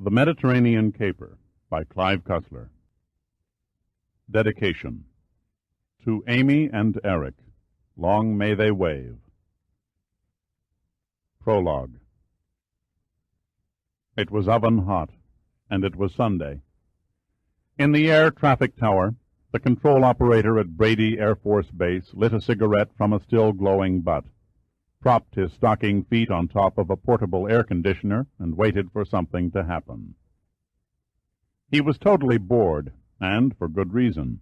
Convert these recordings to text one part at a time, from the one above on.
The Mediterranean Caper by Clive Cussler. Dedication. To Amy and Eric, long may they wave. Prologue. It was oven hot, and it was Sunday. In the air traffic tower, the control operator at Brady Air Force Base lit a cigarette from a still glowing butt, propped his stocking feet on top of a portable air conditioner, and waited for something to happen. He was totally bored, and for good reason.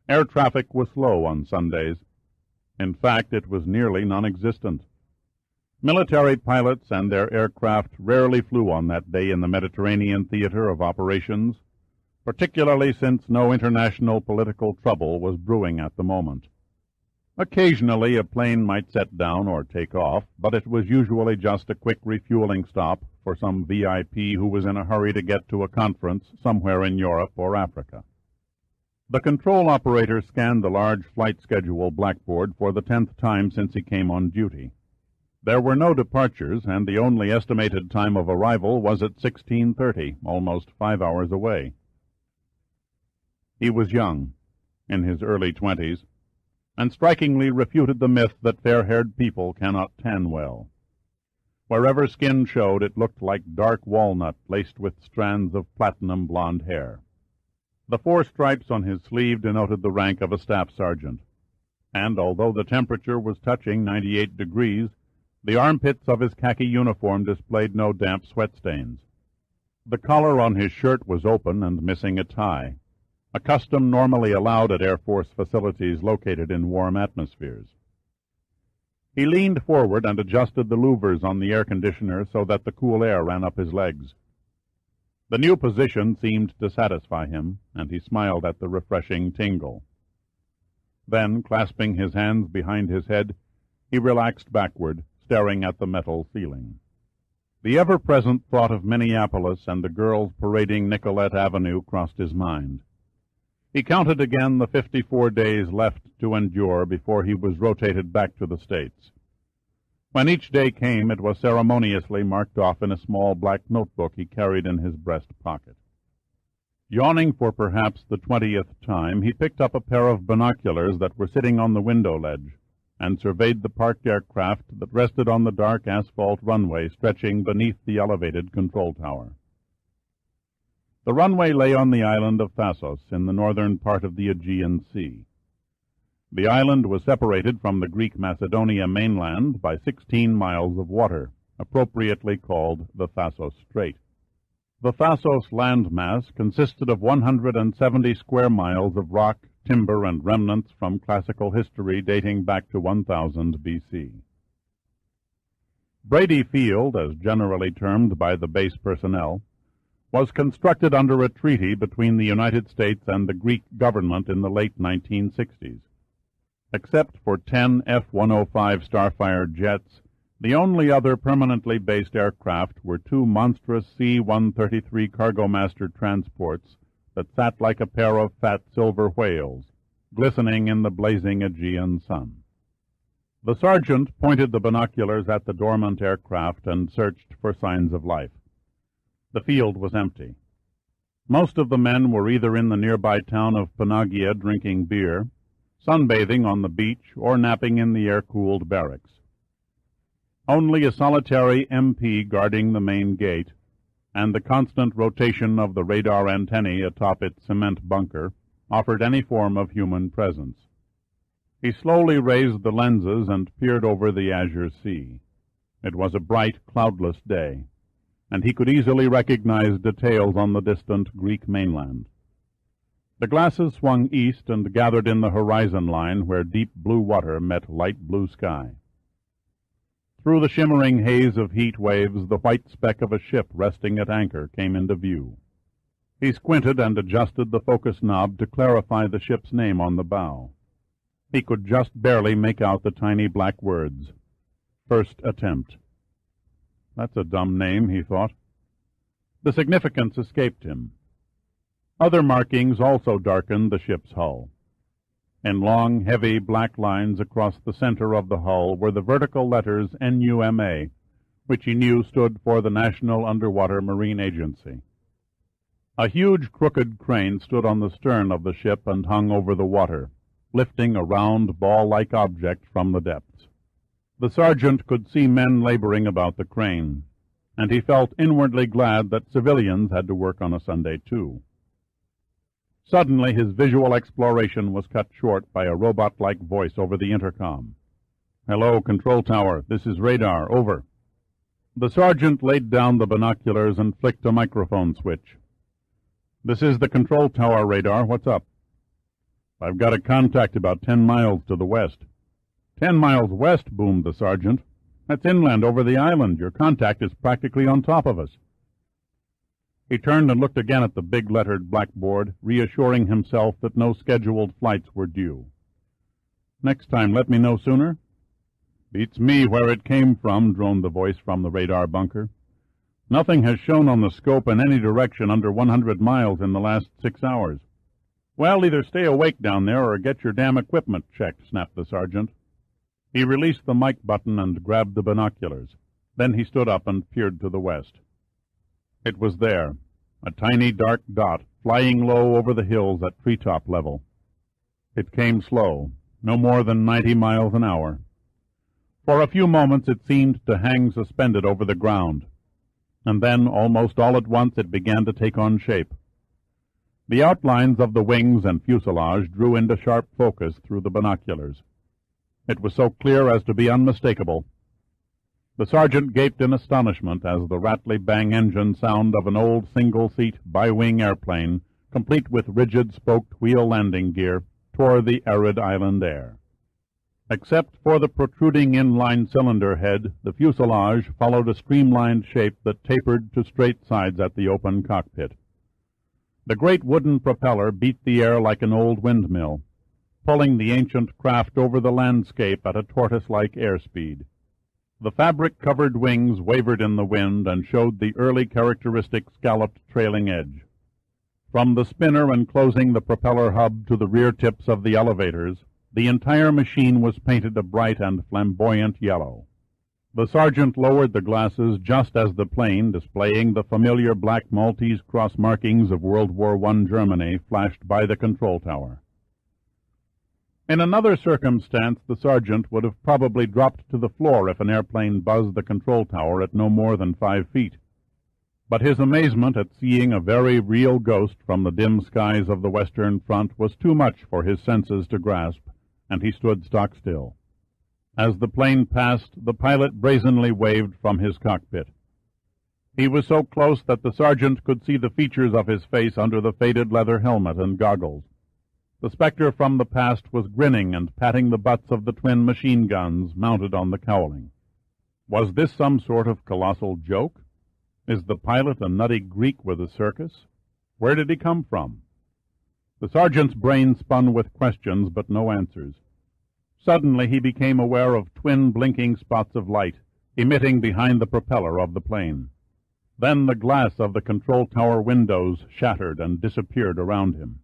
Air traffic was slow on Sundays. In fact, it was nearly non-existent. Military pilots and their aircraft rarely flew on that day in the Mediterranean theater of operations, particularly since no international political trouble was brewing at the moment. Occasionally a plane might set down or take off, but it was usually just a quick refueling stop for some VIP who was in a hurry to get to a conference somewhere in Europe or Africa. The control operator scanned the large flight schedule blackboard for the 10th time since he came on duty. There were no departures, and the only estimated time of arrival was at 16:30, almost 5 hours away. He was young, in his early 20s, and strikingly refuted the myth that fair-haired people cannot tan well. Wherever skin showed, it looked like dark walnut laced with strands of platinum blonde hair. The 4 stripes on his sleeve denoted the rank of a staff sergeant, and although the temperature was touching 98 degrees, the armpits of his khaki uniform displayed no damp sweat stains. The collar on his shirt was open and missing a tie, a custom normally allowed at Air Force facilities located in warm atmospheres. He leaned forward and adjusted the louvers on the air conditioner so that the cool air ran up his legs. The new position seemed to satisfy him, and he smiled at the refreshing tingle. Then, clasping his hands behind his head, he relaxed backward, staring at the metal ceiling. The ever-present thought of Minneapolis and the girls parading Nicollet Avenue crossed his mind. He counted again the 54 days left to endure before he was rotated back to the States. When each day came, it was ceremoniously marked off in a small black notebook he carried in his breast pocket. Yawning for perhaps the 20th time, he picked up a pair of binoculars that were sitting on the window ledge, and surveyed the parked aircraft that rested on the dark asphalt runway stretching beneath the elevated control tower. The runway lay on the island of Thasos in the northern part of the Aegean Sea. The island was separated from the Greek Macedonia mainland by 16 miles of water, appropriately called the Thasos Strait. The Thasos landmass consisted of 170 square miles of rock, timber, and remnants from classical history dating back to 1000 B.C. Brady Field, as generally termed by the base personnel, was constructed under a treaty between the United States and the Greek government in the late 1960s. Except for 10 F-105 Starfire jets, the only other permanently based aircraft were 2 monstrous C-133 Cargomaster transports that sat like a pair of fat silver whales, glistening in the blazing Aegean sun. The sergeant pointed the binoculars at the dormant aircraft and searched for signs of life. The field was empty. Most of the men were either in the nearby town of Panagia drinking beer, sunbathing on the beach, or napping in the air-cooled barracks. Only a solitary MP guarding the main gate, and the constant rotation of the radar antennae atop its cement bunker, offered any form of human presence. He slowly raised the lenses and peered over the azure sea. It was a bright, cloudless day, and he could easily recognize details on the distant Greek mainland. The glasses swung east and gathered in the horizon line where deep blue water met light blue sky. Through the shimmering haze of heat waves, the white speck of a ship resting at anchor came into view. He squinted and adjusted the focus knob to clarify the ship's name on the bow. He could just barely make out the tiny black words, "First Attempt." That's a dumb name, he thought. The significance escaped him. Other markings also darkened the ship's hull. In long, heavy black lines across the center of the hull were the vertical letters NUMA, which he knew stood for the National Underwater Marine Agency. A huge crooked crane stood on the stern of the ship and hung over the water, lifting a round, ball-like object from the depths. The sergeant could see men laboring about the crane, and he felt inwardly glad that civilians had to work on a Sunday, too. Suddenly his visual exploration was cut short by a robot-like voice over the intercom. "Hello, control tower. This is radar. Over." The sergeant laid down the binoculars and flicked a microphone switch. "This is the control tower, radar. What's up?" "I've got a contact about 10 miles to the west." "10 miles west?" boomed the sergeant. "That's inland over the island. Your contact is practically on top of us." He turned and looked again at the big lettered blackboard, reassuring himself that no scheduled flights were due. "Next time, let me know sooner." "Beats me where it came from," droned the voice from the radar bunker. "Nothing has shown on the scope in any direction under 100 miles in the last 6 hours." "Well, either stay awake down there or get your damn equipment checked," snapped the sergeant. He released the mic button and grabbed the binoculars. Then he stood up and peered to the west. It was there, a tiny dark dot, flying low over the hills at treetop level. It came slow, no more than 90 miles an hour. For a few moments it seemed to hang suspended over the ground, and then, almost all at once, it began to take on shape. The outlines of the wings and fuselage drew into sharp focus through the binoculars. It was so clear as to be unmistakable. The sergeant gaped in astonishment as the rattly-bang engine sound of an old single-seat bi-wing airplane, complete with rigid spoked wheel landing gear, tore the arid island air. Except for the protruding inline cylinder head, the fuselage followed a streamlined shape that tapered to straight sides at the open cockpit. The great wooden propeller beat the air like an old windmill, pulling the ancient craft over the landscape at a tortoise-like airspeed. The fabric-covered wings wavered in the wind and showed the early characteristic scalloped trailing edge. From the spinner enclosing the propeller hub to the rear tips of the elevators, the entire machine was painted a bright and flamboyant yellow. The sergeant lowered the glasses just as the plane, displaying the familiar black Maltese cross markings of World War I Germany, flashed by the control tower. In another circumstance, the sergeant would have probably dropped to the floor if an airplane buzzed the control tower at no more than 5 feet. But his amazement at seeing a very real ghost from the dim skies of the Western Front was too much for his senses to grasp, and he stood stock still. As the plane passed, the pilot brazenly waved from his cockpit. He was so close that the sergeant could see the features of his face under the faded leather helmet and goggles. The specter from the past was grinning and patting the butts of the twin machine guns mounted on the cowling. Was this some sort of colossal joke? Is the pilot a nutty Greek with a circus? Where did he come from? The sergeant's brain spun with questions, but no answers. Suddenly he became aware of twin blinking spots of light, emitting behind the propeller of the plane. Then the glass of the control tower windows shattered and disappeared around him.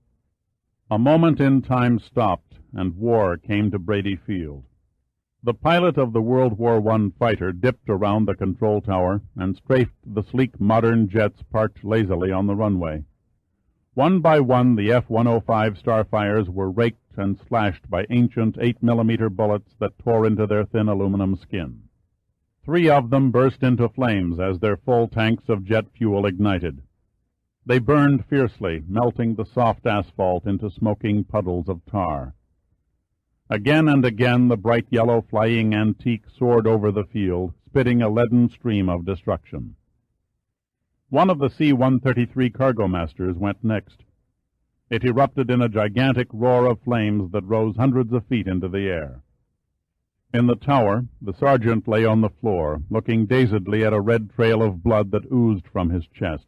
A moment in time stopped, and war came to Brady Field. The pilot of the World War I fighter dipped around the control tower and strafed the sleek modern jets parked lazily on the runway. One by one, the F-105 Starfires were raked and slashed by ancient 8mm bullets that tore into their thin aluminum skin. 3 of them burst into flames as their full tanks of jet fuel ignited. They burned fiercely, melting the soft asphalt into smoking puddles of tar. Again and again the bright yellow flying antique soared over the field, spitting a leaden stream of destruction. One of the C-133 cargo masters went next. It erupted in a gigantic roar of flames that rose hundreds of feet into the air. In the tower, the sergeant lay on the floor, looking dazedly at a red trail of blood that oozed from his chest.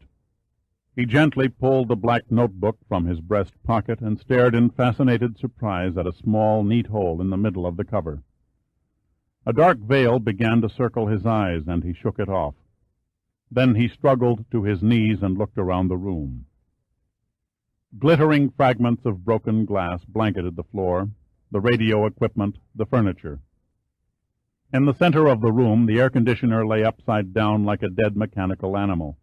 He gently pulled the black notebook from his breast pocket and stared in fascinated surprise at a small, neat hole in the middle of the cover. A dark veil began to circle his eyes, and he shook it off. Then he struggled to his knees and looked around the room. Glittering fragments of broken glass blanketed the floor, the radio equipment, the furniture. In the center of the room, the air conditioner lay upside down like a dead mechanical animal,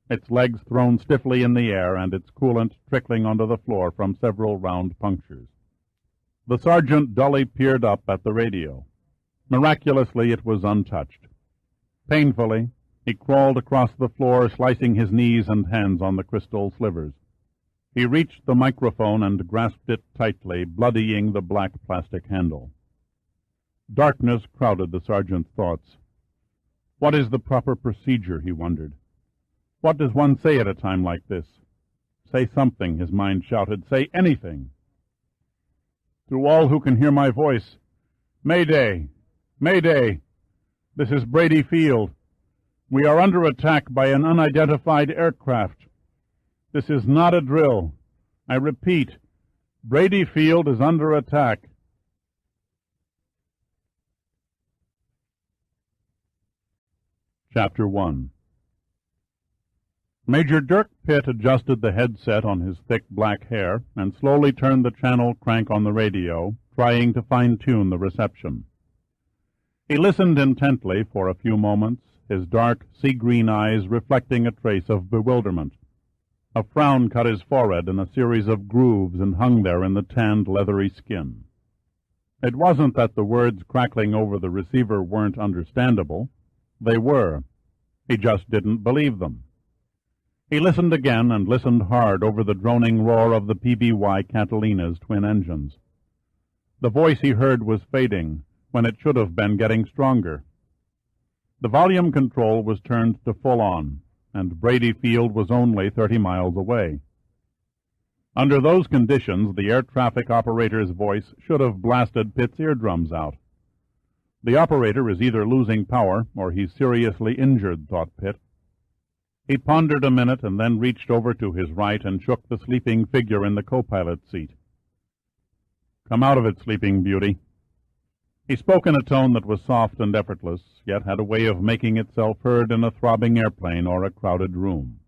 its legs thrown stiffly in the air and its coolant trickling onto the floor from several round punctures. The sergeant dully peered up at the radio. Miraculously, it was untouched. Painfully, he crawled across the floor, slicing his knees and hands on the crystal slivers. He reached the microphone and grasped it tightly, bloodying the black plastic handle. Darkness crowded the sergeant's thoughts. What is the proper procedure, he wondered. What does one say at a time like this? Say something, his mind shouted. Say anything. To all who can hear my voice, Mayday! Mayday! This is Brady Field. We are under attack by an unidentified aircraft. This is not a drill. I repeat, Brady Field is under attack. Chapter 1. Major Dirk Pitt adjusted the headset on his thick black hair and slowly turned the channel crank on the radio, trying to fine-tune the reception. He listened intently for a few moments, his dark, sea-green eyes reflecting a trace of bewilderment. A frown cut his forehead in a series of grooves and hung there in the tanned, leathery skin. It wasn't that the words crackling over the receiver weren't understandable. They were. He just didn't believe them. He listened again and listened hard over the droning roar of the PBY Catalina's twin engines. The voice he heard was fading when it should have been getting stronger. The volume control was turned to full on, and Brady Field was only 30 miles away. Under those conditions, the air traffic operator's voice should have blasted Pitt's eardrums out. The operator is either losing power or he's seriously injured, thought Pitt. He pondered a minute and then reached over to his right and shook the sleeping figure in the co-pilot's seat. Come out of it, sleeping beauty. He spoke in a tone that was soft and effortless, yet had a way of making itself heard in a throbbing airplane or a crowded room.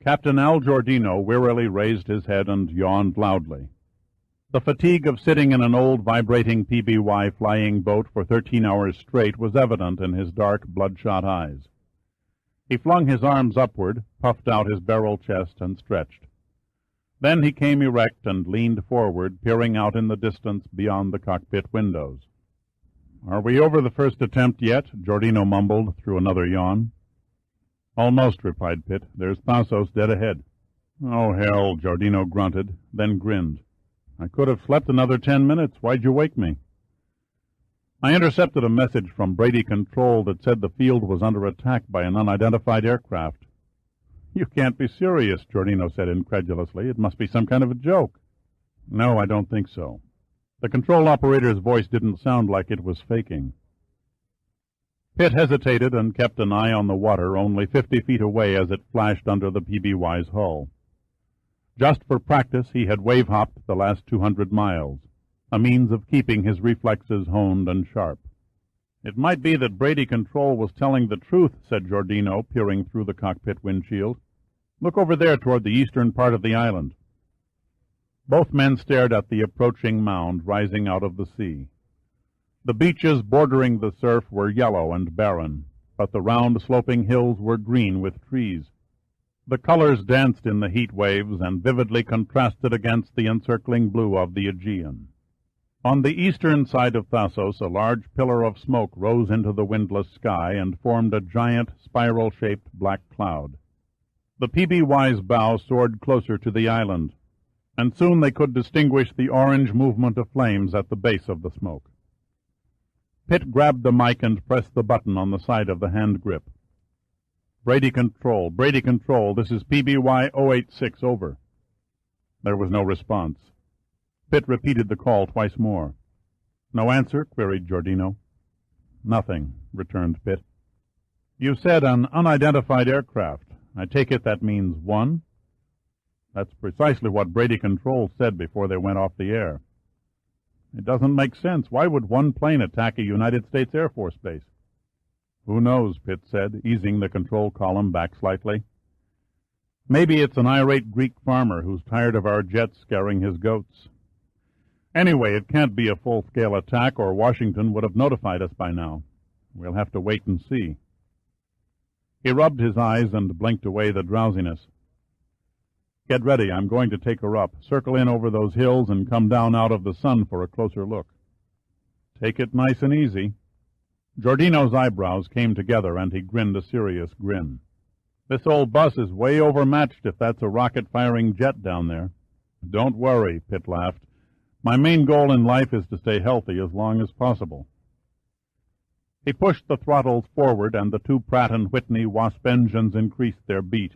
Captain Al Giordino wearily raised his head and yawned loudly. The fatigue of sitting in an old vibrating PBY flying boat for 13 hours straight was evident in his dark, bloodshot eyes. He flung his arms upward, puffed out his barrel chest, and stretched. Then he came erect and leaned forward, peering out in the distance beyond the cockpit windows. Are we over the first attempt yet? Giordino mumbled through another yawn. Almost, replied Pitt. There's Thasos dead ahead. Oh, hell, Giordino grunted, then grinned. I could have slept another 10 minutes. Why'd you wake me? I intercepted a message from Brady Control that said the field was under attack by an unidentified aircraft. You can't be serious, Giordino said incredulously. It must be some kind of a joke. No, I don't think so. The control operator's voice didn't sound like it was faking. Pitt hesitated and kept an eye on the water only 50 feet away as it flashed under the PBY's hull. Just for practice, he had wave-hopped the last 200 miles. A means of keeping his reflexes honed and sharp. It might be that Brady Control was telling the truth, said Giordino, peering through the cockpit windshield. Look over there toward the eastern part of the island. Both men stared at the approaching mound rising out of the sea. The beaches bordering the surf were yellow and barren, but the round sloping hills were green with trees. The colors danced in the heat waves and vividly contrasted against the encircling blue of the Aegean. On the eastern side of Thasos, a large pillar of smoke rose into the windless sky and formed a giant, spiral-shaped black cloud. The PBY's bow soared closer to the island, and soon they could distinguish the orange movement of flames at the base of the smoke. Pitt grabbed the mic and pressed the button on the side of the hand grip. Brady Control, this is PBY 086, over. There was no response. Pitt repeated the call twice more. No answer? Queried Giordino. Nothing, returned Pitt. You said an unidentified aircraft. I take it that means one? That's precisely what Brady Control said before they went off the air. It doesn't make sense. Why would one plane attack a United States Air Force base? Who knows, Pitt said, easing the control column back slightly. Maybe it's an irate Greek farmer who's tired of our jets scaring his goats. Anyway, it can't be a full-scale attack, or Washington would have notified us by now. We'll have to wait and see. He rubbed his eyes and blinked away the drowsiness. Get ready, I'm going to take her up. Circle in over those hills and come down out of the sun for a closer look. Take it nice and easy. Giordino's eyebrows came together and he grinned a serious grin. This old bus is way overmatched if that's a rocket-firing jet down there. Don't worry, Pitt laughed. My main goal in life is to stay healthy as long as possible. He pushed the throttles forward, and the two Pratt & Whitney Wasp engines increased their beat.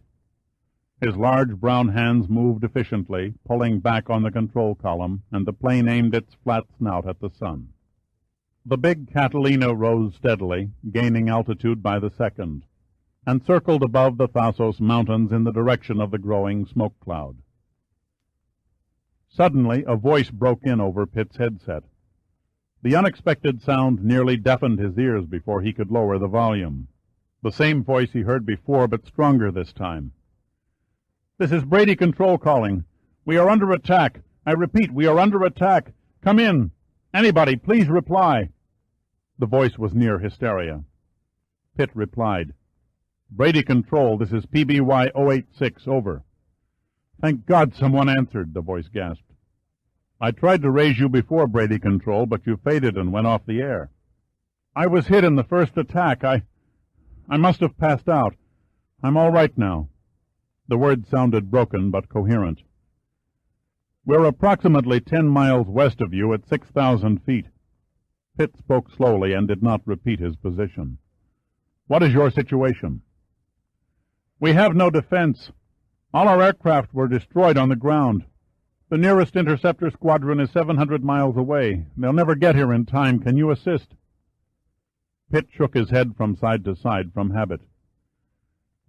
His large brown hands moved efficiently, pulling back on the control column, and the plane aimed its flat snout at the sun. The big Catalina rose steadily, gaining altitude by the second, and circled above the Thasos Mountains in the direction of the growing smoke cloud. Suddenly, a voice broke in over Pitt's headset. The unexpected sound nearly deafened his ears before he could lower the volume. The same voice he heard before, but stronger this time. "This is Brady Control calling. We are under attack. I repeat, we are under attack. Come in. Anybody, please reply." The voice was near hysteria. Pitt replied, "Brady Control, this is PBY 086, over." "Thank God someone answered," the voice gasped. "I tried to raise you before, Brady Control, but you faded and went off the air. I was hit in the first attack. I must have passed out. I'm all right now." The words sounded broken but coherent. "We're approximately 10 miles west of you at 6,000 feet. Pitt spoke slowly and did not repeat his position. "What is your situation?" "We have no defense. All our aircraft were destroyed on the ground. The nearest interceptor squadron is 700 miles away. They'll never get here in time. Can you assist?" Pitt shook his head from side to side from habit.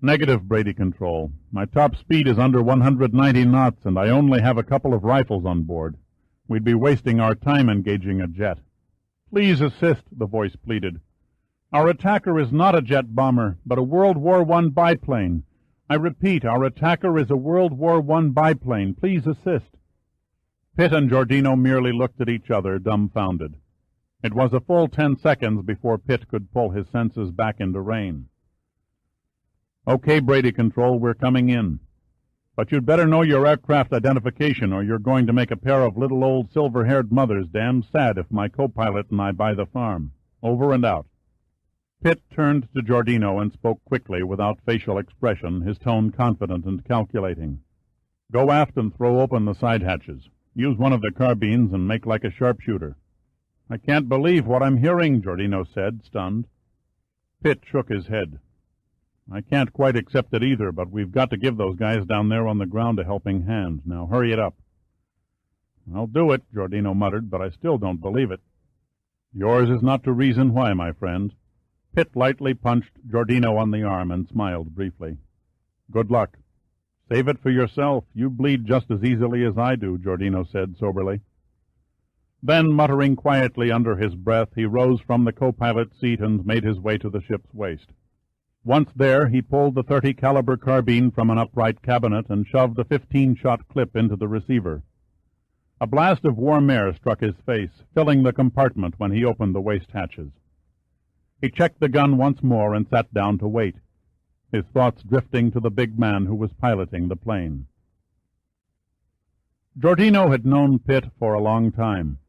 "Negative, Brady Control. My top speed is under 190 knots, and I only have a couple of rifles on board. We'd be wasting our time engaging a jet." "Please assist," the voice pleaded. "Our attacker is not a jet bomber, but a World War I biplane. I repeat, our attacker is a World War I biplane. Please assist." Pitt and Giordino merely looked at each other, dumbfounded. It was a full 10 seconds before Pitt could pull his senses back into rein. "Okay, Brady Control, we're coming in. But you'd better know your aircraft identification, or you're going to make a pair of little old silver-haired mothers damn sad if my co-pilot and I buy the farm. Over and out." Pitt turned to Giordino and spoke quickly, without facial expression, his tone confident and calculating. "Go aft and throw open the side hatches. Use one of the carbines and make like a sharpshooter." "I can't believe what I'm hearing," Giordino said, stunned. Pitt shook his head. "I can't quite accept it either, but we've got to give those guys down there on the ground a helping hand. Now hurry it up." "I'll do it," Giordino muttered, "but I still don't believe it." "Yours is not to reason why, my friend." Pitt lightly punched Giordino on the arm and smiled briefly. "Good luck." "Save it for yourself. You bleed just as easily as I do," Giordino said soberly. Then, muttering quietly under his breath, he rose from the co-pilot's seat and made his way to the ship's waist. Once there, he pulled the .30 caliber carbine from an upright cabinet and shoved the 15-shot clip into the receiver. A blast of warm air struck his face, filling the compartment when he opened the waist hatches. He checked the gun once more and sat down to wait, his thoughts drifting to the big man who was piloting the plane. Giordino had known Pitt for a long time.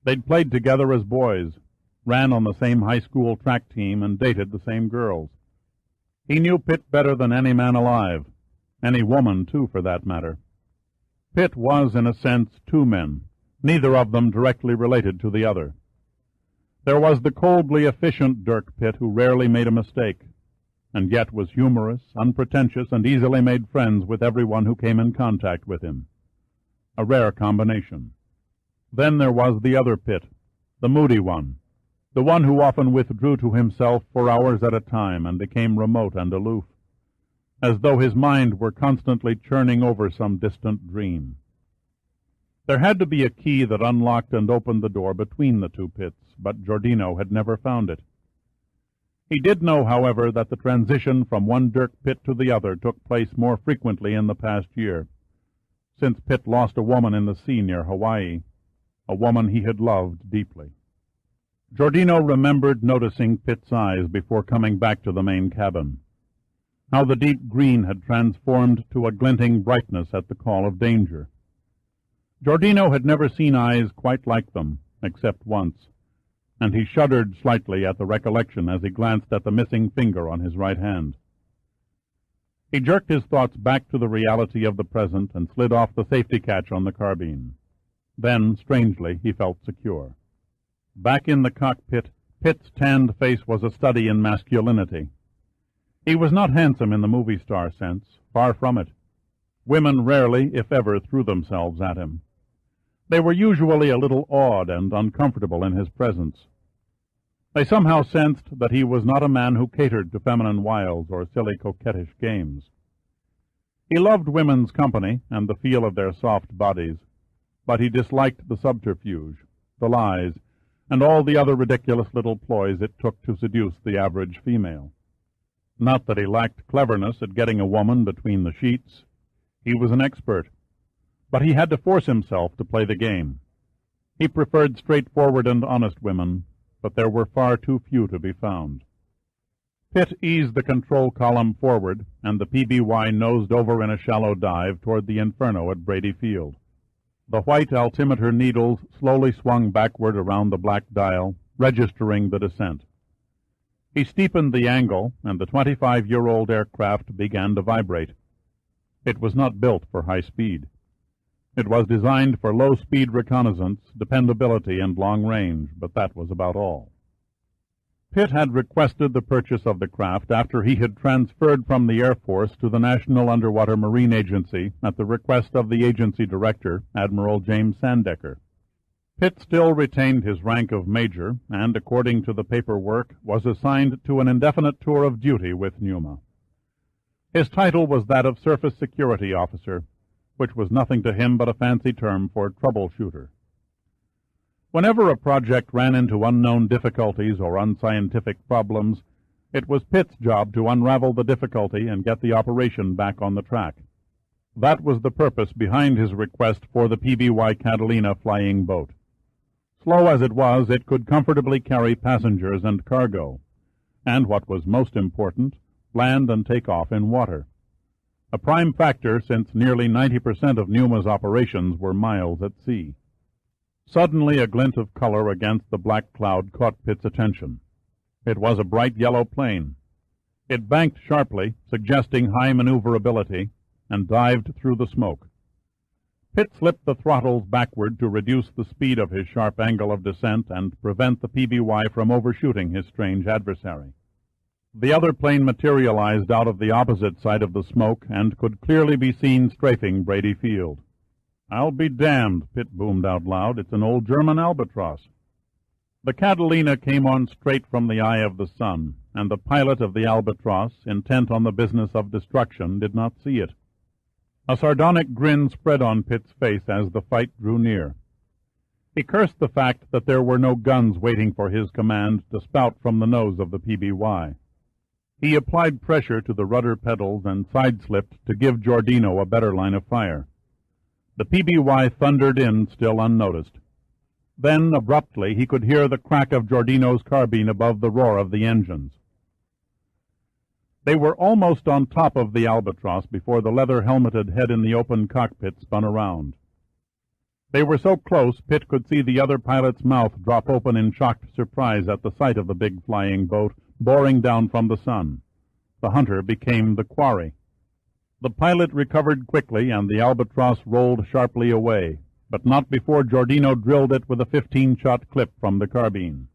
They'd played together as boys, ran on the same high school track team, and dated the same girls. He knew Pitt better than any man alive, any woman, too, for that matter. Pitt was, in a sense, two men, neither of them directly related to the other. There was the coldly efficient Dirk Pitt, who rarely made a mistake, and yet was humorous, unpretentious, and easily made friends with everyone who came in contact with him. A rare combination. Then there was the other Pitt, the moody one, the one who often withdrew to himself for hours at a time and became remote and aloof, as though his mind were constantly churning over some distant dream. There had to be a key that unlocked and opened the door between the two Pitts, but Giordino had never found it. He did know, however, that the transition from one Dirk Pitt to the other took place more frequently in the past year, since Pitt lost a woman in the sea near Hawaii, a woman he had loved deeply. Giordino remembered noticing Pitt's eyes before coming back to the main cabin, how the deep green had transformed to a glinting brightness at the call of danger. Giordino had never seen eyes quite like them, except once, and he shuddered slightly at the recollection as he glanced at the missing finger on his right hand. He jerked his thoughts back to the reality of the present and slid off the safety catch on the carbine. Then, strangely, he felt secure. Back in the cockpit, Pitt's tanned face was a study in masculinity. He was not handsome in the movie star sense, far from it. Women rarely, if ever, threw themselves at him. They were usually a little awed and uncomfortable in his presence. They somehow sensed that he was not a man who catered to feminine wiles or silly coquettish games. He loved women's company and the feel of their soft bodies, but he disliked the subterfuge, the lies, and all the other ridiculous little ploys it took to seduce the average female. Not that he lacked cleverness at getting a woman between the sheets. He was an expert, but he had to force himself to play the game. He preferred straightforward and honest women, but there were far too few to be found. Pitt eased the control column forward, and the PBY nosed over in a shallow dive toward the inferno at Brady Field. The white altimeter needles slowly swung backward around the black dial, registering the descent. He steepened the angle, and the 25-year-old aircraft began to vibrate. It was not built for high speed. It was designed for low-speed reconnaissance, dependability, and long range, but that was about all. Pitt had requested the purchase of the craft after he had transferred from the Air Force to the National Underwater Marine Agency at the request of the agency director, Admiral James Sandecker. Pitt still retained his rank of major, and, according to the paperwork, was assigned to an indefinite tour of duty with Numa. His title was that of Surface Security Officer, which was nothing to him but a fancy term for troubleshooter. Whenever a project ran into unknown difficulties or unscientific problems, it was Pitt's job to unravel the difficulty and get the operation back on the track. That was the purpose behind his request for the PBY Catalina flying boat. Slow as it was, it could comfortably carry passengers and cargo, and, what was most important, land and take off in water. A prime factor since nearly 90% of Numa's operations were miles at sea. Suddenly a glint of color against the black cloud caught Pitt's attention. It was a bright yellow plane. It banked sharply, suggesting high maneuverability, and dived through the smoke. Pitt slipped the throttles backward to reduce the speed of his sharp angle of descent and prevent the PBY from overshooting his strange adversary. The other plane materialized out of the opposite side of the smoke and could clearly be seen strafing Brady Field. "I'll be damned," Pitt boomed out loud. "It's an old German albatross." The Catalina came on straight from the eye of the sun, and the pilot of the albatross, intent on the business of destruction, did not see it. A sardonic grin spread on Pitt's face as the fight drew near. He cursed the fact that there were no guns waiting for his command to spout from the nose of the PBY. He applied pressure to the rudder pedals and side-slipped to give Giordino a better line of fire. The PBY thundered in, still unnoticed. Then, abruptly, he could hear the crack of Giordino's carbine above the roar of the engines. They were almost on top of the albatross before the leather-helmeted head in the open cockpit spun around. They were so close, Pitt could see the other pilot's mouth drop open in shocked surprise at the sight of the big flying boat boring down from the sun. The hunter became the quarry. The pilot recovered quickly, and the albatross rolled sharply away, but not before Giordino drilled it with a 15-shot clip from the carbine.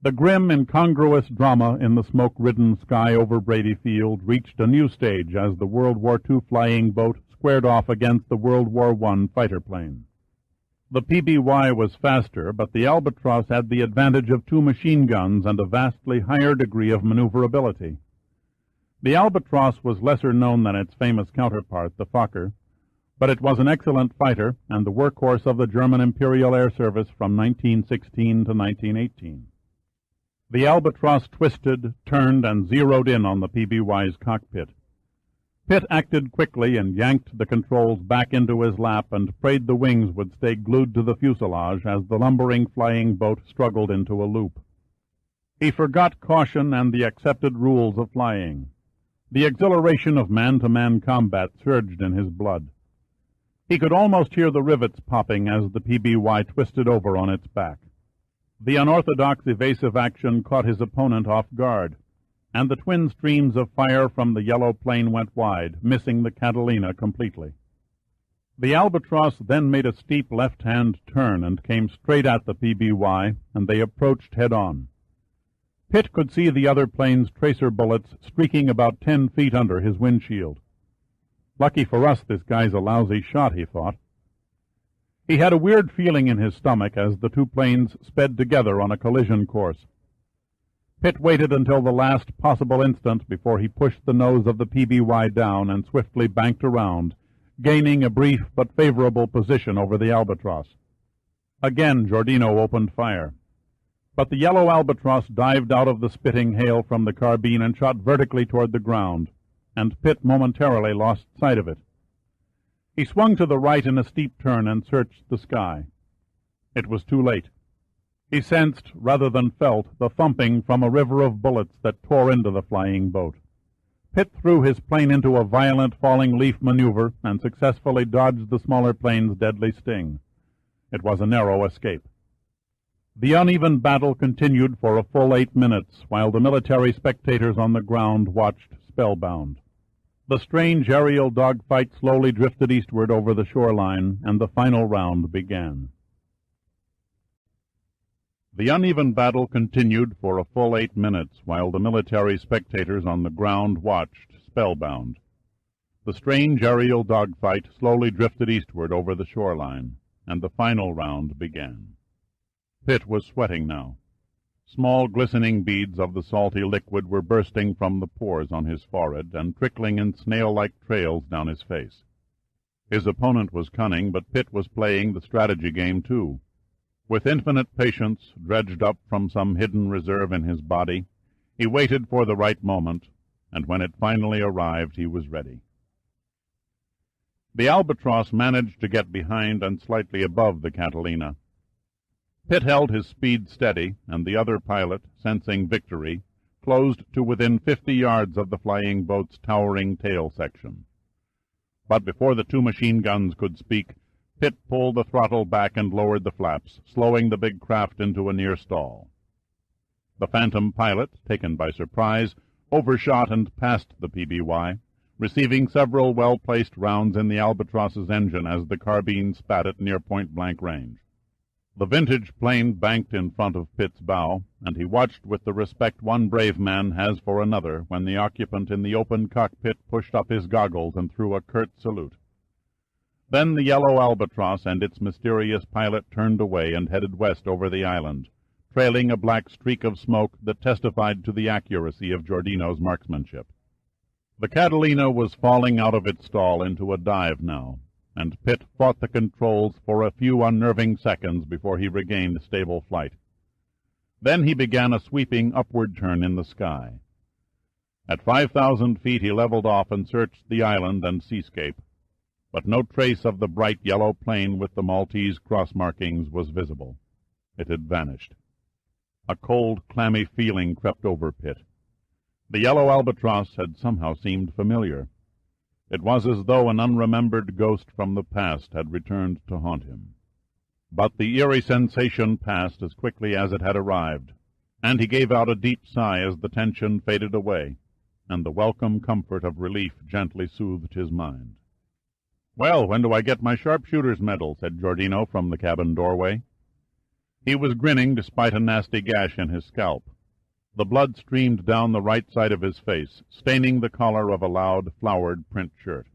The grim, incongruous drama in the smoke-ridden sky over Brady Field reached a new stage as the World War II flying boat squared off against the World War I fighter plane. The PBY was faster, but the albatross had the advantage of 2 machine guns and a vastly higher degree of maneuverability. The albatross was lesser known than its famous counterpart, the Fokker, but it was an excellent fighter and the workhorse of the German Imperial Air Service from 1916 to 1918. The albatross twisted, turned, and zeroed in on the PBY's cockpit. Pitt acted quickly and yanked the controls back into his lap and prayed the wings would stay glued to the fuselage as the lumbering flying boat struggled into a loop. He forgot caution and the accepted rules of flying. The exhilaration of man-to-man combat surged in his blood. He could almost hear the rivets popping as the PBY twisted over on its back. The unorthodox evasive action caught his opponent off guard, and the twin streams of fire from the yellow plane went wide, missing the Catalina completely. The Albatross then made a steep left-hand turn and came straight at the PBY, and they approached head-on. Pitt could see the other plane's tracer bullets streaking about 10 feet under his windshield. Lucky for us, this guy's a lousy shot, he thought. He had a weird feeling in his stomach as the two planes sped together on a collision course. Pitt waited until the last possible instant before he pushed the nose of the PBY down and swiftly banked around, gaining a brief but favorable position over the Albatross. Again Giordino opened fire. But the yellow Albatross dived out of the spitting hail from the carbine and shot vertically toward the ground, and Pitt momentarily lost sight of it. He swung to the right in a steep turn and searched the sky. It was too late. He sensed, rather than felt, the thumping from a river of bullets that tore into the flying boat. Pitt threw his plane into a violent falling leaf maneuver and successfully dodged the smaller plane's deadly sting. It was a narrow escape. The uneven battle continued for a full 8 minutes, while the military spectators on the ground watched spellbound. The strange aerial dogfight slowly drifted eastward over the shoreline, and the final round began. The uneven battle continued for a full 8 minutes, while the military spectators on the ground watched, spellbound. The strange aerial dogfight slowly drifted eastward over the shoreline, and the final round began. Pitt was sweating now. Small glistening beads of the salty liquid were bursting from the pores on his forehead and trickling in snail-like trails down his face. His opponent was cunning, but Pitt was playing the strategy game too. With infinite patience, dredged up from some hidden reserve in his body, he waited for the right moment, and when it finally arrived, he was ready. The Albatross managed to get behind and slightly above the Catalina. Pitt held his speed steady, and the other pilot, sensing victory, closed to within 50 yards of the flying boat's towering tail section. But before the two machine guns could speak, Pitt pulled the throttle back and lowered the flaps, slowing the big craft into a near stall. The phantom pilot, taken by surprise, overshot and passed the PBY, receiving several well-placed rounds in the Albatross's engine as the carbine spat at near point-blank range. The vintage plane banked in front of Pitt's bow, and he watched with the respect one brave man has for another when the occupant in the open cockpit pushed up his goggles and threw a curt salute. Then the yellow Albatross and its mysterious pilot turned away and headed west over the island, trailing a black streak of smoke that testified to the accuracy of Giordino's marksmanship. The Catalina was falling out of its stall into a dive now, and Pitt fought the controls for a few unnerving seconds before he regained stable flight. Then he began a sweeping upward turn in the sky. At 5,000 feet he leveled off and searched the island and seascape, but no trace of the bright yellow plane with the Maltese cross markings was visible. It had vanished. A cold, clammy feeling crept over Pitt. The yellow Albatross had somehow seemed familiar. It was as though an unremembered ghost from the past had returned to haunt him. But the eerie sensation passed as quickly as it had arrived, and he gave out a deep sigh as the tension faded away, and the welcome comfort of relief gently soothed his mind. "Well, when do I get my sharpshooter's medal?" said Giordino from the cabin doorway. He was grinning despite a nasty gash in his scalp. The blood streamed down the right side of his face, staining the collar of a loud, flowered print shirt.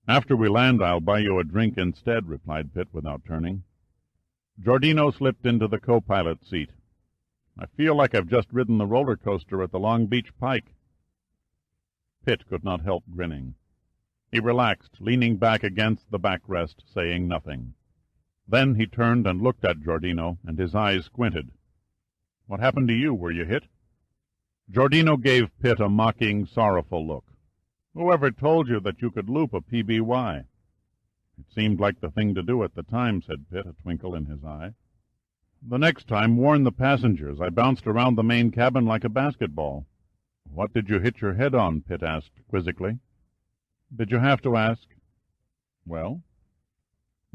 "After we land, I'll buy you a drink instead," replied Pitt without turning. Giordino slipped into the co-pilot seat. "I feel like I've just ridden the roller coaster at the Long Beach Pike." Pitt could not help grinning. He relaxed, leaning back against the backrest, saying nothing. Then he turned and looked at Giordino, and his eyes squinted. "What happened to you? Were you hit?" Giordino gave Pitt a mocking, sorrowful look. Whoever told you that you could loop a PBY? It seemed like the thing to do at the time, said Pitt, a twinkle in his eye. The next time, warn the passengers. I bounced around the main cabin like a basketball. What did you hit your head on? Pitt asked quizzically. Did you have to ask? Well?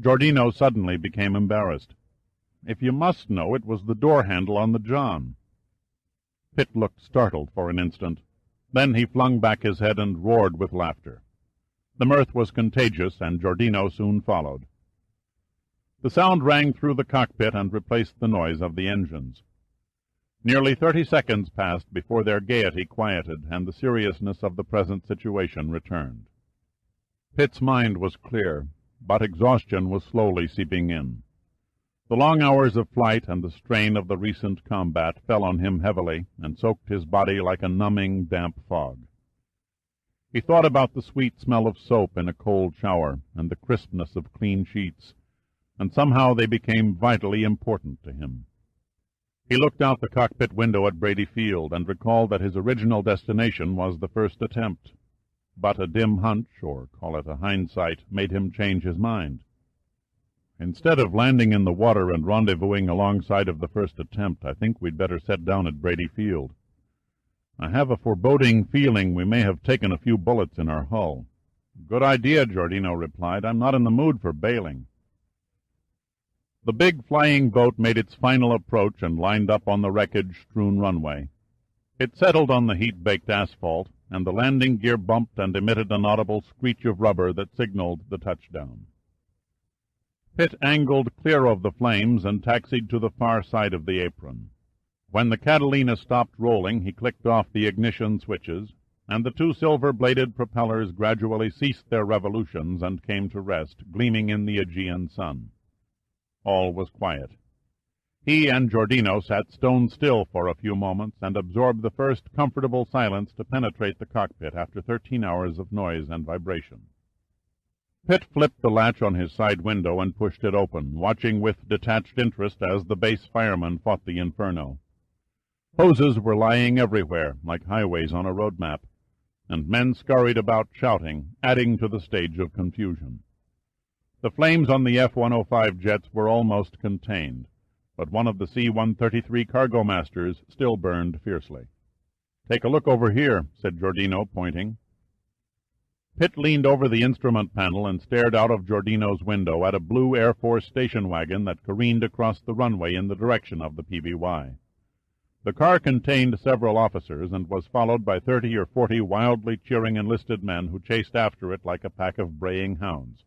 Giordino suddenly became embarrassed. If you must know, it was the door handle on the John. Pitt looked startled for an instant. Then he flung back his head and roared with laughter. The mirth was contagious, and Giordino soon followed. The sound rang through the cockpit and replaced the noise of the engines. Nearly 30 seconds passed before their gaiety quieted and the seriousness of the present situation returned. Pitt's mind was clear, but exhaustion was slowly seeping in. The long hours of flight and the strain of the recent combat fell on him heavily and soaked his body like a numbing, damp fog. He thought about the sweet smell of soap in a cold shower and the crispness of clean sheets, and somehow they became vitally important to him. He looked out the cockpit window at Brady Field and recalled that his original destination was the first attempt. But a dim hunch, or call it a hindsight, made him change his mind. Instead of landing in the water and rendezvousing alongside of the first attempt, I think we'd better set down at Brady Field. I have a foreboding feeling we may have taken a few bullets in our hull. Good idea, Giordino replied. I'm not in the mood for bailing. The big flying boat made its final approach and lined up on the wreckage-strewn runway. It settled on the heat-baked asphalt, and the landing gear bumped and emitted an audible screech of rubber that signaled the touchdown. Pitt angled clear of the flames and taxied to the far side of the apron. When the Catalina stopped rolling, he clicked off the ignition switches, and the two silver-bladed propellers gradually ceased their revolutions and came to rest, gleaming in the Aegean sun. All was quiet. He and Giordino sat stone still for a few moments and absorbed the first comfortable silence to penetrate the cockpit after 13 hours of noise and vibration. Pitt flipped the latch on his side window and pushed it open, watching with detached interest as the base firemen fought the inferno. Hoses were lying everywhere, like highways on a road map, and men scurried about shouting, adding to the stage of confusion. The flames on the F-105 jets were almost contained, but one of the C-133 cargo masters still burned fiercely. "Take a look over here," said Giordino, pointing. Pitt leaned over the instrument panel and stared out of Giordino's window at a blue Air Force station wagon that careened across the runway in the direction of the PBY. The car contained several officers and was followed by 30 or 40 wildly cheering enlisted men who chased after it like a pack of braying hounds.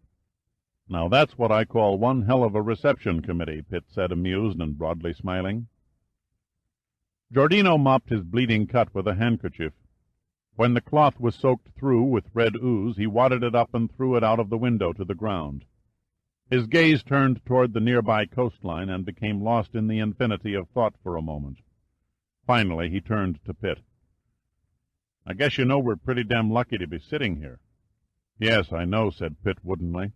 "Now that's what I call one hell of a reception committee," Pitt said, amused and broadly smiling. Giordino mopped his bleeding cut with a handkerchief. When the cloth was soaked through with red ooze, he wadded it up and threw it out of the window to the ground. His gaze turned toward the nearby coastline and became lost in the infinity of thought for a moment. Finally, he turned to Pitt. "I guess you know we're pretty damn lucky to be sitting here." "Yes, I know," said Pitt woodenly.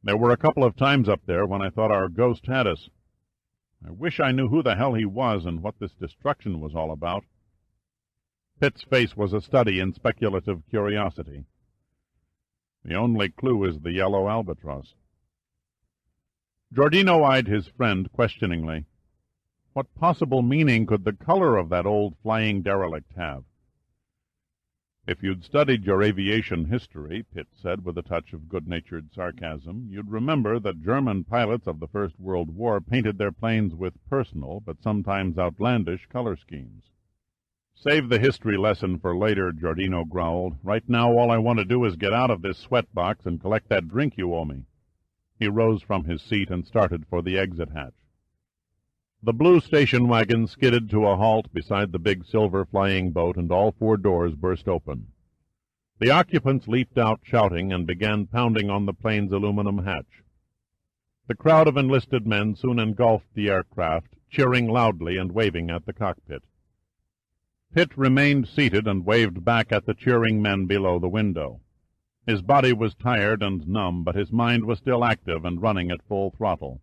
"There were a couple of times up there when I thought our ghost had us. I wish I knew who the hell he was and what this destruction was all about." Pitt's face was a study in speculative curiosity. "The only clue is the yellow albatross." Giordino eyed his friend questioningly. What possible meaning could the color of that old flying derelict have? "If you'd studied your aviation history," Pitt said with a touch of good-natured sarcasm, "you'd remember that German pilots of the First World War painted their planes with personal, but sometimes outlandish, color schemes." "Save the history lesson for later," Giordino growled. "Right now all I want to do is get out of this sweat-box and collect that drink you owe me." He rose from his seat and started for the exit hatch. The blue station wagon skidded to a halt beside the big silver flying boat, and all 4 doors burst open. The occupants leaped out shouting and began pounding on the plane's aluminum hatch. The crowd of enlisted men soon engulfed the aircraft, cheering loudly and waving at the cockpit. Pitt remained seated and waved back at the cheering men below the window. His body was tired and numb, but his mind was still active and running at full throttle.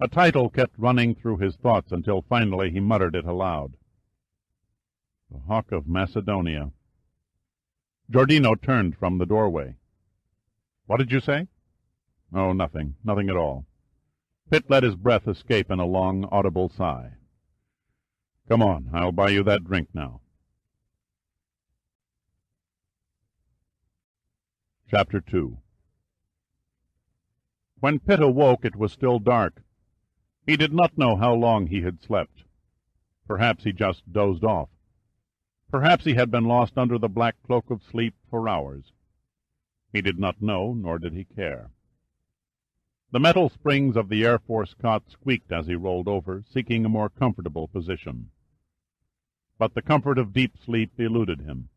A title kept running through his thoughts until finally he muttered it aloud. The Hawk of Macedonia. Giordino turned from the doorway. "What did you say?" "Oh, nothing. Nothing at all." Pitt let his breath escape in a long, audible sigh. "Come on, I'll buy you that drink now." Chapter 2. When Pitt awoke, it was still dark. He did not know how long he had slept. Perhaps he just dozed off. Perhaps he had been lost under the black cloak of sleep for hours. He did not know, nor did he care. The metal springs of the Air Force cot squeaked as he rolled over, seeking a more comfortable position. But the comfort of deep sleep eluded him.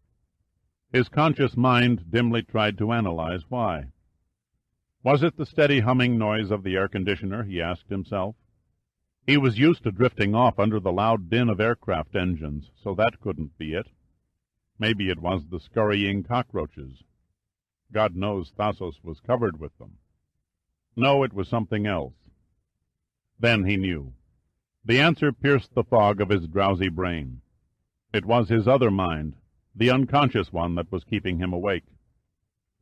His conscious mind dimly tried to analyze why. Was it the steady humming noise of the air conditioner, he asked himself? He was used to drifting off under the loud din of aircraft engines, so that couldn't be it. Maybe it was the scurrying cockroaches. God knows Thasos was covered with them. No, it was something else. Then he knew. The answer pierced the fog of his drowsy brain. It was his other mind, the unconscious one, that was keeping him awake.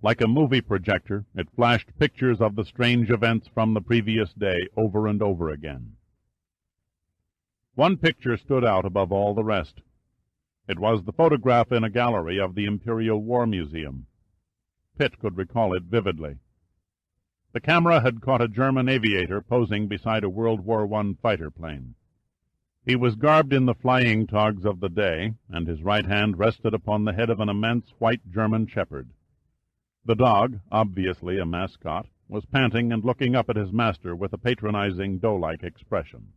Like a movie projector, it flashed pictures of the strange events from the previous day over and over again. One picture stood out above all the rest. It was the photograph in a gallery of the Imperial War Museum. Pitt could recall it vividly. The camera had caught a German aviator posing beside a World War I fighter plane. He was garbed in the flying togs of the day, and his right hand rested upon the head of an immense white German shepherd. The dog, obviously a mascot, was panting and looking up at his master with a patronizing doe-like expression.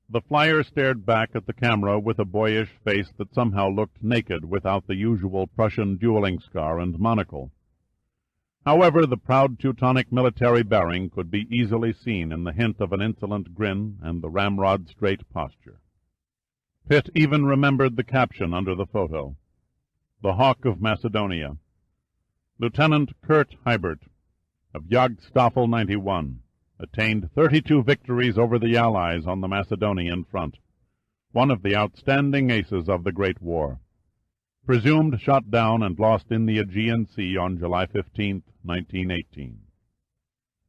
The flyer stared back at the camera with a boyish face that somehow looked naked without the usual Prussian dueling scar and monocle. However, the proud Teutonic military bearing could be easily seen in the hint of an insolent grin and the ramrod-straight posture. Pitt even remembered the caption under the photo. "The Hawk of Macedonia. Lieutenant Kurt Heibert, of Jagdstaffel 91, attained 32 victories over the Allies on the Macedonian front, one of the outstanding aces of the Great War. Presumed shot down and lost in the Aegean Sea on July 15, 1918.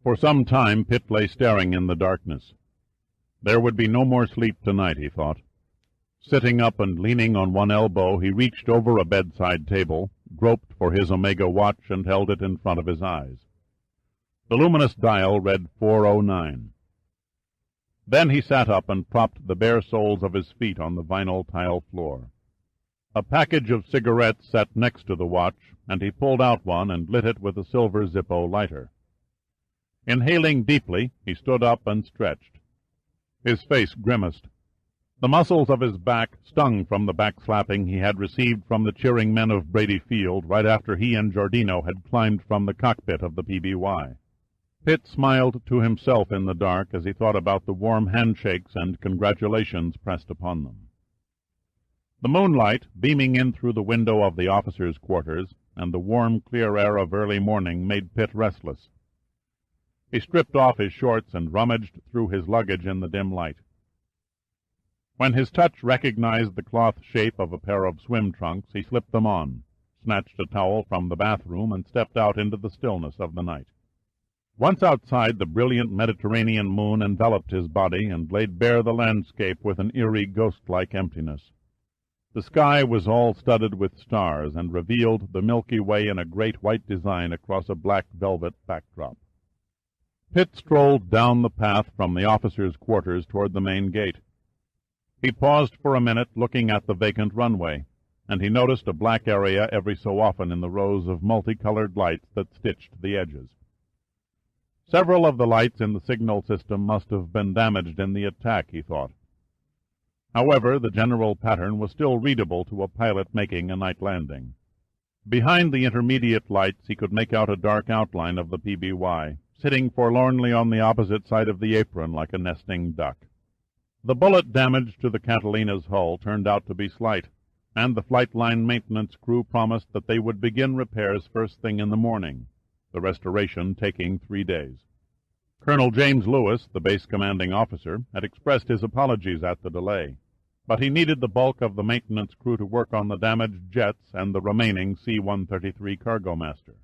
For some time Pitt lay staring in the darkness. There would be no more sleep tonight, he thought. Sitting up and leaning on one elbow, he reached over a bedside table, groped for his Omega watch, and held it in front of his eyes. The luminous dial read 4:09. Then he sat up and propped the bare soles of his feet on the vinyl tile floor. A package of cigarettes sat next to the watch, and he pulled out one and lit it with a silver Zippo lighter. Inhaling deeply, he stood up and stretched. His face grimaced. The muscles of his back stung from the backslapping he had received from the cheering men of Brady Field right after he and Giordino had climbed from the cockpit of the PBY. Pitt smiled to himself in the dark as he thought about the warm handshakes and congratulations pressed upon them. The moonlight, beaming in through the window of the officers' quarters, and the warm, clear air of early morning made Pitt restless. He stripped off his shorts and rummaged through his luggage in the dim light. When his touch recognized the cloth shape of a pair of swim trunks, he slipped them on, snatched a towel from the bathroom, and stepped out into the stillness of the night. Once outside, the brilliant Mediterranean moon enveloped his body and laid bare the landscape with an eerie, ghost-like emptiness. The sky was all studded with stars and revealed the Milky Way in a great white design across a black velvet backdrop. Pitt strolled down the path from the officers' quarters toward the main gate. He paused for a minute, looking at the vacant runway, and he noticed a black area every so often in the rows of multicolored lights that stitched the edges. Several of the lights in the signal system must have been damaged in the attack, he thought. However, the general pattern was still readable to a pilot making a night landing. Behind the intermediate lights he could make out a dark outline of the PBY, sitting forlornly on the opposite side of the apron like a nesting duck. The bullet damage to the Catalina's hull turned out to be slight, and the flight line maintenance crew promised that they would begin repairs first thing in the morning, the restoration taking 3 days. Colonel James Lewis, the base commanding officer, had expressed his apologies at the delay. but he needed the bulk of the maintenance crew to work on the damaged jets and the remaining C-133 cargo master.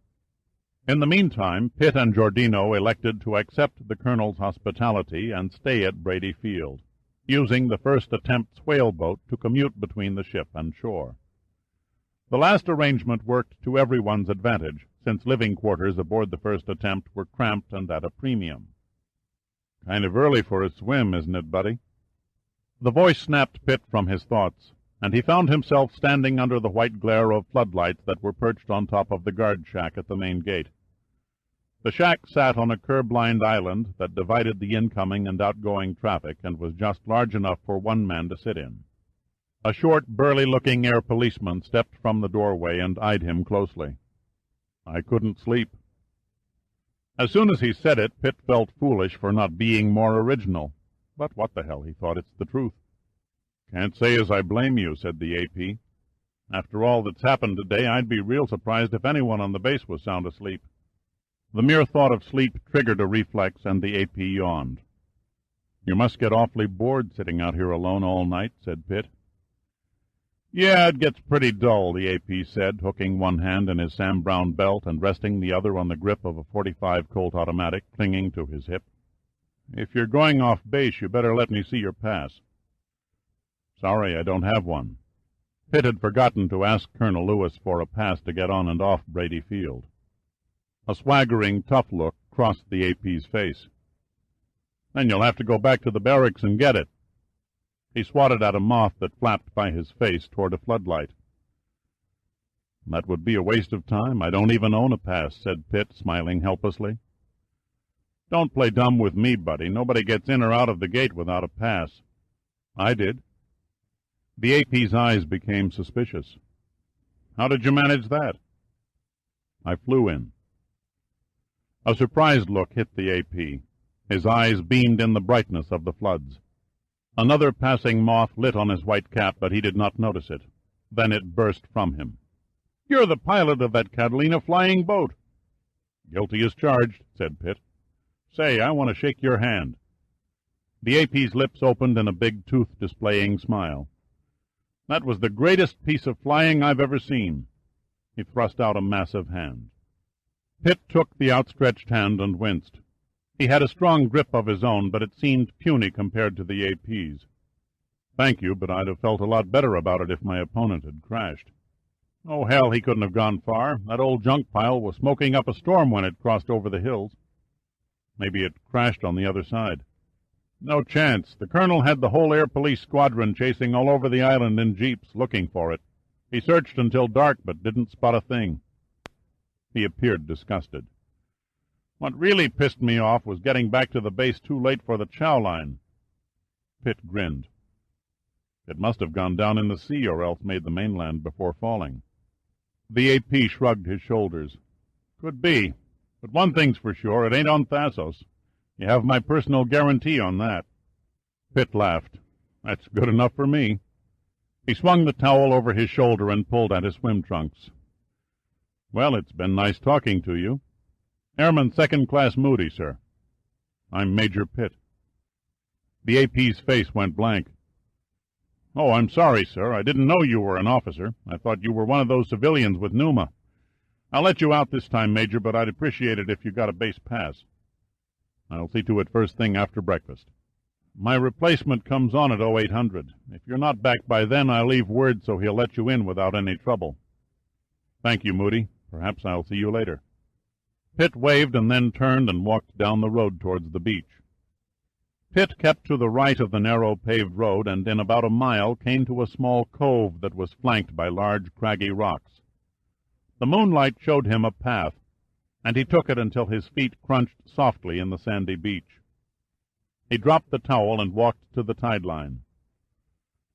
In the meantime, Pitt and Giordino elected to accept the colonel's hospitality and stay at Brady Field, using the first attempt's whaleboat to commute between the ship and shore. The last arrangement worked to everyone's advantage, since living quarters aboard the first attempt were cramped and at a premium. "Kind of early for a swim, isn't it, buddy?" The voice snapped Pitt from his thoughts, and he found himself standing under the white glare of floodlights that were perched on top of the guard shack at the main gate. The shack sat on a curb-lined island that divided the incoming and outgoing traffic and was just large enough for one man to sit in. A short, burly-looking air policeman stepped from the doorway and eyed him closely. "I couldn't sleep." As soon as he said it, Pitt felt foolish for not being more original. But what the hell, he thought, it's the truth. "Can't say as I blame you," said the AP. "After all that's happened today, I'd be real surprised if anyone on the base was sound asleep." The mere thought of sleep triggered a reflex, and the AP yawned. "You must get awfully bored sitting out here alone all night," said Pitt. "Yeah, it gets pretty dull," the AP said, hooking one hand in his Sam Browne belt and resting the other on the grip of a .45 Colt automatic clinging to his hip. "If you're going off base, you better let me see your pass." "Sorry, I don't have one." Pitt had forgotten to ask Colonel Lewis for a pass to get on and off Brady Field. A swaggering, tough look crossed the AP's face. "Then you'll have to go back to the barracks and get it." He swatted at a moth that flapped by his face toward a floodlight. "That would be a waste of time. I don't even own a pass," said Pitt, smiling helplessly. "Don't play dumb with me, buddy. Nobody gets in or out of the gate without a pass." "I did." The AP's eyes became suspicious. "How did you manage that?" "I flew in." A surprised look hit the AP. His eyes beamed in the brightness of the floods. Another passing moth lit on his white cap, but he did not notice it. Then it burst from him. "You're the pilot of that Catalina flying boat." "Guilty as charged," said Pitt. "Say, I want to shake your hand." The AP's lips opened in a big tooth-displaying smile. "That was the greatest piece of flying I've ever seen." He thrust out a massive hand. Pitt took the outstretched hand and winced. He had a strong grip of his own, but it seemed puny compared to the AP's. "Thank you, but I'd have felt a lot better about it if my opponent had crashed." "Oh, hell, he couldn't have gone far. That old junk pile was smoking up a storm when it crossed over the hills." "Maybe it crashed on the other side." "No chance. The colonel had the whole air police squadron chasing all over the island in jeeps, looking for it. He searched until dark, but didn't spot a thing." He appeared disgusted. "What really pissed me off was getting back to the base too late for the chow line." Pitt grinned. "It must have gone down in the sea or else made the mainland before falling." The AP shrugged his shoulders. "Could be. But one thing's for sure, it ain't on Thassos. You have my personal guarantee on that." Pitt laughed. "That's good enough for me." He swung the towel over his shoulder and pulled at his swim trunks. "Well, it's been nice talking to you." "Airman Second Class Moody, sir." "I'm Major Pitt." The AP's face went blank. "Oh, I'm sorry, sir. I didn't know you were an officer. I thought you were one of those civilians with Numa. I'll let you out this time, Major, but I'd appreciate it if you got a base pass." "I'll see to it first thing after breakfast." "My replacement comes on at 0800. If you're not back by then, I'll leave word so he'll let you in without any trouble." "Thank you, Moody. Perhaps I'll see you later." Pitt waved and then turned and walked down the road towards the beach. Pitt kept to the right of the narrow paved road and in about a mile came to a small cove that was flanked by large craggy rocks. The moonlight showed him a path, and he took it until his feet crunched softly in the sandy beach. He dropped the towel and walked to the tide line.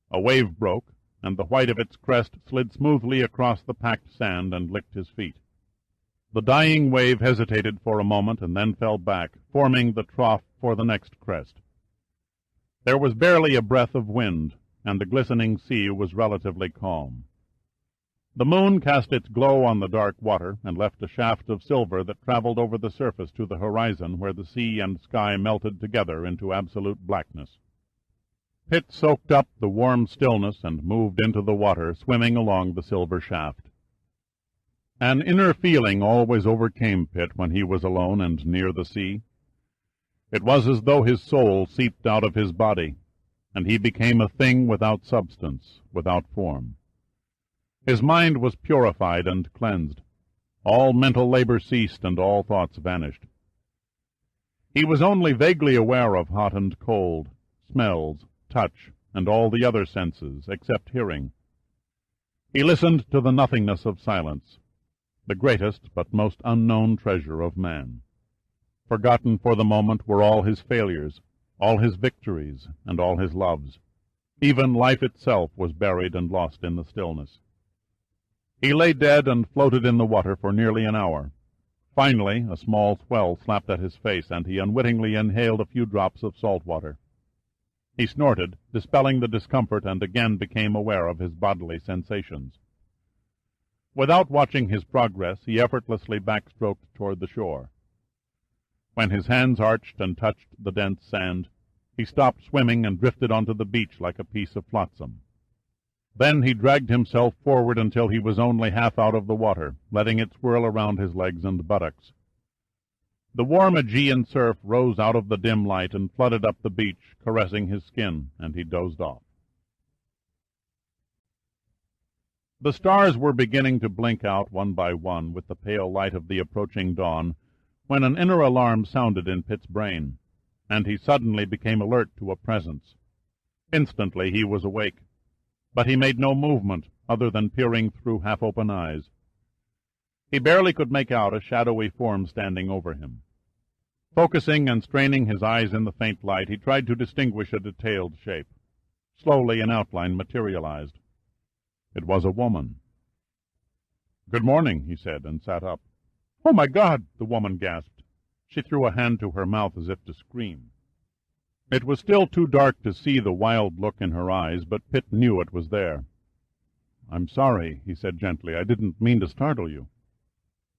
A wave broke, and the white of its crest slid smoothly across the packed sand and licked his feet. The dying wave hesitated for a moment and then fell back, forming the trough for the next crest. There was barely a breath of wind, and the glistening sea was relatively calm. The moon cast its glow on the dark water and left a shaft of silver that traveled over the surface to the horizon where the sea and sky melted together into absolute blackness. Pitt soaked up the warm stillness and moved into the water, swimming along the silver shaft. An inner feeling always overcame Pitt when he was alone and near the sea. It was as though his soul seeped out of his body, and he became a thing without substance, without form. His mind was purified and cleansed. All mental labor ceased, and all thoughts vanished. He was only vaguely aware of hot and cold, smells, touch, and all the other senses, except hearing. He listened to the nothingness of silence, the greatest but most unknown treasure of man. Forgotten for the moment were all his failures, all his victories, and all his loves. Even life itself was buried and lost in the stillness. He lay dead and floated in the water for nearly an hour. Finally, a small swell slapped at his face, and he unwittingly inhaled a few drops of salt water. He snorted, dispelling the discomfort, and again became aware of his bodily sensations. Without watching his progress, he effortlessly backstroked toward the shore. When his hands arched and touched the dense sand, he stopped swimming and drifted onto the beach like a piece of flotsam. Then he dragged himself forward until he was only half out of the water, letting it swirl around his legs and buttocks. The warm Aegean surf rose out of the dim light and flooded up the beach, caressing his skin, and he dozed off. The stars were beginning to blink out one by one with the pale light of the approaching dawn, when an inner alarm sounded in Pitt's brain, and he suddenly became alert to a presence. Instantly he was awake, but he made no movement other than peering through half-open eyes. He barely could make out a shadowy form standing over him. Focusing and straining his eyes in the faint light, he tried to distinguish a detailed shape. Slowly an outline materialized. It was a woman. "Good morning," he said, and sat up. "Oh, my God!" the woman gasped. She threw a hand to her mouth as if to scream. It was still too dark to see the wild look in her eyes, but Pitt knew it was there. "I'm sorry," he said gently. "I didn't mean to startle you."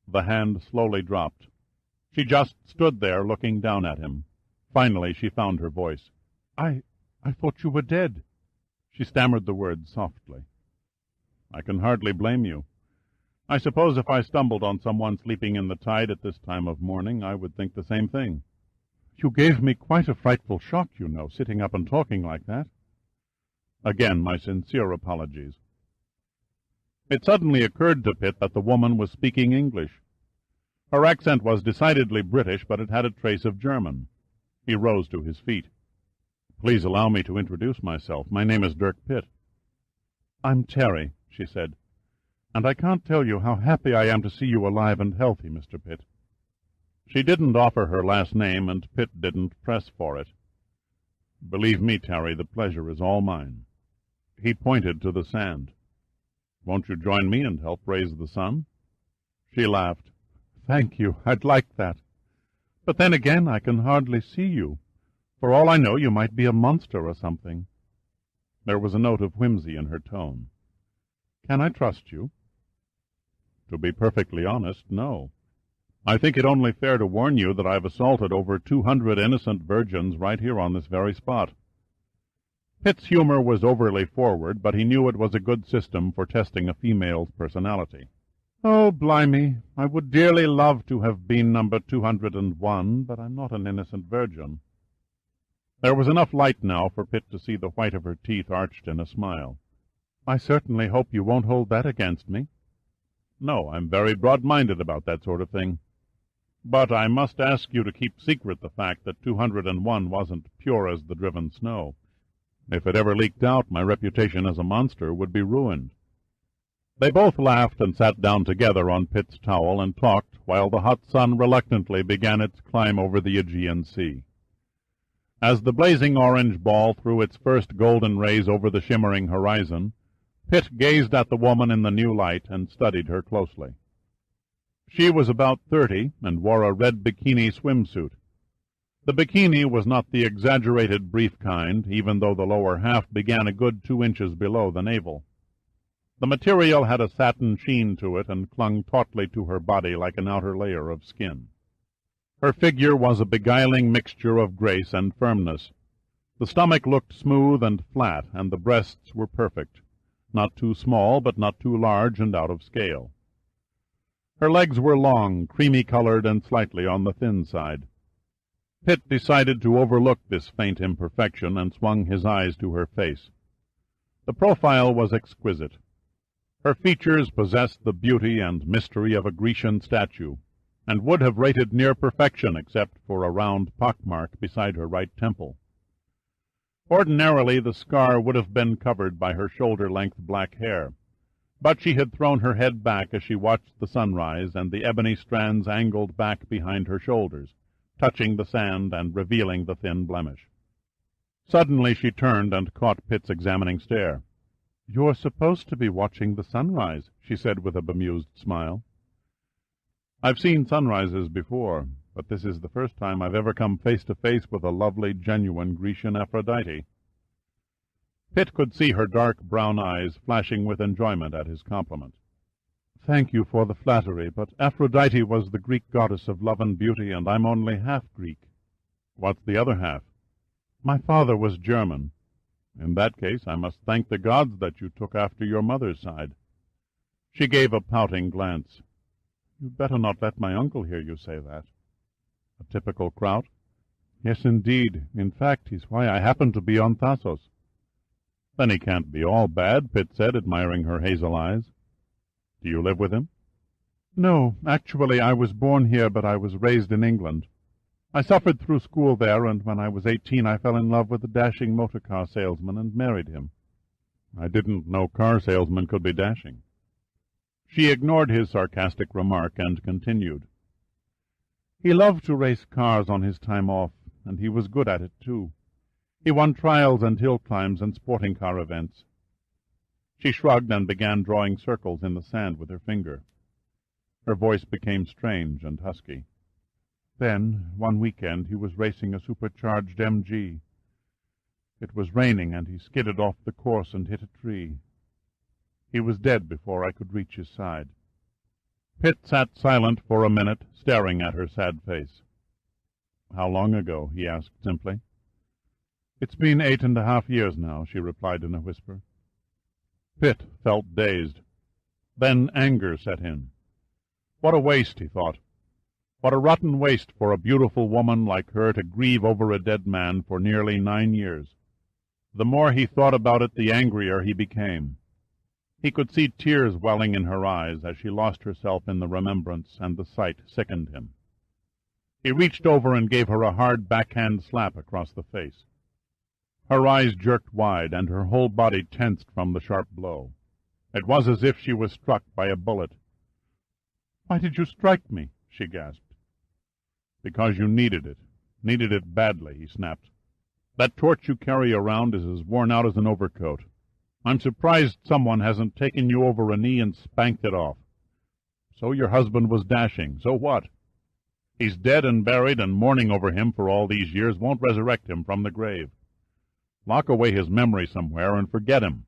The hand slowly dropped. She just stood there looking down at him. Finally she found her voice. I thought you were dead." She stammered the words softly. "I can hardly blame you. I suppose if I stumbled on someone sleeping in the tide at this time of morning, I would think the same thing." "You gave me quite a frightful shock, you know, sitting up and talking like that." "Again, my sincere apologies." It suddenly occurred to Pitt that the woman was speaking English. Her accent was decidedly British, but it had a trace of German. He rose to his feet. "Please allow me to introduce myself. My name is Dirk Pitt." "I'm Terry," she said, "and I can't tell you how happy I am to see you alive and healthy, Mr. Pitt." She didn't offer her last name, and Pitt didn't press for it. "Believe me, Terry, the pleasure is all mine." He pointed to the sand. "Won't you join me and help raise the sun?" She laughed. "Thank you, I'd like that. But then again, I can hardly see you. For all I know, you might be a monster or something." There was a note of whimsy in her tone. "Can I trust you?" "To be perfectly honest, no. I think it only fair to warn you that I've assaulted over 200 innocent virgins right here on this very spot." Pitt's humor was overly forward, but he knew it was a good system for testing a female's personality. "Oh, blimey, I would dearly love to have been number 201, but I'm not an innocent virgin." There was enough light now for Pitt to see the white of her teeth arched in a smile. "I certainly hope you won't hold that against me." "No, I'm very broad-minded about that sort of thing. But I must ask you to keep secret the fact that 201 wasn't pure as the driven snow. If it ever leaked out, my reputation as a monster would be ruined." They both laughed and sat down together on Pitt's towel and talked while the hot sun reluctantly began its climb over the Aegean Sea. As the blazing orange ball threw its first golden rays over the shimmering horizon, Pitt gazed at the woman in the new light and studied her closely. She was about 30 and wore a red bikini swimsuit. The bikini was not the exaggerated brief kind, even though the lower half began a good 2 inches below the navel. The material had a satin sheen to it and clung tautly to her body like an outer layer of skin. Her figure was a beguiling mixture of grace and firmness. The stomach looked smooth and flat, and the breasts were perfect, not too small, but not too large and out of scale. Her legs were long, creamy-colored, and slightly on the thin side. Pitt decided to overlook this faint imperfection and swung his eyes to her face. The profile was exquisite. Her features possessed the beauty and mystery of a Grecian statue, and would have rated near perfection except for a round pockmark beside her right temple. Ordinarily the scar would have been covered by her shoulder-length black hair, but she had thrown her head back as she watched the sunrise, and the ebony strands angled back behind her shoulders, touching the sand and revealing the thin blemish. Suddenly she turned and caught Pitt's examining stare. "You're supposed to be watching the sunrise," she said with a bemused smile. "I've seen sunrises before, but this is the first time I've ever come face to face with a lovely, genuine Grecian Aphrodite." Pitt could see her dark brown eyes flashing with enjoyment at his compliment. "Thank you for the flattery, but Aphrodite was the Greek goddess of love and beauty, and I'm only half Greek." "What's the other half?" "My father was German." "In that case, I must thank the gods that you took after your mother's side." She gave a pouting glance. "You'd better not let my uncle hear you say that." "A typical kraut?" "Yes, indeed. In fact, he's why I happen to be on Thasos." "Then he can't be all bad," Pitt said, admiring her hazel eyes. "Do you live with him?" "No. Actually, I was born here, but I was raised in England. I suffered through school there, and when I was 18 I fell in love with a dashing motor-car salesman and married him." "I didn't know car salesmen could be dashing." She ignored his sarcastic remark and continued. "He loved to race cars on his time off, and he was good at it, too. He won trials and hill climbs and sporting car events." She shrugged and began drawing circles in the sand with her finger. Her voice became strange and husky. "Then, one weekend, he was racing a supercharged MG. It was raining, and he skidded off the course and hit a tree. He was dead before I could reach his side." Pitt sat silent for a minute, staring at her sad face. "How long ago?" he asked simply. "It's been 8.5 years now," she replied in a whisper. Pitt felt dazed. Then anger set in. What a waste, he thought. What a rotten waste for a beautiful woman like her to grieve over a dead man for nearly 9 years. The more he thought about it, the angrier he became. He could see tears welling in her eyes as she lost herself in the remembrance, and the sight sickened him. He reached over and gave her a hard backhand slap across the face. Her eyes jerked wide, and her whole body tensed from the sharp blow. It was as if she was struck by a bullet. "Why did you strike me?" she gasped. "Because you needed it badly," he snapped. "That torch you carry around is as worn out as an overcoat. I'm surprised someone hasn't taken you over a knee and spanked it off. So your husband was dashing. So what? He's dead and buried, and mourning over him for all these years won't resurrect him from the grave. Lock away his memory somewhere and forget him.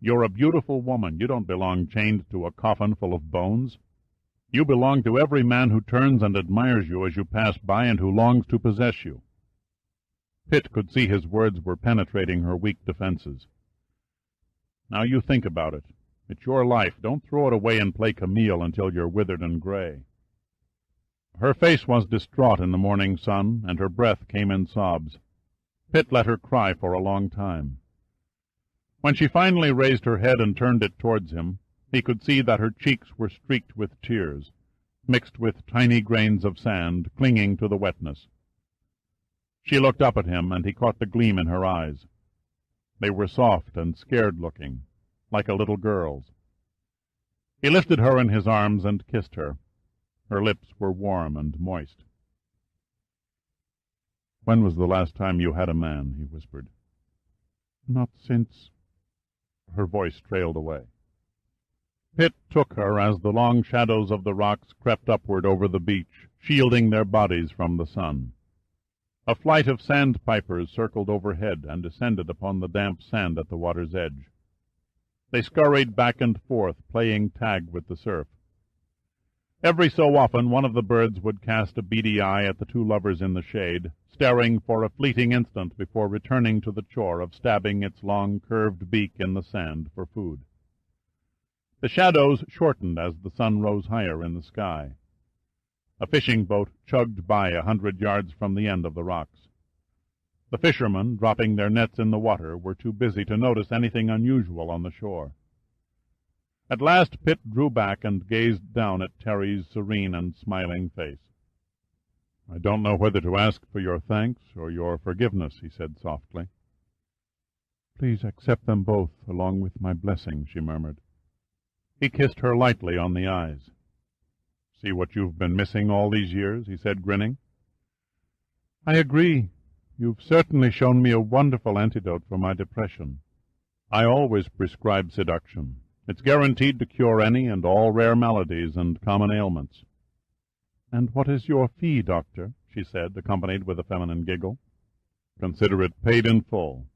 You're a beautiful woman. You don't belong chained to a coffin full of bones. You belong to every man who turns and admires you as you pass by and who longs to possess you." Pitt could see his words were penetrating her weak defenses. "Now you think about it. It's your life. Don't throw it away and play Camille until you're withered and gray." Her face was distraught in the morning sun, and her breath came in sobs. Pitt let her cry for a long time. When she finally raised her head and turned it towards him, he could see that her cheeks were streaked with tears, mixed with tiny grains of sand clinging to the wetness. She looked up at him, and he caught the gleam in her eyes. They were soft and scared-looking, like a little girl's. He lifted her in his arms and kissed her. Her lips were warm and moist. "When was the last time you had a man?" he whispered. "Not since—" Her voice trailed away. Pitt took her as the long shadows of the rocks crept upward over the beach, shielding their bodies from the sun. A flight of sandpipers circled overhead and descended upon the damp sand at the water's edge. They scurried back and forth, playing tag with the surf. Every so often one of the birds would cast a beady eye at the two lovers in the shade, staring for a fleeting instant before returning to the chore of stabbing its long curved beak in the sand for food. The shadows shortened as the sun rose higher in the sky. A fishing boat chugged by 100 yards from the end of the rocks. The fishermen, dropping their nets in the water, were too busy to notice anything unusual on the shore. At last Pitt drew back and gazed down at Terry's serene and smiling face. "I don't know whether to ask for your thanks or your forgiveness," he said softly. "Please accept them both, along with my blessing," she murmured. He kissed her lightly on the eyes. "See what you've been missing all these years?" he said, grinning. "I agree. You've certainly shown me a wonderful antidote for my depression. I always prescribe seduction. It's guaranteed to cure any and all rare maladies and common ailments." "And what is your fee, doctor?" she said, accompanied with a feminine giggle. "Consider it paid in full."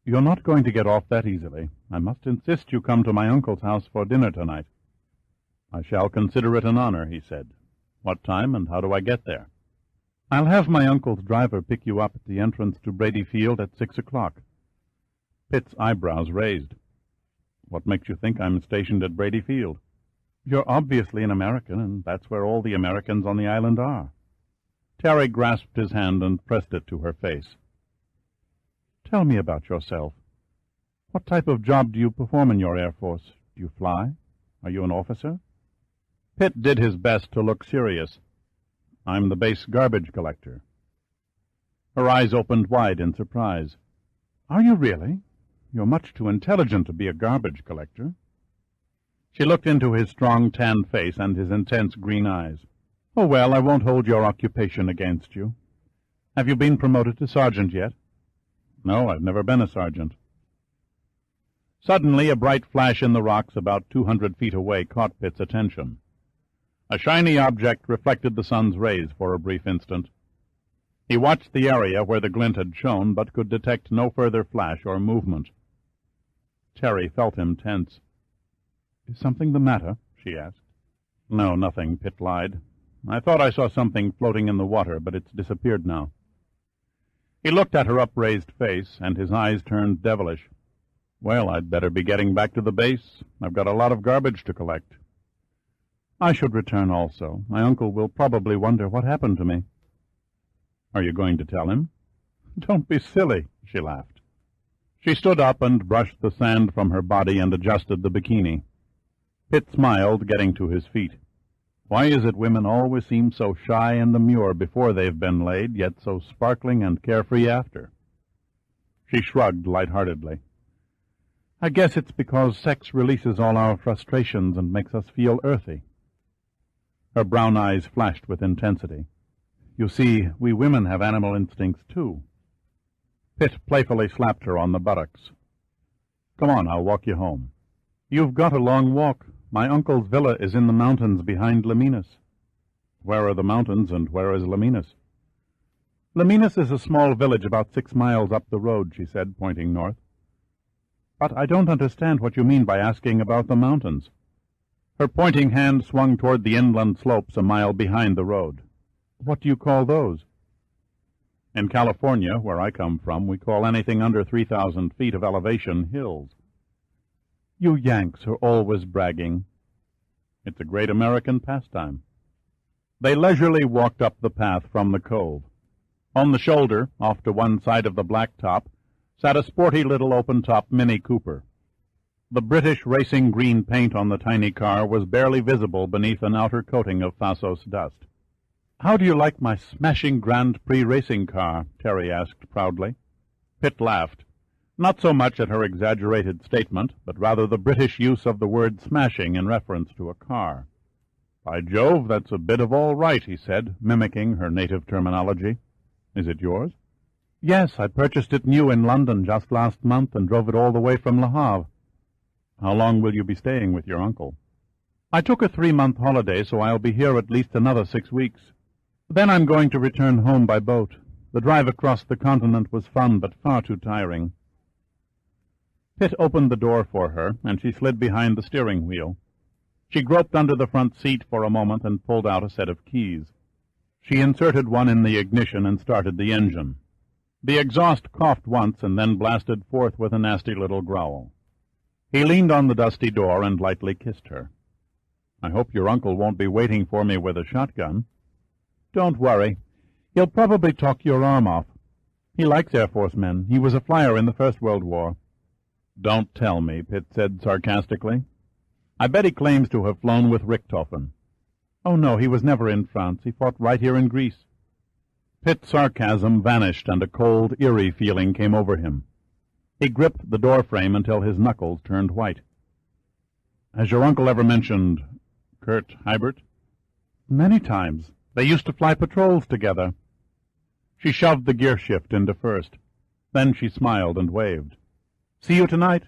"You're not going to get off that easily. I must insist you come to my uncle's house for dinner tonight." "I shall consider it an honor," he said. "What time and how do I get there?" "I'll have my uncle's driver pick you up at the entrance to Brady Field at 6 o'clock. Pitt's eyebrows raised. "What makes you think I'm stationed at Brady Field?" "You're obviously an American, and that's where all the Americans on the island are." Terry grasped his hand and pressed it to her face. "Tell me about yourself. What type of job do you perform in your Air Force? Do you fly? Are you an officer?" Pitt did his best to look serious. "I'm the base garbage collector." Her eyes opened wide in surprise. "Are you really? You're much too intelligent to be a garbage collector." She looked into his strong, tanned face and his intense green eyes. "Oh, well, I won't hold your occupation against you. Have you been promoted to sergeant yet?" "No, I've never been a sergeant." Suddenly, a bright flash in the rocks about 200 feet away caught Pitt's attention. A shiny object reflected the sun's rays for a brief instant. He watched the area where the glint had shone, but could detect no further flash or movement. Terry felt him tense. "Is something the matter?" she asked. "No, nothing," Pitt lied. "I thought I saw something floating in the water, but it's disappeared now." He looked at her upraised face, and his eyes turned devilish. "Well, I'd better be getting back to the base. I've got a lot of garbage to collect." "I should return also. My uncle will probably wonder what happened to me." "Are you going to tell him?" "Don't be silly," she laughed. She stood up and brushed the sand from her body and adjusted the bikini. Pitt smiled, getting to his feet. "Why is it women always seem so shy and demure before they've been laid, yet so sparkling and carefree after?" She shrugged lightheartedly. "I guess it's because sex releases all our frustrations and makes us feel earthy." Her brown eyes flashed with intensity. "You see, we women have animal instincts, too." Pitt playfully slapped her on the buttocks. "Come on, I'll walk you home." "You've got a long walk. My uncle's villa is in the mountains behind Laminas." "Where are the mountains, and where is Laminas?" "Laminas is a small village about 6 miles up the road," she said, pointing north. "But I don't understand what you mean by asking about the mountains." Her pointing hand swung toward the inland slopes a mile behind the road. "What do you call those?" "In California, where I come from, we call anything under 3,000 feet of elevation hills." "You Yanks are always bragging." "It's a great American pastime." They leisurely walked up the path from the cove. On the shoulder, off to one side of the blacktop, sat a sporty little open-top Mini Cooper. The British racing green paint on the tiny car was barely visible beneath an outer coating of Phasos dust. "How do you like my smashing Grand Prix racing car?" Terry asked proudly. Pitt laughed, not so much at her exaggerated statement, but rather the British use of the word smashing in reference to a car. "By Jove, that's a bit of all right," he said, mimicking her native terminology. "Is it yours?" "Yes, I purchased it new in London just last month and drove it all the way from Le Havre." "How long will you be staying with your uncle?" "I took a 3-month holiday, so I'll be here at least another 6 weeks. Then I'm going to return home by boat. The drive across the continent was fun, but far too tiring." Pitt opened the door for her, and she slid behind the steering wheel. She groped under the front seat for a moment and pulled out a set of keys. She inserted one in the ignition and started the engine. The exhaust coughed once and then blasted forth with a nasty little growl. He leaned on the dusty door and lightly kissed her. "I hope your uncle won't be waiting for me with a shotgun." "Don't worry. He'll probably talk your arm off. He likes Air Force men. He was a flyer in the First World War." "Don't tell me," Pitt said sarcastically. "I bet he claims to have flown with Richthofen." "Oh, no, he was never in France. He fought right here in Greece." Pitt's sarcasm vanished, and a cold, eerie feeling came over him. He gripped the door frame until his knuckles turned white. "Has your uncle ever mentioned Kurt Hybert?" "Many times. They used to fly patrols together." She shoved the gear shift into first. Then she smiled and waved. "See you tonight.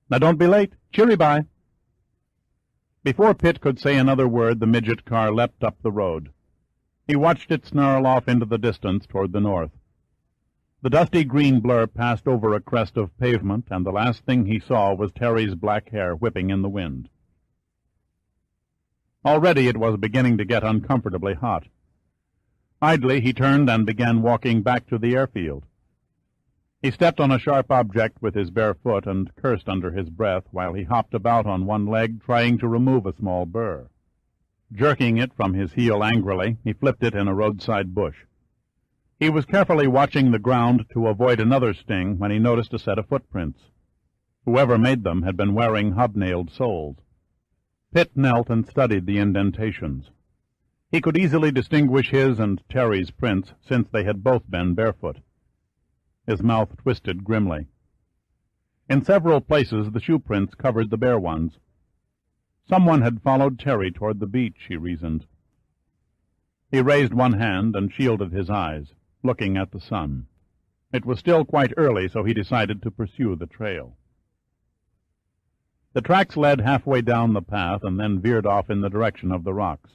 Now don't be late. Cheery bye." Before Pitt could say another word, the midget car leapt up the road. He watched it snarl off into the distance toward the north. The dusty green blur passed over a crest of pavement, and the last thing he saw was Terry's black hair whipping in the wind. Already it was beginning to get uncomfortably hot. Idly he turned and began walking back to the airfield. He stepped on a sharp object with his bare foot and cursed under his breath while he hopped about on one leg trying to remove a small burr. Jerking it from his heel angrily, he flipped it in a roadside bush. He was carefully watching the ground to avoid another sting when he noticed a set of footprints. Whoever made them had been wearing hobnailed soles. Pitt knelt and studied the indentations. He could easily distinguish his and Terry's prints, since they had both been barefoot. His mouth twisted grimly. In several places the shoe prints covered the bare ones. Someone had followed Terry toward the beach, he reasoned. He raised one hand and shielded his eyes, looking at the sun. It was still quite early, so he decided to pursue the trail. The tracks led halfway down the path and then veered off in the direction of the rocks.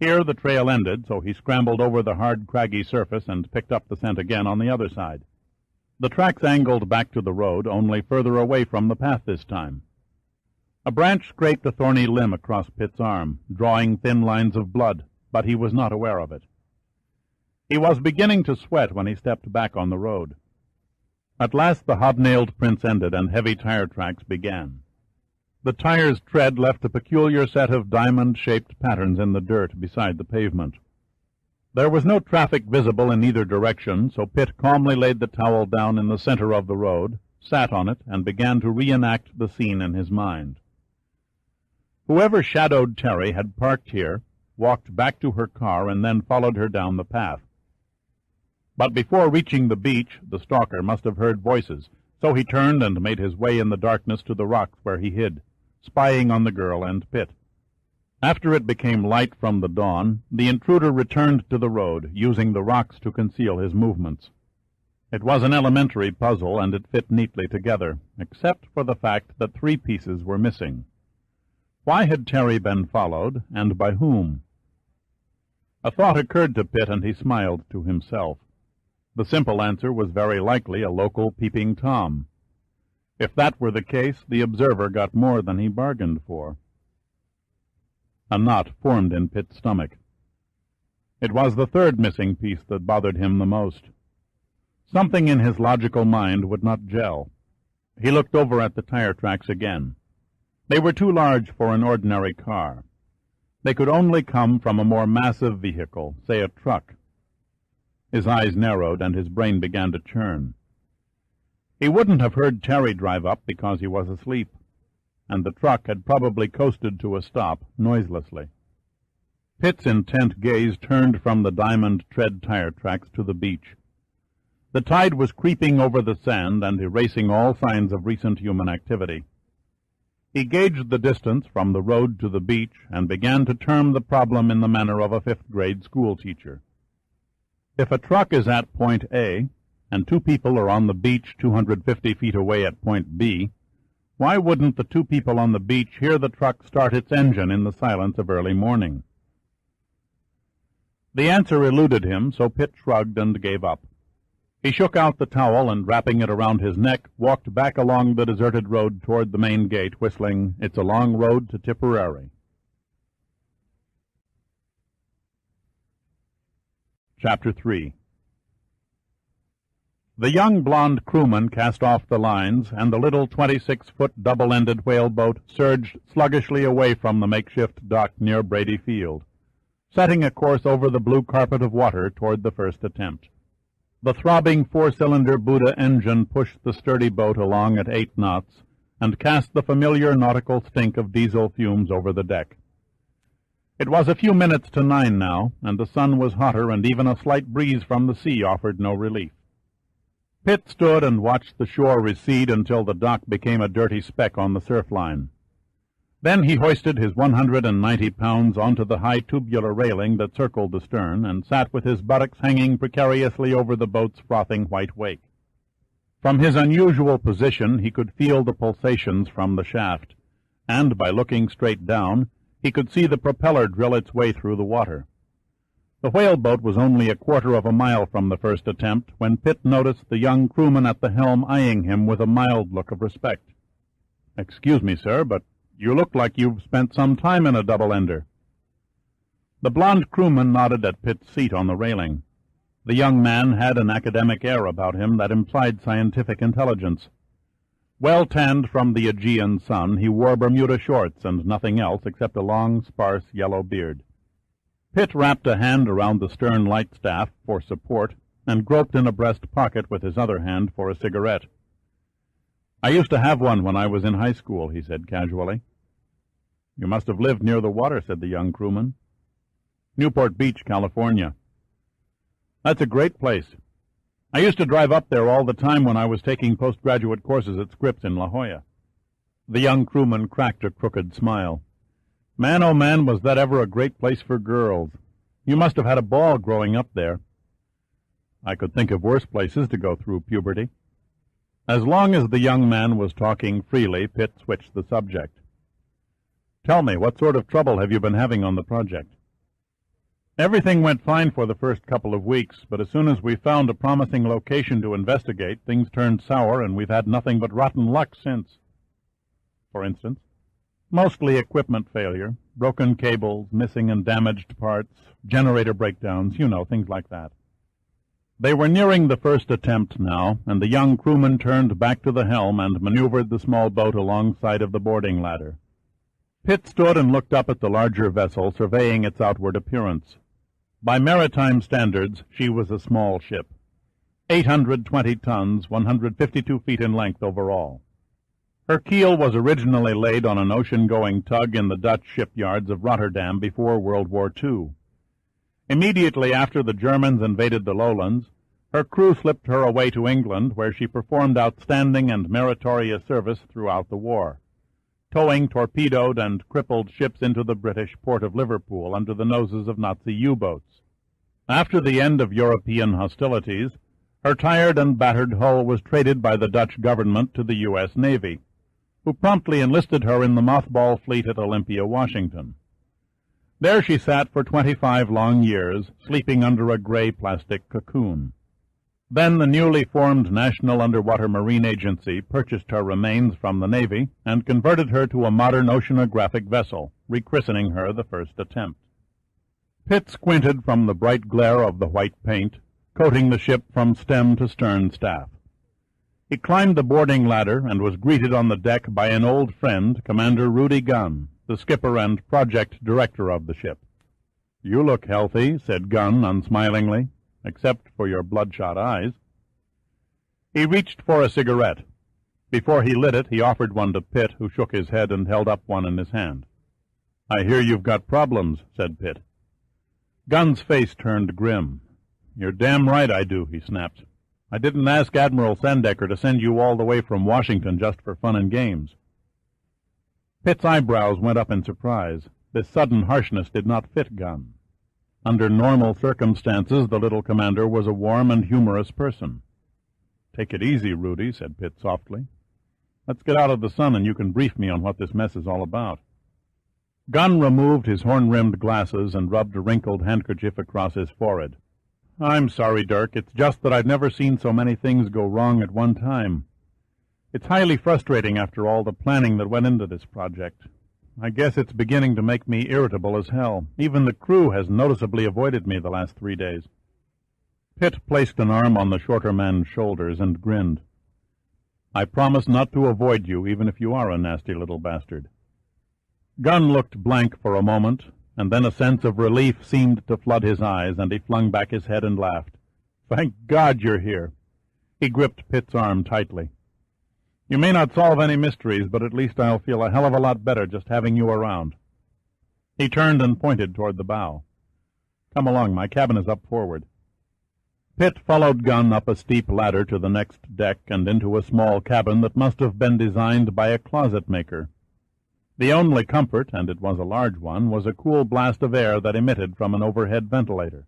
Here the trail ended, so he scrambled over the hard, craggy surface and picked up the scent again on the other side. The tracks angled back to the road, only further away from the path this time. A branch scraped a thorny limb across Pitt's arm, drawing thin lines of blood, but he was not aware of it. He was beginning to sweat when he stepped back on the road. At last the hobnailed prints ended and heavy tire tracks began. The tire's tread left a peculiar set of diamond-shaped patterns in the dirt beside the pavement. There was no traffic visible in either direction, so Pitt calmly laid the towel down in the center of the road, sat on it, and began to reenact the scene in his mind. Whoever shadowed Terry had parked here, walked back to her car, and then followed her down the path. But before reaching the beach, the stalker must have heard voices, so he turned and made his way in the darkness to the rocks where he hid, spying on the girl and Pitt. After it became light from the dawn, the intruder returned to the road, using the rocks to conceal his movements. It was an elementary puzzle, and it fit neatly together, except for the fact that 3 pieces were missing. Why had Terry been followed, and by whom? A thought occurred to Pitt, and he smiled to himself. The simple answer was very likely a local peeping Tom. If that were the case, the observer got more than he bargained for. A knot formed in Pitt's stomach. It was the 3rd missing piece that bothered him the most. Something in his logical mind would not gel. He looked over at the tire tracks again. They were too large for an ordinary car. They could only come from a more massive vehicle, say a truck. His eyes narrowed, and his brain began to churn. He wouldn't have heard Terry drive up because he was asleep, and the truck had probably coasted to a stop noiselessly. Pitt's intent gaze turned from the diamond tread tire tracks to the beach. The tide was creeping over the sand and erasing all signs of recent human activity. He gauged the distance from the road to the beach and began to term the problem in the manner of a 5th-grade schoolteacher. If a truck is at point A, and 2 people are on the beach 250 feet away at point B, why wouldn't the 2 people on the beach hear the truck start its engine in the silence of early morning? The answer eluded him, so Pitt shrugged and gave up. He shook out the towel and, wrapping it around his neck, walked back along the deserted road toward the main gate, whistling, "It's a Long Road to Tipperary." Chapter 3. The young blond crewman cast off the lines, and the little 26-foot double-ended whaleboat surged sluggishly away from the makeshift dock near Brady Field, setting a course over the blue carpet of water toward the first attempt. The throbbing four-cylinder Buddha engine pushed the sturdy boat along at 8 knots and cast the familiar nautical stink of diesel fumes over the deck. It was a few minutes to 9 now, and the sun was hotter, and even a slight breeze from the sea offered no relief. Pitt stood and watched the shore recede until the dock became a dirty speck on the surf line. Then he hoisted his 190 pounds onto the high tubular railing that circled the stern, and sat with his buttocks hanging precariously over the boat's frothing white wake. From his unusual position he could feel the pulsations from the shaft, and by looking straight down he could see the propeller drill its way through the water. The whaleboat was only a quarter of a mile from the first attempt when Pitt noticed the young crewman at the helm eyeing him with a mild look of respect. "Excuse me, sir, but you look like you've spent some time in a double-ender." The blond crewman nodded at Pitt's seat on the railing. The young man had an academic air about him that implied scientific intelligence. Well tanned from the Aegean sun, he wore Bermuda shorts and nothing else except a long, sparse yellow beard. Pitt wrapped a hand around the stern light staff for support and groped in a breast pocket with his other hand for a cigarette. "I used to have one when I was in high school," he said casually. "You must have lived near the water," said the young crewman. "Newport Beach, California." "That's a great place. I used to drive up there all the time when I was taking postgraduate courses at Scripps in La Jolla." The young crewman cracked a crooked smile. "Man, oh man, was that ever a great place for girls. You must have had a ball growing up there." "I could think of worse places to go through puberty." As long as the young man was talking freely, Pitt switched the subject. "Tell me, what sort of trouble have you been having on the project?" "Everything went fine for the first couple of weeks, but as soon as we found a promising location to investigate, things turned sour, and we've had nothing but rotten luck since." "For instance?" "Mostly equipment failure, broken cables, missing and damaged parts, generator breakdowns, you know, things like that." They were nearing the first attempt now, and the young crewman turned back to the helm and maneuvered the small boat alongside of the boarding ladder. Pitt stood and looked up at the larger vessel, surveying its outward appearance. By maritime standards, she was a small ship. 820 tons, 152 feet in length overall. Her keel was originally laid on an ocean-going tug in the Dutch shipyards of Rotterdam before World War II. Immediately after the Germans invaded the lowlands, her crew slipped her away to England, where she performed outstanding and meritorious service throughout the war, towing torpedoed and crippled ships into the British port of Liverpool under the noses of Nazi U-boats. After the end of European hostilities, her tired and battered hull was traded by the Dutch government to the U.S. Navy, who promptly enlisted her in the mothball fleet at Olympia, Washington. There she sat for 25 long years, sleeping under a gray plastic cocoon. Then the newly formed National Underwater Marine Agency purchased her remains from the Navy and converted her to a modern oceanographic vessel, rechristening her the first attempt. Pitt squinted from the bright glare of the white paint, coating the ship from stem to stern staff. He climbed the boarding ladder and was greeted on the deck by an old friend, Commander Rudy Gunn, the skipper and project director of the ship. "You look healthy," said Gunn unsmilingly, "except for your bloodshot eyes." He reached for a cigarette. Before he lit it, he offered one to Pitt, who shook his head and held up one in his hand. "I hear you've got problems," said Pitt. Gunn's face turned grim. "You're damn right I do," he snapped. "I didn't ask Admiral Sandecker to send you all the way from Washington just for fun and games." Pitt's eyebrows went up in surprise. This sudden harshness did not fit Gunn. Under normal circumstances, the little commander was a warm and humorous person. "Take it easy, Rudy," said Pitt softly. "Let's get out of the sun and you can brief me on what this mess is all about." Gunn removed his horn-rimmed glasses and rubbed a wrinkled handkerchief across his forehead. I'm sorry, Dirk. It's just that I've never seen so many things go wrong at one time. It's highly frustrating after all the planning that went into this project. I guess it's beginning to make me irritable as hell. Even the crew has noticeably avoided me the last 3 days. Pitt placed an arm on the shorter man's shoulders and grinned. I promise not to avoid you, even if you are a nasty little bastard. Gunn looked blank for a moment, and then a sense of relief seemed to flood his eyes, and he flung back his head and laughed. Thank God you're here. He gripped Pitt's arm tightly. You may not solve any mysteries, but at least I'll feel a hell of a lot better just having you around. He turned and pointed toward the bow. Come along, my cabin is up forward. Pitt followed Gunn up a steep ladder to the next deck and into a small cabin that must have been designed by a closet-maker. The only comfort, and it was a large one, was a cool blast of air that emitted from an overhead ventilator.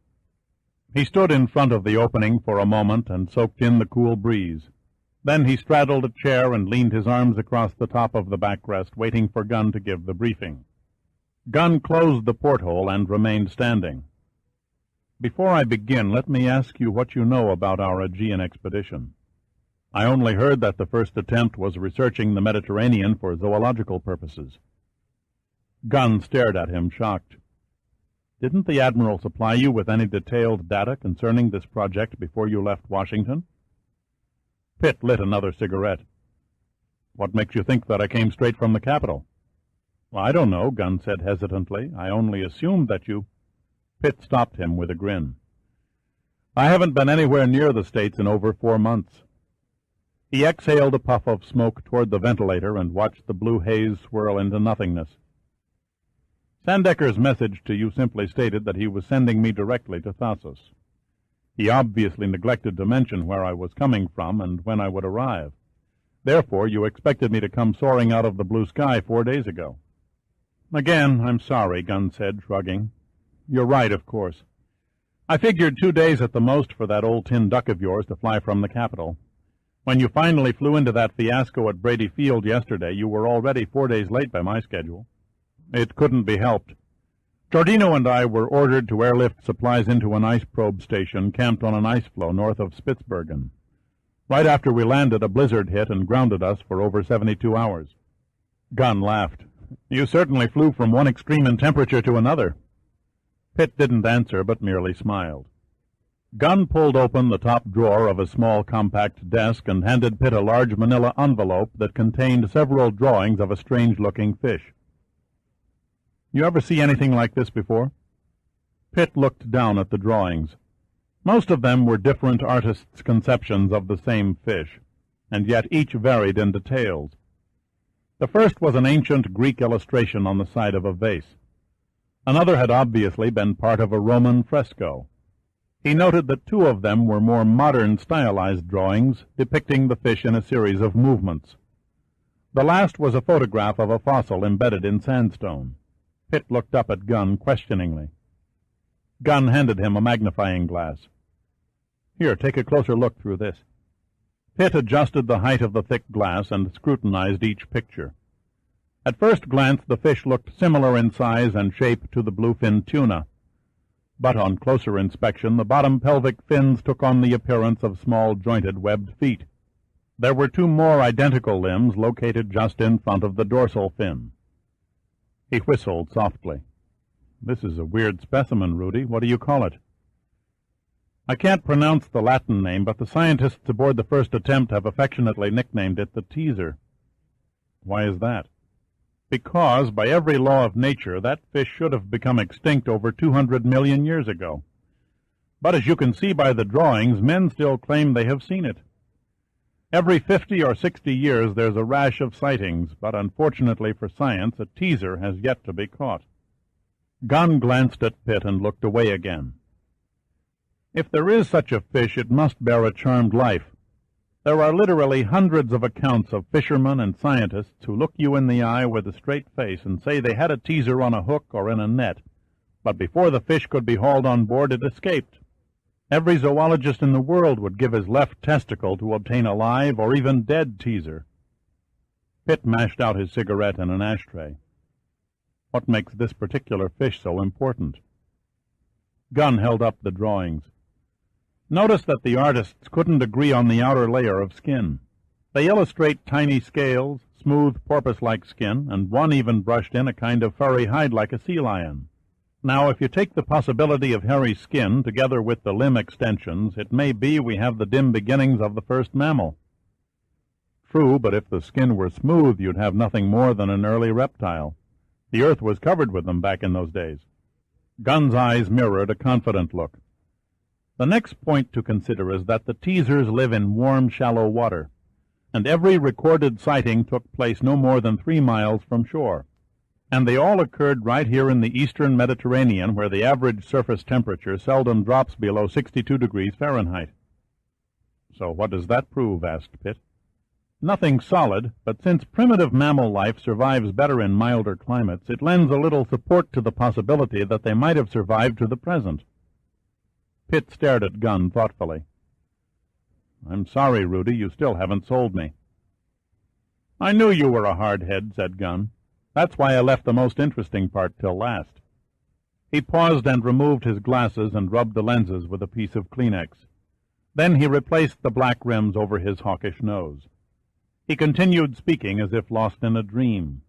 He stood in front of the opening for a moment and soaked in the cool breeze. Then he straddled a chair and leaned his arms across the top of the backrest, waiting for Gunn to give the briefing. Gunn closed the porthole and remained standing. Before I begin, let me ask you what you know about our Aegean expedition. I only heard that the first attempt was researching the Mediterranean for zoological purposes. Gunn stared at him, shocked. Didn't the Admiral supply you with any detailed data concerning this project before you left Washington? Pitt lit another cigarette. What makes you think that I came straight from the capital? Well, I don't know, Gunn said hesitantly. I only assumed that you... Pitt stopped him with a grin. I haven't been anywhere near the States in over 4 months. He exhaled a puff of smoke toward the ventilator and watched the blue haze swirl into nothingness. Sandecker's message to you simply stated that he was sending me directly to Thasos. He obviously neglected to mention where I was coming from and when I would arrive. Therefore, you expected me to come soaring out of the blue sky 4 days ago. Again, I'm sorry, Gunn said, shrugging. You're right, of course. I figured 2 days at the most for that old tin duck of yours to fly from the capital. When you finally flew into that fiasco at Brady Field yesterday, you were already 4 days late by my schedule. It couldn't be helped. Giordino and I were ordered to airlift supplies into an ice probe station camped on an ice floe north of Spitzbergen. Right after we landed, a blizzard hit and grounded us for over 72 hours. Gunn laughed. You certainly flew from one extreme in temperature to another. Pitt didn't answer, but merely smiled. Gunn pulled open the top drawer of a small compact desk and handed Pitt a large manila envelope that contained several drawings of a strange-looking fish. You ever see anything like this before? Pitt looked down at the drawings. Most of them were different artists' conceptions of the same fish, and yet each varied in details. The first was an ancient Greek illustration on the side of a vase. Another had obviously been part of a Roman fresco. He noted that 2 of them were more modern stylized drawings depicting the fish in a series of movements. The last was a photograph of a fossil embedded in sandstone. Pitt looked up at Gunn questioningly. Gunn handed him a magnifying glass. Here, take a closer look through this. Pitt adjusted the height of the thick glass and scrutinized each picture. At first glance, the fish looked similar in size and shape to the bluefin tuna. But on closer inspection, the bottom pelvic fins took on the appearance of small jointed webbed feet. There were 2 more identical limbs located just in front of the dorsal fin. He whistled softly. This is a weird specimen, Rudy. What do you call it? I can't pronounce the Latin name, but the scientists aboard the first attempt have affectionately nicknamed it the teaser. Why is that? Because, by every law of nature, that fish should have become extinct over 200 million years ago. But as you can see by the drawings, men still claim they have seen it. Every 50 or 60 years there's a rash of sightings, but unfortunately for science, a teaser has yet to be caught. Gunn glanced at Pitt and looked away again. If there is such a fish, it must bear a charmed life. There are literally hundreds of accounts of fishermen and scientists who look you in the eye with a straight face and say they had a teaser on a hook or in a net, but before the fish could be hauled on board it escaped. Every zoologist in the world would give his left testicle to obtain a live or even dead teaser. Pitt mashed out his cigarette in an ashtray. What makes this particular fish so important? Gunn held up the drawings. Notice that the artists couldn't agree on the outer layer of skin. They illustrate tiny scales, smooth porpoise-like skin, and one even brushed in a kind of furry hide like a sea lion. Now, if you take the possibility of hairy skin together with the limb extensions, it may be we have the dim beginnings of the first mammal. True, but if the skin were smooth, you'd have nothing more than an early reptile. The earth was covered with them back in those days. Gunn's eyes mirrored a confident look. The next point to consider is that the teasers live in warm, shallow water, and every recorded sighting took place no more than 3 miles from shore. And they all occurred right here in the eastern Mediterranean, where the average surface temperature seldom drops below 62 degrees Fahrenheit. So what does that prove? Asked Pitt. Nothing solid, but since primitive mammal life survives better in milder climates, it lends a little support to the possibility that they might have survived to the present. Pitt stared at Gunn thoughtfully. I'm sorry, Rudy, you still haven't sold me. I knew you were a hardhead, said Gunn. That's why I left the most interesting part till last. He paused and removed his glasses and rubbed the lenses with a piece of Kleenex. Then he replaced the black rims over his hawkish nose. He continued speaking as if lost in a dream.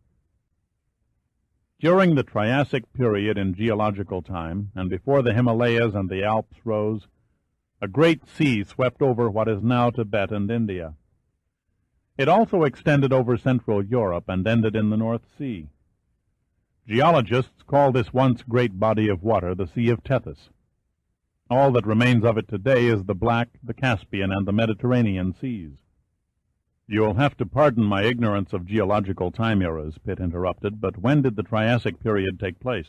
During the Triassic period in geological time, and before the Himalayas and the Alps rose, a great sea swept over what is now Tibet and India. It also extended over Central Europe and ended in the North Sea. Geologists call this once great body of water the Sea of Tethys. All that remains of it today is the Black, the Caspian, and the Mediterranean seas. You'll have to pardon my ignorance of geological time eras, Pitt interrupted, but when did the Triassic period take place?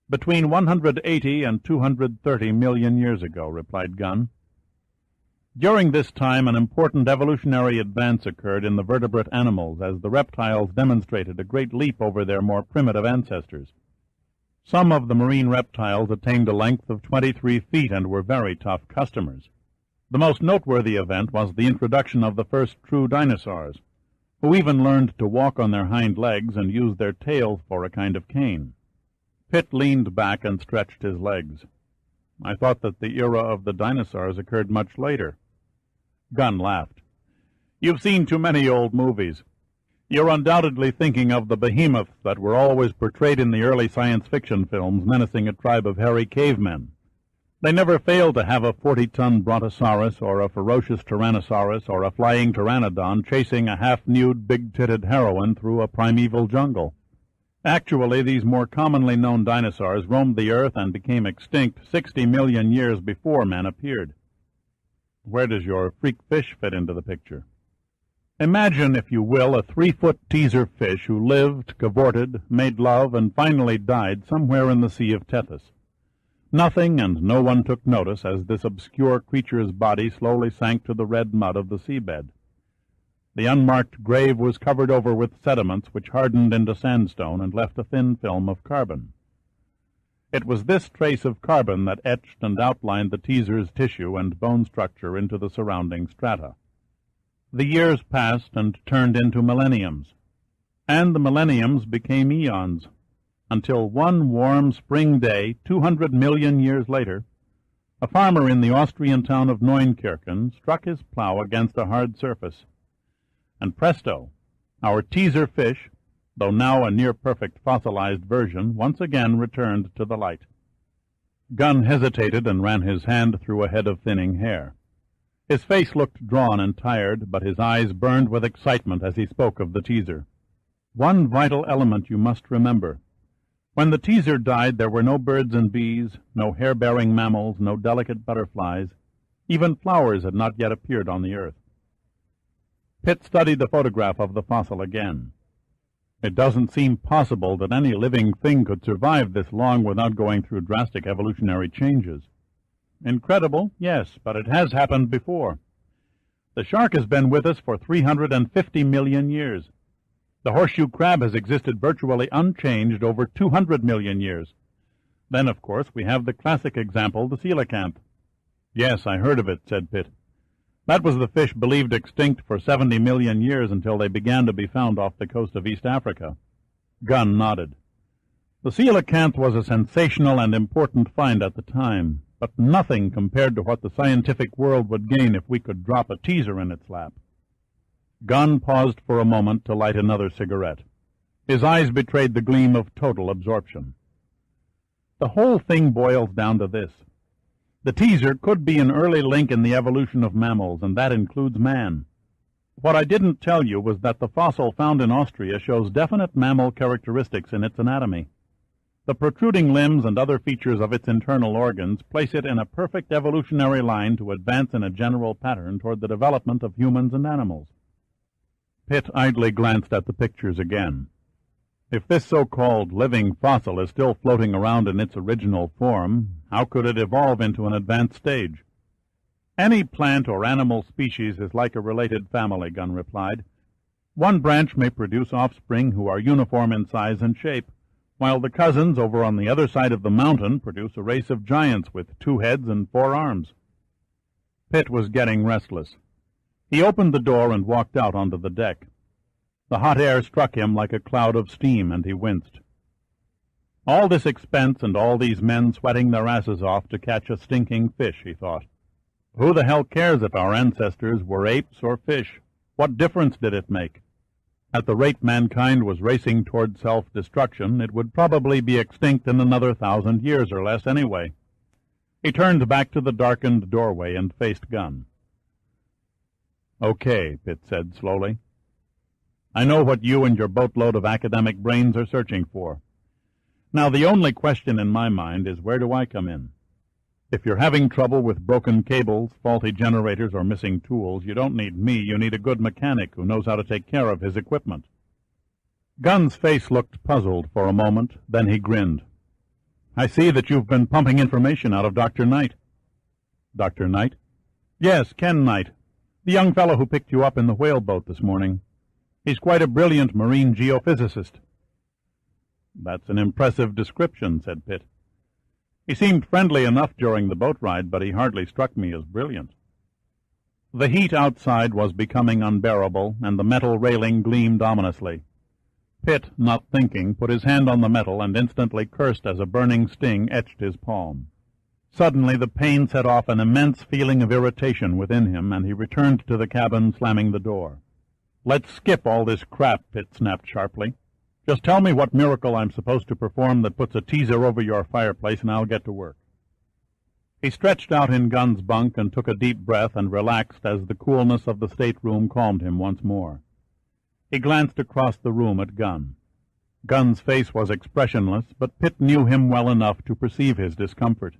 Between 180 and 230 million years ago, replied Gunn. During this time, an important evolutionary advance occurred in the vertebrate animals as the reptiles demonstrated a great leap over their more primitive ancestors. Some of the marine reptiles attained a length of 23 feet and were very tough customers. The most noteworthy event was the introduction of the first true dinosaurs, who even learned to walk on their hind legs and use their tails for a kind of cane. Pitt leaned back and stretched his legs. I thought that the era of the dinosaurs occurred much later. Gunn laughed. You've seen too many old movies. You're undoubtedly thinking of the behemoths that were always portrayed in the early science fiction films menacing a tribe of hairy cavemen. They never failed to have a 40-ton brontosaurus or a ferocious tyrannosaurus or a flying pteranodon chasing a half-nude, big-titted heroine through a primeval jungle. Actually, these more commonly known dinosaurs roamed the earth and became extinct 60 million years before man appeared. Where does your freak fish fit into the picture? Imagine, if you will, a 3-foot teaser fish who lived, cavorted, made love, and finally died somewhere in the Sea of Tethys. Nothing and no one took notice as this obscure creature's body slowly sank to the red mud of the seabed. The unmarked grave was covered over with sediments which hardened into sandstone and left a thin film of carbon. It was this trace of carbon that etched and outlined the teaser's tissue and bone structure into the surrounding strata. The years passed and turned into millenniums, and the millenniums became eons, until one warm spring day, 200 million years later, a farmer in the Austrian town of Neunkirchen struck his plow against a hard surface, and presto, our teaser fish, though now a near-perfect fossilized version, once again returned to the light. Gunn hesitated and ran his hand through a head of thinning hair. His face looked drawn and tired, but his eyes burned with excitement as he spoke of the teaser. One vital element you must remember. When the teaser died, there were no birds and bees, no hair-bearing mammals, no delicate butterflies. Even flowers had not yet appeared on the earth. Pitt studied the photograph of the fossil again. It doesn't seem possible that any living thing could survive this long without going through drastic evolutionary changes. Incredible, yes, but it has happened before. The shark has been with us for 350 million years. The horseshoe crab has existed virtually unchanged over 200 million years. Then, of course, we have the classic example, the coelacanth. Yes, I heard of it, said Pitt. That was the fish believed extinct for 70 million years until they began to be found off the coast of East Africa. Gunn nodded. The coelacanth was a sensational and important find at the time. but nothing compared to what the scientific world would gain if we could drop a teaser in its lap. Gunn paused for a moment to light another cigarette. His eyes betrayed the gleam of total absorption. The whole thing boils down to this. The teaser could be an early link in the evolution of mammals, and that includes man. What I didn't tell you was that the fossil found in Austria shows definite mammal characteristics in its anatomy. The protruding limbs and other features of its internal organs place it in a perfect evolutionary line to advance in a general pattern toward the development of humans and animals. Pitt idly glanced at the pictures again. If this so-called living fossil is still floating around in its original form, how could it evolve into an advanced stage? Any plant or animal species is like a related family, Gunn replied. One branch may produce offspring who are uniform in size and shape, while the cousins over on the other side of the mountain produce a race of giants with 2 heads and 4 arms. Pitt was getting restless. He opened the door and walked out onto the deck. The hot air struck him like a cloud of steam, and he winced. All this expense and all these men sweating their asses off to catch a stinking fish, he thought. Who the hell cares if our ancestors were apes or fish? What difference did it make? At the rate mankind was racing toward self-destruction, it would probably be extinct in another 1,000 years or less anyway. He turned back to the darkened doorway and faced Gunn. Okay, Pitt said slowly. I know what you and your boatload of academic brains are searching for. Now, the only question in my mind is, where do I come in? If you're having trouble with broken cables, faulty generators, or missing tools, you don't need me. You need a good mechanic who knows how to take care of his equipment. Gunn's face looked puzzled for a moment, then he grinned. I see that you've been pumping information out of Dr. Knight. Dr. Knight? Yes, Ken Knight, the young fellow who picked you up in the whale boat this morning. He's quite a brilliant marine geophysicist. That's an impressive description, said Pitt. He seemed friendly enough during the boat ride, but he hardly struck me as brilliant. The heat outside was becoming unbearable, and the metal railing gleamed ominously. Pitt, not thinking, put his hand on the metal and instantly cursed as a burning sting etched his palm. Suddenly the pain set off an immense feeling of irritation within him, and he returned to the cabin, slamming the door. Let's skip all this crap, Pitt snapped sharply. Just tell me what miracle I'm supposed to perform that puts a teaser over your fireplace, and I'll get to work. He stretched out in Gunn's bunk and took a deep breath and relaxed as the coolness of the stateroom calmed him once more. He glanced across the room at Gunn. Gunn's face was expressionless, but Pitt knew him well enough to perceive his discomfort.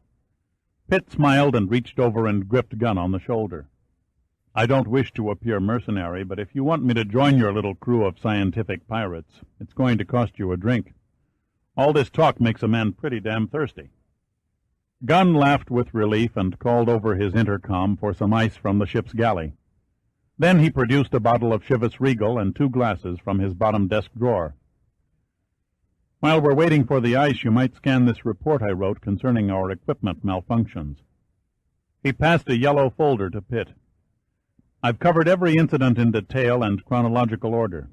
Pitt smiled and reached over and gripped Gunn on the shoulder. I don't wish to appear mercenary, but if you want me to join your little crew of scientific pirates, it's going to cost you a drink. All this talk makes a man pretty damn thirsty. Gunn laughed with relief and called over his intercom for some ice from the ship's galley. Then he produced a bottle of Chivas Regal and 2 glasses from his bottom desk drawer. While we're waiting for the ice, you might scan this report I wrote concerning our equipment malfunctions. He passed a yellow folder to Pitt. I've covered every incident in detail and chronological order.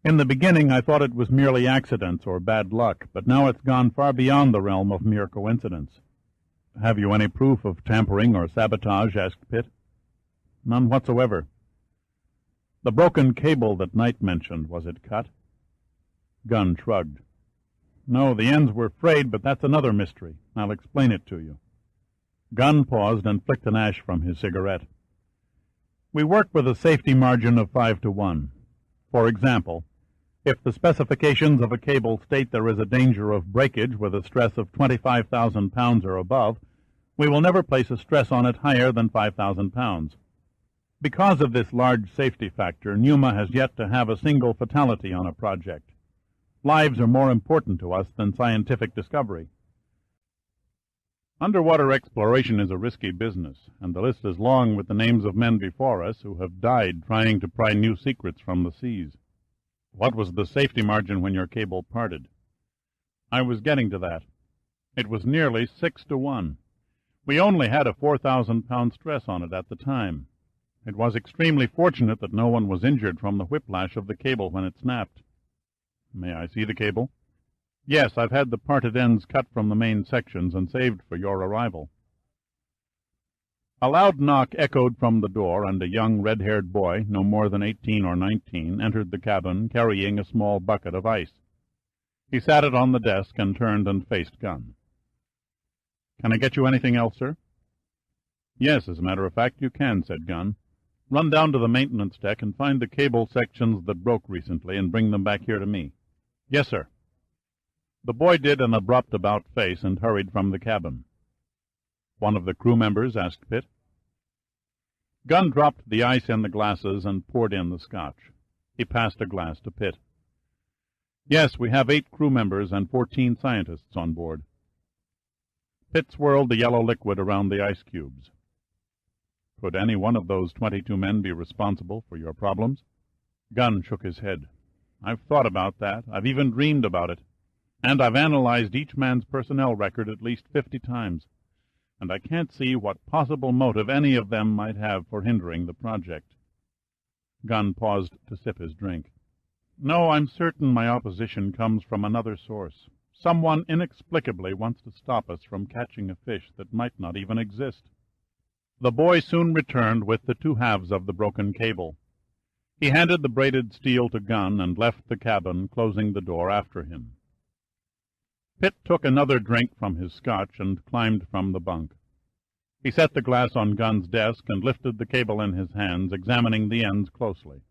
In the beginning, I thought it was merely accidents or bad luck, but now it's gone far beyond the realm of mere coincidence. Have you any proof of tampering or sabotage? Asked Pitt. None whatsoever. The broken cable that Knight mentioned, was it cut? Gunn shrugged. No, the ends were frayed, but that's another mystery. I'll explain it to you. Gunn paused and flicked an ash from his cigarette. We work with a safety margin of 5 to 1. For example, if the specifications of a cable state there is a danger of breakage with a stress of 25,000 pounds or above, we will never place a stress on it higher than 5,000 pounds. Because of this large safety factor, Numa has yet to have a single fatality on a project. Lives are more important to us than scientific discovery. Underwater exploration is a risky business, and the list is long with the names of men before us who have died trying to pry new secrets from the seas. What was the safety margin when your cable parted? I was getting to that. It was nearly 6 to 1. We only had a 4,000-pound stress on it at the time. It was extremely fortunate that no one was injured from the whiplash of the cable when it snapped. May I see the cable? Yes, I've had the parted ends cut from the main sections and saved for your arrival. A loud knock echoed from the door, and a young red-haired boy, no more than 18 or 19, entered the cabin carrying a small bucket of ice. He sat it on the desk and turned and faced Gunn. "Can I get you anything else, sir?" "Yes, as a matter of fact, you can," said Gunn. "Run down to the maintenance deck and find the cable sections that broke recently and bring them back here to me." "Yes, sir." The boy did an abrupt about-face and hurried from the cabin. "One of the crew members?" asked Pitt. Gunn dropped the ice in the glasses and poured in the scotch. He passed a glass to Pitt. "Yes, we have 8 crew members and 14 scientists on board." Pitt swirled the yellow liquid around the ice cubes. "Could any one of those 22 men be responsible for your problems?" Gunn shook his head. "I've thought about that. I've even dreamed about it. And I've analyzed each man's personnel record at least 50 times. And I can't see what possible motive any of them might have for hindering the project." Gunn paused to sip his drink. "No, I'm certain my opposition comes from another source. Someone inexplicably wants to stop us from catching a fish that might not even exist." The boy soon returned with the 2 halves of the broken cable. He handed the braided steel to Gunn and left the cabin, closing the door after him. Pitt took another drink from his scotch and climbed from the bunk. He set the glass on Gunn's desk and lifted the cable in his hands, examining the ends closely.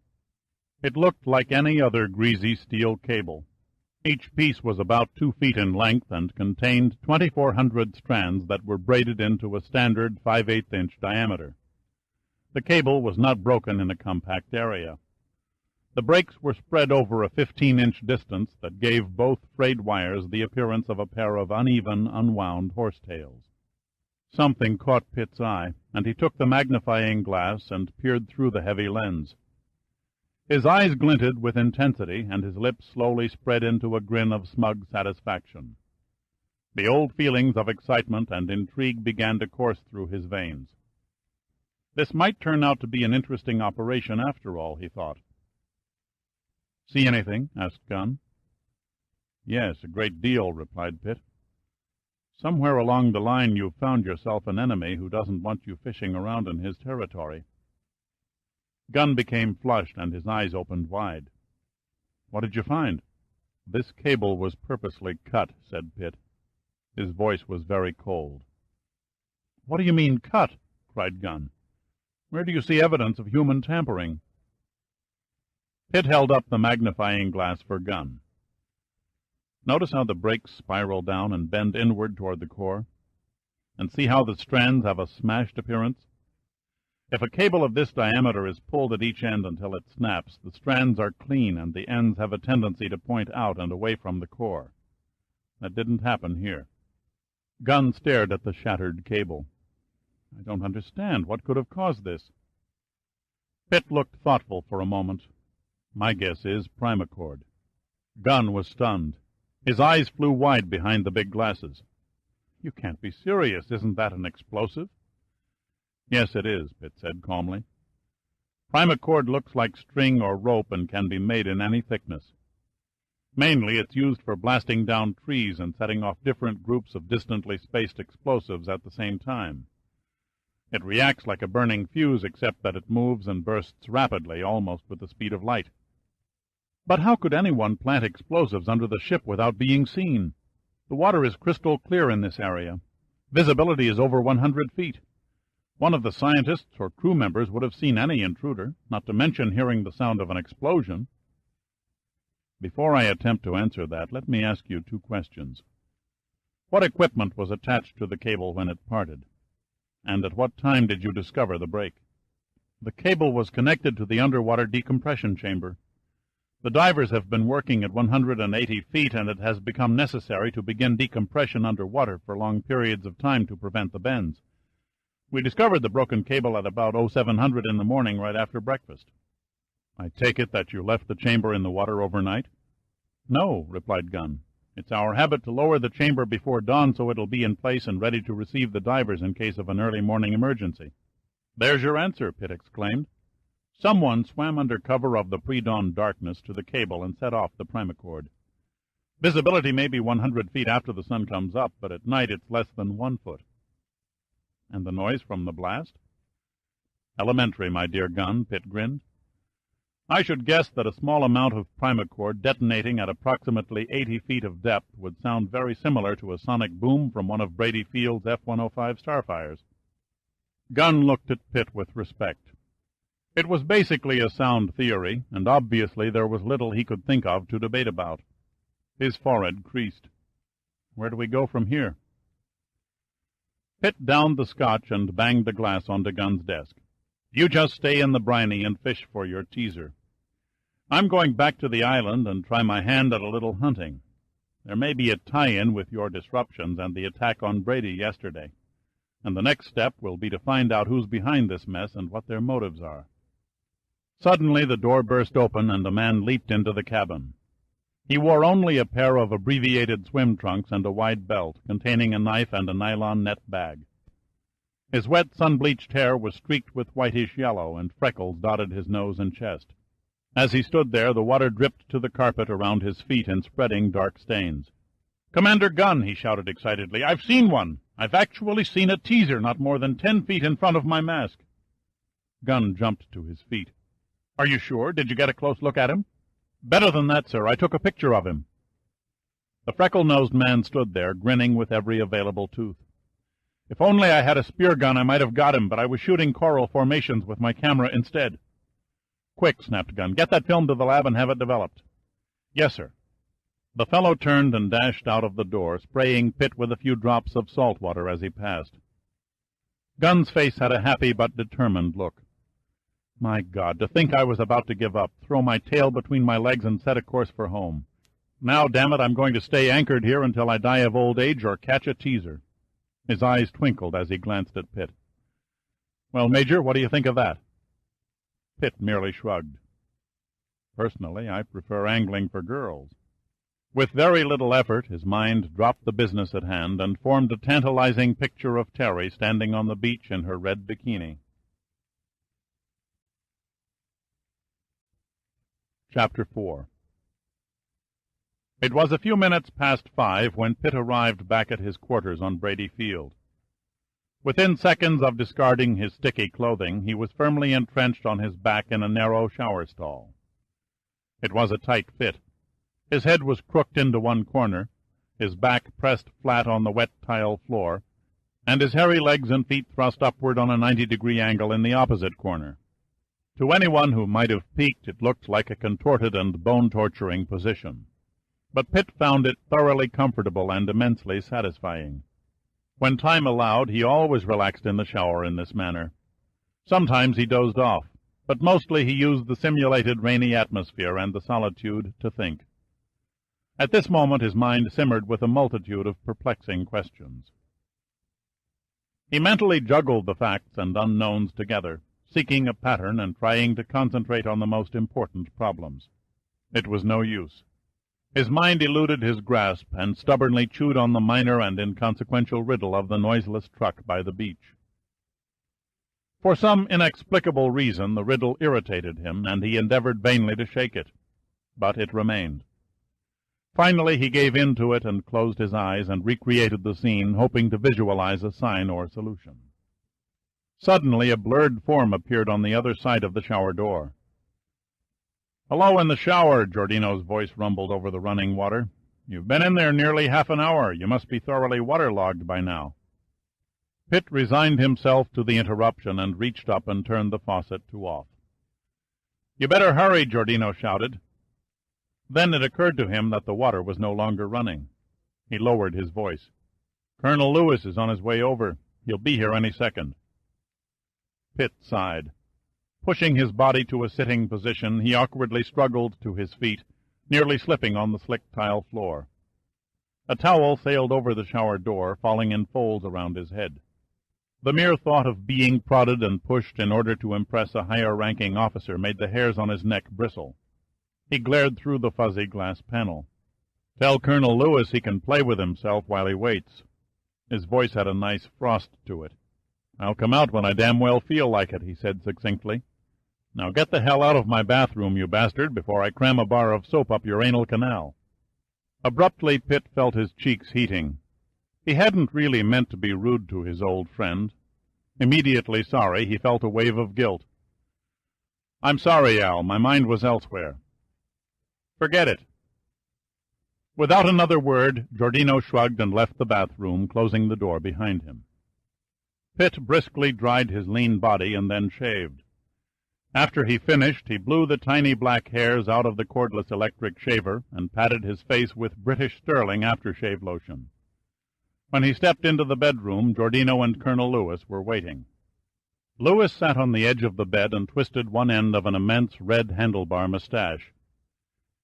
It looked like any other greasy steel cable. Each piece was about 2 feet in length and contained 2,400 strands that were braided into a standard 5/8-inch diameter. The cable was not broken in a compact area. The breaks were spread over a 15-inch distance that gave both frayed wires the appearance of a pair of uneven, unwound horsetails. Something caught Pitt's eye, and he took the magnifying glass and peered through the heavy lens. His eyes glinted with intensity, and his lips slowly spread into a grin of smug satisfaction. The old feelings of excitement and intrigue began to course through his veins. This might turn out to be an interesting operation after all, he thought. "See anything?" asked Gunn. "Yes, a great deal," replied Pitt. "Somewhere along the line you've found yourself an enemy who doesn't want you fishing around in his territory." Gunn became flushed, and his eyes opened wide. "What did you find?" "This cable was purposely cut," said Pitt. His voice was very cold. "What do you mean, cut?" cried Gunn. "Where do you see evidence of human tampering?" Pitt held up the magnifying glass for Gunn. "Notice how the breaks spiral down and bend inward toward the core? And see how the strands have a smashed appearance? If a cable of this diameter is pulled at each end until it snaps, the strands are clean and the ends have a tendency to point out and away from the core. That didn't happen here." Gunn stared at the shattered cable. "I don't understand. What could have caused this?" Pitt looked thoughtful for a moment. "My guess is primacord." Gunn was stunned. His eyes flew wide behind the big glasses. "You can't be serious. Isn't that an explosive?" "Yes, it is," Pitt said calmly. "Primacord looks like string or rope and can be made in any thickness. Mainly it's used for blasting down trees and setting off different groups of distantly spaced explosives at the same time. It reacts like a burning fuse, except that it moves and bursts rapidly, almost with the speed of light." "But how could anyone plant explosives under the ship without being seen? The water is crystal clear in this area. Visibility is over 100 feet. One of the scientists or crew members would have seen any intruder, not to mention hearing the sound of an explosion." "Before I attempt to answer that, let me ask you 2 questions. What equipment was attached to the cable when it parted? And at what time did you discover the break?" "The cable was connected to the underwater decompression chamber. The divers have been working at 180 feet, and it has become necessary to begin decompression underwater for long periods of time to prevent the bends. We discovered the broken cable at about 0700 in the morning, right after breakfast." "I take it that you left the chamber in the water overnight?" "No," replied Gunn. "It's our habit to lower the chamber before dawn so it'll be in place and ready to receive the divers in case of an early morning emergency." "There's your answer," Pitt exclaimed. "Someone swam under cover of the pre-dawn darkness to the cable and set off the primacord. Visibility may be 100 feet after the sun comes up, but at night it's less than 1 foot." And the noise from the blast? Elementary, my dear Gunn, Pitt grinned. I should guess that a small amount of primacord detonating at approximately 80 feet of depth would sound very similar to a sonic boom from one of Brady Field's F-105 Starfires. Gunn looked at Pitt with respect. It was basically a sound theory, and obviously there was little he could think of to debate about. His forehead creased. Where do we go from here? Pitt downed the scotch and banged the glass onto Gunn's desk. You just stay in the briny and fish for your teaser. I'm going back to the island and try my hand at a little hunting. There may be a tie-in with your disruptions and the attack on Brady yesterday, and the next step will be to find out who's behind this mess and what their motives are. Suddenly the door burst open and a man leaped into the cabin. He wore only a pair of abbreviated swim trunks and a wide belt containing a knife and a nylon net bag. His wet, sun-bleached hair was streaked with whitish yellow, and freckles dotted his nose and chest. As he stood there, the water dripped to the carpet around his feet in spreading dark stains. "Commander Gunn," he shouted excitedly, "I've seen one! I've actually seen a teaser not more than 10 feet in front of my mask." Gunn jumped to his feet. "Are you sure? Did you get a close look at him?" "Better than that, sir. I took a picture of him." The freckle-nosed man stood there, grinning with every available tooth. "If only I had a spear gun, I might have got him, but I was shooting coral formations with my camera instead." "Quick," snapped Gunn. "Get that film to the lab and have it developed." "Yes, sir." The fellow turned and dashed out of the door, spraying Pitt with a few drops of salt water as he passed. Gunn's face had a happy but determined look. My God, to think I was about to give up, throw my tail between my legs and set a course for home. Now, damn it, I'm going to stay anchored here until I die of old age or catch a teaser. His eyes twinkled as he glanced at Pitt. "Well, Major, what do you think of that?" Pitt merely shrugged. "Personally, I prefer angling for girls." With very little effort, his mind dropped the business at hand and formed a tantalizing picture of Terry standing on the beach in her red bikini. Chapter 4. It was a few minutes past 5 when Pitt arrived back at his quarters on Brady Field. Within seconds of discarding his sticky clothing, he was firmly entrenched on his back in a narrow shower stall. It was a tight fit. His head was crooked into one corner, his back pressed flat on the wet tile floor, and his hairy legs and feet thrust upward on a 90-degree angle in the opposite corner. To anyone who might have peeked, it looked like a contorted and bone-torturing position. But Pitt found it thoroughly comfortable and immensely satisfying. When time allowed, he always relaxed in the shower in this manner. Sometimes he dozed off, but mostly he used the simulated rainy atmosphere and the solitude to think. At this moment his mind simmered with a multitude of perplexing questions. He mentally juggled the facts and unknowns together, seeking a pattern and trying to concentrate on the most important problems. It was no use. His mind eluded his grasp and stubbornly chewed on the minor and inconsequential riddle of the noiseless truck by the beach. For some inexplicable reason the riddle irritated him, and he endeavored vainly to shake it. But it remained. Finally he gave in to it and closed his eyes and recreated the scene, hoping to visualize a sign or solution. Suddenly a blurred form appeared on the other side of the shower door. "Hello in the shower," Giordino's voice rumbled over the running water. "You've been in there nearly half an hour. You must be thoroughly waterlogged by now." Pitt resigned himself to the interruption and reached up and turned the faucet to off. "You better hurry," Giordino shouted. Then it occurred to him that the water was no longer running. He lowered his voice. "Colonel Lewis is on his way over. He'll be here any second." Pitt sighed. Pushing his body to a sitting position, he awkwardly struggled to his feet, nearly slipping on the slick tile floor. A towel sailed over the shower door, falling in folds around his head. The mere thought of being prodded and pushed in order to impress a higher-ranking officer made the hairs on his neck bristle. He glared through the fuzzy glass panel. "Tell Colonel Lewis he can play with himself while he waits." His voice had a nice frost to it. "I'll come out when I damn well feel like it," he said succinctly. "Now get the hell out of my bathroom, you bastard, before I cram a bar of soap up your anal canal." Abruptly, Pitt felt his cheeks heating. He hadn't really meant to be rude to his old friend. Immediately sorry, he felt a wave of guilt. "I'm sorry, Al. My mind was elsewhere." "Forget it." Without another word, Giordino shrugged and left the bathroom, closing the door behind him. Pitt briskly dried his lean body and then shaved. After he finished, he blew the tiny black hairs out of the cordless electric shaver and patted his face with British Sterling aftershave lotion. When he stepped into the bedroom, Giordino and Colonel Lewis were waiting. Lewis sat on the edge of the bed and twisted one end of an immense red handlebar mustache.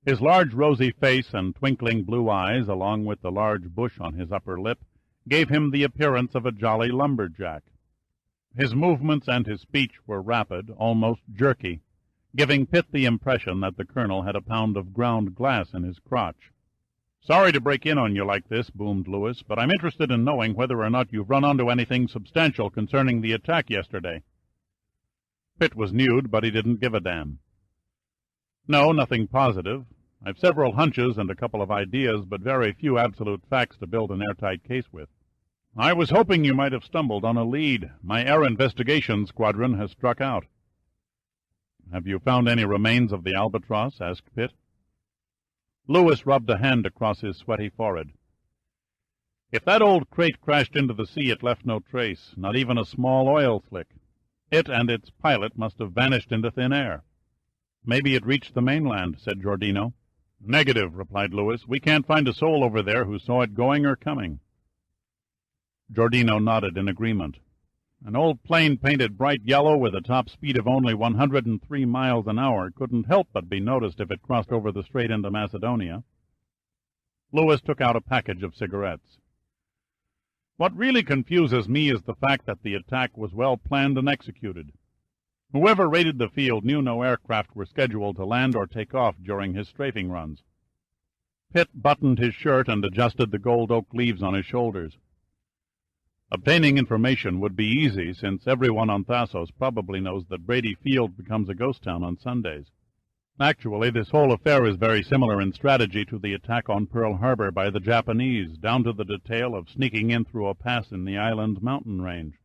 His large rosy face and twinkling blue eyes, along with the large bush on his upper lip, gave him the appearance of a jolly lumberjack. His movements and his speech were rapid, almost jerky, giving Pitt the impression that the colonel had a pound of ground glass in his crotch. "Sorry to break in on you like this," boomed Lewis, "but I'm interested in knowing whether or not you've run onto anything substantial concerning the attack yesterday." Pitt was nude, but he didn't give a damn. "No, nothing positive. I've several hunches and a couple of ideas, but very few absolute facts to build an airtight case with." "I was hoping you might have stumbled on a lead. My air investigation squadron has struck out." "Have you found any remains of the Albatross?" asked Pitt. Lewis rubbed a hand across his sweaty forehead. "If that old crate crashed into the sea, it left no trace, not even a small oil slick. It and its pilot must have vanished into thin air." "Maybe it reached the mainland," said Giordino. "Negative," replied Lewis. "We can't find a soul over there who saw it going or coming." Giordino nodded in agreement. "An old plane painted bright yellow with a top speed of only 103 miles an hour couldn't help but be noticed if it crossed over the strait into Macedonia." Lewis took out a package of cigarettes. "What really confuses me is the fact that the attack was well planned and executed. Whoever raided the field knew no aircraft were scheduled to land or take off during his strafing runs." Pitt buttoned his shirt and adjusted the gold oak leaves on his shoulders. "Obtaining information would be easy, since everyone on Thasos probably knows that Brady Field becomes a ghost town on Sundays. Actually, this whole affair is very similar in strategy to the attack on Pearl Harbor by the Japanese, down to the detail of sneaking in through a pass in the island mountain range."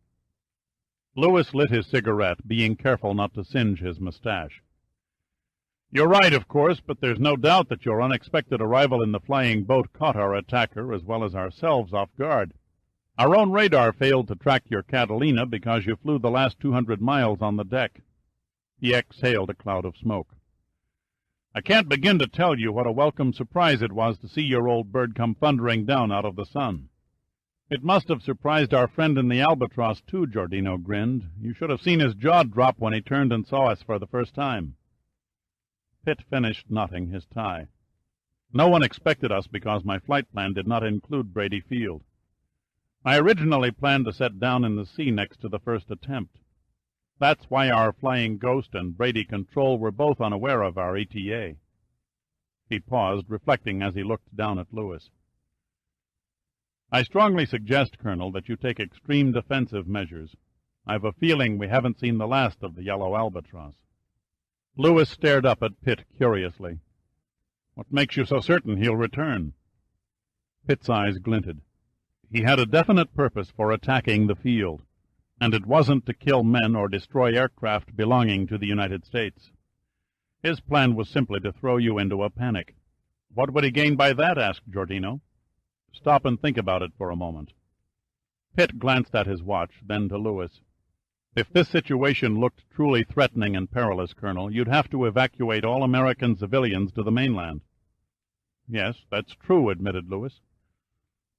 Lewis lit his cigarette, being careful not to singe his mustache. "You're right, of course, but there's no doubt that your unexpected arrival in the flying boat caught our attacker as well as ourselves off guard. Our own radar failed to track your Catalina because you flew the last 200 miles on the deck." He exhaled a cloud of smoke. "I can't begin to tell you what a welcome surprise it was to see your old bird come thundering down out of the sun." "It must have surprised our friend in the Albatross, too," Giordino grinned. "You should have seen his jaw drop when he turned and saw us for the first time." Pitt finished knotting his tie. "No one expected us because my flight plan did not include Brady Field. I originally planned to set down in the sea next to the first attempt. That's why our Flying Ghost and Brady Control were both unaware of our ETA." He paused, reflecting as he looked down at Lewis. "I strongly suggest, Colonel, that you take extreme defensive measures. I've a feeling we haven't seen the last of the Yellow Albatross." Lewis stared up at Pitt curiously. "What makes you so certain he'll return?" Pitt's eyes glinted. He had a definite purpose for attacking the field, and it wasn't to kill men or destroy aircraft belonging to the United States. His plan was simply to throw you into a panic. "What would he gain by that?" asked Giordino. "Stop and think about it for a moment." Pitt glanced at his watch, then to Lewis. "If this situation looked truly threatening and perilous, Colonel, you'd have to evacuate all American civilians to the mainland." "Yes, that's true," admitted Lewis.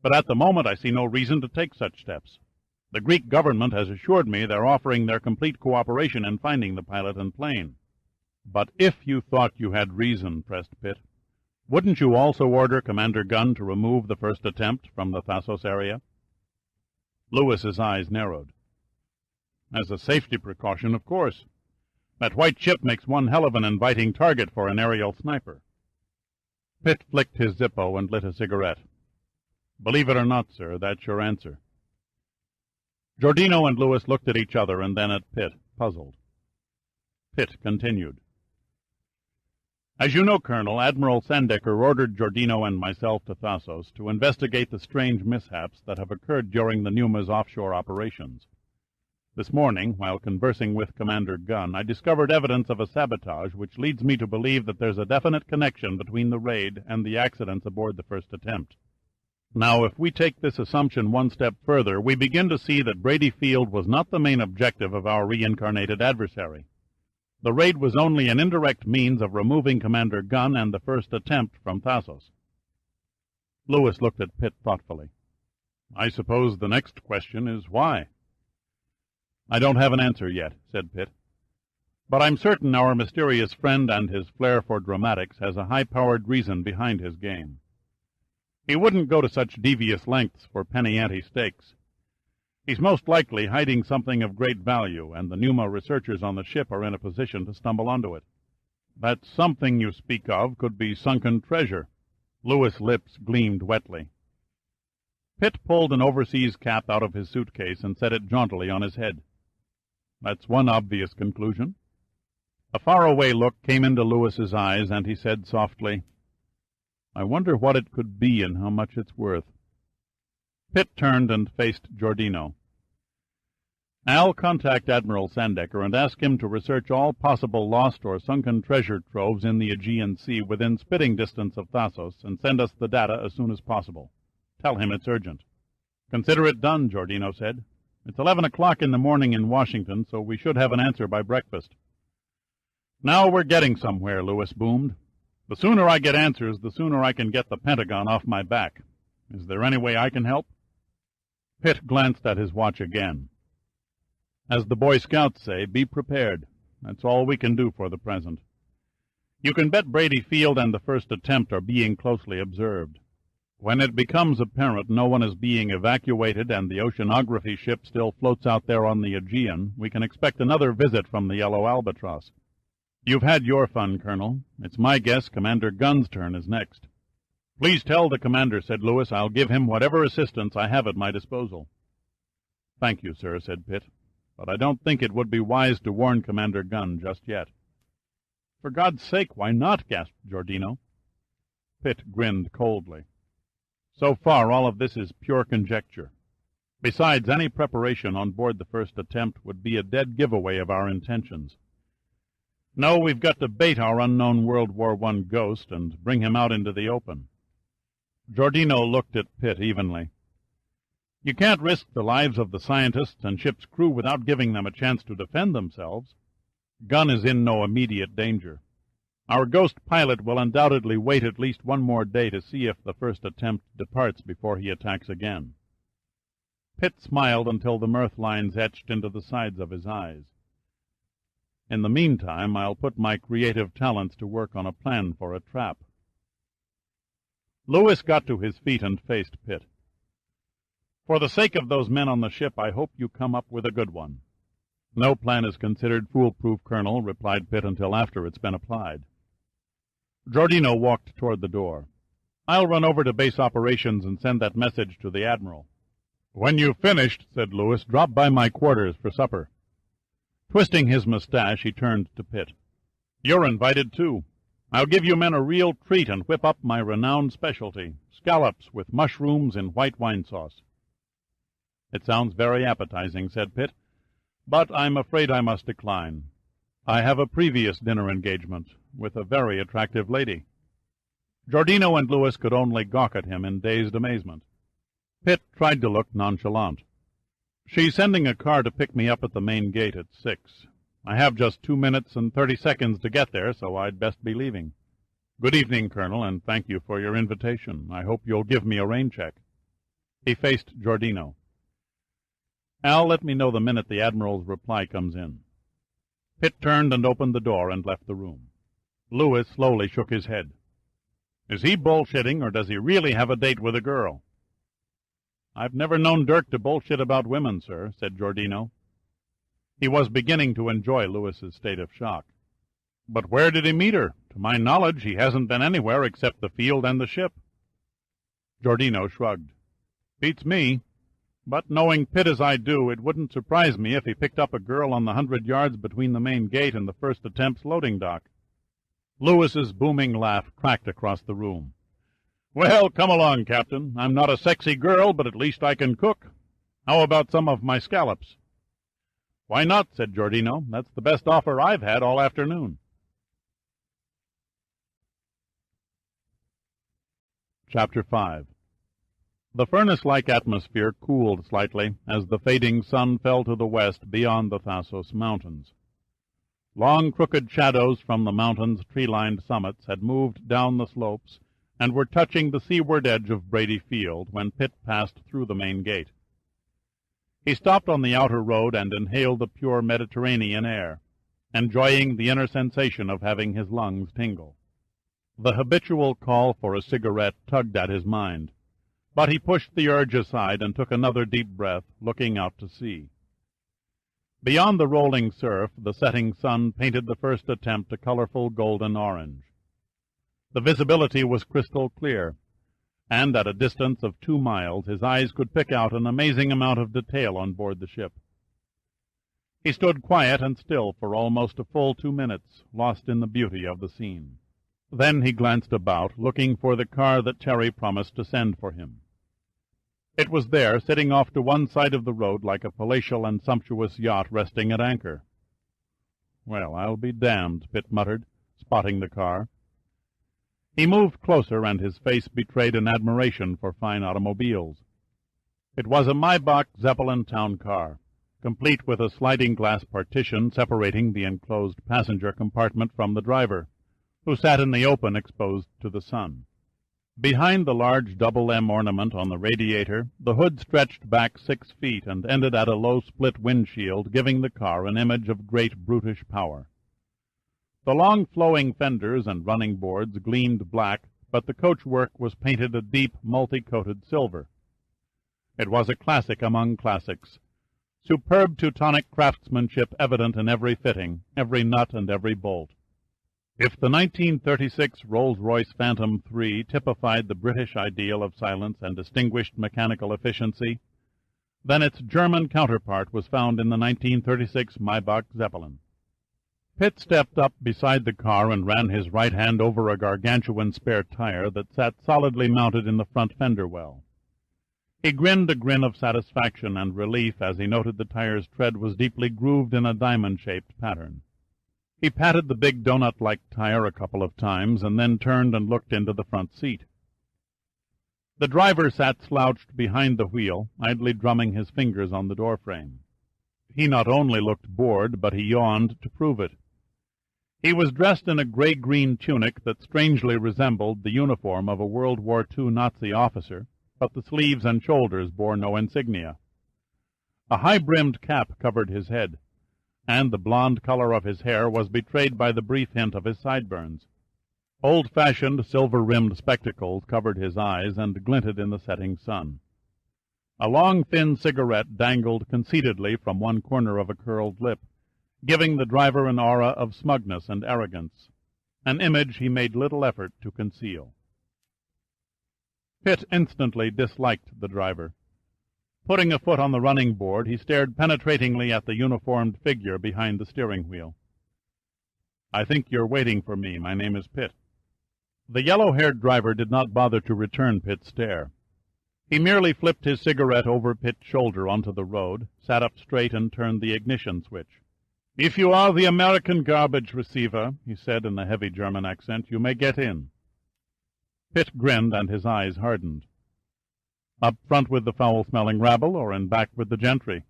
"But at the moment I see no reason to take such steps. The Greek government has assured me they're offering their complete cooperation in finding the pilot and plane." "But if you thought you had reason," pressed Pitt, "wouldn't you also order Commander Gunn to remove the first attempt from the Thasos area?" Lewis's eyes narrowed. "As a safety precaution, of course. That white ship makes one hell of an inviting target for an aerial sniper." Pitt flicked his Zippo and lit a cigarette. "Believe it or not, sir, that's your answer." Giordino and Lewis looked at each other and then at Pitt, puzzled. Pitt continued. "As you know, Colonel, Admiral Sandecker ordered Giordino and myself to Thasos to investigate the strange mishaps that have occurred during the Numa's offshore operations. This morning, while conversing with Commander Gunn, I discovered evidence of a sabotage which leads me to believe that there's a definite connection between the raid and the accidents aboard the first attempt. Now, if we take this assumption one step further, we begin to see that Brady Field was not the main objective of our reincarnated adversary. The raid was only an indirect means of removing Commander Gunn and the first attempt from Thasos. Lewis looked at Pitt thoughtfully. I suppose the next question is why? I don't have an answer yet, said Pitt. But I'm certain our mysterious friend and his flair for dramatics has a high-powered reason behind his game. He wouldn't go to such devious lengths for penny-ante stakes. He's most likely hiding something of great value, and the Pneuma researchers on the ship are in a position to stumble onto it. That something you speak of could be sunken treasure. Lewis' lips gleamed wetly. Pitt pulled an overseas cap out of his suitcase and set it jauntily on his head. That's one obvious conclusion. A faraway look came into Lewis's eyes, and he said softly, I wonder what it could be and how much it's worth. Pitt turned and faced Giordino. Al, contact Admiral Sandecker and ask him to research all possible lost or sunken treasure troves in the Aegean Sea within spitting distance of Thasos, and send us the data as soon as possible. Tell him it's urgent. Consider it done, Giordino said. It's 11 o'clock in the morning in Washington, so we should have an answer by breakfast. Now we're getting somewhere, Lewis boomed. The sooner I get answers, the sooner I can get the Pentagon off my back. Is there any way I can help? Pitt glanced at his watch again. As the Boy Scouts say, be prepared. That's all we can do for the present. You can bet Brady Field and the first attempt are being closely observed. When it becomes apparent no one is being evacuated and the oceanography ship still floats out there on the Aegean, we can expect another visit from the Yellow Albatross. You've had your fun, Colonel. It's my guess Commander Gunn's turn is next. Please tell the commander, said Lewis, I'll give him whatever assistance I have at my disposal. Thank you, sir, said Pitt, but I don't think it would be wise to warn Commander Gunn just yet. For God's sake, why not? Gasped Giordino. Pitt grinned coldly. So far, all of this is pure conjecture. Besides, any preparation on board the first attempt would be a dead giveaway of our intentions. No, we've got to bait our unknown World War I ghost and bring him out into the open. Giordino looked at Pitt evenly. You can't risk the lives of the scientists and ship's crew without giving them a chance to defend themselves. Gunn is in no immediate danger. Our ghost pilot will undoubtedly wait at least one more day to see if the first attempt departs before he attacks again. Pitt smiled until the mirth lines etched into the sides of his eyes. In the meantime, I'll put my creative talents to work on a plan for a trap. Lewis got to his feet and faced Pitt. For the sake of those men on the ship, I hope you come up with a good one. No plan is considered foolproof, Colonel, replied Pitt, until after it's been applied. Giordino walked toward the door. I'll run over to base operations and send that message to the Admiral. When you've finished, said Lewis, drop by my quarters for supper. Twisting his mustache, he turned to Pitt. You're invited, too. I'll give you men a real treat and whip up my renowned specialty, scallops with mushrooms in white wine sauce. It sounds very appetizing, said Pitt, but I'm afraid I must decline. I have a previous dinner engagement with a very attractive lady. Giordino and Lewis could only gawk at him in dazed amazement. Pitt tried to look nonchalant. She's sending a car to pick me up at the main gate at 6. I have just 2 minutes and 30 seconds to get there, so I'd best be leaving. Good evening, Colonel, and thank you for your invitation. I hope you'll give me a rain check. He faced Giordino. Al, let me know the minute the Admiral's reply comes in. Pitt turned and opened the door and left the room. Lewis slowly shook his head. Is he bullshitting, or does he really have a date with a girl? I've never known Dirk to bullshit about women, sir, said Giordino. He was beginning to enjoy Lewis's state of shock. But where did he meet her? To my knowledge, he hasn't been anywhere except the field and the ship. Giordino shrugged. Beats me. But knowing Pitt as I do, it wouldn't surprise me if he picked up a girl on the 100 yards between the main gate and the first attempt's loading dock. Lewis's booming laugh cracked across the room. Well, come along, Captain. I'm not a sexy girl, but at least I can cook. How about some of my scallops? "Why not?" said Giordino. "That's the best offer I've had all afternoon." Chapter 5. The furnace-like atmosphere cooled slightly as the fading sun fell to the west beyond the Thasos Mountains. Long crooked shadows from the mountain's tree-lined summits had moved down the slopes and were touching the seaward edge of Brady Field when Pitt passed through the main gate. He stopped on the outer road and inhaled the pure Mediterranean air, enjoying the inner sensation of having his lungs tingle. The habitual call for a cigarette tugged at his mind, but he pushed the urge aside and took another deep breath, looking out to sea. Beyond the rolling surf, the setting sun painted the first attempt a colorful golden orange. The visibility was crystal clear, and at a distance of 2 miles his eyes could pick out an amazing amount of detail on board the ship. He stood quiet and still for almost a full 2 minutes, lost in the beauty of the scene. Then he glanced about, looking for the car that Terry promised to send for him. It was there, sitting off to one side of the road like a palatial and sumptuous yacht resting at anchor. "Well, I'll be damned," Pitt muttered, spotting the car. He moved closer, and his face betrayed an admiration for fine automobiles. It was a Maybach Zeppelin town car, complete with a sliding glass partition separating the enclosed passenger compartment from the driver, who sat in the open exposed to the sun. Behind the large double M ornament on the radiator, the hood stretched back 6 feet and ended at a low split windshield, giving the car an image of great brutish power. The long flowing fenders and running boards gleamed black, but the coachwork was painted a deep, multi-coated silver. It was a classic among classics, superb Teutonic craftsmanship evident in every fitting, every nut and every bolt. If the 1936 Rolls-Royce Phantom III typified the British ideal of silence and distinguished mechanical efficiency, then its German counterpart was found in the 1936 Maybach Zeppelin. Pitt stepped up beside the car and ran his right hand over a gargantuan spare tire that sat solidly mounted in the front fender well. He grinned a grin of satisfaction and relief as he noted the tire's tread was deeply grooved in a diamond-shaped pattern. He patted the big donut-like tire a couple of times and then turned and looked into the front seat. The driver sat slouched behind the wheel, idly drumming his fingers on the doorframe. He not only looked bored, but he yawned to prove it. He was dressed in a gray-green tunic that strangely resembled the uniform of a World War II Nazi officer, but the sleeves and shoulders bore no insignia. A high-brimmed cap covered his head, and the blonde color of his hair was betrayed by the brief hint of his sideburns. Old-fashioned, silver-rimmed spectacles covered his eyes and glinted in the setting sun. A long, thin cigarette dangled conceitedly from one corner of a curled lip, giving the driver an aura of smugness and arrogance, an image he made little effort to conceal. Pitt instantly disliked the driver. Putting a foot on the running board, he stared penetratingly at the uniformed figure behind the steering wheel. "I think you're waiting for me. My name is Pitt." The yellow-haired driver did not bother to return Pitt's stare. He merely flipped his cigarette over Pitt's shoulder onto the road, sat up straight, and turned the ignition switch. "If you are the American garbage receiver," he said in a heavy German accent, "you may get in." Pitt grinned, and his eyes hardened. "Up front with the foul-smelling rabble, or in back with the gentry?"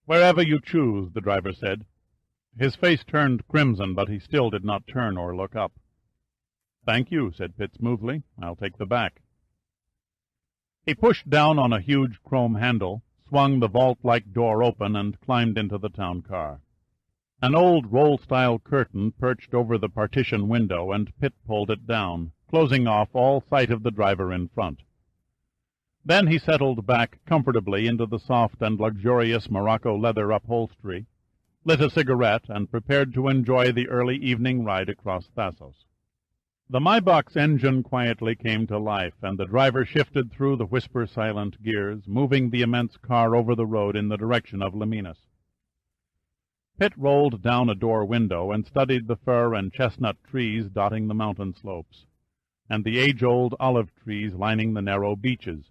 "Wherever you choose," the driver said. His face turned crimson, but he still did not turn or look up. "Thank you," said Pitt smoothly. "I'll take the back." He pushed down on a huge chrome handle, swung the vault-like door open, and climbed into the town car. An old roll-style curtain perched over the partition window, and Pitt pulled it down, closing off all sight of the driver in front. Then he settled back comfortably into the soft and luxurious Morocco leather upholstery, lit a cigarette, and prepared to enjoy the early evening ride across Thasos. The Maybach's engine quietly came to life, and the driver shifted through the whisper-silent gears, moving the immense car over the road in the direction of Liminas. Pitt rolled down a door window and studied the fir and chestnut trees dotting the mountain slopes, and the age-old olive trees lining the narrow beaches.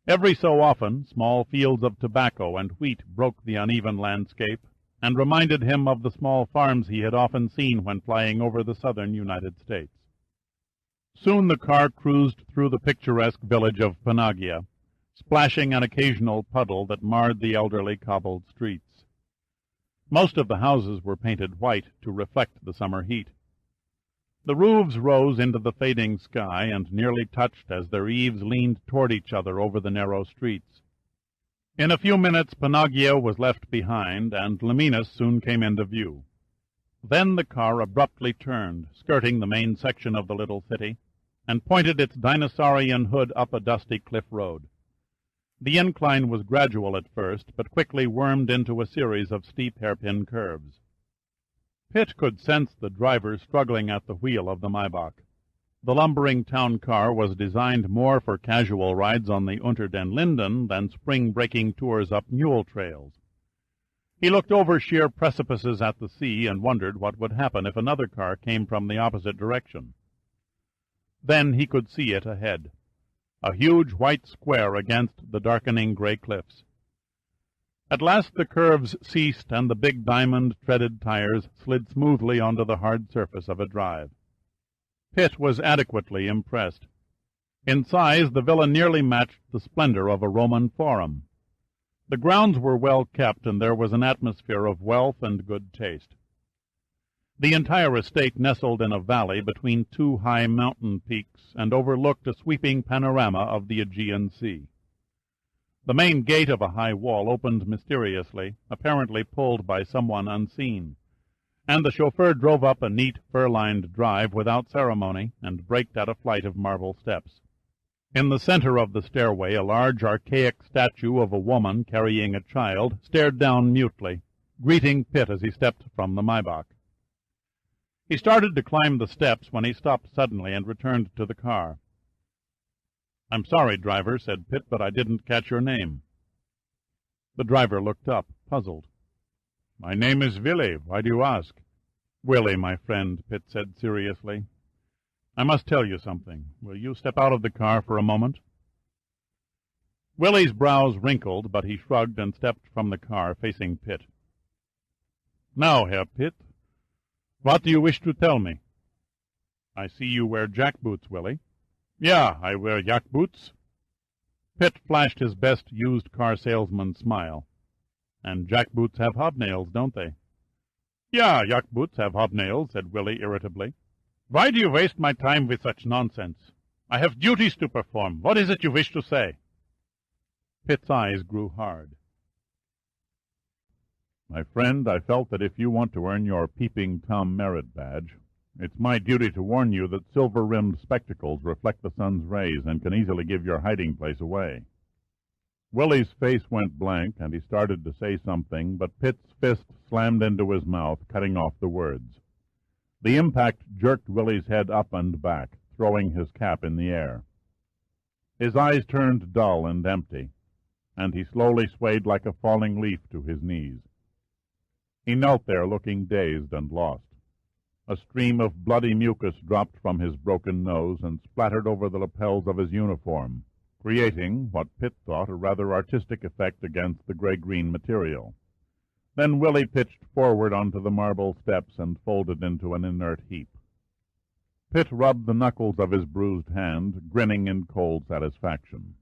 Every so often, small fields of tobacco and wheat broke the uneven landscape, and reminded him of the small farms he had often seen when flying over the southern United States. Soon the car cruised through the picturesque village of Panagia, splashing an occasional puddle that marred the elderly cobbled streets. Most of the houses were painted white to reflect the summer heat. The roofs rose into the fading sky and nearly touched as their eaves leaned toward each other over the narrow streets. In a few minutes Panagia was left behind, and Leminus soon came into view. Then the car abruptly turned, skirting the main section of the little city, and pointed its dinosaurian hood up a dusty cliff road. The incline was gradual at first, but quickly wormed into a series of steep hairpin curves. Pitt could sense the driver struggling at the wheel of the Maybach. The lumbering town car was designed more for casual rides on the Unter den Linden than spring-breaking tours up mule trails. He looked over sheer precipices at the sea and wondered what would happen if another car came from the opposite direction. Then he could see it ahead, a huge white square against the darkening gray cliffs. At last the curves ceased, and the big diamond-treaded tires slid smoothly onto the hard surface of a drive. Pitt was adequately impressed. In size, the villa nearly matched the splendor of a Roman forum. The grounds were well kept, and there was an atmosphere of wealth and good taste. The entire estate nestled in a valley between two high mountain peaks and overlooked a sweeping panorama of the Aegean Sea. The main gate of a high wall opened mysteriously, apparently pulled by someone unseen, and the chauffeur drove up a neat, fur-lined drive without ceremony and braked at a flight of marble steps. In the center of the stairway, a large, archaic statue of a woman carrying a child stared down mutely, greeting Pitt as he stepped from the Maybach. He started to climb the steps when he stopped suddenly and returned to the car. "I'm sorry, driver," said Pitt, "but I didn't catch your name." The driver looked up, puzzled. "My name is Willie. Why do you ask?" "Willie, my friend," Pitt said seriously, "I must tell you something. Will you step out of the car for a moment?" Willie's brows wrinkled, but he shrugged and stepped from the car, facing Pitt. "Now, Herr Pitt, what do you wish to tell me?" "I see you wear jackboots, Willie." "Yeah, I wear jackboots." Pitt flashed his best used car salesman's smile. "And jackboots have hobnails, don't they?" "Yeah, jackboots have hobnails," said Willie irritably. "Why do you waste my time with such nonsense? I have duties to perform. What is it you wish to say?" Pitt's eyes grew hard. "My friend, I felt that if you want to earn your Peeping Tom merit badge, it's my duty to warn you that silver-rimmed spectacles reflect the sun's rays and can easily give your hiding place away." Willie's face went blank, and he started to say something, but Pitt's fist slammed into his mouth, cutting off the words. The impact jerked Willie's head up and back, throwing his cap in the air. His eyes turned dull and empty, and he slowly swayed like a falling leaf to his knees. He knelt there looking dazed and lost. A stream of bloody mucus dropped from his broken nose and splattered over the lapels of his uniform, creating what Pitt thought a rather artistic effect against the gray-green material. Then Willie pitched forward onto the marble steps and folded into an inert heap. Pitt rubbed the knuckles of his bruised hand, grinning in cold satisfaction.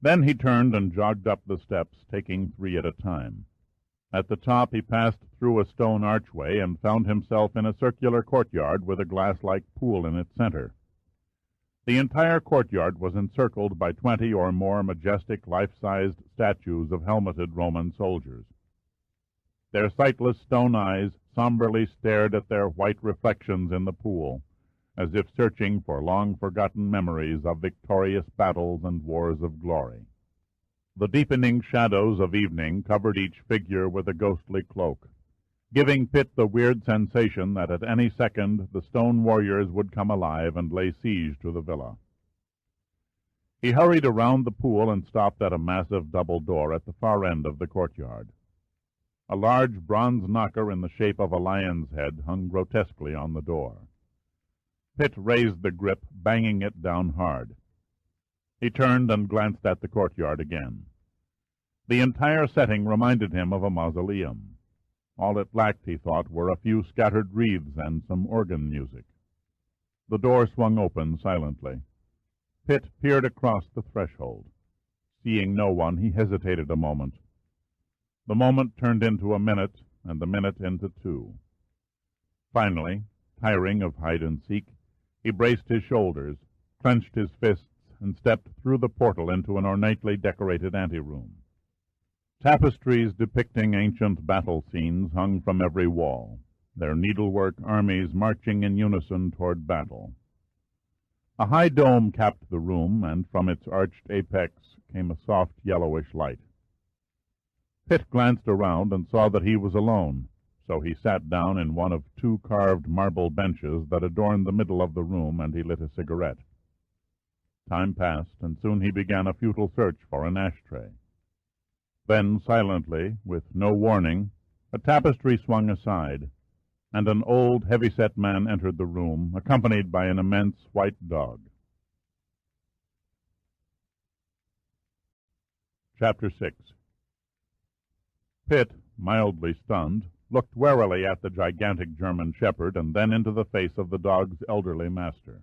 Then he turned and jogged up the steps, taking 3 at a time. At the top he passed through a stone archway and found himself in a circular courtyard with a glass-like pool in its center. The entire courtyard was encircled by 20 or more majestic, life-sized statues of helmeted Roman soldiers. Their sightless stone eyes somberly stared at their white reflections in the pool, as if searching for long-forgotten memories of victorious battles and wars of glory. The deepening shadows of evening covered each figure with a ghostly cloak, giving Pitt the weird sensation that at any second the stone warriors would come alive and lay siege to the villa. He hurried around the pool and stopped at a massive double door at the far end of the courtyard. A large bronze knocker in the shape of a lion's head hung grotesquely on the door. Pitt raised the grip, banging it down hard. He turned and glanced at the courtyard again. The entire setting reminded him of a mausoleum. All it lacked, he thought, were a few scattered wreaths and some organ music. The door swung open silently. Pitt peered across the threshold. Seeing no one, he hesitated a moment. The moment turned into a minute, and the minute into 2. Finally, tiring of hide-and-seek, he braced his shoulders, clenched his fists, and stepped through the portal into an ornately decorated anteroom. Tapestries depicting ancient battle scenes hung from every wall, their needlework armies marching in unison toward battle. A high dome capped the room, and from its arched apex came a soft yellowish light. Pitt glanced around and saw that he was alone, so he sat down in one of 2 carved marble benches that adorned the middle of the room, and he lit a cigarette. Time passed, and soon he began a futile search for an ashtray. Then, silently, with no warning, a tapestry swung aside, and an old, heavy-set man entered the room, accompanied by an immense white dog. Chapter 6. Pitt, mildly stunned, looked warily at the gigantic German shepherd and then into the face of the dog's elderly master.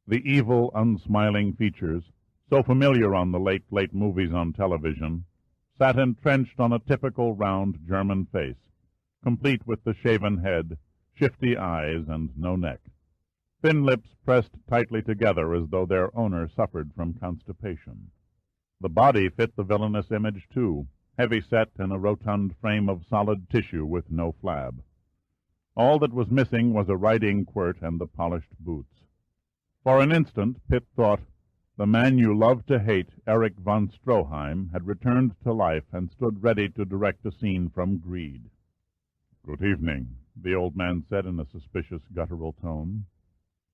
The evil, unsmiling features, so familiar on the late movies on television, sat entrenched on a typical round German face, complete with the shaven head, shifty eyes, and no neck. Thin lips pressed tightly together as though their owner suffered from constipation. The body fit the villainous image, too, heavy-set in a rotund frame of solid tissue with no flab. All that was missing was a riding quirt and the polished boots. For an instant, Pitt thought, the man you loved to hate, Erich von Stroheim, had returned to life and stood ready to direct a scene from greed. "Good evening," the old man said in a suspicious, guttural tone.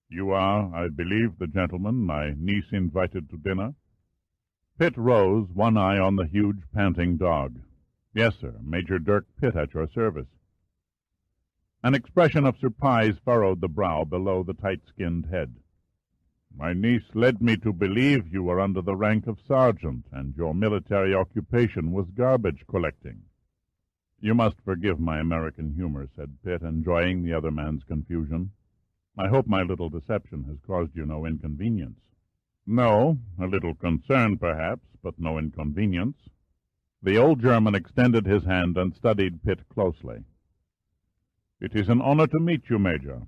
"You are, I believe, the gentleman my niece invited to dinner?" Pitt rose, one eye on the huge, panting dog. "Yes, sir, Major Dirk Pitt at your service." An expression of surprise furrowed the brow below the tight-skinned head. "My niece led me to believe you were under the rank of sergeant, and your military occupation was garbage collecting." "You must forgive my American humor," said Pitt, enjoying the other man's confusion. "I hope my little deception has caused you no inconvenience." "No, a little concern, perhaps, but no inconvenience." The old German extended his hand and studied Pitt closely. "It is an honor to meet you, Major.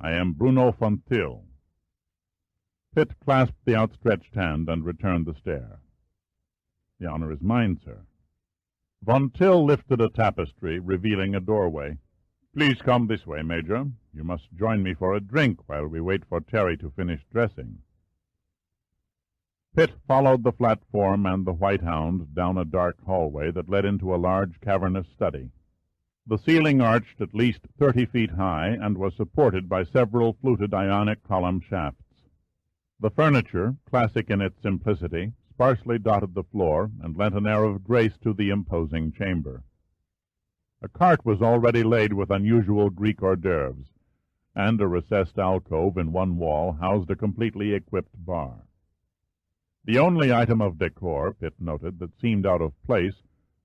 I am Bruno von Till." Pitt clasped the outstretched hand and returned the stare. "The honor is mine, sir." Von Till lifted a tapestry, revealing a doorway. "Please come this way, Major. You must join me for a drink while we wait for Terry to finish dressing." Pitt followed the flat form and the white hound down a dark hallway that led into a large cavernous study. The ceiling arched at least 30 feet high and was supported by several fluted ionic column shafts. The furniture, classic in its simplicity, sparsely dotted the floor and lent an air of grace to the imposing chamber. A cart was already laid with unusual Greek hors d'oeuvres, and a recessed alcove in one wall housed a completely equipped bar. The only item of decor, Pitt noted, that seemed out of place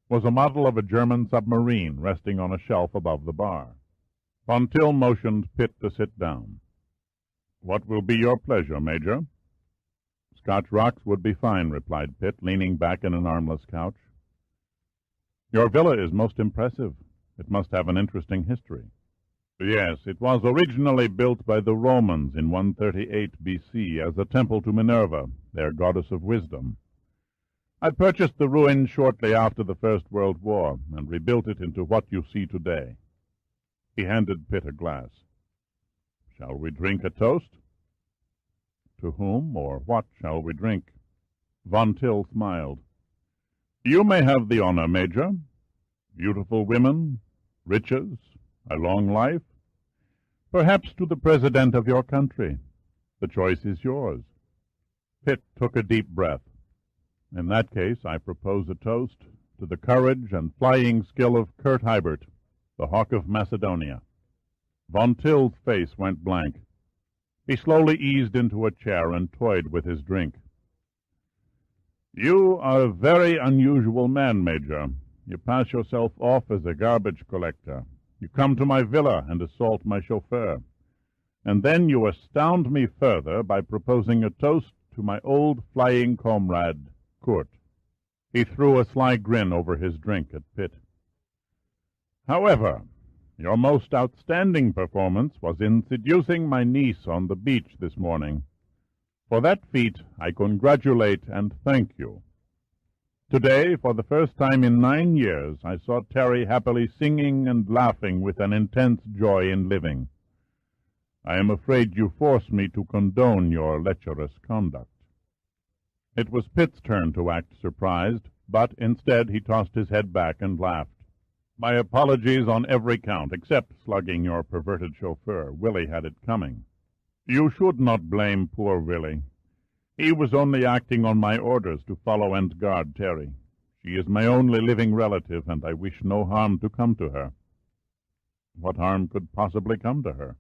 was a model of a German submarine resting on a shelf above the bar. Von Till motioned Pitt to sit down. "What will be your pleasure, Major?" "Scotch rocks would be fine," replied Pitt, leaning back in an armless couch. "Your villa is most impressive. It must have an interesting history." "Yes, it was originally built by the Romans in 138 B.C. as a temple to Minerva, their goddess of wisdom. I purchased the ruins shortly after the First World War and rebuilt it into what you see today." He handed Pitt a glass. "Shall we drink a toast?" "To whom or what shall we drink?" Von Till smiled. "You may have the honor, Major. Beautiful women, riches, a long life. Perhaps to the President of your country. The choice is yours." Pitt took a deep breath. "In that case, I propose a toast to the courage and flying skill of Kurt Hybert, the Hawk of Macedonia." Von Till's face went blank. He slowly eased into a chair and toyed with his drink. "You are a very unusual man, Major. You pass yourself off as a garbage collector. You come to my villa and assault my chauffeur. And then you astound me further by proposing a toast to my old flying comrade, Kurt." He threw a sly grin over his drink at Pitt. "However, your most outstanding performance was in seducing my niece on the beach this morning. For that feat I congratulate and thank you. Today, for the first time in 9 years, I saw Terry happily singing and laughing with an intense joy in living. I am afraid you force me to condone your lecherous conduct." It was Pitt's turn to act surprised, but instead he tossed his head back and laughed. "My apologies on every count, except slugging your perverted chauffeur. Willie had it coming." "You should not blame poor Willie. He was only acting on my orders to follow and guard Terry. She is my only living relative, and I wish no harm to come to her." "What harm could possibly come to her?"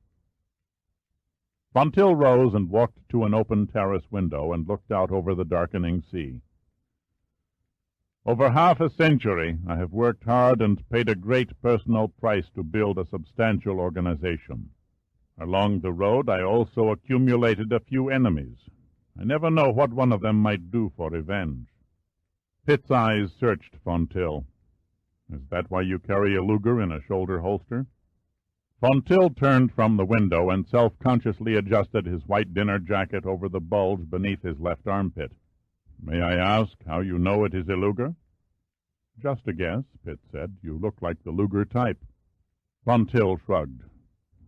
Von Till rose and walked to an open terrace window and looked out over the darkening sea. "Over half a century I have worked hard and paid a great personal price to build a substantial organization. Along the road I also accumulated a few enemies. I never know what one of them might do for revenge." Pitt's eyes searched Von Till. "Is that why you carry a Luger in a shoulder holster?" Von Till turned from the window and self-consciously adjusted his white dinner jacket over the bulge beneath his left armpit. "May I ask how you know it is a Luger?" "Just a guess," Pitt said. "You look like the Luger type." Von Till shrugged.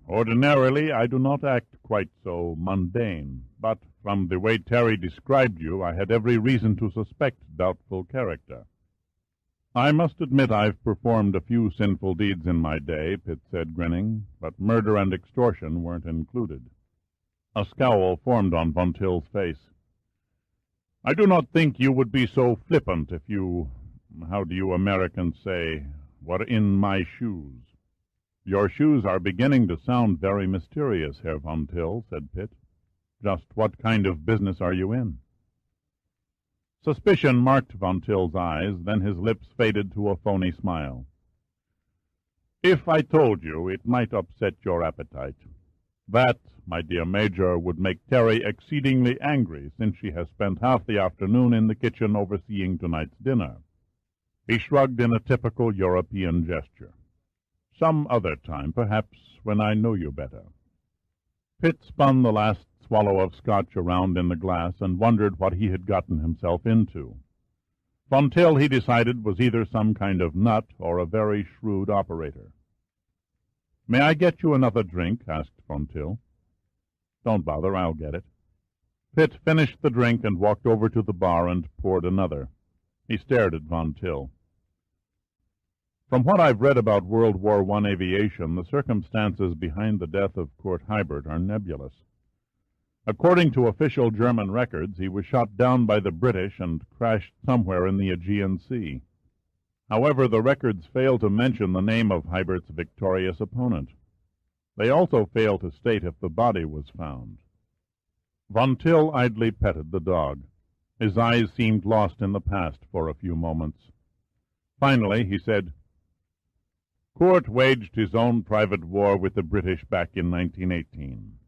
"Ordinarily I do not act quite so mundane, but from the way Terry described you, I had every reason to suspect doubtful character." "I must admit I've performed a few sinful deeds in my day," Pitt said, grinning, "but murder and extortion weren't included." A scowl formed on Von Till's face. "I do not think you would be so flippant if you, how do you Americans say, were in my shoes." "Your shoes are beginning to sound very mysterious, Herr Von Till," said Pitt. "Just what kind of business are you in?" Suspicion marked Von Till's eyes, then his lips faded to a phony smile. "If I told you, it might upset your appetite. That, my dear Major, would make Terry exceedingly angry, since she has spent half the afternoon in the kitchen overseeing tonight's dinner." He shrugged in a typical European gesture. "Some other time, perhaps, when I know you better." Pitt spun the last swallow of scotch around in the glass and wondered what he had gotten himself into. Von Till, he decided, was either some kind of nut or a very shrewd operator. "May I get you another drink?" asked Von Till. "Don't bother, I'll get it." Pitt finished the drink and walked over to the bar and poured another. He stared at Von Till. "From what I've read about World War I aviation, the circumstances behind the death of Kurt Heibert are nebulous. According to official German records, he was shot down by the British and crashed somewhere in the Aegean Sea. However, the records fail to mention the name of Heibert's victorious opponent. They also fail to state if the body was found." Von Till idly petted the dog. His eyes seemed lost in the past for a few moments. Finally, he said, "Kurt waged his own private war with the British back in 1918.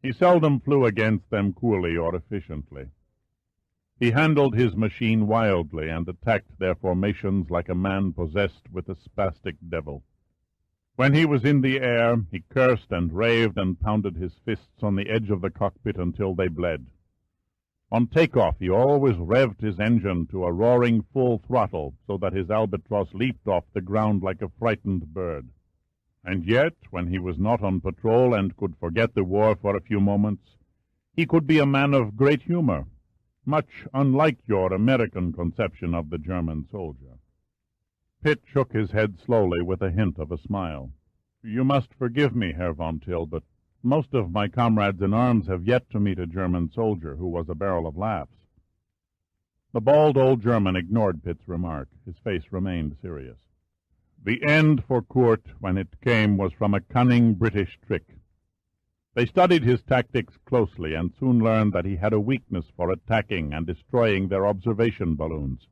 He seldom flew against them coolly or efficiently. He handled his machine wildly and attacked their formations like a man possessed with a spastic devil. When he was in the air, he cursed and raved and pounded his fists on the edge of the cockpit until they bled. On takeoff, he always revved his engine to a roaring full throttle so that his albatross leaped off the ground like a frightened bird. And yet, when he was not on patrol and could forget the war for a few moments, he could be a man of great humor, much unlike your American conception of the German soldier." Pitt shook his head slowly with a hint of a smile. "You must forgive me, Herr Von Till, but most of my comrades in arms have yet to meet a German soldier who was a barrel of laughs." The bald old German ignored Pitt's remark. His face remained serious. "The end for Kurt, when it came, was from a cunning British trick. They studied his tactics closely and soon learned that he had a weakness for attacking and destroying their observation balloons.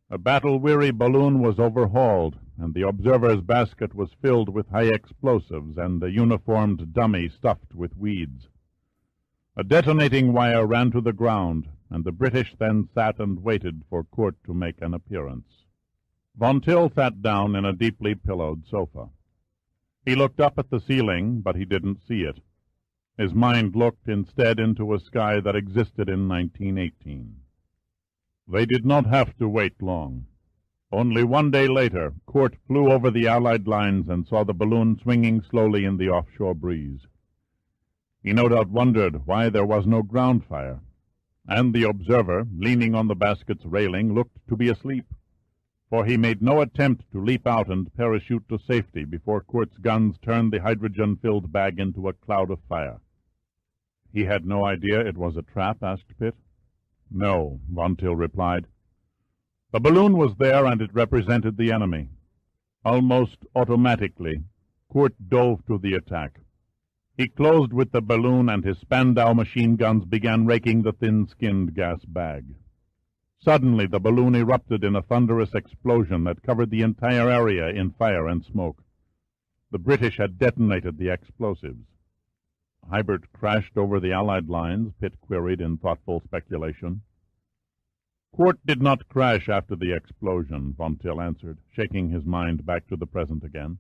A battle-weary balloon was overhauled, and the observer's basket was filled with high explosives and a uniformed dummy stuffed with weeds. A detonating wire ran to the ground, and the British then sat and waited for Court to make an appearance. Von Till sat down in a deeply pillowed sofa. He looked up at the ceiling, but he didn't see it. His mind looked instead into a sky that existed in 1918. They did not have to wait long. Only one day later, Court flew over the Allied lines and saw the balloon swinging slowly in the offshore breeze. He no doubt wondered why there was no ground fire, and the observer, leaning on the basket's railing, looked to be asleep, for he made no attempt to leap out and parachute to safety before Court's guns turned the hydrogen-filled bag into a cloud of fire. He had no idea it was a trap? Asked Pitt. No, Von Till replied. The balloon was there, and it represented the enemy. Almost automatically, Court dove to the attack. He closed with the balloon, and his Spandau machine guns began raking the thin-skinned gas bag. Suddenly, the balloon erupted in a thunderous explosion that covered the entire area in fire and smoke. The British had detonated the explosives. Hybert crashed over the Allied lines? Pitt queried in thoughtful speculation. Court did not crash after the explosion, Von Till answered, shaking his mind back to the present again.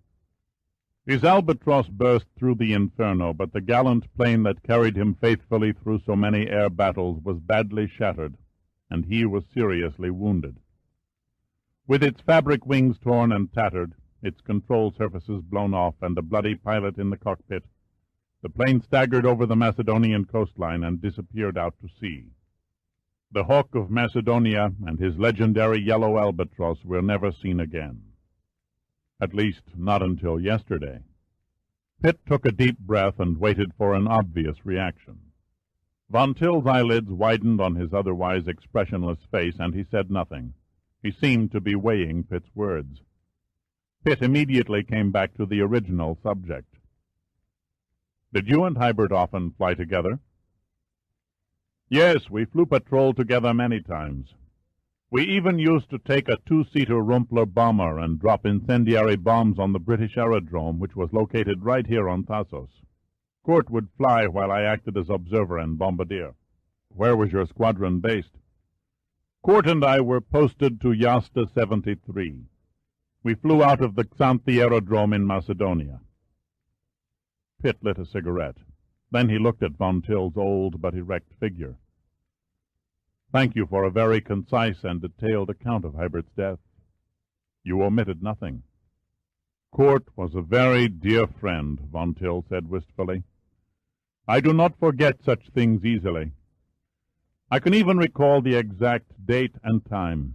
His albatross burst through the inferno, but the gallant plane that carried him faithfully through so many air battles was badly shattered, and he was seriously wounded. With its fabric wings torn and tattered, its control surfaces blown off, and a bloody pilot in the cockpit, the plane staggered over the Macedonian coastline and disappeared out to sea. The Hawk of Macedonia and his legendary yellow albatross were never seen again. At least, not until yesterday. Pitt took a deep breath and waited for an obvious reaction. Von Till's eyelids widened on his otherwise expressionless face, and he said nothing. He seemed to be weighing Pitt's words. Pitt immediately came back to the original subject. Did you and Hybert often fly together? Yes, we flew patrol together many times. We even used to take a two-seater Rumpler bomber and drop incendiary bombs on the British aerodrome, which was located right here on Thasos. Court would fly while I acted as observer and bombardier. Where was your squadron based? Court and I were posted to Yasta 73. We flew out of the Xanthi aerodrome in Macedonia. Pitt lit a cigarette. Then he looked at Von Till's old but erect figure. Thank you for a very concise and detailed account of Hybert's death. You omitted nothing. Court was a very dear friend, Von Till said wistfully. I do not forget such things easily. I can even recall the exact date and time.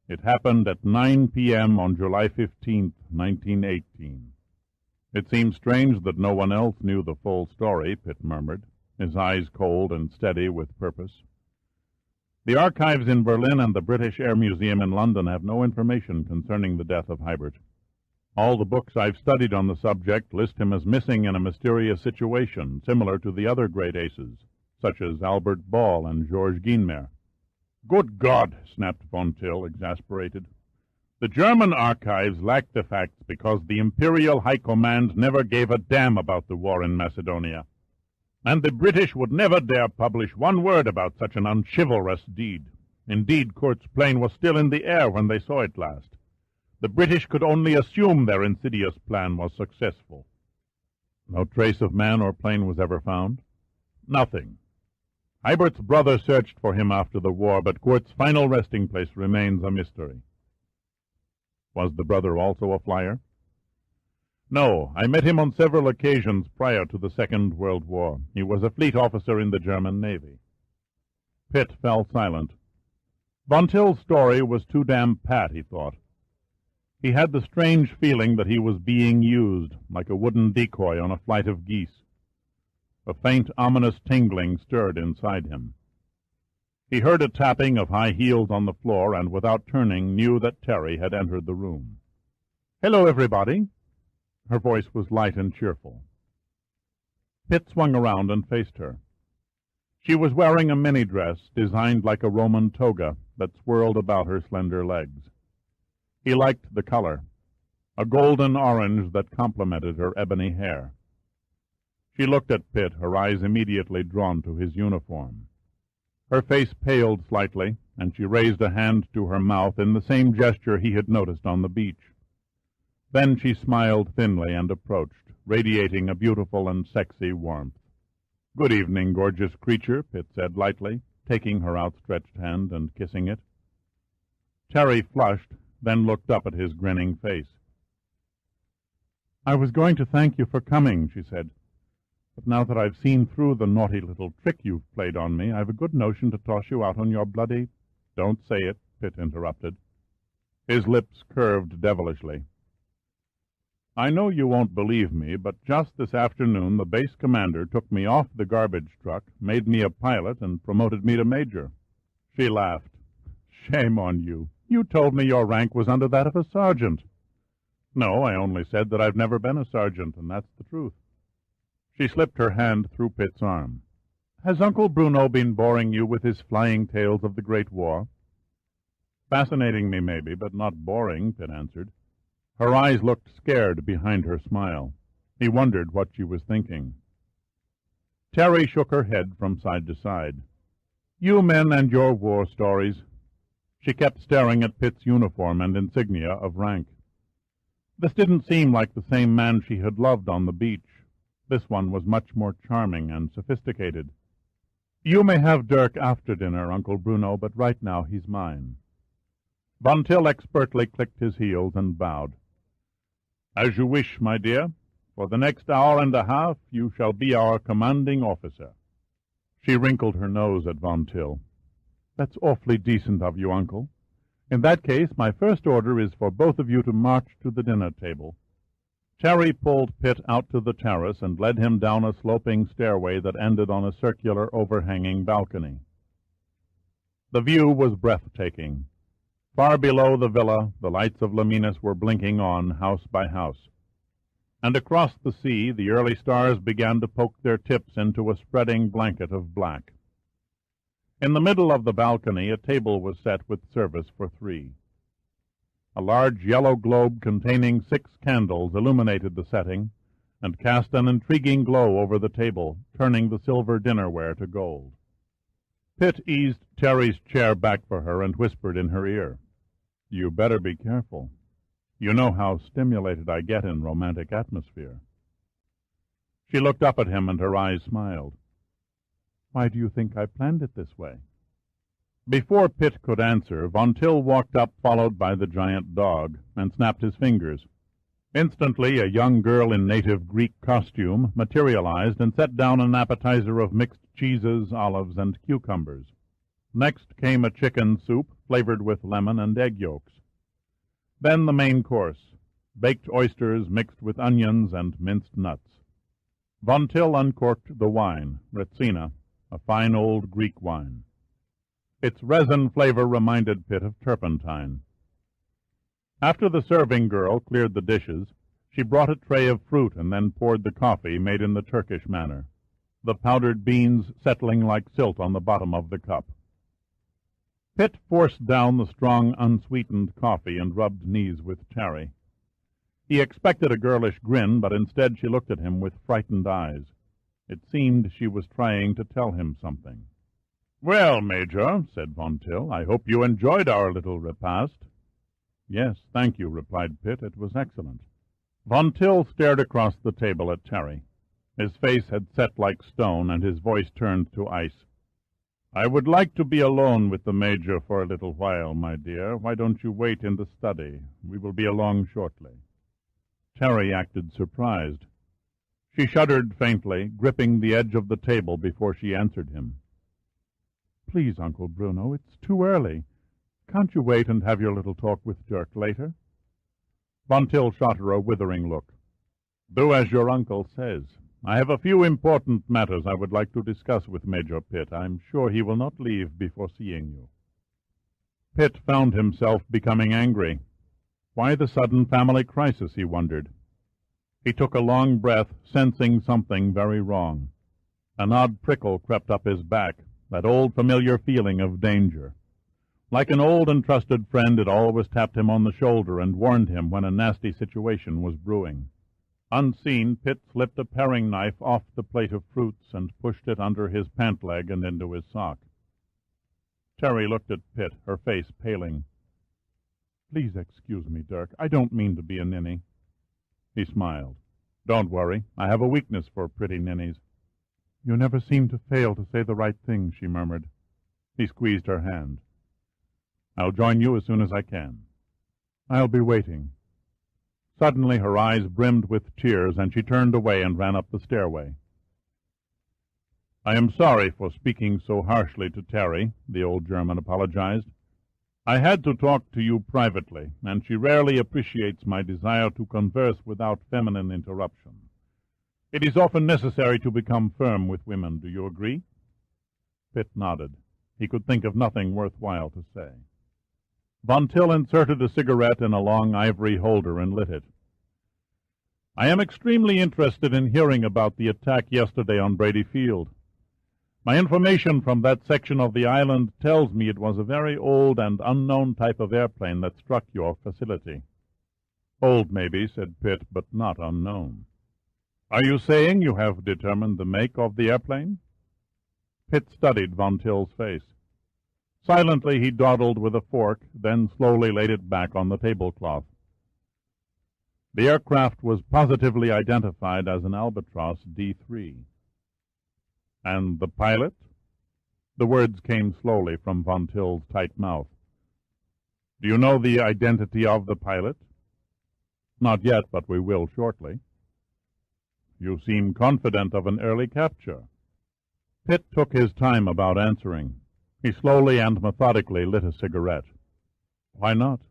It happened at 9 p.m. on July 15th, 1918. It seems strange that no one else knew the full story, Pitt murmured, his eyes cold and steady with purpose. The archives in Berlin and the British Air Museum in London have no information concerning the death of Hybert. All the books I've studied on the subject list him as missing in a mysterious situation, similar to the other great aces, such as Albert Ball and Georges Guinemer. Good God, snapped Von Till, exasperated. The German archives lack the facts because the Imperial High Command never gave a damn about the war in Macedonia. And the British would never dare publish one word about such an unchivalrous deed. Indeed, Court's plane was still in the air when they saw it last. The British could only assume their insidious plan was successful. No trace of man or plane was ever found? Nothing. Hybert's brother searched for him after the war, but Court's final resting place remains a mystery. Was the brother also a flyer? No, I met him on several occasions prior to the Second World War. He was a fleet officer in the German Navy. Pitt fell silent. Von Till's story was too damn pat, he thought. He had the strange feeling that he was being used, like a wooden decoy on a flight of geese. A faint, ominous tingling stirred inside him. He heard a tapping of high heels on the floor, and without turning knew that Terry had entered the room. "Hello, everybody." Her voice was light and cheerful. Pitt swung around and faced her. She was wearing a mini-dress designed like a Roman toga that swirled about her slender legs. He liked the color, a golden orange that complemented her ebony hair. She looked at Pitt, her eyes immediately drawn to his uniform. Her face paled slightly, and she raised a hand to her mouth in the same gesture he had noticed on the beach. Then she smiled thinly and approached, radiating a beautiful and sexy warmth. "Good evening, gorgeous creature," Pitt said lightly, taking her outstretched hand and kissing it. Terry flushed, then looked up at his grinning face. "I was going to thank you for coming," she said, "but now that I've seen through the naughty little trick you've played on me, I've a good notion to toss you out on your bloody—" "Don't say it," Pitt interrupted. His lips curved devilishly. "I know you won't believe me, but just this afternoon the base commander took me off the garbage truck, made me a pilot, and promoted me to major." She laughed. "Shame on you. You told me your rank was under that of a sergeant." "No, I only said that I've never been a sergeant, and that's the truth." She slipped her hand through Pitt's arm. "Has Uncle Bruno been boring you with his flying tales of the Great War?" "Fascinating me, maybe, but not boring," Pitt answered. Her eyes looked scared behind her smile. He wondered what she was thinking. Terry shook her head from side to side. "You men and your war stories." She kept staring at Pitt's uniform and insignia of rank. This didn't seem like the same man she had loved on the beach. This one was much more charming and sophisticated. "You may have Dirk after dinner, Uncle Bruno, but right now he's mine." Von Till expertly clicked his heels and bowed. "As you wish, my dear. For the next hour and a half you shall be our commanding officer." She wrinkled her nose at Von Till. "That's awfully decent of you, Uncle. In that case, my first order is for both of you to march to the dinner table." Terry pulled Pitt out to the terrace and led him down a sloping stairway that ended on a circular overhanging balcony. The view was breathtaking. Far below the villa, the lights of Laminas were blinking on, house by house. And across the sea, the early stars began to poke their tips into a spreading blanket of black. In the middle of the balcony, a table was set with service for 3. A large yellow globe containing 6 candles illuminated the setting and cast an intriguing glow over the table, turning the silver dinnerware to gold. Pitt eased Terry's chair back for her and whispered in her ear, "You better be careful. You know how stimulated I get in romantic atmosphere." She looked up at him and her eyes smiled. "Why do you think I planned it this way?" Before Pitt could answer, Von Till walked up, followed by the giant dog, and snapped his fingers. Instantly, a young girl in native Greek costume materialized and set down an appetizer of mixed cheeses, olives, and cucumbers. Next came a chicken soup flavored with lemon and egg yolks. Then the main course, baked oysters mixed with onions and minced nuts. Von Till uncorked the wine, Retsina, a fine old Greek wine. Its resin flavor reminded Pitt of turpentine. After the serving girl cleared the dishes, she brought a tray of fruit and then poured the coffee made in the Turkish manner, the powdered beans settling like silt on the bottom of the cup. Pitt forced down the strong, unsweetened coffee and rubbed knees with Terry. He expected a girlish grin, but instead she looked at him with frightened eyes. It seemed she was trying to tell him something. "Well, Major," said Von Till, "I hope you enjoyed our little repast." "Yes, thank you," replied Pitt. "It was excellent." Von Till stared across the table at Terry. His face had set like stone, and his voice turned to ice. "I would like to be alone with the Major for a little while, my dear. Why don't you wait in the study? We will be along shortly." Terry acted surprised. She shuddered faintly, gripping the edge of the table before she answered him. "Please, Uncle Bruno, it's too early. Can't you wait and have your little talk with Dirk later?" Von Till shot her a withering look. "Do as your uncle says. I have a few important matters I would like to discuss with Major Pitt. I'm sure he will not leave before seeing you." Pitt found himself becoming angry. Why the sudden family crisis, he wondered. He took a long breath, sensing something very wrong. An odd prickle crept up his back, that old familiar feeling of danger. Like an old and trusted friend, it always tapped him on the shoulder and warned him when a nasty situation was brewing. Unseen, Pitt slipped a paring knife off the plate of fruits and pushed it under his pant leg and into his sock. Terry looked at Pitt, her face paling. "Please excuse me, Dirk. I don't mean to be a ninny." He smiled. "Don't worry. I have a weakness for pretty ninnies." "You never seem to fail to say the right thing," she murmured. He squeezed her hand. "I'll join you as soon as I can." "I'll be waiting." Suddenly her eyes brimmed with tears, and she turned away and ran up the stairway. "I am sorry for speaking so harshly to Terry," the old German apologized. "I had to talk to you privately, and she rarely appreciates my desire to converse without feminine interruption. It is often necessary to become firm with women. Do you agree?" Pitt nodded. He could think of nothing worthwhile to say. Von Till inserted a cigarette in a long ivory holder and lit it. "I am extremely interested in hearing about the attack yesterday on Brady Field. My information from that section of the island tells me it was a very old and unknown type of airplane that struck your facility." "Old, maybe," said Pitt, "but not unknown." "Are you saying you have determined the make of the airplane?" Pitt studied Von Till's face. Silently he dawdled with a fork, then slowly laid it back on the tablecloth. The aircraft was positively identified as an Albatross D-3. "And the pilot?" The words came slowly from Von Till's tight mouth. "Do you know the identity of the pilot?" "Not yet, but we will shortly." "You seem confident of an early capture." Pitt took his time about answering. He slowly and methodically lit a cigarette. "Why not?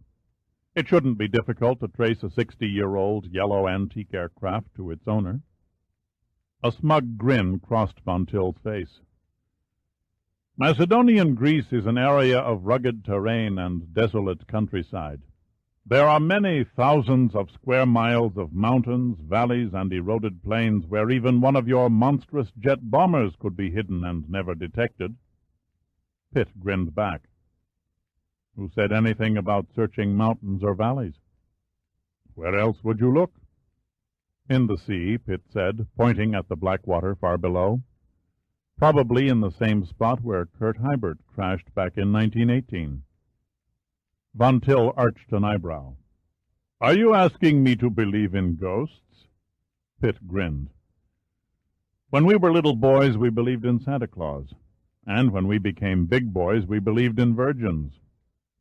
It shouldn't be difficult to trace a 60-year-old yellow antique aircraft to its owner." A smug grin crossed Von Till's face. "Macedonian Greece is an area of rugged terrain and desolate countryside. There are many thousands of square miles of mountains, valleys, and eroded plains where even one of your monstrous jet bombers could be hidden and never detected." Pitt grinned back. "Who said anything about searching mountains or valleys?" "Where else would you look?" "In the sea," Pitt said, pointing at the black water far below. "Probably in the same spot where Kurt Hybert crashed back in 1918. Von Till arched an eyebrow. "Are you asking me to believe in ghosts?" Pitt grinned. "When we were little boys, we believed in Santa Claus. And when we became big boys, we believed in virgins.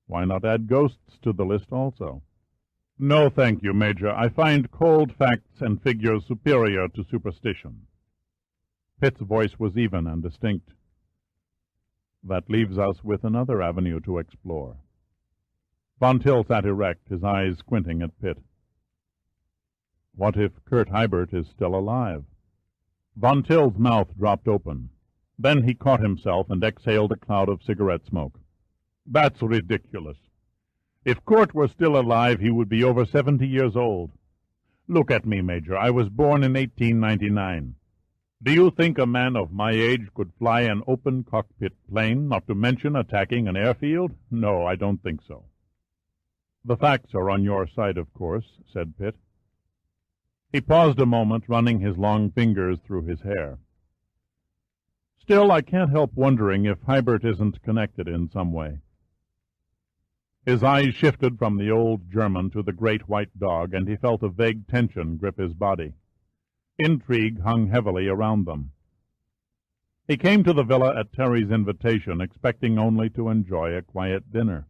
Why not add ghosts to the list also?" "No, thank you, Major. I find cold facts and figures superior to superstition." Pitt's voice was even and distinct. "That leaves us with another avenue to explore." Von Till sat erect, his eyes squinting at Pitt. "What if Kurt Hybert is still alive?" Von Till's mouth dropped open. Then he caught himself and exhaled a cloud of cigarette smoke. "That's ridiculous. If Kurt were still alive, he would be over 70 years old. Look at me, Major. I was born in 1899. Do you think a man of my age could fly an open cockpit plane, not to mention attacking an airfield? No, I don't think so." "The facts are on your side, of course," said Pitt. He paused a moment, running his long fingers through his hair. "Still, I can't help wondering if Hybert isn't connected in some way." His eyes shifted from the old German to the great white dog, and he felt a vague tension grip his body. Intrigue hung heavily around them. He came to the villa at Terry's invitation, expecting only to enjoy a quiet dinner.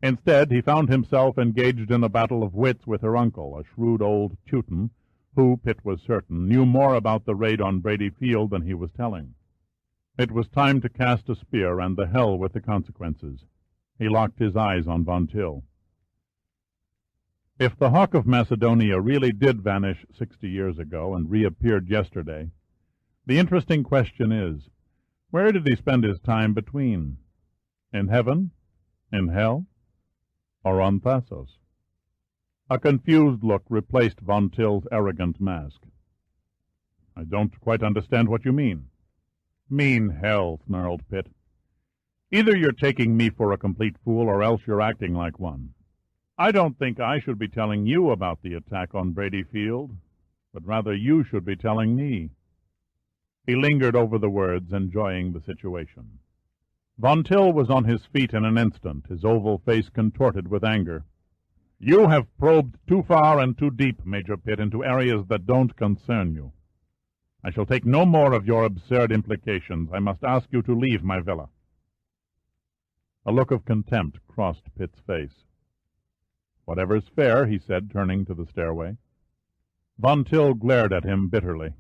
Instead, he found himself engaged in a battle of wits with her uncle, a shrewd old Teuton, who, Pitt was certain, knew more about the raid on Brady Field than he was telling. It was time to cast a spear, and the hell with the consequences. He locked his eyes on Von Till. If the Hawk of Macedonia really did vanish 60 years ago and reappeared yesterday, the interesting question is, where did he spend his time between? In heaven? In hell? Or on Thassos? A confused look replaced Von Till's arrogant mask. "I don't quite understand what you mean." "Mean hell," snarled Pitt. "Either you're taking me for a complete fool, or else you're acting like one. I don't think I should be telling you about the attack on Brady Field, but rather you should be telling me." He lingered over the words, enjoying the situation. Von Till was on his feet in an instant, his oval face contorted with anger. "You have probed too far and too deep, Major Pitt, into areas that don't concern you. I shall take no more of your absurd implications. I must ask you to leave my villa." A look of contempt crossed Pitt's face. "Whatever's fair," he said, turning to the stairway. Von Till glared at him bitterly.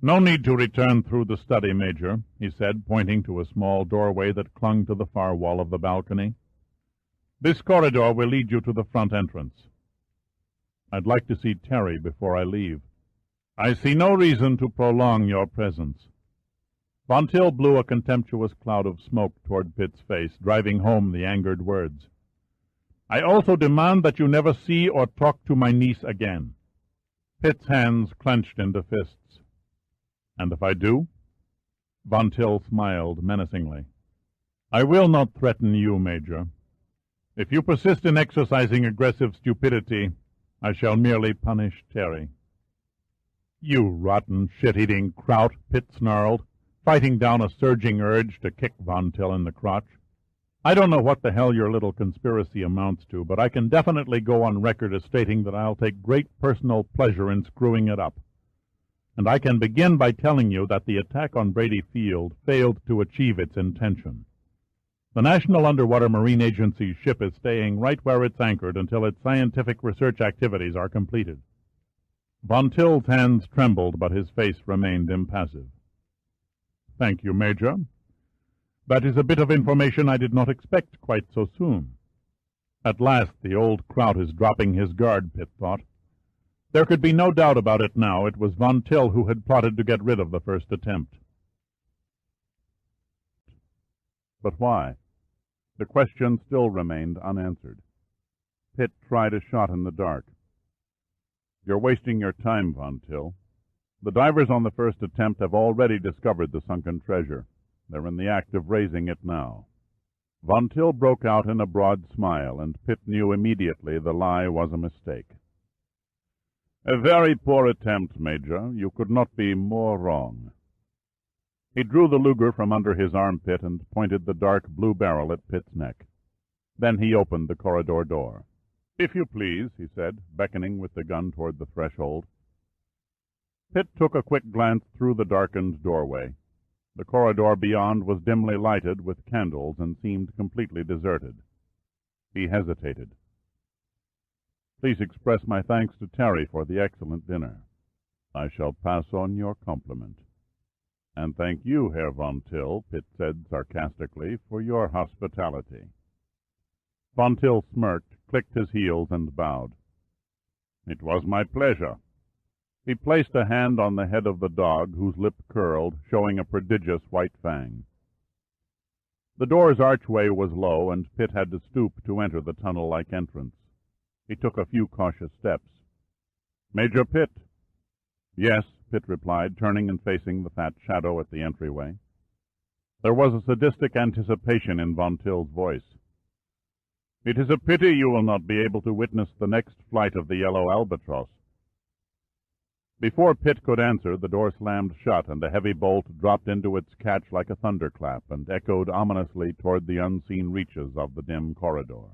"No need to return through the study, Major," he said, pointing to a small doorway that clung to the far wall of the balcony. "This corridor will lead you to the front entrance. I'd like to see Terry before I leave. I see no reason to prolong your presence." Von Till blew a contemptuous cloud of smoke toward Pitt's face, driving home the angered words. "I also demand that you never see or talk to my niece again." Pitt's hands clenched into fists. "And if I do?" Von Till smiled menacingly. "I will not threaten you, Major. If you persist in exercising aggressive stupidity, I shall merely punish Terry." "You rotten, shit-eating kraut," Pitt snarled, fighting down a surging urge to kick Von Till in the crotch. "I don't know what the hell your little conspiracy amounts to, but I can definitely go on record as stating that I'll take great personal pleasure in screwing it up. And I can begin by telling you that the attack on Brady Field failed to achieve its intention. The National Underwater Marine Agency's ship is staying right where it's anchored until its scientific research activities are completed." Von Till's hands trembled, but his face remained impassive. "Thank you, Major. That is a bit of information I did not expect quite so soon." At last the old kraut is dropping his guard, Pitt thought. There could be no doubt about it now. It was Von Till who had plotted to get rid of the first attempt. But why? The question still remained unanswered. Pitt tried a shot in the dark. "You're wasting your time, Von Till. The divers on the first attempt have already discovered the sunken treasure. They're in the act of raising it now." Von Till broke out in a broad smile, and Pitt knew immediately the lie was a mistake. "A very poor attempt, Major. You could not be more wrong." He drew the Luger from under his armpit and pointed the dark blue barrel at Pitt's neck. Then he opened the corridor door. "If you please," he said, beckoning with the gun toward the threshold. Pitt took a quick glance through the darkened doorway. The corridor beyond was dimly lighted with candles and seemed completely deserted. He hesitated. "Please express my thanks to Terry for the excellent dinner. I shall pass on your compliment." "And thank you, Herr Von Till," Pitt said sarcastically, "for your hospitality." Von Till smirked, clicked his heels, and bowed. "It was my pleasure." He placed a hand on the head of the dog, whose lip curled, showing a prodigious white fang. The door's archway was low, and Pitt had to stoop to enter the tunnel-like entrance. He took a few cautious steps. "Major Pitt." "Yes," Pitt replied, turning and facing the fat shadow at the entryway. There was a sadistic anticipation in Von Till's voice. "It is a pity you will not be able to witness the next flight of the Yellow Albatross." Before Pitt could answer, the door slammed shut, and a heavy bolt dropped into its catch like a thunderclap and echoed ominously toward the unseen reaches of the dim corridor.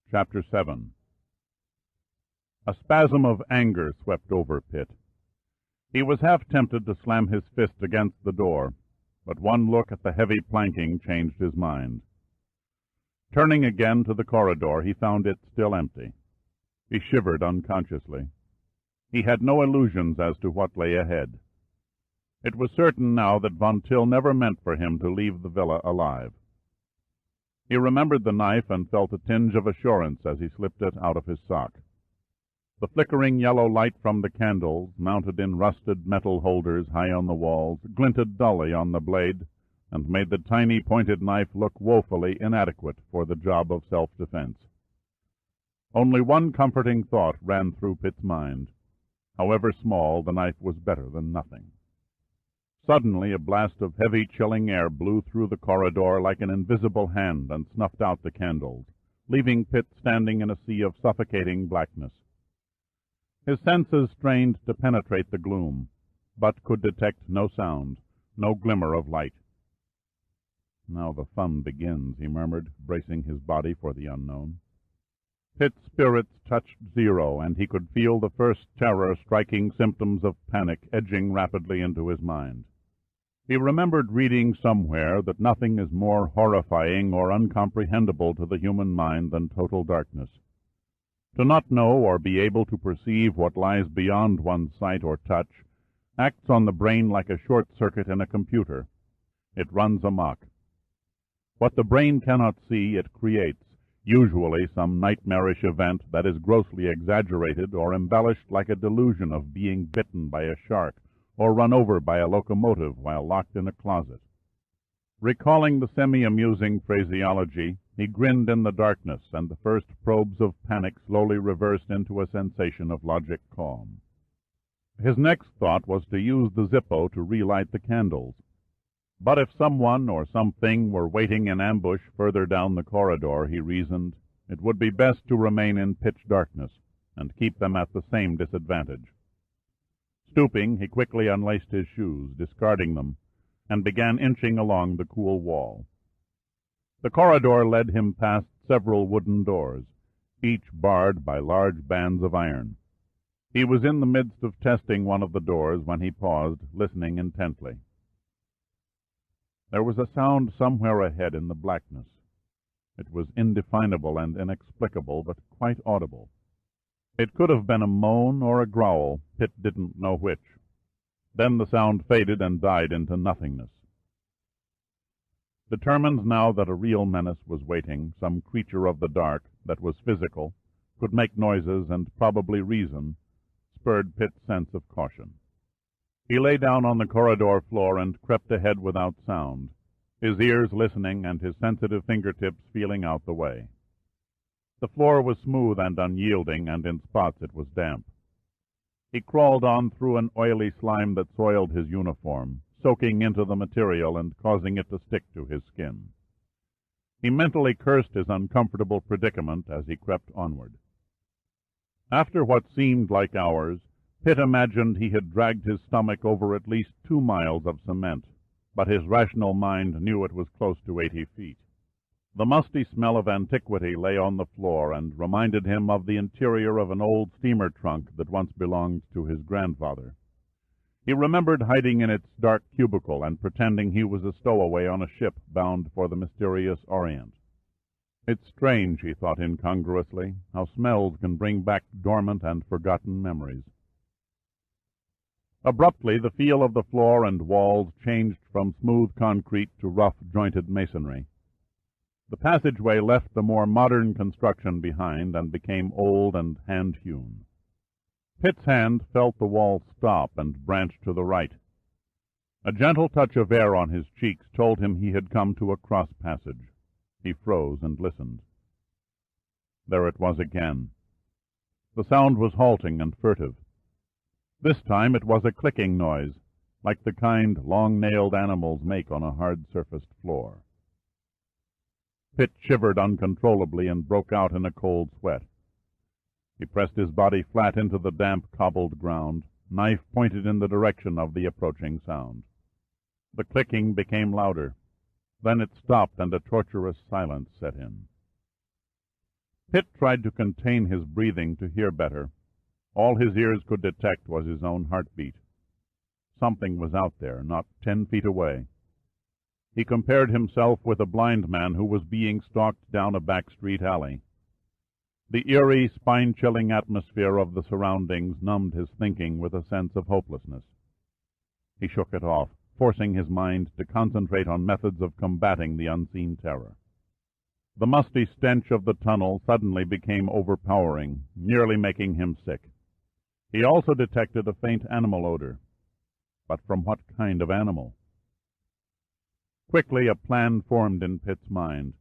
Chapter 7. A spasm of anger swept over Pitt. He was half tempted to slam his fist against the door, but one look at the heavy planking changed his mind. Turning again to the corridor, he found it still empty. He shivered unconsciously. He had no illusions as to what lay ahead. It was certain now that Von Till never meant for him to leave the villa alive. He remembered the knife and felt a tinge of assurance as he slipped it out of his sock. The flickering yellow light from the candles, mounted in rusted metal holders high on the walls, glinted dully on the blade and made the tiny pointed knife look woefully inadequate for the job of self-defense. Only one comforting thought ran through Pitt's mind. However small, the knife was better than nothing. Suddenly a blast of heavy, chilling air blew through the corridor like an invisible hand and snuffed out the candles, leaving Pitt standing in a sea of suffocating blackness. His senses strained to penetrate the gloom, but could detect no sound, no glimmer of light. "Now the fun begins," he murmured, bracing his body for the unknown. Pitt's spirits touched zero, and he could feel the first terror-striking symptoms of panic edging rapidly into his mind. He remembered reading somewhere that nothing is more horrifying or uncomprehendable to the human mind than total darkness. To not know or be able to perceive what lies beyond one's sight or touch acts on the brain like a short circuit in a computer. It runs amok. What the brain cannot see, it creates, usually some nightmarish event that is grossly exaggerated or embellished like a delusion of being bitten by a shark or run over by a locomotive while locked in a closet. Recalling the semi-amusing phraseology, he grinned in the darkness, and the first probes of panic slowly reversed into a sensation of logic calm. His next thought was to use the Zippo to relight the candles. But if someone or something were waiting in ambush further down the corridor, he reasoned, it would be best to remain in pitch darkness and keep them at the same disadvantage. Stooping, he quickly unlaced his shoes, discarding them, and began inching along the cool wall. The corridor led him past several wooden doors, each barred by large bands of iron. He was in the midst of testing one of the doors when he paused, listening intently. There was a sound somewhere ahead in the blackness. It was indefinable and inexplicable, but quite audible. It could have been a moan or a growl, Pitt didn't know which. Then the sound faded and died into nothingness. Determined now that a real menace was waiting, some creature of the dark that was physical, could make noises and probably reason, spurred Pitt's sense of caution. He lay down on the corridor floor and crept ahead without sound, his ears listening and his sensitive fingertips feeling out the way. The floor was smooth and unyielding, and in spots it was damp. He crawled on through an oily slime that soiled his uniform, soaking into the material and causing it to stick to his skin. He mentally cursed his uncomfortable predicament as he crept onward. After what seemed like hours, Pitt imagined he had dragged his stomach over at least 2 miles of cement, but his rational mind knew it was close to 80 feet. The musty smell of antiquity lay on the floor and reminded him of the interior of an old steamer trunk that once belonged to his grandfather. He remembered hiding in its dark cubicle and pretending he was a stowaway on a ship bound for the mysterious Orient. It's strange, he thought incongruously, how smells can bring back dormant and forgotten memories. Abruptly, the feel of the floor and walls changed from smooth concrete to rough, jointed masonry. The passageway left the more modern construction behind and became old and hand-hewn. Pitt's hand felt the wall stop and branch to the right. A gentle touch of air on his cheeks told him he had come to a cross passage. He froze and listened. There it was again. The sound was halting and furtive. This time it was a clicking noise, like the kind long-nailed animals make on a hard-surfaced floor. Pitt shivered uncontrollably and broke out in a cold sweat. He pressed his body flat into the damp, cobbled ground, knife pointed in the direction of the approaching sound. The clicking became louder. Then it stopped and a torturous silence set in. Pitt tried to contain his breathing to hear better. All his ears could detect was his own heartbeat. Something was out there, not 10 feet away. He compared himself with a blind man who was being stalked down a back street alley. The eerie, spine-chilling atmosphere of the surroundings numbed his thinking with a sense of hopelessness. He shook it off, forcing his mind to concentrate on methods of combating the unseen terror. The musty stench of the tunnel suddenly became overpowering, nearly making him sick. He also detected a faint animal odor. But from what kind of animal? Quickly a plan formed in Pitt's mind,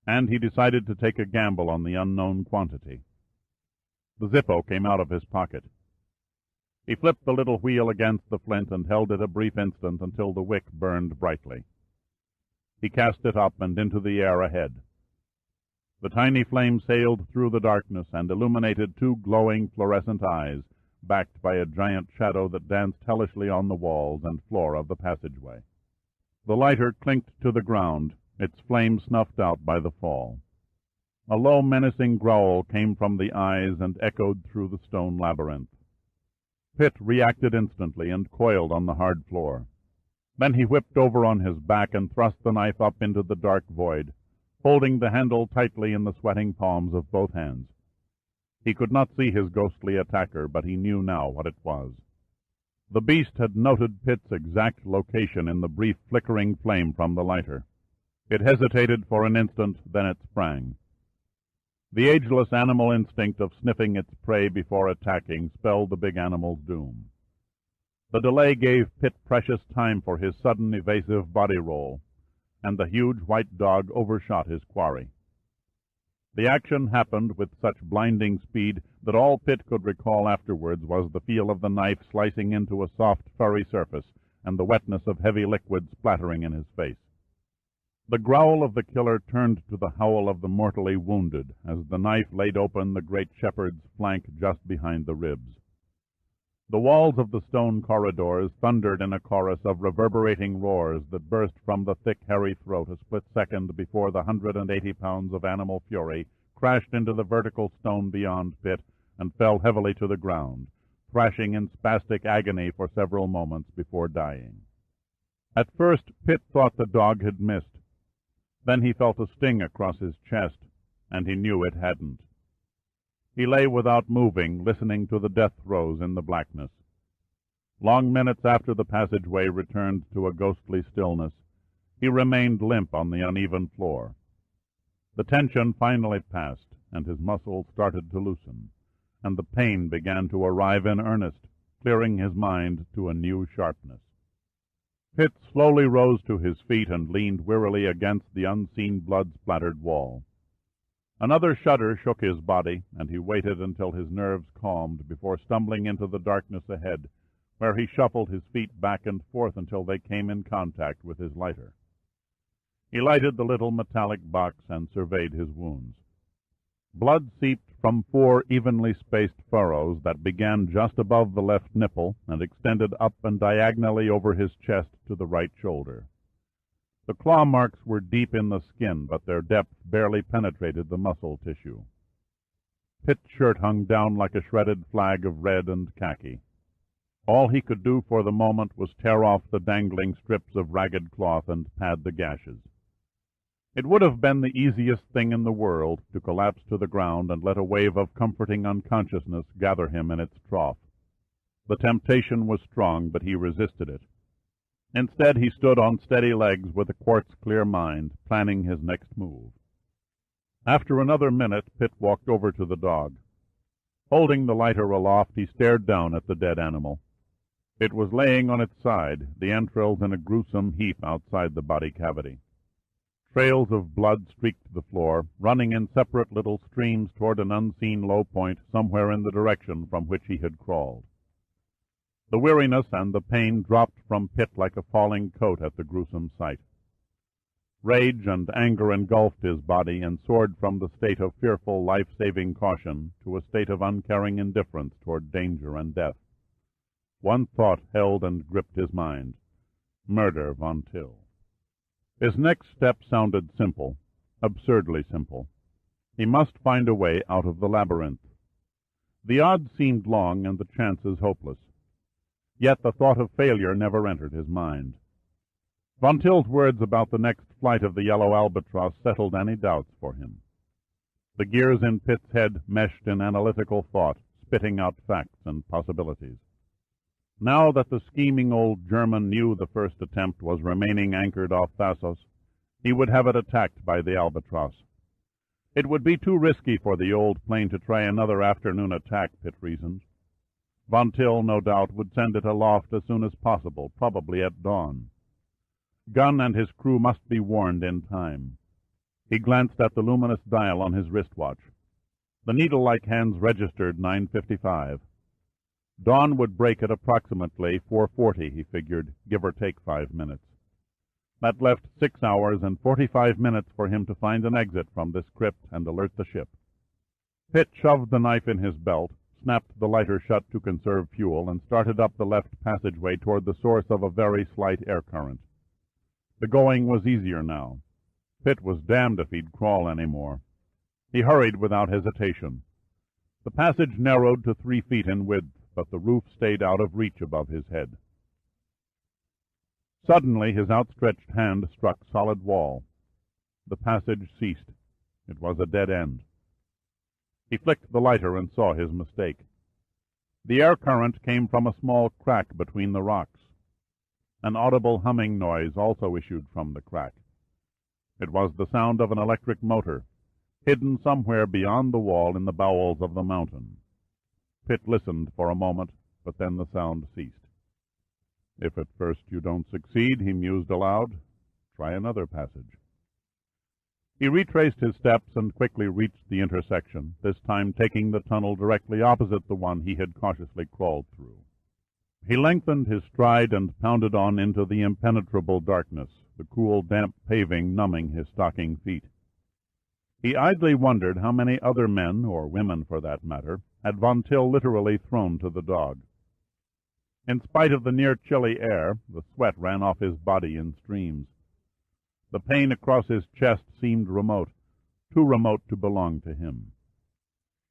and he decided to take a gamble on the unknown quantity. The Zippo came out of his pocket. He flipped the little wheel against the flint and held it a brief instant until the wick burned brightly. He cast it up and into the air ahead. The tiny flame sailed through the darkness and illuminated two glowing fluorescent eyes, backed by a giant shadow that danced hellishly on the walls and floor of the passageway. The lighter clinked to the ground, its flame snuffed out by the fall. A low, menacing growl came from the eyes and echoed through the stone labyrinth. Pitt reacted instantly and coiled on the hard floor. Then he whipped over on his back and thrust the knife up into the dark void, holding the handle tightly in the sweating palms of both hands. He could not see his ghostly attacker, but he knew now what it was. The beast had noted Pitt's exact location in the brief flickering flame from the lighter. It hesitated for an instant, then it sprang. The ageless animal instinct of sniffing its prey before attacking spelled the big animal's doom. The delay gave Pitt precious time for his sudden evasive body roll, and the huge white dog overshot his quarry. The action happened with such blinding speed that all Pitt could recall afterwards was the feel of the knife slicing into a soft, furry surface and the wetness of heavy liquid splattering in his face. The growl of the killer turned to the howl of the mortally wounded as the knife laid open the great shepherd's flank just behind the ribs. The walls of the stone corridors thundered in a chorus of reverberating roars that burst from the thick, hairy throat a split second before the 180 pounds of animal fury crashed into the vertical stone beyond Pitt and fell heavily to the ground, thrashing in spastic agony for several moments before dying. At first, Pitt thought the dog had missed. Then he felt a sting across his chest, and he knew it hadn't. He lay without moving, listening to the death throes in the blackness. Long minutes after the passageway returned to a ghostly stillness, he remained limp on the uneven floor. The tension finally passed, and his muscles started to loosen, and the pain began to arrive in earnest, clearing his mind to a new sharpness. Pitt slowly rose to his feet and leaned wearily against the unseen blood-splattered wall. Another shudder shook his body, and he waited until his nerves calmed before stumbling into the darkness ahead, where he shuffled his feet back and forth until they came in contact with his lighter. He lighted the little metallic box and surveyed his wounds. Blood seeped from 4 evenly spaced furrows that began just above the left nipple and extended up and diagonally over his chest to the right shoulder. The claw marks were deep in the skin, but their depth barely penetrated the muscle tissue. Pitt's shirt hung down like a shredded flag of red and khaki. All he could do for the moment was tear off the dangling strips of ragged cloth and pad the gashes. It would have been the easiest thing in the world to collapse to the ground and let a wave of comforting unconsciousness gather him in its trough. The temptation was strong, but he resisted it. Instead, he stood on steady legs with a quartz-clear mind, planning his next move. After another minute, Pitt walked over to the dog. Holding the lighter aloft, he stared down at the dead animal. It was laying on its side, the entrails in a gruesome heap outside the body cavity. Trails of blood streaked the floor, running in separate little streams toward an unseen low point somewhere in the direction from which he had crawled. The weariness and the pain dropped from Pitt like a falling coat at the gruesome sight. Rage and anger engulfed his body and soared from the state of fearful, life-saving caution to a state of uncaring indifference toward danger and death. One thought held and gripped his mind: murder Von Till. His next step sounded simple, absurdly simple. He must find a way out of the labyrinth. The odds seemed long and the chances hopeless. Yet the thought of failure never entered his mind. Von Till's words about the next flight of the yellow albatross settled any doubts for him. The gears in Pitt's head meshed in analytical thought, spitting out facts and possibilities. Now that the scheming old German knew the first attempt was remaining anchored off Thasos, he would have it attacked by the albatross. It would be too risky for the old plane to try another afternoon attack, Pitt reasoned. Von Till, no doubt, would send it aloft as soon as possible, probably at dawn. Gunn and his crew must be warned in time. He glanced at the luminous dial on his wristwatch. The needle-like hands registered 9:55. Dawn would break at approximately 4:40, he figured, give or take 5 minutes. That left 6 hours and 45 minutes for him to find an exit from this crypt and alert the ship. Pitt shoved the knife in his belt, snapped the lighter shut to conserve fuel, and started up the left passageway toward the source of a very slight air current. The going was easier now. Pitt was damned if he'd crawl any more. He hurried without hesitation. The passage narrowed to 3 feet in width, but the roof stayed out of reach above his head. Suddenly his outstretched hand struck solid wall. The passage ceased. It was a dead end. He flicked the lighter and saw his mistake. The air current came from a small crack between the rocks. An audible humming noise also issued from the crack. It was the sound of an electric motor, hidden somewhere beyond the wall in the bowels of the mountain. Pitt listened for a moment, but then the sound ceased. If at first you don't succeed, he mused aloud, try another passage. He retraced his steps and quickly reached the intersection, this time taking the tunnel directly opposite the one he had cautiously crawled through. He lengthened his stride and pounded on into the impenetrable darkness, the cool, damp paving numbing his stocking feet. He idly wondered how many other men, or women for that matter, had Von Till literally thrown to the dog. In spite of the near-chilly air, the sweat ran off his body in streams. The pain across his chest seemed remote, too remote to belong to him.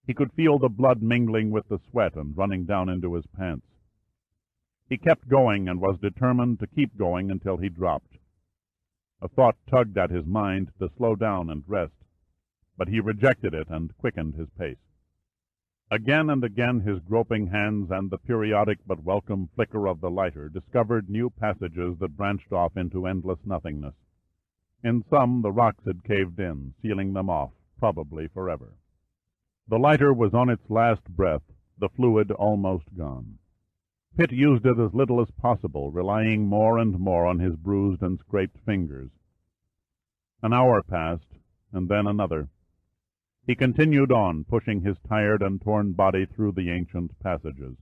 He could feel the blood mingling with the sweat and running down into his pants. He kept going and was determined to keep going until he dropped. A thought tugged at his mind to slow down and rest, but he rejected it and quickened his pace. Again and again his groping hands and the periodic but welcome flicker of the lighter discovered new passages that branched off into endless nothingness. In some the rocks had caved in, sealing them off, probably forever. The lighter was on its last breath, the fluid almost gone. Pitt used it as little as possible, relying more and more on his bruised and scraped fingers. An hour passed, and then another. He continued on, pushing his tired and torn body through the ancient passages.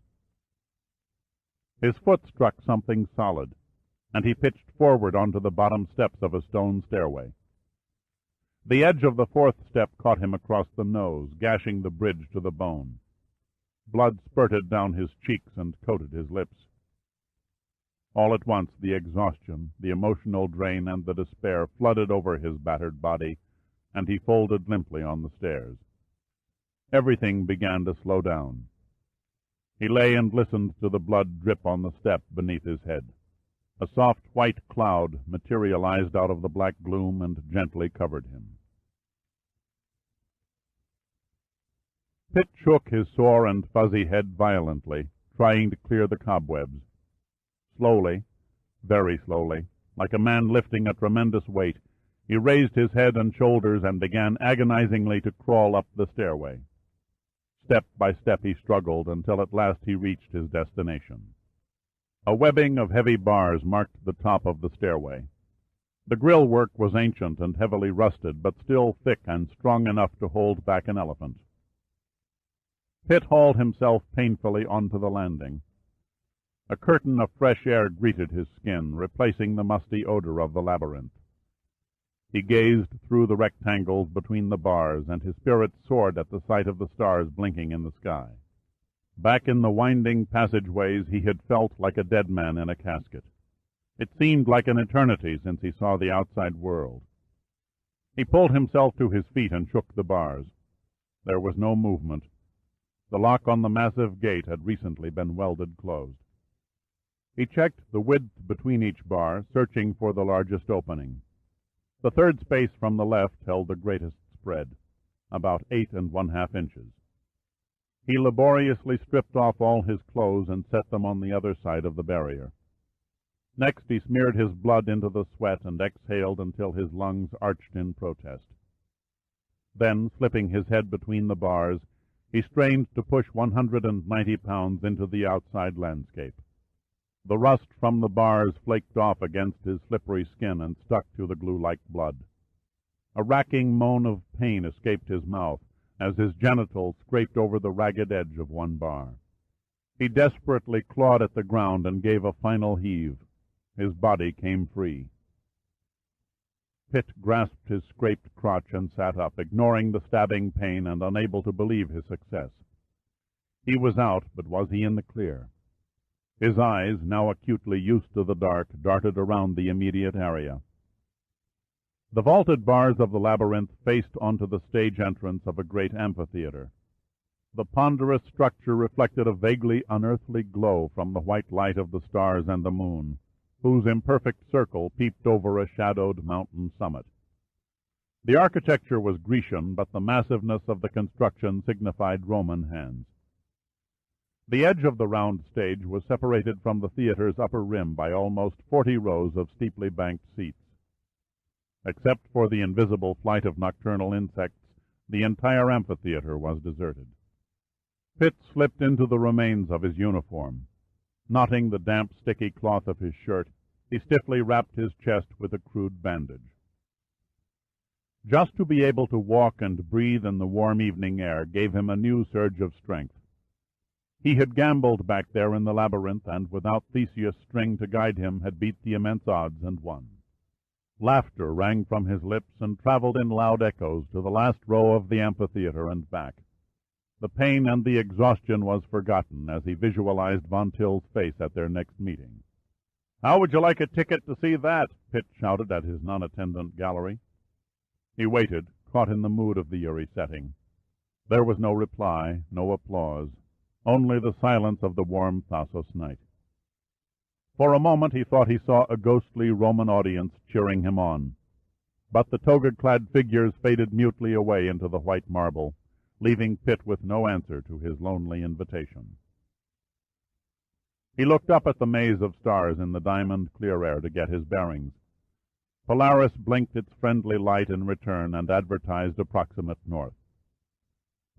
His foot struck something solid, and he pitched forward onto the bottom steps of a stone stairway. The edge of the 4th step caught him across the nose, gashing the bridge to the bone. Blood spurted down his cheeks and coated his lips. All at once the exhaustion, the emotional drain, and the despair flooded over his battered body, and he folded limply on the stairs. Everything began to slow down. He lay and listened to the blood drip on the step beneath his head. A soft white cloud materialized out of the black gloom and gently covered him. Pitt shook his sore and fuzzy head violently, trying to clear the cobwebs. Slowly, very slowly, like a man lifting a tremendous weight, he raised his head and shoulders and began agonizingly to crawl up the stairway. Step by step he struggled until at last he reached his destination. A webbing of heavy bars marked the top of the stairway. The grill work was ancient and heavily rusted, but still thick and strong enough to hold back an elephant. Pitt hauled himself painfully onto the landing. A curtain of fresh air greeted his skin, replacing the musty odor of the labyrinth. He gazed through the rectangles between the bars, and his spirit soared at the sight of the stars blinking in the sky. Back in the winding passageways he had felt like a dead man in a casket. It seemed like an eternity since he saw the outside world. He pulled himself to his feet and shook the bars. There was no movement. The lock on the massive gate had recently been welded closed. He checked the width between each bar, searching for the largest opening. The third space from the left held the greatest spread, about 8 1/2 inches. He laboriously stripped off all his clothes and set them on the other side of the barrier. Next he smeared his blood into the sweat and exhaled until his lungs arched in protest. Then, slipping his head between the bars, he strained to push 190 pounds into the outside landscape. The rust from the bars flaked off against his slippery skin and stuck to the glue-like blood. A racking moan of pain escaped his mouth as his genitals scraped over the ragged edge of one bar. He desperately clawed at the ground and gave a final heave. His body came free. Pitt grasped his scraped crotch and sat up, ignoring the stabbing pain and unable to believe his success. He was out, but was he in the clear? His eyes, now acutely used to the dark, darted around the immediate area. The vaulted bars of the labyrinth faced onto the stage entrance of a great amphitheater. The ponderous structure reflected a vaguely unearthly glow from the white light of the stars and the moon, whose imperfect circle peeped over a shadowed mountain summit. The architecture was Grecian, but the massiveness of the construction signified Roman hands. The edge of the round stage was separated from the theater's upper rim by almost 40 rows of steeply banked seats. Except for the invisible flight of nocturnal insects, the entire amphitheater was deserted. Pitt slipped into the remains of his uniform. Knotting the damp, sticky cloth of his shirt, he stiffly wrapped his chest with a crude bandage. Just to be able to walk and breathe in the warm evening air gave him a new surge of strength. He had gambled back there in the labyrinth, and without Theseus' string to guide him, had beat the immense odds and won. Laughter rang from his lips and traveled in loud echoes to the last row of the amphitheater and back. The pain and the exhaustion was forgotten as he visualized Von Till's face at their next meeting. "How would you like a ticket to see that?" Pitt shouted at his non-attendant gallery. He waited, caught in the mood of the eerie setting. There was no reply, no applause, only the silence of the warm Thasos night. For a moment he thought he saw a ghostly Roman audience cheering him on, but the toga-clad figures faded mutely away into the white marble, leaving Pitt with no answer to his lonely invitation. He looked up at the maze of stars in the diamond clear air to get his bearings. Polaris blinked its friendly light in return and advertised approximate north.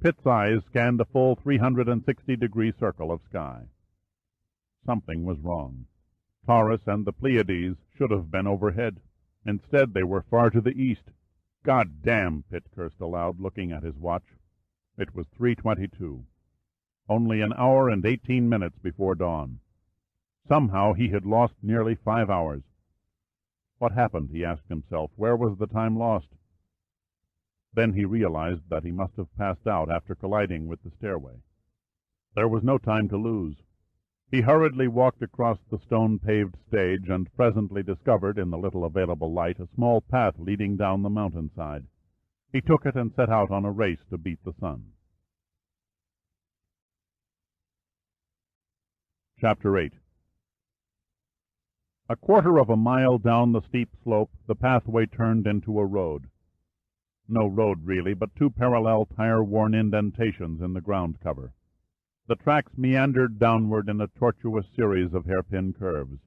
Pitt's eyes scanned a full 360-degree circle of sky. Something was wrong. Taurus and the Pleiades should have been overhead. Instead, they were far to the east. "God damn!" Pitt cursed aloud, looking at his watch. It was 3:22. Only an hour and 18 minutes before dawn. Somehow he had lost nearly 5 hours. What happened, he asked himself. Where was the time lost? Then he realized that he must have passed out after colliding with the stairway. There was no time to lose. He hurriedly walked across the stone-paved stage and presently discovered, in the little available light, a small path leading down the mountainside. He took it and set out on a race to beat the sun. Chapter 8. A quarter of a mile down the steep slope, the pathway turned into a road. No road, really, but 2 parallel tire-worn indentations in the ground cover. The tracks meandered downward in a tortuous series of hairpin curves.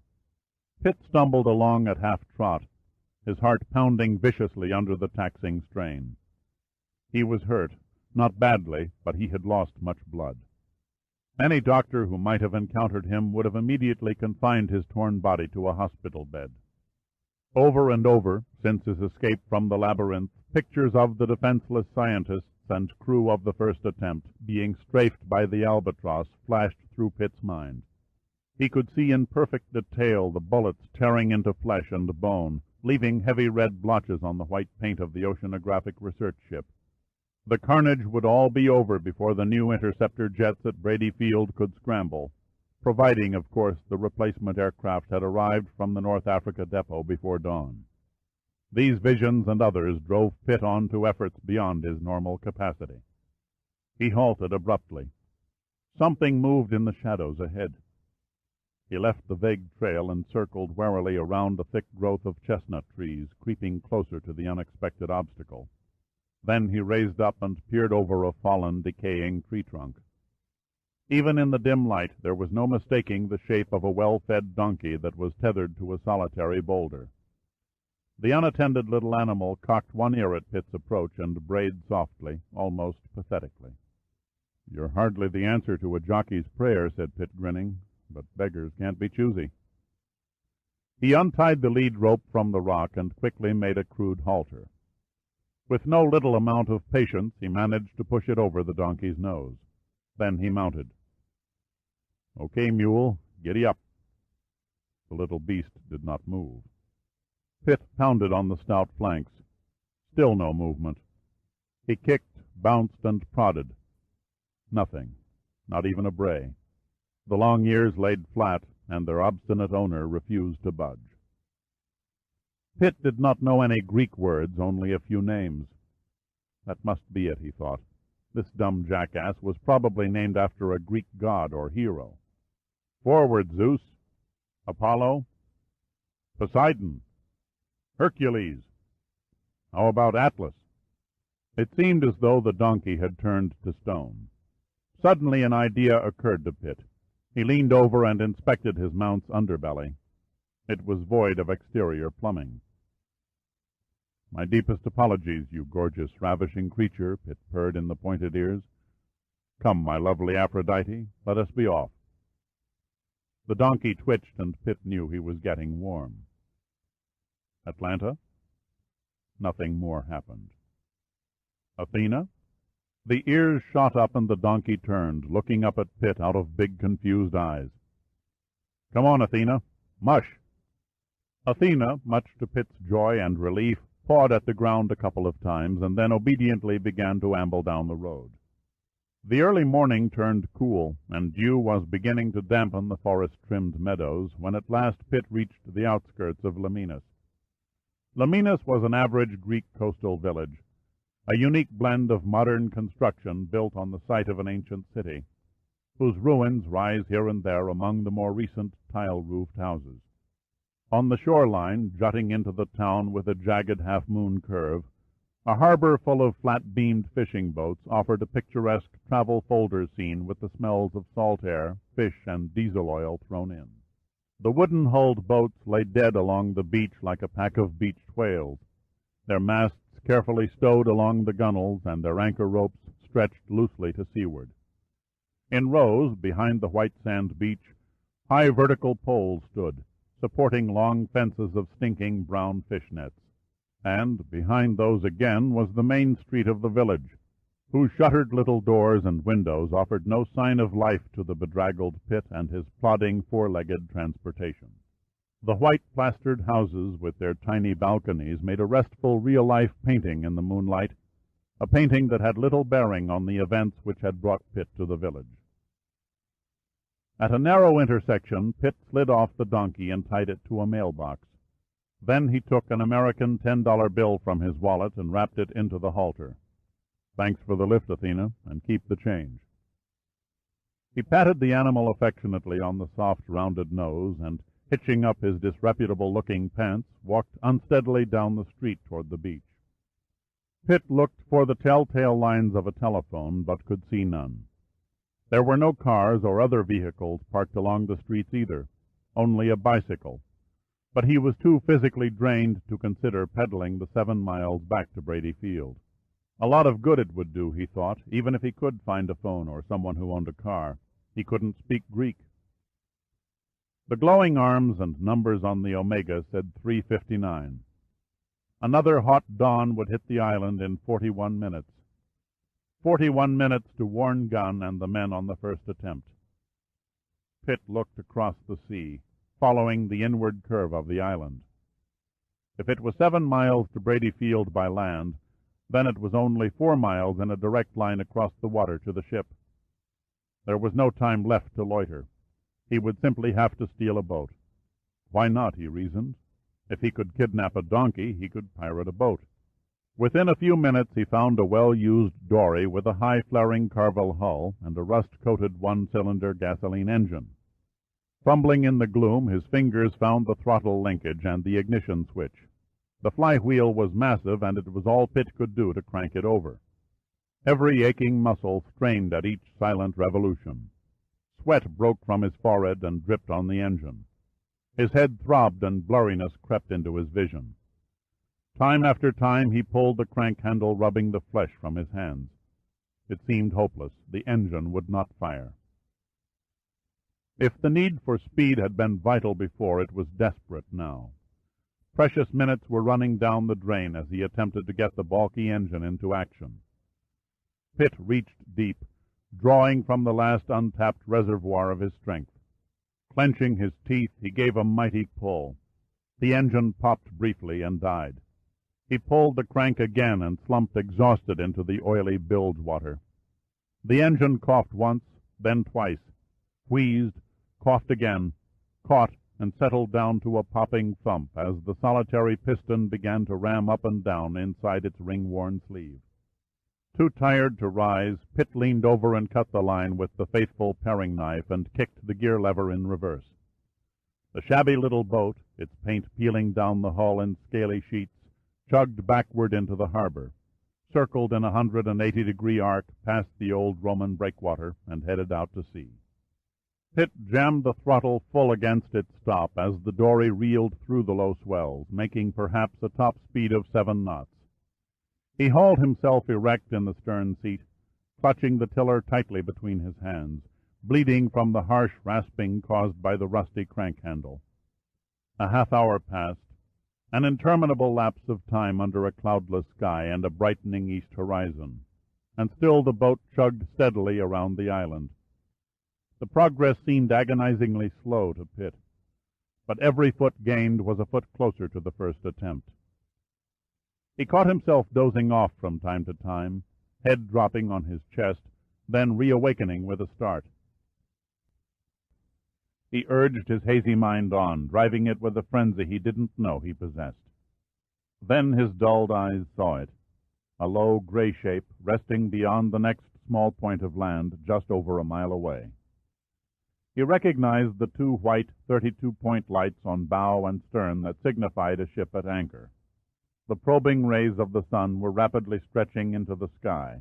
Pitt stumbled along at half-trot, his heart pounding viciously under the taxing strain. He was hurt, not badly, but he had lost much blood. Any doctor who might have encountered him would have immediately confined his torn body to a hospital bed. Over and over, since his escape from the labyrinth, pictures of the defenseless scientists and crew of the first attempt being strafed by the albatross flashed through Pitt's mind. He could see in perfect detail the bullets tearing into flesh and bone, leaving heavy red blotches on the white paint of the oceanographic research ship. The carnage would all be over before the new interceptor jets at Brady Field could scramble, providing, of course, the replacement aircraft had arrived from the North Africa depot before dawn. These visions and others drove Pitt on to efforts beyond his normal capacity. He halted abruptly. Something moved in the shadows ahead. He left the vague trail and circled warily around a thick growth of chestnut trees, creeping closer to the unexpected obstacle. Then he raised up and peered over a fallen, decaying tree trunk. Even in the dim light, there was no mistaking the shape of a well-fed donkey that was tethered to a solitary boulder. The unattended little animal cocked one ear at Pitt's approach and brayed softly, almost pathetically. "You're hardly the answer to a jockey's prayer," said Pitt, grinning. but beggars can't be choosy. He untied the lead rope from the rock and quickly made a crude halter. With no little amount of patience, he managed to push it over the donkey's nose. Then he mounted. "Okay, mule, giddy up." The little beast did not move. Pitt pounded on the stout flanks. Still no movement. He kicked, bounced, and prodded. Nothing, not even a bray. The long ears laid flat, and their obstinate owner refused to budge. Pitt did not know any Greek words, only a few names. That must be it, he thought. This dumb jackass was probably named after a Greek god or hero. Forward, Zeus! Apollo? Poseidon? Hercules? How about Atlas? It seemed as though the donkey had turned to stone. Suddenly an idea occurred to Pitt. He leaned over and inspected his mount's underbelly. It was void of exterior plumbing. "My deepest apologies, you gorgeous, ravishing creature," Pitt purred in the pointed ears. "Come, my lovely Aphrodite, let us be off." The donkey twitched, and Pitt knew he was getting warm. Atlanta? Nothing more happened. Athena? The ears shot up, and the donkey turned, looking up at Pitt out of big, confused eyes. "Come on, Athena. Mush!" Athena, much to Pitt's joy and relief, pawed at the ground a couple of times, and then obediently began to amble down the road. The early morning turned cool, and dew was beginning to dampen the forest-trimmed meadows, when at last Pitt reached the outskirts of Lemnos. Lemnos was an average Greek coastal village, a unique blend of modern construction built on the site of an ancient city, whose ruins rise here and there among the more recent tile-roofed houses. On the shoreline, jutting into the town with a jagged half-moon curve, a harbor full of flat-beamed fishing boats offered a picturesque travel-folder scene with the smells of salt air, fish, and diesel oil thrown in. The wooden-hulled boats lay dead along the beach like a pack of beached whales, their masts carefully stowed along the gunwales, and their anchor ropes stretched loosely to seaward. In rows, behind the white sand beach, high vertical poles stood, supporting long fences of stinking brown fish nets. And behind those again was the main street of the village, whose shuttered little doors and windows offered no sign of life to the bedraggled Pitt and his plodding four-legged transportation. The white-plastered houses with their tiny balconies made a restful real-life painting in the moonlight, a painting that had little bearing on the events which had brought Pitt to the village. At a narrow intersection, Pitt slid off the donkey and tied it to a mailbox. Then he took an American $10 bill from his wallet and wrapped it into the halter. "Thanks for the lift, Athena, and keep the change." He patted the animal affectionately on the soft, rounded nose, and hitching up his disreputable-looking pants, walked unsteadily down the street toward the beach. Pitt looked for the telltale lines of a telephone, but could see none. There were no cars or other vehicles parked along the streets either, only a bicycle, but he was too physically drained to consider pedaling the 7 miles back to Brady Field. A lot of good it would do, he thought, even if he could find a phone or someone who owned a car. He couldn't speak Greek. The glowing arms and numbers on the Omega said 3:59. Another hot dawn would hit the island in 41 minutes. 41 minutes to Warren Gunn and the men on the first attempt. Pitt looked across the sea, following the inward curve of the island. If it was 7 miles to Brady Field by land, then it was only 4 miles in a direct line across the water to the ship. There was no time left to loiter. He would simply have to steal a boat. Why not, he reasoned. If he could kidnap a donkey, he could pirate a boat. Within a few minutes he found a well-used dory with a high-flaring Carvel hull and a rust-coated one-cylinder gasoline engine. Fumbling in the gloom, his fingers found the throttle linkage and the ignition switch. The flywheel was massive, and it was all Pitt could do to crank it over. Every aching muscle strained at each silent revolution. Sweat broke from his forehead and dripped on the engine. His head throbbed, and blurriness crept into his vision. Time after time he pulled the crank handle, rubbing the flesh from his hands. It seemed hopeless. The engine would not fire. If the need for speed had been vital before, it was desperate now. Precious minutes were running down the drain as he attempted to get the balky engine into action. Pitt reached deep, drawing from the last untapped reservoir of his strength. Clenching his teeth, he gave a mighty pull. The engine popped briefly and died. He pulled the crank again and slumped exhausted into the oily bilge water. The engine coughed once, then twice, wheezed, coughed again, caught, and settled down to a popping thump as the solitary piston began to ram up and down inside its ring-worn sleeve. Too tired to rise, Pitt leaned over and cut the line with the faithful paring knife and kicked the gear lever in reverse. The shabby little boat, its paint peeling down the hull in scaly sheets, chugged backward into the harbor, circled in a 180-degree arc past the old Roman breakwater, and headed out to sea. Pitt jammed the throttle full against its stop as the dory reeled through the low swells, making perhaps a top speed of 7 knots. He hauled himself erect in the stern seat, clutching the tiller tightly between his hands, bleeding from the harsh rasping caused by the rusty crank handle. A half-hour passed, an interminable lapse of time under a cloudless sky and a brightening east horizon, and still the boat chugged steadily around the island. The progress seemed agonizingly slow to Pitt, but every foot gained was a foot closer to the first attempt. He caught himself dozing off from time to time, head dropping on his chest, then reawakening with a start. He urged his hazy mind on, driving it with a frenzy he didn't know he possessed. Then his dulled eyes saw it, a low gray shape resting beyond the next small point of land just over a mile away. He recognized the 2 white 32-point lights on bow and stern that signified a ship at anchor. The probing rays of the sun were rapidly stretching into the sky,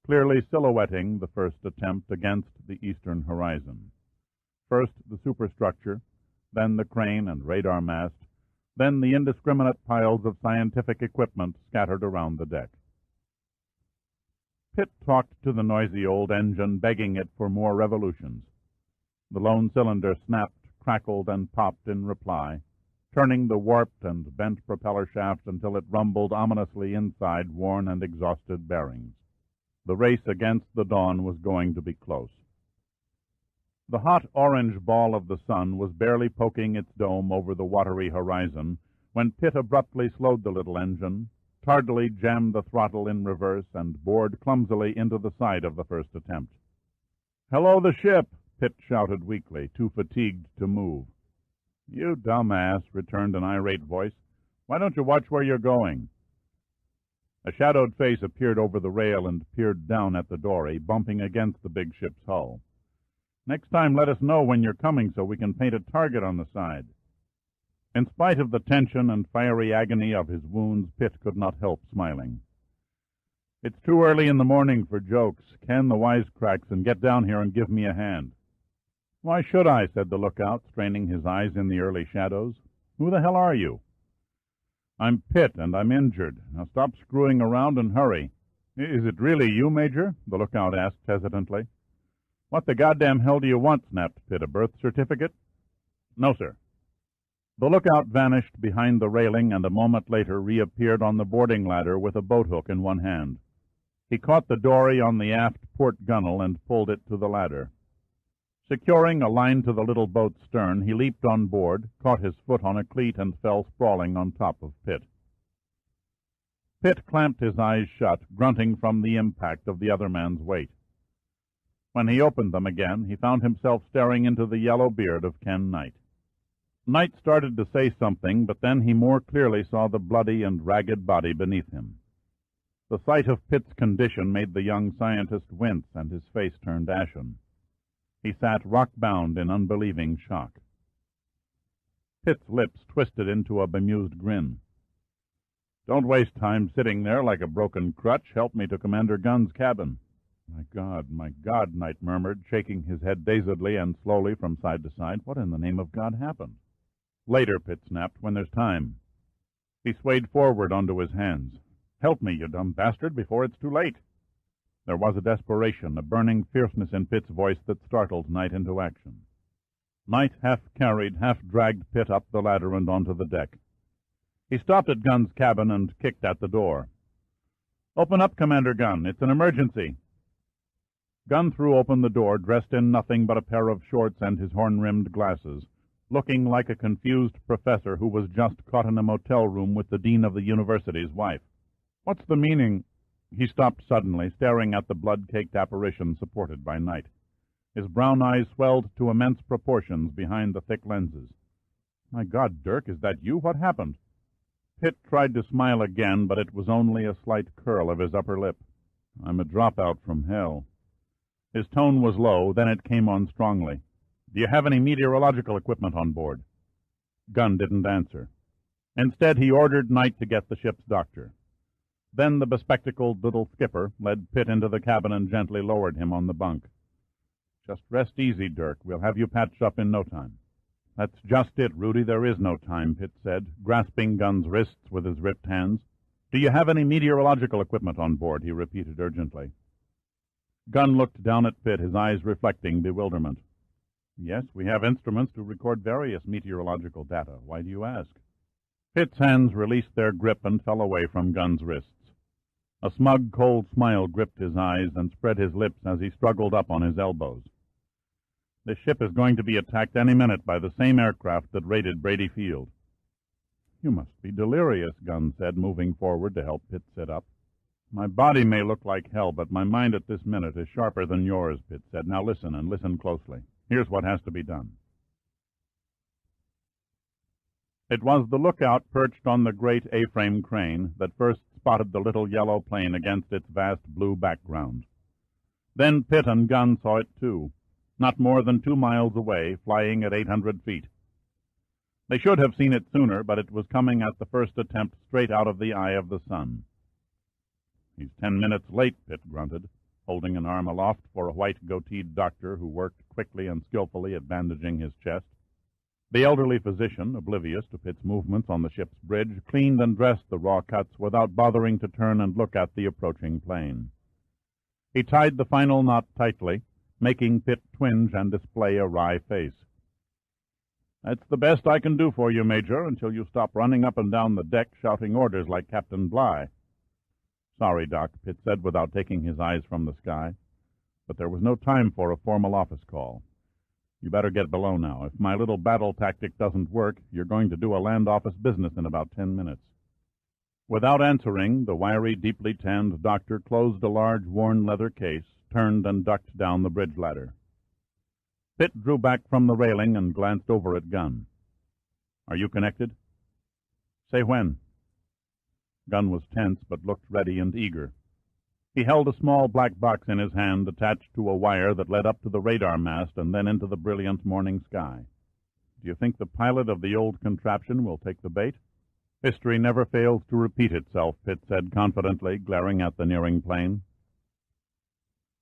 clearly silhouetting the first attempt against the eastern horizon. First the superstructure, then the crane and radar mast, then the indiscriminate piles of scientific equipment scattered around the deck. Pitt talked to the noisy old engine, begging it for more revolutions. The lone cylinder snapped, crackled, and popped in reply, turning the warped and bent propeller shaft until it rumbled ominously inside worn and exhausted bearings. The race against the dawn was going to be close. The hot orange ball of the sun was barely poking its dome over the watery horizon when Pitt abruptly slowed the little engine, tardily jammed the throttle in reverse, and bored clumsily into the side of the first attempt. "Hello, the ship!" Pitt shouted weakly, too fatigued to move. "You dumbass," returned an irate voice. "Why don't you watch where you're going?" A shadowed face appeared over the rail and peered down at the dory, bumping against the big ship's hull. "Next time let us know when you're coming so we can paint a target on the side." In spite of the tension and fiery agony of his wounds, Pitt could not help smiling. "It's too early in the morning for jokes. Can the wisecracks and get down here and give me a hand." "Why should I?" said the lookout, straining his eyes in the early shadows. "Who the hell are you?" "I'm Pitt, and I'm injured. Now stop screwing around and hurry." "Is it really you, Major?" the lookout asked hesitantly. "What the goddamn hell do you want?" snapped Pitt. "A birth certificate?" "No, sir." The lookout vanished behind the railing and a moment later reappeared on the boarding ladder with a boathook in one hand. He caught the dory on the aft port gunwale and pulled it to the ladder. Securing a line to the little boat's stern, he leaped on board, caught his foot on a cleat, and fell sprawling on top of Pitt. Pitt clamped his eyes shut, grunting from the impact of the other man's weight. When he opened them again, he found himself staring into the yellow beard of Ken Knight. Knight started to say something, but then he more clearly saw the bloody and ragged body beneath him. The sight of Pitt's condition made the young scientist wince, and his face turned ashen. He sat rock-bound in unbelieving shock. Pitt's lips twisted into a bemused grin. "Don't waste time sitting there like a broken crutch. Help me to Commander Gunn's cabin." My God," Knight murmured, shaking his head dazedly and slowly from side to side. "What in the name of God happened?" "Later," Pitt snapped, "when there's time." He swayed forward onto his hands. "Help me, you dumb bastard, before it's too late." There was a desperation, a burning fierceness in Pitt's voice that startled Knight into action. Knight half-carried, half-dragged Pitt up the ladder and onto the deck. He stopped at Gunn's cabin and kicked at the door. "Open up, Commander Gunn. It's an emergency." Gunn threw open the door, dressed in nothing but a pair of shorts and his horn-rimmed glasses, looking like a confused professor who was just caught in a motel room with the dean of the university's wife. "What's the meaning?" He stopped suddenly, staring at the blood-caked apparition supported by Knight. His brown eyes swelled to immense proportions behind the thick lenses. "My God, Dirk, is that you? What happened?" Pitt tried to smile again, but it was only a slight curl of his upper lip. "I'm a dropout from hell." His tone was low, then it came on strongly. "Do you have any meteorological equipment on board?" Gunn didn't answer. Instead, he ordered Knight to get the ship's doctor. Then the bespectacled little skipper led Pitt into the cabin and gently lowered him on the bunk. "Just rest easy, Dirk. We'll have you patched up in no time." "That's just it, Rudy. There is no time," Pitt said, grasping Gunn's wrists with his ripped hands. "Do you have any meteorological equipment on board?" he repeated urgently. Gunn looked down at Pitt, his eyes reflecting bewilderment. "Yes, we have instruments to record various meteorological data. Why do you ask?" Pitt's hands released their grip and fell away from Gunn's wrists. A smug, cold smile gripped his eyes and spread his lips as he struggled up on his elbows. "This ship is going to be attacked any minute by the same aircraft that raided Brady Field." "You must be delirious," Gunn said, moving forward to help Pitt sit up. "My body may look like hell, but my mind at this minute is sharper than yours," Pitt said. "Now listen, and listen closely. Here's what has to be done." It was the lookout perched on the great A-frame crane that first spotted the little yellow plane against its vast blue background. Then Pitt and Gunn saw it too, not more than 2 miles away, flying at 800 feet. They should have seen it sooner, but it was coming at the first attempt straight out of the eye of the sun. "He's 10 minutes late," Pitt grunted, holding an arm aloft for a white-goateed doctor who worked quickly and skillfully at bandaging his chest. The elderly physician, oblivious to Pitt's movements on the ship's bridge, cleaned and dressed the raw cuts without bothering to turn and look at the approaching plane. He tied the final knot tightly, making Pitt twinge and display a wry face. "That's the best I can do for you, Major, until you stop running up and down the deck shouting orders like Captain Bligh." "Sorry, Doc," Pitt said without taking his eyes from the sky. "But there was no time for a formal office call. You better get below now. If my little battle tactic doesn't work, you're going to do a land office business in about 10 minutes. Without answering, the wiry, deeply tanned doctor closed a large, worn leather case, turned and ducked down the bridge ladder. Pitt drew back from the railing and glanced over at Gunn. "Are you connected?" "Say when." Gunn was tense, but looked ready and eager. He held a small black box in his hand attached to a wire that led up to the radar mast and then into the brilliant morning sky. "Do you think the pilot of the old contraption will take the bait?" "History never fails to repeat itself," Pitt said confidently, glaring at the nearing plane.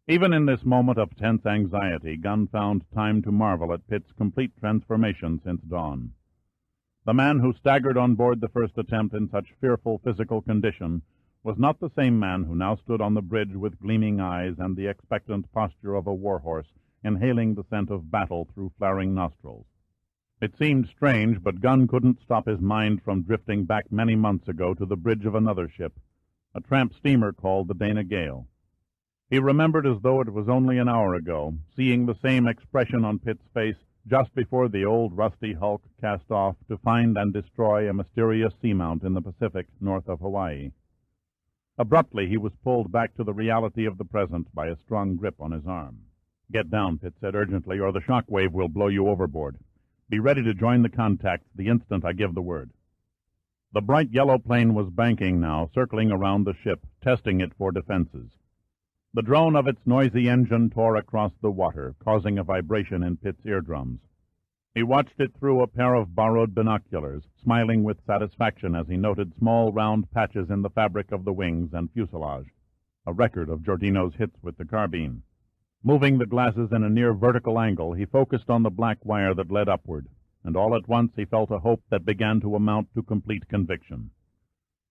Even in this moment of tense anxiety, Gunn found time to marvel at Pitt's complete transformation since dawn. The man who staggered on board the first attempt in such fearful physical condition was not the same man who now stood on the bridge with gleaming eyes and the expectant posture of a war-horse, inhaling the scent of battle through flaring nostrils. It seemed strange, but Gunn couldn't stop his mind from drifting back many months ago to the bridge of another ship, a tramp steamer called the Dana Gale. He remembered as though it was only an hour ago, seeing the same expression on Pitt's face just before the old rusty hulk cast off to find and destroy a mysterious seamount in the Pacific north of Hawaii. Abruptly, he was pulled back to the reality of the present by a strong grip on his arm. "Get down," Pitt said urgently, "or the shock wave will blow you overboard. Be ready to join the contacts the instant I give the word." The bright yellow plane was banking now, circling around the ship, testing it for defenses. The drone of its noisy engine tore across the water, causing a vibration in Pitt's eardrums. He watched it through a pair of borrowed binoculars, smiling with satisfaction as he noted small round patches in the fabric of the wings and fuselage, a record of Giordino's hits with the carbine. Moving the glasses in a near vertical angle, he focused on the black wire that led upward, and all at once he felt a hope that began to amount to complete conviction.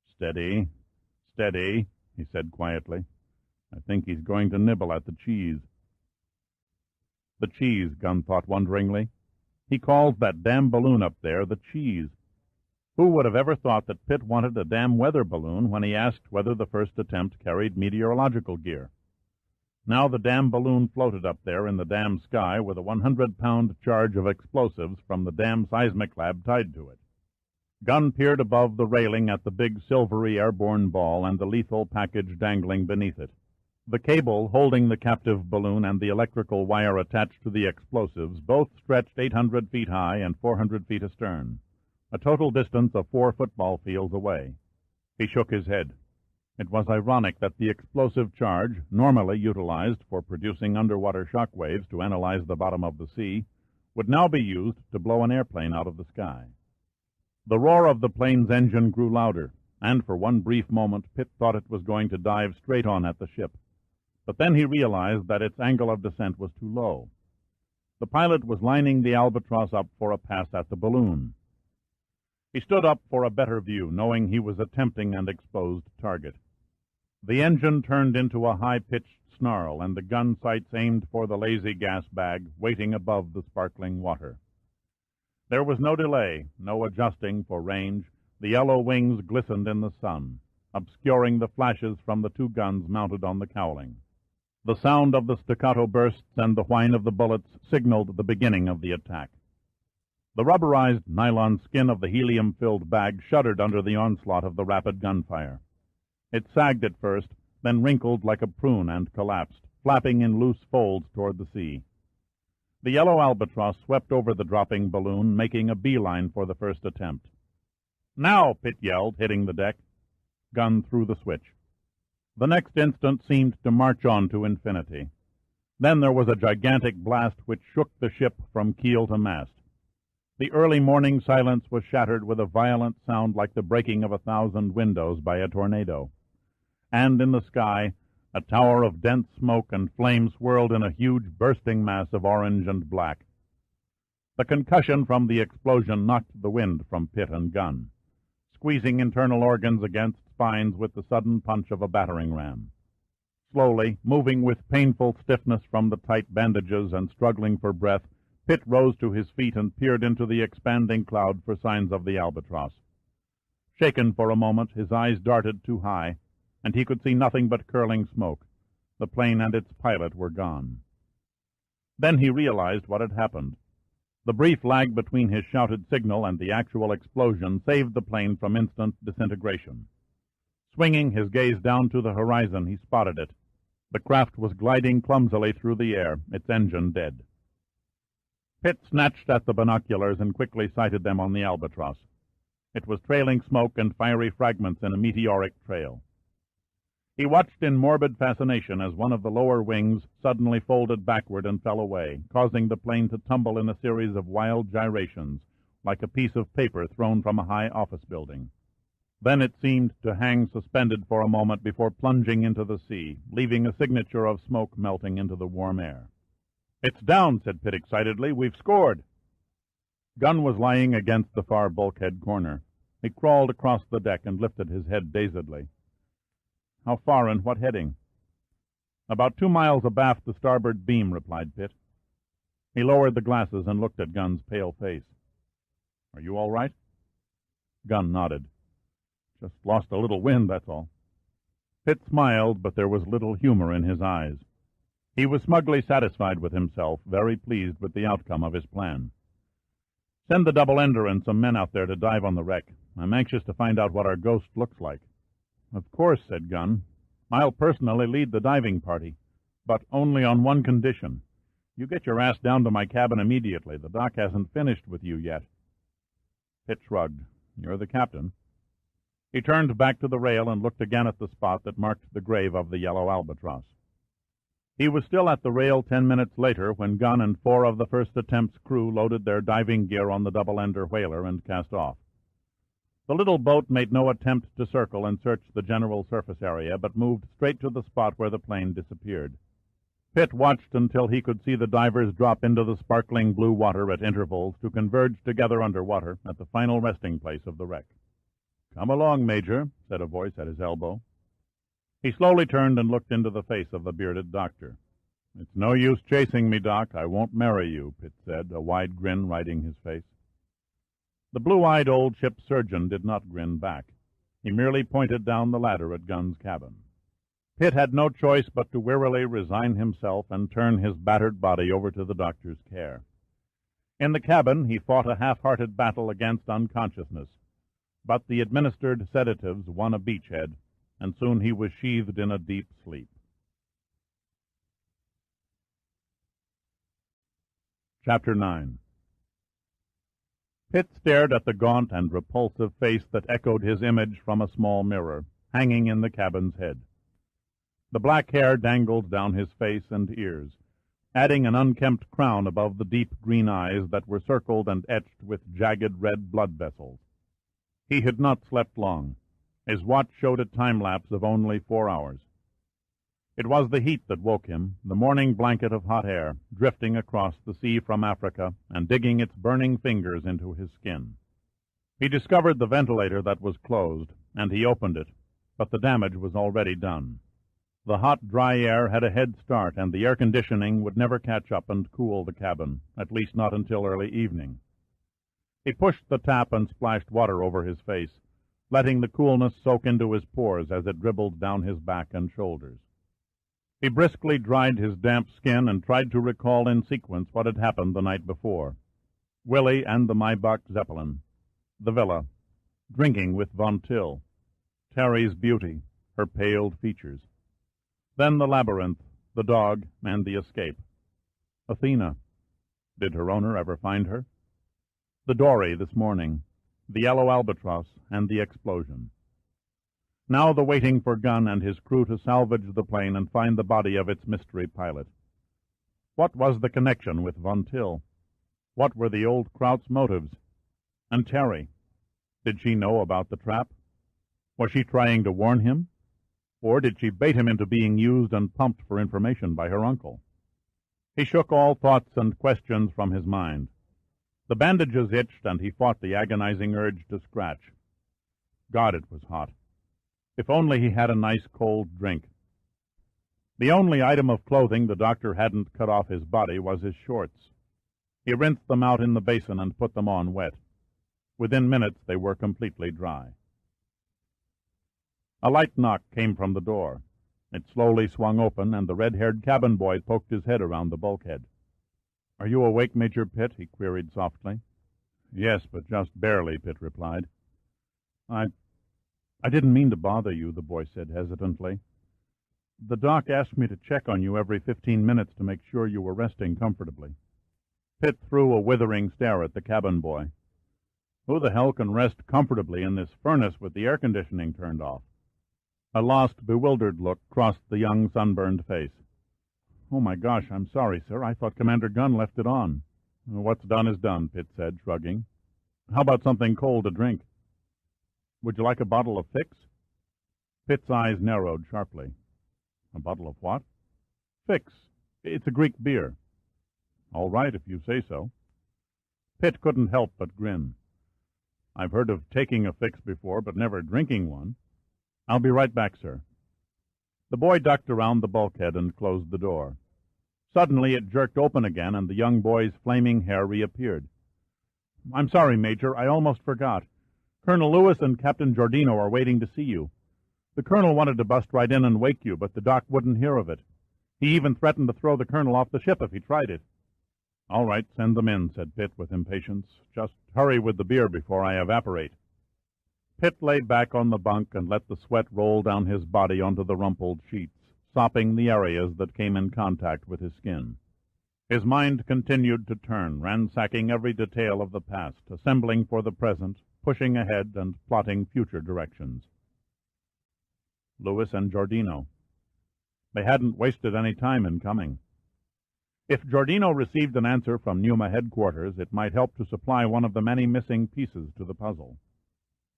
"Steady, steady," he said quietly. "I think he's going to nibble at the cheese." The cheese, Gunn thought wonderingly. He calls that damn balloon up there the cheese. Who would have ever thought that Pitt wanted a damn weather balloon when he asked whether the first attempt carried meteorological gear? Now the damn balloon floated up there in the damn sky with a 100-pound charge of explosives from the damn seismic lab tied to it. Gunn peered above the railing at the big silvery airborne ball and the lethal package dangling beneath it. The cable holding the captive balloon and the electrical wire attached to the explosives both stretched 800 feet high and 400 feet astern, a total distance of 4 football fields away. He shook his head. It was ironic that the explosive charge, normally utilized for producing underwater shock waves to analyze the bottom of the sea, would now be used to blow an airplane out of the sky. The roar of the plane's engine grew louder, and for one brief moment Pitt thought it was going to dive straight on at the ship. But then he realized that its angle of descent was too low. The pilot was lining the Albatross up for a pass at the balloon. He stood up for a better view, knowing he was a tempting and exposed target. The engine turned into a high-pitched snarl, and the gun sights aimed for the lazy gas bag waiting above the sparkling water. There was no delay, no adjusting for range. The yellow wings glistened in the sun, obscuring the flashes from the 2 guns mounted on the cowling. The sound of the staccato bursts and the whine of the bullets signaled the beginning of the attack. The rubberized nylon skin of the helium-filled bag shuddered under the onslaught of the rapid gunfire. It sagged at first, then wrinkled like a prune and collapsed, flapping in loose folds toward the sea. The yellow Albatross swept over the dropping balloon, making a beeline for the first attempt. "Now!" Pitt yelled, hitting the deck. Gunn threw the switch. The next instant seemed to march on to infinity. Then there was a gigantic blast which shook the ship from keel to mast. The early morning silence was shattered with a violent sound like the breaking of 1,000 windows by a tornado. And in the sky, a tower of dense smoke and flame swirled in a huge bursting mass of orange and black. The concussion from the explosion knocked the wind from Pitt and Gunn, squeezing internal organs against spines with the sudden punch of a battering ram. Slowly, moving with painful stiffness from the tight bandages and struggling for breath, Pitt rose to his feet and peered into the expanding cloud for signs of the Albatross. Shaken for a moment, his eyes darted too high, and he could see nothing but curling smoke. The plane and its pilot were gone. Then he realized what had happened. The brief lag between his shouted signal and the actual explosion saved the plane from instant disintegration. Swinging his gaze down to the horizon, he spotted it. The craft was gliding clumsily through the air, its engine dead. Pitt snatched at the binoculars and quickly sighted them on the Albatross. It was trailing smoke and fiery fragments in a meteoric trail. He watched in morbid fascination as one of the lower wings suddenly folded backward and fell away, causing the plane to tumble in a series of wild gyrations, like a piece of paper thrown from a high office building. Then it seemed to hang suspended for a moment before plunging into the sea, leaving a signature of smoke melting into the warm air. "It's down," said Pitt excitedly. "We've scored." Gunn was lying against the far bulkhead corner. He crawled across the deck and lifted his head dazedly. "How far and what heading?" "About 2 miles abaft the starboard beam," replied Pitt. He lowered the glasses and looked at Gunn's pale face. "Are you all right?" Gunn nodded. "Just lost a little wind, that's all." Pitt smiled, but there was little humor in his eyes. He was smugly satisfied with himself, very pleased with the outcome of his plan. "Send the double-ender and some men out there to dive on the wreck. I'm anxious to find out what our ghost looks like." "Of course," said Gunn. "I'll personally lead the diving party, but only on one condition. You get your ass down to my cabin immediately. The doc hasn't finished with you yet." Pitt shrugged. "You're the captain." He turned back to the rail and looked again at the spot that marked the grave of the yellow Albatross. He was still at the rail 10 minutes later when Gunn and 4 of the first attempt's crew loaded their diving gear on the double-ender whaler and cast off. The little boat made no attempt to circle and search the general surface area, but moved straight to the spot where the plane disappeared. Pitt watched until he could see the divers drop into the sparkling blue water at intervals to converge together underwater at the final resting place of the wreck. "Come along, Major," said a voice at his elbow. He slowly turned and looked into the face of the bearded doctor. "It's no use chasing me, Doc. I won't marry you," Pitt said, a wide grin writing his face. The blue-eyed old ship's surgeon did not grin back. He merely pointed down the ladder at Gunn's cabin. Pitt had no choice but to wearily resign himself and turn his battered body over to the doctor's care. In the cabin he fought a half-hearted battle against unconsciousness, but the administered sedatives won a beachhead, and soon he was sheathed in a deep sleep. Chapter 9. Pitt stared at the gaunt and repulsive face that echoed his image from a small mirror, hanging in the cabin's head. The black hair dangled down his face and ears, adding an unkempt crown above the deep green eyes that were circled and etched with jagged red blood vessels. He had not slept long. His watch showed a time-lapse of only 4 hours. It was the heat that woke him, the morning blanket of hot air, drifting across the sea from Africa and digging its burning fingers into his skin. He discovered the ventilator that was closed, and he opened it, but the damage was already done. The hot, dry air had a head start, and the air conditioning would never catch up and cool the cabin, at least not until early evening. He pushed the tap and splashed water over his face, letting the coolness soak into his pores as it dribbled down his back and shoulders. He briskly dried his damp skin and tried to recall in sequence what had happened the night before. Willie and the Maybach Zeppelin, the villa, drinking with Von Till, Terry's beauty, her paled features. Then the labyrinth, the dog, and the escape. Athena. Did her owner ever find her? The dory this morning, the yellow albatross, and the explosion. Now the waiting for Gunn and his crew to salvage the plane and find the body of its mystery pilot. What was the connection with Von Till? What were the old Kraut's motives? And Terry? Did she know about the trap? Was she trying to warn him? Or did she bait him into being used and pumped for information by her uncle? He shook all thoughts and questions from his mind. The bandages itched, and he fought the agonizing urge to scratch. God, it was hot. If only he had a nice cold drink. The only item of clothing the doctor hadn't cut off his body was his shorts. He rinsed them out in the basin and put them on wet. Within minutes they were completely dry. A light knock came from the door. It slowly swung open, and the red-haired cabin boy poked his head around the bulkhead. "Are you awake, Major Pitt?" he queried softly. "Yes, but just barely," Pitt replied. I didn't mean to bother you," the boy said hesitantly. "The doc asked me to check on you every 15 minutes to make sure you were resting comfortably." Pitt threw a withering stare at the cabin boy. "Who the hell can rest comfortably in this furnace with the air conditioning turned off?" A lost, bewildered look crossed the young, sunburned face. "Oh, my gosh, I'm sorry, sir. I thought Commander Gunn left it on." "What's done is done," Pitt said, shrugging. "How about something cold to drink?" "Would you like a bottle of Fix?" Pitt's eyes narrowed sharply. "A bottle of what?" "Fix. It's a Greek beer." "All right, if you say so." Pitt couldn't help but grin. "I've heard of taking a fix before, but never drinking one. I'll be right back, sir." The boy ducked around the bulkhead and closed the door. Suddenly it jerked open again, and the young boy's flaming hair reappeared. "I'm sorry, Major. I almost forgot. Colonel Lewis and Captain Giordino are waiting to see you. The colonel wanted to bust right in and wake you, but the doc wouldn't hear of it. He even threatened to throw the colonel off the ship if he tried it." "All right, send them in," said Pitt with impatience. "Just hurry with the beer before I evaporate." Pitt lay back on the bunk and let the sweat roll down his body onto the rumpled sheets, sopping the areas that came in contact with his skin. His mind continued to turn, ransacking every detail of the past, assembling for the present, pushing ahead and plotting future directions. Lewis and Giordino. They hadn't wasted any time in coming. If Giordino received an answer from Pneuma headquarters, it might help to supply one of the many missing pieces to the puzzle.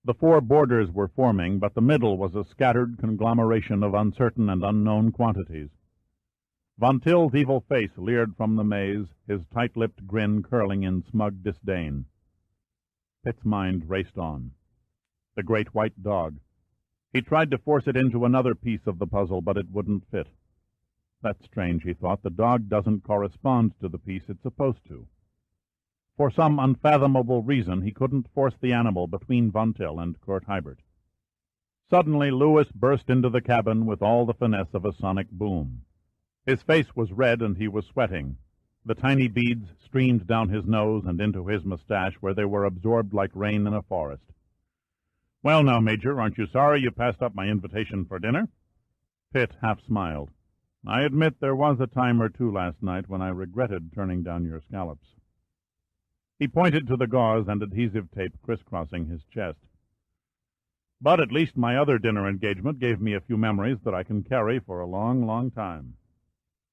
The four borders were forming, but the middle was a scattered conglomeration of uncertain and unknown quantities. Von Till's evil face leered from the maze, his tight-lipped grin curling in smug disdain. Pitt's mind raced on. The great white dog. He tried to force it into another piece of the puzzle, but it wouldn't fit. That's strange, he thought. The dog doesn't correspond to the piece it's supposed to. For some unfathomable reason, he couldn't force the animal between Von Till and Kurt Hybert. Suddenly, Louis burst into the cabin with all the finesse of a sonic boom. His face was red and he was sweating. The tiny beads streamed down his nose and into his mustache, where they were absorbed like rain in a forest. "Well now, Major, aren't you sorry you passed up my invitation for dinner?" Pitt half smiled. "I admit there was a time or two last night when I regretted turning down your scallops." He pointed to the gauze and adhesive tape crisscrossing his chest. "But at least my other dinner engagement gave me a few memories that I can carry for a long, long time."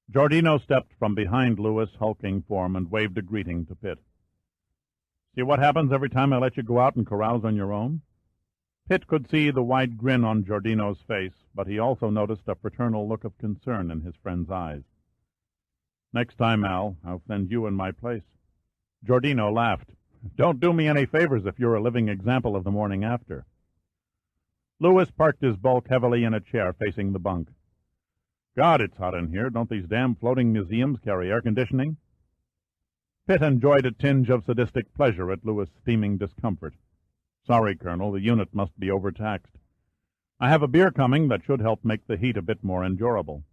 Giordino stepped from behind Louis' hulking form and waved a greeting to Pitt. "See what happens every time I let you go out and carouse on your own?" Pitt could see the wide grin on Giordino's face, but he also noticed a fraternal look of concern in his friend's eyes. "Next time, Al, I'll send you in my place." Giordino laughed. "Don't do me any favors if you're a living example of the morning after." Louis parked his bulk heavily in a chair facing the bunk. "God, it's hot in here. Don't these damn floating museums carry air conditioning?" Pitt enjoyed a tinge of sadistic pleasure at Louis' steaming discomfort. "Sorry, Colonel, the unit must be overtaxed. I have a beer coming that should help make the heat a bit more endurable."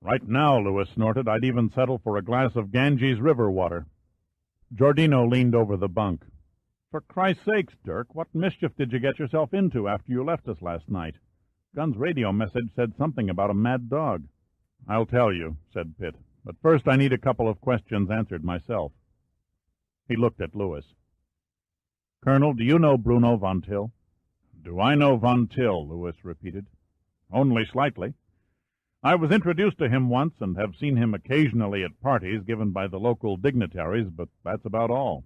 "Right now," Louis snorted, "I'd even settle for a glass of Ganges River water." Giordino leaned over the bunk. "For Christ's sakes, Dirk, what mischief did you get yourself into after you left us last night? Gunn's radio message said something about a mad dog." "I'll tell you," said Pitt, "but first I need a couple of questions answered myself." He looked at Louis. "Colonel, do you know Bruno Von Till?" "Do I know Von Till?" Louis repeated. "Only slightly. I was introduced to him once and have seen him occasionally at parties given by the local dignitaries, but that's about all.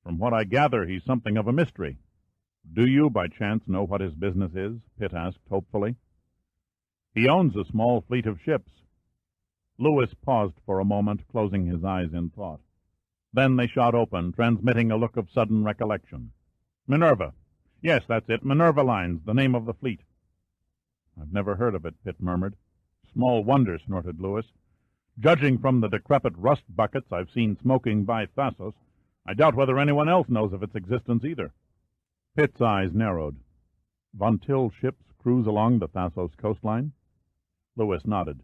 From what I gather, he's something of a mystery." "Do you, by chance, know what his business is?" Pitt asked hopefully. "He owns a small fleet of ships." Louis paused for a moment, closing his eyes in thought. Then they shot open, transmitting a look of sudden recollection. "Minerva. Yes, that's it. Minerva Lines, the name of the fleet." "I've never heard of it," Pitt murmured. "Small wonder," snorted Louis. "Judging from the decrepit rust buckets I've seen smoking by Thasos, I doubt whether anyone else knows of its existence either." Pitt's eyes narrowed. "Von Till's ships cruise along the Thasos coastline?" Louis nodded.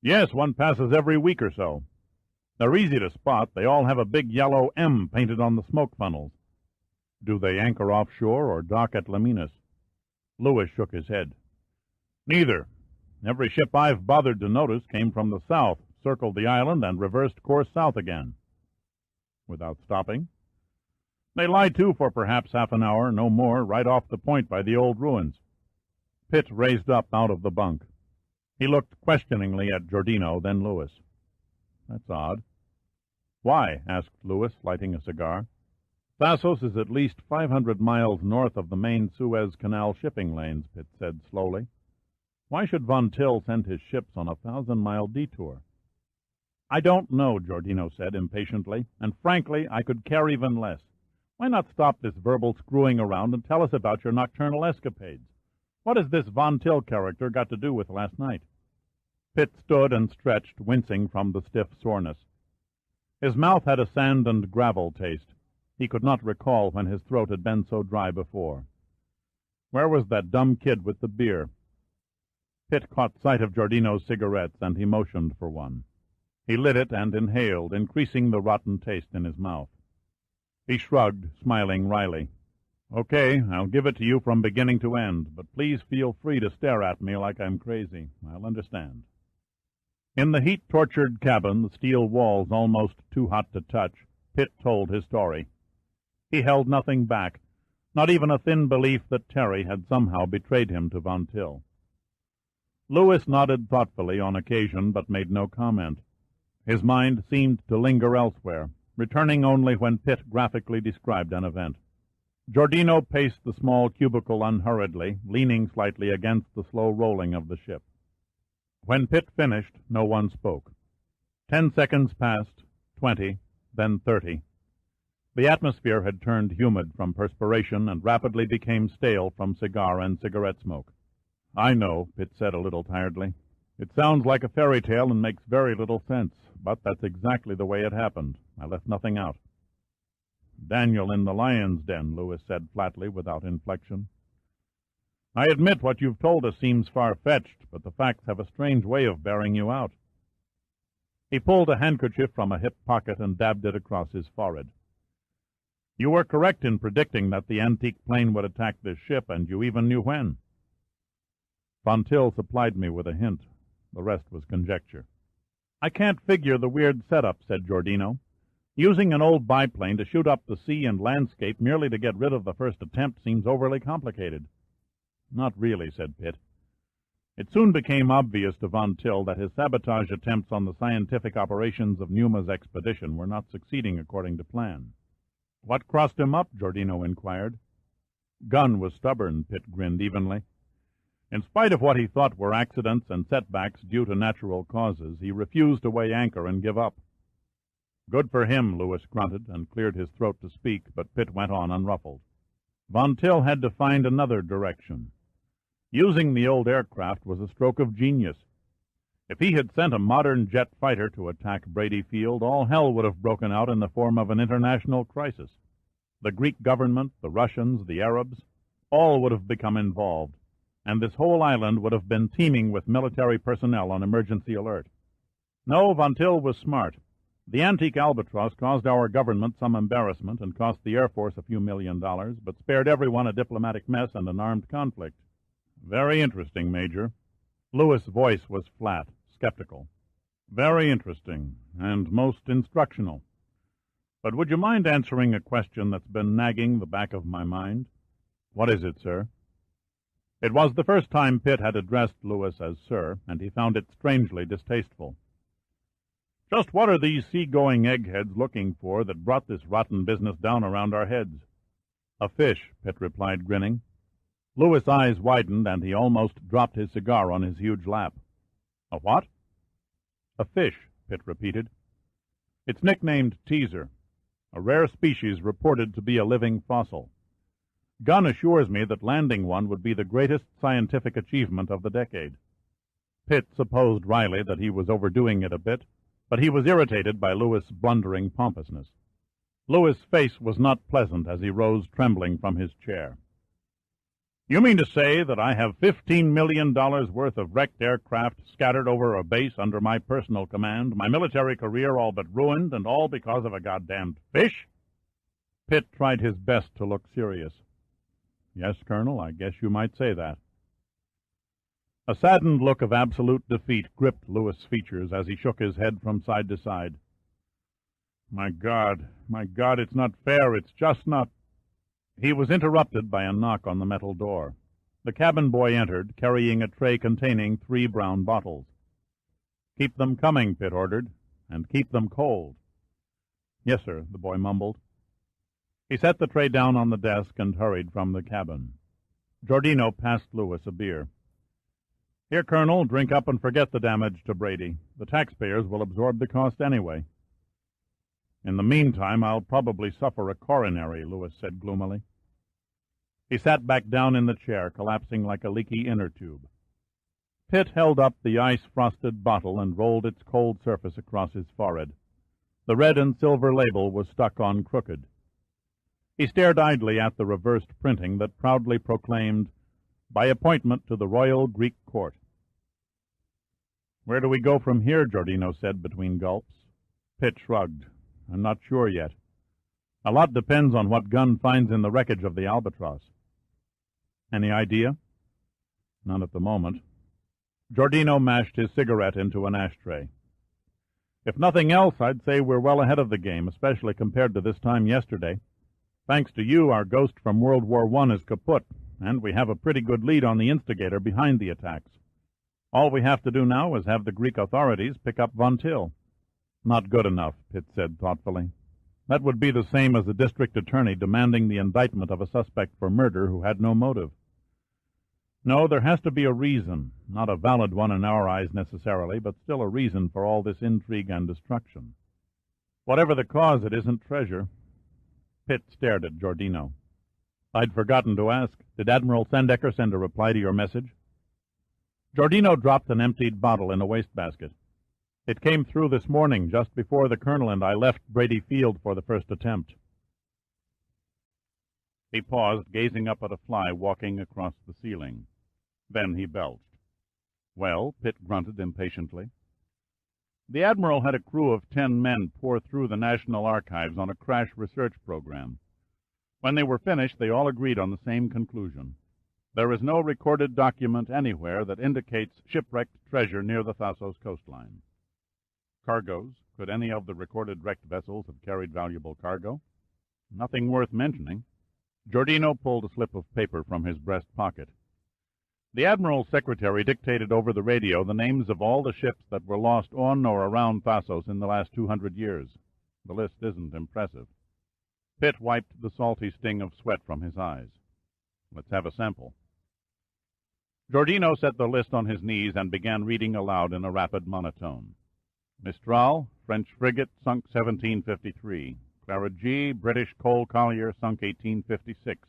"Yes, one passes every week or so. They're easy to spot. They all have a big yellow M painted on the smoke funnels." "Do they anchor offshore or dock at Laminas?" Louis shook his head. "Neither. Every ship I've bothered to notice came from the south, circled the island, and reversed course south again." "Without stopping?" "They lie to for perhaps half an hour, no more, right off the point by the old ruins." Pitt raised up out of the bunk. He looked questioningly at Giordino, then Louis. "That's odd." "Why?" asked Louis, lighting a cigar. "Thasos is at least 500 miles north of the main Suez Canal shipping lanes," Pitt said slowly. "Why should Von Till send his ships on a 1,000-mile detour?" "I don't know," Giordino said impatiently, "and frankly, I could care even less. Why not stop this verbal screwing around and tell us about your nocturnal escapades? What has this Von Till character got to do with last night?" Pitt stood and stretched, wincing from the stiff soreness. His mouth had a sand and gravel taste. He could not recall when his throat had been so dry before. Where was that dumb kid with the beer? Pitt caught sight of Giordino's cigarettes, and he motioned for one. He lit it and inhaled, increasing the rotten taste in his mouth. He shrugged, smiling wryly. "Okay, I'll give it to you from beginning to end, but please feel free to stare at me like I'm crazy. I'll understand." In the heat-tortured cabin, the steel walls almost too hot to touch, Pitt told his story. He held nothing back, not even a thin belief that Terry had somehow betrayed him to Von Till. Louis nodded thoughtfully on occasion, but made no comment. His mind seemed to linger elsewhere, returning only when Pitt graphically described an event. Giordino paced the small cubicle unhurriedly, leaning slightly against the slow rolling of the ship. When Pitt finished, no one spoke. 10 seconds passed, 20, then 30. The atmosphere had turned humid from perspiration and rapidly became stale from cigar and cigarette smoke. "I know," Pitt said a little tiredly. It sounds like a fairy tale and makes very little sense, but that's exactly the way it happened. I left nothing out. Daniel in the lion's den, Lewis said flatly, without inflection. I admit what you've told us seems far-fetched, but the facts have a strange way of bearing you out. He pulled a handkerchief from a hip pocket and dabbed it across his forehead. You were correct in predicting that the antique plane would attack this ship, and you even knew when. Von Till supplied me with a hint. The rest was conjecture. I can't figure the weird setup, said Giordino. Using an old biplane to shoot up the sea and landscape merely to get rid of the first attempt seems overly complicated. Not really, said Pitt. It soon became obvious to Von Till that his sabotage attempts on the scientific operations of Numa's expedition were not succeeding according to plan. What crossed him up? Giordino inquired. Gunn was stubborn, Pitt grinned evenly. In spite of what he thought were accidents and setbacks due to natural causes, he refused to weigh anchor and give up. Good for him, Lewis grunted and cleared his throat to speak, but Pitt went on unruffled. Von Till had to find another direction. Using the old aircraft was a stroke of genius. If he had sent a modern jet fighter to attack Brady Field, all hell would have broken out in the form of an international crisis. The Greek government, the Russians, the Arabs, all would have become involved, and this whole island would have been teeming with military personnel on emergency alert. No, Von Till was smart. The antique albatross caused our government some embarrassment and cost the Air Force a few $1 million, but spared everyone a diplomatic mess and an armed conflict. Very interesting, Major. Lewis' voice was flat, skeptical. Very interesting, and most instructional. But would you mind answering a question that's been nagging the back of my mind? What is it, sir? It was the first time Pitt had addressed Lewis as sir, and he found it strangely distasteful. Just what are these sea-going eggheads looking for that brought this rotten business down around our heads? A fish, Pitt replied, grinning. Lewis' eyes widened, and he almost dropped his cigar on his huge lap. A what? A fish, Pitt repeated. It's nicknamed Teaser, a rare species reported to be a living fossil. Gunn assures me that landing one would be the greatest scientific achievement of the decade. Pitt supposed wryly that he was overdoing it a bit, but he was irritated by Lewis' blundering pompousness. Lewis' face was not pleasant as he rose trembling from his chair. You mean to say that I have $15 million worth of wrecked aircraft scattered over a base under my personal command, my military career all but ruined, and all because of a goddamned fish? Pitt tried his best to look serious. Yes, Colonel, I guess you might say that. A saddened look of absolute defeat gripped Lewis' features as he shook his head from side to side. My God, it's not fair, it's just not... He was interrupted by a knock on the metal door. The cabin boy entered, carrying a tray containing 3 brown bottles. Keep them coming, Pitt ordered, and keep them cold. Yes, sir, the boy mumbled. He set the tray down on the desk and hurried from the cabin. Giordino passed Lewis a beer. Here, Colonel, drink up and forget the damage to Brady. The taxpayers will absorb the cost anyway. In the meantime, I'll probably suffer a coronary, Lewis said gloomily. He sat back down in the chair, collapsing like a leaky inner tube. Pitt held up the ice-frosted bottle and rolled its cold surface across his forehead. The red and silver label was stuck on crooked. He stared idly at the reversed printing that proudly proclaimed, "By appointment to the Royal Greek Court." Where do we go from here? Giordino said between gulps. Pitt shrugged. I'm not sure yet. A lot depends on what Gunn finds in the wreckage of the Albatross. Any idea? None at the moment. Giordino mashed his cigarette into an ashtray. If nothing else, I'd say we're well ahead of the game, especially compared to this time yesterday. Thanks to you, our ghost from World War I is kaput, and we have a pretty good lead on the instigator behind the attacks. All we have to do now is have the Greek authorities pick up Von Till. Not good enough, Pitt said thoughtfully. That would be the same as a district attorney demanding the indictment of a suspect for murder who had no motive. No, there has to be a reason, not a valid one in our eyes necessarily, but still a reason for all this intrigue and destruction. Whatever the cause, it isn't treasure. Pitt stared at Giordino. I'd forgotten to ask, did Admiral Sandecker send a reply to your message? Giordino dropped an emptied bottle in a wastebasket. It came through this morning, just before the Colonel and I left Brady Field for the first attempt. He paused, gazing up at a fly walking across the ceiling. Then he belched. "Well?" Pitt grunted impatiently. The Admiral had a crew of 10 men pour through the National Archives on a crash research program. When they were finished, they all agreed on the same conclusion. There is no recorded document anywhere that indicates shipwrecked treasure near the Thasos coastline. Cargoes? Could any of the recorded wrecked vessels have carried valuable cargo? Nothing worth mentioning. Giordino pulled a slip of paper from his breast pocket. The Admiral's secretary dictated over the radio the names of all the ships that were lost on or around Thasos in the last 200 years. The list isn't impressive. Pitt wiped the salty sting of sweat from his eyes. Let's have a sample. Giordino set the list on his knees and began reading aloud in a rapid monotone. Mistral, French frigate, sunk 1753. Clara G., British coal collier, sunk 1856.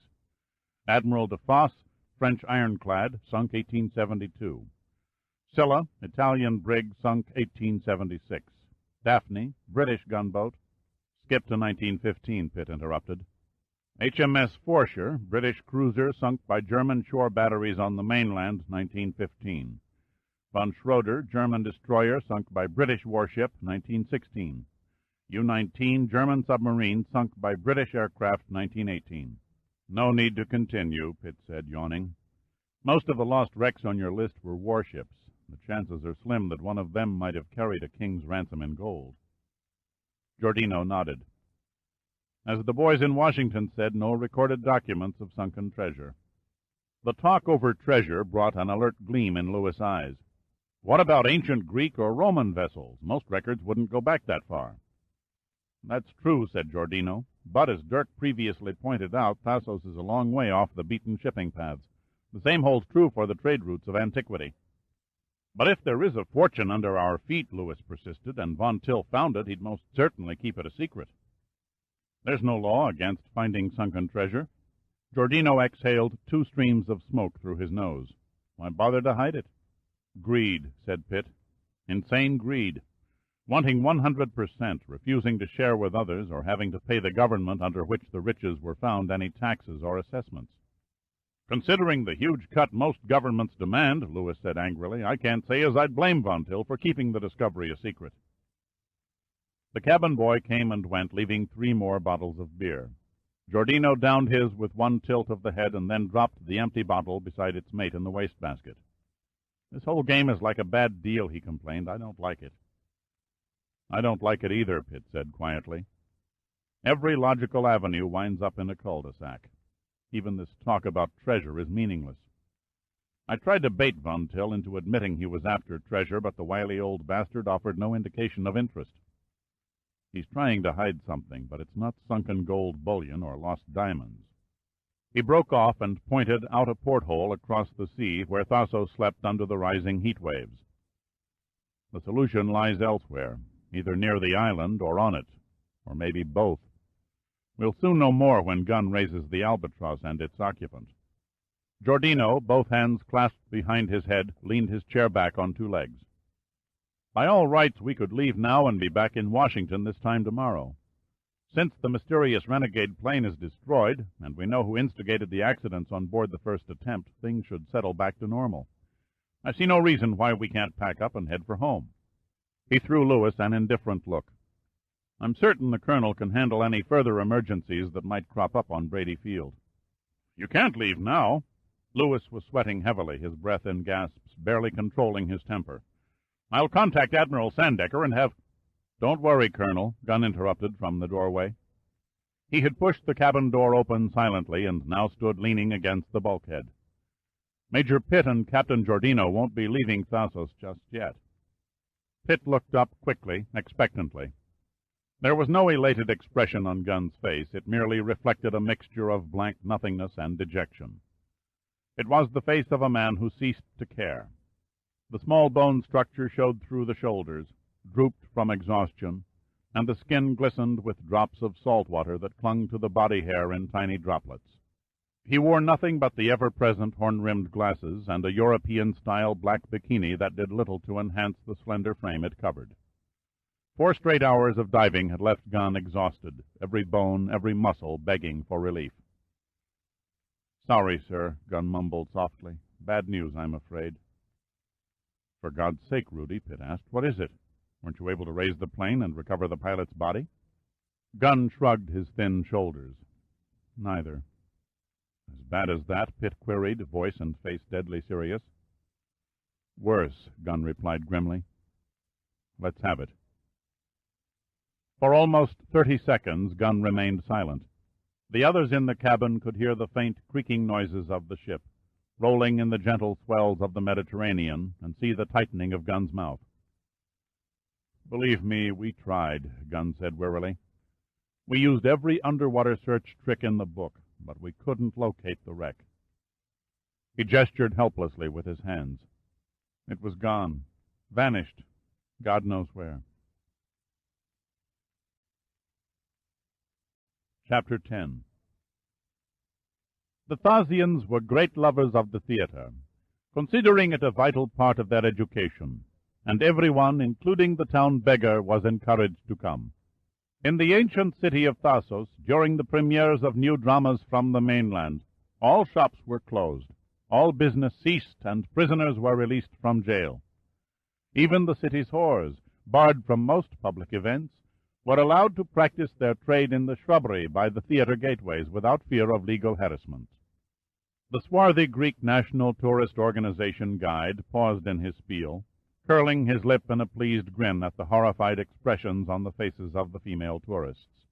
Admiral de Fosse, French ironclad, sunk 1872. Scylla, Italian brig, sunk 1876. Daphne, British gunboat. Skip to 1915, Pitt interrupted. HMS Forcher, British cruiser, sunk by German shore batteries on the mainland, 1915. Von Schroeder, German destroyer, sunk by British warship, 1916. U-19, German submarine, sunk by British aircraft, 1918. No need to continue, Pitt said, yawning. Most of the lost wrecks on your list were warships. The chances are slim that one of them might have carried a king's ransom in gold. Giordino nodded. As the boys in Washington said, no recorded documents of sunken treasure. The talk over treasure brought an alert gleam in Lewis' eyes. What about ancient Greek or Roman vessels? Most records wouldn't go back that far. That's true, said Giordino, but as Dirk previously pointed out, Thasos is a long way off the beaten shipping paths. The same holds true for the trade routes of antiquity. But if there is a fortune under our feet, Lewis persisted, and Von Till found it, he'd most certainly keep it a secret. There's no law against finding sunken treasure. Giordino exhaled 2 streams of smoke through his nose. Why bother to hide it? Greed, said Pitt. Insane greed. Wanting 100%, refusing to share with others, or having to pay the government under which the riches were found any taxes or assessments. Considering the huge cut most governments demand, Lewis said angrily, I can't say as I'd blame Von Till for keeping the discovery a secret. The cabin boy came and went, leaving 3 more bottles of beer. Giordino downed his with one tilt of the head and then dropped the empty bottle beside its mate in the wastebasket. This whole game is like a bad deal, he complained. I don't like it. I don't like it either, Pitt said quietly. Every logical avenue winds up in a cul-de-sac. Even this talk about treasure is meaningless. I tried to bait Von Till into admitting he was after treasure, but the wily old bastard offered no indication of interest. He's trying to hide something, but it's not sunken gold bullion or lost diamonds. He broke off and pointed out a porthole across the sea where Thasos slept under the rising heat waves. The solution lies elsewhere, either near the island or on it, or maybe both. We'll soon know more when Gunn raises the Albatross and its occupant. Giordino, both hands clasped behind his head, leaned his chair back on 2 legs. By all rights, we could leave now and be back in Washington this time tomorrow. Since the mysterious renegade plane is destroyed, and we know who instigated the accidents on board the first attempt, things should settle back to normal. I see no reason why we can't pack up and head for home. He threw Lewis an indifferent look. I'm certain the Colonel can handle any further emergencies that might crop up on Brady Field. You can't leave now. Lewis was sweating heavily, his breath in gasps, barely controlling his temper. I'll contact Admiral Sandecker and have— Don't worry, Colonel, Gunn interrupted from the doorway. He had pushed the cabin door open silently and now stood leaning against the bulkhead. Major Pitt and Captain Giordino won't be leaving Thasos just yet. Pitt looked up quickly, expectantly. There was no elated expression on Gunn's face. It merely reflected a mixture of blank nothingness and dejection. It was the face of a man who ceased to care. The small bone structure showed through the shoulders, drooped from exhaustion, and the skin glistened with drops of salt water that clung to the body hair in tiny droplets. He wore nothing but the ever-present horn-rimmed glasses and a European-style black bikini that did little to enhance the slender frame it covered. 4 straight hours of diving had left Gunn exhausted, every bone, every muscle begging for relief. "Sorry, sir," Gunn mumbled softly. "Bad news, I'm afraid." "For God's sake, Rudy," Pitt asked, "what is it? Weren't you able to raise the plane and recover the pilot's body?" Gunn shrugged his thin shoulders. "Neither." "As bad as that?" Pitt queried, voice and face deadly serious. "Worse," Gunn replied grimly. "Let's have it." For almost 30 seconds, Gunn remained silent. The others in the cabin could hear the faint creaking noises of the ship, rolling in the gentle swells of the Mediterranean, and see the tightening of Gunn's mouth. "Believe me, we tried," Gunn said wearily. "We used every underwater search trick in the book, but we couldn't locate the wreck." He gestured helplessly with his hands. "It was gone, vanished, God knows where." Chapter 10. The Thasians were great lovers of the theater, considering it a vital part of their education, and everyone, including the town beggar, was encouraged to come. In the ancient city of Thasos, during the premieres of new dramas from the mainland, all shops were closed, all business ceased, and prisoners were released from jail. Even the city's whores, barred from most public events, were allowed to practice their trade in the shrubbery by the theater gateways without fear of legal harassment. The swarthy Greek National Tourist Organization guide paused in his spiel, curling his lip in a pleased grin at the horrified expressions on the faces of the female tourists.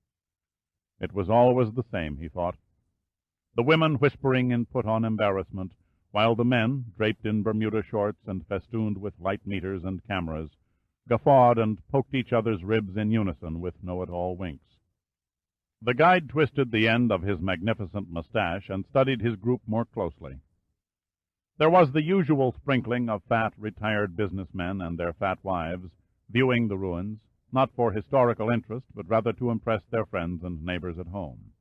It was always the same, he thought. The women whispering in put-on embarrassment, while the men, draped in Bermuda shorts and festooned with light meters and cameras, guffawed and poked each other's ribs in unison with know-it-all winks. The guide twisted the end of his magnificent mustache and studied his group more closely. There was the usual sprinkling of fat, retired businessmen and their fat wives, viewing the ruins, not for historical interest, but rather to impress their friends and neighbors at home.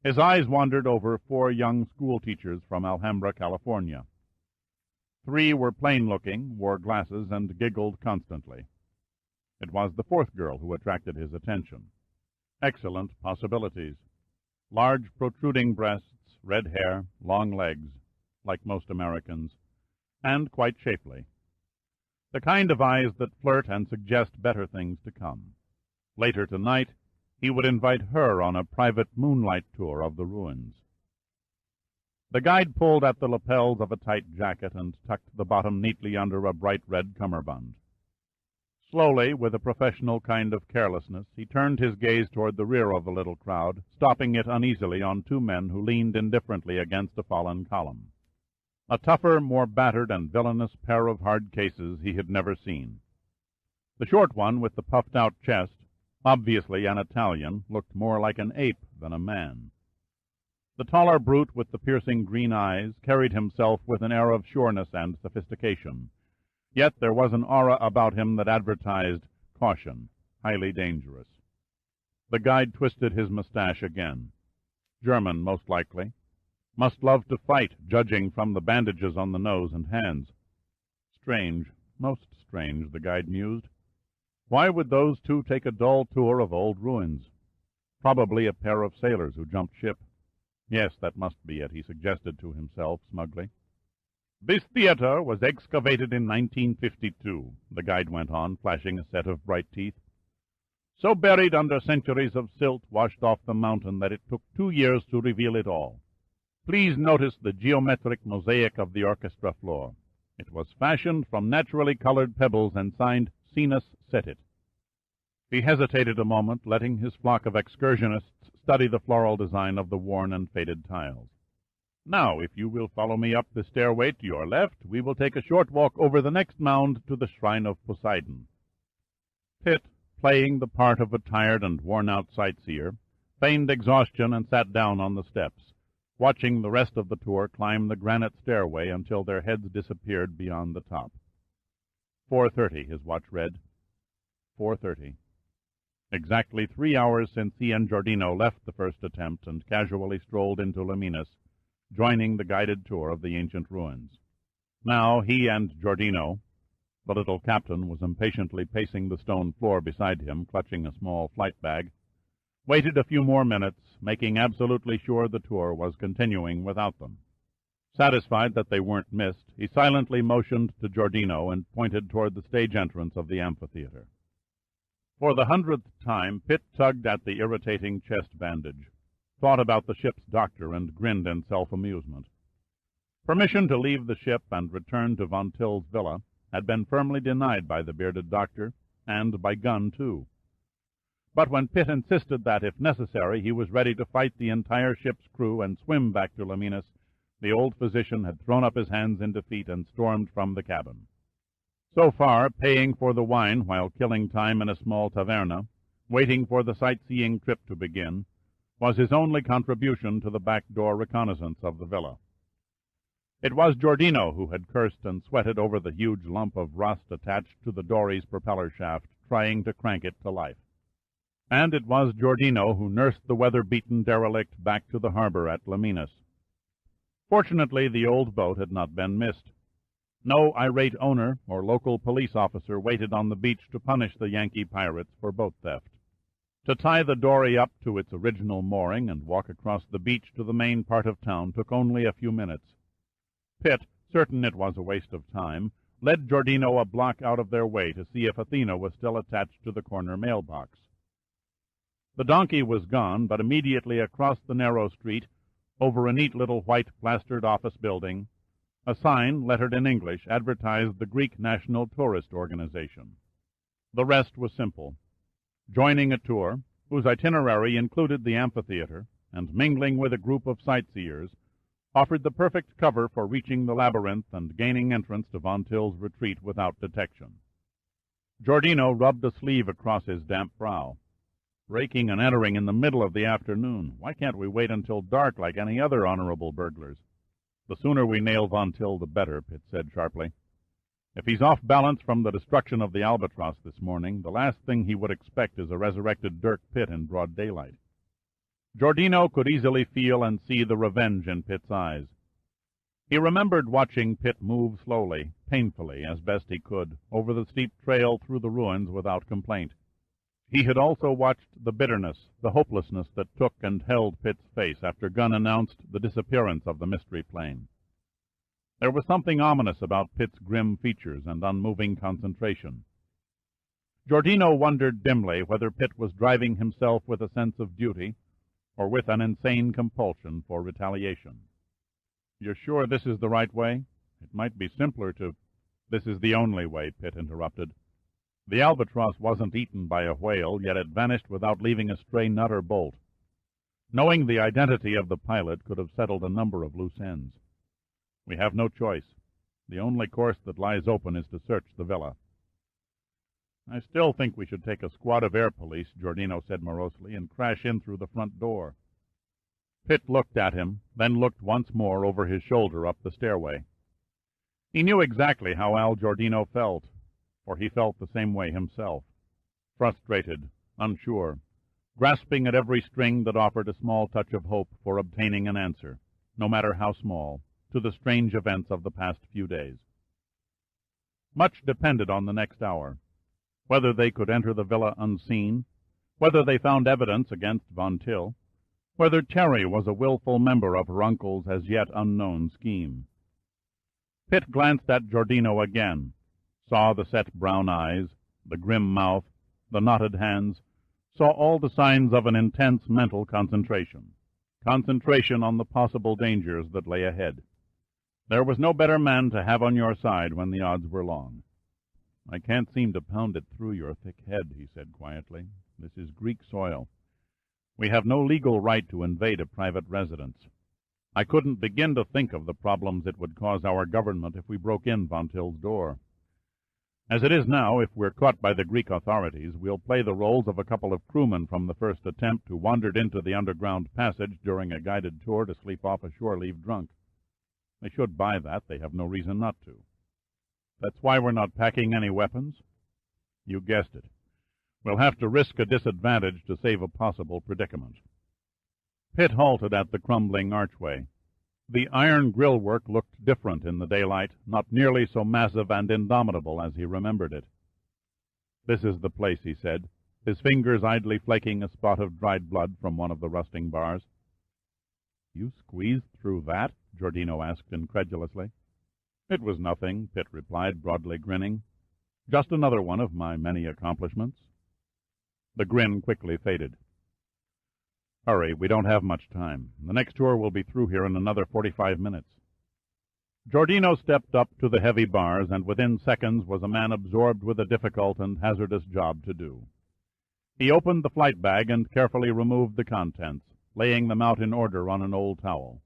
His eyes wandered over 4 young school-teachers from Alhambra, California. 3 were plain-looking, wore glasses, and giggled constantly. It was the 4th girl who attracted his attention. Excellent possibilities. Large protruding breasts, red hair, long legs, like most Americans, and quite shapely. The kind of eyes that flirt and suggest better things to come. Later tonight, he would invite her on a private moonlight tour of the ruins. The guide pulled at the lapels of a tight jacket and tucked the bottom neatly under a bright red cummerbund. Slowly, with a professional kind of carelessness, he turned his gaze toward the rear of the little crowd, stopping it uneasily on 2 men who leaned indifferently against a fallen column. A tougher, more battered and villainous pair of hard cases he had never seen. The short one with the puffed-out chest, obviously an Italian, looked more like an ape than a man. The taller brute with the piercing green eyes carried himself with an air of sureness and sophistication. Yet there was an aura about him that advertised caution, highly dangerous. The guide twisted his mustache again. German, most likely. Must love to fight, judging from the bandages on the nose and hands. Strange, most strange, the guide mused. Why would those 2 take a dull tour of old ruins? Probably a pair of sailors who jumped ship. Yes, that must be it, he suggested to himself smugly. This theater was excavated in 1952, the guide went on, flashing a set of bright teeth. So buried under centuries of silt washed off the mountain that it took 2 years to reveal it all. Please notice the geometric mosaic of the orchestra floor. It was fashioned from naturally colored pebbles and signed Sinus Setit. He hesitated a moment, letting his flock of excursionists study the floral design of the worn and faded tiles. Now, if you will follow me up the stairway to your left, we will take a short walk over the next mound to the shrine of Poseidon. Pitt, playing the part of a tired and worn-out sightseer, feigned exhaustion and sat down on the steps, watching the rest of the tour climb the granite stairway until their heads disappeared beyond the top. 4:30, his watch read. 4:30. Exactly 3 hours since he and Giordino left the first attempt and casually strolled into Laminas, joining the guided tour of the ancient ruins. Now he and Giordino, the little captain was impatiently pacing the stone floor beside him, clutching a small flight bag, waited a few more minutes, making absolutely sure the tour was continuing without them. Satisfied that they weren't missed, he silently motioned to Giordino and pointed toward the stage entrance of the amphitheater. For the 100th time, Pitt tugged at the irritating chest bandage, thought about the ship's doctor, and grinned in self-amusement. Permission to leave the ship and return to Von Till's villa had been firmly denied by the bearded doctor, and by Gunn, too. But when Pitt insisted that, if necessary, he was ready to fight the entire ship's crew and swim back to Laminas, the old physician had thrown up his hands in defeat and stormed from the cabin. So far, paying for the wine while killing time in a small taverna, waiting for the sightseeing trip to begin, was his only contribution to the back-door reconnaissance of the villa. It was Giordino who had cursed and sweated over the huge lump of rust attached to the dory's propeller shaft, trying to crank it to life. And it was Giordino who nursed the weather-beaten derelict back to the harbor at Laminas. Fortunately, the old boat had not been missed. No irate owner or local police officer waited on the beach to punish the Yankee pirates for boat theft. To tie the dory up to its original mooring and walk across the beach to the main part of town took only a few minutes. Pitt, certain it was a waste of time, led Giordino a block out of their way to see if Athena was still attached to the corner mailbox. The donkey was gone, but immediately across the narrow street, over a neat little white plastered office building, a sign, lettered in English, advertised the Greek National Tourist Organization. The rest was simple. Joining a tour, whose itinerary included the amphitheater, and mingling with a group of sightseers, offered the perfect cover for reaching the labyrinth and gaining entrance to Von Till's retreat without detection. Giordino rubbed a sleeve across his damp brow. Breaking and entering in the middle of the afternoon. Why can't we wait until dark like any other honorable burglars? The sooner we nail Von Till, the better, Pitt said sharply. If he's off balance from the destruction of the Albatross this morning, the last thing he would expect is a resurrected Dirk Pitt in broad daylight. Giordino could easily feel and see the revenge in Pitt's eyes. He remembered watching Pitt move slowly, painfully, as best he could, over the steep trail through the ruins without complaint. He had also watched the bitterness, the hopelessness that took and held Pitt's face after Gunn announced the disappearance of the mystery plane. There was something ominous about Pitt's grim features and unmoving concentration. Giordino wondered dimly whether Pitt was driving himself with a sense of duty or with an insane compulsion for retaliation. "You're sure this is the right way? It might be simpler to—" "This is the only way," Pitt interrupted. The Albatross wasn't eaten by a whale, yet it vanished without leaving a stray nut or bolt. Knowing the identity of the pilot could have settled a number of loose ends. We have no choice. The only course that lies open is to search the villa. "I still think we should take a squad of air police," Giordino said morosely, "and crash in through the front door." Pitt looked at him, then looked once more over his shoulder up the stairway. He knew exactly how Al Giordino felt, for he felt the same way himself. Frustrated, unsure, grasping at every string that offered a small touch of hope for obtaining an answer, no matter how small, to the strange events of the past few days. Much depended on the next hour. Whether they could enter the villa unseen, whether they found evidence against Von Till, whether Terry was a willful member of her uncle's as yet unknown scheme. Pitt glanced at Giordino again, saw the set brown eyes, the grim mouth, the knotted hands, saw all the signs of an intense mental concentration on the possible dangers that lay ahead. There was no better man to have on your side when the odds were long. "I can't seem to pound it through your thick head," he said quietly. "This is Greek soil. We have no legal right to invade a private residence. I couldn't begin to think of the problems it would cause our government if we broke in Von Till's door. As it is now, if we're caught by the Greek authorities, we'll play the roles of a couple of crewmen from the first attempt who wandered into the underground passage during a guided tour to sleep off a shore leave drunk. They should buy that. They have no reason not to. That's why we're not packing any weapons. You guessed it. We'll have to risk a disadvantage to save a possible predicament. Pitt halted at the crumbling archway. The iron grillwork looked different in the daylight, not nearly so massive and indomitable as he remembered it. "This is the place," he said, his fingers idly flaking a spot of dried blood from one of the rusting bars. "You squeezed through that?" Giordino asked incredulously. "It was nothing," Pitt replied, broadly grinning. "Just another one of my many accomplishments." The grin quickly faded. "Hurry, we don't have much time. The next tour will be through here in another 45 minutes. Giordino stepped up to the heavy bars, and within seconds was a man absorbed with a difficult and hazardous job to do. He opened the flight bag and carefully removed the contents, laying them out in order on an old towel.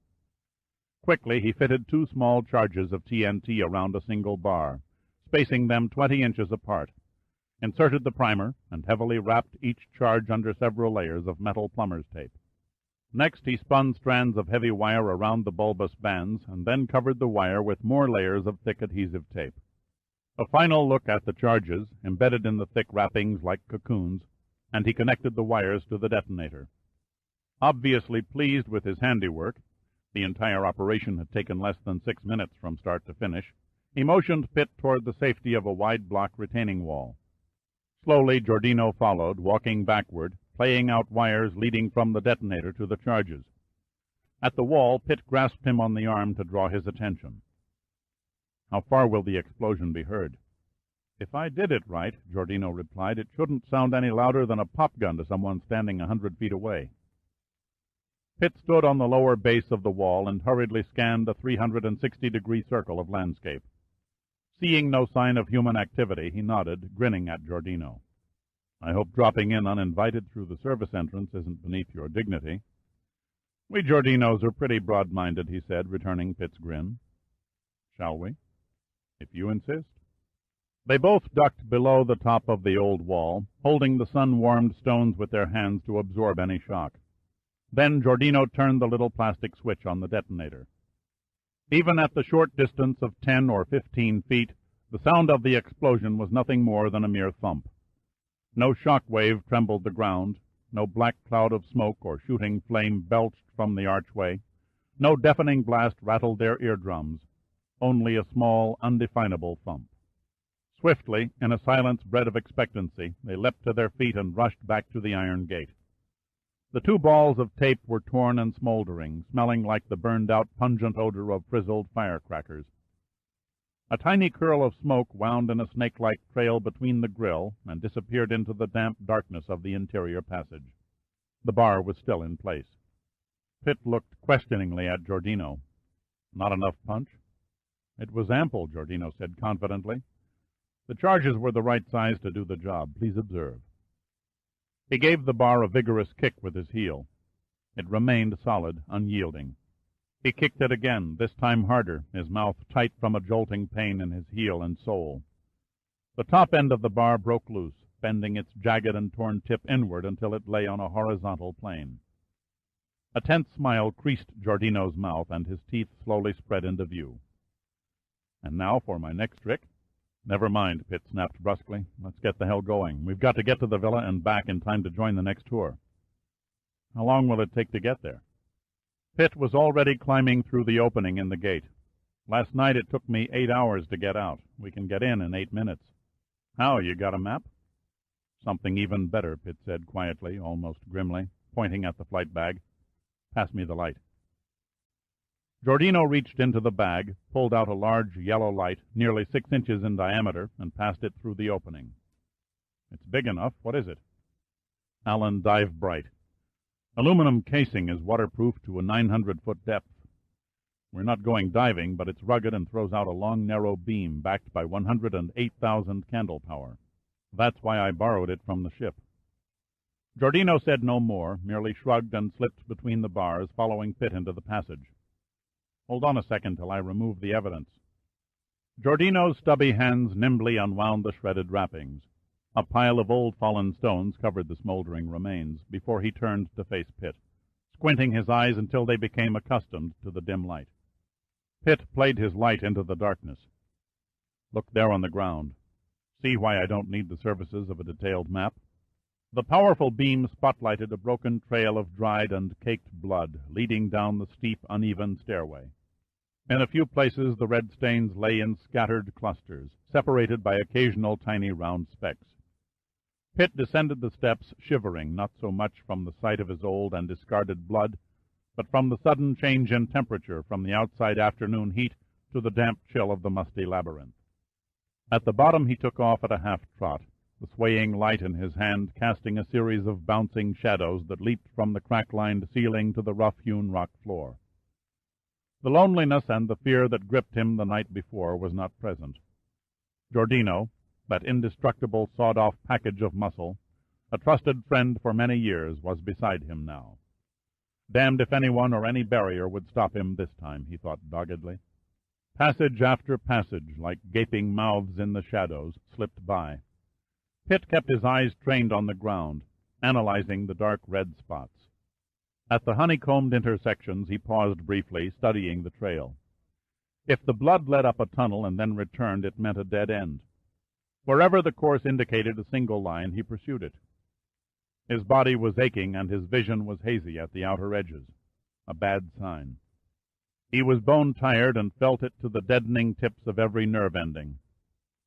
Quickly he fitted 2 small charges of TNT around a single bar, spacing them 20 inches apart, inserted the primer, and heavily wrapped each charge under several layers of metal plumber's tape. Next he spun strands of heavy wire around the bulbous bands, and then covered the wire with more layers of thick adhesive tape. A final look at the charges, embedded in the thick wrappings like cocoons, and he connected the wires to the detonator. Obviously pleased with his handiwork, the entire operation had taken less than 6 minutes from start to finish, he motioned Pitt toward the safety of a wide block retaining wall. Slowly Giordino followed, walking backward, playing out wires leading from the detonator to the charges. At the wall, Pitt grasped him on the arm to draw his attention. "How far will the explosion be heard?" "If I did it right," Giordino replied, "it shouldn't sound any louder than a pop gun to someone standing 100 feet away." Pitt stood on the lower base of the wall and hurriedly scanned a 360-degree circle of landscape. Seeing no sign of human activity, he nodded, grinning at Giordino. "I hope dropping in uninvited through the service entrance isn't beneath your dignity." "We Giordinos are pretty broad-minded," he said, returning Pitt's grin. "Shall we?" "If you insist." They both ducked below the top of the old wall, holding the sun-warmed stones with their hands to absorb any shock. Then Giordino turned the little plastic switch on the detonator. Even at the short distance of 10 or 15 feet, the sound of the explosion was nothing more than a mere thump. No shock wave trembled the ground, no black cloud of smoke or shooting flame belched from the archway, no deafening blast rattled their eardrums, only a small, undefinable thump. Swiftly, in a silence bred of expectancy, they leapt to their feet and rushed back to the iron gate. The 2 balls of tape were torn and smoldering, smelling like the burned-out pungent odor of frizzled firecrackers. A tiny curl of smoke wound in a snake-like trail between the grill and disappeared into the damp darkness of the interior passage. The bar was still in place. Pitt looked questioningly at Giordino. "Not enough punch?" "It was ample," Giordino said confidently. "The charges were the right size to do the job. Please observe." He gave the bar a vigorous kick with his heel. It remained solid, unyielding. He kicked it again, this time harder, his mouth tight from a jolting pain in his heel and sole. The top end of the bar broke loose, bending its jagged and torn tip inward until it lay on a horizontal plane. A tense smile creased Giordino's mouth, and his teeth slowly spread into view. "And now for my next trick." "Never mind," Pitt snapped brusquely. "Let's get the hell going. We've got to get to the villa and back in time to join the next tour." "How long will it take to get there?" Pitt was already climbing through the opening in the gate. "Last night it took me 8 hours to get out. We can get in 8 minutes. How, you got a map?" "Something even better," Pitt said quietly, almost grimly, pointing at the flight bag. "Pass me the light." Giordino reached into the bag, pulled out a large yellow light, nearly 6 inches in diameter, and passed it through the opening. "It's big enough. What is it?" "Allen Dive Bright. Aluminum casing is waterproof to a 900-foot depth. We're not going diving, but it's rugged and throws out a long, narrow beam backed by 108,000 candle power. That's why I borrowed it from the ship." Giordino said no more, merely shrugged and slipped between the bars, following Pitt into the passage. "Hold on a second till I remove the evidence." Giordino's stubby hands nimbly unwound the shredded wrappings. A pile of old fallen stones covered the smoldering remains before he turned to face Pitt, squinting his eyes until they became accustomed to the dim light. Pitt played his light into the darkness. "Look there on the ground. See why I don't need the services of a detailed map?" The powerful beam spotlighted a broken trail of dried and caked blood leading down the steep, uneven stairway. In a few places the red stains lay in scattered clusters, separated by occasional tiny round specks. Pitt descended the steps shivering, not so much from the sight of his old and discarded blood, but from the sudden change in temperature from the outside afternoon heat to the damp chill of the musty labyrinth. At the bottom he took off at a half-trot, the swaying light in his hand casting a series of bouncing shadows that leaped from the crack-lined ceiling to the rough-hewn rock floor. The loneliness and the fear that gripped him the night before was not present. Giordino, that indestructible sawed-off package of muscle, a trusted friend for many years, was beside him now. Damned if anyone or any barrier would stop him this time, he thought doggedly. Passage after passage, like gaping mouths in the shadows, slipped by. Pitt kept his eyes trained on the ground, analyzing the dark red spots. At the honeycombed intersections he paused briefly, studying the trail. If the blood led up a tunnel and then returned, it meant a dead end. Wherever the course indicated a single line, he pursued it. His body was aching and his vision was hazy at the outer edges, a bad sign. He was bone-tired and felt it to the deadening tips of every nerve ending.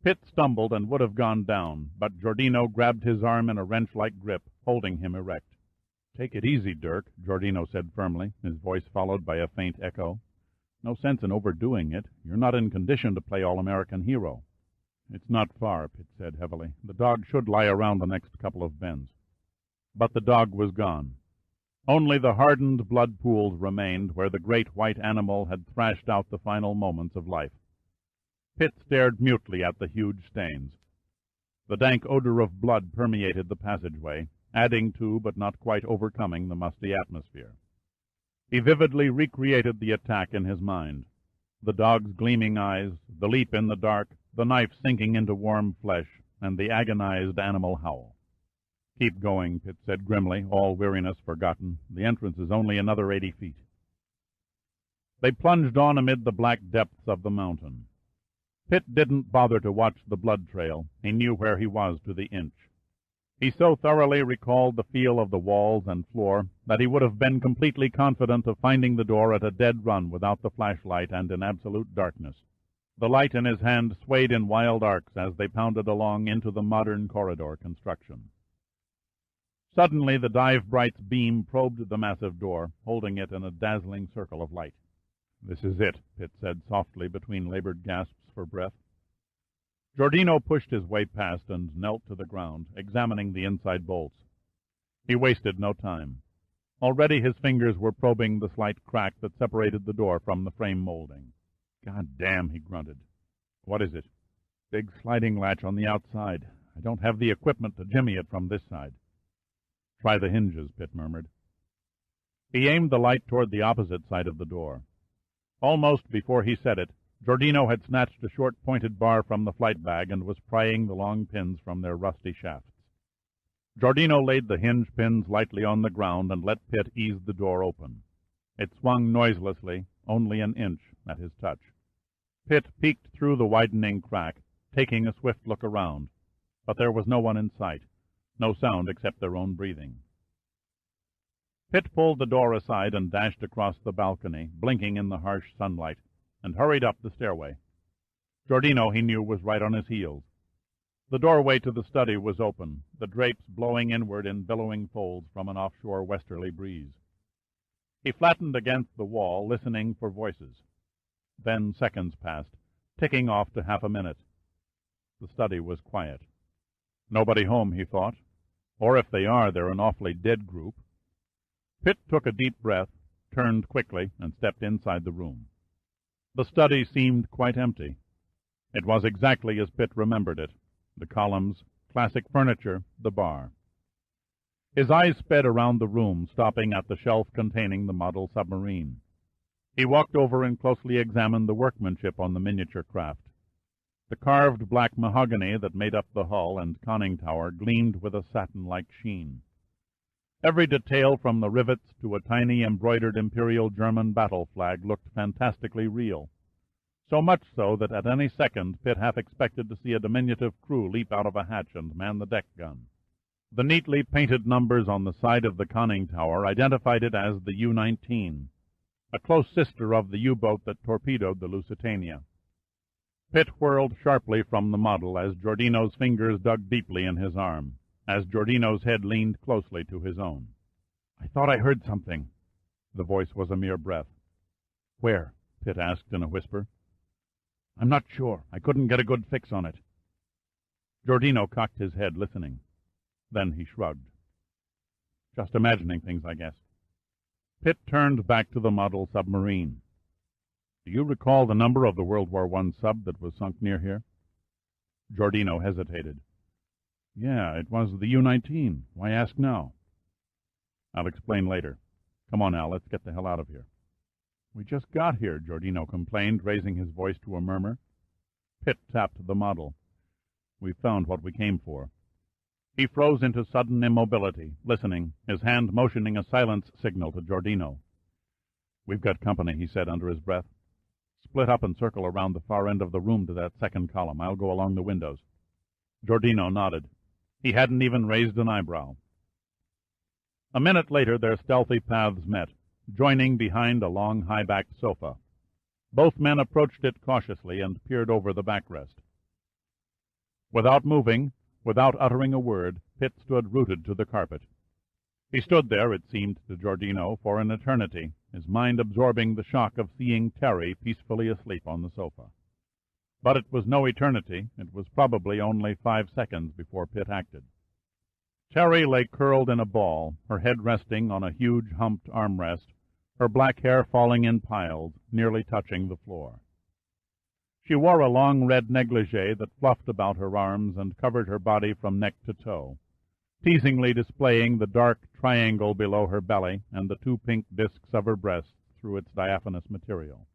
Pitt stumbled and would have gone down, but Giordino grabbed his arm in a wrench-like grip, holding him erect. "Take it easy, Dirk," Giordino said firmly, his voice followed by a faint echo. "No sense in overdoing it. You're not in condition to play all-American hero." "It's not far," Pitt said heavily. "The dog should lie around the next couple of bends." But the dog was gone. Only the hardened blood pools remained where the great white animal had thrashed out the final moments of life. Pitt stared mutely at the huge stains. The dank odor of blood permeated the passageway, adding to but not quite overcoming the musty atmosphere. He vividly recreated the attack in his mind. The dog's gleaming eyes, the leap in the dark, the knife sinking into warm flesh, and the agonized animal howl. "Keep going," Pitt said grimly, all weariness forgotten. "The entrance is only another 80 feet. They plunged on amid the black depths of the mountain. Pitt didn't bother to watch the blood trail. He knew where he was to the inch. He so thoroughly recalled the feel of the walls and floor that he would have been completely confident of finding the door at a dead run without the flashlight and in absolute darkness. The light in his hand swayed in wild arcs as they pounded along into the modern corridor construction. Suddenly the dive-bright's beam probed the massive door, holding it in a dazzling circle of light. "This is it," Pitt said softly between labored gasps for breath. Giordino pushed his way past and knelt to the ground, examining the inside bolts. He wasted no time. Already his fingers were probing the slight crack that separated the door from the frame molding. "God damn," he grunted. "What is it?" "Big sliding latch on the outside. I don't have the equipment to jimmy it from this side." "Try the hinges," Pitt murmured. He aimed the light toward the opposite side of the door. Almost before he said it, Giordino had snatched a short pointed bar from the flight bag and was prying the long pins from their rusty shafts. Giordino laid the hinge pins lightly on the ground and let Pitt ease the door open. It swung noiselessly, only an inch, at his touch. Pitt peeked through the widening crack, taking a swift look around, but there was no one in sight, no sound except their own breathing. Pitt pulled the door aside and dashed across the balcony, blinking in the harsh sunlight, and hurried up the stairway. Giordino, he knew, was right on his heels. The doorway to the study was open, the drapes blowing inward in billowing folds from an offshore westerly breeze. He flattened against the wall, listening for voices. Then seconds passed, ticking off to half a minute. The study was quiet. Nobody home, he thought. Or if they are, they're an awfully dead group. Pitt took a deep breath, turned quickly, and stepped inside the room. The study seemed quite empty. It was exactly as Pitt remembered it. The columns, classic furniture, the bar. His eyes sped around the room, stopping at the shelf containing the model submarine. He walked over and closely examined the workmanship on the miniature craft. The carved black mahogany that made up the hull and conning tower gleamed with a satin-like sheen. Every detail from the rivets to a tiny embroidered Imperial German battle flag looked fantastically real, so much so that at any second Pitt half expected to see a diminutive crew leap out of a hatch and man the deck gun. The neatly painted numbers on the side of the conning tower identified it as the U-19, a close sister of the U-boat that torpedoed the Lusitania. Pitt whirled sharply from the model as Giordino's fingers dug deeply in his arm, as Giordino's head leaned closely to his own. "I thought I heard something." The voice was a mere breath. "Where?" Pitt asked in a whisper. "I'm not sure. I couldn't get a good fix on it." Giordino cocked his head, listening. Then he shrugged. "Just imagining things, I guess." Pitt turned back to the model submarine. "Do you recall the number of the World War I sub that was sunk near here?" Giordino hesitated. "Yeah, it was the U-19. Why ask now?" "I'll explain later. Come on, Al, let's get the hell out of here." "We just got here," Giordino complained, raising his voice to a murmur. Pitt tapped the model. "We've found what we came for." He froze into sudden immobility, listening, his hand motioning a silence signal to Giordino. "We've got company," he said under his breath. "Split up and circle around the far end of the room to that second column. I'll go along the windows." Giordino nodded. He hadn't even raised an eyebrow. A minute later their stealthy paths met, joining behind a long, high-backed sofa. Both men approached it cautiously and peered over the backrest. Without moving, without uttering a word, Pitt stood rooted to the carpet. He stood there, it seemed to Giordino, for an eternity, his mind absorbing the shock of seeing Terry peacefully asleep on the sofa. But it was no eternity. It was probably only 5 seconds before Pitt acted. Terry lay curled in a ball, her head resting on a huge humped armrest, her black hair falling in piles, nearly touching the floor. She wore a long red negligee that fluffed about her arms and covered her body from neck to toe, teasingly displaying the dark triangle below her belly and the 2 pink discs of her breasts through its diaphanous material.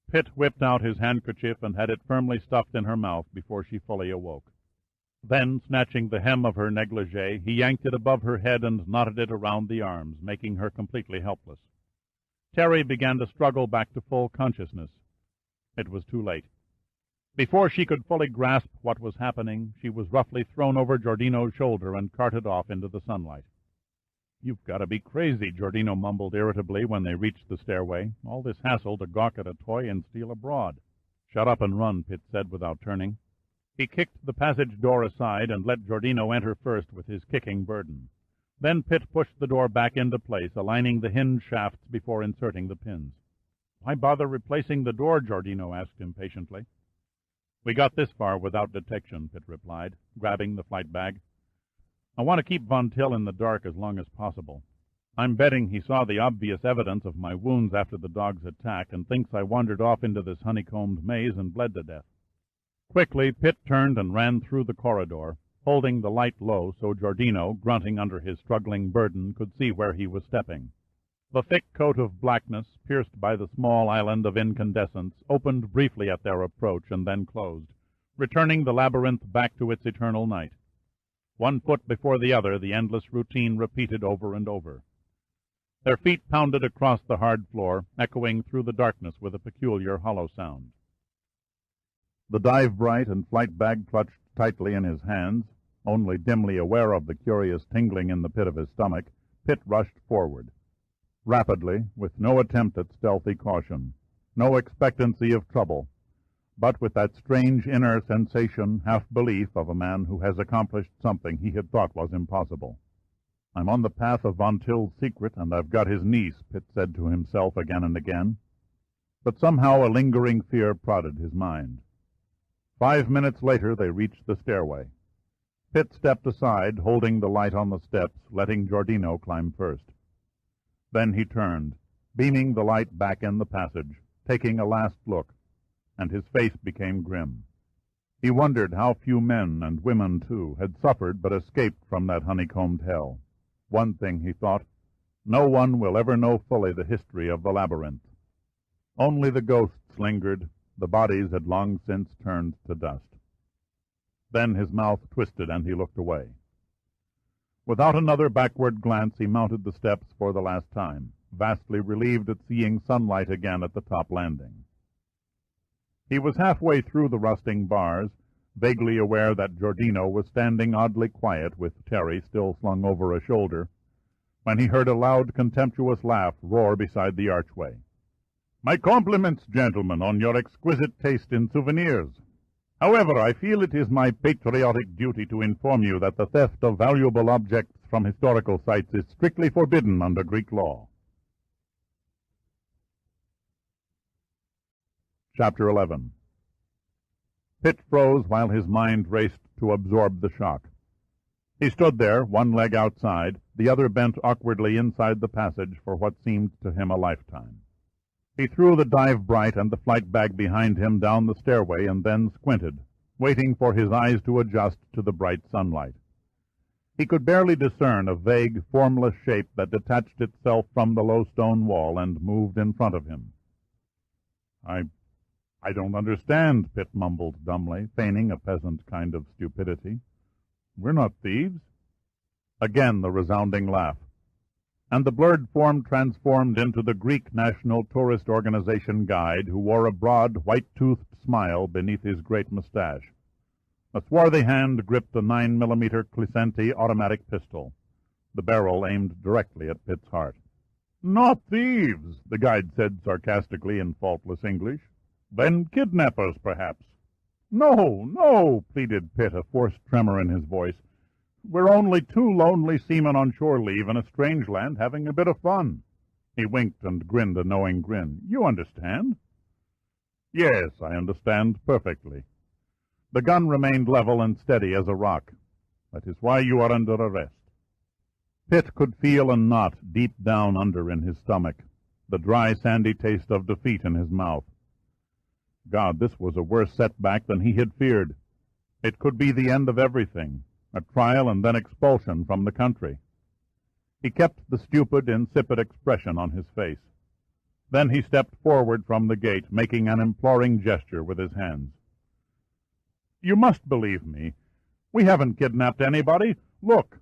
Pitt whipped out his handkerchief and had it firmly stuffed in her mouth before she fully awoke. Then, snatching the hem of her negligee, he yanked it above her head and knotted it around the arms, making her completely helpless. Terry began to struggle back to full consciousness. It was too late. Before she could fully grasp what was happening, she was roughly thrown over Giordino's shoulder and carted off into the sunlight. "You've got to be crazy," Giordino mumbled irritably when they reached the stairway. "All this hassle to gawk at a toy and steal abroad." "Shut up and run," Pitt said without turning. He kicked the passage door aside and let Giordino enter first with his kicking burden. Then Pitt pushed the door back into place, aligning the hinge shafts before inserting the pins. "Why bother replacing the door?" Giordino asked impatiently. "We got this far without detection," Pitt replied, grabbing the flight bag. "I want to keep Von Till in the dark as long as possible. I'm betting he saw the obvious evidence of my wounds after the dog's attack and thinks I wandered off into this honeycombed maze and bled to death." Quickly, Pitt turned and ran through the corridor, holding the light low so Giordino, grunting under his struggling burden, could see where he was stepping. The thick coat of blackness, pierced by the small island of incandescence, opened briefly at their approach and then closed, returning the labyrinth back to its eternal night. 1 foot before the other, the endless routine repeated over and over. Their feet pounded across the hard floor, echoing through the darkness with a peculiar hollow sound. The dive bright and flight bag clutched tightly in his hands, only dimly aware of the curious tingling in the pit of his stomach, Pitt rushed forward. Rapidly, with no attempt at stealthy caution, no expectancy of trouble, but with that strange inner sensation, half-belief of a man who has accomplished something he had thought was impossible. "I'm on the path of Von Till's secret, and I've got his niece," Pitt said to himself again and again. But somehow a lingering fear prodded his mind. 5 minutes later they reached the stairway. Pitt stepped aside, holding the light on the steps, letting Giordino climb first. Then he turned, beaming the light back in the passage, taking a last look, and his face became grim. He wondered how few men, and women too, had suffered but escaped from that honeycombed hell. One thing, he thought, no one will ever know fully the history of the labyrinth. Only the ghosts lingered, the bodies had long since turned to dust. Then his mouth twisted and he looked away. Without another backward glance he mounted the steps for the last time, vastly relieved at seeing sunlight again at the top landing. He was halfway through the rusting bars, vaguely aware that Giordino was standing oddly quiet with Terry still slung over a shoulder, when he heard a loud, contemptuous laugh roar beside the archway. "My compliments, gentlemen, on your exquisite taste in souvenirs. However, I feel it is my patriotic duty to inform you that the theft of valuable objects from historical sites is strictly forbidden under Greek law." Chapter 11. Pitt froze while his mind raced to absorb the shock. He stood there, one leg outside, the other bent awkwardly inside the passage for what seemed to him a lifetime. He threw the dive bright and the flight bag behind him down the stairway and then squinted, waiting for his eyes to adjust to the bright sunlight. He could barely discern a vague, formless shape that detached itself from the low stone wall and moved in front of him. I don't understand," Pitt mumbled dumbly, feigning a peasant kind of stupidity. "We're not thieves." Again the resounding laugh, and the blurred form transformed into the Greek National Tourist Organization guide, who wore a broad, white-toothed smile beneath his great mustache. A swarthy hand gripped a 9mm Clancy automatic pistol, the barrel aimed directly at Pitt's heart. "Not thieves," the guide said sarcastically in faultless English. "Then kidnappers, perhaps." "No, no," pleaded Pitt, a forced tremor in his voice. "We're only two lonely seamen on shore leave in a strange land having a bit of fun." He winked and grinned a knowing grin. "You understand?" "Yes, I understand perfectly." The gun remained level and steady as a rock. "That is why you are under arrest." Pitt could feel a knot deep down under in his stomach, the dry, sandy taste of defeat in his mouth. God, this was a worse setback than he had feared. It could be the end of everything, a trial and then expulsion from the country. He kept the stupid, insipid expression on his face. Then he stepped forward from the gate, making an imploring gesture with his hands. "You must believe me. We haven't kidnapped anybody. Look,"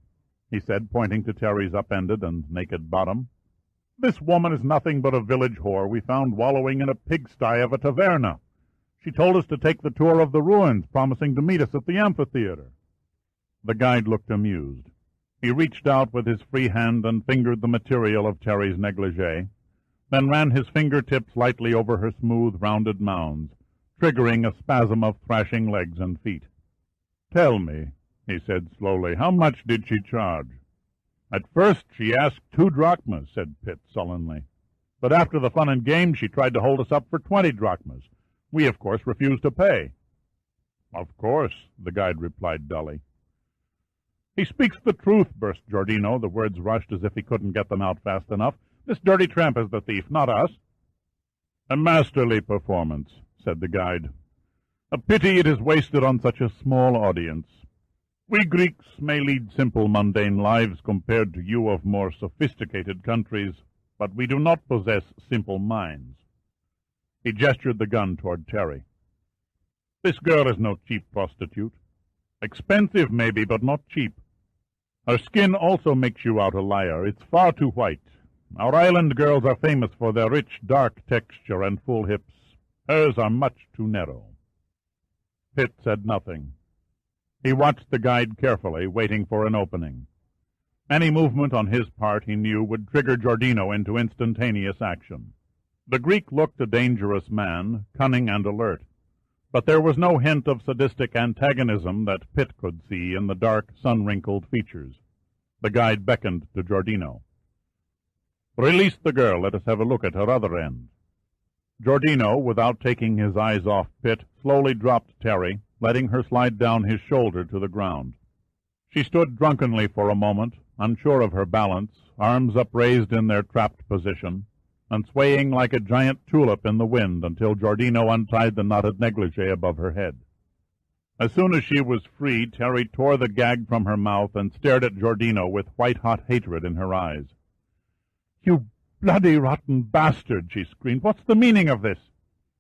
he said, pointing to Terry's upended and naked bottom. "This woman is nothing but a village whore we found wallowing in a pigsty of a taverna. She told us to take the tour of the ruins, promising to meet us at the amphitheater." The guide looked amused. He reached out with his free hand and fingered the material of Terry's negligee, then ran his fingertips lightly over her smooth, rounded mounds, triggering a spasm of thrashing legs and feet. "Tell me," he said slowly, "how much did she charge?" "At first she asked 2 drachmas, said Pitt sullenly. "But after the fun and games she tried to hold us up for 20 drachmas. We, of course, refused to pay." "Of course," the guide replied dully. "He speaks the truth," burst Giordino. The words rushed as if he couldn't get them out fast enough. "This dirty tramp is the thief, not us." "A masterly performance," said the guide. "A pity it is wasted on such a small audience. We Greeks may lead simple, mundane lives compared to you of more sophisticated countries, but we do not possess simple minds." He gestured the gun toward Terry. "This girl is no cheap prostitute. Expensive, maybe, but not cheap. Her skin also makes you out a liar. It's far too white. Our island girls are famous for their rich, dark texture and full hips. Hers are much too narrow." Pitt said nothing. He watched the guide carefully, waiting for an opening. Any movement on his part, he knew, would trigger Giordino into instantaneous action. The Greek looked a dangerous man, cunning and alert, but there was no hint of sadistic antagonism that Pitt could see in the dark, sun-wrinkled features. The guide beckoned to Giordino. "Release the girl. Let us have a look at her other end." Giordino, without taking his eyes off Pitt, slowly dropped Terry, letting her slide down his shoulder to the ground. She stood drunkenly for a moment, unsure of her balance, arms upraised in their trapped position, and swaying like a giant tulip in the wind until Giordino untied the knotted negligee above her head. As soon as she was free, Terry tore the gag from her mouth and stared at Giordino with white-hot hatred in her eyes. "You bloody rotten bastard!" she screamed. "What's the meaning of this?"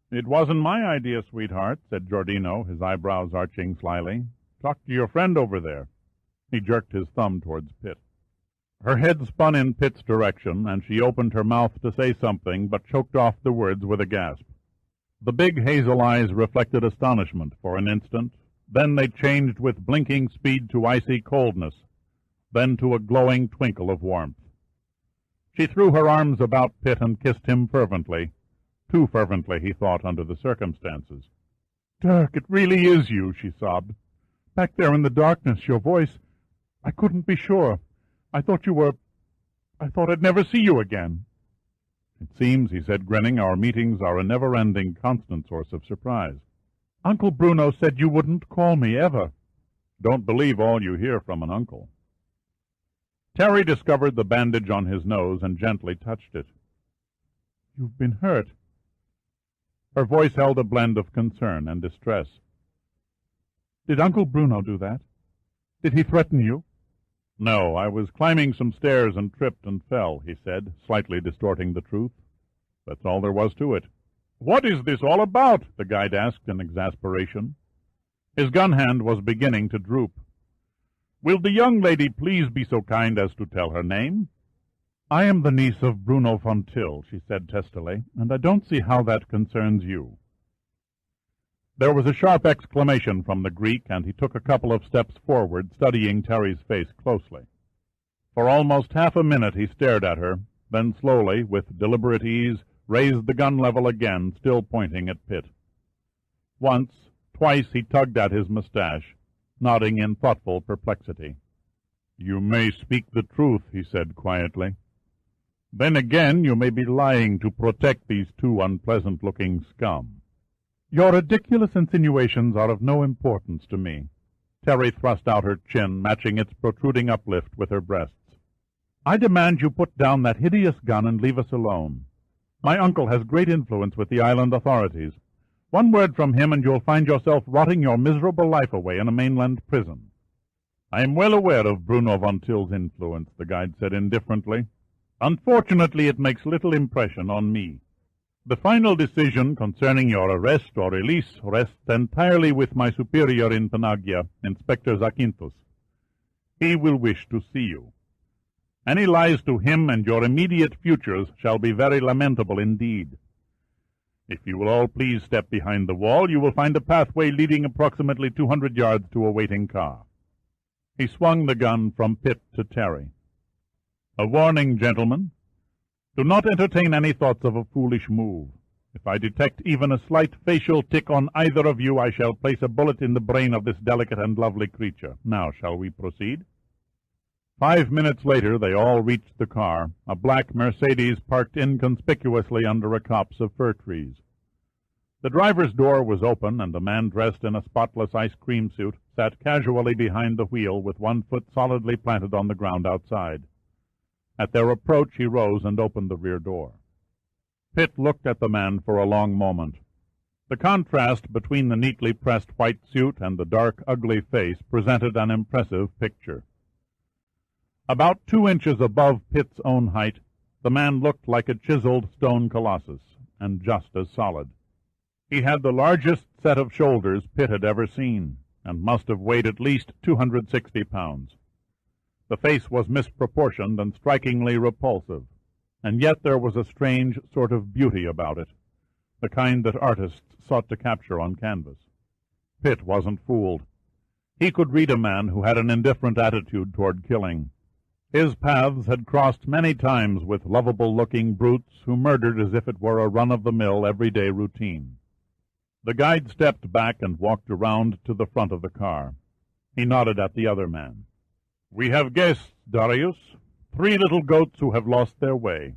"It wasn't my idea, sweetheart," said Giordino, his eyebrows arching slyly. "Talk to your friend over there." He jerked his thumb towards Pitt. Her head spun in Pitt's direction, and she opened her mouth to say something, but choked off the words with a gasp. The big hazel eyes reflected astonishment for an instant, Then they changed with blinking speed to icy coldness, then to a glowing twinkle of warmth. She threw her arms about Pitt and kissed him fervently, too fervently, he thought, under the circumstances. "Dirk, it really is you," she sobbed. "Back there in the darkness, your voice, I couldn't be sure. I thought I'd never see you again." "It seems," he said, grinning, "our meetings are a never-ending, constant source of surprise." "Uncle Bruno said you wouldn't call me, ever." "Don't believe all you hear from an uncle." Terry discovered the bandage on his nose and gently touched it. "You've been hurt." Her voice held a blend of concern and distress. "Did Uncle Bruno do that? Did he threaten you?" "No, I was climbing some stairs and tripped and fell," he said, slightly distorting the truth. "That's all there was to it." "What is this all about?" the guide asked in exasperation. His gun hand was beginning to droop. "Will the young lady please be so kind as to tell her name?" "I am the niece of Bruno von Till," she said testily, "and I don't see how that concerns you." There was a sharp exclamation from the Greek, and he took a couple of steps forward, studying Terry's face closely. For almost half a minute he stared at her, then slowly, with deliberate ease, raised the gun level again, still pointing at Pitt. Once, twice he tugged at his mustache, nodding in thoughtful perplexity. "You may speak the truth," he said quietly. "Then again you may be lying to protect these two unpleasant-looking scum." "Your ridiculous insinuations are of no importance to me." Terry thrust out her chin, matching its protruding uplift with her breasts. "I demand you put down that hideous gun and leave us alone. My uncle has great influence with the island authorities. One word from him and you'll find yourself rotting your miserable life away in a mainland prison." "I am well aware of Bruno von Till's influence," the guide said indifferently. "Unfortunately, it makes little impression on me. The final decision concerning your arrest or release rests entirely with my superior in Panagia, Inspector Zakynthos. He will wish to see you. Any lies to him and your immediate futures shall be very lamentable indeed. If you will all please step behind the wall, you will find a pathway leading approximately 200 yards to a waiting car." He swung the gun from Pitt to Terry. "A warning, gentlemen. Do not entertain any thoughts of a foolish move. If I detect even a slight facial tic on either of you, I shall place a bullet in the brain of this delicate and lovely creature. Now, shall we proceed?" 5 minutes later they all reached the car, a black Mercedes parked inconspicuously under a copse of fir trees. The driver's door was open, and a man dressed in a spotless ice cream suit sat casually behind the wheel with one foot solidly planted on the ground outside. At their approach he rose and opened the rear door. Pitt looked at the man for a long moment. The contrast between the neatly pressed white suit and the dark, ugly face presented an impressive picture. About 2 inches above Pitt's own height, the man looked like a chiseled stone colossus, and just as solid. He had the largest set of shoulders Pitt had ever seen, and must have weighed at least 260 pounds. The face was misproportioned and strikingly repulsive, and yet there was a strange sort of beauty about it, the kind that artists sought to capture on canvas. Pitt wasn't fooled. He could read a man who had an indifferent attitude toward killing. His paths had crossed many times with lovable-looking brutes who murdered as if it were a run-of-the-mill, everyday routine. The guide stepped back and walked around to the front of the car. He nodded at the other man. "We have guests, Darius. 3 little goats who have lost their way.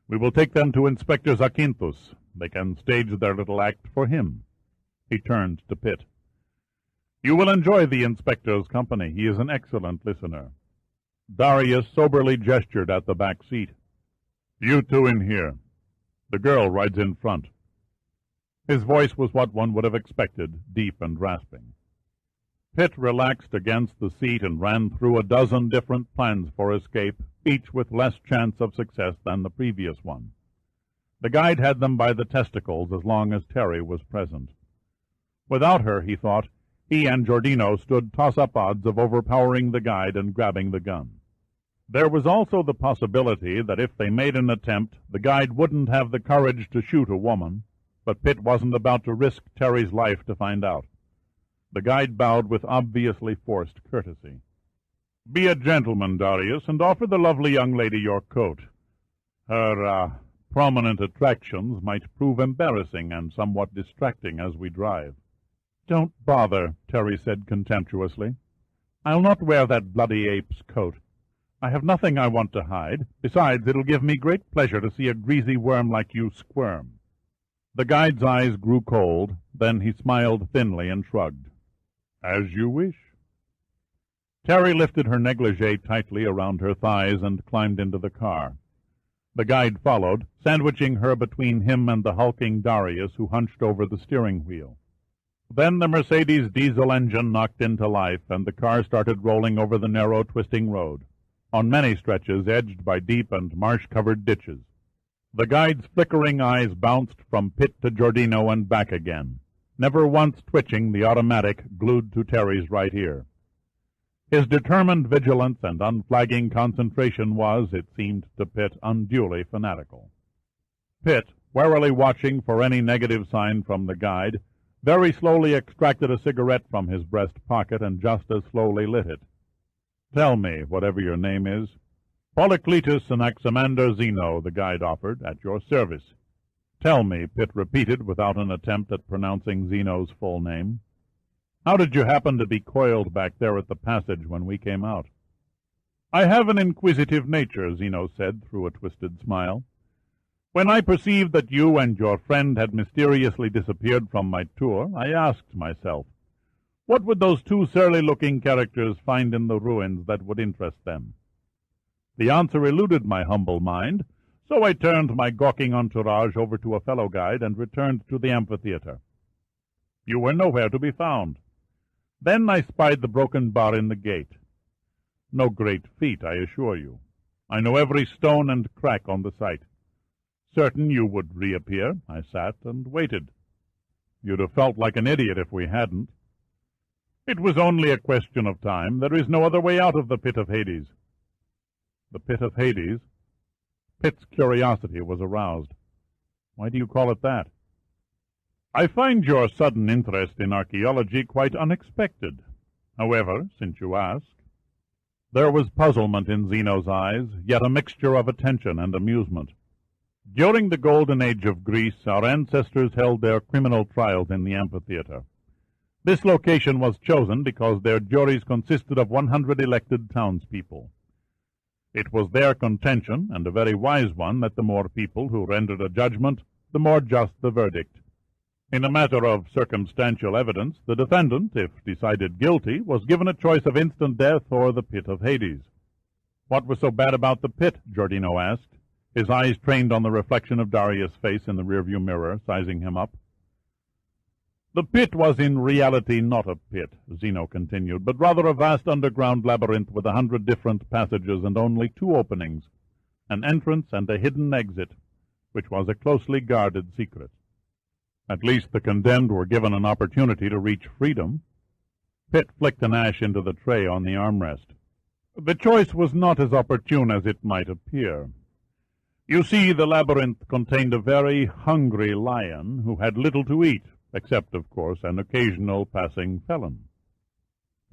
We will take them to Inspector Zakynthos. They can stage their little act for him." He turned to Pitt. "You will enjoy the inspector's company. He is an excellent listener." Darius soberly gestured at the back seat. "You two in here. The girl rides in front." His voice was what one would have expected, deep and rasping. Pitt relaxed against the seat and ran through a dozen different plans for escape, each with less chance of success than the previous one. The guide had them by the testicles as long as Terry was present. Without her, he thought, he and Giordino stood toss-up odds of overpowering the guide and grabbing the gun. There was also the possibility that if they made an attempt, the guide wouldn't have the courage to shoot a woman, but Pitt wasn't about to risk Terry's life to find out. The guide bowed with obviously forced courtesy. "Be a gentleman, Darius, and offer the lovely young lady your coat. Her, prominent attractions might prove embarrassing and somewhat distracting as we drive." "Don't bother," Terry said contemptuously. "I'll not wear that bloody ape's coat. I have nothing I want to hide. Besides, it'll give me great pleasure to see a greasy worm like you squirm." The guide's eyes grew cold, then he smiled thinly and shrugged. "As you wish." Terry lifted her negligee tightly around her thighs and climbed into the car. The guide followed, sandwiching her between him and the hulking Darius, who hunched over the steering wheel. Then the Mercedes diesel engine knocked into life, and the car started rolling over the narrow, twisting road, on many stretches edged by deep and marsh-covered ditches. The guide's flickering eyes bounced from Pitt to Giordino and back again, never once twitching the automatic glued to Terry's right ear. His determined vigilance and unflagging concentration was, it seemed to Pitt, unduly fanatical. Pitt, warily watching for any negative sign from the guide, very slowly extracted a cigarette from his breast pocket and just as slowly lit it. "Tell me, whatever your name is." "Polycletus Anaximander Zeno," the guide offered, "at your service." "Tell me," Pitt repeated without an attempt at pronouncing Zeno's full name. "How did you happen to be coiled back there at the passage when we came out?" "I have an inquisitive nature," Zeno said through a twisted smile. "When I perceived that you and your friend had mysteriously disappeared from my tour, I asked myself, what would those two surly-looking characters find in the ruins that would interest them? The answer eluded my humble mind, so I turned my gawking entourage over to a fellow guide and returned to the amphitheater. You were nowhere to be found. Then I spied the broken bar in the gate. No great feat, I assure you. I know every stone and crack on the site. Certain you would reappear, I sat and waited. You'd have felt like an idiot if we hadn't. It was only a question of time. There is no other way out of the pit of Hades." "The pit of Hades?" Pitt's curiosity was aroused. "Why do you call it that?" "I find your sudden interest in archaeology quite unexpected. However, since you ask—" There was puzzlement in Zeno's eyes, yet a mixture of attention and amusement. "During the golden age of Greece, our ancestors held their criminal trials in the amphitheater. This location was chosen because their juries consisted of 100 elected townspeople. It was their contention, and a very wise one, that the more people who rendered a judgment, the more just the verdict. In a matter of circumstantial evidence, the defendant, if decided guilty, was given a choice of instant death or the pit of Hades." "What was so bad about the pit?" Giordino asked, his eyes trained on the reflection of Darius' face in the rearview mirror, sizing him up. "The pit was in reality not a pit," Zeno continued, "but rather a vast underground labyrinth with 100 different passages and only 2 openings, an entrance and a hidden exit, which was a closely guarded secret. At least the condemned were given an opportunity to reach freedom." Pitt flicked an ash into the tray on the armrest. "The choice was not as opportune as it might appear. You see, the labyrinth contained a very hungry lion who had little to eat, except, of course, an occasional passing felon."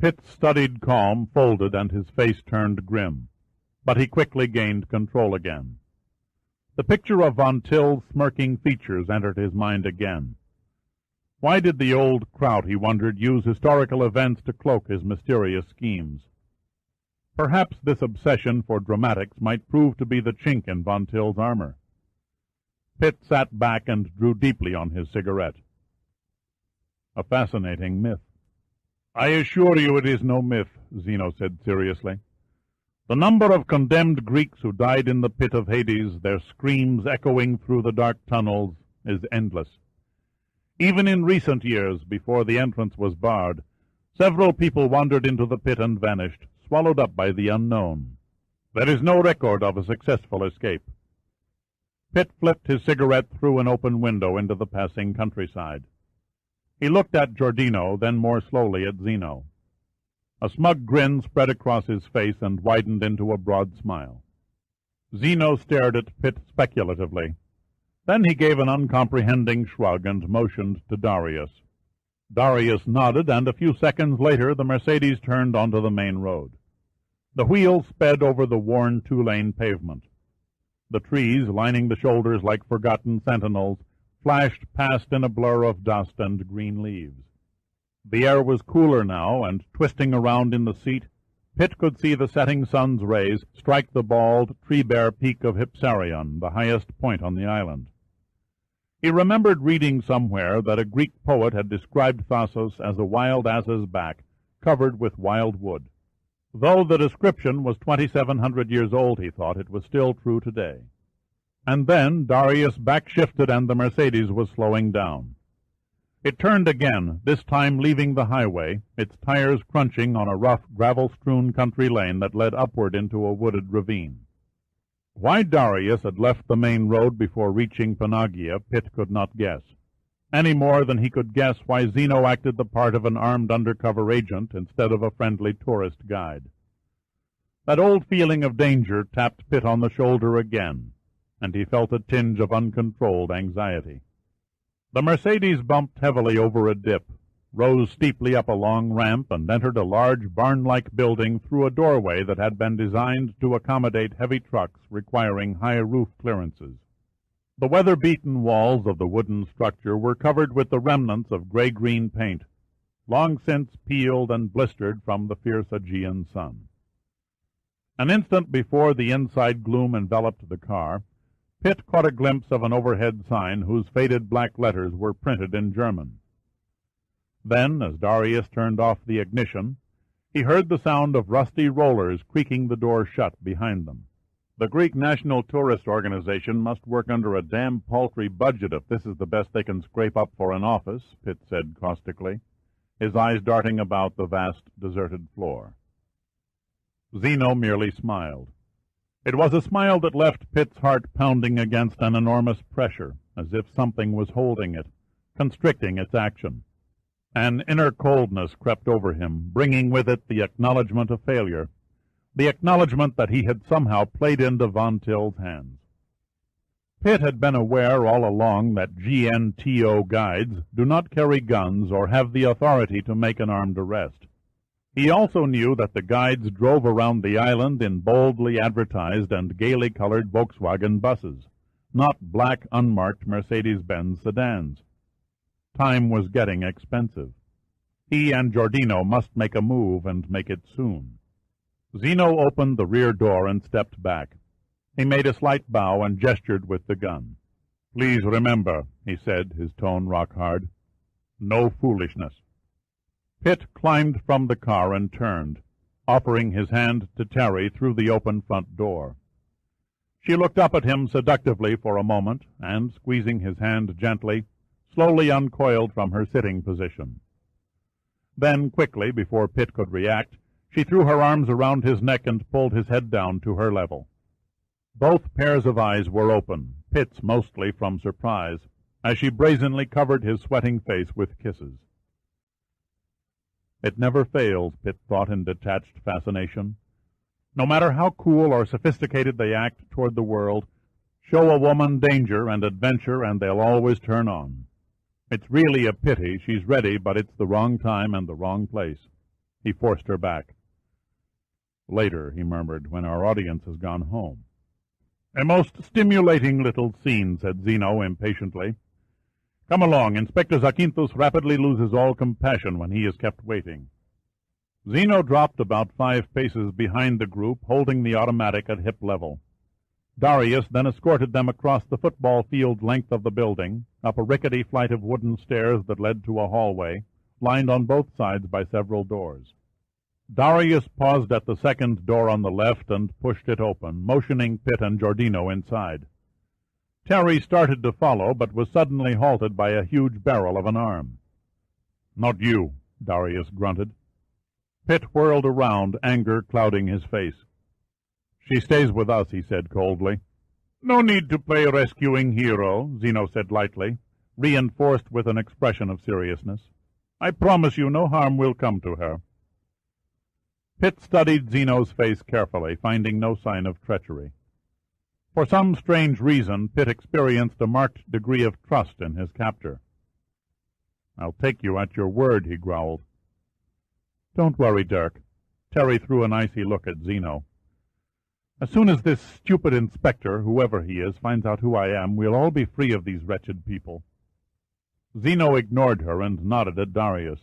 Pitt's studied calm folded and his face turned grim, but he quickly gained control again. The picture of Von Till's smirking features entered his mind again. Why did the old kraut, he wondered, use historical events to cloak his mysterious schemes? Perhaps this obsession for dramatics might prove to be the chink in Von Till's armor. Pitt sat back and drew deeply on his cigarette. "A fascinating myth." "I assure you it is no myth," Zeno said seriously. "The number of condemned Greeks who died in the pit of Hades, their screams echoing through the dark tunnels, is endless. Even in recent years, before the entrance was barred, several people wandered into the pit and vanished, swallowed up by the unknown. There is no record of a successful escape." Pitt flipped his cigarette through an open window into the passing countryside. He looked at Giordino, then more slowly at Zeno. A smug grin spread across his face and widened into a broad smile. Zeno stared at Pitt speculatively. Then he gave an uncomprehending shrug and motioned to Darius. Darius nodded, and a few seconds later the Mercedes turned onto the main road. The wheels sped over the worn two-lane pavement. The trees, lining the shoulders like forgotten sentinels, flashed past in a blur of dust and green leaves. The air was cooler now, and twisting around in the seat, Pitt could see the setting sun's rays strike the bald, tree-bare peak of Hypsarion, the highest point on the island. He remembered reading somewhere that a Greek poet had described Thasos as a wild ass's back, covered with wild wood. Though the description was 2,700 years old, he thought, it was still true today. And then Darius backshifted and the Mercedes was slowing down. It turned again, this time leaving the highway, its tires crunching on a rough, gravel-strewn country lane that led upward into a wooded ravine. Why Darius had left the main road before reaching Panagia, Pitt could not guess, any more than he could guess why Zeno acted the part of an armed undercover agent instead of a friendly tourist guide. That old feeling of danger tapped Pitt on the shoulder again, and he felt a tinge of uncontrolled anxiety. The Mercedes bumped heavily over a dip, rose steeply up a long ramp, and entered a large barn-like building through a doorway that had been designed to accommodate heavy trucks requiring high roof clearances. The weather-beaten walls of the wooden structure were covered with the remnants of gray-green paint, long since peeled and blistered from the fierce Aegean sun. An instant before the inside gloom enveloped the car, Pitt caught a glimpse of an overhead sign whose faded black letters were printed in German. Then, as Darius turned off the ignition, he heard the sound of rusty rollers creaking the door shut behind them. The Greek National Tourist Organization must work under a damn paltry budget if this is the best they can scrape up for an office, Pitt said caustically, his eyes darting about the vast, deserted floor. Zeno merely smiled. It was a smile that left Pitt's heart pounding against an enormous pressure, as if something was holding it, constricting its action. An inner coldness crept over him, bringing with it the acknowledgment of failure, the acknowledgment that he had somehow played into Von Till's hands. Pitt had been aware all along that GNTO guides do not carry guns or have the authority to make an armed arrest. He also knew that the guides drove around the island in boldly advertised and gaily colored Volkswagen buses, not black, unmarked Mercedes-Benz sedans. Time was getting expensive. He and Giordino must make a move, and make it soon. Zeno opened the rear door and stepped back. He made a slight bow and gestured with the gun. "Please remember," he said, his tone rock-hard, "no foolishness." Pitt climbed from the car and turned, offering his hand to Terry through the open front door. She looked up at him seductively for a moment, and, squeezing his hand gently, slowly uncoiled from her sitting position. Then, quickly, before Pitt could react, she threw her arms around his neck and pulled his head down to her level. Both pairs of eyes were open, Pitt's mostly from surprise, as she brazenly covered his sweating face with kisses. It never fails, Pitt thought in detached fascination. No matter how cool or sophisticated they act toward the world, show a woman danger and adventure and they'll always turn on. It's really a pity she's ready, but it's the wrong time and the wrong place. He forced her back. "Later," he murmured, "when our audience has gone home." "A most stimulating little scene," said Zeno impatiently. "Come along. Inspector Zakynthos rapidly loses all compassion when he is kept waiting." Zeno dropped about 5 paces behind the group, holding the automatic at hip level. Darius then escorted them across the football field length of the building, up a rickety flight of wooden stairs that led to a hallway, lined on both sides by several doors. Darius paused at the second door on the left and pushed it open, motioning Pitt and Giordino inside. Terry started to follow, but was suddenly halted by a huge barrel of an arm. "Not you," Darius grunted. Pitt whirled around, anger clouding his face. "She stays with us," he said coldly. "No need to play rescuing hero," Zeno said lightly, reinforced with an expression of seriousness. "I promise you no harm will come to her." Pitt studied Zeno's face carefully, finding no sign of treachery. For some strange reason, Pitt experienced a marked degree of trust in his captor. "I'll take you at your word," he growled. "Don't worry, Dirk." Terry threw an icy look at Zeno. "As soon as this stupid inspector, whoever he is, finds out who I am, we'll all be free of these wretched people." Zeno ignored her and nodded at Darius.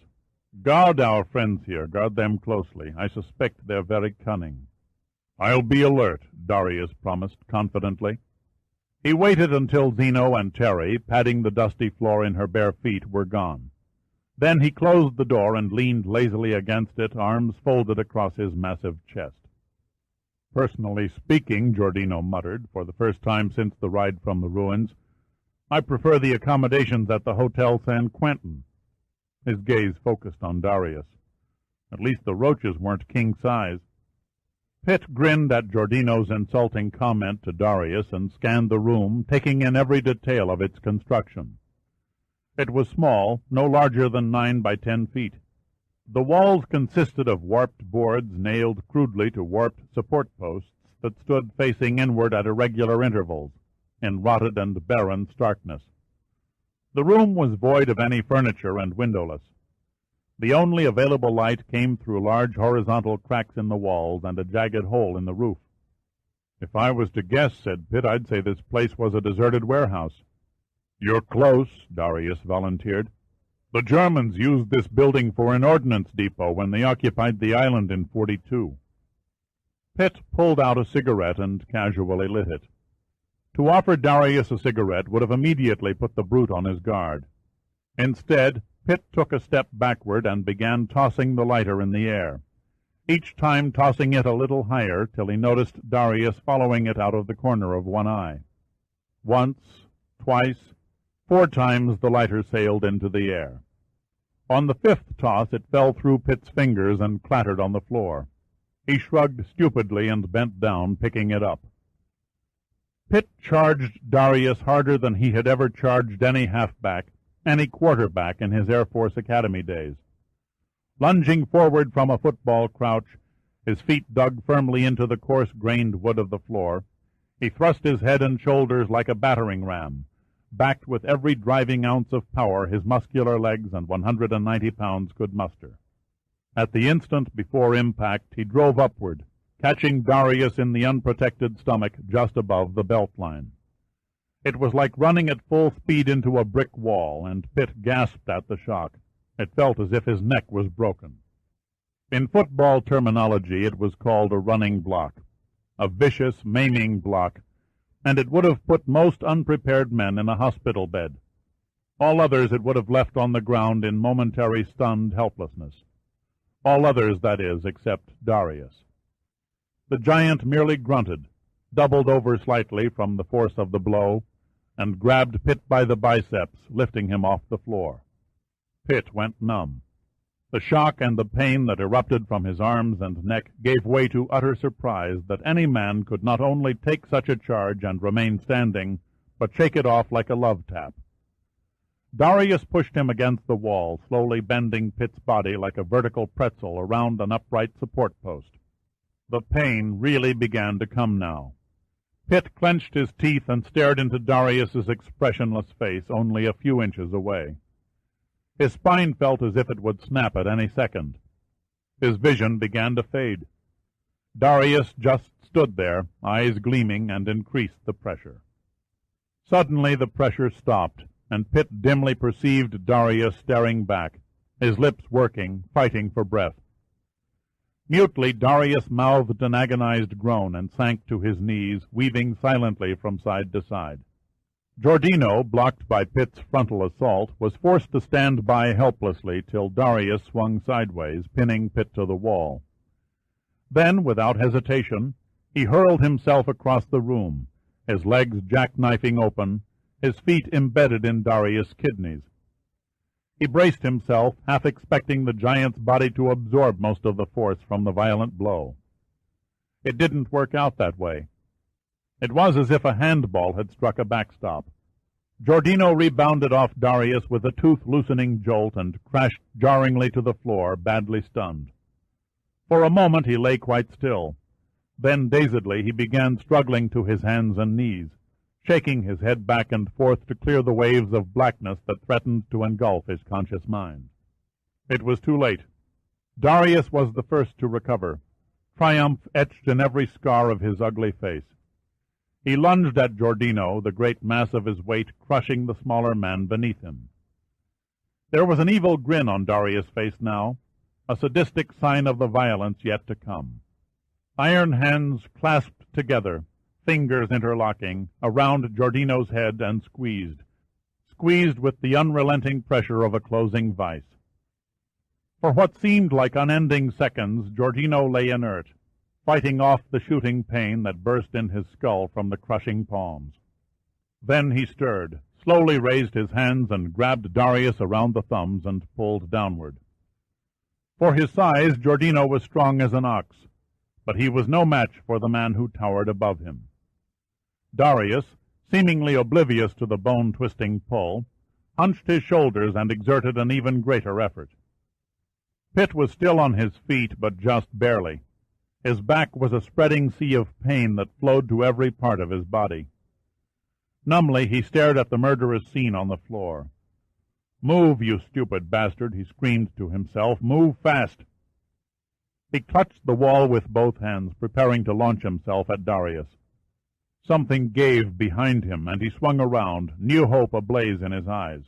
"Guard our friends here. Guard them closely. I suspect they're very cunning." "I'll be alert," Darius promised confidently. He waited until Zeno and Terry, padding the dusty floor in her bare feet, were gone. Then he closed the door and leaned lazily against it, arms folded across his massive chest. "Personally speaking," Giordino muttered, for the first time since the ride from the ruins, "I prefer the accommodations at the Hotel San Quentin." His gaze focused on Darius. At least the roaches weren't king-size. Pitt grinned at Giordino's insulting comment to Darius and scanned the room, taking in every detail of its construction. It was small, no larger than 9 by 10 feet. The walls consisted of warped boards nailed crudely to warped support posts that stood facing inward at irregular intervals, in rotted and barren starkness. The room was void of any furniture and windowless. The only available light came through large horizontal cracks in the walls and a jagged hole in the roof. "If I was to guess," said Pitt, "I'd say this place was a deserted warehouse." "You're close," Darius volunteered. "The Germans used this building for an ordnance depot when they occupied the island in 42. Pitt pulled out a cigarette and casually lit it. To offer Darius a cigarette would have immediately put the brute on his guard. Instead, Pitt took a step backward and began tossing the lighter in the air, each time tossing it a little higher till he noticed Darius following it out of the corner of one eye. Once, twice, 4 times the lighter sailed into the air. On the 5th toss it fell through Pitt's fingers and clattered on the floor. He shrugged stupidly and bent down, picking it up. Pitt charged Darius harder than he had ever charged any halfback, any quarterback in his Air Force Academy days. Lunging forward from a football crouch, his feet dug firmly into the coarse-grained wood of the floor, he thrust his head and shoulders like a battering ram, backed with every driving ounce of power his muscular legs and 190 pounds could muster. At the instant before impact, he drove upward, catching Darius in the unprotected stomach just above the belt line. It was like running at full speed into a brick wall, and Pitt gasped at the shock. It felt as if his neck was broken. In football terminology, it was called a running block, a vicious, maiming block, and it would have put most unprepared men in a hospital bed. All others it would have left on the ground in momentary stunned helplessness. All others, that is, except Darius. The giant merely grunted, doubled over slightly from the force of the blow, and grabbed Pitt by the biceps, lifting him off the floor. Pitt went numb. The shock and the pain that erupted from his arms and neck gave way to utter surprise that any man could not only take such a charge and remain standing, but shake it off like a love tap. Darius pushed him against the wall, slowly bending Pitt's body like a vertical pretzel around an upright support post. The pain really began to come now. Pitt clenched his teeth and stared into Darius's expressionless face only a few inches away. His spine felt as if it would snap at any second. His vision began to fade. Darius just stood there, eyes gleaming, and increased the pressure. Suddenly the pressure stopped, and Pitt dimly perceived Darius staring back, his lips working, fighting for breath. Mutely, Darius mouthed an agonized groan and sank to his knees, weaving silently from side to side. Giordino, blocked by Pitt's frontal assault, was forced to stand by helplessly till Darius swung sideways, pinning Pitt to the wall. Then, without hesitation, he hurled himself across the room, his legs jackknifing open, his feet embedded in Darius' kidneys. He braced himself, half expecting the giant's body to absorb most of the force from the violent blow. It didn't work out that way. It was as if a handball had struck a backstop. Giordino rebounded off Darius with a tooth-loosening jolt and crashed jarringly to the floor, badly stunned. For a moment he lay quite still. Then, dazedly, he began struggling to his hands and knees, shaking his head back and forth to clear the waves of blackness that threatened to engulf his conscious mind. It was too late. Darius was the first to recover, triumph etched in every scar of his ugly face. He lunged at Giordino, the great mass of his weight crushing the smaller man beneath him. There was an evil grin on Darius' face now, a sadistic sign of the violence yet to come. Iron hands clasped together, fingers interlocking, around Giordino's head and squeezed with the unrelenting pressure of a closing vice. For what seemed like unending seconds, Giordino lay inert, fighting off the shooting pain that burst in his skull from the crushing palms. Then he stirred, slowly raised his hands and grabbed Darius around the thumbs and pulled downward. For his size, Giordino was strong as an ox, but he was no match for the man who towered above him. Darius, seemingly oblivious to the bone-twisting pull, hunched his shoulders and exerted an even greater effort. Pitt was still on his feet, but just barely. His back was a spreading sea of pain that flowed to every part of his body. Numbly he stared at the murderous scene on the floor. "Move, you stupid bastard," he screamed to himself. "Move fast." He clutched the wall with both hands, preparing to launch himself at Darius. Something gave behind him, and he swung around, new hope ablaze in his eyes.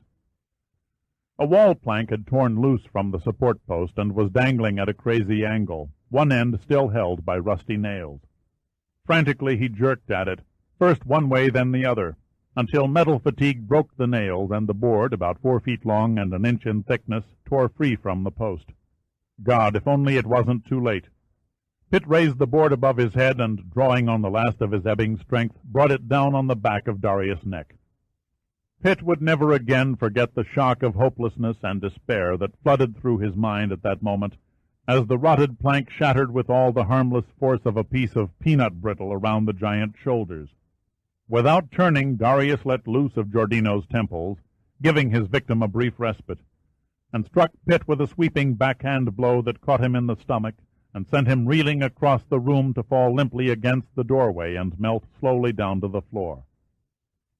A wall plank had torn loose from the support post and was dangling at a crazy angle, one end still held by rusty nails. Frantically he jerked at it, first one way then the other, until metal fatigue broke the nails and the board, about 4 feet long and an inch in thickness, tore free from the post. God, if only it wasn't too late. Pitt raised the board above his head and, drawing on the last of his ebbing strength, brought it down on the back of Darius' neck. Pitt would never again forget the shock of hopelessness and despair that flooded through his mind at that moment, as the rotted plank shattered with all the harmless force of a piece of peanut brittle around the giant's shoulders. Without turning, Darius let loose of Giordino's temples, giving his victim a brief respite, and struck Pitt with a sweeping backhand blow that caught him in the stomach and sent him reeling across the room to fall limply against the doorway and melt slowly down to the floor.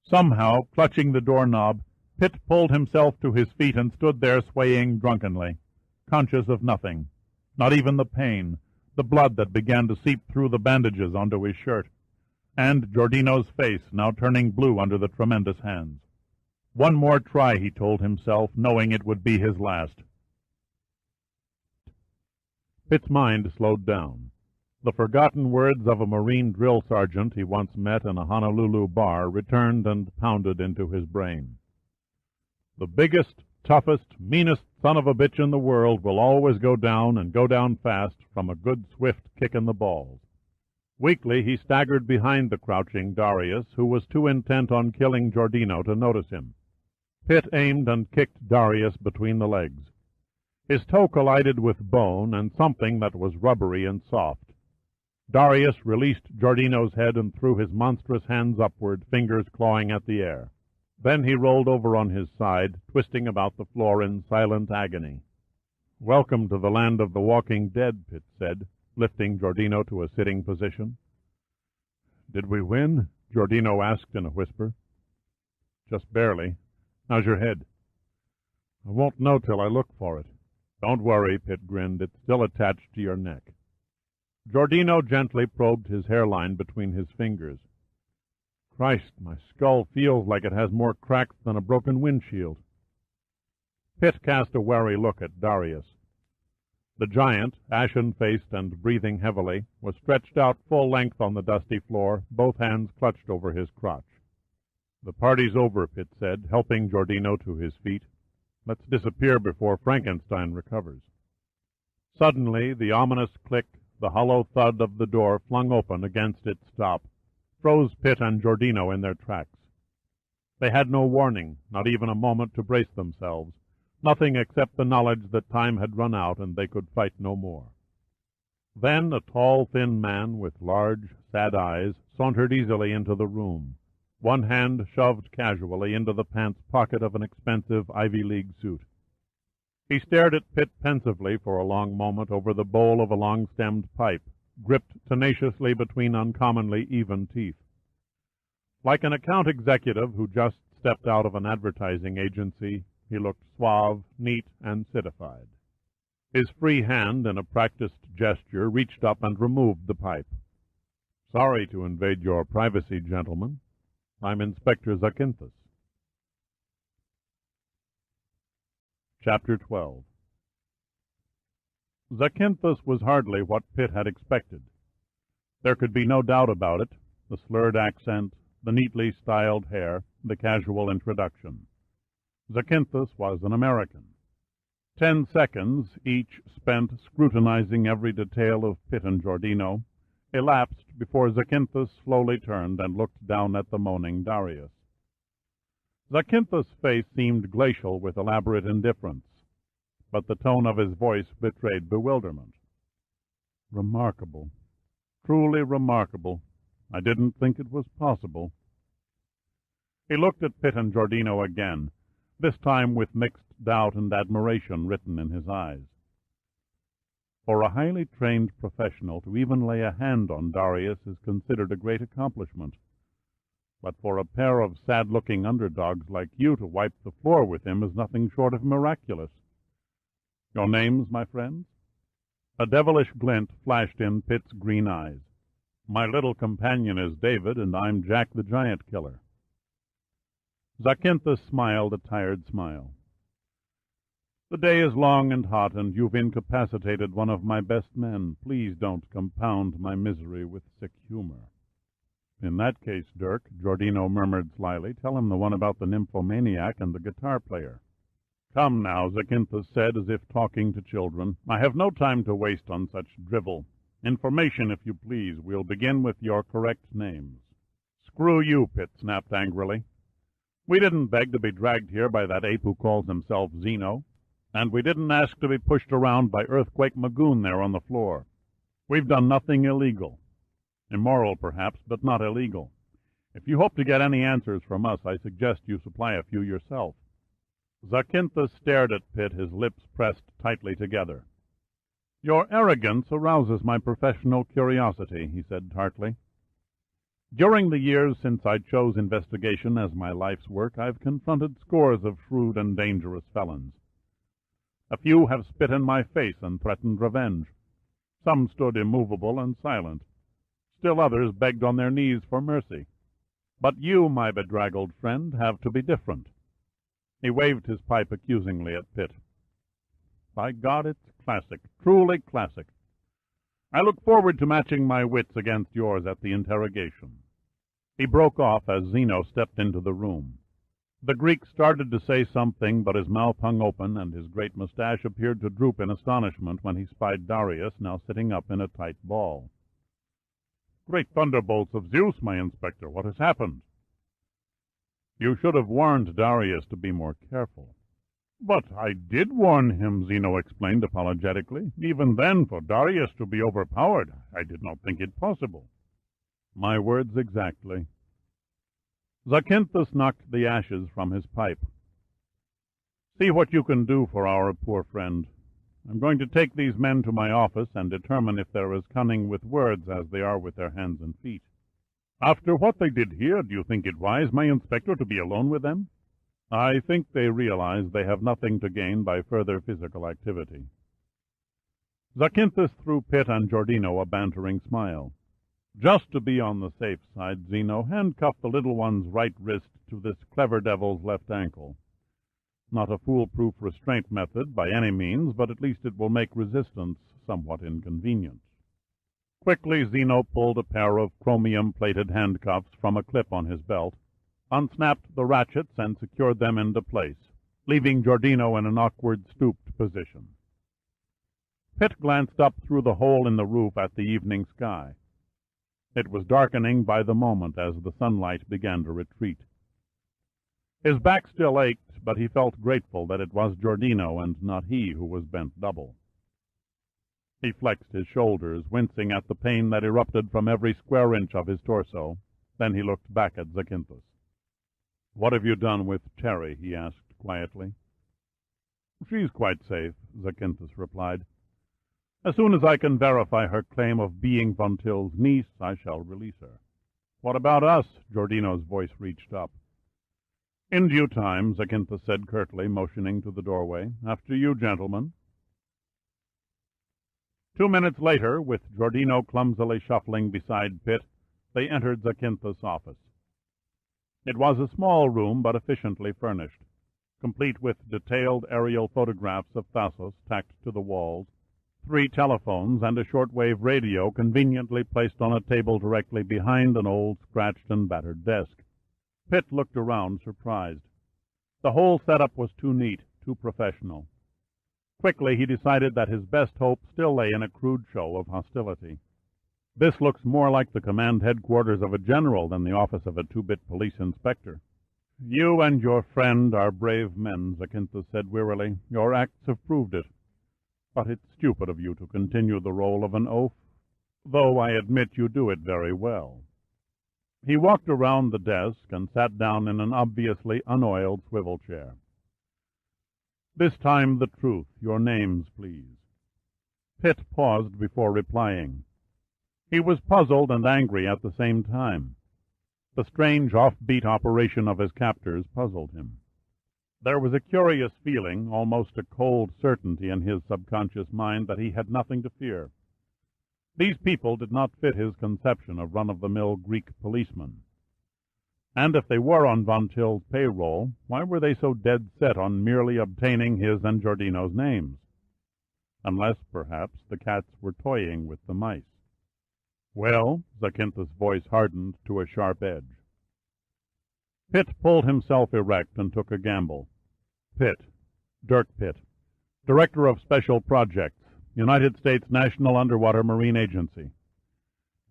Somehow, clutching the doorknob, Pitt pulled himself to his feet and stood there swaying drunkenly, conscious of nothing, not even the pain, the blood that began to seep through the bandages onto his shirt, and Giordino's face now turning blue under the tremendous hands. One more try, he told himself, knowing it would be his last. Pitt's mind slowed down. The forgotten words of a Marine drill sergeant he once met in a Honolulu bar returned and pounded into his brain. "The biggest, toughest, meanest son of a bitch in the world will always go down, and go down fast, from a good swift kick in the balls." Weakly he staggered behind the crouching Darius, who was too intent on killing Giordino to notice him. Pitt aimed and kicked Darius between the legs. His toe collided with bone and something that was rubbery and soft. Darius released Giordino's head and threw his monstrous hands upward, fingers clawing at the air. Then he rolled over on his side, twisting about the floor in silent agony. "Welcome to the land of the walking dead," Pitt said, lifting Giordino to a sitting position. "Did we win?" Giordino asked in a whisper. "Just barely. How's your head?" "I won't know till I look for it." "Don't worry," Pitt grinned. "It's still attached to your neck." Giordino gently probed his hairline between his fingers. "Christ, my skull feels like it has more cracks than a broken windshield." Pitt cast a wary look at Darius. The giant, ashen-faced and breathing heavily, was stretched out full length on the dusty floor, both hands clutched over his crotch. "The party's over," Pitt said, helping Giordino to his feet. "Let's disappear before Frankenstein recovers." Suddenly, the ominous click, the hollow thud of the door flung open against its stop, froze Pitt and Giordino in their tracks. They had no warning, not even a moment to brace themselves, nothing except the knowledge that time had run out and they could fight no more. Then a tall, thin man with large, sad eyes sauntered easily into the room, one hand shoved casually into the pants pocket of an expensive Ivy League suit. He stared at Pitt pensively for a long moment over the bowl of a long-stemmed pipe, gripped tenaciously between uncommonly even teeth. Like an account executive who just stepped out of an advertising agency, he looked suave, neat, and citified. His free hand, in a practiced gesture, reached up and removed the pipe. "Sorry to invade your privacy, gentlemen. I'm Inspector Zakynthos." Chapter 12. Zakynthos was hardly what Pitt had expected. There could be no doubt about it, the slurred accent, the neatly styled hair, the casual introduction. Zakynthos was an American. 10 seconds, each spent scrutinizing every detail of Pitt and Giordino, elapsed before Zakynthos slowly turned and looked down at the moaning Darius. Zakynthos' face seemed glacial with elaborate indifference, but the tone of his voice betrayed bewilderment. "Remarkable. Truly remarkable. I didn't think it was possible." He looked at Pitt and Giordino again, this time with mixed doubt and admiration written in his eyes. For a highly trained professional to even lay a hand on Darius is considered a great accomplishment. But for a pair of sad-looking underdogs like you to wipe the floor with him is nothing short of miraculous. "Your names, my friends?" A devilish glint flashed in Pitt's green eyes. "My little companion is David, and I'm Jack the Giant Killer." Zakynthos smiled a tired smile. "The day is long and hot, and you've incapacitated one of my best men. Please don't compound my misery with sick humor." "In that case, Dirk," Giordino murmured slyly, "tell him the one about the nymphomaniac and the guitar player." "Come now," Zakynthos said, as if talking to children. "I have no time to waste on such drivel. Information, if you please. We'll begin with your correct names." "Screw you," Pitt snapped angrily. "We didn't beg to be dragged here by that ape who calls himself Zeno, and we didn't ask to be pushed around by Earthquake Magoon there on the floor. We've done nothing illegal. Immoral, perhaps, but not illegal. If you hope to get any answers from us, I suggest you supply a few yourself." Zakynthos stared at Pitt, his lips pressed tightly together. "Your arrogance arouses my professional curiosity," he said tartly. "During the years since I chose investigation as my life's work, I've confronted scores of shrewd and dangerous felons. A few have spit in my face and threatened revenge. Some stood immovable and silent. Still others begged on their knees for mercy. But you, my bedraggled friend, have to be different." He waved his pipe accusingly at Pitt. "By God, it's classic, truly classic. I look forward to matching my wits against yours at the interrogation." He broke off as Zeno stepped into the room. The Greek started to say something, but his mouth hung open, and his great mustache appeared to droop in astonishment when he spied Darius, now sitting up in a tight ball. "Great thunderbolts of Zeus, my inspector, what has happened?" "You should have warned Darius to be more careful." "But I did warn him," Zeno explained apologetically. "Even then, for Darius to be overpowered, I did not think it possible." "My words exactly." Zakynthos knocked the ashes from his pipe. "See what you can do for our poor friend. I'm going to take these men to my office and determine if they're as cunning with words as they are with their hands and feet." "After what they did here, do you think it wise, my inspector, to be alone with them?" "I think they realize they have nothing to gain by further physical activity." Zakynthos threw Pitt and Giordino a bantering smile. "Just to be on the safe side, Zeno, handcuff the little one's right wrist to this clever devil's left ankle. Not a foolproof restraint method by any means, but at least it will make resistance somewhat inconvenient." Quickly Zeno pulled a pair of chromium-plated handcuffs from a clip on his belt, unsnapped the ratchets, and secured them into place, leaving Giordino in an awkward, stooped position. Pitt glanced up through the hole in the roof at the evening sky. It was darkening by the moment as the sunlight began to retreat. His back still ached, but he felt grateful that it was Giordino and not he who was bent double. He flexed his shoulders, wincing at the pain that erupted from every square inch of his torso. Then he looked back at Zakynthos. "What have you done with Terry?" he asked quietly. "She's quite safe," Zakynthos replied. "As soon as I can verify her claim of being Von Till's niece, I shall release her." "What about us?" Giordino's voice reached up. "In due time," Zacynthus said curtly, motioning to the doorway. "After you, gentlemen." 2 minutes later, with Giordino clumsily shuffling beside Pitt, they entered Zacynthus' office. It was a small room, but efficiently furnished, complete with detailed aerial photographs of Thasos tacked to the walls, 3 telephones, and a shortwave radio conveniently placed on a table directly behind an old, scratched and battered desk. Pitt looked around, surprised. The whole setup was too neat, too professional. Quickly he decided that his best hope still lay in a crude show of hostility. "This looks more like the command headquarters of a general than the office of a 2-bit police inspector." "You and your friend are brave men," Zacynthus said wearily. "Your acts have proved it. But it's stupid of you to continue the role of an oaf, though I admit you do it very well." He walked around the desk and sat down in an obviously unoiled swivel chair. "This time the truth. Your names, please." Pitt paused before replying. He was puzzled and angry at the same time. The strange off-beat operation of his captors puzzled him. There was a curious feeling, almost a cold certainty in his subconscious mind that he had nothing to fear. These people did not fit his conception of run-of-the-mill Greek policemen. And if they were on Von Till's payroll, why were they so dead set on merely obtaining his and Giordino's names? Unless, perhaps, the cats were toying with the mice. "Well?" Zacynthus' voice hardened to a sharp edge. Pitt pulled himself erect and took a gamble. "Pitt. Dirk Pitt. Director of Special Projects, United States National Underwater Marine Agency.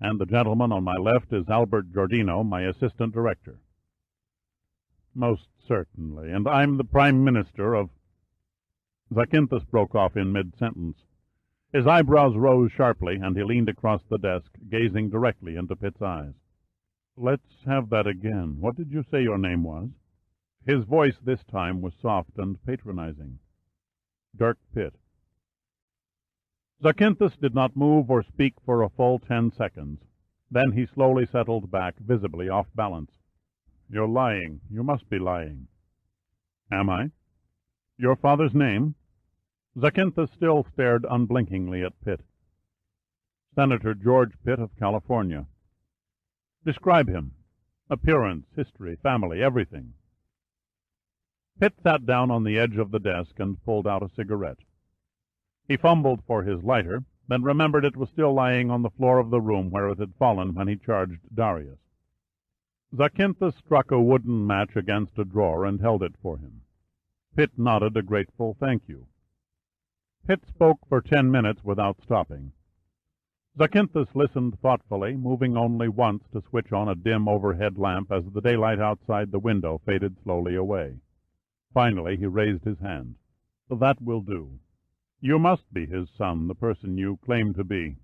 And the gentleman on my left is Albert Giordino, my assistant director." "Most certainly. And I'm the Prime Minister of—" Zacynthus broke off in mid-sentence. His eyebrows rose sharply, and he leaned across the desk, gazing directly into Pitt's eyes. "Let's have that again. What did you say your name was?" His voice this time was soft and patronizing. "Dirk Pitt." Zacynthus did not move or speak for a full 10 seconds. Then he slowly settled back, visibly off balance. "You're lying. You must be lying." "Am I?" "Your father's name?" Zacynthus still stared unblinkingly at Pitt. "Senator George Pitt of California." "Describe him. Appearance, history, family, everything." Pitt sat down on the edge of the desk and pulled out a cigarette. He fumbled for his lighter, then remembered it was still lying on the floor of the room where it had fallen when he charged Darius. Zacynthus struck a wooden match against a drawer and held it for him. Pitt nodded a grateful thank you. Pitt spoke for 10 minutes without stopping. Zacynthus listened thoughtfully, moving only once to switch on a dim overhead lamp as the daylight outside the window faded slowly away. Finally he raised his hand. "That will do. You must be his son, the person you claim to be.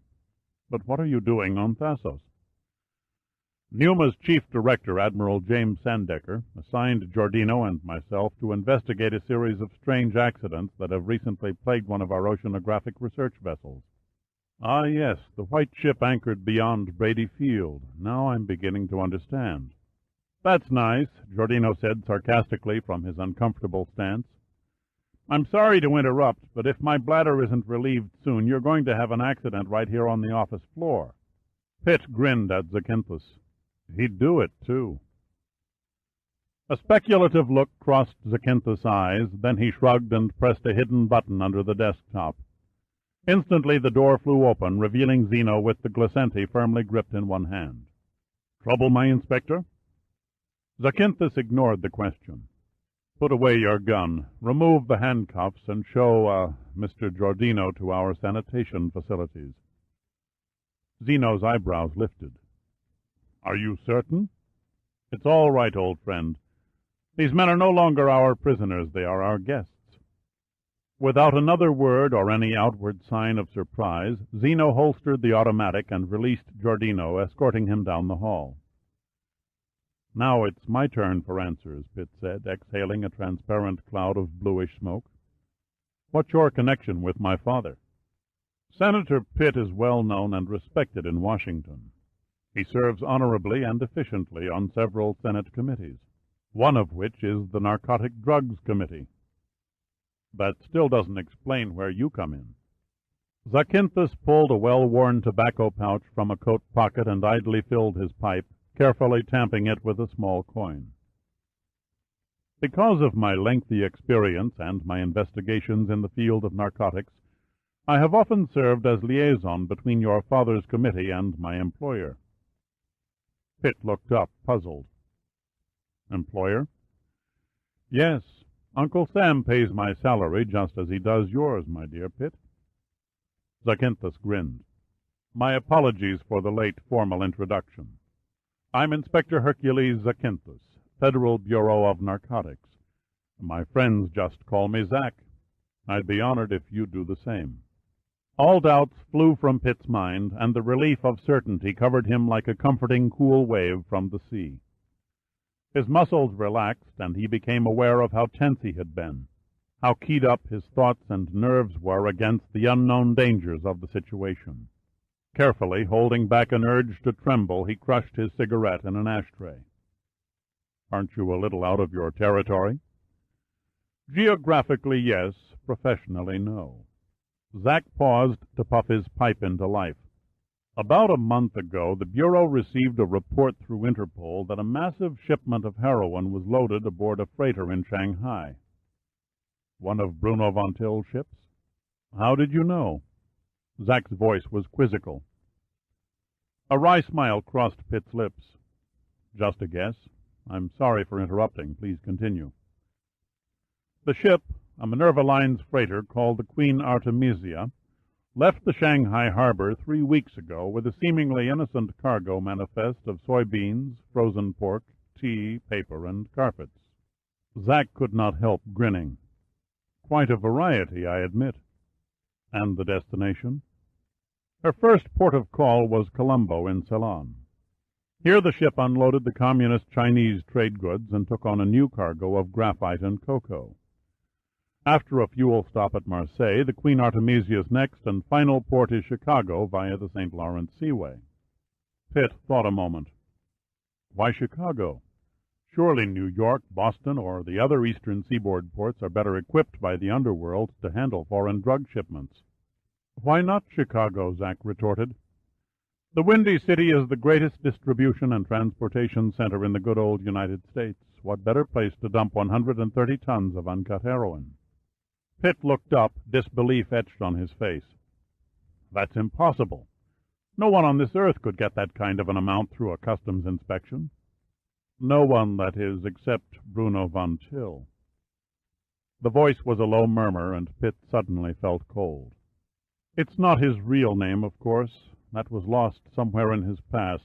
But what are you doing on Thasos?" "Numa's chief director, Admiral James Sandecker, assigned Giordino and myself to investigate a series of strange accidents that have recently plagued one of our oceanographic research vessels." "Ah, yes, the white ship anchored beyond Brady Field. Now I'm beginning to understand." "That's nice," Giordino said sarcastically from his uncomfortable stance. "I'm sorry to interrupt, but if my bladder isn't relieved soon, you're going to have an accident right here on the office floor." Pitt grinned at Zacynthus. He'd do it, too. A speculative look crossed Zacynthus' eyes, then he shrugged and pressed a hidden button under the desktop. Instantly the door flew open, revealing Zeno with the glissenti firmly gripped in one hand. "Trouble, my inspector?" Zacynthus ignored the question. "Put away your gun, remove the handcuffs, and show, Mr. Giordino to our sanitation facilities." Zeno's eyebrows lifted. "Are you certain?" "It's all right, old friend. These men are no longer our prisoners, they are our guests." Without another word or any outward sign of surprise, Zeno holstered the automatic and released Giordino, escorting him down the hall. "Now it's my turn for answers," Pitt said, exhaling a transparent cloud of bluish smoke. "What's your connection with my father?" "Senator Pitt is well known and respected in Washington. He serves honorably and efficiently on several Senate committees, one of which is the Narcotic Drugs Committee. That still doesn't explain where you come in. Zakynthos pulled a well-worn tobacco pouch from a coat pocket and idly filled his pipe, carefully tamping it with a small coin. Because of my lengthy experience and my investigations in the field of narcotics, I have often served as liaison between your father's committee and my employer. Pitt looked up, puzzled. Employer? Yes, Uncle Sam pays my salary just as he does yours, my dear Pitt. Zakynthos grinned. My apologies for the late formal introduction. I'm Inspector Hercules Zakynthos, Federal Bureau of Narcotics. My friends just call me Zack. I'd be honored if you'd do the same. All doubts flew from Pitt's mind, and the relief of certainty covered him like a comforting cool wave from the sea. His muscles relaxed, and he became aware of how tense he had been, how keyed up his thoughts and nerves were against the unknown dangers of the situation. Carefully, holding back an urge to tremble, he crushed his cigarette in an ashtray. Aren't you a little out of your territory? Geographically, yes. Professionally, no. Zack paused to puff his pipe into life. About a month ago, the Bureau received a report through Interpol that a massive shipment of heroin was loaded aboard a freighter in Shanghai. One of Bruno von Till's ships? How did you know? Zack's voice was quizzical. A wry smile crossed Pitt's lips. Just a guess. I'm sorry for interrupting. Please continue. The ship, a Minerva Lines freighter called the Queen Artemisia, left the Shanghai harbor 3 weeks ago with a seemingly innocent cargo manifest of soybeans, frozen pork, tea, paper, and carpets. Zack could not help grinning. Quite a variety, I admit. And the destination? Her first port of call was Colombo in Ceylon. Here the ship unloaded the communist Chinese trade goods and took on a new cargo of graphite and cocoa. After a fuel stop at Marseille, the Queen Artemisia's next and final port is Chicago via the St. Lawrence Seaway. Pitt thought a moment. Why Chicago? Surely New York, Boston, or the other eastern seaboard ports are better equipped by the underworld to handle foreign drug shipments. Why not Chicago? Zack retorted. The Windy City is the greatest distribution and transportation center in the good old United States. What better place to dump 130 tons of uncut heroin? Pitt looked up, disbelief etched on his face. That's impossible. No one on this earth could get that kind of an amount through a customs inspection. No one, that is, except Bruno von Till. The voice was a low murmur, and Pitt suddenly felt cold. It's not his real name, of course. That was lost somewhere in his past,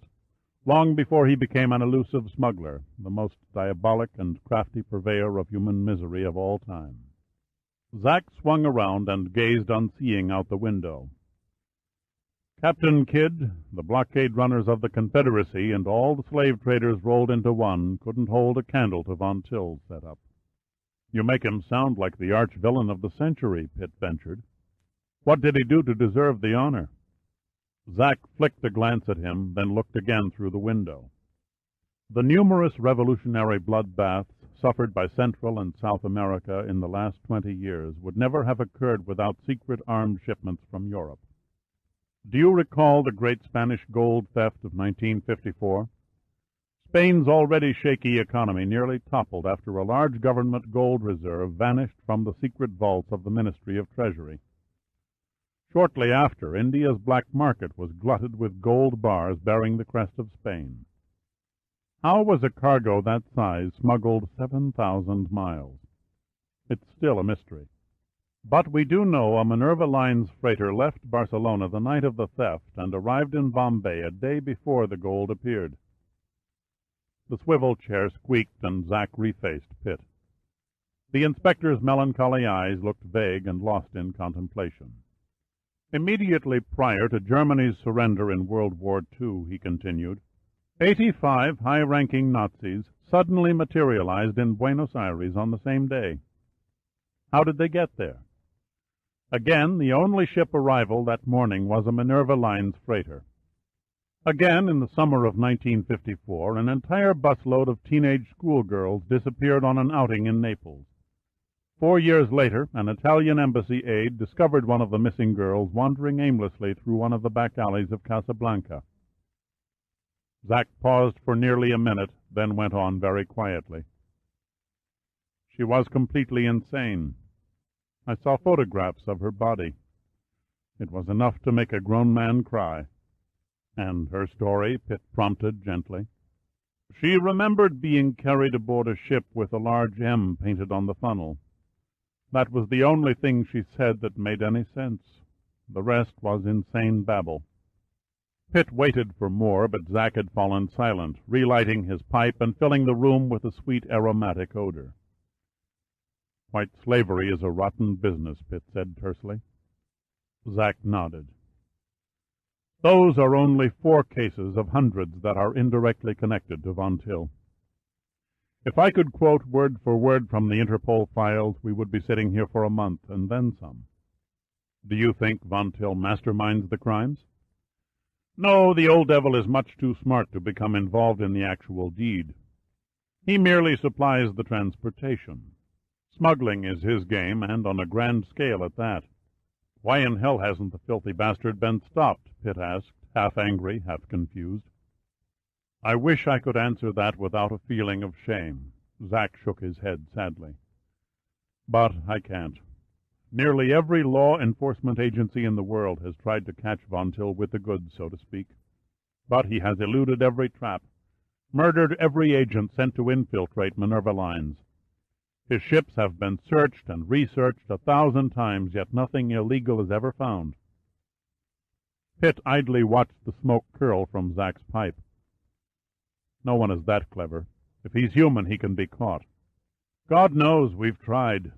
long before he became an elusive smuggler, the most diabolic and crafty purveyor of human misery of all time. Zack swung around and gazed unseeing out the window. Captain Kidd, the blockade runners of the Confederacy, and all the slave traders rolled into one couldn't hold a candle to Von Till's setup. You make him sound like the arch-villain of the century, Pitt ventured. What did he do to deserve the honor? Zack flicked a glance at him, then looked again through the window. The numerous revolutionary bloodbaths suffered by Central and South America in the last 20 years would never have occurred without secret armed shipments from Europe. Do you recall the great Spanish gold theft of 1954? Spain's already shaky economy nearly toppled after a large government gold reserve vanished from the secret vaults of the Ministry of Treasury. Shortly after, India's black market was glutted with gold bars bearing the crest of Spain. How was a cargo that size smuggled 7,000 miles? It's still a mystery. But we do know a Minerva Lines freighter left Barcelona the night of the theft and arrived in Bombay a day before the gold appeared. The swivel chair squeaked and Zack refaced Pitt. The inspector's melancholy eyes looked vague and lost in contemplation. Immediately prior to Germany's surrender in World War II, he continued, 85 high-ranking Nazis suddenly materialized in Buenos Aires on the same day. How did they get there? Again, the only ship arrival that morning was a Minerva Lines freighter. Again, in the summer of 1954, an entire busload of teenage schoolgirls disappeared on an outing in Naples. 4 years later, an Italian embassy aide discovered one of the missing girls wandering aimlessly through one of the back alleys of Casablanca. Zack paused for nearly a minute, then went on very quietly. She was completely insane. I saw photographs of her body. It was enough to make a grown man cry. And her story, Pitt prompted gently. She remembered being carried aboard a ship with a large M painted on the funnel. That was the only thing she said that made any sense. The rest was insane babble. Pitt waited for more, but Zack had fallen silent, relighting his pipe and filling the room with a sweet aromatic odor. White slavery is a rotten business, Pitt said tersely. Zack nodded. Those are only 4 cases of hundreds that are indirectly connected to Von Till. If I could quote word for word from the Interpol files, we would be sitting here for a month, and then some. Do you think Von Till masterminds the crimes? No, the old devil is much too smart to become involved in the actual deed. He merely supplies the transportation. Smuggling is his game, and on a grand scale at that. Why in hell hasn't the filthy bastard been stopped? Pitt asked, half angry, half confused. I wish I could answer that without a feeling of shame. Zack shook his head sadly. But I can't. Nearly every law enforcement agency in the world has tried to catch Von Till with the goods, so to speak. But he has eluded every trap, murdered every agent sent to infiltrate Minerva lines. His ships have been searched and researched 1,000 times, yet nothing illegal is ever found. Pitt idly watched the smoke curl from Zack's pipe. No one is that clever. If he's human, he can be caught. God knows we've tried.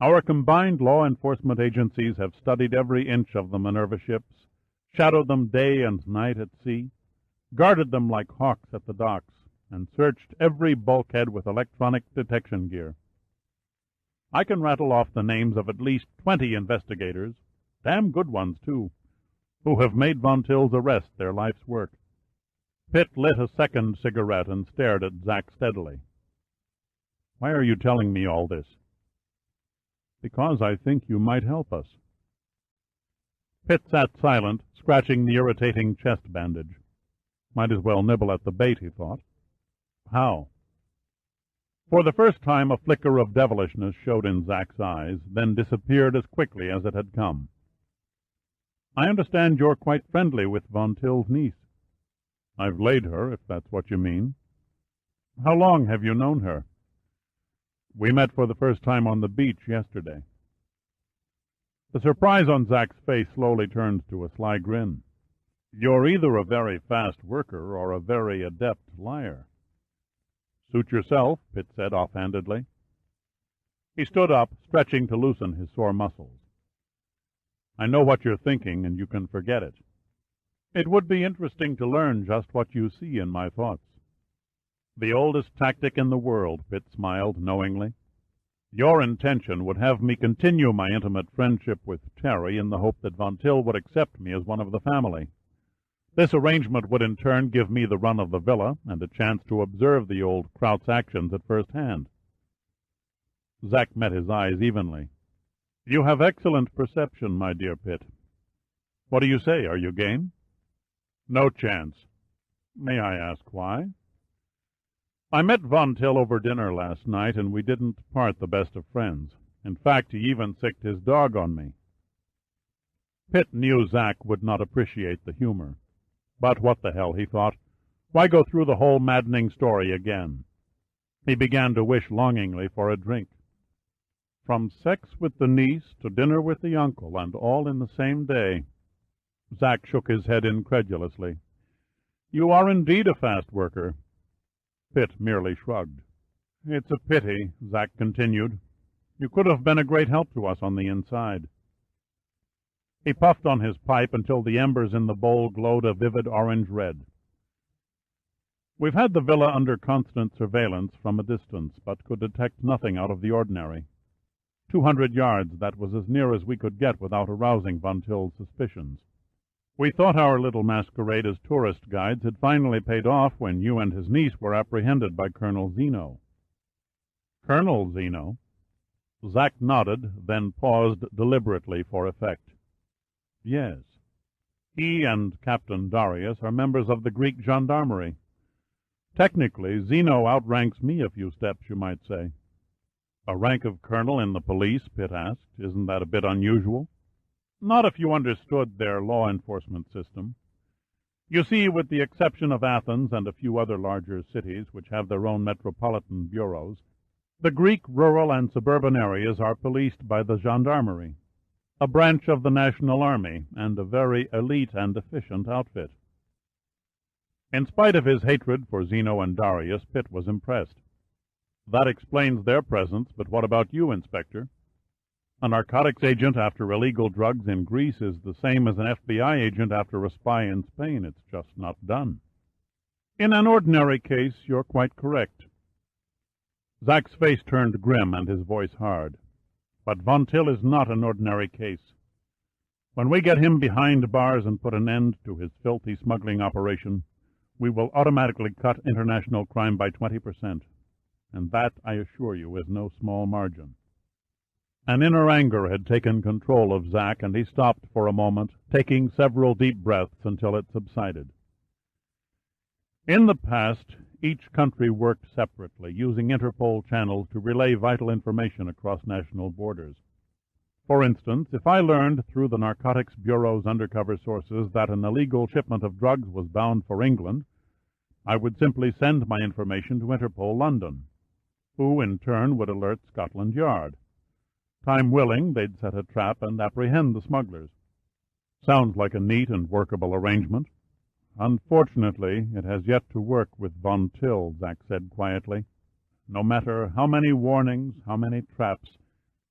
Our combined law enforcement agencies have studied every inch of the Minerva ships, shadowed them day and night at sea, guarded them like hawks at the docks, and searched every bulkhead with electronic detection gear. I can rattle off the names of at least 20 investigators, damn good ones, too, who have made Von Till's arrest their life's work. Pitt lit a second cigarette and stared at Zack steadily. Why are you telling me all this? Because I think you might help us. Pitt sat silent, scratching the irritating chest bandage. Might as well nibble at the bait, he thought. How? For the first time a flicker of devilishness showed in Zack's eyes, then disappeared as quickly as it had come. I understand you're quite friendly with Von Till's niece. I've laid her, if that's what you mean. How long have you known her? We met for the first time on the beach yesterday. The surprise on Zack's face slowly turned to a sly grin. You're either a very fast worker or a very adept liar. Suit yourself, Pitt said offhandedly. He stood up, stretching to loosen his sore muscles. I know what you're thinking, and you can forget it. It would be interesting to learn just what you see in my thoughts. The oldest tactic in the world, Pitt smiled knowingly. Your intention would have me continue my intimate friendship with Terry in the hope that Von Till would accept me as one of the family. This arrangement would in turn give me the run of the villa and a chance to observe the old Kraut's actions at first hand. Zack met his eyes evenly. You have excellent perception, my dear Pitt. What do you say? Are you game? No chance. May I ask why? I met Von Till over dinner last night, and we didn't part the best of friends. In fact, he even sicked his dog on me. Pitt knew Zack would not appreciate the humor. But what the hell, he thought. Why go through the whole maddening story again? He began to wish longingly for a drink. From sex with the niece to dinner with the uncle, and all in the same day. Zack shook his head incredulously. You are indeed a fast worker. Pitt merely shrugged. It's a pity, Zack continued. You could have been a great help to us on the inside. He puffed on his pipe until the embers in the bowl glowed a vivid orange red. We've had the villa under constant surveillance from a distance, but could detect nothing out of the ordinary. 200 yards, that was as near as we could get without arousing Von Till's suspicions. We thought our little masquerade as tourist guides had finally paid off when you and his niece were apprehended by Colonel Zeno." "Colonel Zeno?" Zack nodded, then paused deliberately for effect. "Yes. He and Captain Darius are members of the Greek gendarmerie. Technically, Zeno outranks me a few steps, you might say." "A rank of colonel in the police?" Pitt asked. "Isn't that a bit unusual?" "Not if you understood their law enforcement system. You see, with the exception of Athens and a few other larger cities which have their own metropolitan bureaus, the Greek rural and suburban areas are policed by the gendarmerie, a branch of the national army, and a very elite and efficient outfit." In spite of his hatred for Zeno and Darius, Pitt was impressed. "That explains their presence, but what about you, Inspector? A narcotics agent after illegal drugs in Greece is the same as an FBI agent after a spy in Spain. It's just not done." "In an ordinary case, you're quite correct." Zack's face turned grim and his voice hard. "But Von Till is not an ordinary case. When we get him behind bars and put an end to his filthy smuggling operation, we will automatically cut international crime by 20%. And that, I assure you, is no small margin." An inner anger had taken control of Zack, and he stopped for a moment, taking several deep breaths until it subsided. In the past, each country worked separately, using Interpol channels to relay vital information across national borders. For instance, if I learned through the Narcotics Bureau's undercover sources that an illegal shipment of drugs was bound for England, I would simply send my information to Interpol London, who in turn would alert Scotland Yard. Time willing, they'd set a trap and apprehend the smugglers. Sounds like a neat and workable arrangement. "Unfortunately, it has yet to work with Von Till," Zack said quietly. "No matter how many warnings, how many traps,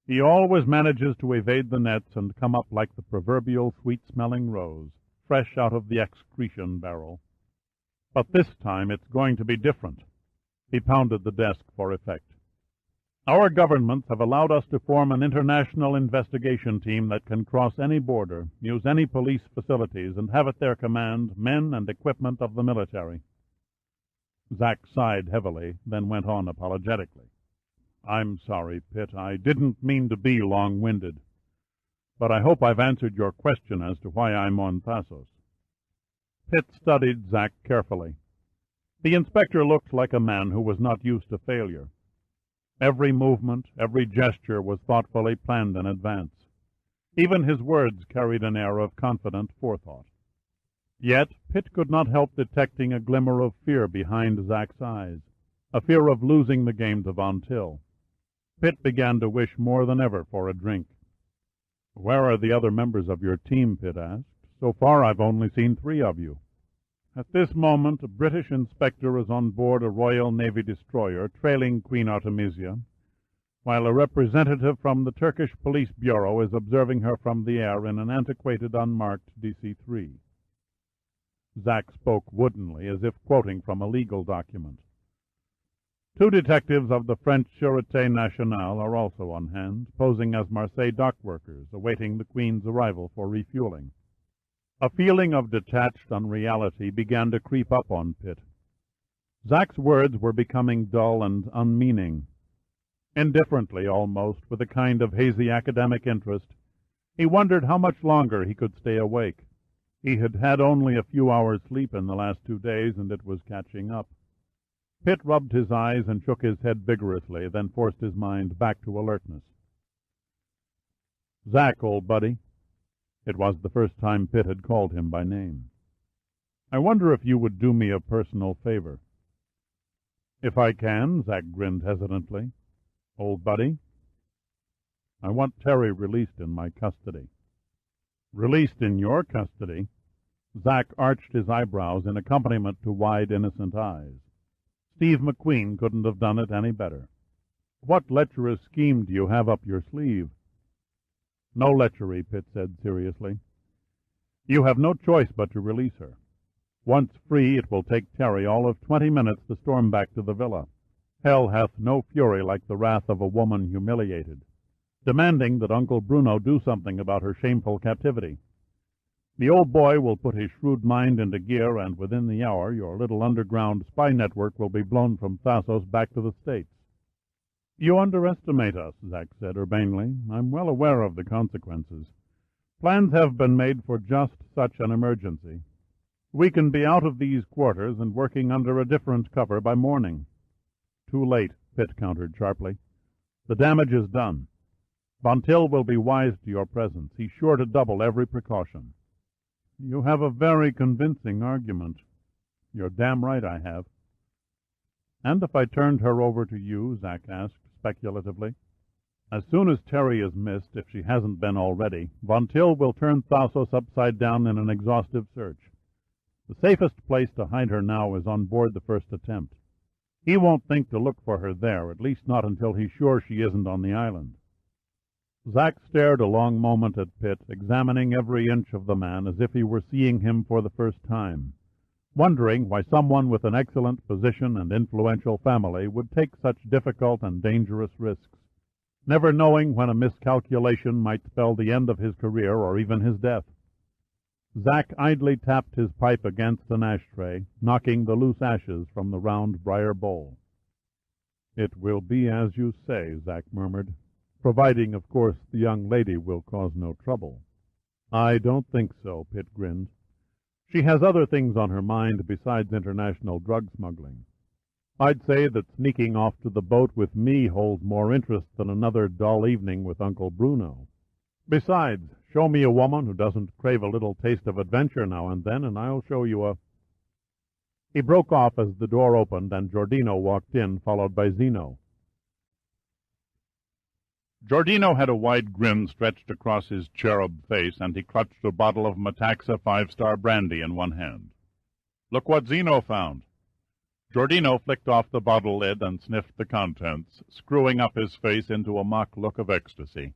he always manages to evade the nets and come up like the proverbial sweet-smelling rose, fresh out of the excretion barrel. But this time it's going to be different." He pounded the desk for effect. "Our governments have allowed us to form an international investigation team that can cross any border, use any police facilities, and have at their command men and equipment of the military." Zack sighed heavily, then went on apologetically. "I'm sorry, Pitt. I didn't mean to be long-winded. But I hope I've answered your question as to why I'm on Thasos." Pitt studied Zack carefully. The inspector looked like a man who was not used to failure. Every movement, every gesture was thoughtfully planned in advance. Even his words carried an air of confident forethought. Yet Pitt could not help detecting a glimmer of fear behind Zack's eyes, a fear of losing the game to Von Till. Pitt began to wish more than ever for a drink. "Where are the other members of your team?" Pitt asked. "So far I've only seen 3 of you." "At this moment, a British inspector is on board a Royal Navy destroyer trailing Queen Artemisia, while a representative from the Turkish Police Bureau is observing her from the air in an antiquated, unmarked DC-3. Zack spoke woodenly, as if quoting from a legal document. "2 detectives of the French Sûreté Nationale are also on hand, posing as Marseille dock workers, awaiting the Queen's arrival for refueling." A feeling of detached unreality began to creep up on Pitt. Zack's words were becoming dull and unmeaning. Indifferently, almost, with a kind of hazy academic interest, he wondered how much longer he could stay awake. He had had only a few hours' sleep in the last 2 days, and it was catching up. Pitt rubbed his eyes and shook his head vigorously, then forced his mind back to alertness. "Zack, old buddy." It was the first time Pitt had called him by name. "I wonder if you would do me a personal favor." "If I can," Zack grinned hesitantly. "Old buddy?" "I want Terry released in my custody." "Released in your custody?" Zack arched his eyebrows in accompaniment to wide, innocent eyes. Steve McQueen couldn't have done it any better. "What lecherous scheme do you have up your sleeve?" "No lechery," Pitt said seriously. "You have no choice but to release her. Once free, it will take Terry all of 20 minutes to storm back to the villa. Hell hath no fury like the wrath of a woman humiliated, demanding that Uncle Bruno do something about her shameful captivity. The old boy will put his shrewd mind into gear, and within the hour your little underground spy network will be blown from Thasos back to the States. You underestimate us, Zack said urbanely. I'm well aware of the consequences. Plans have been made for just such an emergency. We can be out of these quarters and working under a different cover by morning. Too late, Pitt countered sharply. The damage is done. Von Till will be wise to your presence. He's sure to double every precaution. You have a very convincing argument. You're damn right I have. And if I turned her over to you, Zack asked speculatively. As soon as Terry is missed, if she hasn't been already, Von Till will turn Thasos upside down in an exhaustive search. The safest place to hide her now is on board the first attempt. He won't think to look for her there, at least not until he's sure she isn't on the island. Zack stared a long moment at Pitt, examining every inch of the man as if he were seeing him for the first time, wondering why someone with an excellent position and influential family would take such difficult and dangerous risks, never knowing when a miscalculation might spell the end of his career or even his death. Zack idly tapped his pipe against an ashtray, knocking the loose ashes from the round briar bowl. "It will be as you say," Zack murmured, "providing, of course, the young lady will cause no trouble." "I don't think so," Pitt grinned. "She has other things on her mind besides international drug smuggling. I'd say that sneaking off to the boat with me holds more interest than another dull evening with Uncle Bruno. Besides, show me a woman who doesn't crave a little taste of adventure now and then, and I'll show you a—" He broke off as the door opened and Giordino walked in, followed by Zeno. Giordino had a wide grin stretched across his cherub face, and he clutched a bottle of Metaxa 5-star brandy in one hand. "Look what Zeno found." Giordino flicked off the bottle lid and sniffed the contents, screwing up his face into a mock look of ecstasy.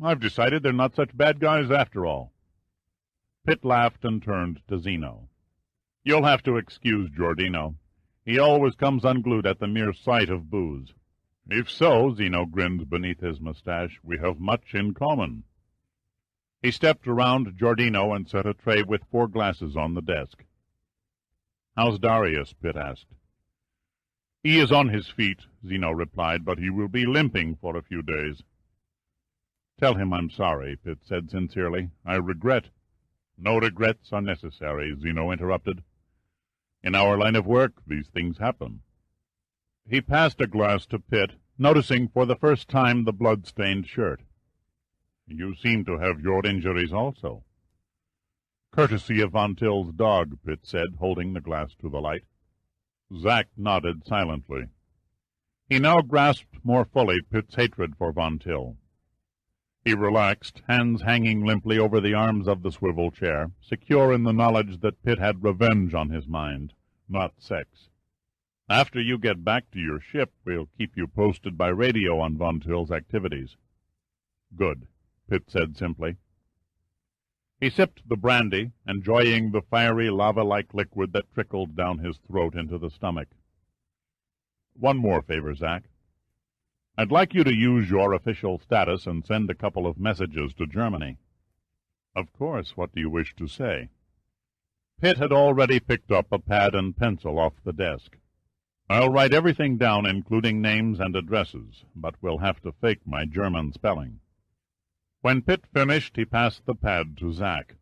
"I've decided they're not such bad guys after all." Pitt laughed and turned to Zeno. "You'll have to excuse Giordino. He always comes unglued at the mere sight of booze." "If so," Zeno grinned beneath his mustache, "we have much in common." He stepped around Giordino and set a tray with 4 glasses on the desk. "How's Darius?" Pitt asked. "He is on his feet," Zeno replied, "but he will be limping for a few days." "Tell him I'm sorry," Pitt said sincerely. "I regret—" "No regrets are necessary," Zeno interrupted. "In our line of work, these things happen." He passed a glass to Pitt, noticing for the first time the blood-stained shirt. "You seem to have your injuries also." "Courtesy of Von Till's dog," Pitt said, holding the glass to the light. Zack nodded silently. He now grasped more fully Pitt's hatred for Von Till. He relaxed, hands hanging limply over the arms of the swivel chair, secure in the knowledge that Pitt had revenge on his mind, not sex. "After you get back to your ship, we'll keep you posted by radio on Von Till's activities." "Good," Pitt said simply. He sipped the brandy, enjoying the fiery lava-like liquid that trickled down his throat into the stomach. "One more favor, Zack. I'd like you to use your official status and send a couple of messages to Germany." "Of course. What do you wish to say?" Pitt had already picked up a pad and pencil off the desk. "I'll write everything down, including names and addresses, but we'll have to fake my German spelling." When Pitt finished, he passed the pad to Zack.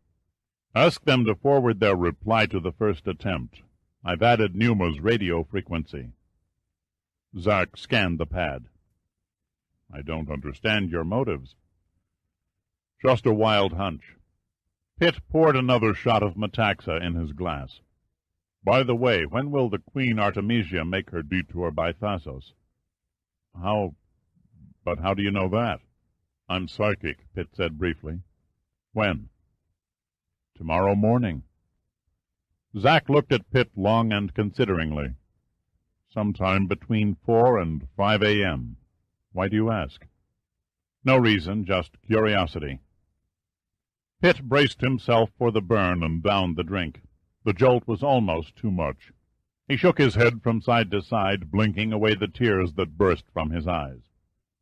"Ask them to forward their reply to the first attempt. I've added Numa's radio frequency." Zack scanned the pad. "I don't understand your motives." "Just a wild hunch." Pitt poured another shot of Metaxa in his glass. "By the way, when will the Queen Artemisia make her detour by Thasos?" But how do you know that?" "I'm psychic," Pitt said briefly. "When?" "Tomorrow morning." Zack looked at Pitt long and consideringly. "Sometime between 4 and 5 a.m. Why do you ask?" "No reason, just curiosity." Pitt braced himself for the burn and downed the drink. The jolt was almost too much. He shook his head from side to side, blinking away the tears that burst from his eyes.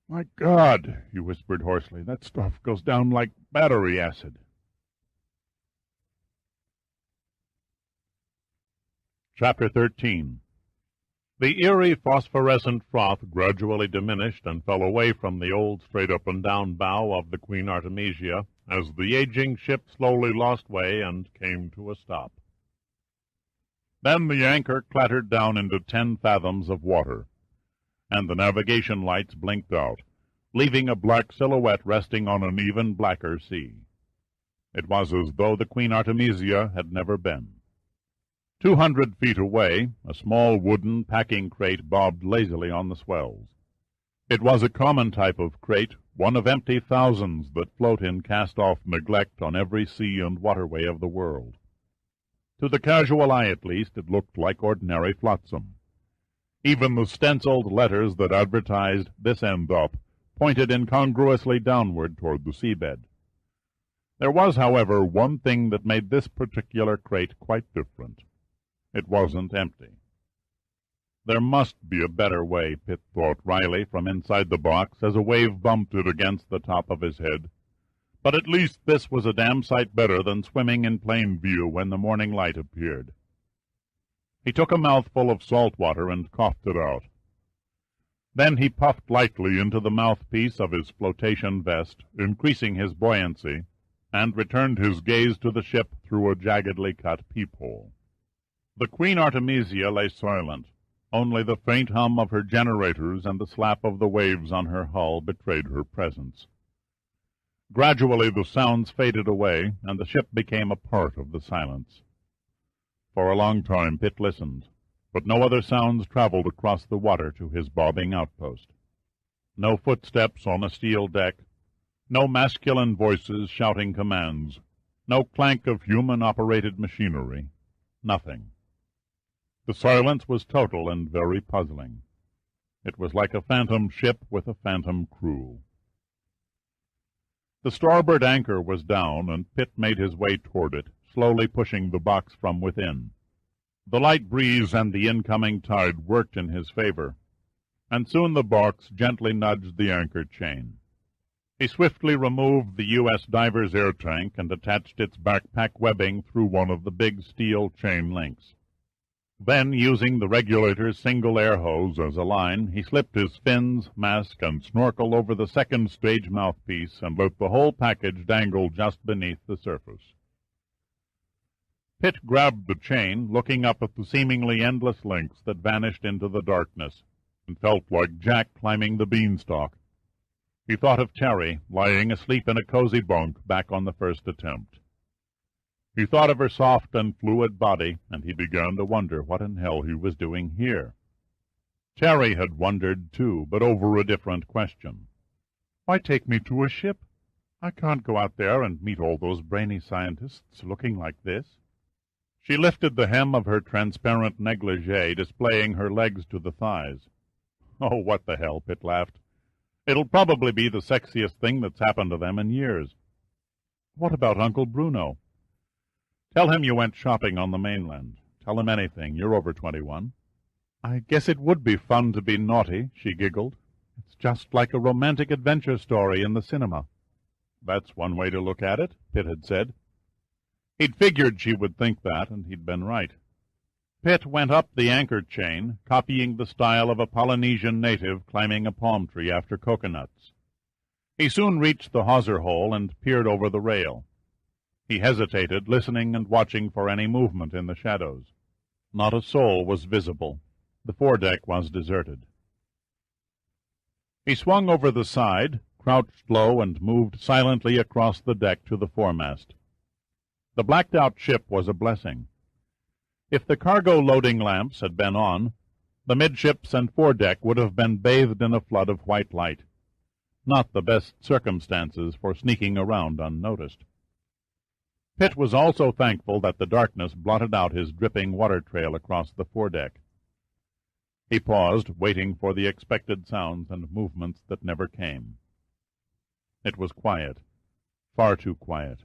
"My God," he whispered hoarsely, "that stuff goes down like battery acid." Chapter 13. The eerie phosphorescent froth gradually diminished and fell away from the old straight-up-and-down bow of the Queen Artemisia as the aging ship slowly lost way and came to a stop. Then the anchor clattered down into 10 fathoms of water, and the navigation lights blinked out, leaving a black silhouette resting on an even blacker sea. It was as though the Queen Artemisia had never been. 200 feet away, a small wooden packing crate bobbed lazily on the swells. It was a common type of crate, one of empty thousands that float in cast-off neglect on every sea and waterway of the world. To the casual eye, at least, it looked like ordinary flotsam. Even the stenciled letters that advertised "This End Up" pointed incongruously downward toward the seabed. There was, however, one thing that made this particular crate quite different. It wasn't empty. There must be a better way, Pitt thought wryly from inside the box as a wave bumped it against the top of his head. But at least this was a damn sight better than swimming in plain view when the morning light appeared. He took a mouthful of salt water and coughed it out. Then he puffed lightly into the mouthpiece of his flotation vest, increasing his buoyancy, and returned his gaze to the ship through a jaggedly cut peephole. The Queen Artemisia lay silent. Only the faint hum of her generators and the slap of the waves on her hull betrayed her presence. Gradually the sounds faded away, and the ship became a part of the silence. For a long time Pitt listened, but no other sounds traveled across the water to his bobbing outpost. No footsteps on a steel deck, no masculine voices shouting commands, no clank of human-operated machinery, nothing. The silence was total and very puzzling. It was like a phantom ship with a phantom crew. The starboard anchor was down, and Pitt made his way toward it, slowly pushing the box from within. The light breeze and the incoming tide worked in his favor, and soon the box gently nudged the anchor chain. He swiftly removed the U.S. diver's air tank and attached its backpack webbing through one of the big steel chain links. Then, using the regulator's single air hose as a line, he slipped his fins, mask, and snorkel over the second stage mouthpiece and let the whole package dangle just beneath the surface. Pitt grabbed the chain, looking up at the seemingly endless links that vanished into the darkness, and felt like Jack climbing the beanstalk. He thought of Terry, lying asleep in a cozy bunk back on the first attempt. He thought of her soft and fluid body, and he began to wonder what in hell he was doing here. Terry had wondered, too, but over a different question. Why take me to a ship? I can't go out there and meet all those brainy scientists looking like this. She lifted the hem of her transparent negligee, displaying her legs to the thighs. Oh, what the hell, Pitt laughed. It'll probably be the sexiest thing that's happened to them in years. What about Uncle Bruno? Tell him you went shopping on the mainland. Tell him anything. You're over 21. I guess it would be fun to be naughty, she giggled. It's just like a romantic adventure story in the cinema. That's one way to look at it, Pitt had said. He'd figured she would think that, and he'd been right. Pitt went up the anchor chain, copying the style of a Polynesian native climbing a palm tree after coconuts. He soon reached the hawser hole and peered over the rail. He hesitated, listening and watching for any movement in the shadows. Not a soul was visible. The foredeck was deserted. He swung over the side, crouched low, and moved silently across the deck to the foremast. The blacked-out ship was a blessing. If the cargo loading lamps had been on, the midships and foredeck would have been bathed in a flood of white light. Not the best circumstances for sneaking around unnoticed. Pitt was also thankful that the darkness blotted out his dripping water trail across the foredeck. He paused, waiting for the expected sounds and movements that never came. It was quiet, far too quiet.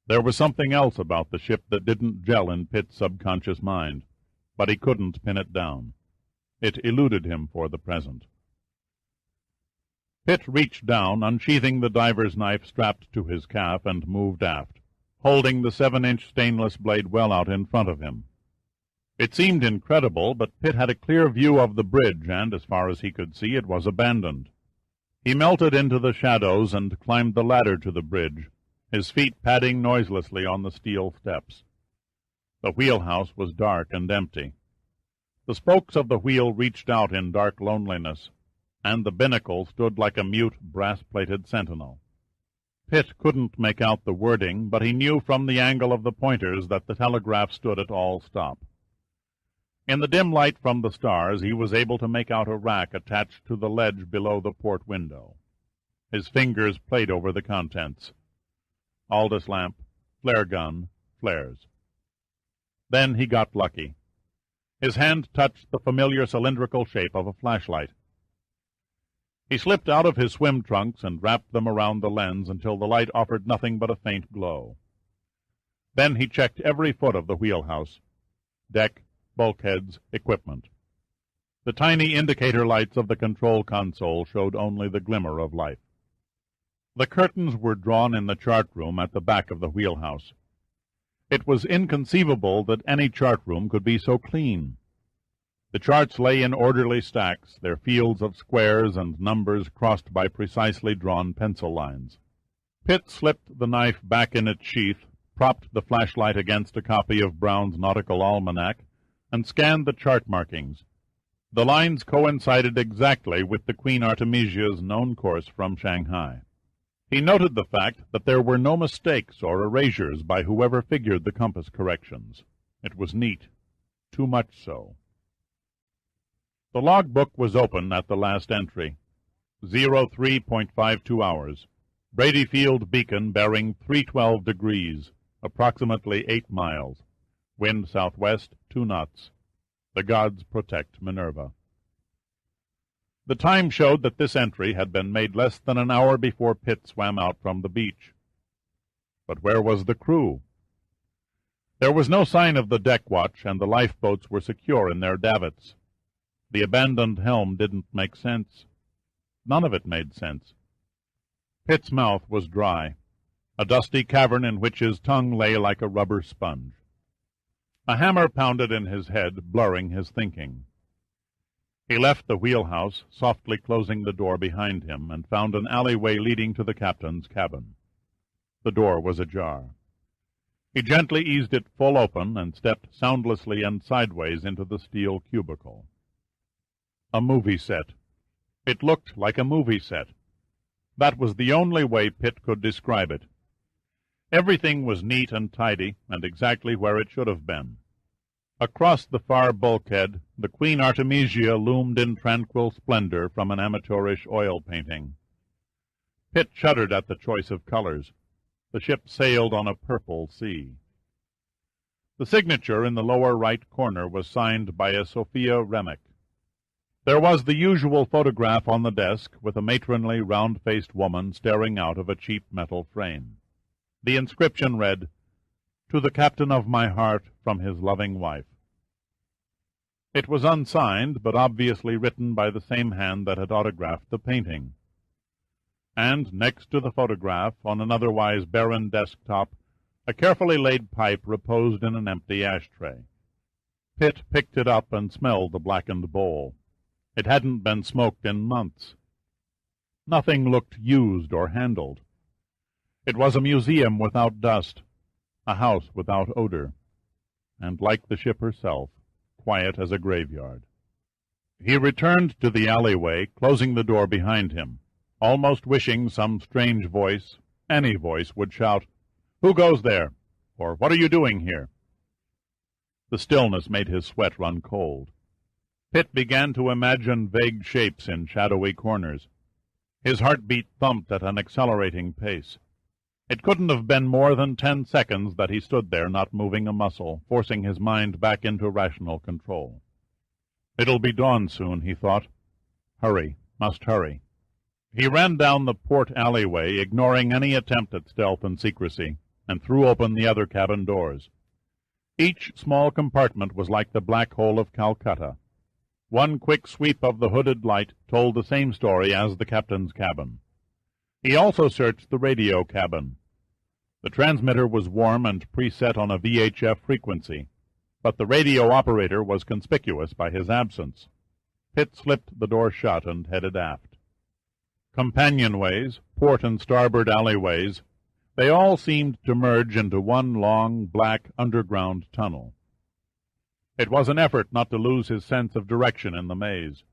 There was something else about the ship that didn't gel in Pitt's subconscious mind, but he couldn't pin it down. It eluded him for the present. Pitt reached down, unsheathing the diver's knife strapped to his calf, and moved aft, holding the 7-inch stainless blade well out in front of him. It seemed incredible, but Pitt had a clear view of the bridge, and, as far as he could see, it was abandoned. He melted into the shadows and climbed the ladder to the bridge, his feet padding noiselessly on the steel steps. The wheelhouse was dark and empty. The spokes of the wheel reached out in dark loneliness, and the binnacle stood like a mute, brass-plated sentinel. Pitt couldn't make out the wording, but he knew from the angle of the pointers that the telegraph stood at all stop. In the dim light from the stars, he was able to make out a rack attached to the ledge below the port window. His fingers played over the contents. Aldous lamp, flare gun, flares. Then he got lucky. His hand touched the familiar cylindrical shape of a flashlight. He slipped out of his swim trunks and wrapped them around the lens until the light offered nothing but a faint glow. Then he checked every foot of the wheelhouse. Deck, bulkheads, equipment. The tiny indicator lights of the control console showed only the glimmer of life. The curtains were drawn in the chart room at the back of the wheelhouse. It was inconceivable that any chart room could be so clean. The charts lay in orderly stacks, their fields of squares and numbers crossed by precisely drawn pencil lines. Pitt slipped the knife back in its sheath, propped the flashlight against a copy of Brown's Nautical Almanac, and scanned the chart markings. The lines coincided exactly with the Queen Artemisia's known course from Shanghai. He noted the fact that there were no mistakes or erasures by whoever figured the compass corrections. It was neat, too much so. The logbook was open at the last entry. 03.52 hours. Brady Field beacon bearing 312 degrees, approximately 8 miles. Wind southwest, 2 knots. The gods protect Minerva. The time showed that this entry had been made less than an hour before Pitt swam out from the beach. But where was the crew? There was no sign of the deck watch, and the lifeboats were secure in their davits. The abandoned helm didn't make sense. None of it made sense. Pitt's mouth was dry, a dusty cavern in which his tongue lay like a rubber sponge. A hammer pounded in his head, blurring his thinking. He left the wheelhouse, softly closing the door behind him, and found an alleyway leading to the captain's cabin. The door was ajar. He gently eased it full open and stepped soundlessly and sideways into the steel cubicle. A movie set. It looked like a movie set. That was the only way Pitt could describe it. Everything was neat and tidy, and exactly where it should have been. Across the far bulkhead, the Queen Artemisia loomed in tranquil splendor from an amateurish oil painting. Pitt shuddered at the choice of colors. The ship sailed on a purple sea. The signature in the lower right corner was signed by a Sophia Remick. There was the usual photograph on the desk, with a matronly, round-faced woman staring out of a cheap metal frame. The inscription read, "To the captain of my heart, from his loving wife." It was unsigned, but obviously written by the same hand that had autographed the painting. And next to the photograph, on an otherwise barren desktop, a carefully laid pipe reposed in an empty ashtray. Pitt picked it up and smelled the blackened bowl. It hadn't been smoked in months. Nothing looked used or handled. It was a museum without dust, a house without odor, and like the ship herself, quiet as a graveyard. He returned to the alleyway, closing the door behind him, almost wishing some strange voice, any voice, would shout, "Who goes there?" or "What are you doing here?" The stillness made his sweat run cold. Pitt began to imagine vague shapes in shadowy corners. His heartbeat thumped at an accelerating pace. It couldn't have been more than 10 seconds that he stood there, not moving a muscle, forcing his mind back into rational control. It'll be dawn soon, he thought. Hurry, must hurry. He ran down the port alleyway, ignoring any attempt at stealth and secrecy, and threw open the other cabin doors. Each small compartment was like the Black Hole of Calcutta. One quick sweep of the hooded light told the same story as the captain's cabin. He also searched the radio cabin. The transmitter was warm and preset on a VHF frequency. but the radio operator was conspicuous by his absence. Pitt slipped the door shut and headed aft. Companionways, port and starboard alleyways, they all seemed to merge into one long, black, underground tunnel. It was an effort not to lose his sense of direction in the maze.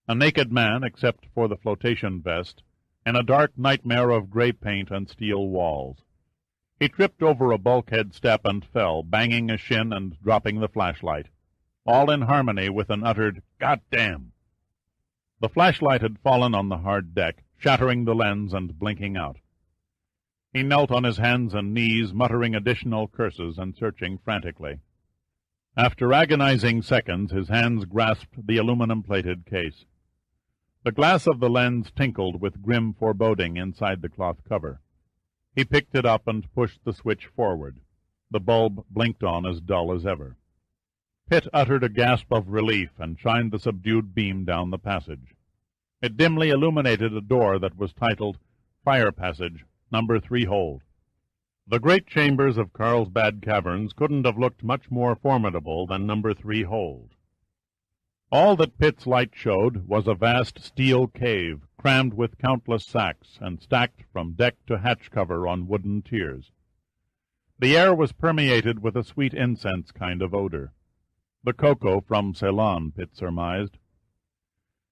A naked man, except for the flotation vest, in a dark nightmare of gray paint and steel walls. He tripped over a bulkhead step and fell, banging a shin and dropping the flashlight, all in harmony with an uttered, "God damn!" The flashlight had fallen on the hard deck, shattering the lens and blinking out. He knelt on his hands and knees, muttering additional curses and searching frantically. After agonizing seconds, his hands grasped the aluminum-plated case. The glass of the lens tinkled with grim foreboding inside the cloth cover. He picked it up and pushed the switch forward. The bulb blinked on as dull as ever. Pitt uttered a gasp of relief and shined the subdued beam down the passage. It dimly illuminated a door that was titled Fire Passage, Number 3 Hold. The great chambers of Carlsbad Caverns couldn't have looked much more formidable than Number 3 Hold. All that Pitt's light showed was a vast steel cave, crammed with countless sacks and stacked from deck to hatch cover on wooden tiers. The air was permeated with a sweet incense kind of odor. The cocoa from Ceylon, Pitt surmised.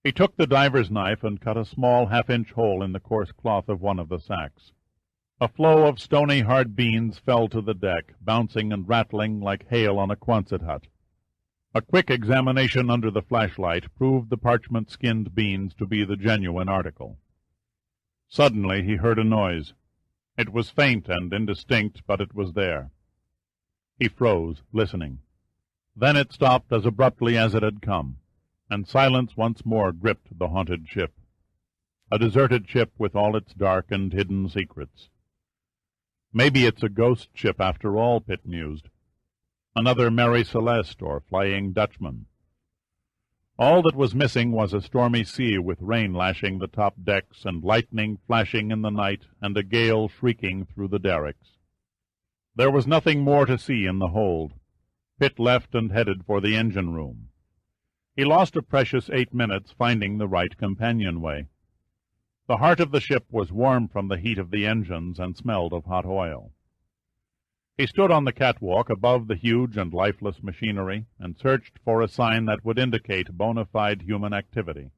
He took the diver's knife and cut a small half-inch hole in the coarse cloth of one of the sacks. A flow of stony hard beans fell to the deck, bouncing and rattling like hail on a Quonset hut. A quick examination under the flashlight proved the parchment-skinned beans to be the genuine article. Suddenly he heard a noise. It was faint and indistinct, but it was there. He froze, listening. Then it stopped as abruptly as it had come, and silence once more gripped the haunted ship. A deserted ship with all its dark and hidden secrets. Maybe it's a ghost ship after all, Pitt mused. Another Mary Celeste or Flying Dutchman. All that was missing was a stormy sea with rain lashing the top decks and lightning flashing in the night and a gale shrieking through the derricks. There was nothing more to see in the hold. Pitt left and headed for the engine room. He lost a precious 8 minutes finding the right companionway. The heart of the ship was warm from the heat of the engines and smelled of hot oil. He stood on the catwalk above the huge and lifeless machinery and searched for a sign that would indicate bona fide human activity.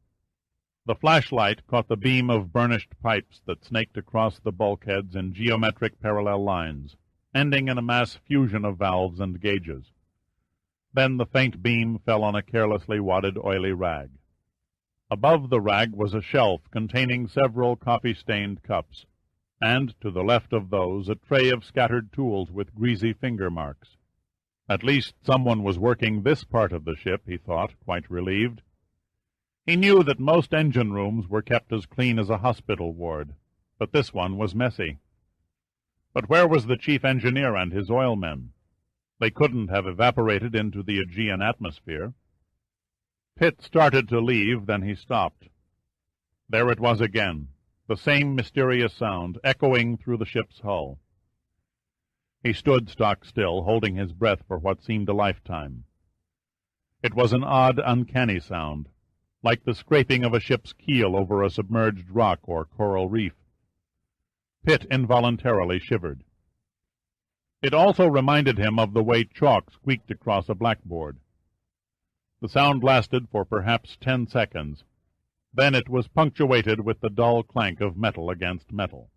The flashlight caught the beam of burnished pipes that snaked across the bulkheads in geometric parallel lines, ending in a mass fusion of valves and gauges. Then the faint beam fell on a carelessly wadded oily rag. Above the rag was a shelf containing several coffee-stained cups, and to the left of those a tray of scattered tools with greasy finger marks. At least someone was working this part of the ship, he thought, quite relieved. He knew that most engine rooms were kept as clean as a hospital ward, but this one was messy. But where was the chief engineer and his oilmen? They couldn't have evaporated into the Aegean atmosphere. Pitt started to leave, then he stopped. There it was again, the same mysterious sound, echoing through the ship's hull. He stood stock still, holding his breath for what seemed a lifetime. It was an odd, uncanny sound, like the scraping of a ship's keel over a submerged rock or coral reef. Pitt involuntarily shivered. It also reminded him of the way chalk squeaked across a blackboard. The sound lasted for perhaps 10 seconds. Then it was punctuated with the dull clank of metal against metal.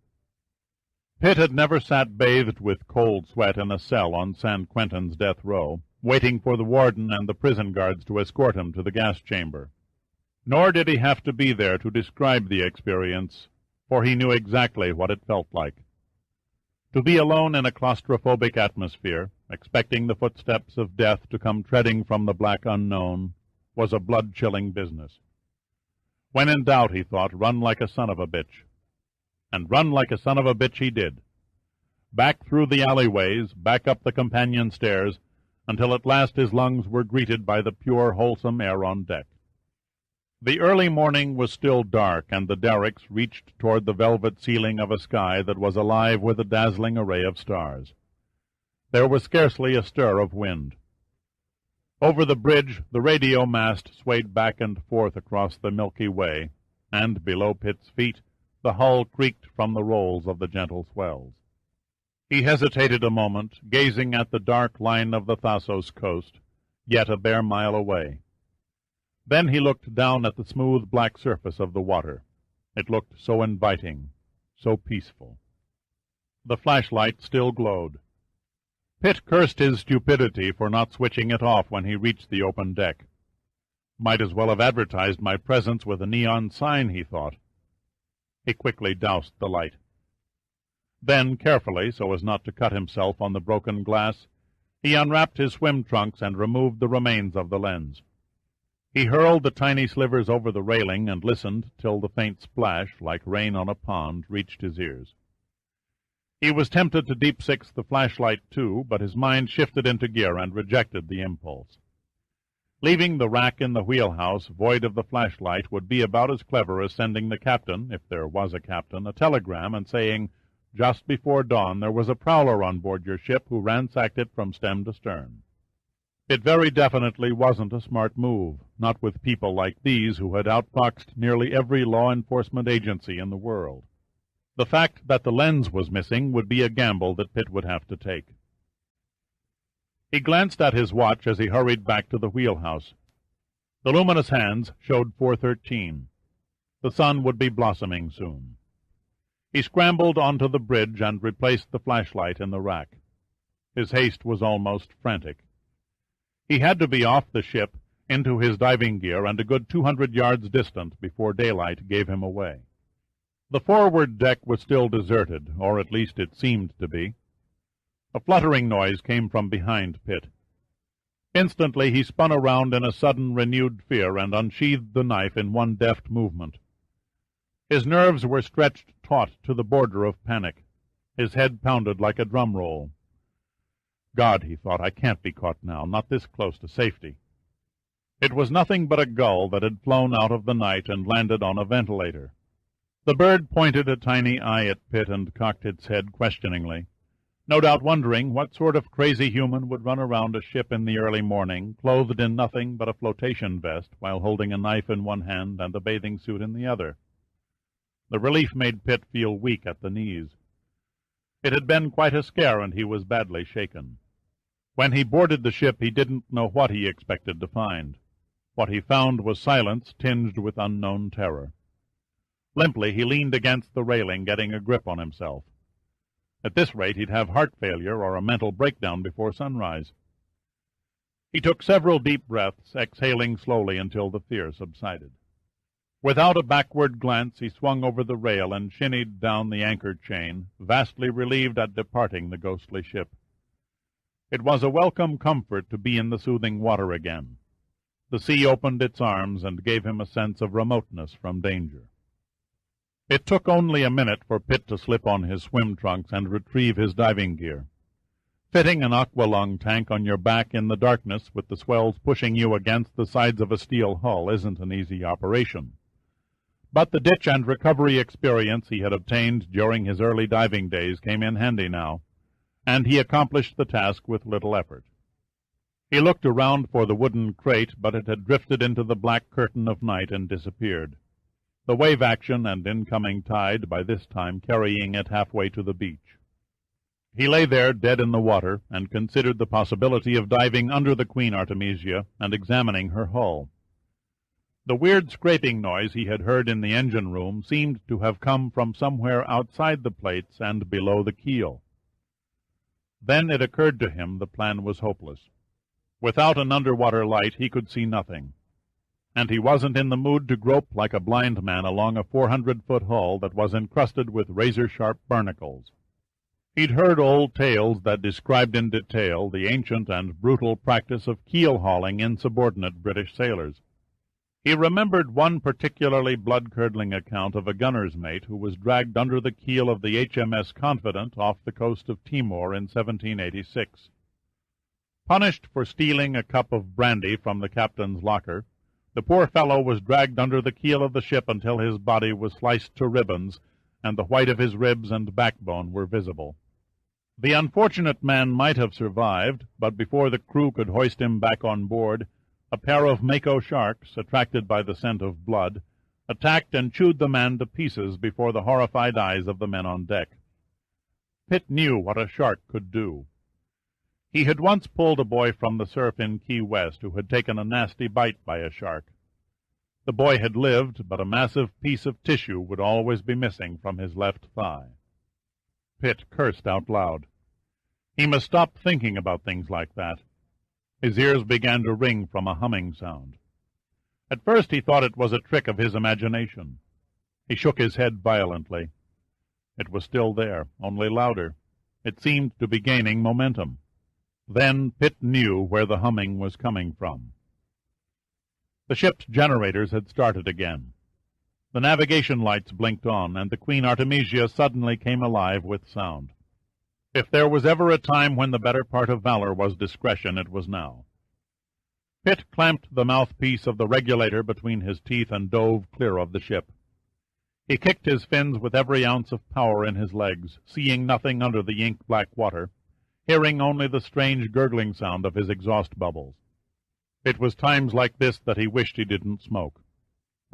Pitt had never sat bathed with cold sweat in a cell on San Quentin's death row, waiting for the warden and the prison guards to escort him to the gas chamber. Nor did he have to be there to describe the experience, for he knew exactly what it felt like. To be alone in a claustrophobic atmosphere, expecting the footsteps of death to come treading from the black unknown, was a blood-chilling business. When in doubt, he thought, run like a son of a bitch. And run like a son of a bitch he did. Back through the alleyways, back up the companion stairs, until at last his lungs were greeted by the pure, wholesome air on deck. The early morning was still dark, and the derricks reached toward the velvet ceiling of a sky that was alive with a dazzling array of stars. There was scarcely a stir of wind. Over the bridge, the radio mast swayed back and forth across the Milky Way, and below Pitt's feet, the hull creaked from the rolls of the gentle swells. He hesitated a moment, gazing at the dark line of the Thasos coast, yet a bare mile away. Then he looked down at the smooth black surface of the water. It looked so inviting, so peaceful. The flashlight still glowed. Pitt cursed his stupidity for not switching it off when he reached the open deck. Might as well have advertised my presence with a neon sign, he thought. He quickly doused the light. Then, carefully, so as not to cut himself on the broken glass, he unwrapped his swim trunks and removed the remains of the lens. He hurled the tiny slivers over the railing and listened till the faint splash, like rain on a pond, reached his ears. He was tempted to deep-six the flashlight, too, but his mind shifted into gear and rejected the impulse. Leaving the rack in the wheelhouse void of the flashlight would be about as clever as sending the captain, if there was a captain, a telegram and saying, "Just before dawn there was a prowler on board your ship who ransacked it from stem to stern." It very definitely wasn't a smart move, not with people like these who had outfoxed nearly every law enforcement agency in the world. The fact that the lens was missing would be a gamble that Pitt would have to take. He glanced at his watch as he hurried back to the wheelhouse. The luminous hands showed 4:13. The sun would be blossoming soon. He scrambled onto the bridge and replaced the flashlight in the rack. His haste was almost frantic. He had to be off the ship, into his diving gear, and a good 200 yards distant before daylight gave him away. The forward deck was still deserted, or at least it seemed to be. A fluttering noise came from behind Pitt. Instantly he spun around in a sudden renewed fear and unsheathed the knife in one deft movement. His nerves were stretched taut to the border of panic. His head pounded like a drum roll. God, he thought, I can't be caught now, not this close to safety. It was nothing but a gull that had flown out of the night and landed on a ventilator. The bird pointed a tiny eye at Pitt and cocked its head questioningly, no doubt wondering what sort of crazy human would run around a ship in the early morning, clothed in nothing but a flotation vest, while holding a knife in one hand and a bathing suit in the other. The relief made Pitt feel weak at the knees. It had been quite a scare, and he was badly shaken. When he boarded the ship, he didn't know what he expected to find. What he found was silence tinged with unknown terror. Limply, he leaned against the railing, getting a grip on himself. At this rate, he'd have heart failure or a mental breakdown before sunrise. He took several deep breaths, exhaling slowly until the fear subsided. Without a backward glance, he swung over the rail and shinnied down the anchor chain, vastly relieved at departing the ghostly ship. It was a welcome comfort to be in the soothing water again. The sea opened its arms and gave him a sense of remoteness from danger. It took only a minute for Pitt to slip on his swim trunks and retrieve his diving gear. Fitting an aqualung tank on your back in the darkness with the swells pushing you against the sides of a steel hull isn't an easy operation. But the ditch and recovery experience he had obtained during his early diving days came in handy now, and he accomplished the task with little effort. He looked around for the wooden crate, but it had drifted into the black curtain of night and disappeared. The wave action and incoming tide by this time carrying it halfway to the beach. He lay there dead in the water and considered the possibility of diving under the Queen Artemisia and examining her hull. The weird scraping noise he had heard in the engine room seemed to have come from somewhere outside the plates and below the keel. Then it occurred to him the plan was hopeless. Without an underwater light he could see nothing, and he wasn't in the mood to grope like a blind man along a 400-foot hull that was encrusted with razor-sharp barnacles. He'd heard old tales that described in detail the ancient and brutal practice of keel-hauling insubordinate British sailors. He remembered one particularly blood-curdling account of a gunner's mate who was dragged under the keel of the HMS Confident off the coast of Timor in 1786. Punished for stealing a cup of brandy from the captain's locker, the poor fellow was dragged under the keel of the ship until his body was sliced to ribbons, and the white of his ribs and backbone were visible. The unfortunate man might have survived, but before the crew could hoist him back on board, a pair of mako sharks, attracted by the scent of blood, attacked and chewed the man to pieces before the horrified eyes of the men on deck. Pitt knew what a shark could do. He had once pulled a boy from the surf in Key West who had taken a nasty bite by a shark. The boy had lived, but a massive piece of tissue would always be missing from his left thigh. Pitt cursed out loud. He must stop thinking about things like that. His ears began to ring from a humming sound. At first he thought it was a trick of his imagination. He shook his head violently. It was still there, only louder. It seemed to be gaining momentum. Then Pitt knew where the humming was coming from. The ship's generators had started again. The navigation lights blinked on, and the Queen Artemisia suddenly came alive with sound. If there was ever a time when the better part of valor was discretion, it was now. Pitt clamped the mouthpiece of the regulator between his teeth and dove clear of the ship. He kicked his fins with every ounce of power in his legs, seeing nothing under the ink-black water, hearing only the strange gurgling sound of his exhaust bubbles. It was times like this that he wished he didn't smoke.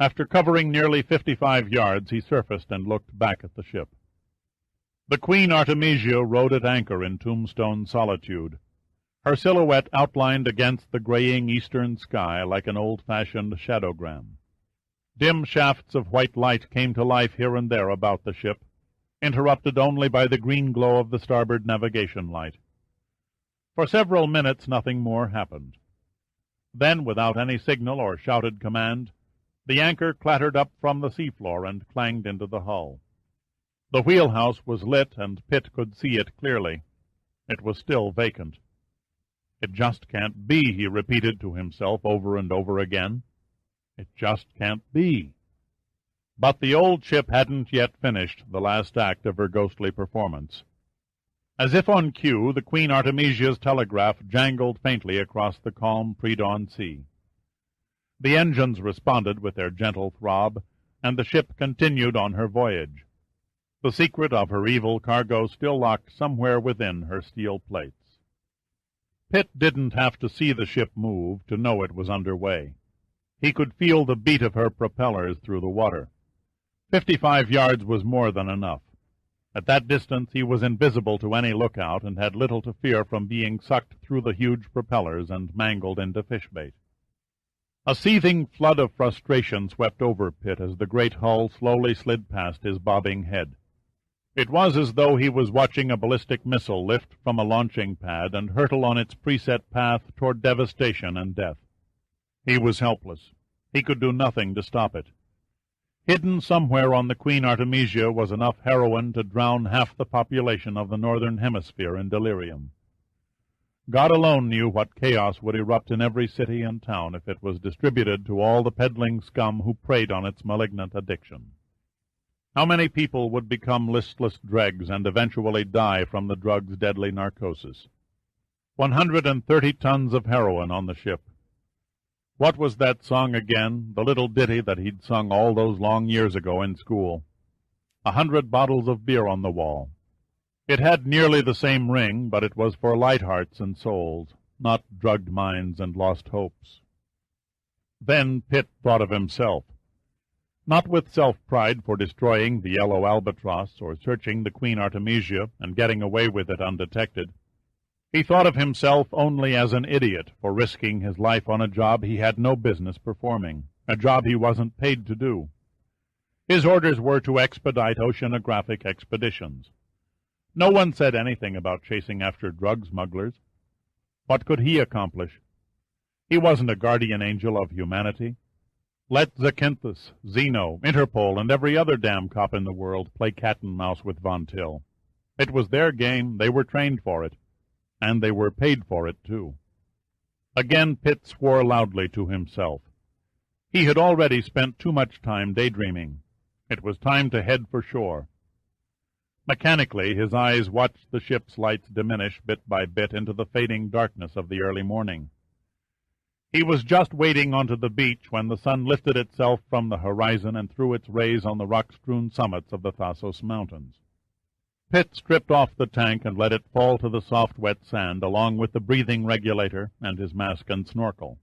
After covering nearly 55 yards, he surfaced and looked back at the ship. The Queen Artemisia rode at anchor in Tombstone solitude, her silhouette outlined against the graying eastern sky like an old-fashioned shadogram. Dim shafts of white light came to life here and there about the ship, interrupted only by the green glow of the starboard navigation light. For several minutes nothing more happened. Then, without any signal or shouted command, the anchor clattered up from the seafloor and clanged into the hull. The wheelhouse was lit, and Pitt could see it clearly. It was still vacant. "It just can't be," he repeated to himself over and over again. "It just can't be." But the old ship hadn't yet finished the last act of her ghostly performance. As if on cue, the Queen Artemisia's telegraph jangled faintly across the calm pre-dawn sea. The engines responded with their gentle throb, and the ship continued on her voyage, the secret of her evil cargo still locked somewhere within her steel plates. Pitt didn't have to see the ship move to know it was under way. He could feel the beat of her propellers through the water. 55 yards was more than enough. At that distance he was invisible to any lookout and had little to fear from being sucked through the huge propellers and mangled into fishbait. A seething flood of frustration swept over Pitt as the great hull slowly slid past his bobbing head. It was as though he was watching a ballistic missile lift from a launching pad and hurtle on its preset path toward devastation and death. He was helpless. He could do nothing to stop it. Hidden somewhere on the Queen Artemisia was enough heroin to drown half the population of the northern hemisphere in delirium. God alone knew what chaos would erupt in every city and town if it was distributed to all the peddling scum who preyed on its malignant addiction. How many people would become listless dregs and eventually die from the drug's deadly narcosis? 130 tons of heroin on the ship. What was that song again, the little ditty that he'd sung all those long years ago in school? 100 bottles of beer on the wall. It had nearly the same ring, but it was for light hearts and souls, not drugged minds and lost hopes. Then Pitt thought of himself. Not with self-pride for destroying the yellow albatross or searching the Queen Artemisia and getting away with it undetected. He thought of himself only as an idiot for risking his life on a job he had no business performing, a job he wasn't paid to do. His orders were to expedite oceanographic expeditions. No one said anything about chasing after drug smugglers. What could he accomplish? He wasn't a guardian angel of humanity. Let Zakynthus, Zeno, Interpol, and every other damn cop in the world play cat-and-mouse with Von Till. It was their game, they were trained for it, and they were paid for it, too. Again Pitt swore loudly to himself. He had already spent too much time daydreaming. It was time to head for shore. Mechanically, his eyes watched the ship's lights diminish bit by bit into the fading darkness of the early morning. He was just wading onto the beach when the sun lifted itself from the horizon and threw its rays on the rock-strewn summits of the Thasos Mountains. Pitt stripped off the tank and let it fall to the soft, wet sand, along with the breathing regulator and his mask and snorkel.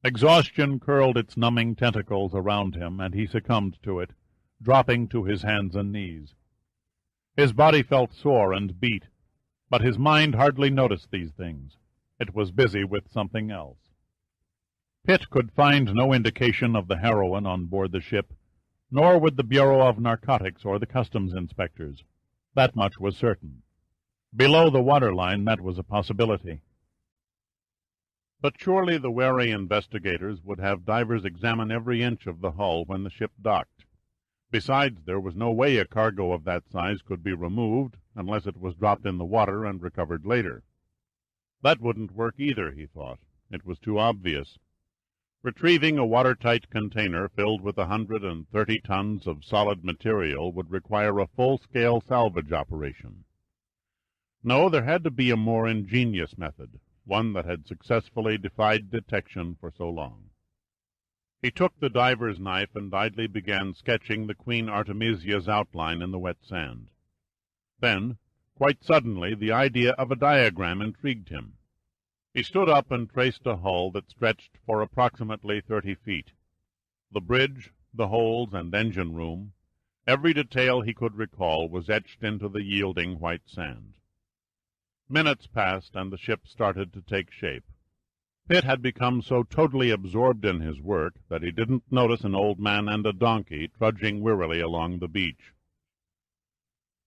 Exhaustion curled its numbing tentacles around him, and he succumbed to it, dropping to his hands and knees. His body felt sore and beat, but his mind hardly noticed these things. It was busy with something else. Pitt could find no indication of the heroin on board the ship, nor with the Bureau of Narcotics or the customs inspectors. That much was certain. Below the waterline, that was a possibility. But surely the wary investigators would have divers examine every inch of the hull when the ship docked. Besides, there was no way a cargo of that size could be removed unless it was dropped in the water and recovered later. That wouldn't work either, he thought. It was too obvious. Retrieving a watertight container filled with 130 tons of solid material would require a full-scale salvage operation. No, there had to be a more ingenious method, one that had successfully defied detection for so long. He took the diver's knife and idly began sketching the Queen Artemisia's outline in the wet sand. Then, quite suddenly, the idea of a diagram intrigued him. He stood up and traced a hull that stretched for approximately 30 feet. The bridge, the holds, and engine room, every detail he could recall was etched into the yielding white sand. Minutes passed, and the ship started to take shape. Pitt had become so totally absorbed in his work that he didn't notice an old man and a donkey trudging wearily along the beach.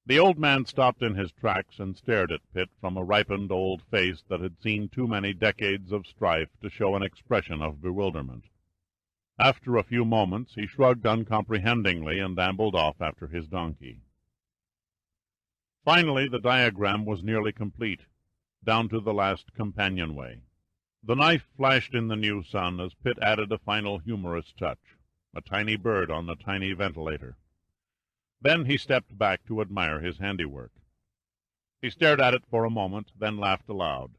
The old man stopped in his tracks and stared at Pitt from a ripened old face that had seen too many decades of strife to show an expression of bewilderment. After a few moments he shrugged uncomprehendingly and ambled off after his donkey. Finally the diagram was nearly complete, down to the last companionway. The knife flashed in the new sun as Pitt added a final humorous touch, a tiny bird on the tiny ventilator. Then he stepped back to admire his handiwork. He stared at it for a moment, then laughed aloud.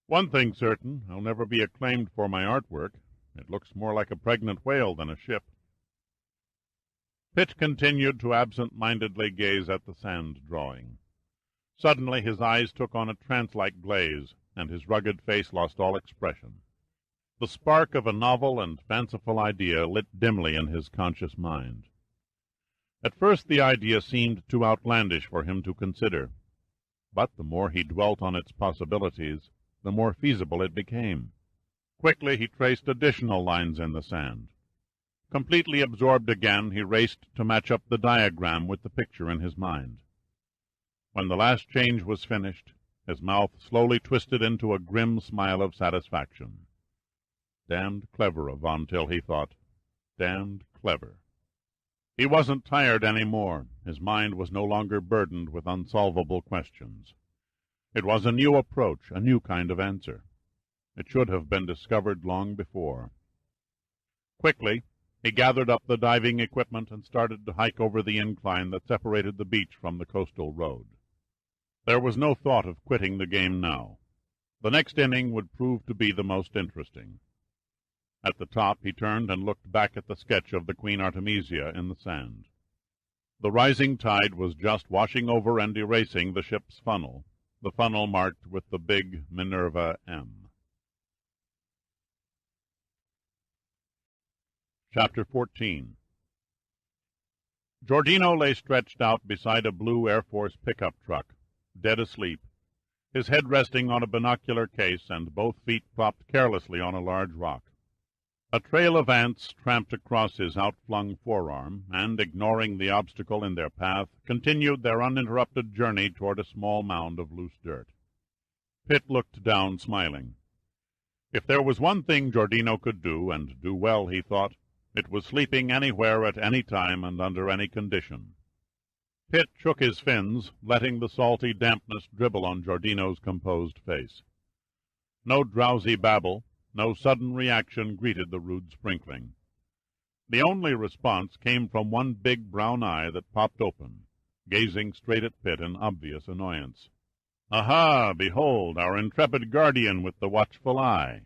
"One thing's certain, I'll never be acclaimed for my artwork. It looks more like a pregnant whale than a ship." Pitt continued to absent-mindedly gaze at the sand drawing. Suddenly his eyes took on a trance-like glaze, and his rugged face lost all expression. The spark of a novel and fanciful idea lit dimly in his conscious mind. At first the idea seemed too outlandish for him to consider, but the more he dwelt on its possibilities, the more feasible it became. Quickly he traced additional lines in the sand. Completely absorbed again, he raced to match up the diagram with the picture in his mind. When the last change was finished, his mouth slowly twisted into a grim smile of satisfaction. Damned clever of Von Till, he thought. Damned clever. He wasn't tired any more. His mind was no longer burdened with unsolvable questions. It was a new approach, a new kind of answer. It should have been discovered long before. Quickly, he gathered up the diving equipment and started to hike over the incline that separated the beach from the coastal road. There was no thought of quitting the game now. The next inning would prove to be the most interesting. At the top he turned and looked back at the sketch of the Queen Artemisia in the sand. The rising tide was just washing over and erasing the ship's funnel, the funnel marked with the big Minerva M. Chapter 14. Giordino lay stretched out beside a blue Air Force pickup truck, dead asleep, his head resting on a binocular case and both feet propped carelessly on a large rock. A trail of ants tramped across his outflung forearm, and, ignoring the obstacle in their path, continued their uninterrupted journey toward a small mound of loose dirt. Pitt looked down, smiling. If there was one thing Giordino could do, and do well, he thought, it was sleeping anywhere at any time and under any condition. Pitt shook his fins, letting the salty dampness dribble on Giordino's composed face. No drowsy babble, no sudden reaction greeted the rude sprinkling. The only response came from one big brown eye that popped open, gazing straight at Pitt in obvious annoyance. "Aha! Behold, our intrepid guardian with the watchful eye!"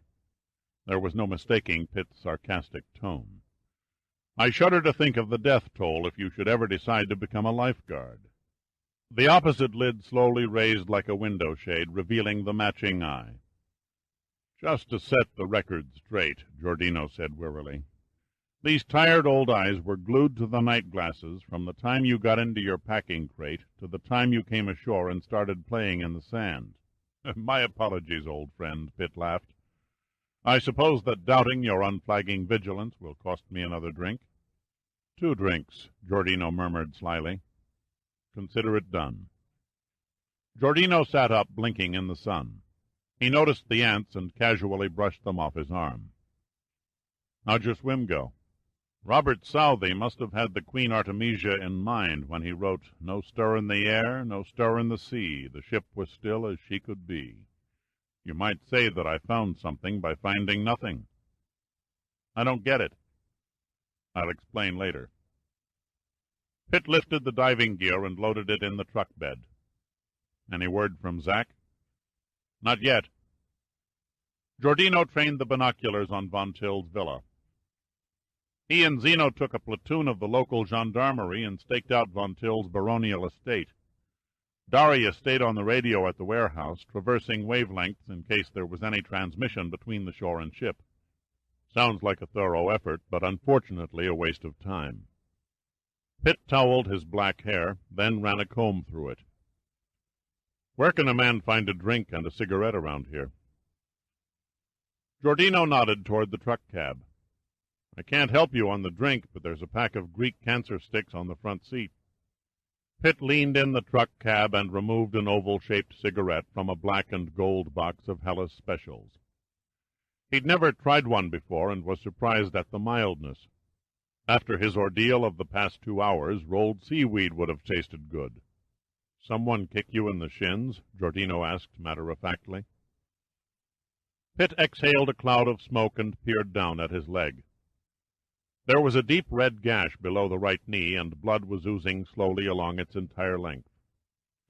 There was no mistaking Pitt's sarcastic tone. "I shudder to think of the death toll if you should ever decide to become a lifeguard." The opposite lid slowly raised like a window shade, revealing the matching eye. "Just to set the record straight," Giordino said wearily. "These tired old eyes were glued to the night glasses from the time you got into your packing crate to the time you came ashore and started playing in the sand." "My apologies, old friend," Pitt laughed. "I suppose that doubting your unflagging vigilance will cost me another drink?" "2 drinks," Giordino murmured slyly. "Consider it done." Giordino sat up, blinking in the sun. He noticed the ants and casually brushed them off his arm. "How'd your swim go?" Robert Southey must have had the Queen Artemisia in mind when he wrote, "No stir in the air, no stir in the sea, the ship was still as she could be." You might say that I found something by finding nothing. "I don't get it." "I'll explain later." Pitt lifted the diving gear and loaded it in the truck bed. "Any word from Zack?" "Not yet." Giordino trained the binoculars on Von Till's villa. He and Zeno took a platoon of the local gendarmerie and staked out Von Till's baronial estate. Daria stayed on the radio at the warehouse, traversing wavelengths in case there was any transmission between the shore and ship. Sounds like a thorough effort, but unfortunately a waste of time. Pitt toweled his black hair, then ran a comb through it. "Where can a man find a drink and a cigarette around here?" Giordino nodded toward the truck cab. "I can't help you on the drink, but there's a pack of Greek cancer sticks on the front seat." Pitt leaned in the truck cab and removed an oval-shaped cigarette from a black and gold box of Hellas Specials. He'd never tried one before and was surprised at the mildness. After his ordeal of the past 2 hours, rolled seaweed would have tasted good. "Someone kick you in the shins?" Giordino asked matter-of-factly. Pitt exhaled a cloud of smoke and peered down at his leg. There was a deep red gash below the right knee, and blood was oozing slowly along its entire length.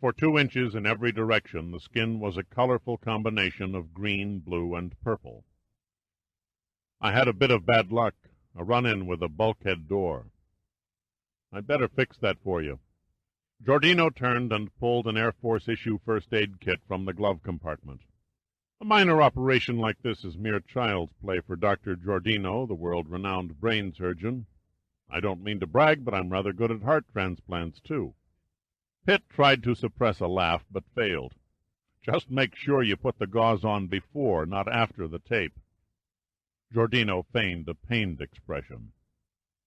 For 2 inches in every direction the skin was a colorful combination of green, blue, and purple. "I had a bit of bad luck, a run-in with a bulkhead door." "I'd better fix that for you." Giordino turned and pulled an Air Force issue first aid kit from the glove compartment. "A minor operation like this is mere child's play for Dr. Giordino, the world-renowned brain surgeon. I don't mean to brag, but I'm rather good at heart transplants, too." Pitt tried to suppress a laugh, but failed. "Just make sure you put the gauze on before, not after the tape." Giordino feigned a pained expression.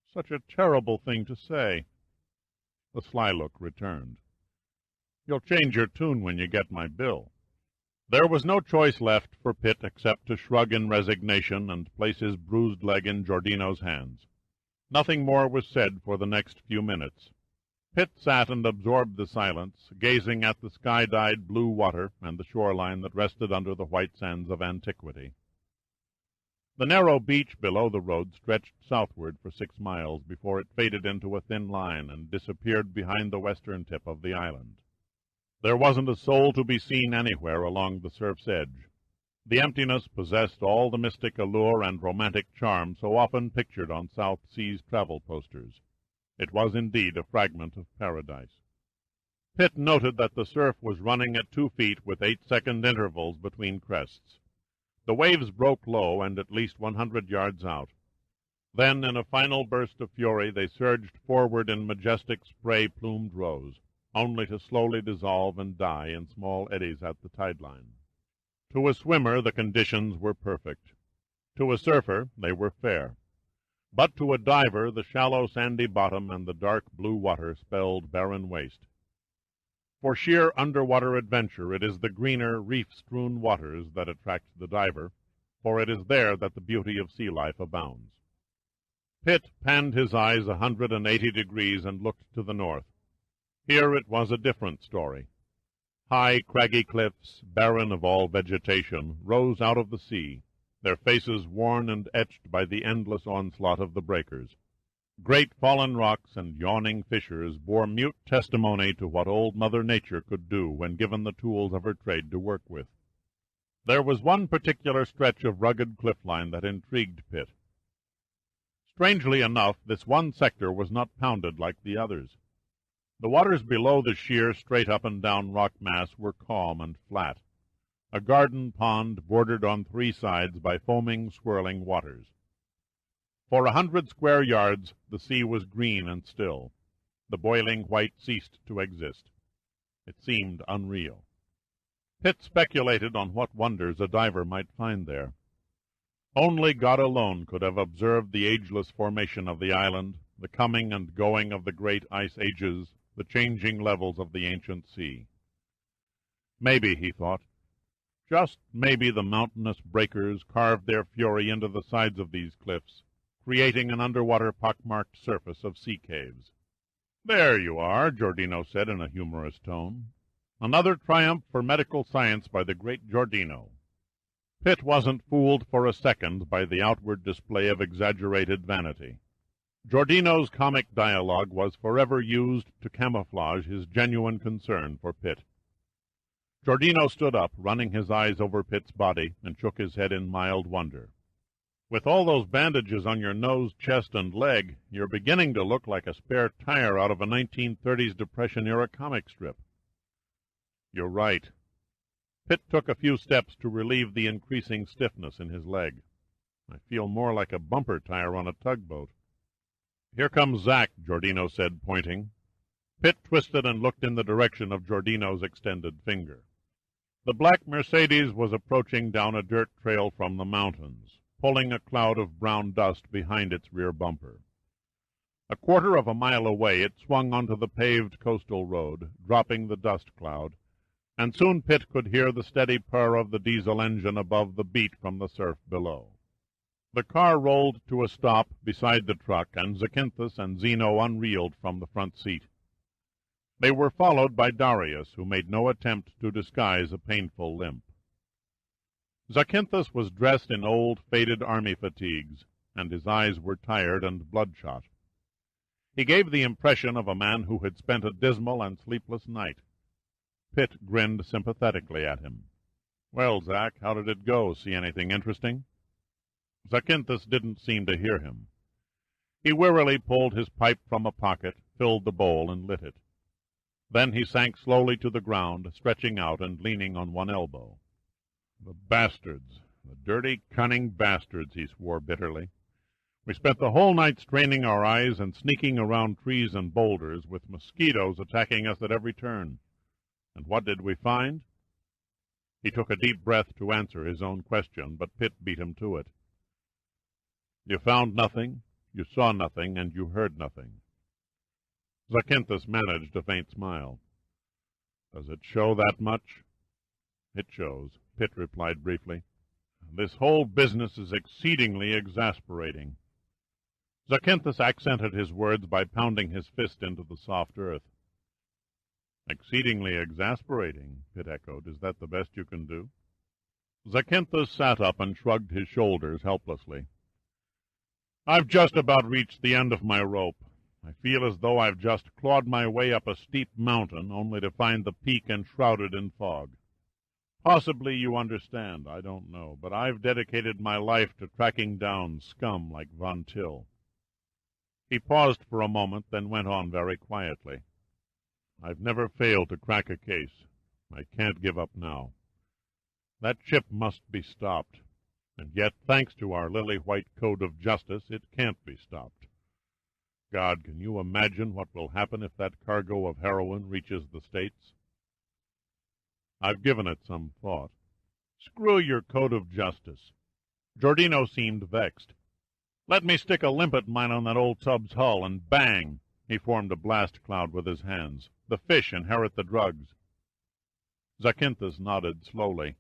"Such a terrible thing to say." The sly look returned. "You'll change your tune when you get my bill." There was no choice left for Pitt except to shrug in resignation and place his bruised leg in Giordino's hands. Nothing more was said for the next few minutes. Pitt sat and absorbed the silence, gazing at the sky-dyed blue water and the shoreline that rested under the white sands of antiquity. The narrow beach below the road stretched southward for 6 miles before it faded into a thin line and disappeared behind the western tip of the island. There wasn't a soul to be seen anywhere along the surf's edge. The emptiness possessed all the mystic allure and romantic charm so often pictured on South Seas travel posters. It was indeed a fragment of paradise. Pitt noted that the surf was running at 2 feet with 8-second intervals between crests. The waves broke low and at least 100 yards out. Then, in a final burst of fury, they surged forward in majestic spray-plumed rows, only to slowly dissolve and die in small eddies at the tide line. To a swimmer the conditions were perfect. To a surfer they were fair. But to a diver the shallow sandy bottom and the dark blue water spelled barren waste. For sheer underwater adventure it is the greener, reef-strewn waters that attract the diver, for it is there that the beauty of sea life abounds. Pitt panned his eyes 180 degrees and looked to the north. Here it was a different story. High, craggy cliffs, barren of all vegetation, rose out of the sea, their faces worn and etched by the endless onslaught of the breakers. Great fallen rocks and yawning fissures bore mute testimony to what old Mother Nature could do when given the tools of her trade to work with. There was one particular stretch of rugged cliffline that intrigued Pitt. Strangely enough, this one sector was not pounded like the others. The waters below the sheer, straight-up-and-down rock mass were calm and flat, a garden pond bordered on three sides by foaming, swirling waters. For 100 square yards the sea was green and still. The boiling white ceased to exist. It seemed unreal. Pitt speculated on what wonders a diver might find there. Only God alone could have observed the ageless formation of the island, the coming and going of the great ice ages, the changing levels of the ancient sea. Maybe, he thought, just maybe the mountainous breakers carved their fury into the sides of these cliffs, creating an underwater pockmarked surface of sea caves. "There you are," Giordino said in a humorous tone. "Another triumph for medical science by the great Giordino." Pitt wasn't fooled for a second by the outward display of exaggerated vanity. Giordino's comic dialogue was forever used to camouflage his genuine concern for Pitt. Giordino stood up, running his eyes over Pitt's body, and shook his head in mild wonder. "With all those bandages on your nose, chest, and leg, you're beginning to look like a spare tire out of a 1930s Depression-era comic strip." "You're right." Pitt took a few steps to relieve the increasing stiffness in his leg. "I feel more like a bumper tire on a tugboat." "Here comes Zack," Giordino said, pointing. Pitt twisted and looked in the direction of Giordino's extended finger. The black Mercedes was approaching down a dirt trail from the mountains, pulling a cloud of brown dust behind its rear bumper. A quarter of a mile away it swung onto the paved coastal road, dropping the dust cloud, and soon Pitt could hear the steady purr of the diesel engine above the beat from the surf below. The car rolled to a stop beside the truck, and Zacynthus and Zeno unreeled from the front seat. They were followed by Darius, who made no attempt to disguise a painful limp. Zacynthus was dressed in old, faded army fatigues, and his eyes were tired and bloodshot. He gave the impression of a man who had spent a dismal and sleepless night. Pitt grinned sympathetically at him. "Well, Zack, how did it go? See anything interesting?" Zacynthus didn't seem to hear him. He wearily pulled his pipe from a pocket, filled the bowl, and lit it. Then he sank slowly to the ground, stretching out and leaning on one elbow. "The bastards, the dirty, cunning bastards," he swore bitterly. "We spent the whole night straining our eyes and sneaking around trees and boulders, with mosquitoes attacking us at every turn. And what did we find?" He took a deep breath to answer his own question, but Pitt beat him to it. "You found nothing, you saw nothing, and you heard nothing." Zacynthus managed a faint smile. "Does it show that much?" "It shows," Pitt replied briefly. "This whole business is exceedingly exasperating." Zacynthus accented his words by pounding his fist into the soft earth. "Exceedingly exasperating," Pitt echoed. "Is that the best you can do?" Zacynthus sat up and shrugged his shoulders helplessly. "I've just about reached the end of my rope. I feel as though I've just clawed my way up a steep mountain, only to find the peak enshrouded in fog. Possibly you understand, I don't know, but I've dedicated my life to tracking down scum like Von Till." He paused for a moment, then went on very quietly. "I've never failed to crack a case. I can't give up now. That ship must be stopped, and yet, thanks to our lily-white code of justice, it can't be stopped. God, can you imagine what will happen if that cargo of heroin reaches the States?" "I've given it some thought." "Screw your code of justice." Giordino seemed vexed. "Let me stick a limpet mine on that old tub's hull, and bang!" He formed a blast cloud with his hands. "The fish inherit the drugs." Zacynthus nodded slowly.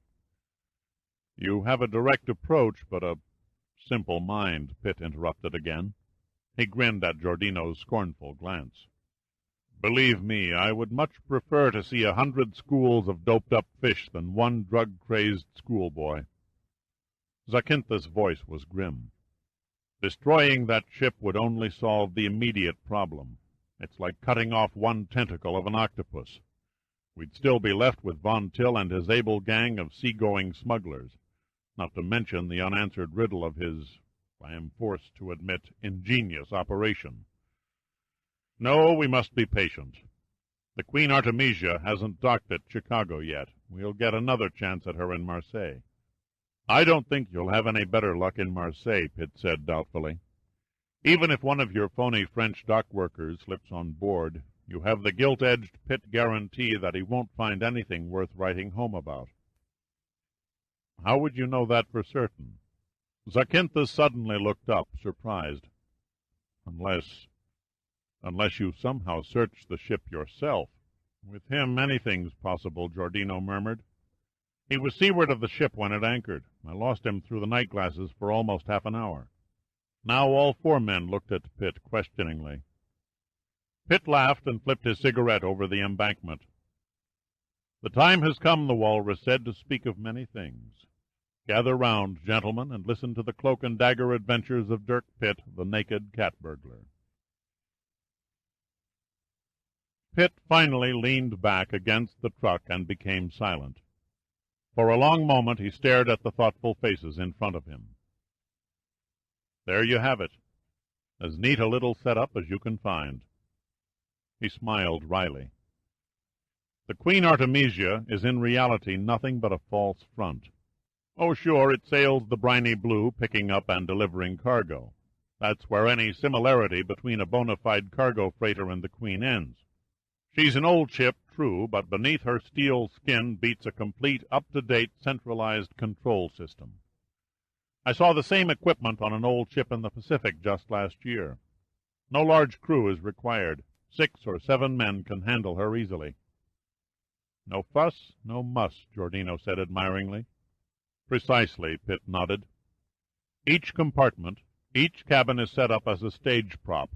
"You have a direct approach, but a simple mind," Pitt interrupted again. He grinned at Giordino's scornful glance. "Believe me, I would much prefer to see 100 schools of doped-up fish than one drug-crazed schoolboy." Zacynthus' voice was grim. "Destroying that ship would only solve the immediate problem. It's like cutting off one tentacle of an octopus. We'd still be left with Von Till and his able gang of sea-going smugglers, not to mention the unanswered riddle of his, I am forced to admit, ingenious operation. No, we must be patient. The Queen Artemisia hasn't docked at Chicago yet. We'll get another chance at her in Marseille. I don't think you'll have any better luck in Marseille, Pitt said doubtfully. Even if one of your phony French dock workers slips on board, you have the gilt-edged Pitt guarantee that he won't find anything worth writing home about. How would you know that for certain? Zacynthus suddenly looked up, surprised. Unless you somehow searched the ship yourself. With him, anything's possible, Giordino murmured. He was seaward of the ship when it anchored. I lost him through the night glasses for almost half an hour. Now all four men looked at Pitt questioningly. Pitt laughed and flipped his cigarette over the embankment. The time has come, the walrus said, to speak of many things. Gather round, gentlemen, and listen to the cloak-and-dagger adventures of Dirk Pitt, the naked cat-burglar. Pitt finally leaned back against the truck and became silent. For a long moment he stared at the thoughtful faces in front of him. There you have it. As neat a little set-up as you can find. He smiled wryly. The Queen Artemisia is in reality nothing but a false front. Oh, sure, it sails the briny blue, picking up and delivering cargo. That's where any similarity between a bona fide cargo freighter and the Queen ends. She's an old ship, true, but beneath her steel skin beats a complete, up-to-date, centralized control system. I saw the same equipment on an old ship in the Pacific just last year. No large crew is required. 6 or 7 men can handle her easily. No fuss, no muss, Giordino said admiringly. Precisely, Pitt nodded. Each compartment, each cabin is set up as a stage prop.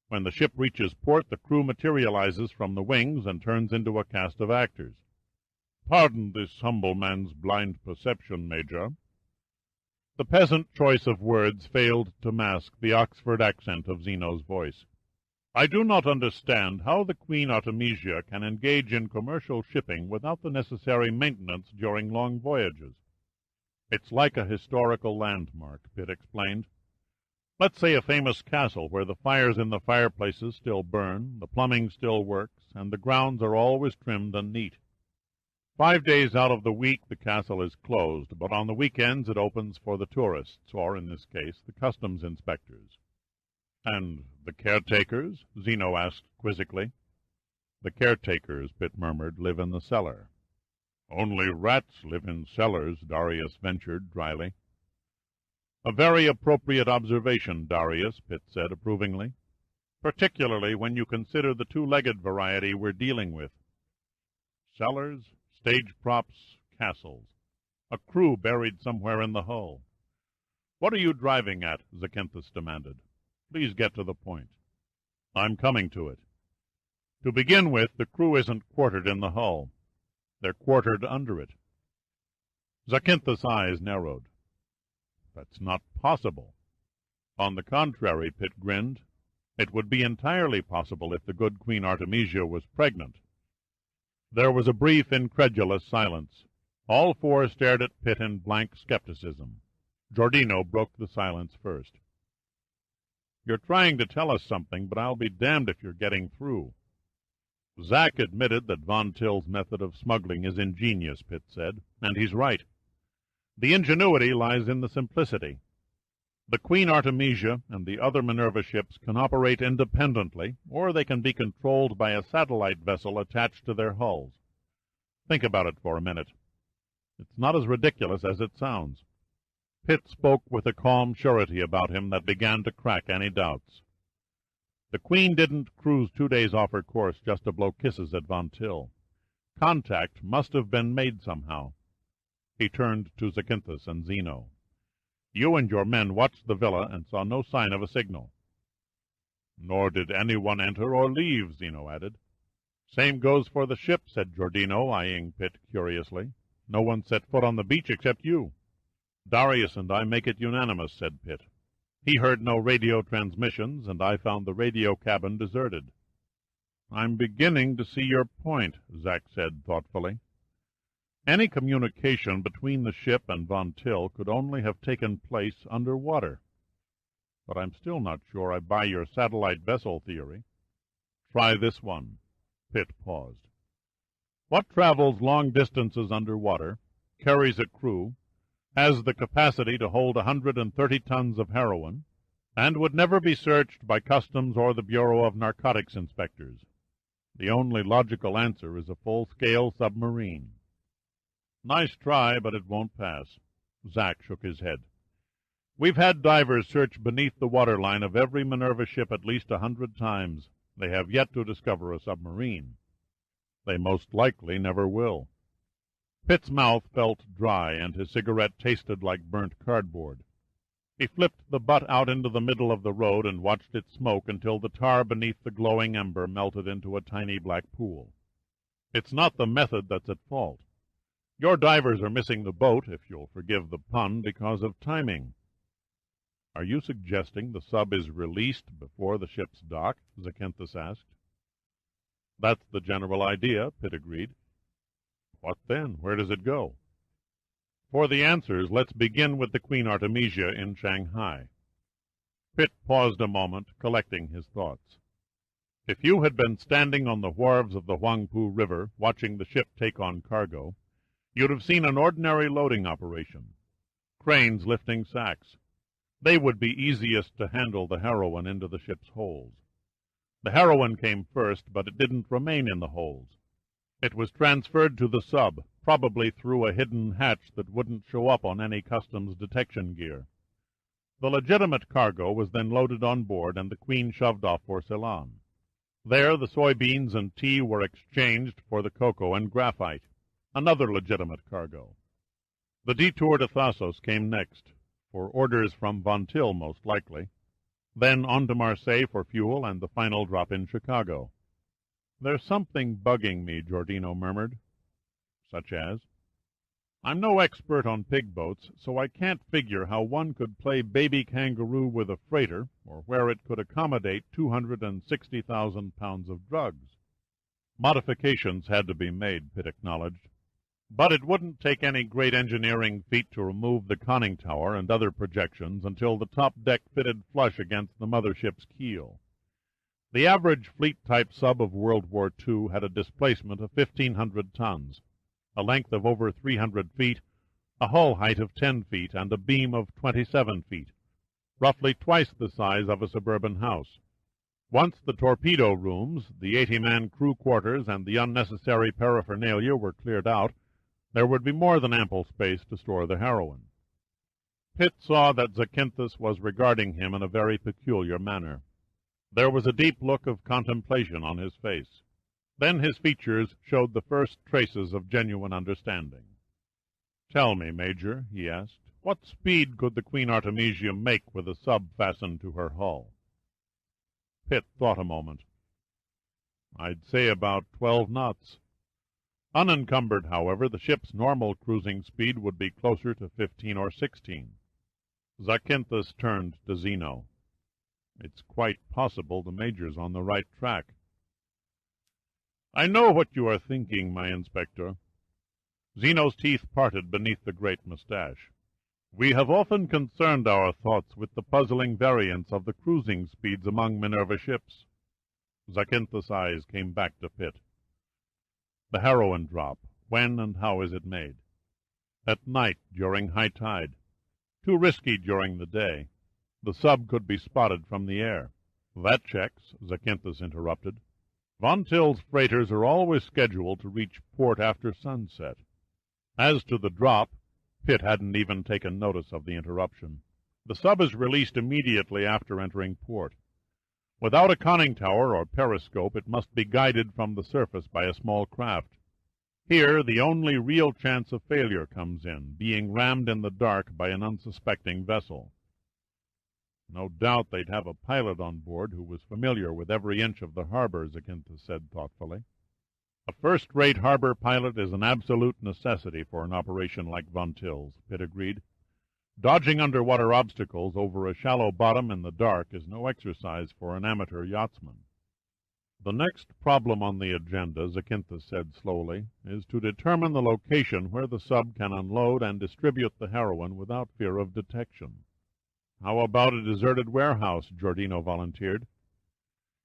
When the ship reaches port, the crew materializes from the wings and turns into a cast of actors. Pardon this humble man's blind perception, Major. The peasant choice of words failed to mask the Oxford accent of Zeno's voice. I do not understand how the Queen Artemisia can engage in commercial shipping without the necessary maintenance during long voyages. It's like a historical landmark, Pitt explained. Let's say a famous castle where the fires in the fireplaces still burn, the plumbing still works, and the grounds are always trimmed and neat. 5 days out of the week the castle is closed, but on the weekends it opens for the tourists, or, in this case, the customs inspectors. And the caretakers? Zeno asked quizzically. The caretakers, Pitt murmured, live in the cellar. Only rats live in cellars, Darius ventured dryly. A very appropriate observation, Darius, Pitt said approvingly, particularly when you consider the two-legged variety we're dealing with. Cellars, stage props, castles. A crew buried somewhere in the hull. What are you driving at? Zacynthus demanded. Please get to the point. I'm coming to it. To begin with, the crew isn't quartered in the hull. They're quartered under it. Zacynthus' eyes narrowed. That's not possible. On the contrary, Pitt grinned. It would be entirely possible if the good Queen Artemisia was pregnant. There was a brief, incredulous silence. All four stared at Pitt in blank skepticism. Giordino broke the silence first. You're trying to tell us something, but I'll be damned if you're getting through. Zack admitted that Von Till's method of smuggling is ingenious, Pitt said, and he's right. The ingenuity lies in the simplicity. The Queen Artemisia and the other Minerva ships can operate independently, or they can be controlled by a satellite vessel attached to their hulls. Think about it for a minute. It's not as ridiculous as it sounds. Pitt spoke with a calm surety about him that began to crack any doubts. The Queen didn't cruise 2 days off her course just to blow kisses at Von Till. Contact must have been made somehow. He turned to Zacynthus and Zeno. You and your men watched the villa and saw no sign of a signal. Nor did anyone enter or leave, Zeno added. Same goes for the ship, said Giordino, eyeing Pitt curiously. No one set foot on the beach except you. Darius and I make it unanimous, said Pitt. He heard no radio transmissions, and I found the radio cabin deserted. I'm beginning to see your point, Zack said thoughtfully. Any communication between the ship and Von Till could only have taken place under water. But I'm still not sure I buy your satellite vessel theory. Try this one. Pitt paused. What travels long distances underwater, carries a crew, has the capacity to hold 130 tons of heroin, and would never be searched by Customs or the Bureau of Narcotics inspectors? The only logical answer is a full-scale submarine. Nice try, but it won't pass. Zack shook his head. We've had divers search beneath the waterline of every Minerva ship at least 100 times. They have yet to discover a submarine. They most likely never will. Pitt's mouth felt dry, and his cigarette tasted like burnt cardboard. He flipped the butt out into the middle of the road and watched it smoke until the tar beneath the glowing ember melted into a tiny black pool. It's not the method that's at fault. Your divers are missing the boat, if you'll forgive the pun, because of timing. Are you suggesting the sub is released before the ship's dock? Zacynthus asked. That's the general idea, Pitt agreed. What then? Where does it go? For the answers, let's begin with the Queen Artemisia in Shanghai. Pitt paused a moment, collecting his thoughts. If you had been standing on the wharves of the Huangpu River, watching the ship take on cargo, you'd have seen an ordinary loading operation. Cranes lifting sacks. They would be easiest to handle the heroin into the ship's holds. The heroin came first, but it didn't remain in the holds. It was transferred to the sub, probably through a hidden hatch that wouldn't show up on any customs detection gear. The legitimate cargo was then loaded on board, and the Queen shoved off for Ceylon. There the soybeans and tea were exchanged for the cocoa and graphite, another legitimate cargo. The detour to Thasos came next, for orders from Von Till most likely, then on to Marseille for fuel and the final drop in Chicago. There's something bugging me, Giordino murmured. Such as? I'm no expert on pig boats, so I can't figure how one could play baby kangaroo with a freighter, or where it could accommodate 260,000 pounds of drugs. Modifications had to be made, Pitt acknowledged. But it wouldn't take any great engineering feat to remove the conning tower and other projections until the top deck fitted flush against the mothership's keel. The average fleet-type sub of World War II had a displacement of 1,500 tons, a length of over 300 feet, a hull height of 10 feet, and a beam of 27 feet, roughly twice the size of a suburban house. Once the torpedo rooms, the 80-man crew quarters, and the unnecessary paraphernalia were cleared out, there would be more than ample space to store the heroin. Pitt saw that Zacynthus was regarding him in a very peculiar manner. There was a deep look of contemplation on his face. Then his features showed the first traces of genuine understanding. "Tell me, Major," he asked, "what speed could the Queen Artemisia make with a sub fastened to her hull?" Pitt thought a moment. "I'd say about 12 knots. Unencumbered, however, the ship's normal cruising speed would be closer to 15 or 16. Zacynthus turned to Zeno. "It's quite possible the Major's on the right track." "I know what you are thinking, my inspector." Zeno's teeth parted beneath the great mustache. "We have often concerned our thoughts with the puzzling variance of the cruising speeds among Minerva ships." Zacynthus' eyes came back to Pitt. "The heroin drop, when and how is it made?" "At night, during high tide. Too risky during the day. The sub could be spotted from the air." "That checks," Zacynthus interrupted. "Von Till's freighters are always scheduled to reach port after sunset." As to the drop, Pitt hadn't even taken notice of the interruption. "The sub is released immediately after entering port. Without a conning tower or periscope, it must be guided from the surface by a small craft. Here the only real chance of failure comes in, being rammed in the dark by an unsuspecting vessel." "No doubt they'd have a pilot on board who was familiar with every inch of the harbor," Zacynthus said thoughtfully. "A first-rate harbor pilot is an absolute necessity for an operation like Von Till's," Pitt agreed. "Dodging underwater obstacles over a shallow bottom in the dark is no exercise for an amateur yachtsman." "The next problem on the agenda," Zacynthus said slowly, "is to determine the location where the sub can unload and distribute the heroin without fear of detection." "How about a deserted warehouse?" Giordino volunteered.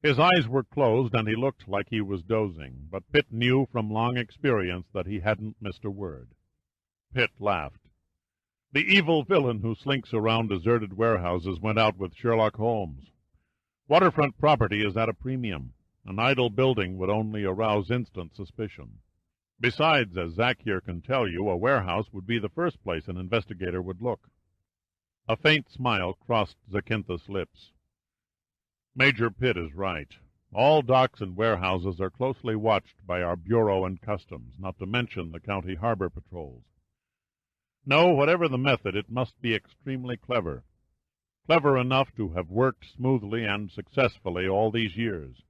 His eyes were closed, and he looked like he was dozing, but Pitt knew from long experience that he hadn't missed a word. Pitt laughed. The evil villain who slinks around deserted warehouses went out with Sherlock Holmes. Waterfront property is at a premium. An idle building would only arouse instant suspicion. Besides, as Zack here can tell you, a warehouse would be the first place an investigator would look. A faint smile crossed Zakynthos' lips. Major Pitt is right. All docks and warehouses are closely watched by our Bureau and Customs, not to mention the county harbor patrols. No, whatever the method, it must be extremely clever. Clever enough to have worked smoothly and successfully all these years.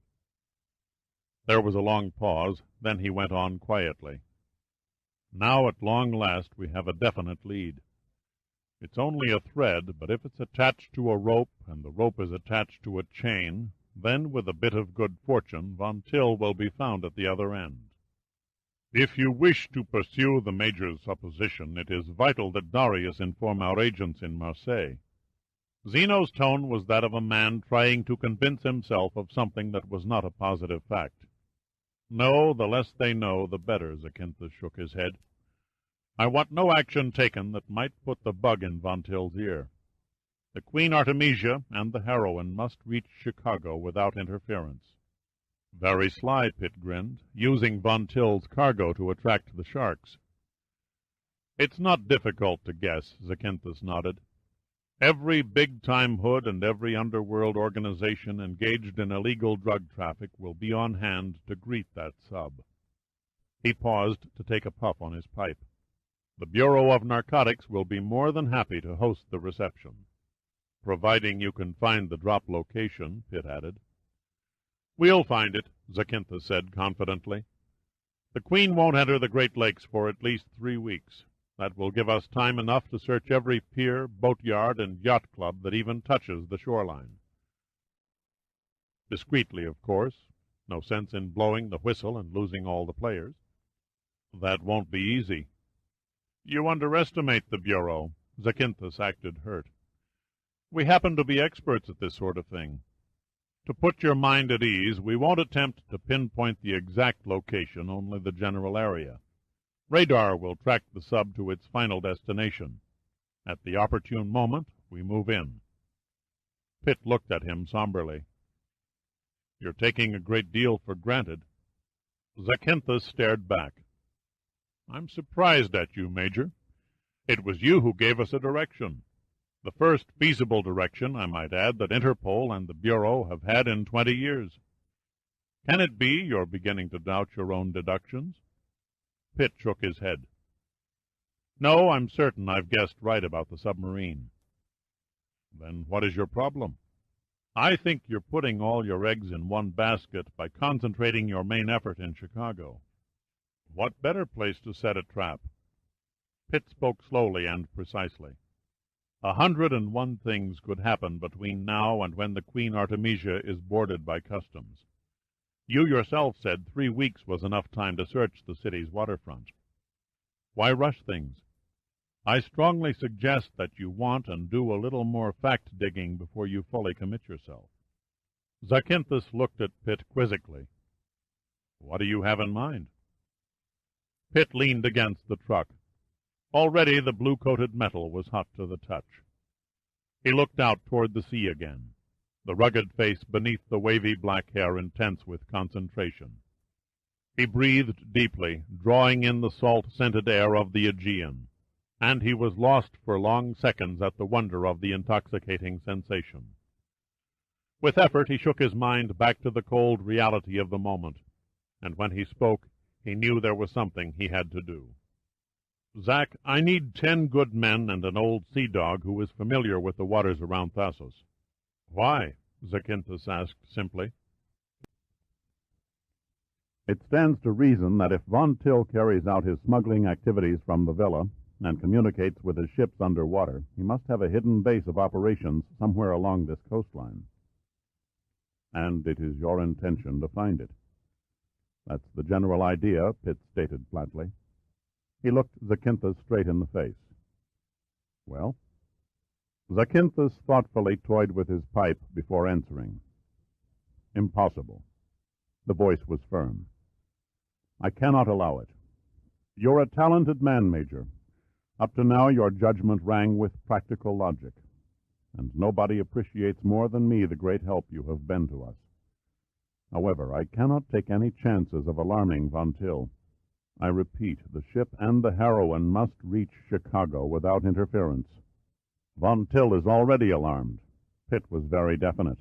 There was a long pause, then he went on quietly. Now, at long last, we have a definite lead. It's only a thread, but if it's attached to a rope, and the rope is attached to a chain, then, with a bit of good fortune, Von Till will be found at the other end. If you wish to pursue the Major's supposition, it is vital that Darius inform our agents in Marseille. Zeno's tone was that of a man trying to convince himself of something that was not a positive fact. No, the less they know, the better, Zakynthos shook his head. I want no action taken that might put the bug in Von Till's ear. The Queen Artemisia and the heroine must reach Chicago without interference. Very sly, Pitt grinned, using Von Till's cargo to attract the sharks. It's not difficult to guess, Zakynthos nodded. Every big-time hood and every underworld organization engaged in illegal drug traffic will be on hand to greet that sub. He paused to take a puff on his pipe. The Bureau of Narcotics will be more than happy to host the reception. Providing you can find the drop location, Pitt added. We'll find it, Zakynthos said confidently. The Queen won't enter the Great Lakes for at least 3 weeks. That will give us time enough to search every pier, boatyard, and yacht club that even touches the shoreline. Discreetly, of course. No sense in blowing the whistle and losing all the players. That won't be easy. You underestimate the Bureau. Zakynthos acted hurt. We happen to be experts at this sort of thing. To put your mind at ease, we won't attempt to pinpoint the exact location, only the general area. Radar will track the sub to its final destination. At the opportune moment, we move in. Pitt looked at him somberly. You're taking a great deal for granted. Zakynthos stared back. I'm surprised at you, Major. It was you who gave us a direction. The first feasible direction, I might add, that Interpol and the Bureau have had in 20 years. Can it be you're beginning to doubt your own deductions? Pitt shook his head. No, I'm certain I've guessed right about the submarine. Then what is your problem? I think you're putting all your eggs in one basket by concentrating your main effort in Chicago. What better place to set a trap? Pitt spoke slowly and precisely. 101 things could happen between now and when the Queen Artemisia is boarded by customs. You yourself said 3 weeks was enough time to search the city's waterfront. Why rush things? I strongly suggest that you want and do a little more fact-digging before you fully commit yourself. Zakynthos looked at Pitt quizzically. What do you have in mind? Pitt leaned against the truck. Already the blue-coated metal was hot to the touch. He looked out toward the sea again, the rugged face beneath the wavy black hair intense with concentration. He breathed deeply, drawing in the salt-scented air of the Aegean, and he was lost for long seconds at the wonder of the intoxicating sensation. With effort he shook his mind back to the cold reality of the moment, and when he spoke, he knew there was something he had to do. Zack, I need 10 good men and an old sea dog who is familiar with the waters around Thasos. Why? Zakynthos asked simply. It stands to reason that if Von Till carries out his smuggling activities from the villa and communicates with his ships underwater, he must have a hidden base of operations somewhere along this coastline. And it is your intention to find it. That's the general idea, Pitt stated flatly. He looked Zakynthos straight in the face. Well? Zakynthos thoughtfully toyed with his pipe before answering. Impossible. The voice was firm. I cannot allow it. You're a talented man, Major. Up to now your judgment rang with practical logic, and nobody appreciates more than me the great help you have been to us. However, I cannot take any chances of alarming Von Till. I repeat, the ship and the heroine must reach Chicago without interference. Von Till is already alarmed. Pitt was very definite.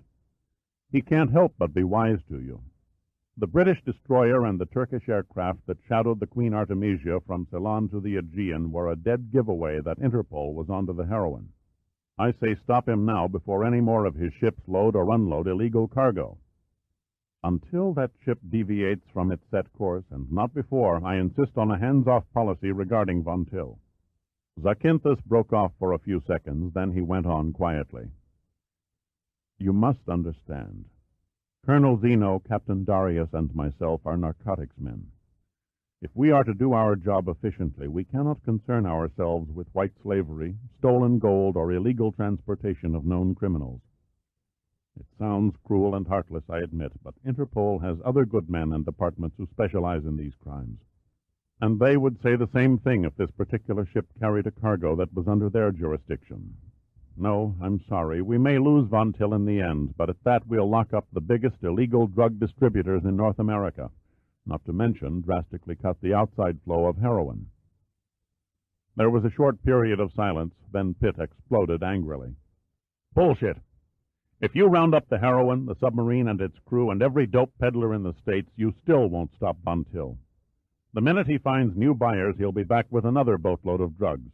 He can't help but be wise to you. The British destroyer and the Turkish aircraft that shadowed the Queen Artemisia from Ceylon to the Aegean were a dead giveaway that Interpol was onto the heroine. I say stop him now before any more of his ships load or unload illegal cargo. Until that ship deviates from its set course, and not before, I insist on a hands-off policy regarding Von Till. Zakynthos broke off for a few seconds, then he went on quietly. You must understand. Colonel Zeno, Captain Darius, and myself are narcotics men. If we are to do our job efficiently, we cannot concern ourselves with white slavery, stolen gold, or illegal transportation of known criminals. It sounds cruel and heartless, I admit, but Interpol has other good men and departments who specialize in these crimes. And they would say the same thing if this particular ship carried a cargo that was under their jurisdiction. No, I'm sorry. We may lose Von Till in the end, but at that we'll lock up the biggest illegal drug distributors in North America, not to mention drastically cut the outside flow of heroin. There was a short period of silence, then Pitt exploded angrily. Bullshit! If you round up the heroin, the submarine and its crew, and every dope peddler in the States, you still won't stop Von Till. The minute he finds new buyers, he'll be back with another boatload of drugs.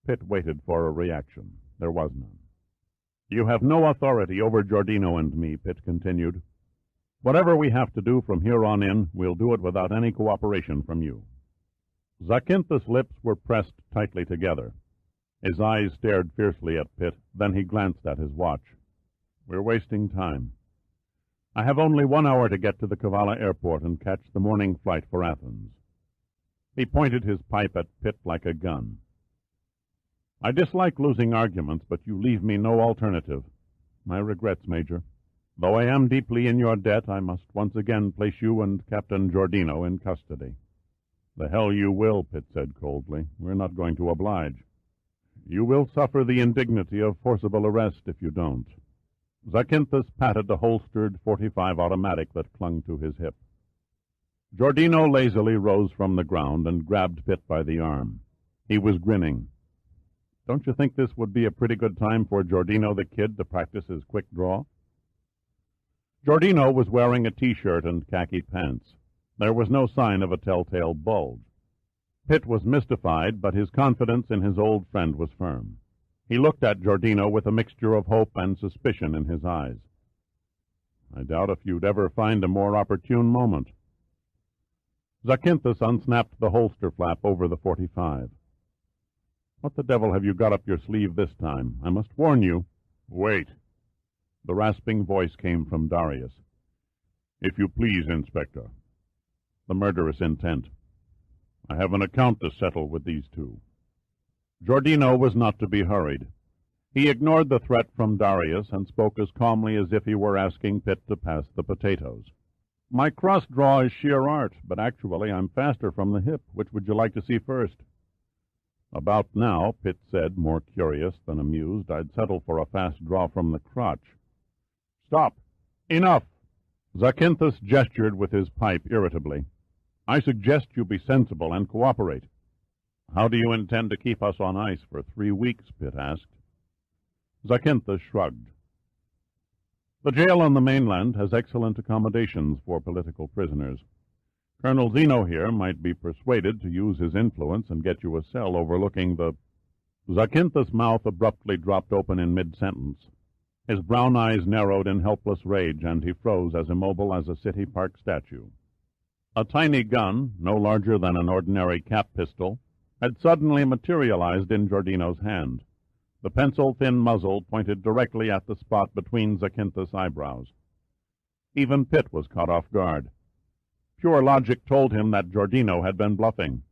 Pitt waited for a reaction. There was none. You have no authority over Giordino and me, Pitt continued. Whatever we have to do from here on in, we'll do it without any cooperation from you. Zakynthos' lips were pressed tightly together. His eyes stared fiercely at Pitt, then he glanced at his watch. We're wasting time. I have only 1 hour to get to the Kavala airport and catch the morning flight for Athens. He pointed his pipe at Pitt like a gun. I dislike losing arguments, but you leave me no alternative. My regrets, Major. Though I am deeply in your debt, I must once again place you and Captain Giordino in custody. The hell you will, Pitt said coldly. We're not going to oblige. You will suffer the indignity of forcible arrest if you don't. Zakynthos patted a holstered .45 automatic that clung to his hip. Giordino lazily rose from the ground and grabbed Pitt by the arm. He was grinning. Don't you think this would be a pretty good time for Giordino the Kid to practice his quick draw? Giordino was wearing a T-shirt and khaki pants. There was no sign of a telltale bulge. Pitt was mystified, but his confidence in his old friend was firm. He looked at Giordino with a mixture of hope and suspicion in his eyes. I doubt if you'd ever find a more opportune moment. Zakynthos unsnapped the holster flap over the .45. What the devil have you got up your sleeve this time? I must warn you. Wait. The rasping voice came from Darius. If you please, Inspector. The murderous intent. I have an account to settle with these two. Giordino was not to be hurried. He ignored the threat from Darius and spoke as calmly as if he were asking Pitt to pass the potatoes. My cross draw is sheer art, but actually I'm faster from the hip. Which would you like to see first? About now, Pitt said, more curious than amused, I'd settle for a fast draw from the crotch. Stop! Enough! Zakynthos gestured with his pipe irritably. I suggest you be sensible and cooperate. How do you intend to keep us on ice for 3 weeks? Pitt asked. Zakynthos shrugged. The jail on the mainland has excellent accommodations for political prisoners. Colonel Zeno here might be persuaded to use his influence and get you a cell overlooking the... Zakynthos' mouth abruptly dropped open in mid-sentence. His brown eyes narrowed in helpless rage, and he froze as immobile as a City Park statue. A tiny gun, no larger than an ordinary cap pistol, had suddenly materialized in Giordino's hand. The pencil-thin muzzle pointed directly at the spot between Zakynthos' eyebrows. Even Pitt was caught off guard. Pure logic told him that Giordino had been bluffing.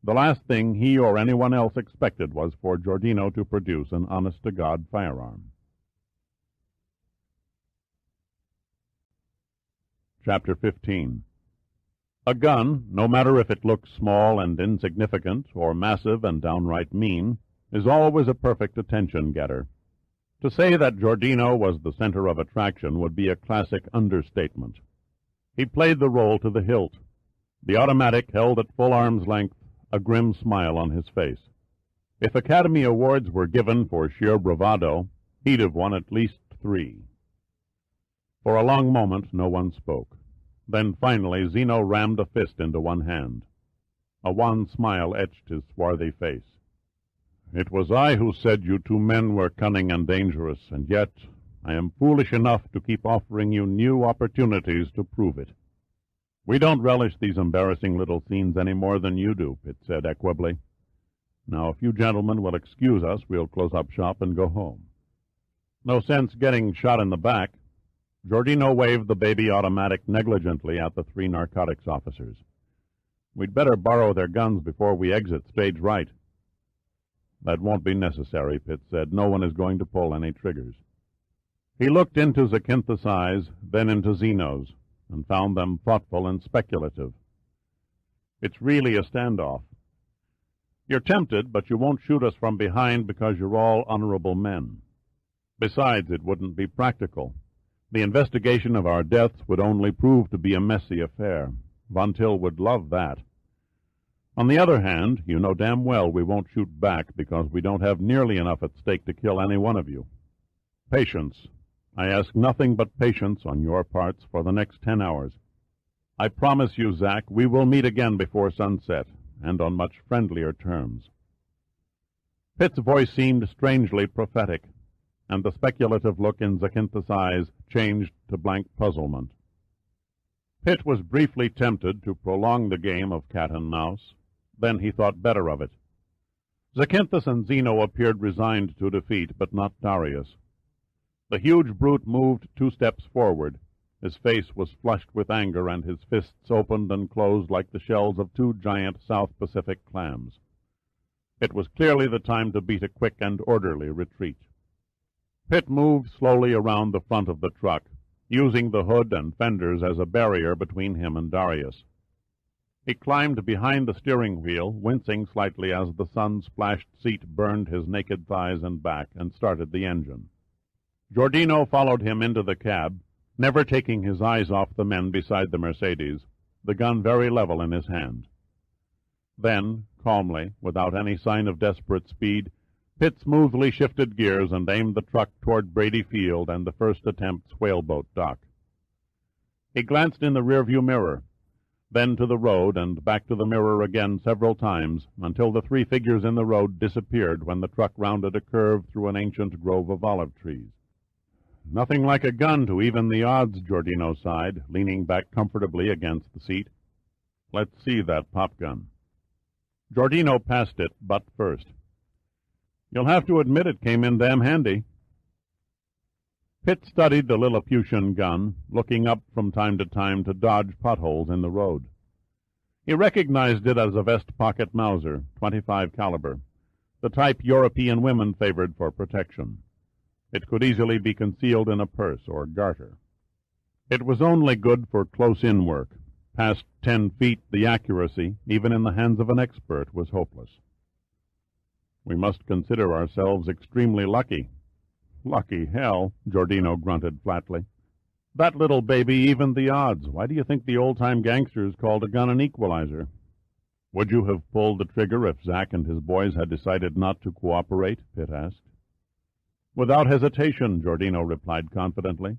The last thing he or anyone else expected was for Giordino to produce an honest-to-God firearm. Chapter 15. A gun, no matter if it looks small and insignificant or massive and downright mean, is always a perfect attention-getter. To say that Giordino was the center of attraction would be a classic understatement. He played the role to the hilt. The automatic held at full arm's length, a grim smile on his face. If Academy Awards were given for sheer bravado, he'd have won at least 3. For a long moment no one spoke. Then finally Zeno rammed a fist into one hand. A wan smile etched his swarthy face. "It was I who said you 2 men were cunning and dangerous, and yet I am foolish enough to keep offering you new opportunities to prove it." "We don't relish these embarrassing little scenes any more than you do," Pitt said equably. "Now, if you gentlemen will excuse us, we'll close up shop and go home." "No sense getting shot in the back." Giordino waved the baby automatic negligently at the 3 narcotics officers. "We'd better borrow their guns before we exit stage right." "That won't be necessary," Pitt said. "No one is going to pull any triggers." He looked into Zacintha's eyes, then into Zeno's, and found them thoughtful and speculative. "It's really a standoff. You're tempted, but you won't shoot us from behind because you're all honorable men. Besides, it wouldn't be practical. The investigation of our deaths would only prove to be a messy affair. Von Till would love that. On the other hand, you know damn well we won't shoot back because we don't have nearly enough at stake to kill any one of you. Patience. I ask nothing but patience on your parts for the next 10 hours. I promise you, Zack, we will meet again before sunset, and on much friendlier terms." Pitt's voice seemed strangely prophetic, and the speculative look in Zacintha's eyes changed to blank puzzlement. Pitt was briefly tempted to prolong the game of cat and mouse. Then he thought better of it. Zacintha and Zeno appeared resigned to defeat, but not Darius. The huge brute moved 2 steps forward. His face was flushed with anger, and his fists opened and closed like the shells of 2 giant South Pacific clams. It was clearly the time to beat a quick and orderly retreat. Pitt moved slowly around the front of the truck, using the hood and fenders as a barrier between him and Darius. He climbed behind the steering wheel, wincing slightly as the sun-splashed seat burned his naked thighs and back, and started the engine. Giordino followed him into the cab, never taking his eyes off the men beside the Mercedes, the gun very level in his hand. Then, calmly, without any sign of desperate speed, Pitt smoothly shifted gears and aimed the truck toward Brady Field and the first attempt's whaleboat dock. He glanced in the rearview mirror, then to the road and back to the mirror again several times, until the 3 figures in the road disappeared when the truck rounded a curve through an ancient grove of olive trees. "Nothing like a gun to even the odds," Giordino sighed, leaning back comfortably against the seat. "Let's see that pop gun." Giordino passed it, butt first. "You'll have to admit it came in damn handy." Pitt studied the Lilliputian gun, looking up from time to time to dodge potholes in the road. He recognized it as a vest-pocket Mauser, 25 caliber, the type European women favored for protection. It could easily be concealed in a purse or garter. It was only good for close-in work. Past 10 feet, the accuracy, even in the hands of an expert, was hopeless. "We must consider ourselves extremely lucky." "Lucky hell," Giordino grunted flatly. "That little baby evened the odds. Why do you think the old-time gangsters called a gun an equalizer?" "Would you have pulled the trigger if Zack and his boys had decided not to cooperate?" Pitt asked. "Without hesitation," Giordino replied confidently.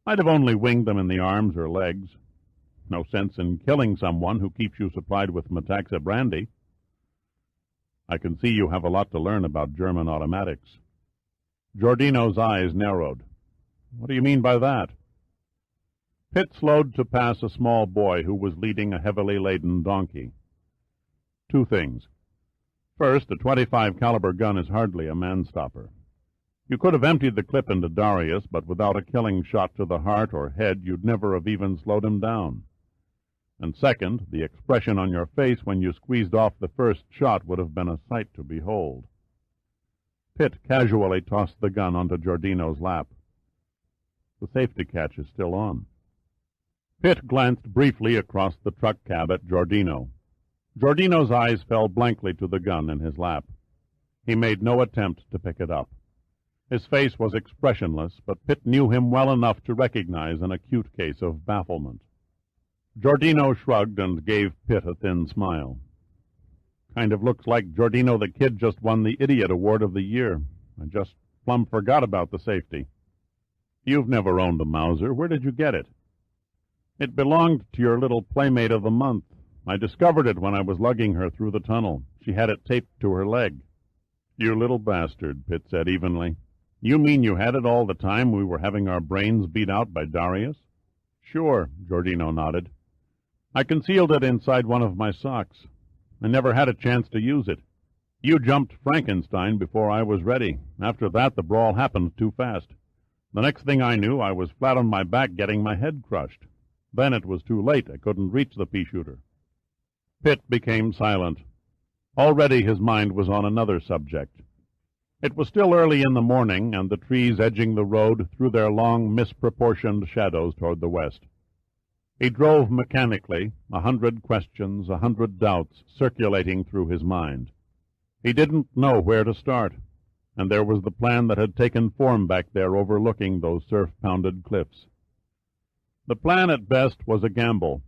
"I'd have only winged them in the arms or legs. No sense in killing someone who keeps you supplied with Metaxa brandy." "I can see you have a lot to learn about German automatics." Giordino's eyes narrowed. "What do you mean by that?" Pitt slowed to pass a small boy who was leading a heavily laden donkey. "2 things. First, a 25 caliber gun is hardly a man-stopper. You could have emptied the clip into Darius, but without a killing shot to the heart or head, you'd never have even slowed him down. And second, the expression on your face when you squeezed off the first shot would have been a sight to behold." Pitt casually tossed the gun onto Giordino's lap. "The safety catch is still on." Pitt glanced briefly across the truck cab at Giordino. Giordino's eyes fell blankly to the gun in his lap. He made no attempt to pick it up. His face was expressionless, but Pitt knew him well enough to recognize an acute case of bafflement. Giordino shrugged and gave Pitt a thin smile. Kind of looks like Giordino the Kid just won the Idiot Award of the Year. I just plumb forgot about the safety. You've never owned a Mauser. Where did you get it? It belonged to your little playmate of the month. I discovered it when I was lugging her through the tunnel. She had it taped to her leg. You little bastard, Pitt said evenly. You mean you had it all the time we were having our brains beat out by Darius? Sure, Giordino nodded. I concealed it inside one of my socks. I never had a chance to use it. You jumped Frankenstein before I was ready. After that, the brawl happened too fast. The next thing I knew, I was flat on my back getting my head crushed. Then it was too late. I couldn't reach the pea-shooter. Pitt became silent. Already his mind was on another subject. It was still early in the morning, and the trees edging the road threw their long, misproportioned shadows toward the west. He drove mechanically, 100 questions, 100 doubts circulating through his mind. He didn't know where to start, and there was the plan that had taken form back there overlooking those surf-pounded cliffs. The plan at best was a gamble,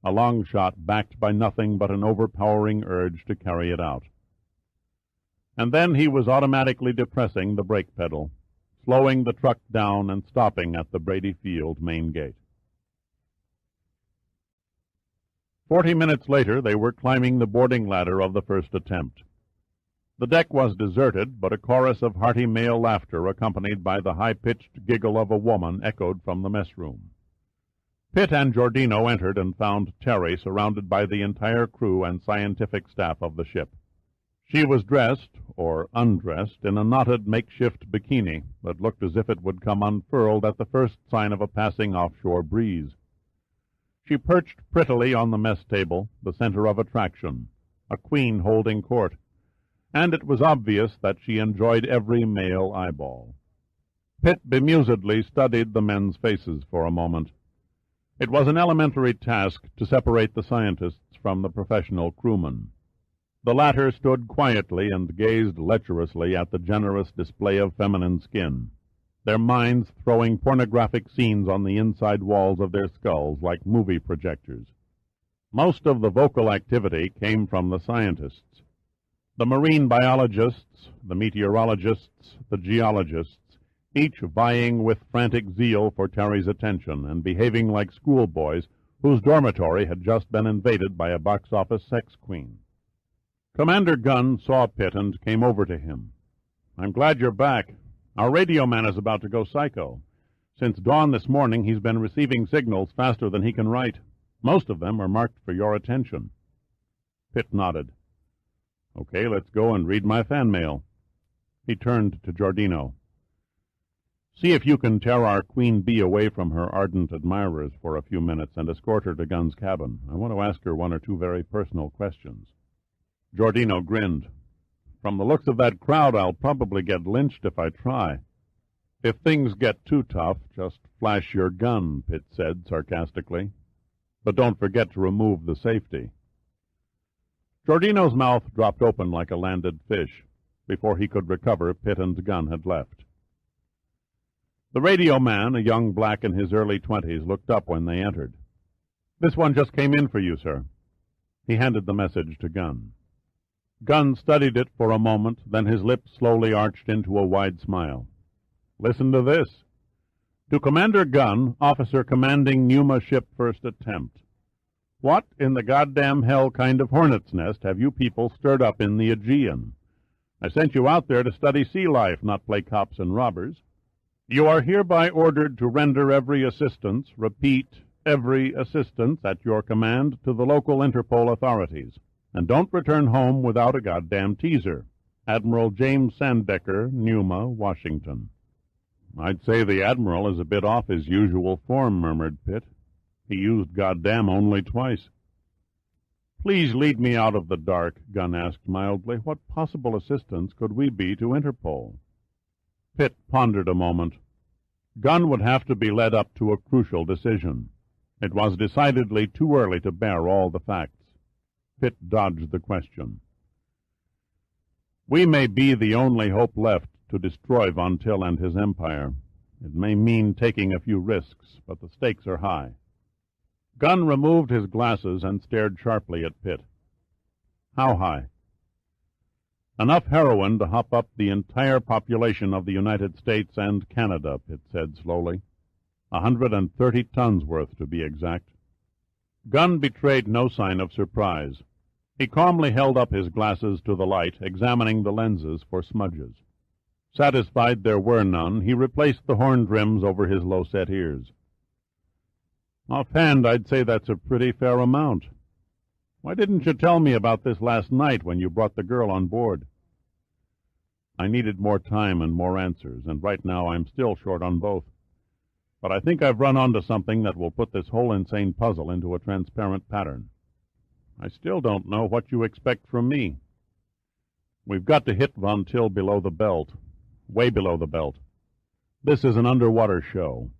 a long shot backed by nothing but an overpowering urge to carry it out. And then he was automatically depressing the brake pedal, slowing the truck down and stopping at the Brady Field main gate. 40 minutes later, they were climbing the boarding ladder of the first attempt. The deck was deserted, but a chorus of hearty male laughter, accompanied by the high-pitched giggle of a woman, echoed from the mess room. Pitt and Giordino entered and found Terry surrounded by the entire crew and scientific staff of the ship. She was dressed, or undressed, in a knotted makeshift bikini that looked as if it would come unfurled at the first sign of a passing offshore breeze. She perched prettily on the mess table, the center of attraction, a queen holding court, and it was obvious that she enjoyed every male eyeball. Pitt bemusedly studied the men's faces for a moment. It was an elementary task to separate the scientists from the professional crewmen. The latter stood quietly and gazed lecherously at the generous display of feminine skin, their minds throwing pornographic scenes on the inside walls of their skulls like movie projectors. Most of the vocal activity came from the scientists. The marine biologists, the meteorologists, the geologists, each vying with frantic zeal for Terry's attention and behaving like schoolboys whose dormitory had just been invaded by a box-office sex queen. Commander Gunn saw Pitt and came over to him. "I'm glad you're back. Our radio man is about to go psycho. Since dawn this morning, he's been receiving signals faster than he can write. Most of them are marked for your attention." Pitt nodded. "Okay, let's go and read my fan mail." He turned to Giordino. "See if you can tear our Queen Bee away from her ardent admirers for a few minutes and escort her to Gunn's cabin. I want to ask her one or two very personal questions." Giordino grinned. "From the looks of that crowd, I'll probably get lynched if I try." "If things get too tough, just flash your gun," Pitt said sarcastically. "But don't forget to remove the safety." Giordino's mouth dropped open like a landed fish. Before he could recover, Pitt and Gunn had left. The radio man, a young black in his early 20s, looked up when they entered. "This one just came in for you, sir." He handed the message to Gunn. Gunn studied it for a moment, then his lips slowly arched into a wide smile. "Listen to this. To Commander Gunn, officer commanding Numa ship first attempt. What in the goddamn hell kind of hornet's nest have you people stirred up in the Aegean? I sent you out there to study sea life, not play cops and robbers. You are hereby ordered to render every assistance, repeat, every assistance at your command to the local Interpol authorities. And don't return home without a goddamn teaser. Admiral James Sandecker, Numa, Washington." "I'd say the Admiral is a bit off his usual form," murmured Pitt. "He used goddamn only twice." "Please lead me out of the dark," Gunn asked mildly. "What possible assistance could we be to Interpol?" Pitt pondered a moment. Gunn would have to be led up to a crucial decision. It was decidedly too early to bear all the facts. Pitt dodged the question. We may be the only hope left to destroy Von Till and his empire. It may mean taking a few risks, but the stakes are high. Gunn removed his glasses and stared sharply at Pitt. How high? Enough heroin to hop up the entire population of the United States and Canada, Pitt said slowly. 130 tons worth, to be exact. Gunn betrayed no sign of surprise. He calmly held up his glasses to the light, examining the lenses for smudges. Satisfied there were none, he replaced the horned rims over his low-set ears. Offhand, I'd say that's a pretty fair amount. Why didn't you tell me about this last night when you brought the girl on board? I needed more time and more answers, and right now I'm still short on both. But I think I've run onto something that will put this whole insane puzzle into a transparent pattern. I still don't know what you expect from me. We've got to hit Von Till below the belt, way below the belt. This is an underwater show.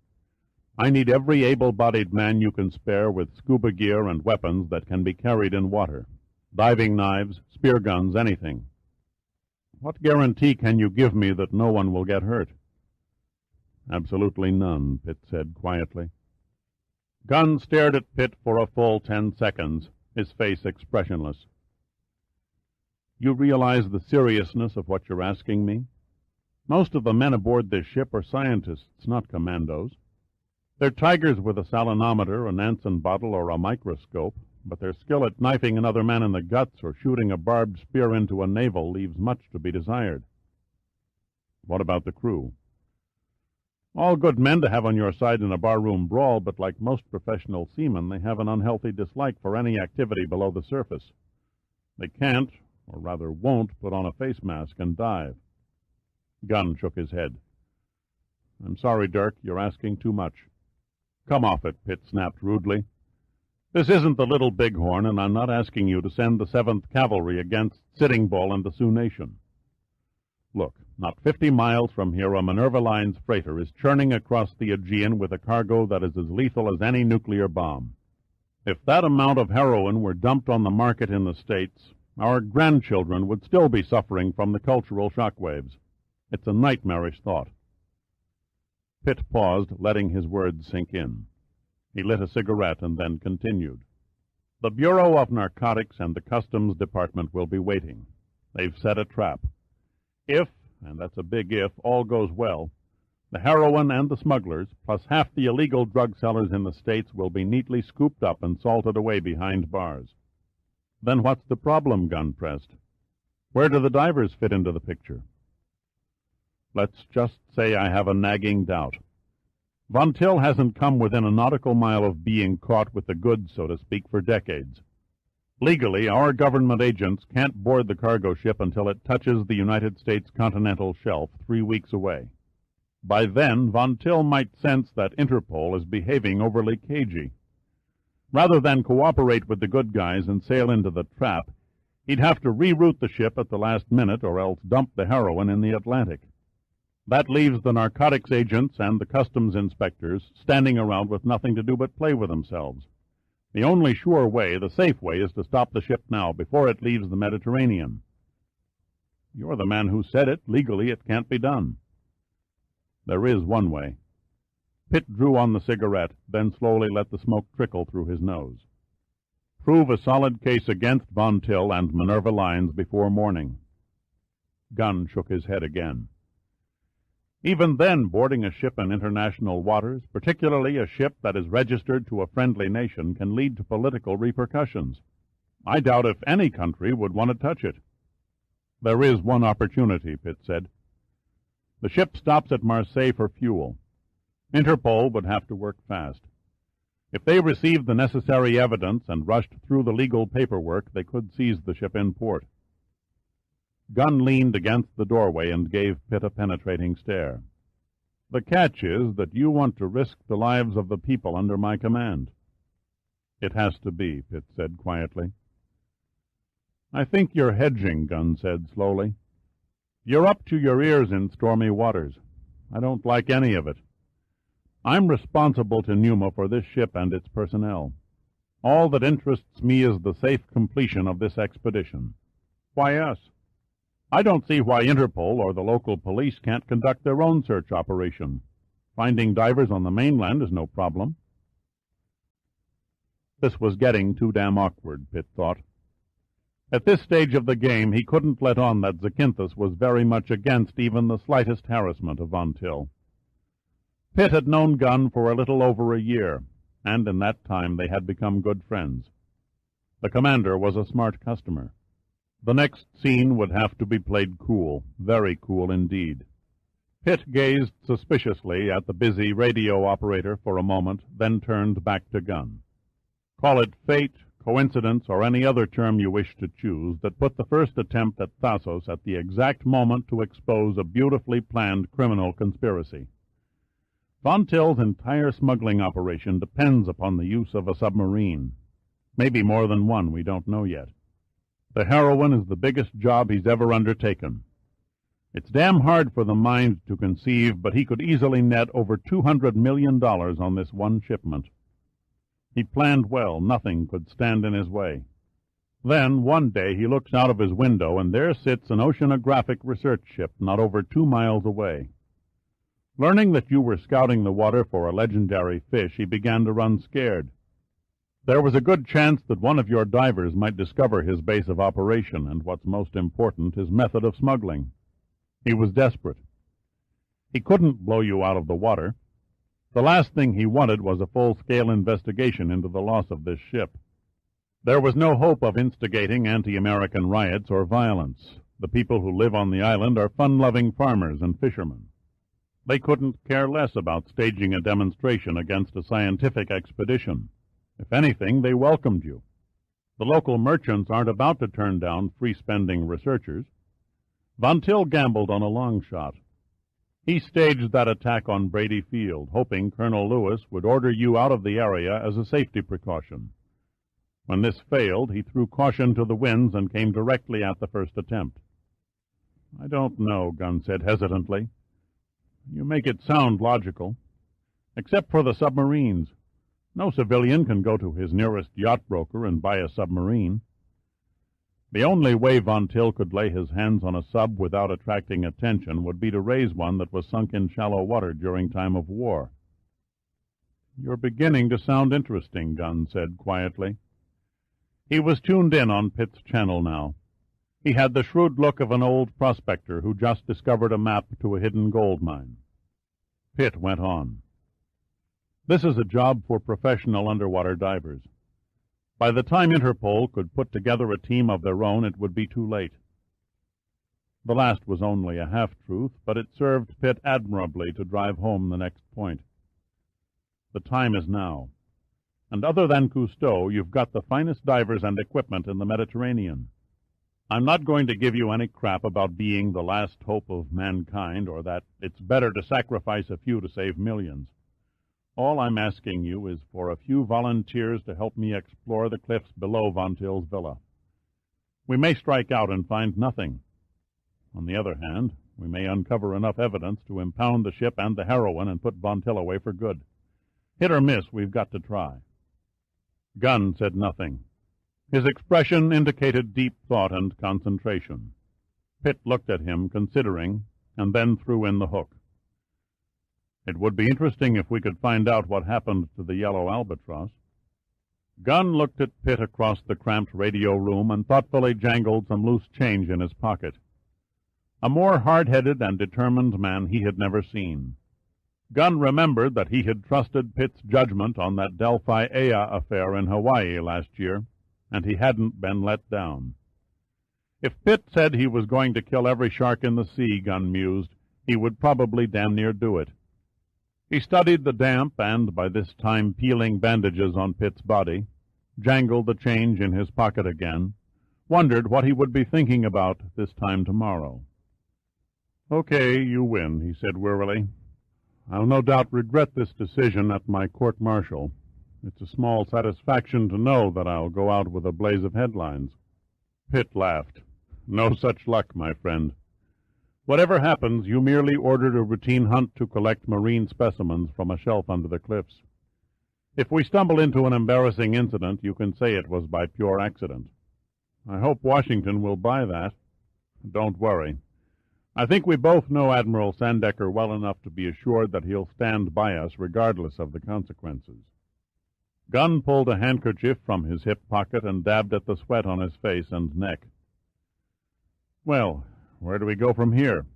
I need every able-bodied man you can spare with scuba gear and weapons that can be carried in water. Diving knives, spear guns, anything. What guarantee can you give me that no one will get hurt? Absolutely none, Pitt said quietly. Gunn stared at Pitt for a full 10 seconds, his face expressionless. You realize the seriousness of what you're asking me? Most of the men aboard this ship are scientists, not commandos. They're tigers with a salinometer, a Nansen bottle, or a microscope, but their skill at knifing another man in the guts or shooting a barbed spear into a naval leaves much to be desired. What about the crew? All good men to have on your side in a barroom brawl, but like most professional seamen, they have an unhealthy dislike for any activity below the surface. They can't, or rather won't, put on a face mask and dive. Gunn shook his head. I'm sorry, Dirk, you're asking too much. Come off it, Pitt snapped rudely. This isn't the Little Bighorn, and I'm not asking you to send the 7th Cavalry against Sitting Bull and the Sioux Nation. Look, not 50 miles from here, a Minerva Lines freighter is churning across the Aegean with a cargo that is as lethal as any nuclear bomb. If that amount of heroin were dumped on the market in the States, our grandchildren would still be suffering from the cultural shockwaves. It's a nightmarish thought. Pitt paused, letting his words sink in. He lit a cigarette and then continued. The Bureau of Narcotics and the Customs Department will be waiting. They've set a trap. If, and that's a big if, all goes well, the heroin and the smugglers, plus half the illegal drug sellers in the States, will be neatly scooped up and salted away behind bars. Then what's the problem, Gunn pressed? Where do the divers fit into the picture? Let's just say I have a nagging doubt. Von Till hasn't come within a nautical mile of being caught with the goods, so to speak, for decades. Legally, our government agents can't board the cargo ship until it touches the United States continental shelf 3 weeks away. By then, Von Till might sense that Interpol is behaving overly cagey. Rather than cooperate with the good guys and sail into the trap, he'd have to reroute the ship at the last minute or else dump the heroin in the Atlantic. That leaves the narcotics agents and the customs inspectors standing around with nothing to do but play with themselves. The only sure way, the safe way, is to stop the ship now, before it leaves the Mediterranean. You're the man who said it. Legally, it can't be done. There is one way. Pitt drew on the cigarette, then slowly let the smoke trickle through his nose. Prove a solid case against Von Till and Minerva Lines before morning. Gunn shook his head again. Even then, boarding a ship in international waters, particularly a ship that is registered to a friendly nation, can lead to political repercussions. I doubt if any country would want to touch it. There is one opportunity, Pitt said. The ship stops at Marseille for fuel. Interpol would have to work fast. If they received the necessary evidence and rushed through the legal paperwork, they could seize the ship in port. Gunn leaned against the doorway and gave Pitt a penetrating stare. The catch is that you want to risk the lives of the people under my command. It has to be, Pitt said quietly. I think you're hedging, Gunn said slowly. You're up to your ears in stormy waters. I don't like any of it. I'm responsible to Numa for this ship and its personnel. All that interests me is the safe completion of this expedition. Why us? I don't see why Interpol or the local police can't conduct their own search operation. Finding divers on the mainland is no problem. This was getting too damn awkward, Pitt thought. At this stage of the game, he couldn't let on that Zakynthos was very much against even the slightest harassment of Von Till. Pitt had known Gunn for a little over a year, and in that time they had become good friends. The commander was a smart customer. The next scene would have to be played cool, very cool indeed. Pitt gazed suspiciously at the busy radio operator for a moment, then turned back to Gunn. Call it fate, coincidence, or any other term you wish to choose, that put the first attempt at Thasos at the exact moment to expose a beautifully planned criminal conspiracy. Von Till's entire smuggling operation depends upon the use of a submarine. Maybe more than one, we don't know yet. The heroine is the biggest job he's ever undertaken. It's damn hard for the mind to conceive, but he could easily net over $200 million on this one shipment. He planned well. Nothing could stand in his way. Then, one day, he looks out of his window, and there sits an oceanographic research ship not over 2 miles away. Learning that you were scouting the water for a legendary fish, he began to run scared. There was a good chance that one of your divers might discover his base of operation and, what's most important, his method of smuggling. He was desperate. He couldn't blow you out of the water. The last thing he wanted was a full-scale investigation into the loss of this ship. There was no hope of instigating anti-American riots or violence. The people who live on the island are fun-loving farmers and fishermen. They couldn't care less about staging a demonstration against a scientific expedition. If anything, they welcomed you. The local merchants aren't about to turn down free-spending researchers. Von Till gambled on a long shot. He staged that attack on Brady Field, hoping Colonel Lewis would order you out of the area as a safety precaution. When this failed, he threw caution to the winds and came directly at the first attempt. I don't know, Gunn said hesitantly. You make it sound logical. Except for the submarines. No civilian can go to his nearest yacht broker and buy a submarine. The only way Von Till could lay his hands on a sub without attracting attention would be to raise one that was sunk in shallow water during time of war. You're beginning to sound interesting, Gunn said quietly. He was tuned in on Pitt's channel now. He had the shrewd look of an old prospector who just discovered a map to a hidden gold mine. Pitt went on. This is a job for professional underwater divers. By the time Interpol could put together a team of their own, it would be too late. The last was only a half-truth, but it served Pitt admirably to drive home the next point. The time is now. And other than Cousteau, you've got the finest divers and equipment in the Mediterranean. I'm not going to give you any crap about being the last hope of mankind, or that it's better to sacrifice a few to save millions. All I'm asking you is for a few volunteers to help me explore the cliffs below Von Till's villa. We may strike out and find nothing. On the other hand, we may uncover enough evidence to impound the ship and the heroine and put Von Till away for good. Hit or miss, we've got to try. Gunn said nothing. His expression indicated deep thought and concentration. Pitt looked at him, considering, and then threw in the hook. It would be interesting if we could find out what happened to the yellow albatross. Gunn looked at Pitt across the cramped radio room and thoughtfully jangled some loose change in his pocket. A more hard-headed and determined man he had never seen. Gunn remembered that he had trusted Pitt's judgment on that Delphi-Aya affair in Hawaii last year, and he hadn't been let down. If Pitt said he was going to kill every shark in the sea, Gunn mused, he would probably damn near do it. He studied the damp and, by this time, peeling bandages on Pitt's body, jangled the change in his pocket again, wondered what he would be thinking about this time tomorrow. Okay, you win, he said wearily. I'll no doubt regret this decision at my court-martial. It's a small satisfaction to know that I'll go out with a blaze of headlines. Pitt laughed. No such luck, my friend. Whatever happens, you merely ordered a routine hunt to collect marine specimens from a shelf under the cliffs. If we stumble into an embarrassing incident, you can say it was by pure accident. I hope Washington will buy that. Don't worry. I think we both know Admiral Sandecker well enough to be assured that he'll stand by us regardless of the consequences. Gunn pulled a handkerchief from his hip pocket and dabbed at the sweat on his face and neck. Well, where do we go from here?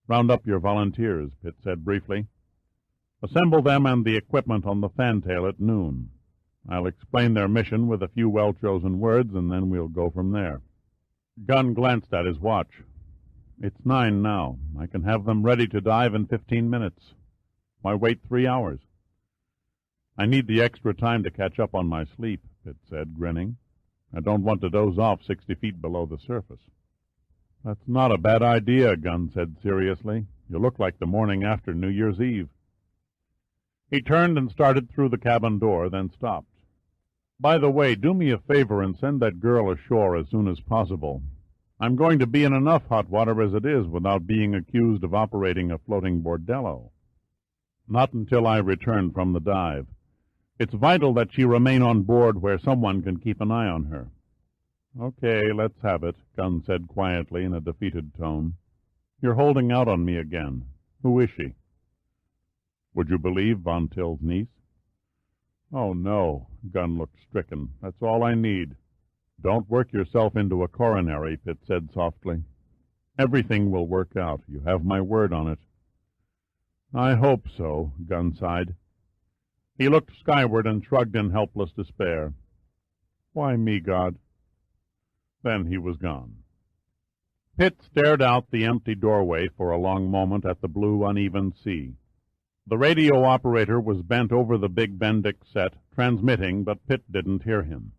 Round up your volunteers, Pitt said briefly. Assemble them and the equipment on the fantail at noon. I'll explain their mission with a few well-chosen words, and then we'll go from there. Gunn glanced at his watch. It's 9 now. I can have them ready to dive in 15 minutes. Why wait 3 hours? I need the extra time to catch up on my sleep, Pitt said, grinning. I don't want to doze off 60 feet below the surface. That's not a bad idea, Gunn said seriously. You look like the morning after New Year's Eve. He turned and started through the cabin door, then stopped. By the way, do me a favor and send that girl ashore as soon as possible. I'm going to be in enough hot water as it is without being accused of operating a floating bordello. Not until I return from the dive. It's vital that she remain on board where someone can keep an eye on her. Okay, let's have it, Gunn said quietly in a defeated tone. You're holding out on me again. Who is she? Would you believe Von Till's niece? Oh, no, Gunn looked stricken. That's all I need. Don't work yourself into a coronary, Pitt said softly. Everything will work out. You have my word on it. I hope so, Gunn sighed. He looked skyward and shrugged in helpless despair. Why me, God? Then he was gone. Pitt stared out the empty doorway for a long moment at the blue, uneven sea. The radio operator was bent over the big Bendix set, transmitting, but Pitt didn't hear him.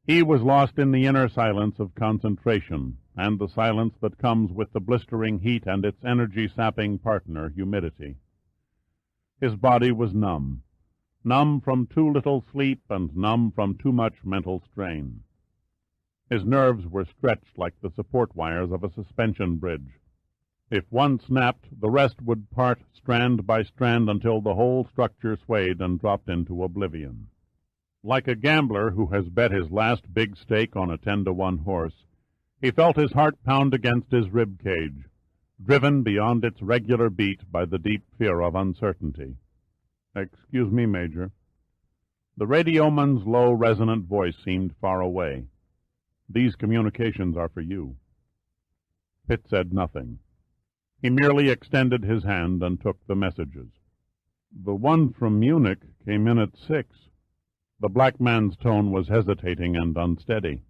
He was lost in the inner silence of concentration, and the silence that comes with the blistering heat and its energy-sapping partner, humidity. His body was numb from too little sleep and numb from too much mental strain. His nerves were stretched like the support wires of a suspension bridge. If one snapped, the rest would part strand by strand until the whole structure swayed and dropped into oblivion. Like a gambler who has bet his last big stake on a 10-to-1 horse, he felt his heart pound against his rib cage, driven beyond its regular beat by the deep fear of uncertainty. Excuse me, Major. The radioman's low, resonant voice seemed far away. These communications are for you. Pitt said nothing. He merely extended his hand and took the messages. The one from Munich came in at 6. The black man's tone was hesitating and unsteady.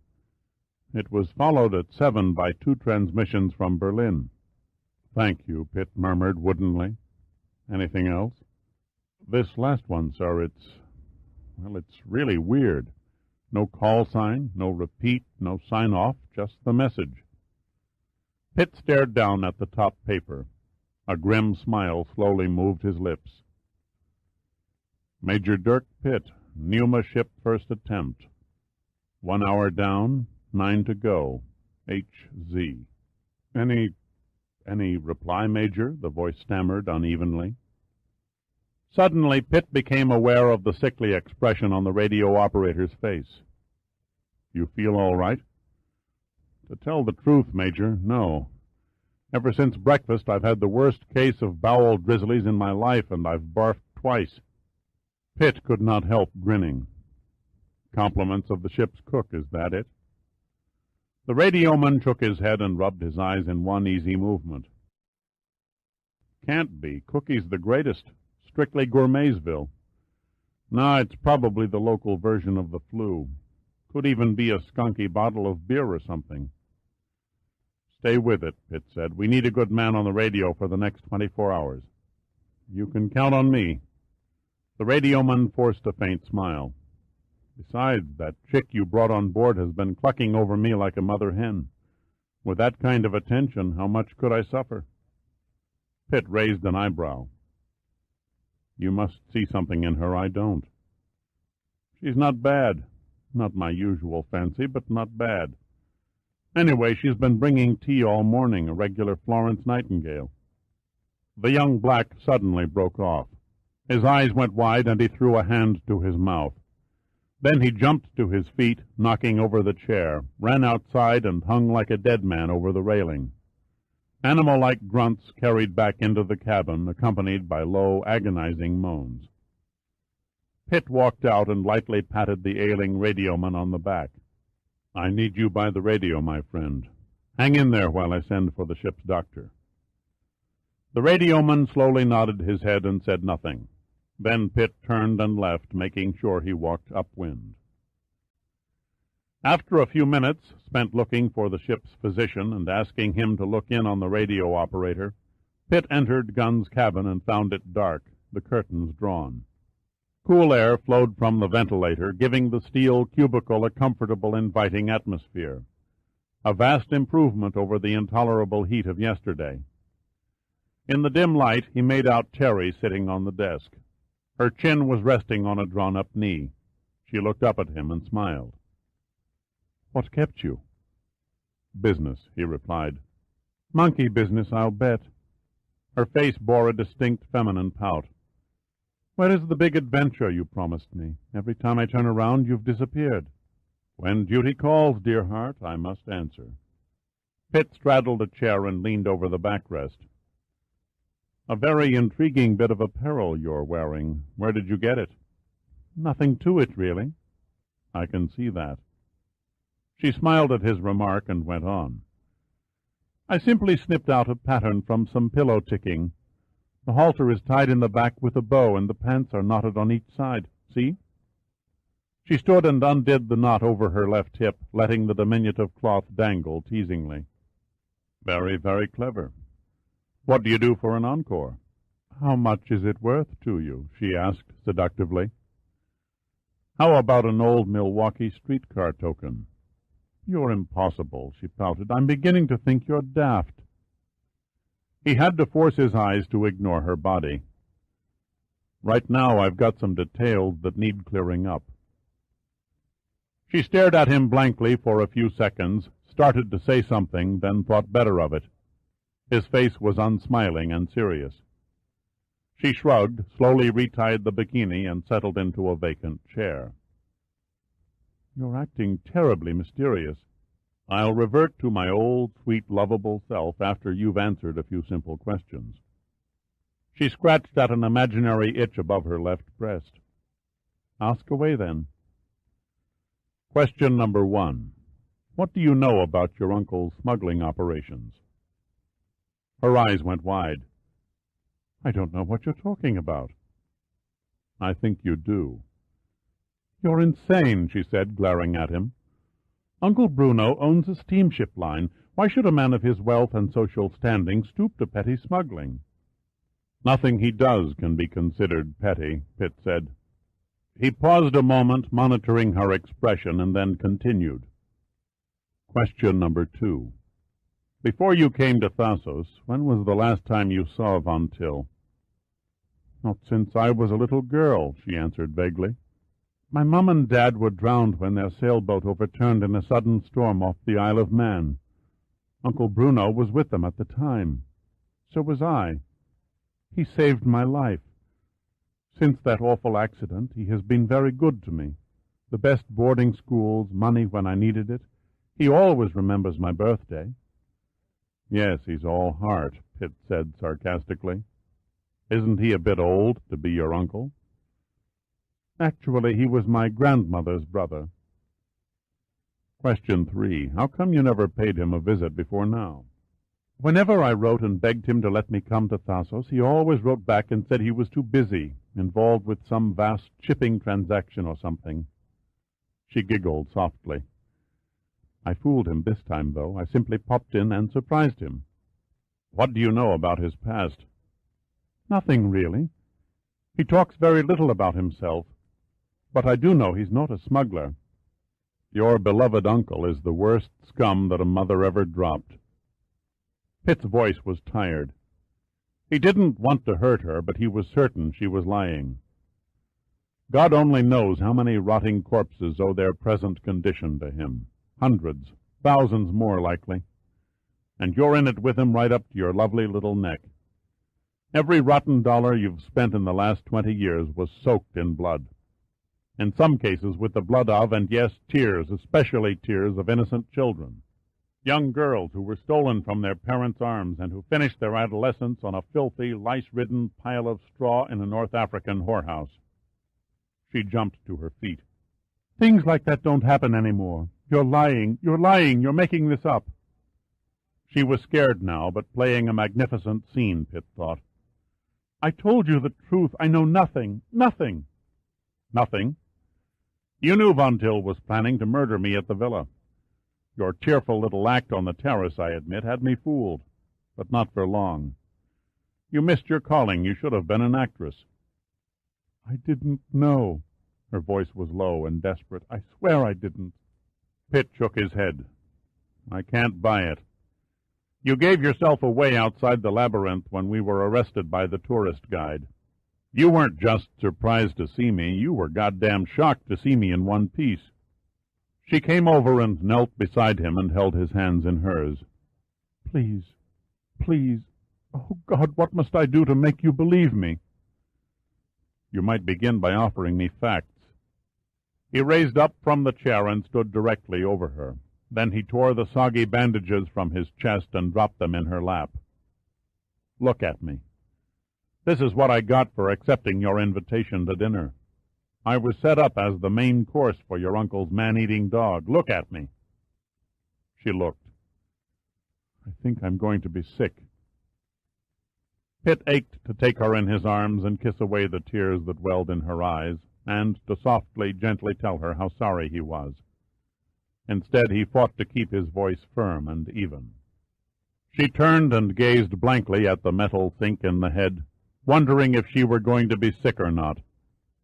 It was followed at 7 by 2 transmissions from Berlin. Thank you, Pitt murmured woodenly. Anything else? This last one, sir, it's really weird. No call sign, no repeat, no sign-off, just the message. Pitt stared down at the top paper. A grim smile slowly moved his lips. Major Dirk Pitt, Pneuma ship first attempt. 1 hour down, 9 to go. H.Z. Any reply, Major? The voice stammered unevenly. Suddenly, Pitt became aware of the sickly expression on the radio operator's face. You feel all right? To tell the truth, Major, no. Ever since breakfast, I've had the worst case of bowel drizzlies in my life, and I've barfed twice. Pitt could not help grinning. Compliments of the ship's cook, is that it? The radioman shook his head and rubbed his eyes in one easy movement. Can't be. Cookie's the greatest. Strictly Gourmetsville. No, it's probably the local version of the flu. Could even be a skunky bottle of beer or something. Stay with it, Pitt said. We need a good man on the radio for the next 24 hours. You can count on me. The radioman forced a faint smile. Besides, that chick you brought on board has been clucking over me like a mother hen. With that kind of attention, how much could I suffer? Pitt raised an eyebrow. You must see something in her I don't. She's not bad. Not my usual fancy, but not bad. Anyway, she's been bringing tea all morning, a regular Florence Nightingale." The young black suddenly broke off. His eyes went wide, and he threw a hand to his mouth. Then he jumped to his feet, knocking over the chair, ran outside, and hung like a dead man over the railing. Animal-like grunts carried back into the cabin, accompanied by low, agonizing moans. Pitt walked out and lightly patted the ailing radioman on the back. "I need you by the radio, my friend. Hang in there while I send for the ship's doctor." The radioman slowly nodded his head and said nothing. Then Pitt turned and left, making sure he walked upwind. After a few minutes spent looking for the ship's physician and asking him to look in on the radio operator, Pitt entered Gunn's cabin and found it dark, the curtains drawn. Cool air flowed from the ventilator, giving the steel cubicle a comfortable, inviting atmosphere, a vast improvement over the intolerable heat of yesterday. In the dim light he made out Terry sitting on the desk. Her chin was resting on a drawn-up knee. She looked up at him and smiled. "What kept you?" "Business," he replied. "Monkey business, I'll bet." Her face bore a distinct feminine pout. "Where is the big adventure you promised me? Every time I turn around, you've disappeared." "When duty calls, dear heart, I must answer." Pitt straddled a chair and leaned over the backrest. "A very intriguing bit of apparel you're wearing. Where did you get it?" "Nothing to it, really." "I can see that." She smiled at his remark and went on. "I simply snipped out a pattern from some pillow ticking. The halter is tied in the back with a bow, and the pants are knotted on each side. See?" She stood and undid the knot over her left hip, letting the diminutive cloth dangle teasingly. "Very, very clever. What do you do for an encore?" "How much is it worth to you?" she asked seductively. "How about an old Milwaukee streetcar token?" "You're impossible," she pouted. "I'm beginning to think you're daft." He had to force his eyes to ignore her body. "Right now I've got some details that need clearing up." She stared at him blankly for a few seconds, started to say something, then thought better of it. His face was unsmiling and serious. She shrugged, slowly retied the bikini, and settled into a vacant chair. "You're acting terribly mysterious." "I'll revert to my old, sweet, lovable self after you've answered a few simple questions." She scratched at an imaginary itch above her left breast. "Ask away, then." Question number 1. What do you know about your uncle's smuggling operations? Her eyes went wide. "I don't know what you're talking about." "I think you do." "You're insane," she said, glaring at him. "Uncle Bruno owns a steamship line. Why should a man of his wealth and social standing stoop to petty smuggling?" "Nothing he does can be considered petty," Pitt said. He paused a moment, monitoring her expression, and then continued. Question number 2. Before you came to Thasos, when was the last time you saw Von Till? "Not since I was a little girl," she answered vaguely. "My mum and Dad were drowned when their sailboat overturned in a sudden storm off the Isle of Man. Uncle Bruno was with them at the time. So was I. He saved my life. Since that awful accident, he has been very good to me. The best boarding schools, money when I needed it. He always remembers my birthday." "Yes, he's all heart," Pitt said sarcastically. "Isn't he a bit old to be your uncle?" "Actually, he was my grandmother's brother." Question 3. How come you never paid him a visit before now? "Whenever I wrote and begged him to let me come to Thasos, he always wrote back and said he was too busy, involved with some vast shipping transaction or something." She giggled softly. "I fooled him this time, though. I simply popped in and surprised him." "What do you know about his past?" "Nothing, really. He talks very little about himself. But I do know he's not a smuggler." "Your beloved uncle is the worst scum that a mother ever dropped." Pitt's voice was tired. He didn't want to hurt her, but he was certain she was lying. God only knows how many rotting corpses owe their present condition to him. Hundreds, Thousands more, likely. And you're in it with him right up to your lovely little neck. Every rotten dollar you've spent in the last 20 years was soaked in blood. In some cases with the blood of, and yes, tears, especially tears of innocent children. Young girls who were stolen from their parents' arms and who finished their adolescence on a filthy, lice-ridden pile of straw in a North African whorehouse. She jumped to her feet. Things like that don't happen anymore. You're lying, you're making this up. She was scared now, but playing a magnificent scene, Pitt thought. I told you the truth. I know nothing. Nothing. Nothing? You knew Von Till was planning to murder me at the villa. Your tearful little act on the terrace, I admit, had me fooled, but not for long. You missed your calling. You should have been an actress. I didn't know. Her voice was low and desperate. I swear I didn't. Pitt shook his head. I can't buy it. You gave yourself away outside the labyrinth when we were arrested by the tourist guide. You weren't just surprised to see me. You were goddamn shocked to see me in one piece. She came over and knelt beside him and held his hands in hers. Please, please. Oh, God, what must I do to make you believe me? You might begin by offering me facts. He raised up from the chair and stood directly over her. Then he tore the soggy bandages from his chest and dropped them in her lap. Look at me. This is what I got for accepting your invitation to dinner. I was set up as the main course for your uncle's man-eating dog. Look at me. She looked. I think I'm going to be sick. Pitt ached to take her in his arms and kiss away the tears that welled in her eyes, and to softly, gently tell her how sorry he was. Instead, he fought to keep his voice firm and even. She turned and gazed blankly at the metal sink in the head, wondering if she were going to be sick or not.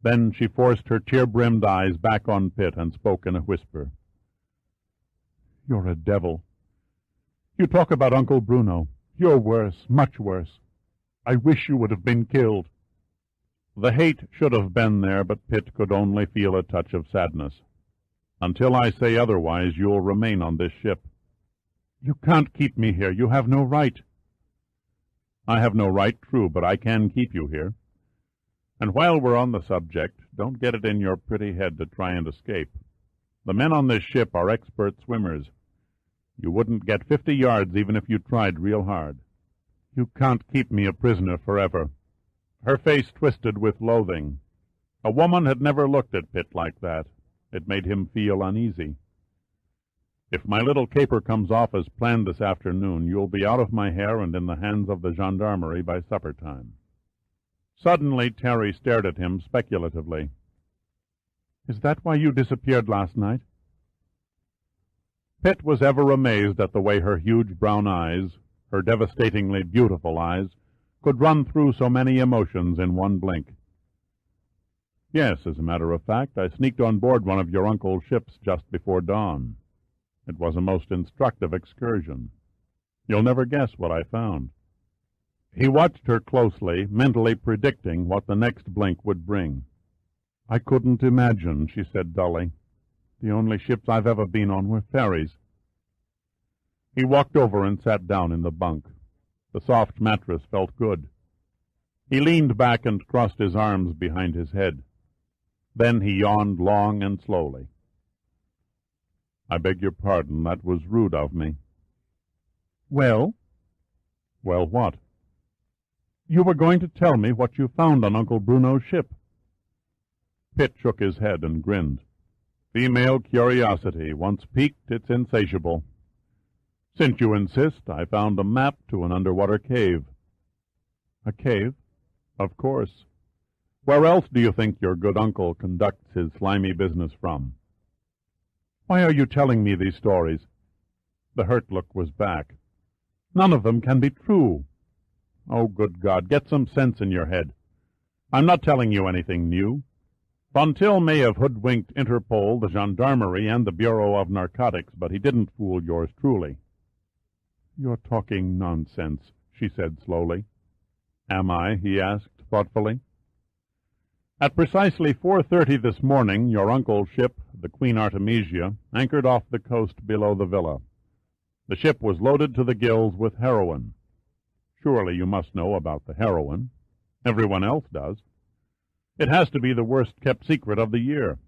Then she forced her tear-brimmed eyes back on Pitt and spoke in a whisper. You're a devil. You talk about Uncle Bruno. You're worse, much worse. I wish you would have been killed. The hate should have been there, but Pitt could only feel a touch of sadness. Until I say otherwise, you'll remain on this ship. You can't keep me here. You have no right. I have no right, true, but I can keep you here. And while we're on the subject, don't get it in your pretty head to try and escape. The men on this ship are expert swimmers. You wouldn't get 50 yards even if you tried real hard. You can't keep me a prisoner forever. Her face twisted with loathing. A woman had never looked at Pitt like that. It made him feel uneasy. If my little caper comes off as planned this afternoon, you'll be out of my hair and in the hands of the gendarmerie by supper time. Suddenly, Terry stared at him speculatively. Is that why you disappeared last night? Pitt was ever amazed at the way her huge brown eyes, her devastatingly beautiful eyes, could run through so many emotions in one blink. Yes, as a matter of fact, I sneaked on board one of your uncle's ships just before dawn. It was a most instructive excursion. You'll never guess what I found. He watched her closely, mentally predicting what the next blink would bring. I couldn't imagine, she said dully. The only ships I've ever been on were ferries. He walked over and sat down in the bunk. The soft mattress felt good. He leaned back and crossed his arms behind his head. Then he yawned long and slowly. I beg your pardon, that was rude of me. Well? Well, what? You were going to tell me what you found on Uncle Bruno's ship. Pitt shook his head and grinned. Female curiosity. Once piqued, it's insatiable. Since you insist, I found a map to an underwater cave. A cave? Of course. Where else do you think your good uncle conducts his slimy business from? Why are you telling me these stories? The hurt look was back. None of them can be true. Oh, good God, get some sense in your head. I'm not telling you anything new. Von Till may have hoodwinked Interpol, the Gendarmerie, and the Bureau of Narcotics, but he didn't fool yours truly. You're talking nonsense, she said slowly. Am I? He asked thoughtfully. At precisely 4:30 this morning, your uncle's ship, the Queen Artemisia, anchored off the coast below the villa. The ship was loaded to the gills with heroin. Surely you must know about the heroin. Everyone else does. It has to be the worst-kept secret of the year.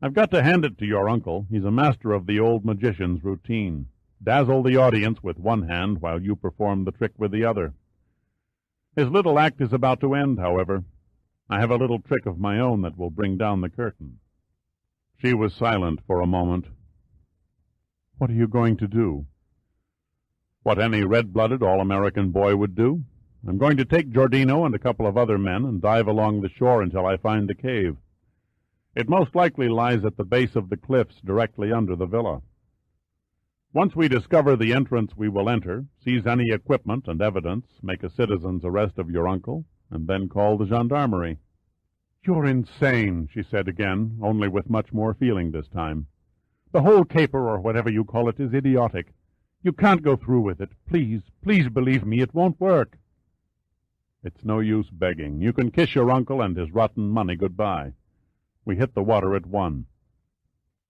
I've got to hand it to your uncle. He's a master of the old magician's routine. Dazzle the audience with one hand while you perform the trick with the other. His little act is about to end, however. I have a little trick of my own that will bring down the curtain. She was silent for a moment. What are you going to do? What any red-blooded, all-American boy would do. I'm going to take Giordino and a couple of other men and dive along the shore until I find the cave. It most likely lies at the base of the cliffs directly under the villa. Once we discover the entrance, we will enter, seize any equipment and evidence, make a citizen's arrest of your uncle, and then call the gendarmerie. You're insane, she said again, only with much more feeling this time. The whole caper, or whatever you call it, is idiotic. You can't go through with it. Please, please believe me, it won't work. It's no use begging. You can kiss your uncle and his rotten money goodbye. We hit the water at 1.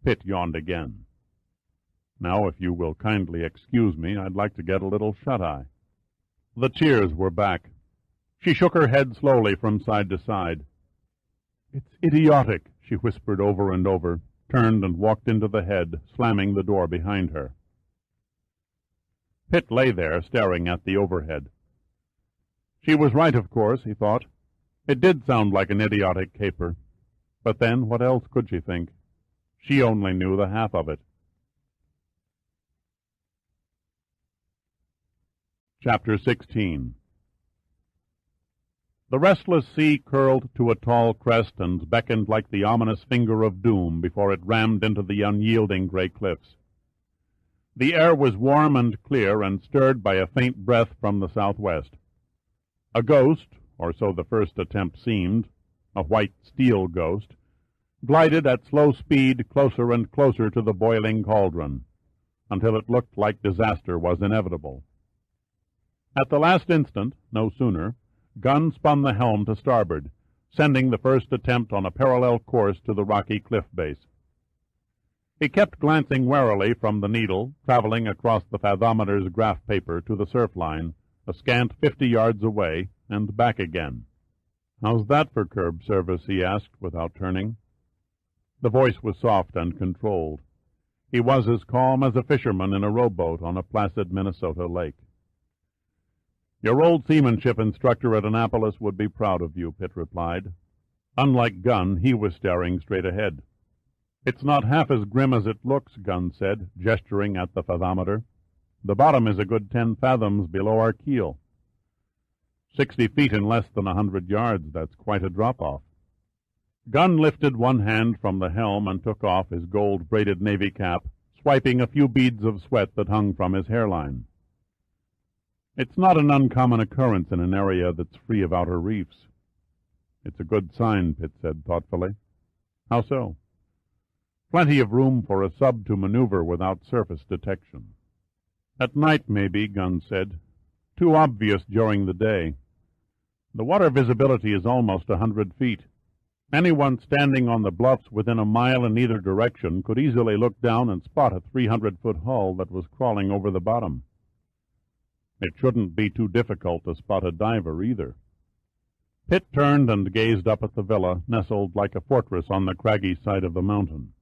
Pitt yawned again. Now, if you will kindly excuse me, I'd like to get a little shut-eye. The tears were back. She shook her head slowly from side to side. It's idiotic, she whispered over and over, turned and walked into the head, slamming the door behind her. Pitt lay there, staring at the overhead. She was right, of course, he thought. It did sound like an idiotic caper. But then, what else could she think? She only knew the half of it. Chapter 16. The restless sea curled to a tall crest and beckoned like the ominous finger of doom before it rammed into the unyielding gray cliffs. The air was warm and clear and stirred by a faint breath from the southwest. A ghost, or so the first attempt seemed, a white steel ghost, glided at slow speed closer and closer to the boiling cauldron, until it looked like disaster was inevitable. At the last instant, no sooner, Gunn spun the helm to starboard, sending the first attempt on a parallel course to the rocky cliff base. He kept glancing warily from the needle, traveling across the fathometer's graph paper to the surf line, a scant 50 yards away, and back again. "How's that for curb service?" he asked, without turning. The voice was soft and controlled. He was as calm as a fisherman in a rowboat on a placid Minnesota lake. "Your old seamanship instructor at Annapolis would be proud of you," Pitt replied. Unlike Gunn, he was staring straight ahead. "It's not half as grim as it looks," Gunn said, gesturing at the fathometer. "The bottom is a good 10 fathoms below our keel. 60 feet in less than 100 yards, that's quite a drop-off." Gunn lifted one hand from the helm and took off his gold-braided navy cap, swiping a few beads of sweat that hung from his hairline. "It's not an uncommon occurrence in an area that's free of outer reefs." "It's a good sign," Pitt said thoughtfully. "How so?" "Plenty of room for a sub to maneuver without surface detection." "At night, maybe," Gunn said. "Too obvious during the day. The water visibility is almost 100 feet. Anyone standing on the bluffs within a mile in either direction could easily look down and spot a 300-foot hull that was crawling over the bottom. It shouldn't be too difficult to spot a diver, either." Pitt turned and gazed up at the villa, nestled like a fortress on the craggy side of the mountain.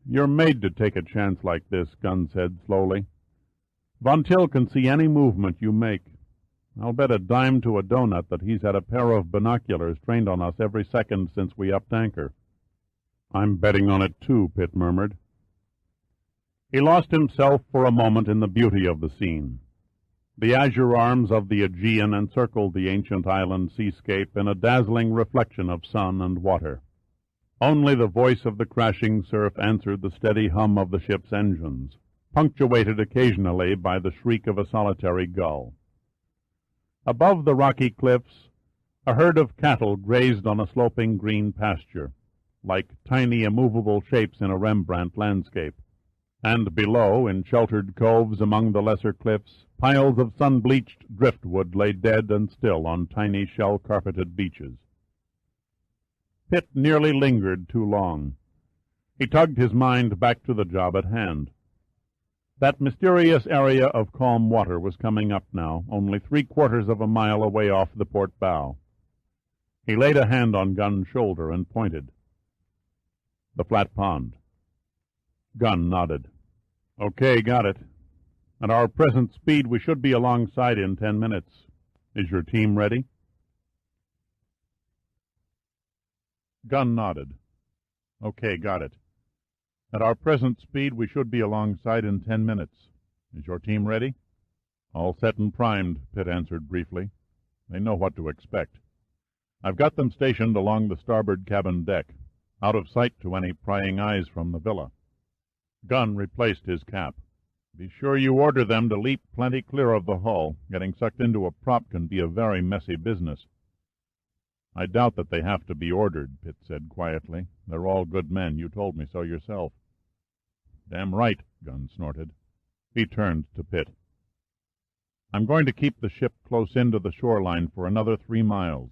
"You're made to take a chance like this," Gunn said slowly. "Von Till can see any movement you make. I'll bet a dime to a donut that he's had a pair of binoculars trained on us every second since we upped anchor." "I'm betting on it, too," Pitt murmured. He lost himself for a moment in the beauty of the scene. The azure arms of the Aegean encircled the ancient island seascape in a dazzling reflection of sun and water. Only the voice of the crashing surf answered the steady hum of the ship's engines, punctuated occasionally by the shriek of a solitary gull. Above the rocky cliffs, a herd of cattle grazed on a sloping green pasture, like tiny immovable shapes in a Rembrandt landscape. And below, in sheltered coves among the lesser cliffs, piles of sun-bleached driftwood lay dead and still on tiny shell-carpeted beaches. Pitt nearly lingered too long. He tugged his mind back to the job at hand. That mysterious area of calm water was coming up now, only 3/4 of a mile away off the port bow. He laid a hand on Gunn's shoulder and pointed. The flat pond. Gunn nodded. "Okay, got it. At our present speed, we should be alongside in 10 minutes. Is your team ready?" Gunn nodded. "Okay, got it. At our present speed, we should be alongside in 10 minutes. Is your team ready?" "All set and primed," Pitt answered briefly. "They know what to expect. I've got them stationed along the starboard cabin deck, out of sight to any prying eyes from the villa." Gunn replaced his cap. "Be sure you order them to leap plenty clear of the hull. Getting sucked into a prop can be a very messy business." "I doubt that they have to be ordered," Pitt said quietly. "They're all good men. You told me so yourself." "Damn right," Gunn snorted. He turned to Pitt. "I'm going to keep the ship close in to the shoreline for another 3 miles.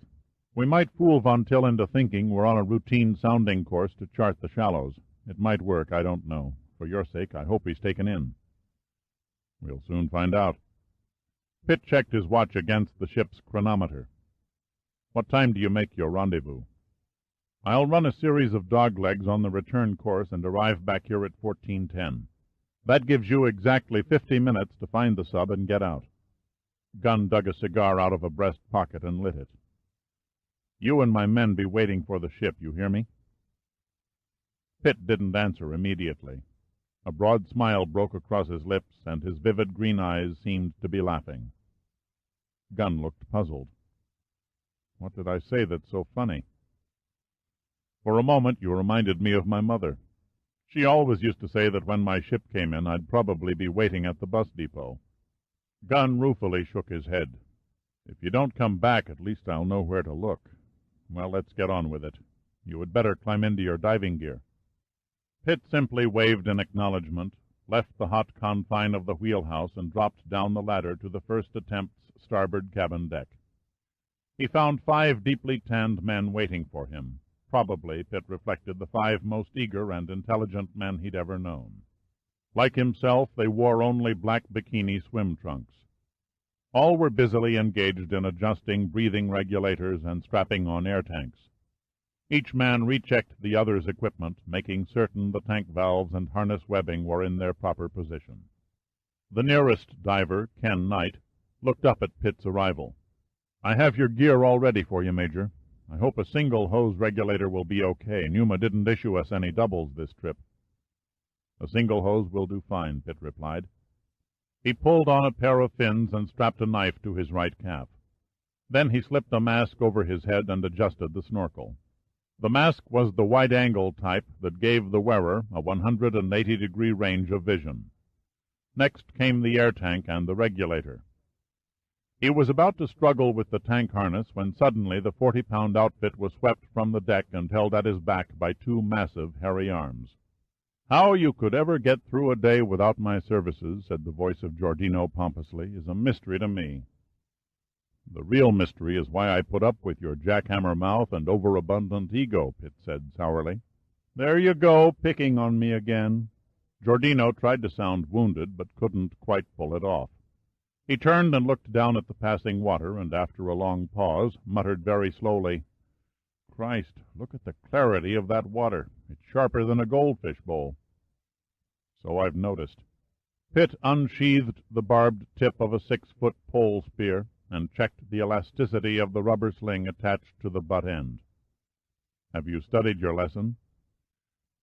We might fool Von Till into thinking we're on a routine sounding course to chart the shallows. It might work, I don't know. For your sake, I hope he's taken in." "We'll soon find out." Pitt checked his watch against the ship's chronometer. "What time do you make your rendezvous?" "I'll run a series of doglegs on the return course and arrive back here at 14:10. That gives you exactly 50 minutes to find the sub and get out." Gunn dug a cigar out of a breast pocket and lit it. "You and my men be waiting for the ship, you hear me?" Pitt didn't answer immediately. A broad smile broke across his lips, and his vivid green eyes seemed to be laughing. Gunn looked puzzled. "What did I say that's so funny?" "For a moment you reminded me of my mother. She always used to say that when my ship came in I'd probably be waiting at the bus depot." Gunn ruefully shook his head. "If you don't come back, at least I'll know where to look. Well, let's get on with it. You had better climb into your diving gear." Pitt simply waved in acknowledgment, left the hot confine of the wheelhouse, and dropped down the ladder to the first attempt's starboard cabin deck. He found 5 deeply tanned men waiting for him. Probably, Pitt reflected, the 5 most eager and intelligent men he'd ever known. Like himself, they wore only black bikini swim trunks. All were busily engaged in adjusting breathing regulators and strapping on air tanks. Each man rechecked the other's equipment, making certain the tank valves and harness webbing were in their proper position. The nearest diver, Ken Knight, looked up at Pitt's arrival. "I have your gear all ready for you, Major. I hope a single hose regulator will be okay. Numa didn't issue us any doubles this trip." "A single hose will do fine," Pitt replied. He pulled on a pair of fins and strapped a knife to his right calf. Then he slipped a mask over his head and adjusted the snorkel. The mask was the wide-angle type that gave the wearer a 180-degree range of vision. Next came the air tank and the regulator. He was about to struggle with the tank harness when suddenly the 40-pound outfit was swept from the deck and held at his back by 2 massive, hairy arms. "How you could ever get through a day without my services," said the voice of Giordino pompously, "is a mystery to me." "The real mystery is why I put up with your jackhammer mouth and overabundant ego," Pitt said sourly. "There you go, picking on me again." Giordino tried to sound wounded, but couldn't quite pull it off. He turned and looked down at the passing water, and after a long pause, muttered very slowly, "Christ, look at the clarity of that water. It's sharper than a goldfish bowl." "So I've noticed." Pitt unsheathed the barbed tip of a 6-foot pole spear and checked the elasticity of the rubber sling attached to the butt end. "Have you studied your lesson?"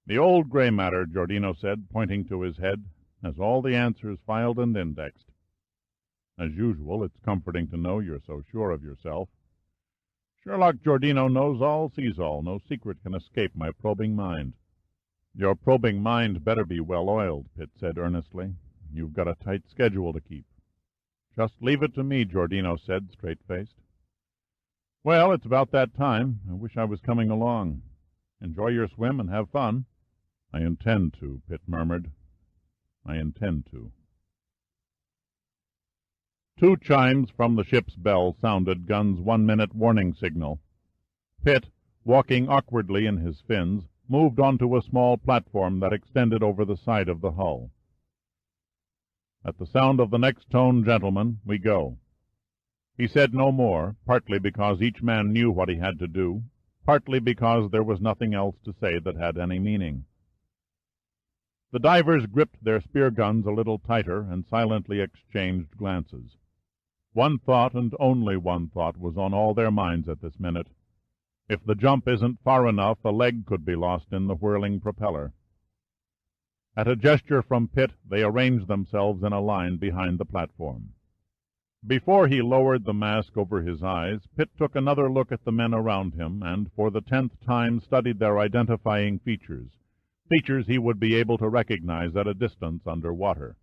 "The old gray matter," Giordino said, pointing to his head, "has all the answers filed and indexed." "As usual, it's comforting to know you're so sure of yourself." "Sherlock Giordino knows all, sees all. No secret can escape my probing mind." "Your probing mind better be well-oiled," Pitt said earnestly. "You've got a tight schedule to keep." "Just leave it to me," Giordino said, straight-faced. "Well, it's about that time. I wish I was coming along. Enjoy your swim and have fun." "I intend to," Pitt murmured. "I intend to." 2 chimes from the ship's bell sounded Gunn's 1-minute warning signal. Pitt, walking awkwardly in his fins, moved onto a small platform that extended over the side of the hull. "At the sound of the next tone, gentlemen, we go." He said no more, partly because each man knew what he had to do, partly because there was nothing else to say that had any meaning. The divers gripped their spear guns a little tighter and silently exchanged glances. One thought, and only one thought, was on all their minds at this minute. If the jump isn't far enough, a leg could be lost in the whirling propeller. At a gesture from Pitt, they arranged themselves in a line behind the platform. Before he lowered the mask over his eyes, Pitt took another look at the men around him, and for the 10th time studied their identifying features, features he would be able to recognize at a distance under water.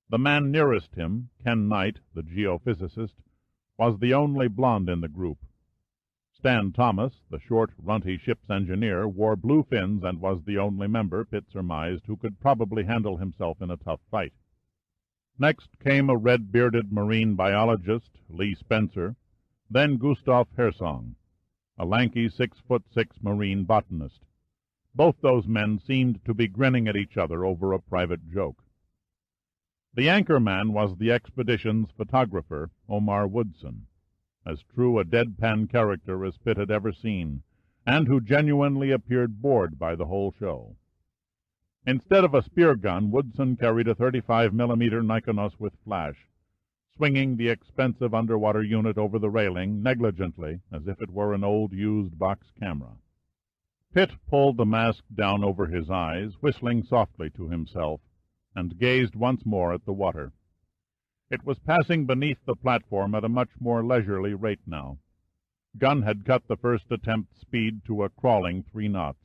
The man nearest him, Ken Knight, the geophysicist, was the only blond in the group. Stan Thomas, the short, runty ship's engineer, wore blue fins and was the only member, Pitt surmised, who could probably handle himself in a tough fight. Next came a red-bearded marine biologist, Lee Spencer, then Gustav Hersong, a lanky 6'6" marine botanist. Both those men seemed to be grinning at each other over a private joke. The anchor man was the expedition's photographer, Omar Woodson, as true a deadpan character as Pitt had ever seen, and who genuinely appeared bored by the whole show. Instead of a spear gun, Woodson carried a 35mm Nikonos with flash, swinging the expensive underwater unit over the railing negligently, as if it were an old used box camera. Pitt pulled the mask down over his eyes, whistling softly to himself, and gazed once more at the water. It was passing beneath the platform at a much more leisurely rate now. Gun had cut the first attempt speed to a crawling 3 knots.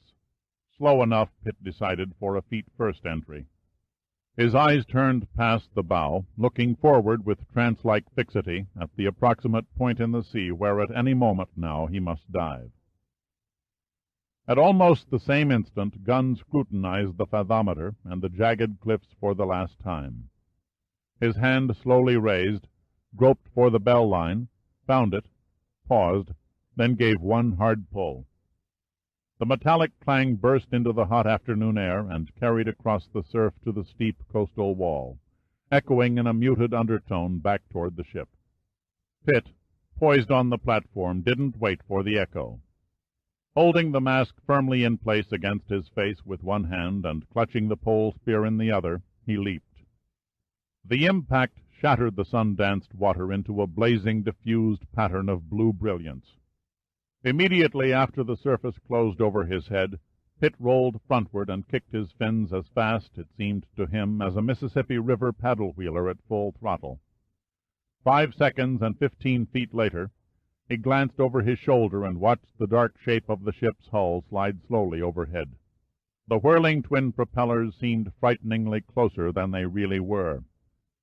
Slow enough, Pitt decided, for a feet-first entry. His eyes turned past the bow, looking forward with trance-like fixity at the approximate point in the sea where at any moment now he must dive. At almost the same instant, Gunn scrutinized the fathometer and the jagged cliffs for the last time. His hand slowly raised, groped for the bell line, found it, paused, then gave one hard pull. The metallic clang burst into the hot afternoon air and carried across the surf to the steep coastal wall, echoing in a muted undertone back toward the ship. Pitt, poised on the platform, didn't wait for the echo. Holding the mask firmly in place against his face with one hand and clutching the pole spear in the other, he leaped. The impact shattered the sun-danced water into a blazing, diffused pattern of blue brilliance. Immediately after the surface closed over his head, Pitt rolled frontward and kicked his fins as fast, it seemed to him, as a Mississippi River paddle-wheeler at full throttle. 5 seconds and 15 feet later, he glanced over his shoulder and watched the dark shape of the ship's hull slide slowly overhead. The whirling twin propellers seemed frighteningly closer than they really were.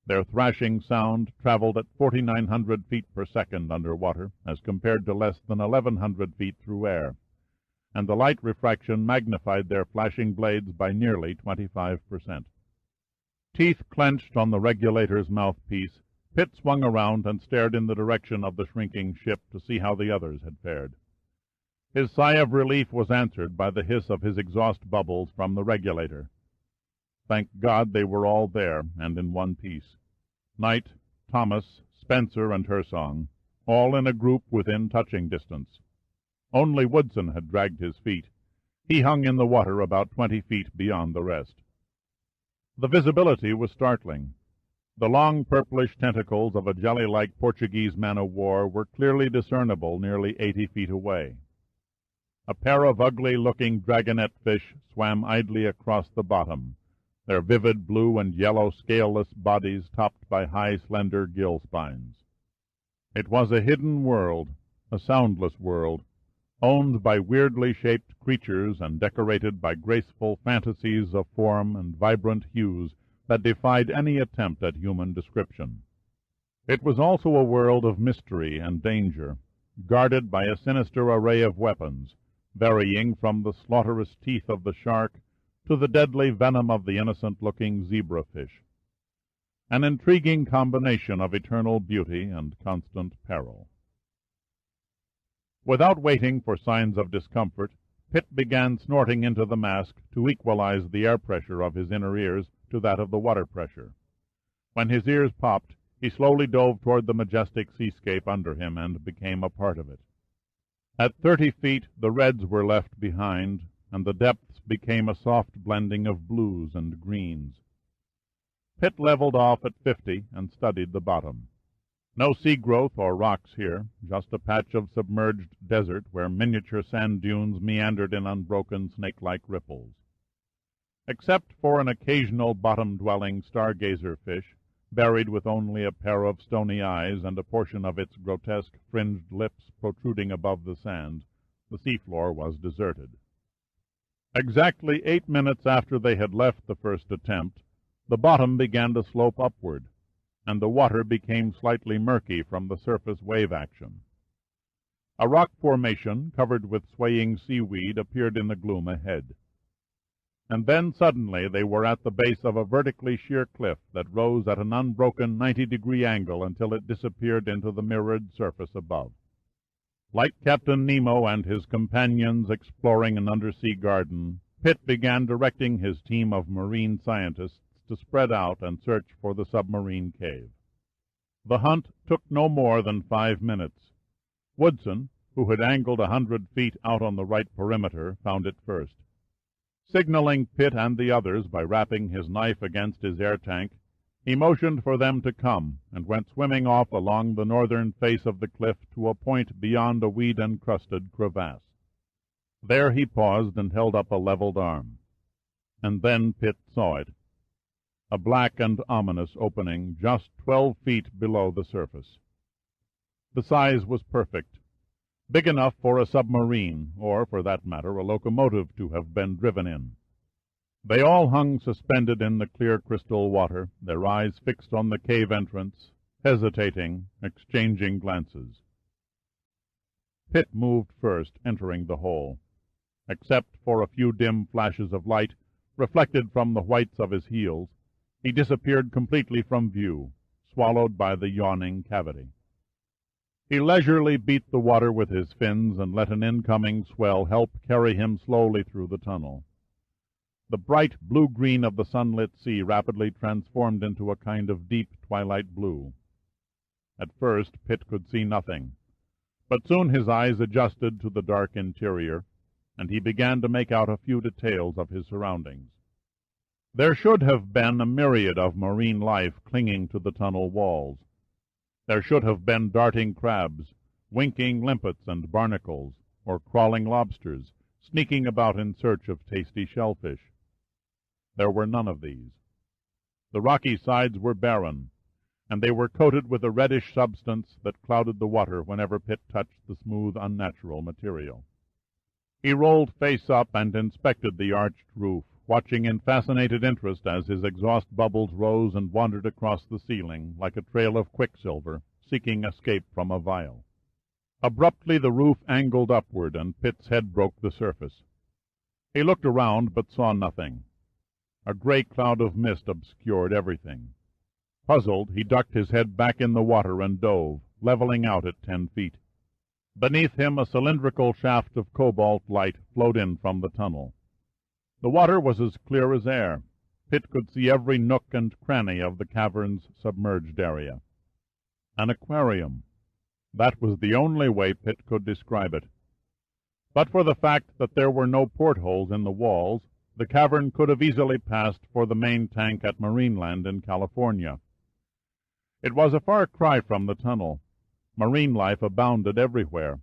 Their thrashing sound traveled at 4,900 feet per second underwater, as compared to less than 1,100 feet through air, and the light refraction magnified their flashing blades by nearly 25%. Teeth clenched on the regulator's mouthpiece, Pitt swung around and stared in the direction of the shrinking ship to see how the others had fared. His sigh of relief was answered by the hiss of his exhaust bubbles from the regulator. Thank God they were all there, and in one piece. Knight, Thomas, Spencer, and Hersong, all in a group within touching distance. Only Woodson had dragged his feet. He hung in the water about 20 feet beyond the rest. The visibility was startling. The long purplish tentacles of a jelly-like Portuguese man-of-war were clearly discernible nearly 80 feet away. A pair of ugly-looking dragonet fish swam idly across the bottom, their vivid blue and yellow scaleless bodies topped by high, slender gill spines. It was a hidden world, a soundless world, owned by weirdly shaped creatures and decorated by graceful fantasies of form and vibrant hues that defied any attempt at human description. It was also a world of mystery and danger, guarded by a sinister array of weapons, varying from the slaughterous teeth of the shark to the deadly venom of the innocent-looking zebrafish, an intriguing combination of eternal beauty and constant peril. Without waiting for signs of discomfort, Pitt began snorting into the mask to equalize the air pressure of his inner ears to that of the water pressure. When his ears popped, he slowly dove toward the majestic seascape under him and became a part of it. At 30 feet, the reds were left behind, and the depths became a soft blending of blues and greens. Pitt leveled off at 50 and studied the bottom. No sea growth or rocks here, just a patch of submerged desert where miniature sand dunes meandered in unbroken snake-like ripples. Except for an occasional bottom-dwelling stargazer fish, buried with only a pair of stony eyes and a portion of its grotesque fringed lips protruding above the sand, the seafloor was deserted. Exactly 8 minutes after they had left the first attempt, the bottom began to slope upward, and the water became slightly murky from the surface wave action. A rock formation covered with swaying seaweed appeared in the gloom ahead. And then suddenly they were at the base of a vertically sheer cliff that rose at an unbroken 90-degree angle until it disappeared into the mirrored surface above. Like Captain Nemo and his companions exploring an undersea garden, Pitt began directing his team of marine scientists to spread out and search for the submarine cave. The hunt took no more than 5 minutes. Woodson, who had angled 100 feet out on the right perimeter, found it first. Signaling Pitt and the others by rapping his knife against his air tank, he motioned for them to come and went swimming off along the northern face of the cliff to a point beyond a weed-encrusted crevasse. There he paused and held up a leveled arm. And then Pitt saw it. A black and ominous opening just 12 feet below the surface. The size was perfect, big enough for a submarine, or, for that matter, a locomotive to have been driven in. They all hung suspended in the clear crystal water, their eyes fixed on the cave entrance, hesitating, exchanging glances. Pitt moved first, entering the hole. Except for a few dim flashes of light, reflected from the whites of his heels, he disappeared completely from view, swallowed by the yawning cavity. He leisurely beat the water with his fins and let an incoming swell help carry him slowly through the tunnel. The bright blue-green of the sunlit sea rapidly transformed into a kind of deep twilight blue. At first Pitt could see nothing, but soon his eyes adjusted to the dark interior, and he began to make out a few details of his surroundings. There should have been a myriad of marine life clinging to the tunnel walls. There should have been darting crabs, winking limpets and barnacles, or crawling lobsters, sneaking about in search of tasty shellfish. There were none of these. The rocky sides were barren, and they were coated with a reddish substance that clouded the water whenever Pitt touched the smooth, unnatural material. He rolled face up and inspected the arched roof, watching in fascinated interest as his exhaust bubbles rose and wandered across the ceiling like a trail of quicksilver, seeking escape from a vial. Abruptly the roof angled upward, and Pitt's head broke the surface. He looked around, but saw nothing. A gray cloud of mist obscured everything. Puzzled, he ducked his head back in the water and dove, leveling out at 10 feet. Beneath him a cylindrical shaft of cobalt light flowed in from the tunnel. The water was as clear as air. Pitt could see every nook and cranny of the cavern's submerged area. An aquarium. That was the only way Pitt could describe it. But for the fact that there were no portholes in the walls, the cavern could have easily passed for the main tank at Marineland in California. It was a far cry from the tunnel. Marine life abounded everywhere.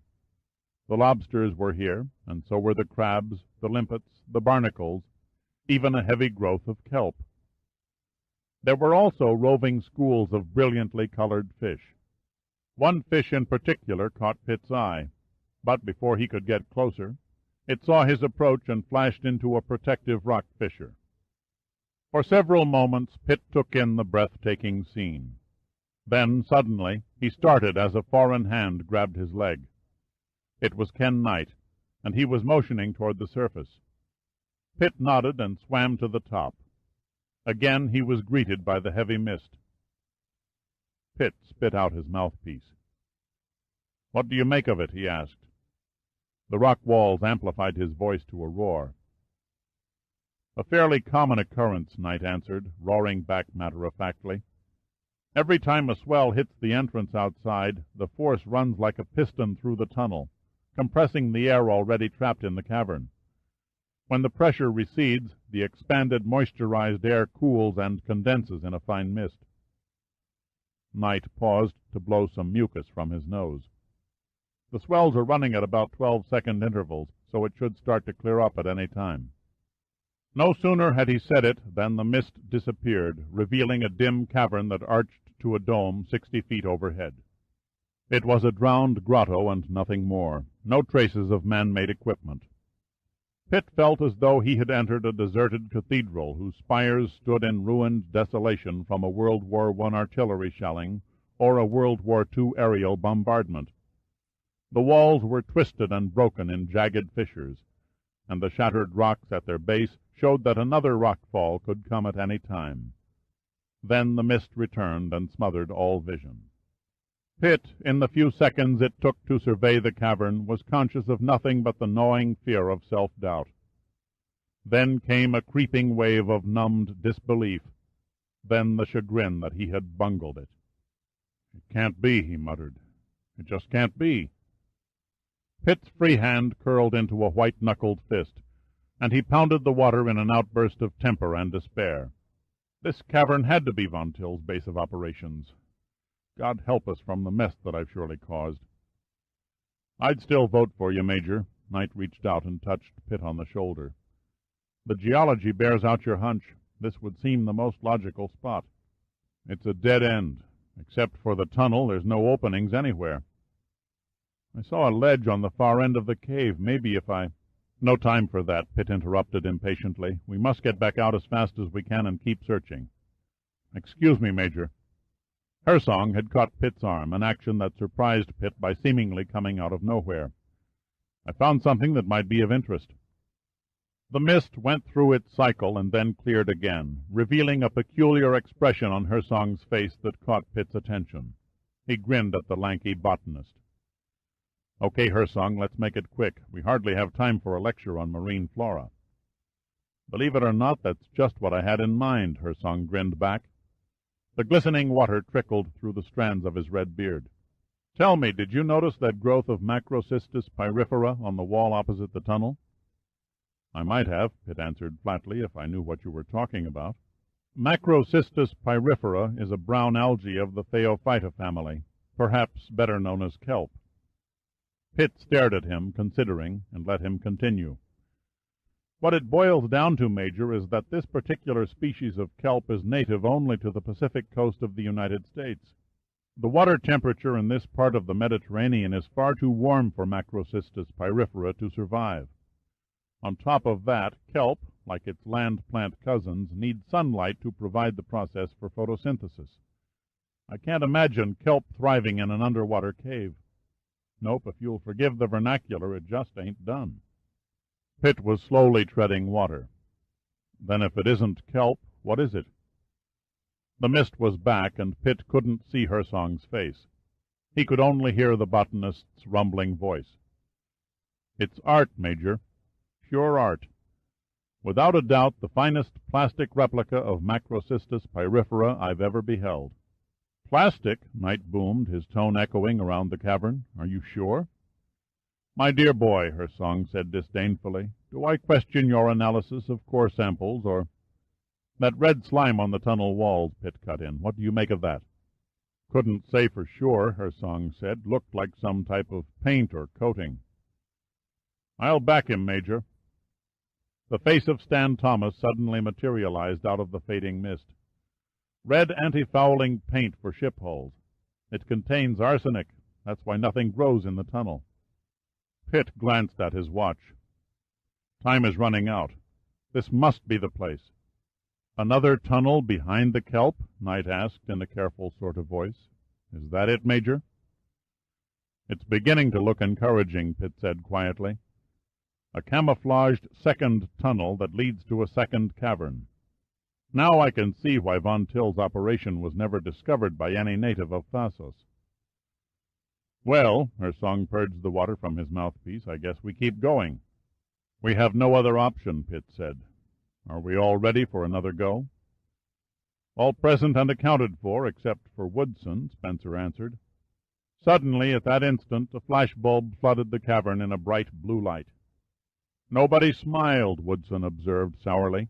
The lobsters were here, and so were the crabs, the limpets, the barnacles, even a heavy growth of kelp. There were also roving schools of brilliantly colored fish. One fish in particular caught Pitt's eye, but before he could get closer, it saw his approach and flashed into a protective rock fissure. For several moments Pitt took in the breathtaking scene. Then, suddenly, he started as a foreign hand grabbed his leg. It was Ken Knight, and he was motioning toward the surface. Pitt nodded and swam to the top. Again he was greeted by the heavy mist. Pitt spit out his mouthpiece. "What do you make of it?" he asked. The rock walls amplified his voice to a roar. "A fairly common occurrence," Knight answered, roaring back matter-of-factly. "Every time a swell hits the entrance outside, the force runs like a piston through the tunnel, compressing the air already trapped in the cavern. When the pressure recedes, the expanded moisturized air cools and condenses in a fine mist." Knight paused to blow some mucus from his nose. "The swells are running at about 12-second intervals, so it should start to clear up at any time." No sooner had he said it than the mist disappeared, revealing a dim cavern that arched to a dome 60 feet overhead. It was a drowned grotto and nothing more, no traces of man-made equipment. Pitt felt as though he had entered a deserted cathedral whose spires stood in ruined desolation from a World War I artillery shelling or a World War II aerial bombardment. The walls were twisted and broken in jagged fissures, and the shattered rocks at their base showed that another rockfall could come at any time. Then the mist returned and smothered all vision. Pitt, in the few seconds it took to survey the cavern, was conscious of nothing but the gnawing fear of self-doubt. Then came a creeping wave of numbed disbelief, then the chagrin that he had bungled it. "It can't be," he muttered. "It just can't be." Pitt's free hand curled into a white-knuckled fist, and he pounded the water in an outburst of temper and despair. This cavern had to be Von Till's base of operations. God help us from the mess that I've surely caused. "I'd still vote for you, Major." Knight reached out and touched Pitt on the shoulder. "The geology bears out your hunch. This would seem the most logical spot. It's a dead end. Except for the tunnel, there's no openings anywhere. I saw a ledge on the far end of the cave. Maybe if I—" "No time for that," Pitt interrupted impatiently. "We must get back out as fast as we can and keep searching." "Excuse me, Major." Hersong had caught Pitt's arm, an action that surprised Pitt by seemingly coming out of nowhere. "I found something that might be of interest." The mist went through its cycle and then cleared again, revealing a peculiar expression on Hersong's face that caught Pitt's attention. He grinned at the lanky botanist. "Okay, Hersong, let's make it quick. We hardly have time for a lecture on marine flora." "Believe it or not, that's just what I had in mind," Hersong grinned back. The glistening water trickled through the strands of his red beard. "Tell me, did you notice that growth of Macrocystis pyrifera on the wall opposite the tunnel?" "I might have," Pitt answered flatly, "if I knew what you were talking about." Macrocystis pyrifera is a brown algae of the Theophyta family, perhaps better known as kelp. Pitt stared at him, considering, and let him continue. "What it boils down to, Major, is that this particular species of kelp is native only to the Pacific coast of the United States. The water temperature in this part of the Mediterranean is far too warm for Macrocystis pyrifera to survive. On top of that, kelp, like its land plant cousins, needs sunlight to provide the process for photosynthesis. I can't imagine kelp thriving in an underwater cave. Nope, if you'll forgive the vernacular, it just ain't done." Pitt was slowly treading water. "Then if it isn't kelp, what is it?" The mist was back, and Pitt couldn't see Hersong's face. He could only hear the botanist's rumbling voice. "It's art, Major. Pure art. Without a doubt the finest plastic replica of Macrocystis pyrifera I've ever beheld." "Plastic?" Knight boomed, his tone echoing around the cavern. "Are you sure?" "My dear boy," Hersong said disdainfully, "do I question your analysis of core samples, or—" "That red slime on the tunnel walls," Pitt cut in. "What do you make of that?" "Couldn't say for sure," Hersong said. "Looked like some type of paint or coating." "I'll back him, Major." The face of Stan Thomas suddenly materialized out of the fading mist. "Red anti-fouling paint for ship hulls. It contains arsenic. That's why nothing grows in the tunnel." Pitt glanced at his watch. "Time is running out. This must be the place." "Another tunnel behind the kelp?" Knight asked in a careful sort of voice. "Is that it, Major?" "It's beginning to look encouraging," Pitt said quietly. "A camouflaged second tunnel that leads to a second cavern. Now I can see why Von Till's operation was never discovered by any native of Thasos." "Well," her song purged the water from his mouthpiece, "I guess we keep going." "We have no other option," Pitt said. "Are we all ready for another go?" "All present and accounted for, except for Woodson," Spencer answered. Suddenly, at that instant, a flash-bulb flooded the cavern in a bright blue light. "Nobody smiled," Woodson observed sourly.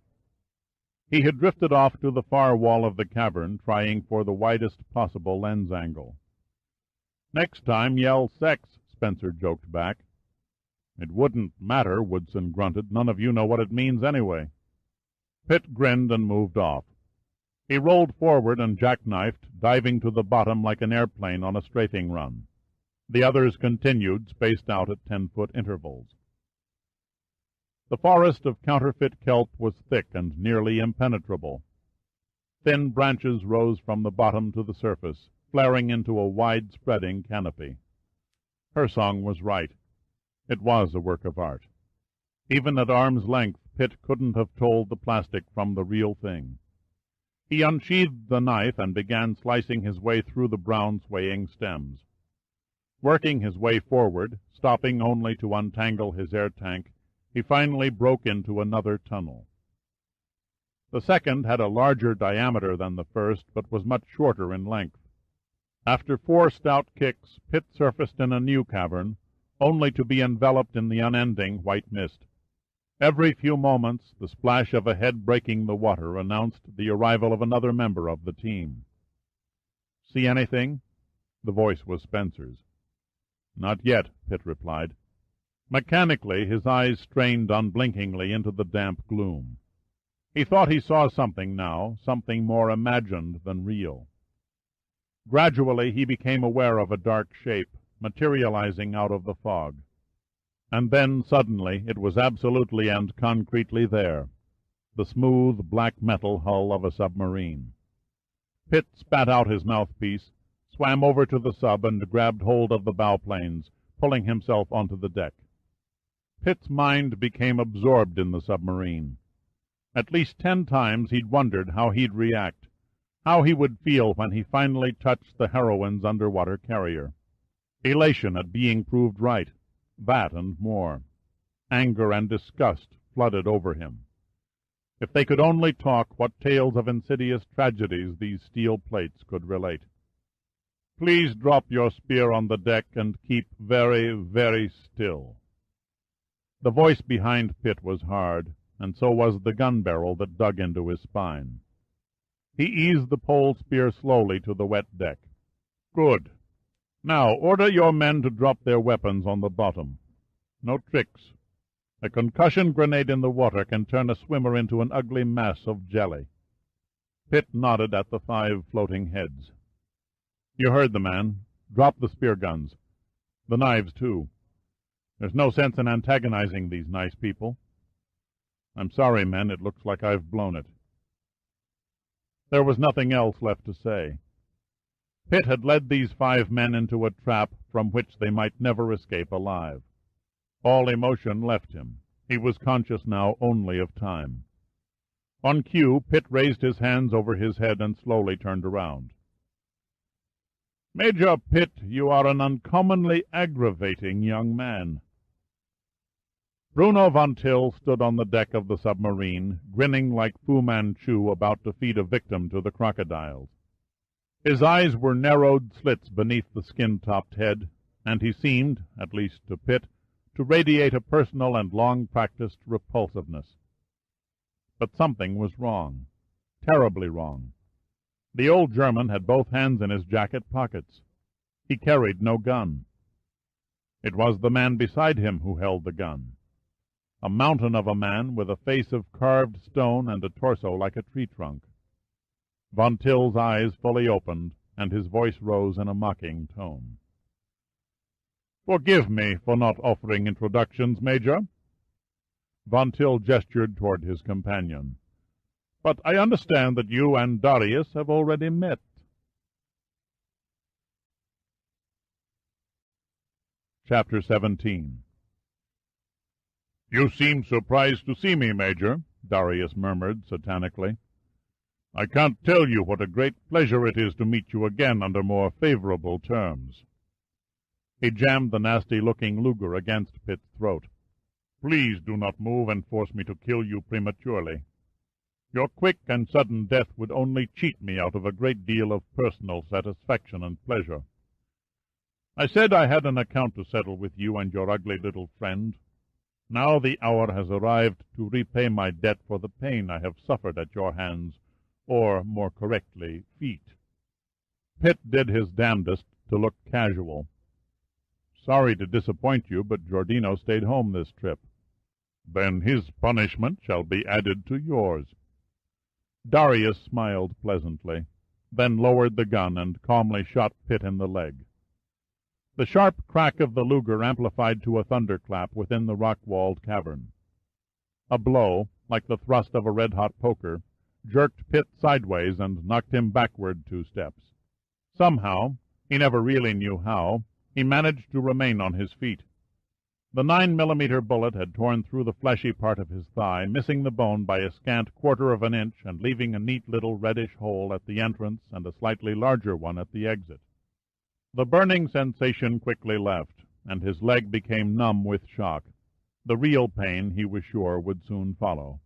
He had drifted off to the far wall of the cavern, trying for the widest possible lens angle. "Next time, yell sex," Spencer joked back. "It wouldn't matter," Woodson grunted. "None of you know what it means anyway." Pitt grinned and moved off. He rolled forward and jackknifed, diving to the bottom like an airplane on a strafing run. The others continued, spaced out at 10-foot intervals. The forest of counterfeit kelp was thick and nearly impenetrable. Thin branches rose from the bottom to the surface, flaring into a wide-spreading canopy. Her song was right. It was a work of art. Even at arm's length, Pitt couldn't have told the plastic from the real thing. He unsheathed the knife and began slicing his way through the brown swaying stems. Working his way forward, stopping only to untangle his air tank, he finally broke into another tunnel. The second had a larger diameter than the first, but was much shorter in length. After 4 stout kicks, Pitt surfaced in a new cavern, only to be enveloped in the unending white mist. Every few moments, the splash of a head breaking the water announced the arrival of another member of the team. "See anything?" The voice was Spencer's. "Not yet," Pitt replied. Mechanically, his eyes strained unblinkingly into the damp gloom. He thought he saw something now, something more imagined than real. Gradually, he became aware of a dark shape, materializing out of the fog. And then, suddenly, it was absolutely and concretely there, the smooth, black metal hull of a submarine. Pitt spat out his mouthpiece, swam over to the sub, and grabbed hold of the bow planes, pulling himself onto the deck. Pitt's mind became absorbed in the submarine. At least 10 times he'd wondered how he'd react, how he would feel when he finally touched the heroine's underwater carrier. Elation at being proved right. That and more. Anger and disgust flooded over him. If they could only talk, what tales of insidious tragedies these steel plates could relate. "Please drop your spear on the deck and keep very, very still." The voice behind Pitt was hard, and so was the gun barrel that dug into his spine. He eased the pole spear slowly to the wet deck. "Good. Now, order your men to drop their weapons on the bottom. No tricks. A concussion grenade in the water can turn a swimmer into an ugly mass of jelly." Pitt nodded at the 5 floating heads. "You heard the man. Drop the spear guns. The knives, too. There's no sense in antagonizing these nice people. I'm sorry, men, it looks like I've blown it." There was nothing else left to say. Pitt had led these 5 men into a trap from which they might never escape alive. All emotion left him. He was conscious now only of time. On cue, Pitt raised his hands over his head and slowly turned around. "Major Pitt, you are an uncommonly aggravating young man." Bruno Von Till stood on the deck of the submarine, grinning like Fu Manchu about to feed a victim to the crocodiles. His eyes were narrowed slits beneath the skin-topped head, and he seemed, at least to Pitt, to radiate a personal and long-practiced repulsiveness. But something was wrong, terribly wrong. The old German had both hands in his jacket pockets. He carried no gun. It was the man beside him who held the gun. A mountain of a man with a face of carved stone and a torso like a tree trunk. Von Till's eyes fully opened, and his voice rose in a mocking tone. "Forgive me for not offering introductions, Major." Von Till gestured toward his companion. "But I understand that you and Darius have already met." Chapter 17. "You seem surprised to see me, Major," Darius murmured satanically. "I can't tell you what a great pleasure it is to meet you again under more favorable terms." He jammed the nasty-looking Luger against Pitt's throat. "Please do not move and force me to kill you prematurely. Your quick and sudden death would only cheat me out of a great deal of personal satisfaction and pleasure. I said I had an account to settle with you and your ugly little friend. Now the hour has arrived to repay my debt for the pain I have suffered at your hands, or, more correctly, feet." Pitt did his damnedest to look casual. "Sorry to disappoint you, but Giordino stayed home this trip." "Then his punishment shall be added to yours." Darius smiled pleasantly, then lowered the gun and calmly shot Pitt in the leg. The sharp crack of the Luger amplified to a thunderclap within the rock-walled cavern. A blow, like the thrust of a red-hot poker, jerked Pitt sideways and knocked him backward 2 steps. Somehow, he never really knew how, he managed to remain on his feet. The 9mm bullet had torn through the fleshy part of his thigh, missing the bone by a scant 1/4 of an inch and leaving a neat little reddish hole at the entrance and a slightly larger one at the exit. The burning sensation quickly left, and his leg became numb with shock. The real pain, he was sure, would soon follow.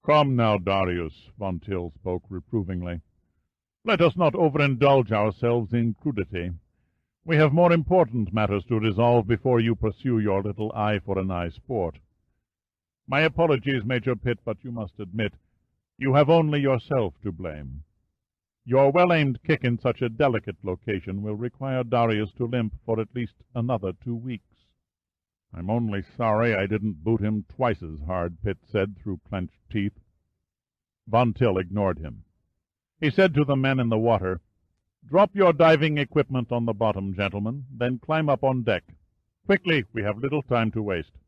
"Come now, Darius," Von Till spoke reprovingly. "Let us not overindulge ourselves in crudity. We have more important matters to resolve before you pursue your little eye-for-an-eye sport. My apologies, Major Pitt, but you must admit you have only yourself to blame. Your well-aimed kick in such a delicate location will require Darius to limp for at least another 2 weeks." "I'm only sorry I didn't boot him twice as hard," Pitt said through clenched teeth. Von Till ignored him. He said to the men in the water, "Drop your diving equipment on the bottom, gentlemen, then climb up on deck. Quickly, we have little time to waste."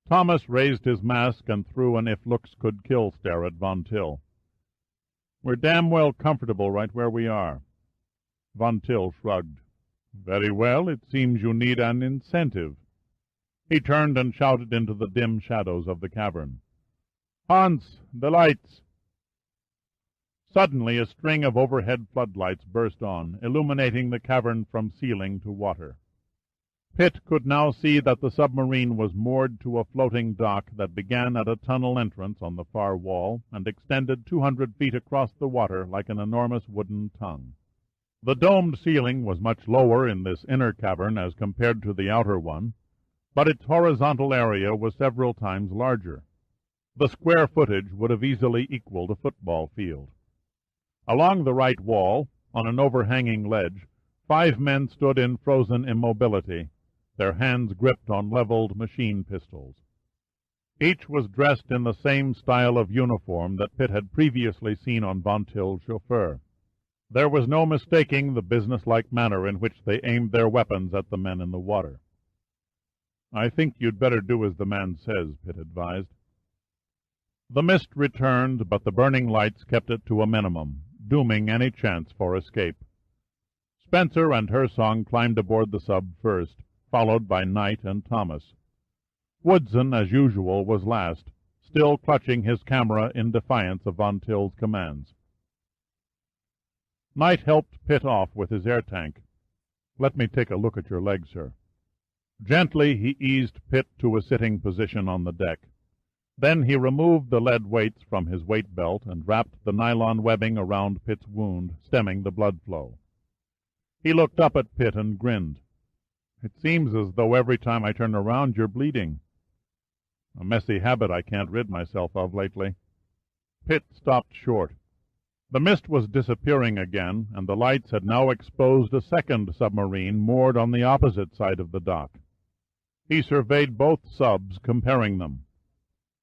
Thomas raised his mask and threw an if-looks-could-kill stare at Von Till. "We're damn well comfortable right where we are." Von Till shrugged. "Very well, it seems you need an incentive." He turned and shouted into the dim shadows of the cavern, "Hans, the lights!" Suddenly a string of overhead floodlights burst on, illuminating the cavern from ceiling to water. Pitt could now see that the submarine was moored to a floating dock that began at a tunnel entrance on the far wall and extended 200 feet across the water like an enormous wooden tongue. The domed ceiling was much lower in this inner cavern as compared to the outer one, but its horizontal area was several times larger. The square footage would have easily equaled a football field. Along the right wall, on an overhanging ledge, 5 men stood in frozen immobility, their hands gripped on leveled machine pistols. Each was dressed in the same style of uniform that Pitt had previously seen on Von Till's chauffeur. There was no mistaking the businesslike manner in which they aimed their weapons at the men in the water. "I think you'd better do as the man says," Pitt advised. The mist returned, but the burning lights kept it to a minimum, dooming any chance for escape. Spencer and Hersong climbed aboard the sub first, followed by Knight and Thomas. Woodson, as usual, was last, still clutching his camera in defiance of Von Till's commands. Knight helped Pitt off with his air tank. "Let me take a look at your leg, sir." Gently he eased Pitt to a sitting position on the deck. Then he removed the lead weights from his weight belt and wrapped the nylon webbing around Pitt's wound, stemming the blood flow. He looked up at Pitt and grinned. "It seems as though every time I turn around you're bleeding." "A messy habit I can't rid myself of lately." Pitt stopped short. The mist was disappearing again, and the lights had now exposed a second submarine moored on the opposite side of the dock. He surveyed both subs, comparing them.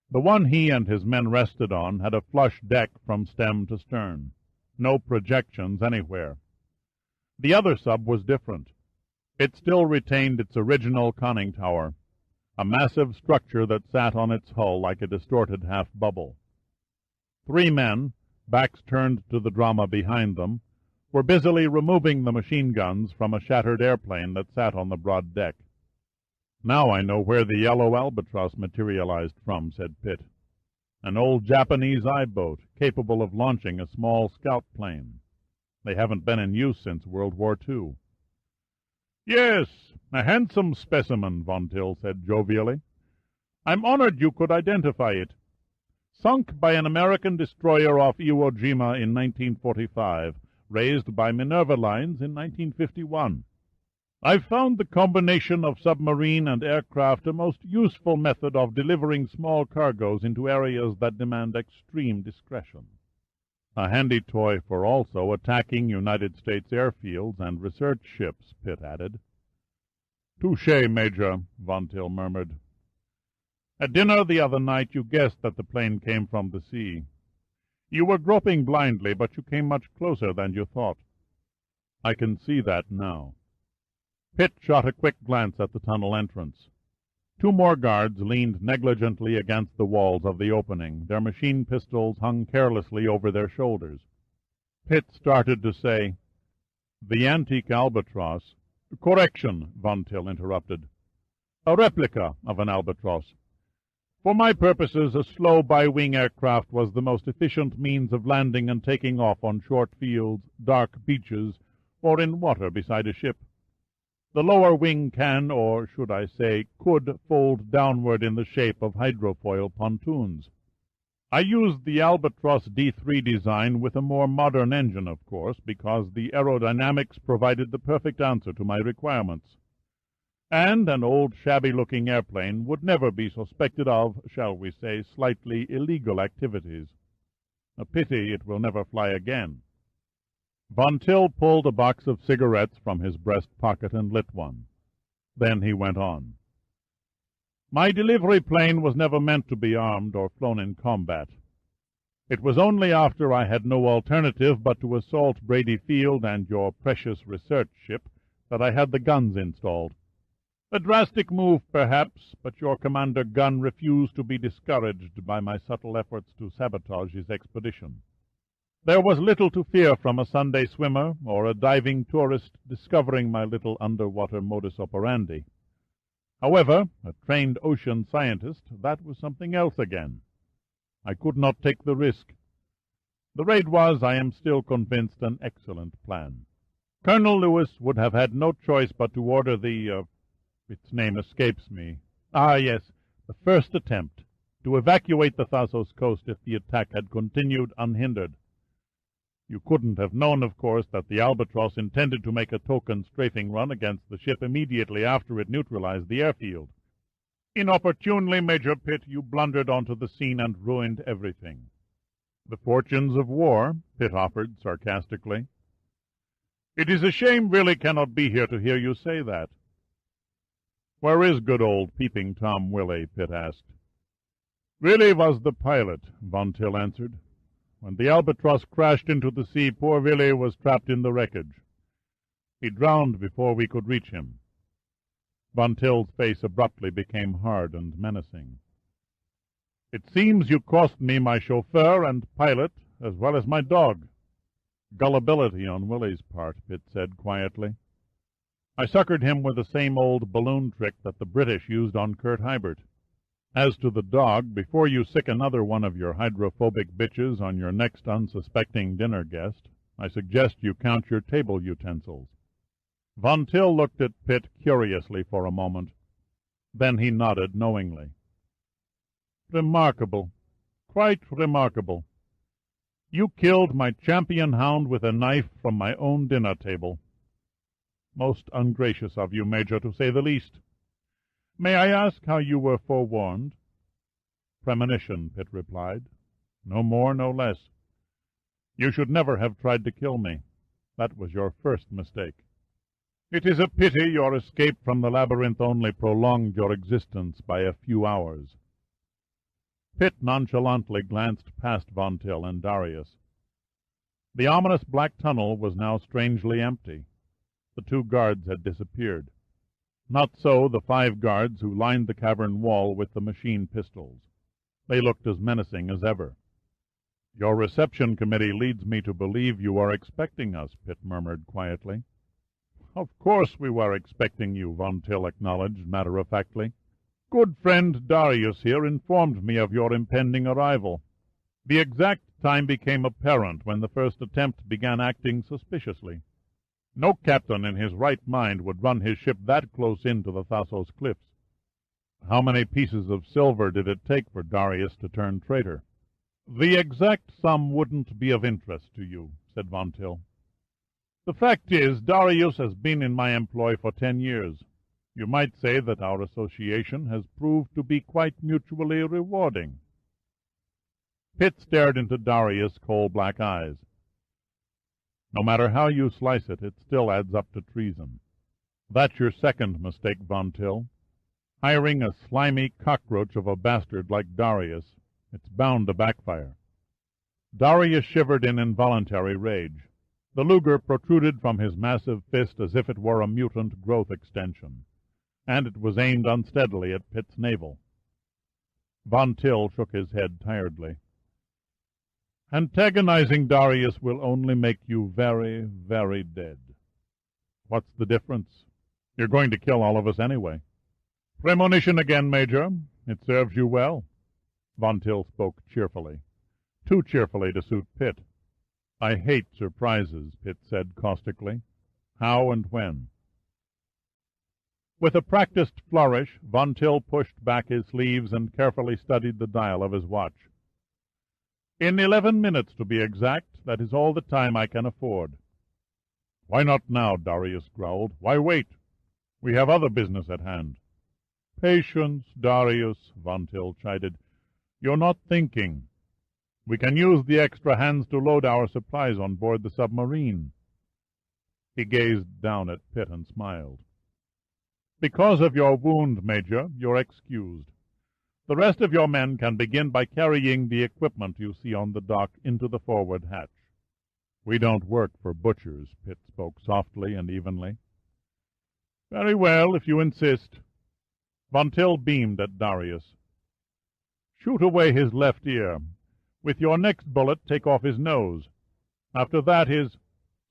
The one he and his men rested on had a flush deck from stem to stern. No projections anywhere. The other sub was different. It still retained its original conning tower, a massive structure that sat on its hull like a distorted half-bubble. 3 men, backs turned to the drama behind them, were busily removing the machine guns from a shattered airplane that sat on the broad deck. "Now I know where the yellow albatross materialized from," said Pitt. "An old Japanese I-boat, capable of launching a small scout plane. They haven't been in use since World War II. "Yes, a handsome specimen," Von Till said jovially. "I'm honored you could identify it. Sunk by an American destroyer off Iwo Jima in 1945, raised by Minerva Lines in 1951. I've found the combination of submarine and aircraft a most useful method of delivering small cargoes into areas that demand extreme discretion. A handy toy for also attacking United States airfields and research ships," Pitt added. "Touché, Major," Von Till murmured. "At dinner the other night you guessed that the plane came from the sea. You were groping blindly, but you came much closer than you thought. I can see that now." Pitt shot a quick glance at the tunnel entrance. Two more guards leaned negligently against the walls of the opening. Their machine pistols hung carelessly over their shoulders. Pitt started to say, "The antique albatross—" "Correction," Von Till interrupted. "A replica of an albatross. For my purposes, a slow bi-wing aircraft was the most efficient means of landing and taking off on short fields, dark beaches, or in water beside a ship. The lower wing can, or should I say, could, fold downward in the shape of hydrofoil pontoons. I used the Albatross D3 design with a more modern engine, of course, because the aerodynamics provided the perfect answer to my requirements. And an old shabby-looking airplane would never be suspected of, shall we say, slightly illegal activities. A pity it will never fly again." Von Till pulled a box of cigarettes from his breast pocket and lit one. Then he went on. "My delivery plane was never meant to be armed or flown in combat. It was only after I had no alternative but to assault Brady Field and your precious research ship that I had the guns installed. A drastic move, perhaps, but your Commander Gunn refused to be discouraged by my subtle efforts to sabotage his expedition. There was little to fear from a Sunday swimmer or a diving tourist discovering my little underwater modus operandi. However, a trained ocean scientist, that was something else again. I could not take the risk. The raid was, I am still convinced, an excellent plan. Colonel Lewis would have had no choice but to order its name escapes me. Yes, the first attempt, to evacuate the Thasos coast if the attack had continued unhindered. You couldn't have known, of course, that the Albatross intended to make a token strafing run against the ship immediately after it neutralized the airfield. Inopportunely, Major Pitt, you blundered onto the scene and ruined everything." "The fortunes of war," Pitt offered sarcastically. "It is a shame Willie cannot be here to hear you say that." "Where is good old Peeping Tom Willie?" Pitt asked. "Willie was the pilot," Von Till answered. "When the Albatross crashed into the sea, poor Willie was trapped in the wreckage. He drowned before we could reach him." Von Till's face abruptly became hard and menacing. "It seems you cost me my chauffeur and pilot, as well as my dog." "Gullibility on Willie's part," Pitt said quietly. "I succored him with the same old balloon trick that the British used on Kurt Hybert. As to the dog, before you sick another one of your hydrophobic bitches on your next unsuspecting dinner guest, I suggest you count your table utensils." Von Till looked at Pitt curiously for a moment. Then he nodded knowingly. "Remarkable. Quite remarkable. You killed my champion hound with a knife from my own dinner table. Most ungracious of you, Major, to say the least. May I ask how you were forewarned?" "Premonition," Pitt replied. "No more, no less. You should never have tried to kill me. That was your first mistake. It is a pity your escape from the labyrinth only prolonged your existence by a few hours." Pitt nonchalantly glanced past Von Till and Darius. The ominous black tunnel was now strangely empty. The two guards had disappeared. Not so the 5 guards who lined the cavern wall with the machine pistols. They looked as menacing as ever. "Your reception committee leads me to believe you are expecting us," Pitt murmured quietly. "Of course we were expecting you," Von Till acknowledged matter-of-factly. "Good friend Darius here informed me of your impending arrival. The exact time became apparent when the first attempt began acting suspiciously. No captain in his right mind would run his ship that close into the Thasos cliffs. How many pieces of silver did it take for Darius to turn traitor? The exact sum wouldn't be of interest to you, said Von Till. The fact is, Darius has been in my employ for 10 years. You might say that our association has proved to be quite mutually rewarding. Pitt stared into Darius' coal-black eyes. No matter how you slice it, it still adds up to treason. That's your second mistake, Von Till. Hiring a slimy cockroach of a bastard like Darius, it's bound to backfire. Darius shivered in involuntary rage. The Luger protruded from his massive fist as if it were a mutant growth extension, and it was aimed unsteadily at Pitt's navel. Von Till shook his head tiredly. Antagonizing Darius will only make you very, very dead. What's the difference? You're going to kill all of us anyway. Premonition again, Major. It serves you well. Von Till spoke cheerfully. Too cheerfully to suit Pitt. I hate surprises, Pitt said caustically. How and when? With a practiced flourish, Von Till pushed back his sleeves and carefully studied the dial of his watch. In 11 minutes, to be exact. That is all the time I can afford. Why not now? Darius growled. Why wait? We have other business at hand. Patience, Darius, Von Till chided. You're not thinking. We can use the extra hands to load our supplies on board the submarine. He gazed down at Pitt and smiled. Because of your wound, Major, you're excused. The rest of your men can begin by carrying the equipment you see on the dock into the forward hatch. We don't work for butchers, Pitt spoke softly and evenly. Very well, if you insist. Von Till beamed at Darius. Shoot away his left ear. With your next bullet, take off his nose. After that,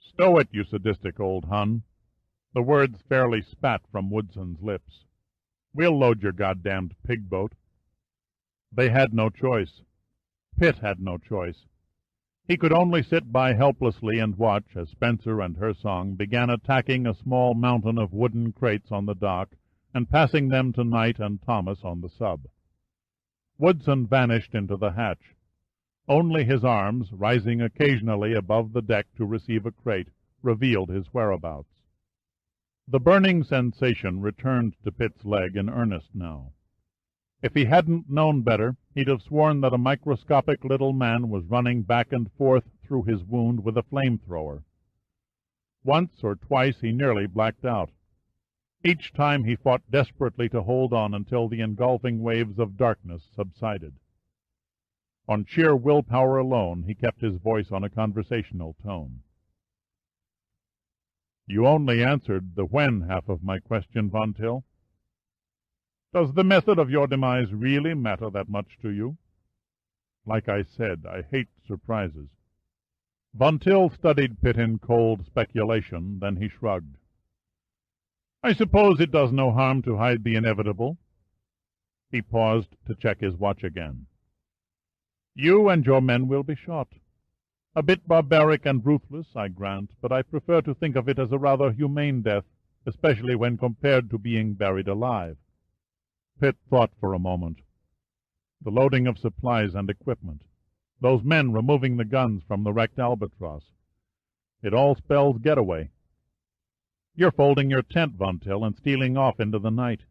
Stow it, you sadistic old Hun. The words fairly spat from Woodson's lips. We'll load your goddamned pig boat. They had no choice. Pitt had no choice. He could only sit by helplessly and watch as Spencer and Hersong began attacking a small mountain of wooden crates on the dock and passing them to Knight and Thomas on the sub. Woodson vanished into the hatch. Only his arms, rising occasionally above the deck to receive a crate, revealed his whereabouts. The burning sensation returned to Pitt's leg in earnest now. If he hadn't known better, he'd have sworn that a microscopic little man was running back and forth through his wound with a flamethrower. Once or twice he nearly blacked out. Each time he fought desperately to hold on until the engulfing waves of darkness subsided. On sheer willpower alone, he kept his voice on a conversational tone. You only answered the when half of my question, Von Till. Does the method of your demise really matter that much to you? Like I said, I hate surprises. Von Till studied Pitt in cold speculation, then he shrugged. I suppose it does no harm to hide the inevitable. He paused to check his watch again. You and your men will be shot. A bit barbaric and ruthless, I grant, but I prefer to think of it as a rather humane death, especially when compared to being buried alive. Pitt thought for a moment. The loading of supplies and equipment. Those men removing the guns from the wrecked Albatross. It all spells getaway. You're folding your tent, Von Till, and stealing off into the night.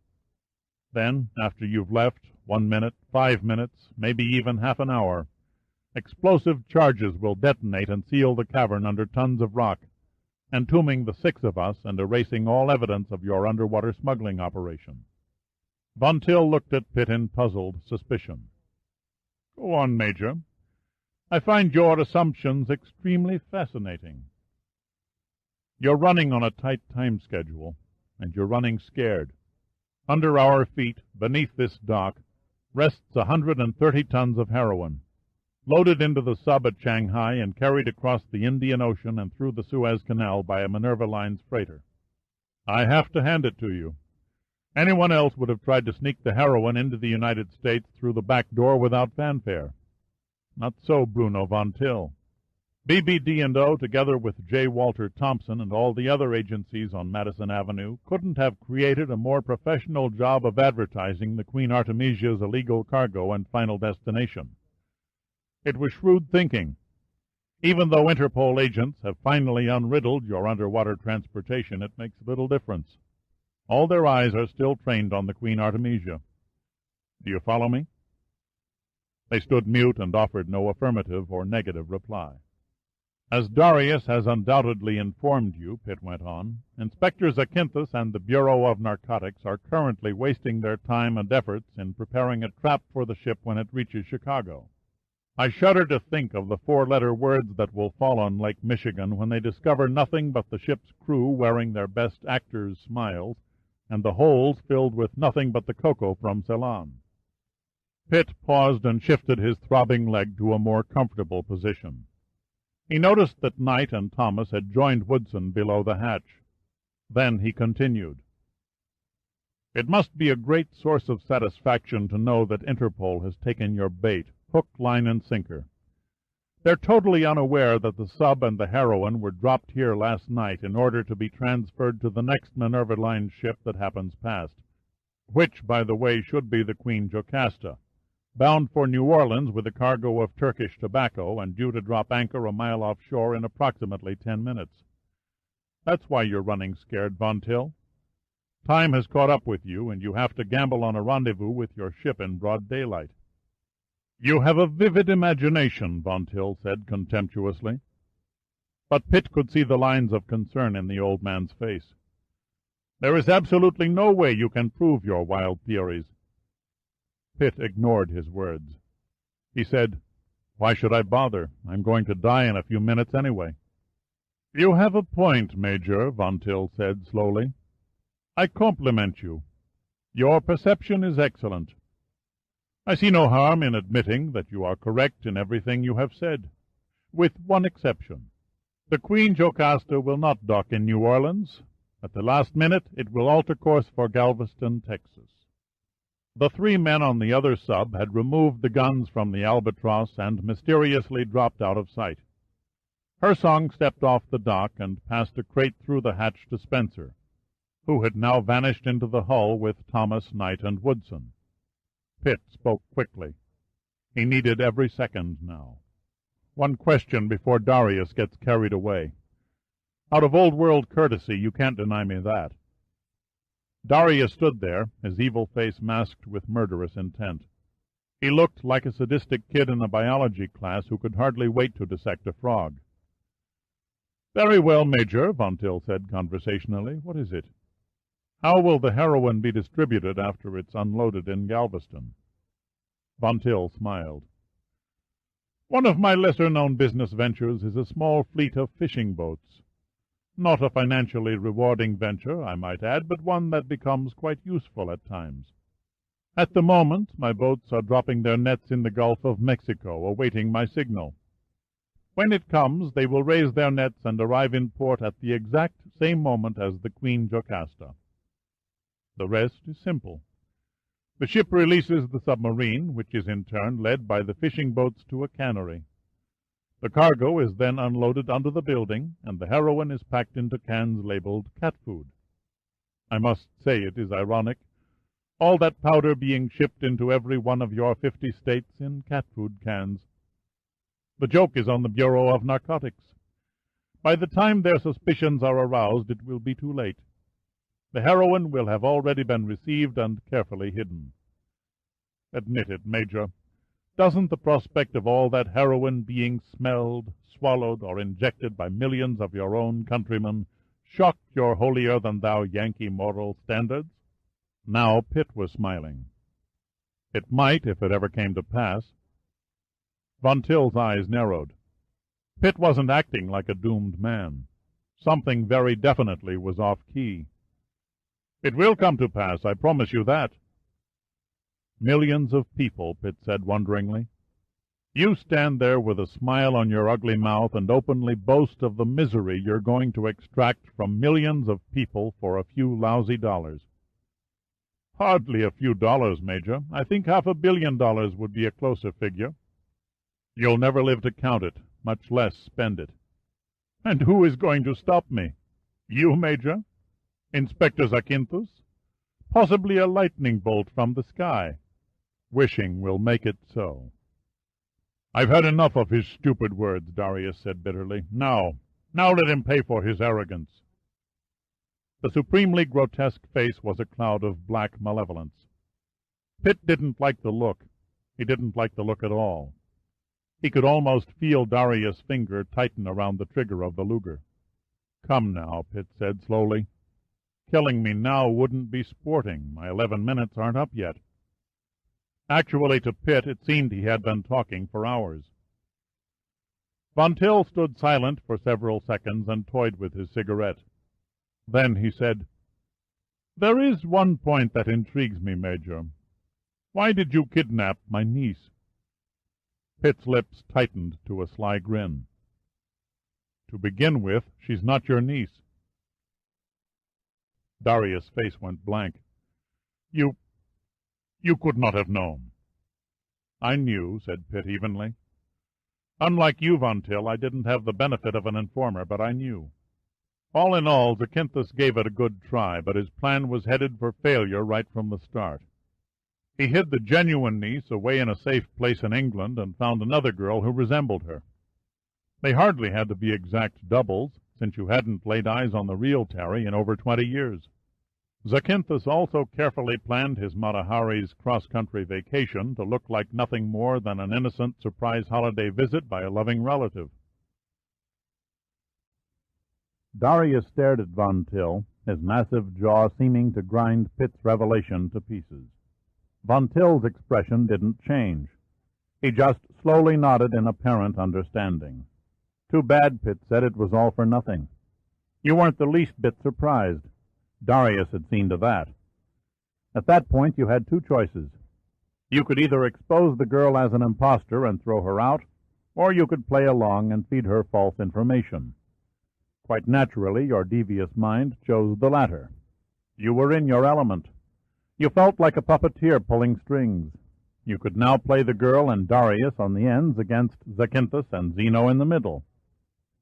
Then, after you've left, 1 minute, 5 minutes, maybe even half an hour, explosive charges will detonate and seal the cavern under tons of rock, entombing the 6 of us and erasing all evidence of your underwater smuggling operation. Von Till looked at Pitt in puzzled suspicion. Go on, Major. I find your assumptions extremely fascinating. You're running on a tight time schedule, and you're running scared. Under our feet, beneath this dock, rests 130 tons of heroin, loaded into the sub at Shanghai and carried across the Indian Ocean and through the Suez Canal by a Minerva Lines freighter. I have to hand it to you. Anyone else would have tried to sneak the heroin into the United States through the back door without fanfare. Not so Bruno Von Till. BBD&O, together with J. Walter Thompson and all the other agencies on Madison Avenue, couldn't have created a more professional job of advertising the Queen Artemisia's illegal cargo and final destination. It was shrewd thinking. Even though Interpol agents have finally unriddled your underwater transportation, it makes little difference. All their eyes are still trained on the Queen Artemisia. Do you follow me? They stood mute and offered no affirmative or negative reply. As Darius has undoubtedly informed you, Pitt went on, Inspector Zakynthos and the Bureau of Narcotics are currently wasting their time and efforts in preparing a trap for the ship when it reaches Chicago. I shudder to think of the four-letter words that will fall on Lake Michigan when they discover nothing but the ship's crew wearing their best actors' smiles, and the holes filled with nothing but the cocoa from Ceylon. Pitt paused and shifted his throbbing leg to a more comfortable position. He noticed that Knight and Thomas had joined Woodson below the hatch. Then he continued. It must be a great source of satisfaction to know that Interpol has taken your bait, hook, line, and sinker. They're totally unaware that the sub and the heroine were dropped here last night in order to be transferred to the next Minerva Line ship that happens past, which, by the way, should be the Queen Jocasta, bound for New Orleans with a cargo of Turkish tobacco and due to drop anchor a mile offshore in approximately 10 minutes. That's why you're running scared, Von Till. Time has caught up with you, and you have to gamble on a rendezvous with your ship in broad daylight. You have a vivid imagination, Von Till said contemptuously. But Pitt could see the lines of concern in the old man's face. There is absolutely no way you can prove your wild theories. Pitt ignored his words. He said, Why should I bother? I'm going to die in a few minutes anyway. You have a point, Major, Von Till said slowly. I compliment you. Your perception is excellent. I see no harm in admitting that you are correct in everything you have said, with one exception. The Queen Jocasta will not dock in New Orleans. At the last minute it will alter course for Galveston, Texas. The three men on the other sub had removed the guns from the Albatross and mysteriously dropped out of sight. Hersong stepped off the dock and passed a crate through the hatch to Spencer, who had now vanished into the hull with Thomas, Knight, and Woodson. Pitt spoke quickly. He needed every second now. One question before Darius gets carried away. Out of old-world courtesy, you can't deny me that. Darius stood there, his evil face masked with murderous intent. He looked like a sadistic kid in a biology class who could hardly wait to dissect a frog. Very well, Major, Von Till said conversationally. What is it? How will the heroin be distributed after it's unloaded in Galveston? Von Till smiled. One of my lesser-known business ventures is a small fleet of fishing boats. Not a financially rewarding venture, I might add, but one that becomes quite useful at times. At the moment, my boats are dropping their nets in the Gulf of Mexico, awaiting my signal. When it comes, they will raise their nets and arrive in port at the exact same moment as the Queen Jocasta. The rest is simple. The ship releases the submarine, which is in turn led by the fishing boats to a cannery. The cargo is then unloaded under the building, and the heroin is packed into cans labeled cat food. I must say it is ironic, all that powder being shipped into every one of your 50 states in cat food cans. The joke is on the Bureau of Narcotics. By the time their suspicions are aroused, it will be too late. The heroin will have already been received and carefully hidden. Admit it, Major. Doesn't the prospect of all that heroin being smelled, swallowed, or injected by millions of your own countrymen shock your holier-than-thou Yankee moral standards? Now Pitt was smiling. It might, if it ever came to pass. Von Till's eyes narrowed. Pitt wasn't acting like a doomed man. Something very definitely was off-key. It will come to pass, I promise you that. Millions of people, Pitt said wonderingly. You stand there with a smile on your ugly mouth and openly boast of the misery you're going to extract from millions of people for a few lousy dollars. Hardly a few dollars, Major. I think $500 million would be a closer figure. You'll never live to count it, much less spend it. And who is going to stop me? You, Major? Inspector Zakynthos? Possibly a lightning bolt from the sky. Wishing will make it so. I've had enough of his stupid words, Darius said bitterly. Now let him pay for his arrogance. The supremely grotesque face was a cloud of black malevolence. Pitt didn't like the look. He didn't like the look at all. He could almost feel Darius' finger tighten around the trigger of the Luger. Come now, Pitt said slowly. Killing me now wouldn't be sporting. My 11 minutes aren't up yet. Actually, to Pitt, it seemed he had been talking for hours. Von Till stood silent for several seconds and toyed with his cigarette. Then he said, "There is one point that intrigues me, Major. Why did you kidnap my niece?" Pitt's lips tightened to a sly grin. "To begin with, she's not your niece." Darius' face went blank. You could not have known." "I knew," said Pitt evenly. "Unlike you, Von Till, I didn't have the benefit of an informer, but I knew. All in all, Zakynthos gave it a good try, but his plan was headed for failure right from the start. He hid the genuine niece away in a safe place in England and found another girl who resembled her. They hardly had to be exact doubles, since you hadn't laid eyes on the real Terry in over 20 years. Zakynthos also carefully planned his Matahari's cross-country vacation to look like nothing more than an innocent surprise holiday visit by a loving relative. Darius stared at Von Till, his massive jaw seeming to grind Pitt's revelation to pieces. Von Till's expression didn't change. He just slowly nodded in apparent understanding. Too bad, Pitt said, it was all for nothing. You weren't the least bit surprised. Darius had seen to that. At that point you had two choices. You could either expose the girl as an impostor and throw her out, or you could play along and feed her false information. Quite naturally, your devious mind chose the latter. You were in your element. You felt like a puppeteer pulling strings. You could now play the girl and Darius on the ends against Zakynthos and Zeno in the middle.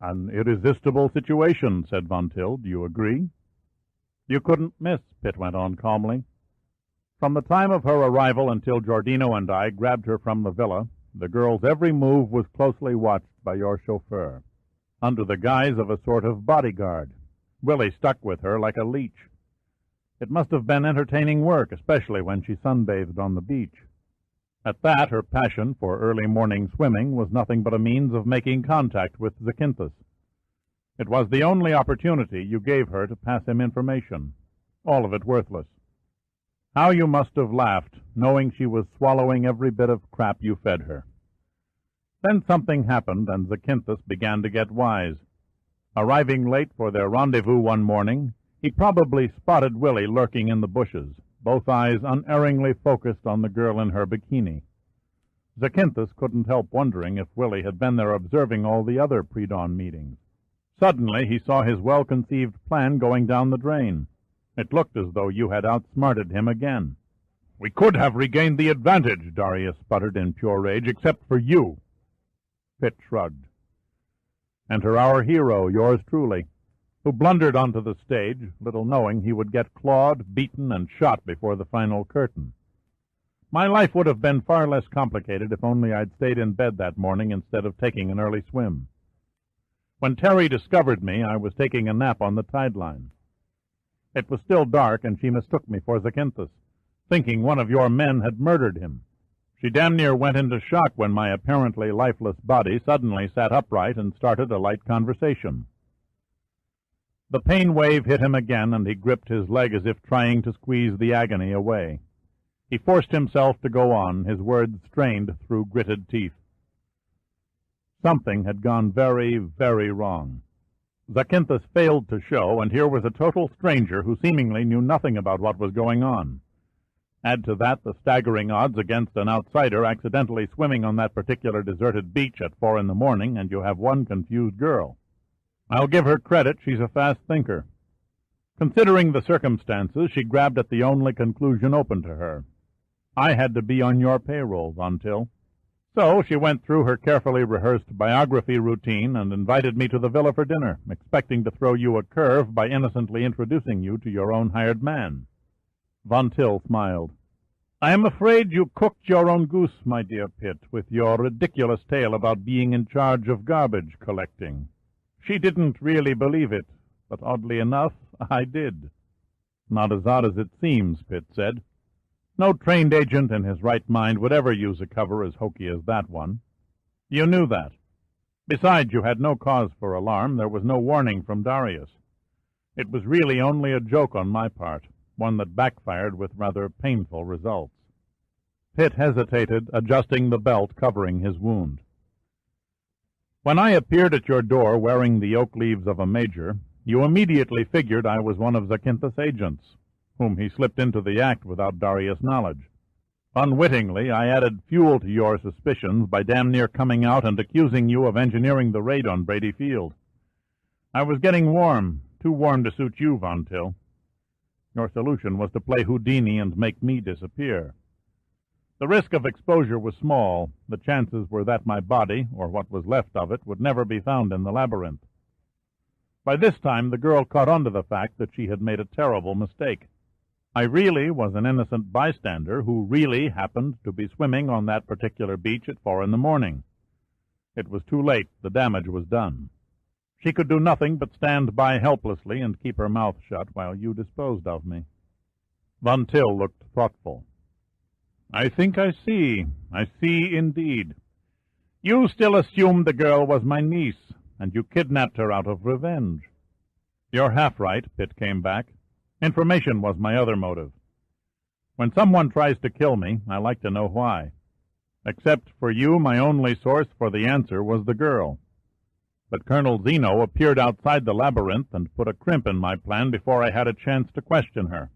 An irresistible situation, said Von Till. Do you agree? You couldn't miss, Pitt went on calmly. From the time of her arrival until Giordino and I grabbed her from the villa, the girl's every move was closely watched by your chauffeur, under the guise of a sort of bodyguard. Willie stuck with her like a leech. It must have been entertaining work, especially when she sunbathed on the beach. At that, her passion for early morning swimming was nothing but a means of making contact with Zakynthos. It was the only opportunity you gave her to pass him information, all of it worthless. How you must have laughed, knowing she was swallowing every bit of crap you fed her. Then something happened, and Zakynthos began to get wise. Arriving late for their rendezvous one morning, he probably spotted Willie lurking in the bushes, both eyes unerringly focused on the girl in her bikini. Zakynthos couldn't help wondering if Willie had been there observing all the other pre-dawn meetings. Suddenly he saw his well-conceived plan going down the drain. It looked as though you had outsmarted him again. "We could have regained the advantage," Darius sputtered in pure rage, "except for you." Pitt shrugged. "Enter our hero, yours truly, who blundered onto the stage, little knowing he would get clawed, beaten, and shot before the final curtain. My life would have been far less complicated if only I'd stayed in bed that morning instead of taking an early swim. When Terry discovered me, I was taking a nap on the tide line. It was still dark, and she mistook me for Zakynthos, thinking one of your men had murdered him. She damn near went into shock when my apparently lifeless body suddenly sat upright and started a light conversation. The pain wave hit him again, and he gripped his leg as if trying to squeeze the agony away. He forced himself to go on, his words strained through gritted teeth. Something had gone very, very wrong. Zakynthos failed to show, and here was a total stranger who seemingly knew nothing about what was going on. Add to that the staggering odds against an outsider accidentally swimming on that particular deserted beach at 4 in the morning, and you have one confused girl. I'll give her credit, she's a fast thinker. Considering the circumstances, she grabbed at the only conclusion open to her. I had to be on your payroll, Von Till. So she went through her carefully rehearsed biography routine and invited me to the villa for dinner, expecting to throw you a curve by innocently introducing you to your own hired man. Von Till smiled. I am afraid you cooked your own goose, my dear Pitt, with your ridiculous tale about being in charge of garbage collecting. She didn't really believe it, but oddly enough, I did. Not as odd as it seems, Pitt said. No trained agent in his right mind would ever use a cover as hokey as that one. You knew that. Besides, you had no cause for alarm. There was no warning from Darius. It was really only a joke on my part, one that backfired with rather painful results. Pitt hesitated, adjusting the belt covering his wound. When I appeared at your door wearing the oak leaves of a major, you immediately figured I was one of Zakynthos' agents, whom he slipped into the act without Darius' knowledge. Unwittingly, I added fuel to your suspicions by damn near coming out and accusing you of engineering the raid on Brady Field. I was getting warm, too warm to suit you, Von Till. Your solution was to play Houdini and make me disappear. The risk of exposure was small. The chances were that my body, or what was left of it, would never be found in the labyrinth. By this time, the girl caught on to the fact that she had made a terrible mistake. I really was an innocent bystander who really happened to be swimming on that particular beach at 4 in the morning. It was too late. The damage was done. She could do nothing but stand by helplessly and keep her mouth shut while you disposed of me. Von Till looked thoughtful. I think I see. I see indeed. You still assumed the girl was my niece, and you kidnapped her out of revenge. You're half right, Pitt came back. Information was my other motive. When someone tries to kill me, I like to know why. Except for you, my only source for the answer was the girl. But Colonel Zeno appeared outside the labyrinth and put a crimp in my plan before I had a chance to question her.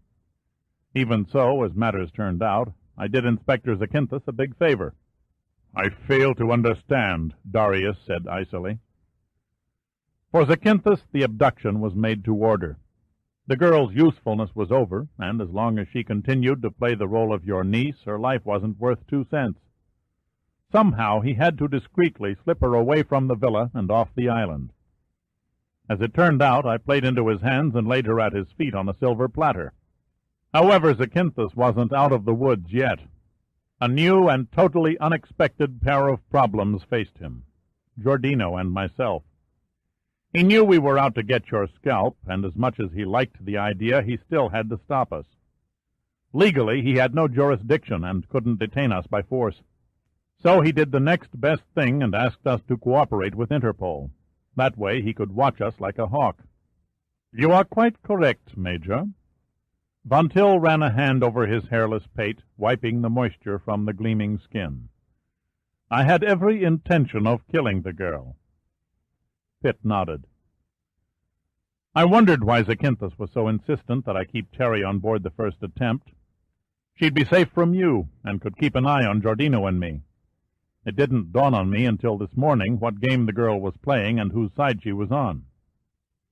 Even so, as matters turned out, I did Inspector Zakynthos a big favor. I fail to understand, Darius said icily. For Zakynthos, the abduction was made to order. The girl's usefulness was over, and as long as she continued to play the role of your niece, her life wasn't worth 2 cents. Somehow he had to discreetly slip her away from the villa and off the island. As it turned out, I played into his hands and laid her at his feet on a silver platter. However, Zakynthos wasn't out of the woods yet. A new and totally unexpected pair of problems faced him, Giordino and myself. He knew we were out to get your scalp, and as much as he liked the idea, he still had to stop us. Legally, he had no jurisdiction and couldn't detain us by force. So he did the next best thing and asked us to cooperate with Interpol. That way he could watch us like a hawk. You are quite correct, Major. Von Till ran a hand over his hairless pate, wiping the moisture from the gleaming skin. I had every intention of killing the girl. Pitt nodded. I wondered why Zakynthos was so insistent that I keep Terry on board the first attempt. She'd be safe from you, and could keep an eye on Giordino and me. It didn't dawn on me until this morning what game the girl was playing and whose side she was on.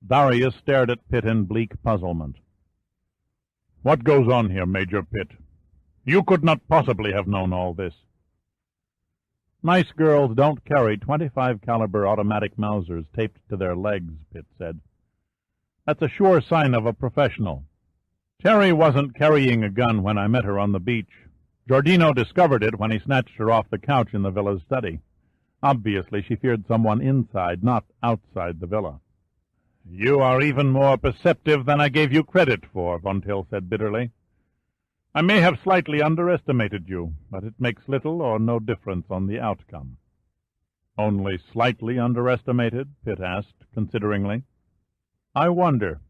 Darius stared at Pitt in bleak puzzlement. What goes on here, Major Pitt? You could not possibly have known all this. Nice girls don't carry .25 caliber automatic Mausers taped to their legs, Pitt said. That's a sure sign of a professional. Terry wasn't carrying a gun when I met her on the beach. Giordino discovered it when he snatched her off the couch in the villa's study. Obviously, she feared someone inside, not outside the villa. You are even more perceptive than I gave you credit for, Von Till said bitterly. I may have slightly underestimated you, but it makes little or no difference on the outcome. Only slightly underestimated? Pitt asked, consideringly. I wonder.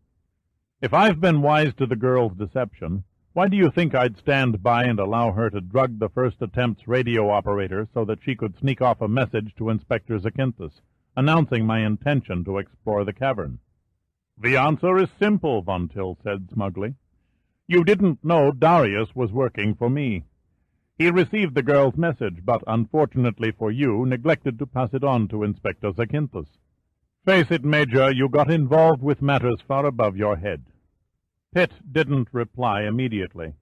If I've been wise to the girl's deception, why do you think I'd stand by and allow her to drug the first attempt's radio operator so that she could sneak off a message to Inspector Zakynthos, announcing my intention to explore the cavern? The answer is simple, Von Till said smugly. You didn't know Darius was working for me. He received the girl's message, but unfortunately for you, neglected to pass it on to Inspector Zakynthos. Face it, Major, you got involved with matters far above your head. Pitt didn't reply immediately.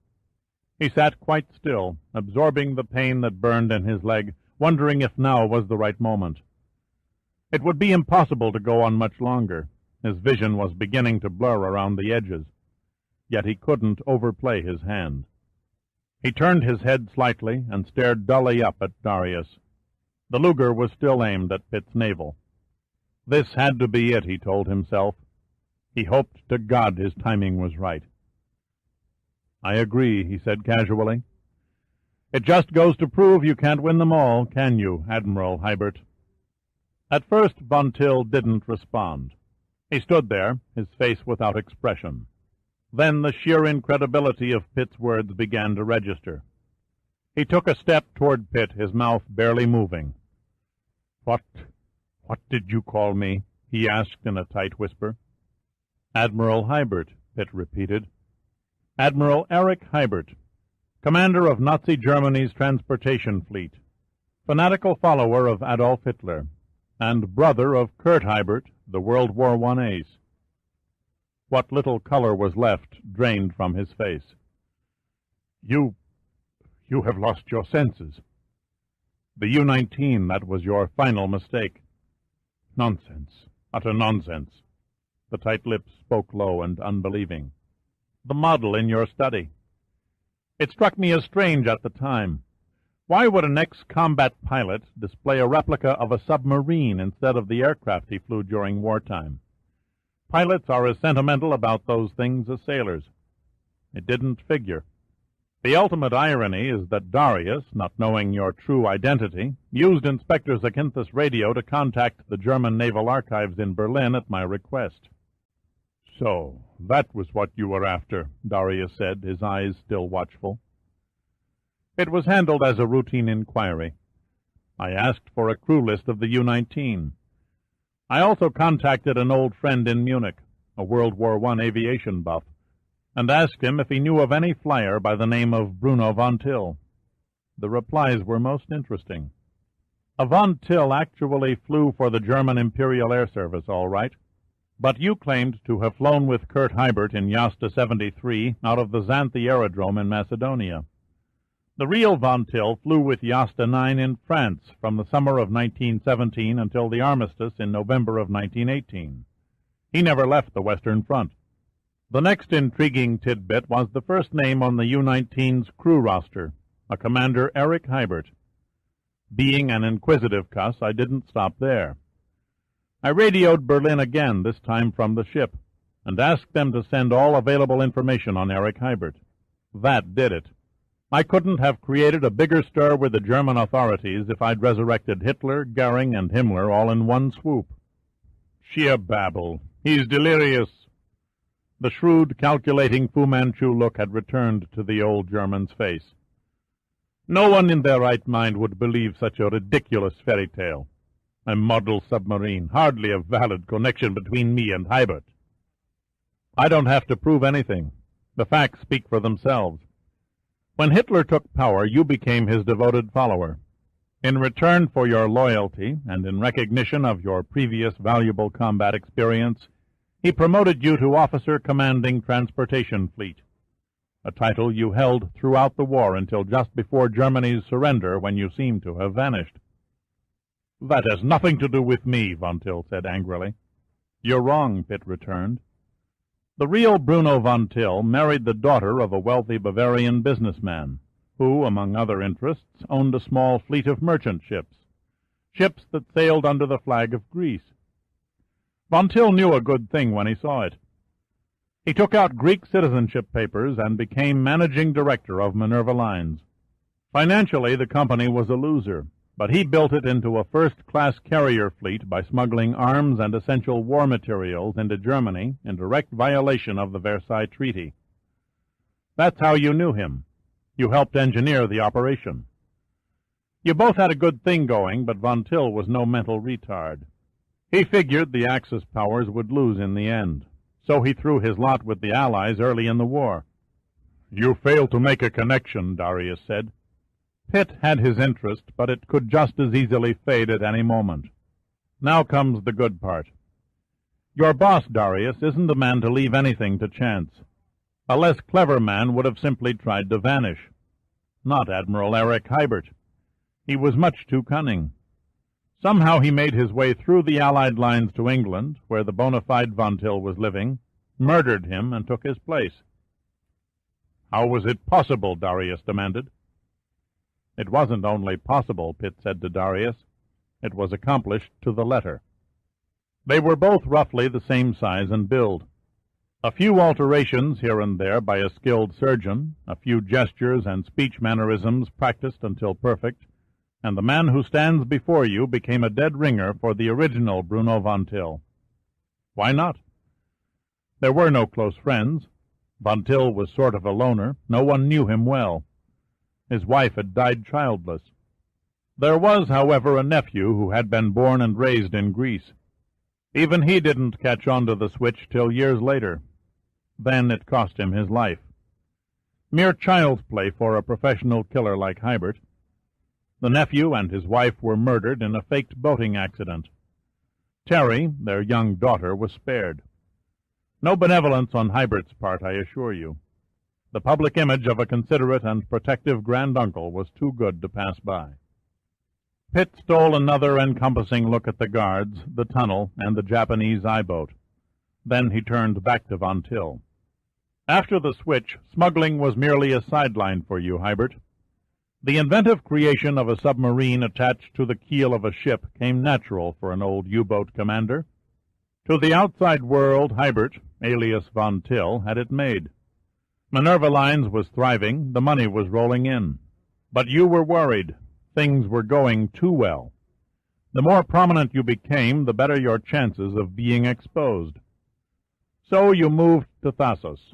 He sat quite still, absorbing the pain that burned in his leg, wondering if now was the right moment. It would be impossible to go on much longer. His vision was beginning to blur around the edges. Yet he couldn't overplay his hand. He turned his head slightly and stared dully up at Darius. The Luger was still aimed at Pitt's navel. This had to be it, he told himself. He hoped to God his timing was right. "I agree," he said casually. "It just goes to prove you can't win them all, can you, Admiral Hibert?" At first Von Till didn't respond. He stood there, his face without expression. Then the sheer incredibility of Pitt's words began to register. He took a step toward Pitt, his mouth barely moving. What did you call me?" he asked in a tight whisper. "Admiral Hibert," Pitt repeated. "Admiral Erich Hibert, commander of Nazi Germany's transportation fleet, fanatical follower of Adolf Hitler, and brother of Kurt Hibert, the World War I ace." What little color was left drained from his face. You have lost your senses. The U-19, that was your final mistake." "Nonsense, utter nonsense." The tight lips spoke low and unbelieving. "The model in your study. It struck me as strange at the time. Why would an ex-combat pilot display a replica of a submarine instead of the aircraft he flew during wartime? Pilots are as sentimental about those things as sailors. It didn't figure. The ultimate irony is that Darius, not knowing your true identity, used Inspector Zacynthus' radio to contact the German Naval Archives in Berlin at my request." "So, that was what you were after," Darius said, his eyes still watchful. "It was handled as a routine inquiry. I asked for a crew list of the U-19. I also contacted an old friend in Munich, a World War I aviation buff, and asked him if he knew of any flyer by the name of Bruno von Till. The replies were most interesting. A von Till actually flew for the German Imperial Air Service, all right, but you claimed to have flown with Kurt Hibert in Jasta 73 out of the Xanthi Aerodrome in Macedonia. The real von Till flew with Jasta 9 in France from the summer of 1917 until the armistice in November of 1918. He never left the Western Front. The next intriguing tidbit was the first name on the U-19's crew roster, a Commander Erich Hibert. Being an inquisitive cuss, I didn't stop there. I radioed Berlin again, this time from the ship, and asked them to send all available information on Erich Hibert. That did it. I couldn't have created a bigger stir with the German authorities if I'd resurrected Hitler, Goering, and Himmler all in one swoop. "Sheer babble. He's delirious." The shrewd, calculating Fu Manchu look had returned to the old German's face. "No one in their right mind would believe such a ridiculous fairy tale. A model submarine, hardly a valid connection between me and Hibert." "I don't have to prove anything. The facts speak for themselves. When Hitler took power, you became his devoted follower. In return for your loyalty, and in recognition of your previous valuable combat experience, he promoted you to officer commanding transportation fleet, a title you held throughout the war until just before Germany's surrender, when you seem to have vanished." "That has nothing to do with me," Von Till said angrily. "You're wrong," Pitt returned. The real Bruno von Till married the daughter of a wealthy Bavarian businessman, who, among other interests, owned a small fleet of merchant ships that sailed under the flag of Greece. Von Till knew a good thing when he saw it. He took out Greek citizenship papers and became managing director of Minerva Lines. Financially, the company was a loser, but he built it into a first-class carrier fleet by smuggling arms and essential war materials into Germany in direct violation of the Versailles Treaty. That's how you knew him. You helped engineer the operation. You both had a good thing going, but Von Till was no mental retard. He figured the Axis powers would lose in the end, so he threw his lot with the Allies early in the war. "You failed to make a connection," Darius said. Pitt had his interest, but it could just as easily fade at any moment. Now comes the good part. Your boss, Darius, isn't the man to leave anything to chance. A less clever man would have simply tried to vanish. Not Admiral Erich Hibert. He was much too cunning. Somehow he made his way through the Allied lines to England, where the bona fide Von Till was living, murdered him, and took his place. "How was it possible?" Darius demanded. "It wasn't only possible," Pitt said to Darius. "It was accomplished to the letter." They were both roughly the same size and build. A few alterations here and there by a skilled surgeon, a few gestures and speech mannerisms practiced until perfect, and the man who stands before you became a dead ringer for the original Bruno Von Till. Why not? There were no close friends. Von Till was sort of a loner. No one knew him well. His wife had died childless. There was, however, a nephew who had been born and raised in Greece. Even he didn't catch on to the switch till years later. Then it cost him his life. Mere child's play for a professional killer like Hybert. The nephew and his wife were murdered in a faked boating accident. Terry, their young daughter, was spared. No benevolence on Hybert's part, I assure you. The public image of a considerate and protective granduncle was too good to pass by. Pitt stole another encompassing look at the guards, the tunnel, and the Japanese I-boat. Then he turned back to Von Till. "After the switch, smuggling was merely a sideline for you, Hybert. The inventive creation of a submarine attached to the keel of a ship came natural for an old U-boat commander. To the outside world, Hybert, alias Von Till, had it made. Minerva Lines was thriving, the money was rolling in. But you were worried. Things were going too well. The more prominent you became, the better your chances of being exposed. So you moved to Thasos,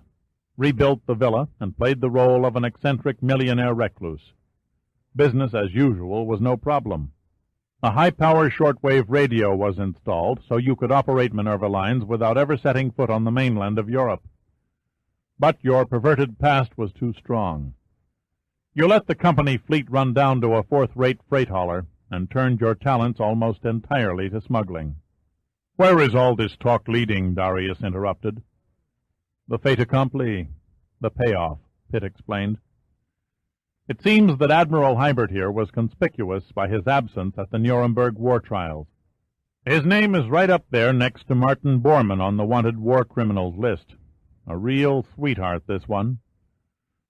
rebuilt the villa, and played the role of an eccentric millionaire recluse. Business as usual was no problem. A high-power shortwave radio was installed, so you could operate Minerva Lines without ever setting foot on the mainland of Europe. But your perverted past was too strong. You let the company fleet run down to a fourth-rate freight hauler, and turned your talents almost entirely to smuggling. "Where is all this talk leading?" Darius interrupted. "The fait accompli, the payoff," Pitt explained. "It seems that Admiral Hybert here was conspicuous by his absence at the Nuremberg war trials. His name is right up there next to Martin Bormann on the wanted war criminals list. A real sweetheart, this one.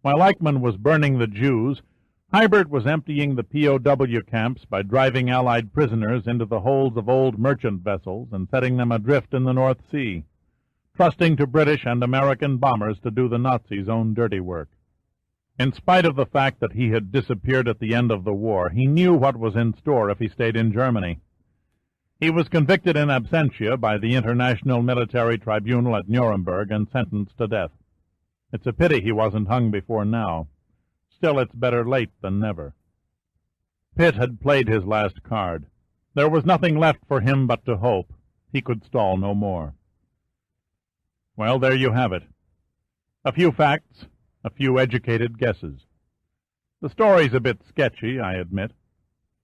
While Eichmann was burning the Jews, Hybert was emptying the POW camps by driving Allied prisoners into the holds of old merchant vessels and setting them adrift in the North Sea, trusting to British and American bombers to do the Nazis' own dirty work. In spite of the fact that he had disappeared at the end of the war, he knew what was in store if he stayed in Germany. He was convicted in absentia by the International Military Tribunal at Nuremberg and sentenced to death. It's a pity he wasn't hung before now. Still, it's better late than never." Pitt had played his last card. There was nothing left for him but to hope. He could stall no more. "Well, there you have it. A few facts, a few educated guesses. The story's a bit sketchy, I admit.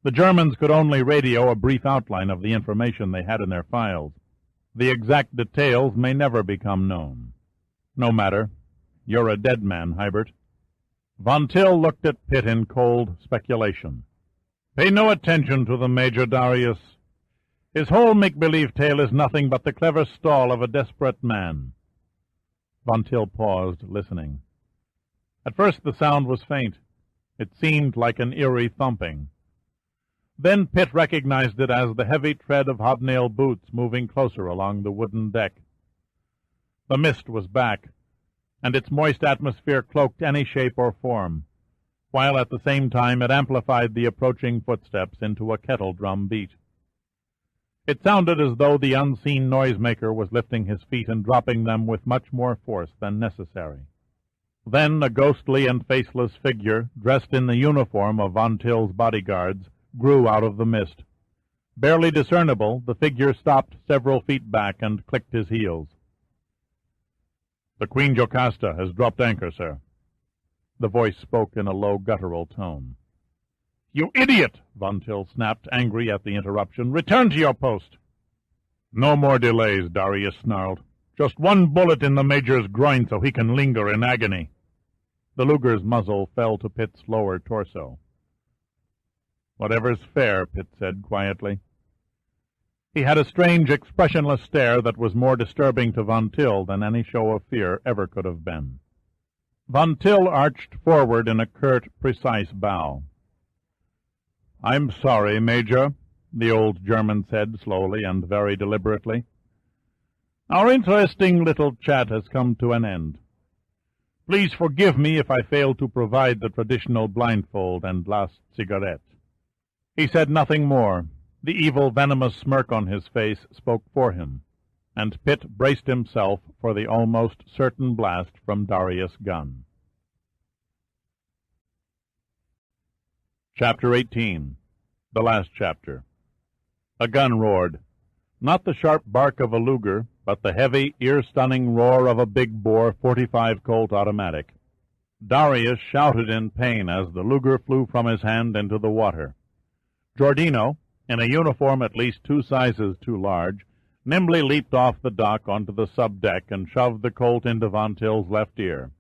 The Germans could only radio a brief outline of the information they had in their files. The exact details may never become known. No matter. You're a dead man, Hybert." Von Till looked at Pitt in cold speculation. "Pay no attention to the Major, Darius. His whole make-believe tale is nothing but the clever stall of a desperate man." Von Till paused, listening. At first the sound was faint. It seemed like an eerie thumping. Then Pitt recognized it as the heavy tread of hobnail boots moving closer along the wooden deck. The mist was back, and its moist atmosphere cloaked any shape or form, while at the same time it amplified the approaching footsteps into a kettle-drum beat. It sounded as though the unseen noisemaker was lifting his feet and dropping them with much more force than necessary. Then a ghostly and faceless figure, dressed in the uniform of Von Till's bodyguards, grew out of the mist. Barely discernible, the figure stopped several feet back and clicked his heels. "The Queen Jocasta has dropped anchor, sir." The voice spoke in a low, guttural tone. "You idiot!" Von Till snapped, angry at the interruption. "Return to your post." "No more delays," Darius snarled. "Just one bullet in the Major's groin so he can linger in agony." The Luger's muzzle fell to Pitt's lower torso. "Whatever's fair," Pitt said quietly. He had a strange, expressionless stare that was more disturbing to Von Till than any show of fear ever could have been. Von Till arched forward in a curt, precise bow. "I'm sorry, Major," the old German said slowly and very deliberately. "Our interesting little chat has come to an end. Please forgive me if I fail to provide the traditional blindfold and last cigarette." He said nothing more. The evil, venomous smirk on his face spoke for him, and Pitt braced himself for the almost certain blast from Darius' gun. Chapter 18. The last chapter. A gun roared. Not the sharp bark of a Luger, but the heavy, ear-stunning roar of a big-bore 45 Colt automatic. Darius shouted in pain as the Luger flew from his hand into the water. Giordino, in a uniform at least 2 sizes too large, nimbly leaped off the dock onto the sub-deck and shoved the Colt into Von Till's left ear.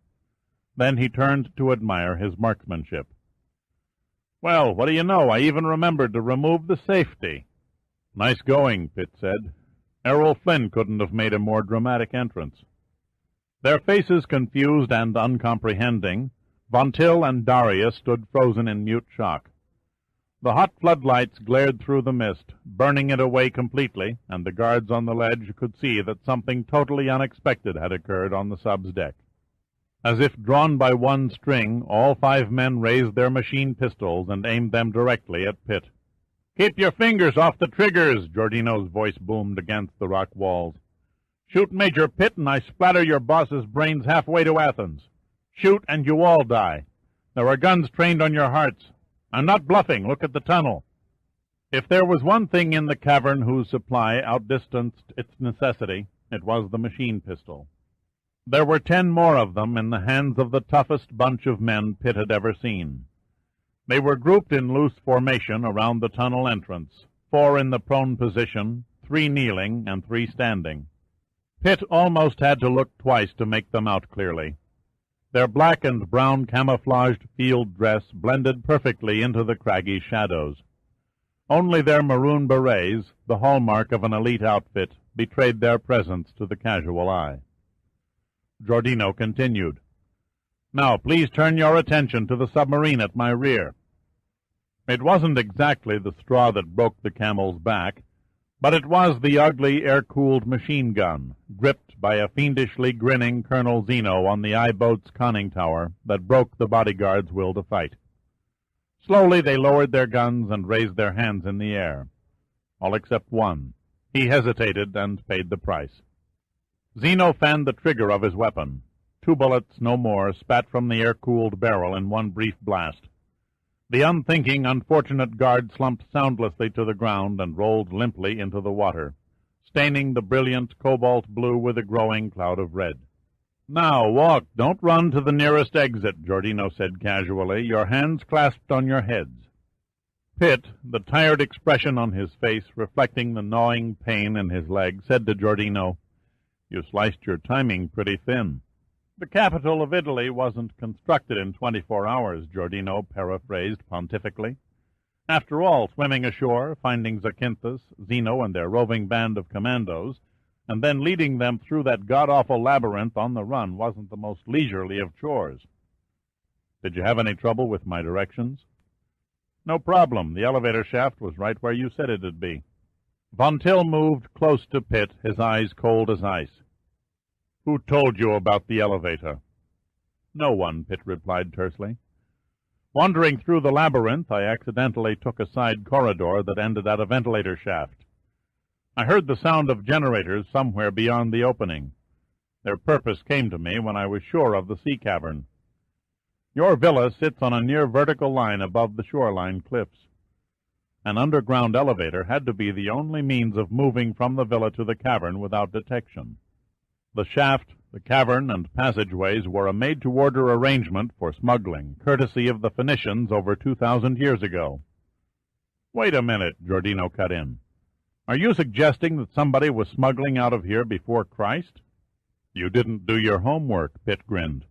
Then he turned to admire his marksmanship. "Well, what do you know, I even remembered to remove the safety." "Nice going," Pitt said. "Errol Flynn couldn't have made a more dramatic entrance." Their faces confused and uncomprehending, Von Till and Darius stood frozen in mute shock. The hot floodlights glared through the mist, burning it away completely, and the guards on the ledge could see that something totally unexpected had occurred on the sub's deck. As if drawn by one string, all 5 men raised their machine pistols and aimed them directly at Pitt. "Keep your fingers off the triggers," Giordino's voice boomed against the rock walls. "Shoot Major Pitt, and I splatter your boss's brains halfway to Athens. Shoot, and you all die. There are guns trained on your hearts. I'm not bluffing. Look at the tunnel." If there was one thing in the cavern whose supply outdistanced its necessity, it was the machine pistol. There were 10 more of them in the hands of the toughest bunch of men Pitt had ever seen. They were grouped in loose formation around the tunnel entrance, 4 in the prone position, 3 kneeling, and 3 standing. Pitt almost had to look twice to make them out clearly. Their black and brown camouflaged field dress blended perfectly into the craggy shadows. Only their maroon berets, the hallmark of an elite outfit, betrayed their presence to the casual eye. Giordino continued. "Now, please turn your attention to the submarine at my rear." It wasn't exactly the straw that broke the camel's back, but it was the ugly air-cooled machine gun, gripped by a fiendishly grinning Colonel Zeno on the I-boat's conning tower, that broke the bodyguard's will to fight. Slowly they lowered their guns and raised their hands in the air. All except one. He hesitated and paid the price. Zeno fanned the trigger of his weapon. 2 bullets, no more, spat from the air-cooled barrel in one brief blast. The unthinking, unfortunate guard slumped soundlessly to the ground and rolled limply into the water, staining the brilliant cobalt blue with a growing cloud of red. "Now, walk. Don't run to the nearest exit," Giordino said casually, "your hands clasped on your heads." Pitt, the tired expression on his face reflecting the gnawing pain in his leg, said to Giordino, "You sliced your timing pretty thin." "The capital of Italy wasn't constructed in 24 hours, Giordino paraphrased pontifically. After all, swimming ashore, finding Zakynthos, Zeno, and their roving band of commandos, and then leading them through that god-awful labyrinth on the run wasn't the most leisurely of chores. Did you have any trouble with my directions?" "No problem. The elevator shaft was right where you said it'd be." Von Till moved close to Pitt, his eyes cold as ice. "Who told you about the elevator?" "No one," Pitt replied tersely. "Wandering through the labyrinth, I accidentally took a side corridor that ended at a ventilator shaft. I heard the sound of generators somewhere beyond the opening. Their purpose came to me when I was sure of the sea cavern. Your villa sits on a near vertical line above the shoreline cliffs. An underground elevator had to be the only means of moving from the villa to the cavern without detection. The shaft, the cavern, and passageways were a made-to-order arrangement for smuggling, courtesy of the Phoenicians over 2,000 years ago." "Wait a minute," Giordino cut in. "Are you suggesting that somebody was smuggling out of here before Christ?" "You didn't do your homework," Pitt grinned.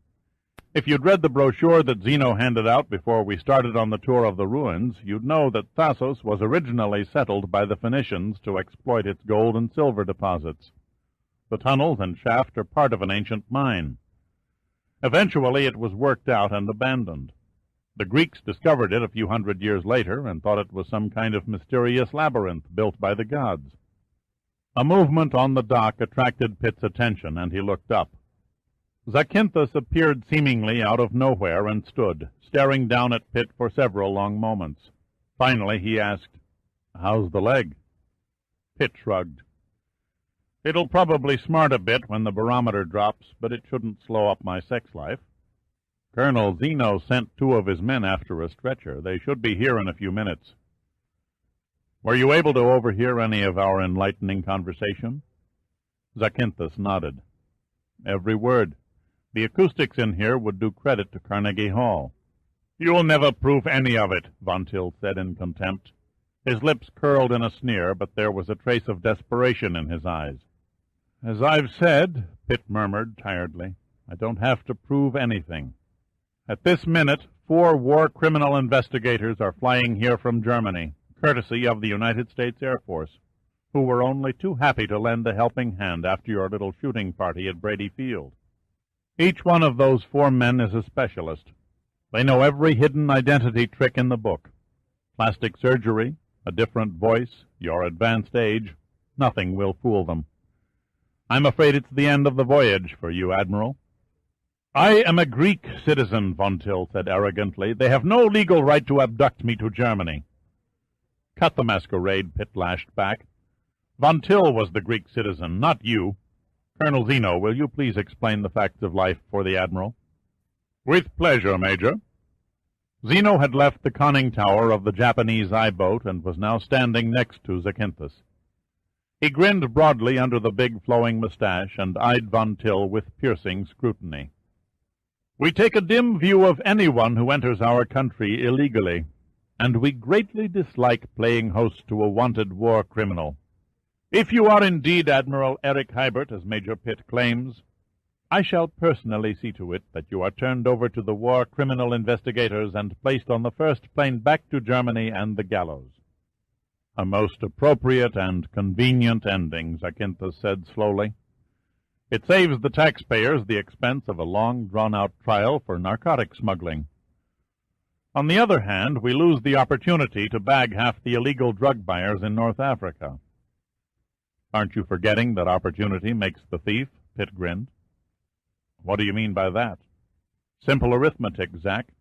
If you'd read the brochure that Zeno handed out before we started on the tour of the ruins, you'd know that Thasos was originally settled by the Phoenicians to exploit its gold and silver deposits. The tunnels and shaft are part of an ancient mine. Eventually it was worked out and abandoned. The Greeks discovered it a few hundred years later and thought it was some kind of mysterious labyrinth built by the gods. A movement on the dock attracted Pitt's attention, and he looked up. Zakynthos appeared seemingly out of nowhere and stood, staring down at Pitt for several long moments. Finally he asked, "How's the leg?" Pitt shrugged. "It'll probably smart a bit when the barometer drops, but it shouldn't slow up my sex life. Colonel Zeno sent 2 of his men after a stretcher. They should be here in a few minutes." "Were you able to overhear any of our enlightening conversation?" Zakynthos nodded. "Every word. The acoustics in here would do credit to Carnegie Hall." "You'll never prove any of it," Von Til said in contempt. His lips curled in a sneer, but there was a trace of desperation in his eyes. "As I've said," Pitt murmured tiredly, "I don't have to prove anything. At this minute, 4 war criminal investigators are flying here from Germany, courtesy of the United States Air Force, who were only too happy to lend a helping hand after your little shooting party at Brady Field. Each one of those 4 men is a specialist. They know every hidden identity trick in the book. Plastic surgery, a different voice, your advanced age, nothing will fool them. I'm afraid it's the end of the voyage for you, Admiral." "I am a Greek citizen," Von Til said arrogantly. "They have no legal right to abduct me to Germany." "Cut the masquerade," Pitt lashed back. "Von Til was the Greek citizen, not you. Colonel Zeno, will you please explain the facts of life for the Admiral?" "With pleasure, Major." Zeno had left the conning tower of the Japanese I-boat and was now standing next to Zakynthos. He grinned broadly under the big flowing mustache and eyed Von Til with piercing scrutiny. "We take a dim view of anyone who enters our country illegally, and we greatly dislike playing host to a wanted war criminal. If you are indeed Admiral Eric Hybert, as Major Pitt claims, I shall personally see to it that you are turned over to the war criminal investigators and placed on the first plane back to Germany and the gallows." "A most appropriate and convenient ending," Zakynthos said slowly. "It saves the taxpayers the expense of a long, drawn-out trial for narcotic smuggling. On the other hand, we lose the opportunity to bag half the illegal drug buyers in North Africa." "Aren't you forgetting that opportunity makes the thief?" Pitt grinned. "What do you mean by that?" "Simple arithmetic, Zack.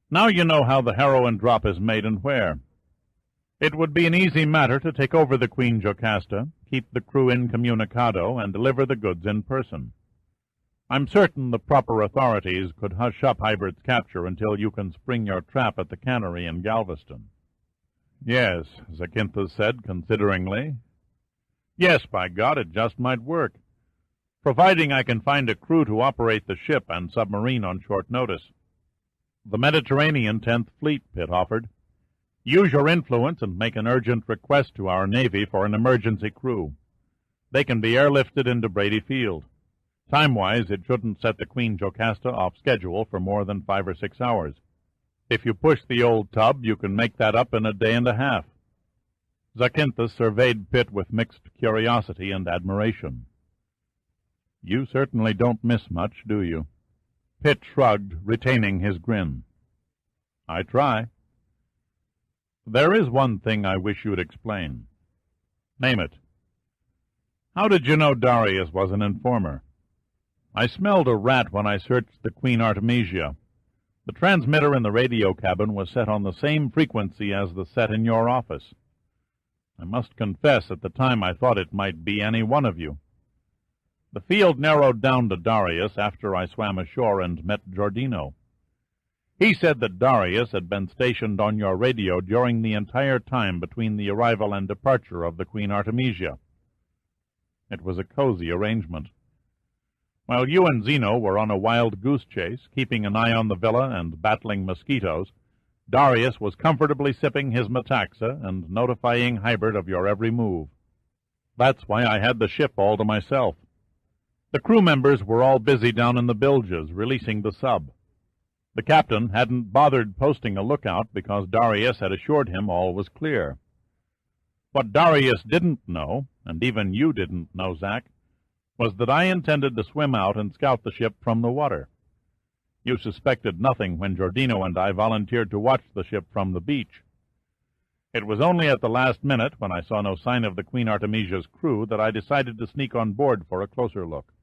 Now you know how the heroin drop is made and where. It would be an easy matter to take over the Queen Jocasta, keep the crew incommunicado, and deliver the goods in person. I'm certain the proper authorities could hush up Hybert's capture until you can spring your trap at the cannery in Galveston." "Yes," Zakynthos said consideringly. "Yes, by God, it just might work, providing I can find a crew to operate the ship and submarine on short notice." "The Mediterranean 10th Fleet," Pitt offered. "Use your influence and make an urgent request to our Navy for an emergency crew. They can be airlifted into Brady Field. Time-wise, it shouldn't set the Queen Jocasta off schedule for more than 5 or 6 hours. If you push the old tub, you can make that up in a day and a half." Zakynthos surveyed Pitt with mixed curiosity and admiration. "You certainly don't miss much, do you?" Pitt shrugged, retaining his grin. "I try." "There is one thing I wish you'd explain." "Name it." "How did you know Darius was an informer?" "I smelled a rat when I searched the Queen Artemisia. The transmitter in the radio cabin was set on the same frequency as the set in your office. I must confess at the time I thought it might be any one of you. The field narrowed down to Darius after I swam ashore and met Giordino. He said that Darius had been stationed on your radio during the entire time between the arrival and departure of the Queen Artemisia. It was a cozy arrangement. While you and Zeno were on a wild goose chase, keeping an eye on the villa and battling mosquitoes, Darius was comfortably sipping his metaxa and notifying Hybert of your every move. That's why I had the ship all to myself. The crew members were all busy down in the bilges, releasing the sub. The captain hadn't bothered posting a lookout because Darius had assured him all was clear. What Darius didn't know, and even you didn't know, Zack, was that I intended to swim out and scout the ship from the water. You suspected nothing when Giordino and I volunteered to watch the ship from the beach. It was only at the last minute, when I saw no sign of the Queen Artemisia's crew, that I decided to sneak on board for a closer look.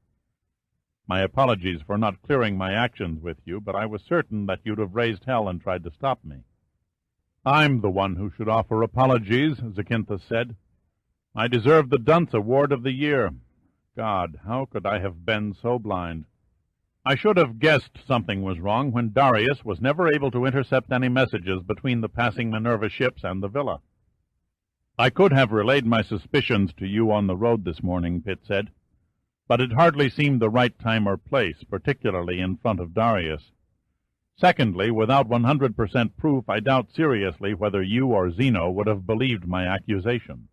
My apologies for not clearing my actions with you, but I was certain that you'd have raised hell and tried to stop me. I'm the one who should offer apologies, Zakynthos said. I deserve the Dunce Award of the Year. God, how could I have been so blind? I should have guessed something was wrong when Darius was never able to intercept any messages between the passing Minerva ships and the villa. I could have relayed my suspicions to you on the road this morning, Pitt said, but it hardly seemed the right time or place, particularly in front of Darius. Secondly, without 100% proof, I doubt seriously whether you or Zeno would have believed my accusation.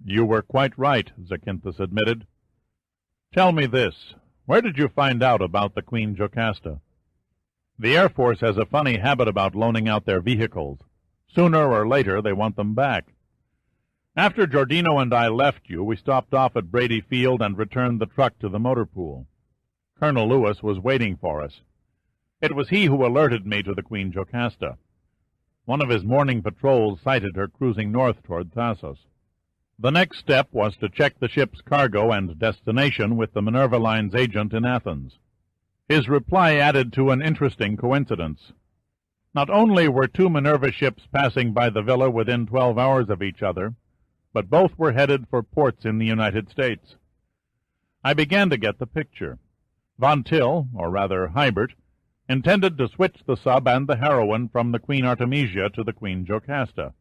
You were quite right, Zakynthos admitted. Tell me this. Where did you find out about the Queen Jocasta? The Air Force has a funny habit about loaning out their vehicles. Sooner or later, they want them back. After Giordino and I left you, we stopped off at Brady Field and returned the truck to the motor pool. Colonel Lewis was waiting for us. It was he who alerted me to the Queen Jocasta. One of his morning patrols sighted her cruising north toward Thasos. The next step was to check the ship's cargo and destination with the Minerva Line's agent in Athens. His reply added to an interesting coincidence. Not only were two Minerva ships passing by the villa within 12 hours of each other, but both were headed for ports in the United States. I began to get the picture. Von Till, or rather Hybert, intended to switch the sub and the heroine from the Queen Artemisia to the Queen Jocasta.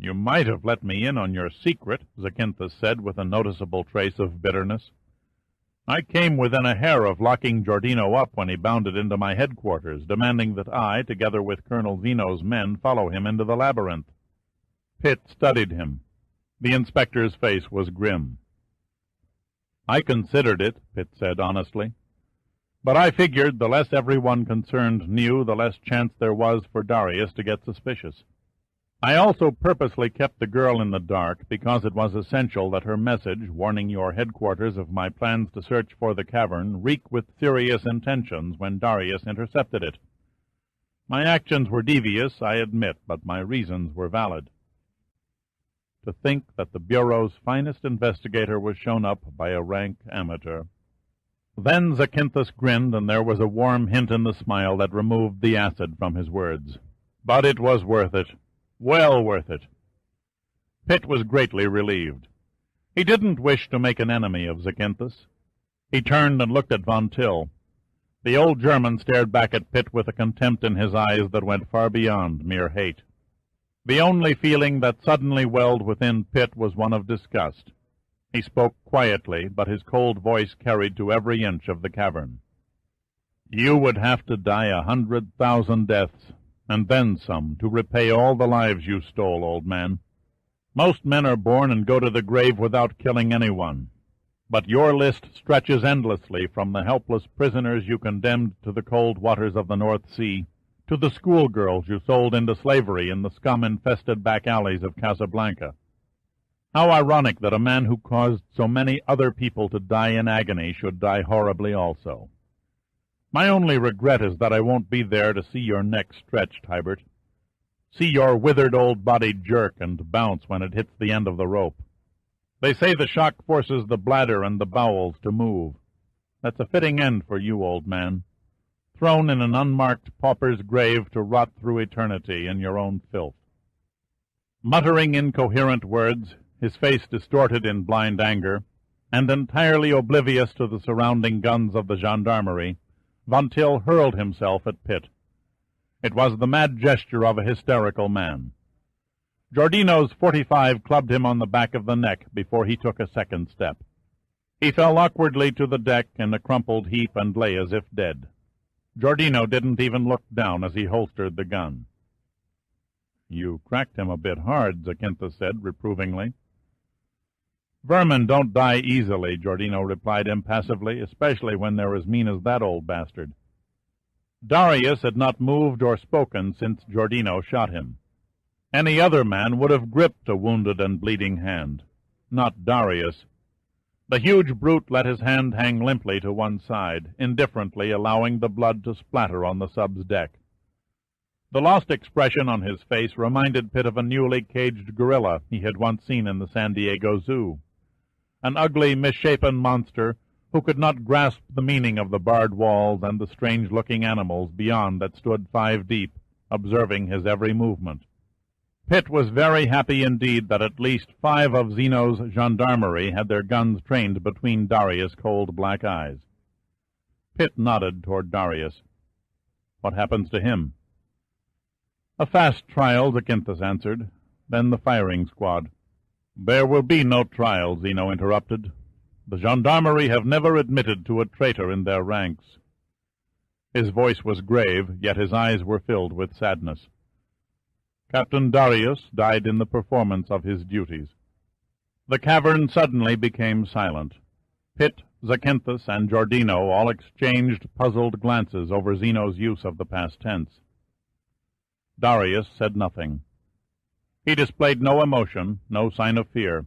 You might have let me in on your secret, Zakynthos said with a noticeable trace of bitterness. I came within a hair of locking Giordino up when he bounded into my headquarters, demanding that I, together with Colonel Zeno's men, follow him into the labyrinth. Pitt studied him. The inspector's face was grim. I considered it, Pitt said honestly. But I figured the less everyone concerned knew, the less chance there was for Darius to get suspicious. I also purposely kept the girl in the dark because it was essential that her message, warning your headquarters of my plans to search for the cavern, reek with serious intentions when Darius intercepted it. My actions were devious, I admit, but my reasons were valid. To think that the Bureau's finest investigator was shown up by a rank amateur. Then Zakynthos grinned, and there was a warm hint in the smile that removed the acid from his words. But it was worth it. Well worth it. Pitt was greatly relieved. He didn't wish to make an enemy of Zakynthos. He turned and looked at Von Till. The old German stared back at Pitt with a contempt in his eyes that went far beyond mere hate. The only feeling that suddenly welled within Pitt was one of disgust. He spoke quietly, but his cold voice carried to every inch of the cavern. You would have to die 100,000 deaths, and then some, to repay all the lives you stole, old man. Most men are born and go to the grave without killing anyone. But your list stretches endlessly from the helpless prisoners you condemned to the cold waters of the North Sea, to the schoolgirls you sold into slavery in the scum-infested back alleys of Casablanca. How ironic that a man who caused so many other people to die in agony should die horribly also. My only regret is that I won't be there to see your neck stretched, Hybert. See your withered old body jerk and bounce when it hits the end of the rope. They say the shock forces the bladder and the bowels to move. That's a fitting end for you, old man. Thrown in an unmarked pauper's grave to rot through eternity in your own filth. Muttering incoherent words, his face distorted in blind anger, and entirely oblivious to the surrounding guns of the gendarmerie, Von Till hurled himself at Pitt. It was the mad gesture of a hysterical man. Giordino's .45 clubbed him on the back of the neck before he took a second step. He fell awkwardly to the deck in a crumpled heap and lay as if dead. Giordino didn't even look down as he holstered the gun. You cracked him a bit hard, Zakynthos said reprovingly. Vermin don't die easily, Giordino replied impassively, especially when they're as mean as that old bastard. Darius had not moved or spoken since Giordino shot him. Any other man would have gripped a wounded and bleeding hand. Not Darius. The huge brute let his hand hang limply to one side, indifferently allowing the blood to splatter on the sub's deck. The lost expression on his face reminded Pitt of a newly caged gorilla he had once seen in the San Diego Zoo. An ugly, misshapen monster who could not grasp the meaning of the barred walls and the strange-looking animals beyond that stood 5 deep, observing his every movement. Pitt was very happy indeed that at least 5 of Zeno's gendarmerie had their guns trained between Darius' cold black eyes. Pitt nodded toward Darius. "What happens to him?" "A fast trial," Zacynthus answered. "Then the firing squad." "There will be no trial," Zeno interrupted. "The gendarmerie have never admitted to a traitor in their ranks." His voice was grave, yet his eyes were filled with sadness. "Captain Darius died in the performance of his duties." The cavern suddenly became silent. Pitt, Zacynthus, and Giordino all exchanged puzzled glances over Zeno's use of the past tense. Darius said nothing. He displayed no emotion, no sign of fear,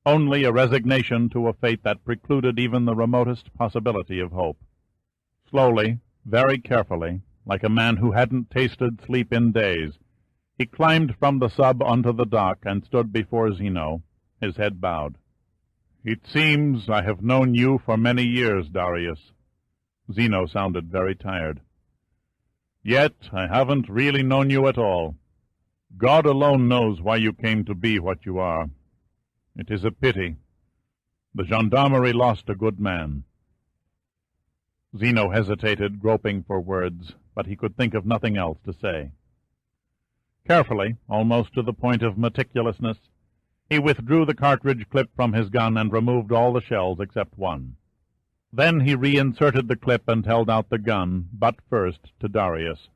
only a resignation to a fate that precluded even the remotest possibility of hope. Slowly, very carefully, like a man who hadn't tasted sleep in days, he climbed from the sub onto the dock and stood before Zeno, his head bowed. "It seems I have known you for many years, Darius." Zeno sounded very tired. "Yet I haven't really known you at all. God alone knows why you came to be what you are. It is a pity. The gendarmerie lost a good man." Zeno hesitated, groping for words, but he could think of nothing else to say. Carefully, almost to the point of meticulousness, he withdrew the cartridge clip from his gun and removed all the shells except one. Then he reinserted the clip and held out the gun, butt first, to Darius.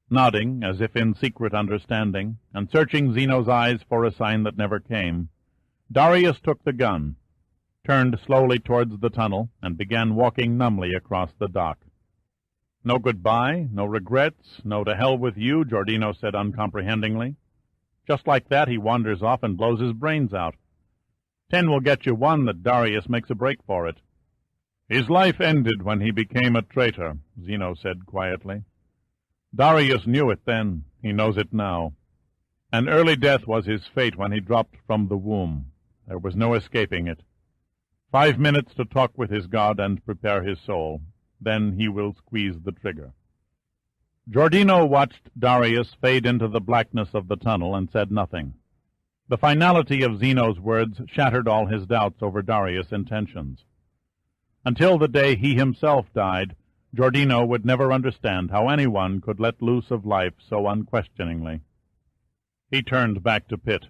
Nodding, as if in secret understanding, and searching Zeno's eyes for a sign that never came, Darius took the gun, turned slowly towards the tunnel, and began walking numbly across the dock. "No goodbye, no regrets, no to hell with you," Giordino said uncomprehendingly. "Just like that he wanders off and blows his brains out. 10 will get you 1 that Darius makes a break for it." "His life ended when he became a traitor," Zeno said quietly. "Darius knew it then. He knows it now. An early death was his fate when he dropped from the womb. There was no escaping it. 5 minutes to talk with his God and prepare his soul. Then he will squeeze the trigger." Giordino watched Darius fade into the blackness of the tunnel and said nothing. The finality of Zeno's words shattered all his doubts over Darius' intentions. Until the day he himself died, Giordino would never understand how anyone could let loose of life so unquestioningly. He turned back to Pitt.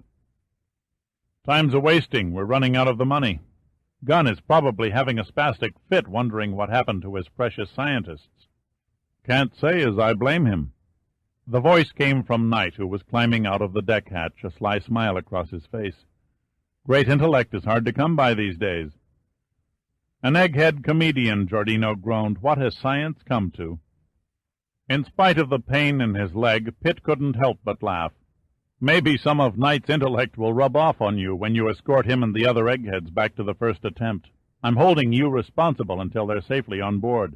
"Time's a-wasting. We're running out of the money. Gunn is probably having a spastic fit wondering what happened to his precious scientists." "Can't say as I blame him." The voice came from Knight, who was climbing out of the deck hatch, a sly smile across his face. "Great intellect is hard to come by these days." "An egghead comedian," Giordino groaned. "What has science come to?" In spite of the pain in his leg, Pitt couldn't help but laugh. "Maybe some of Knight's intellect will rub off on you when you escort him and the other eggheads back to the first attempt. I'm holding you responsible until they're safely on board."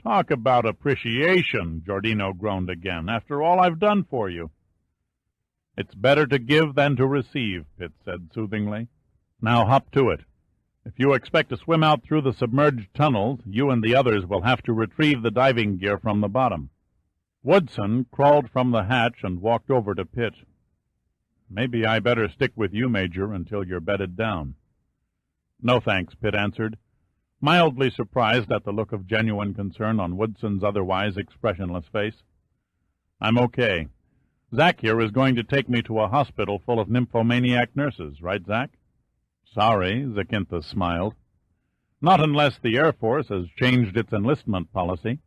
"Talk about appreciation," Giordino groaned again, "after all I've done for you." "It's better to give than to receive," Pitt said soothingly. "Now hop to it. If you expect to swim out through the submerged tunnels, you and the others will have to retrieve the diving gear from the bottom." Woodson crawled from the hatch and walked over to Pitt. "Maybe I better stick with you, Major, until you're bedded down." "No, thanks," Pitt answered, mildly surprised at the look of genuine concern on Woodson's otherwise expressionless face. "I'm okay. Zack here is going to take me to a hospital full of nymphomaniac nurses, right, Zack?" "Sorry," Zacynthus smiled. "Not unless the Air Force has changed its enlistment policy.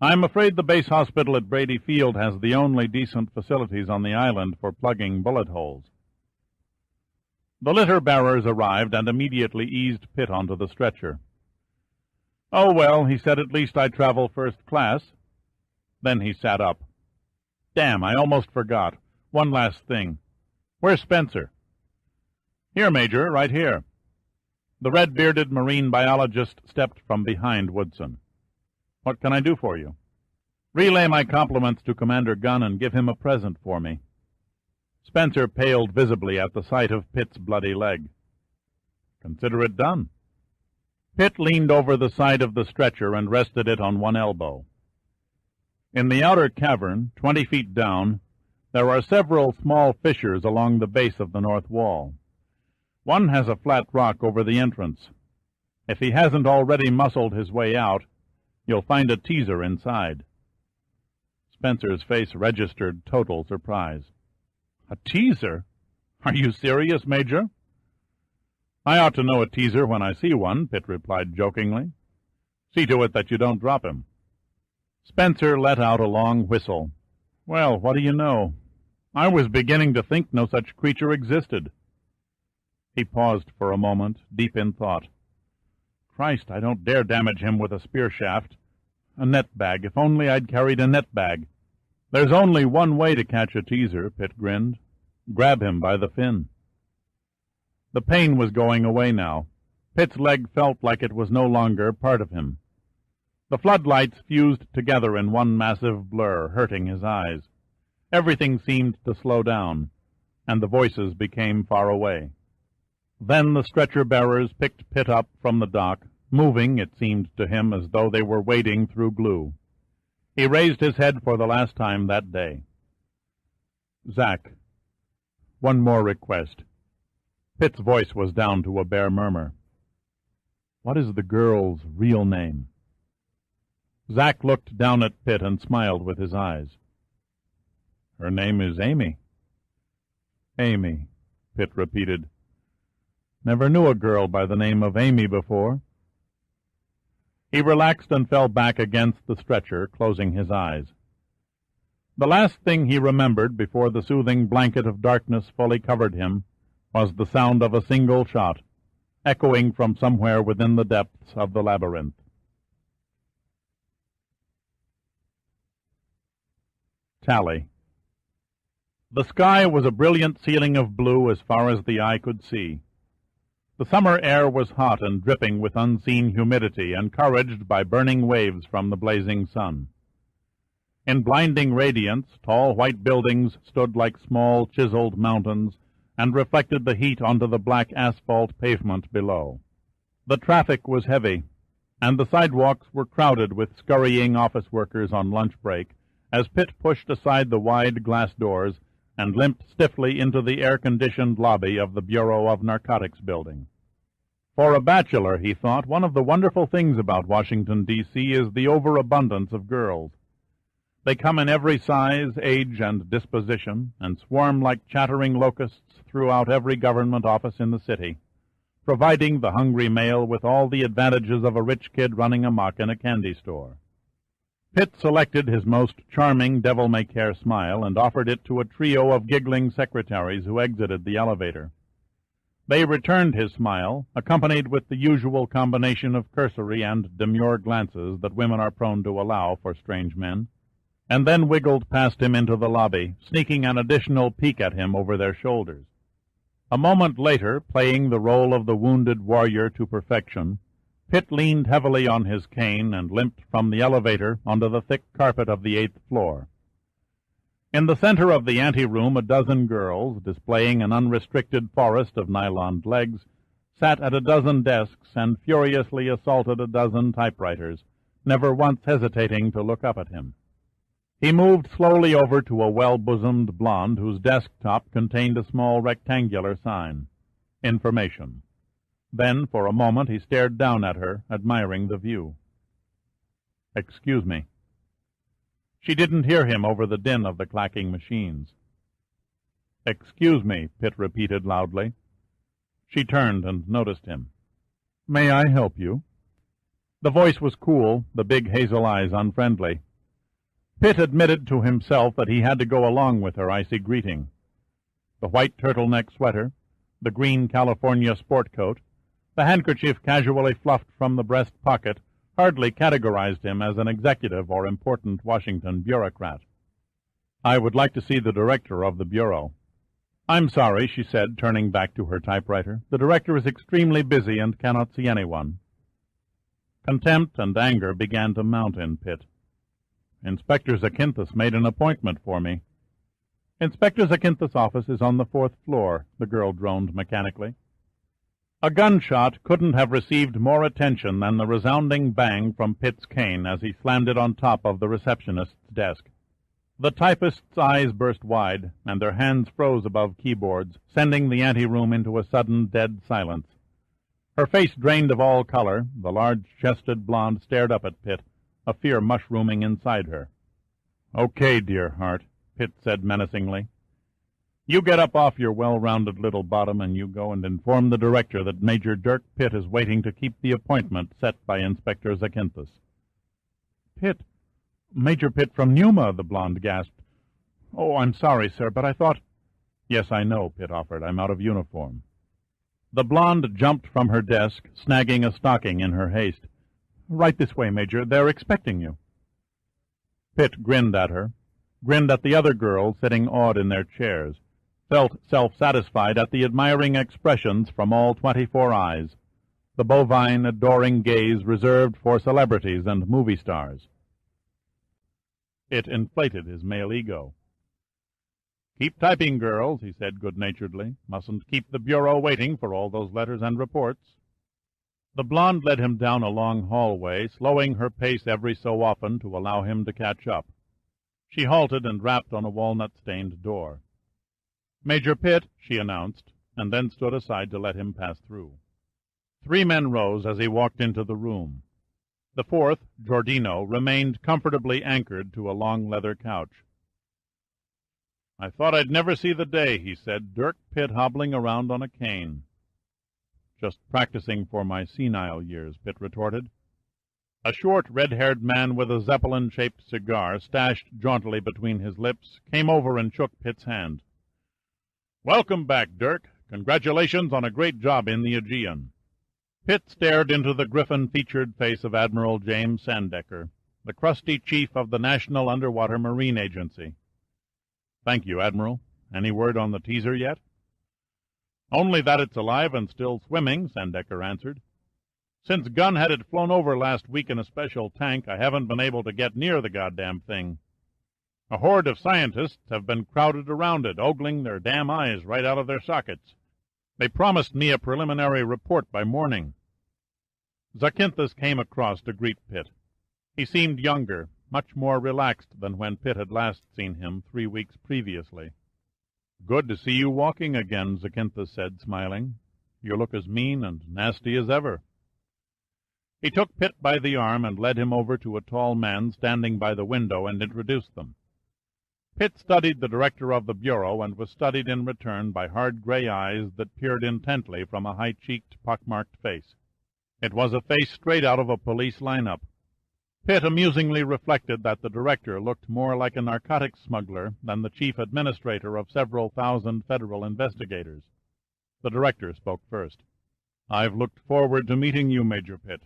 I'm afraid the base hospital at Brady Field has the only decent facilities on the island for plugging bullet holes." The litter-bearers arrived and immediately eased Pitt onto the stretcher. "Oh, well," he said, "at least I travel first class." Then he sat up. "Damn, I almost forgot. One last thing. Where's Spencer?" "Here, Major, right here." The red-bearded marine biologist stepped from behind Woodson. "What can I do for you?" "Relay my compliments to Commander Gunn and give him a present for me." Spencer paled visibly at the sight of Pitt's bloody leg. "Consider it done." Pitt leaned over the side of the stretcher and rested it on one elbow. In the outer cavern, 20 feet down, there are several small fissures along the base of the north wall. One has a flat rock over the entrance. If he hasn't already muscled his way out, you'll find a teaser inside. Spencer's face registered total surprise. "A teaser? Are you serious, Major?" "I ought to know a teaser when I see one," Pitt replied jokingly. "See to it that you don't drop him." Spencer let out a long whistle. "Well, what do you know? I was beginning to think no such creature existed." He paused for a moment, deep in thought. "Christ, I don't dare damage him with a spear shaft. A net bag. If only I'd carried a net bag." "There's only one way to catch a teaser," Pitt grinned. "Grab him by the fin." The pain was going away now. Pitt's leg felt like it was no longer part of him. The floodlights fused together in one massive blur, hurting his eyes. Everything seemed to slow down, and the voices became far away. Then the stretcher-bearers picked Pitt up from the dock, moving, it seemed to him, as though they were wading through glue. He raised his head for the last time that day. "Zach, one more request." Pitt's voice was down to a bare murmur. "What is the girl's real name?" Zach looked down at Pitt and smiled with his eyes. "Her name is Amy." "Amy," Pitt repeated. "Never knew a girl by the name of Amy before." He relaxed and fell back against the stretcher, closing his eyes. The last thing he remembered before the soothing blanket of darkness fully covered him was the sound of a single shot, echoing from somewhere within the depths of the labyrinth. Tally. The sky was a brilliant ceiling of blue as far as the eye could see. The summer air was hot and dripping with unseen humidity, encouraged by burning waves from the blazing sun. In blinding radiance, tall white buildings stood like small chiseled mountains and reflected the heat onto the black asphalt pavement below. The traffic was heavy, and the sidewalks were crowded with scurrying office workers on lunch break as Pitt pushed aside the wide glass doors and limped stiffly into the air-conditioned lobby of the Bureau of Narcotics building. For a bachelor, he thought, one of the wonderful things about Washington, D.C. is the overabundance of girls. They come in every size, age, and disposition, and swarm like chattering locusts throughout every government office in the city, providing the hungry male with all the advantages of a rich kid running amok in a candy store. Pitt selected his most charming devil-may-care smile and offered it to a trio of giggling secretaries who exited the elevator. They returned his smile, accompanied with the usual combination of cursory and demure glances that women are prone to allow for strange men, and then wiggled past him into the lobby, sneaking an additional peek at him over their shoulders. A moment later, playing the role of the wounded warrior to perfection, Pitt leaned heavily on his cane and limped from the elevator onto the thick carpet of the 8th floor. In the center of the anteroom, a dozen girls, displaying an unrestricted forest of nylon legs, sat at a dozen desks and furiously assaulted a dozen typewriters, never once hesitating to look up at him. He moved slowly over to a well-bosomed blonde whose desktop contained a small rectangular sign, Information. Then, for a moment, he stared down at her, admiring the view. "Excuse me." She didn't hear him over the din of the clacking machines. "Excuse me," Pitt repeated loudly. She turned and noticed him. "May I help you?" The voice was cool, the big hazel eyes unfriendly. Pitt admitted to himself that he had to go along with her icy greeting. The white turtleneck sweater, the green California sport coat, the handkerchief casually fluffed from the breast pocket, hardly categorized him as an executive or important Washington bureaucrat. "I would like to see the director of the bureau." "I'm sorry," she said, turning back to her typewriter. "The director is extremely busy and cannot see anyone." Contempt and anger began to mount in Pitt. "Inspector Zakynthos made an appointment for me." "Inspector Zakynthos' office is on the 4th floor," the girl droned mechanically. A gunshot couldn't have received more attention than the resounding bang from Pitt's cane as he slammed it on top of the receptionist's desk. The typist's eyes burst wide, and their hands froze above keyboards, sending the anteroom into a sudden dead silence. Her face drained of all color, the large-chested blonde stared up at Pitt, a fear mushrooming inside her. "Okay, dear heart," Pitt said menacingly. "You get up off your well-rounded little bottom and you go and inform the director that Major Dirk Pitt is waiting to keep the appointment set by Inspector Zakynthos." "Pitt? Major Pitt from Numa," the blonde gasped. "Oh, I'm sorry, sir, but I thought—" "Yes, I know," Pitt offered. "I'm out of uniform." The blonde jumped from her desk, snagging a stocking in her haste. "Right this way, Major. They're expecting you." Pitt grinned at her, grinned at the other girls sitting awed in their chairs, felt self-satisfied at the admiring expressions from all 24 eyes, the bovine, adoring gaze reserved for celebrities and movie stars. It inflated his male ego. "Keep typing, girls," he said good-naturedly. "Mustn't keep the bureau waiting for all those letters and reports." The blonde led him down a long hallway, slowing her pace every so often to allow him to catch up. She halted and rapped on a walnut-stained door. "Major Pitt," she announced, and then stood aside to let him pass through. 3 men rose as he walked into the room. The 4th, Giordino, remained comfortably anchored to a long leather couch. "I thought I'd never see the day," he said. "Dirk Pitt hobbling around on a cane." "Just practicing for my senile years," Pitt retorted. A short, red-haired man with a Zeppelin-shaped cigar stashed jauntily between his lips came over and shook Pitt's hand. "Welcome back, Dirk. Congratulations on a great job in the Aegean." Pitt stared into the griffin-featured face of Admiral James Sandecker, the crusty chief of the National Underwater Marine Agency. "Thank you, Admiral. Any word on the teaser yet?" "Only that it's alive and still swimming," Sandecker answered. "Since Gunn had it flown over last week in a special tank, I haven't been able to get near the goddamn thing. A horde of scientists have been crowded around it, ogling their damn eyes right out of their sockets. They promised me a preliminary report by morning." Zakynthos came across to greet Pitt. He seemed younger, much more relaxed than when Pitt had last seen him 3 weeks previously. "Good to see you walking again," Zakynthos said, smiling. "You look as mean and nasty as ever." He took Pitt by the arm and led him over to a tall man standing by the window and introduced them. Pitt studied the director of the bureau and was studied in return by hard gray eyes that peered intently from a high-cheeked, pock-marked face. It was a face straight out of a police lineup. Pitt amusingly reflected that the director looked more like a narcotics smuggler than the chief administrator of several thousand federal investigators. The director spoke first. "I've looked forward to meeting you, Major Pitt.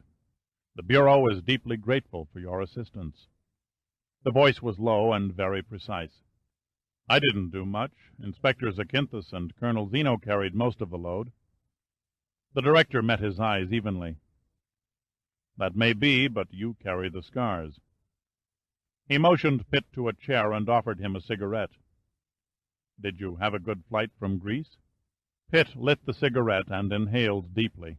The Bureau is deeply grateful for your assistance." The voice was low and very precise. "I didn't do much. Inspector Zakynthos and Colonel Zeno carried most of the load." The director met his eyes evenly. "That may be, but you carry the scars." He motioned Pitt to a chair and offered him a cigarette. "Did you have a good flight from Greece?" Pitt lit the cigarette and inhaled deeply.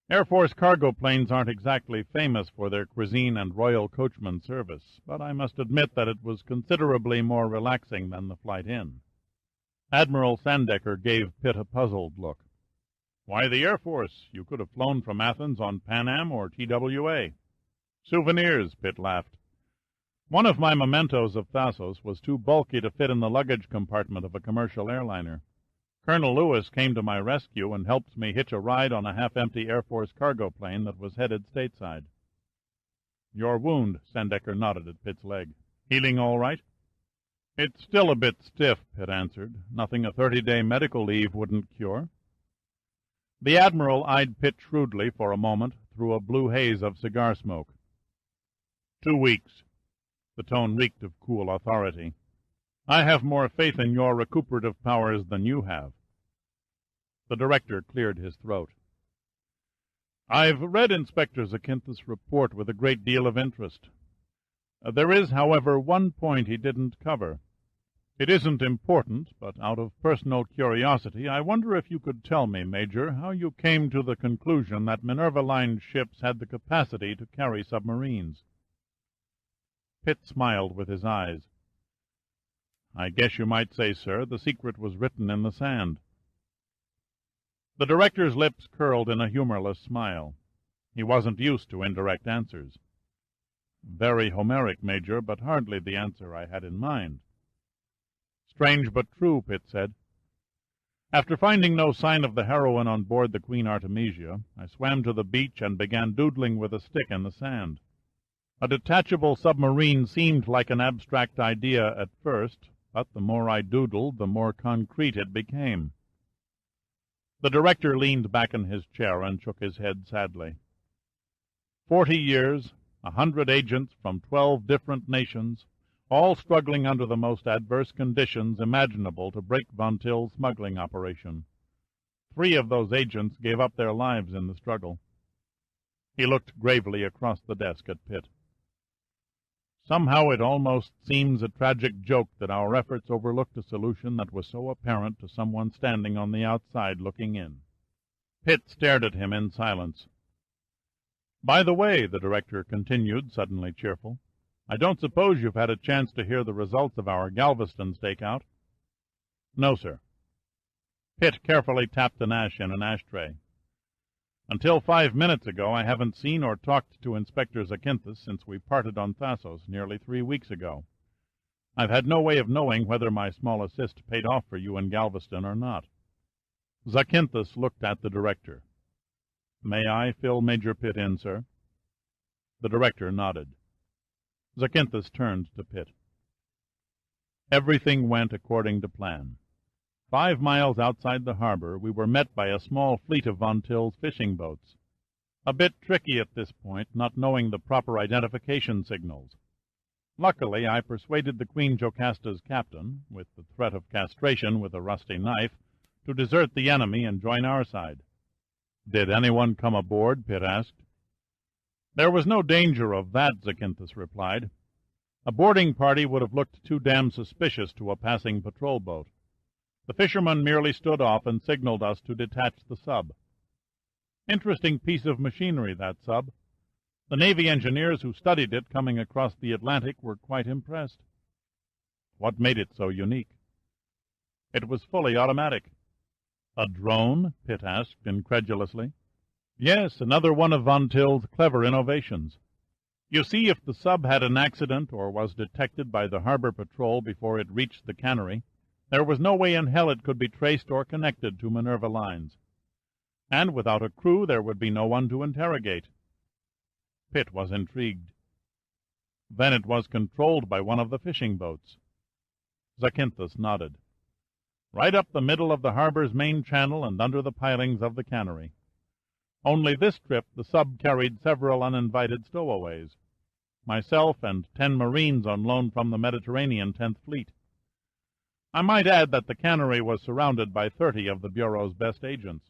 "Air Force cargo planes aren't exactly famous for their cuisine and royal coachman service, but I must admit that it was considerably more relaxing than the flight in." Admiral Sandecker gave Pitt a puzzled look. "Why the Air Force? You could have flown from Athens on Pan Am or TWA." "Souvenirs," Pitt laughed. "One of my mementos of Thasos was too bulky to fit in the luggage compartment of a commercial airliner. Colonel Lewis came to my rescue and helped me hitch a ride on a half-empty Air Force cargo plane that was headed stateside." "Your wound," Sandecker nodded at Pitt's leg. "Healing all right?" "It's still a bit stiff," Pitt answered. "Nothing a 30-day medical leave wouldn't cure." The Admiral eyed Pitt shrewdly for a moment through a blue haze of cigar smoke. 2 weeks. The tone reeked of cool authority. I have more faith in your recuperative powers than you have. The director cleared his throat. I've read Inspector Zakynthos' report with a great deal of interest. There is, however, one point he didn't cover. It isn't important, but out of personal curiosity, I wonder if you could tell me, Major, how you came to the conclusion that Minerva-Line ships had the capacity to carry submarines. Pitt smiled with his eyes. I guess you might say, sir, the secret was written in the sand. The director's lips curled in a humorless smile. He wasn't used to indirect answers. Very Homeric, Major, but hardly the answer I had in mind. Strange but true, Pitt said. After finding no sign of the heroine on board the Queen Artemisia, I swam to the beach and began doodling with a stick in the sand. A detachable submarine seemed like an abstract idea at first, but the more I doodled, the more concrete it became. The director leaned back in his chair and shook his head sadly. 40 years, 100 agents from 12 different nations, all struggling under the most adverse conditions imaginable to break Von Till's smuggling operation. 3 of those agents gave up their lives in the struggle. He looked gravely across the desk at Pitt. Somehow it almost seems a tragic joke that our efforts overlooked a solution that was so apparent to someone standing on the outside looking in. Pitt stared at him in silence. By the way, the director continued, suddenly cheerful, I don't suppose you've had a chance to hear the results of our Galveston stakeout? No, sir. Pitt carefully tapped an ash in an ashtray. Until 5 minutes ago, I haven't seen or talked to Inspector Zakynthos since we parted on Thasos nearly 3 weeks ago. I've had no way of knowing whether my small assist paid off for you in Galveston or not. Zakynthos looked at the director. May I fill Major Pitt in, sir? The director nodded. Zakynthos turned to Pitt. Everything went according to plan. 5 miles outside the harbor, we were met by a small fleet of Von Till's fishing boats. A bit tricky at this point, not knowing the proper identification signals. Luckily, I persuaded the Queen Jocasta's captain, with the threat of castration with a rusty knife, to desert the enemy and join our side. Did anyone come aboard? Pitt asked. There was no danger of that, Zakynthos replied. A boarding party would have looked too damn suspicious to a passing patrol boat. The fisherman merely stood off and signaled us to detach the sub. Interesting piece of machinery, that sub. The Navy engineers who studied it coming across the Atlantic were quite impressed. What made it so unique? It was fully automatic. A drone? Pitt asked incredulously. Yes, another one of Von Till's clever innovations. You see, if the sub had an accident or was detected by the harbor patrol before it reached the cannery, there was no way in hell it could be traced or connected to Minerva lines. And without a crew, there would be no one to interrogate. Pitt was intrigued. Then it was controlled by one of the fishing boats. Zakynthos nodded. Right up the middle of the harbor's main channel and under the pilings of the cannery. Only this trip the sub carried several uninvited stowaways. Myself and 10 Marines on loan from the Mediterranean 10th Fleet. I might add that the cannery was surrounded by 30 of the Bureau's best agents.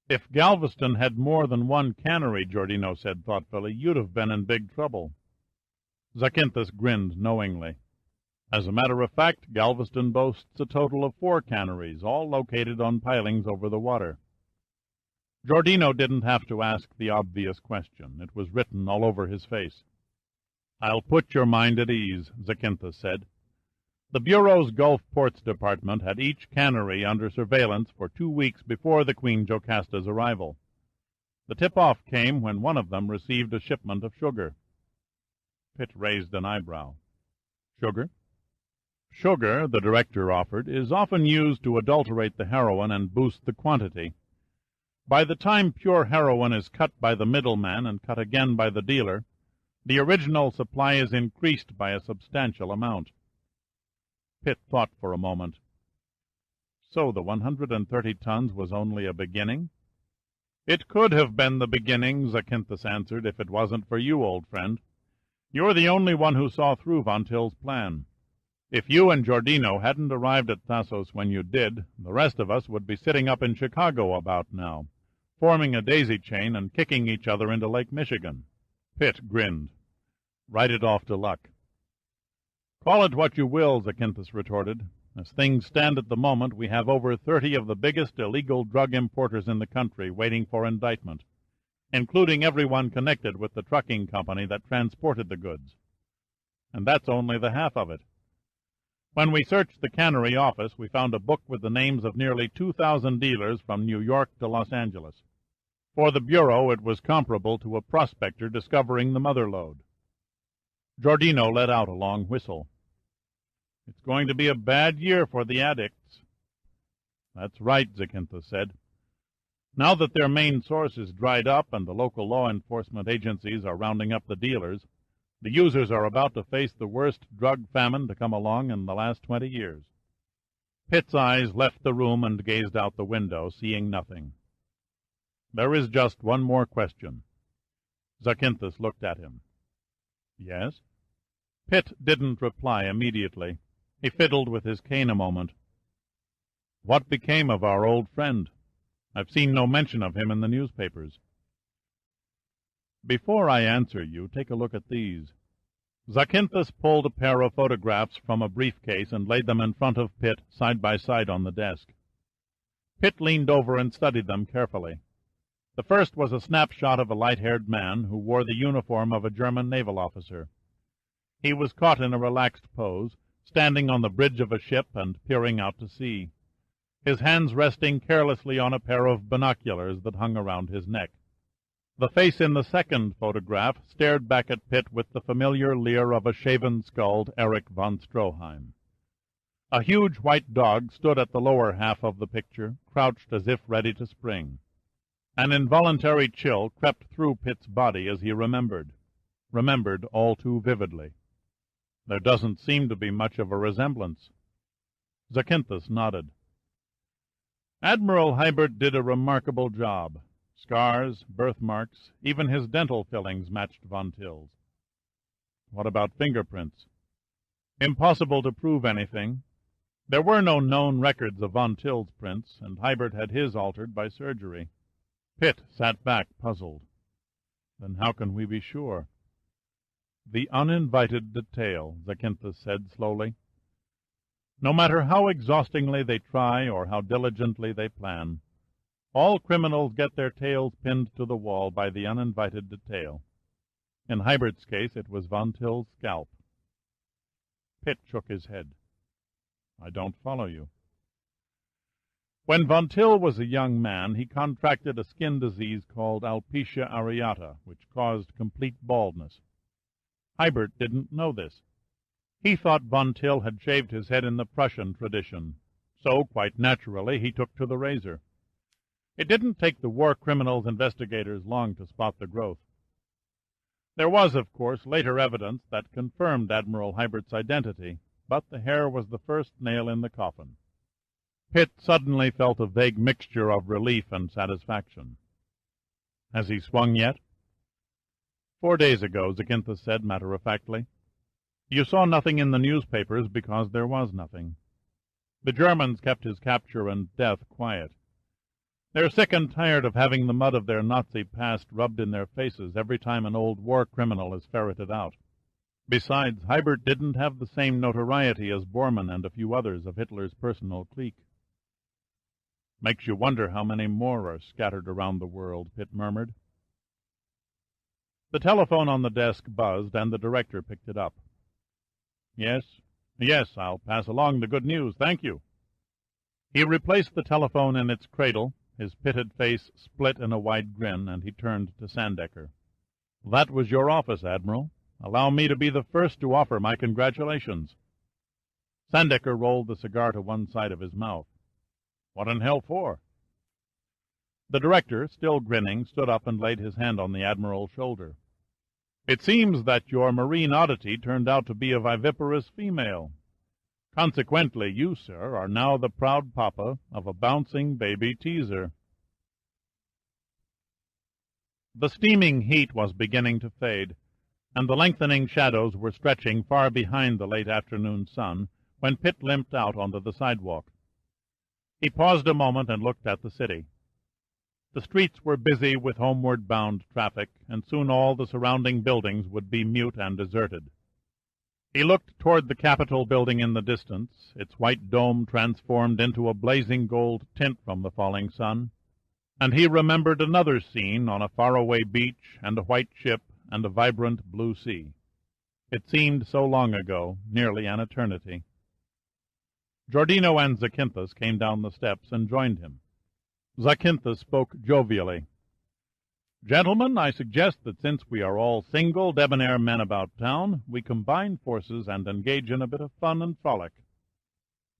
If Galveston had more than one cannery, Giordino said thoughtfully, you'd have been in big trouble. Zakynthos grinned knowingly. As a matter of fact, Galveston boasts a total of 4 canneries, all located on pilings over the water. Giordino didn't have to ask the obvious question. It was written all over his face. I'll put your mind at ease, Zakynthos said. The Bureau's Gulf Ports Department had each cannery under surveillance for 2 weeks before the Queen Jocasta's arrival. The tip-off came when one of them received a shipment of sugar. Pitt raised an eyebrow. Sugar? Sugar, the director offered, is often used to adulterate the heroin and boost the quantity. By the time pure heroin is cut by the middleman and cut again by the dealer, the original supply is increased by a substantial amount. Pitt thought for a moment. So the 130 tons was only a beginning? "It could have been the beginning," Zacynthus answered, "if it wasn't for you, old friend. You're the only one who saw through Von Till's plan. If you and Giordino hadn't arrived at Thasos when you did, the rest of us would be sitting up in Chicago about now, forming a daisy chain and kicking each other into Lake Michigan." Pitt grinned. "Write it off to luck." "Call it what you will," Zacynthus retorted. "As things stand at the moment, we have over 30 of the biggest illegal drug importers in the country waiting for indictment, including everyone connected with the trucking company that transported the goods. And that's only the half of it. When we searched the cannery office, we found a book with the names of nearly 2,000 dealers from New York to Los Angeles. For the Bureau, it was comparable to a prospector discovering the mother lode." Giordino let out a long whistle. "It's going to be a bad year for the addicts." "That's right," Zacynthus said. "Now that their main source is dried up and the local law enforcement agencies are rounding up the dealers, the users are about to face the worst drug famine to come along in the last 20 years. Pitt's eyes left the room and gazed out the window, seeing nothing. "There is just one more question." Zacynthus looked at him. "Yes?" Pitt didn't reply immediately. He fiddled with his cane a moment. "What became of our old friend? I've seen no mention of him in the newspapers." "Before I answer you, take a look at these." Zacynthus pulled a pair of photographs from a briefcase and laid them in front of Pitt, side by side on the desk. Pitt leaned over and studied them carefully. The first was a snapshot of a light-haired man who wore the uniform of a German naval officer. He was caught in a relaxed pose, standing on the bridge of a ship and peering out to sea, his hands resting carelessly on a pair of binoculars that hung around his neck. The face in the second photograph stared back at Pitt with the familiar leer of a shaven-skulled Erich von Stroheim. A huge white dog stood at the lower half of the picture, crouched as if ready to spring. An involuntary chill crept through Pitt's body as he remembered all too vividly. "There doesn't seem to be much of a resemblance." Zacynthus nodded. "Admiral Hibert did a remarkable job. Scars, birthmarks, even his dental fillings matched Von Till's." "What about fingerprints?" "Impossible to prove anything. There were no known records of Von Till's prints, and Hibert had his altered by surgery." Pitt sat back, puzzled. "Then how can we be sure?" "The uninvited detail," Zacynthus said slowly. "No matter how exhaustingly they try or how diligently they plan, all criminals get their tails pinned to the wall by the uninvited detail. In Hibert's case, it was Von Till's scalp." Pitt shook his head. "I don't follow you." "When Von Till was a young man, he contracted a skin disease called alopecia areata, which caused complete baldness. Hibert didn't know this. He thought Von Till had shaved his head in the Prussian tradition, so quite naturally he took to the razor. It didn't take the war criminals investigators long to spot the growth. There was, of course, later evidence that confirmed Admiral Hibert's identity, but the hair was the first nail in the coffin." Pitt suddenly felt a vague mixture of relief and satisfaction. "Has he swung yet?" 4 days ago," Zacynthus said matter-of-factly. "You saw nothing in the newspapers because there was nothing. The Germans kept his capture and death quiet. They're sick and tired of having the mud of their Nazi past rubbed in their faces every time an old war criminal is ferreted out. Besides, Hibert didn't have the same notoriety as Bormann and a few others of Hitler's personal clique." "Makes you wonder how many more are scattered around the world," Pitt murmured. The telephone on the desk buzzed, and the director picked it up. Yes, I'll pass along the good news, thank you." He replaced the telephone in its cradle, his pitted face split in a wide grin, and he turned to Sandecker. "That was your office, Admiral. Allow me to be the first to offer my congratulations." Sandecker rolled the cigar to one side of his mouth. "What in hell for?" The director, still grinning, stood up and laid his hand on the Admiral's shoulder. "It seems that your marine oddity turned out to be a viviparous female. Consequently, you, sir, are now the proud papa of a bouncing baby teaser." The steaming heat was beginning to fade, and the lengthening shadows were stretching far behind the late afternoon sun when Pitt limped out onto the sidewalk. He paused a moment and looked at the city. The streets were busy with homeward-bound traffic, and soon all the surrounding buildings would be mute and deserted. He looked toward the Capitol building in the distance, its white dome transformed into a blazing gold tint from the falling sun, and he remembered another scene on a faraway beach and a white ship and a vibrant blue sea. It seemed so long ago, nearly an eternity. Giordino and Zacynthus came down the steps and joined him. Zacynthus spoke jovially. "Gentlemen, I suggest that since we are all single, debonair men about town, we combine forces and engage in a bit of fun and frolic."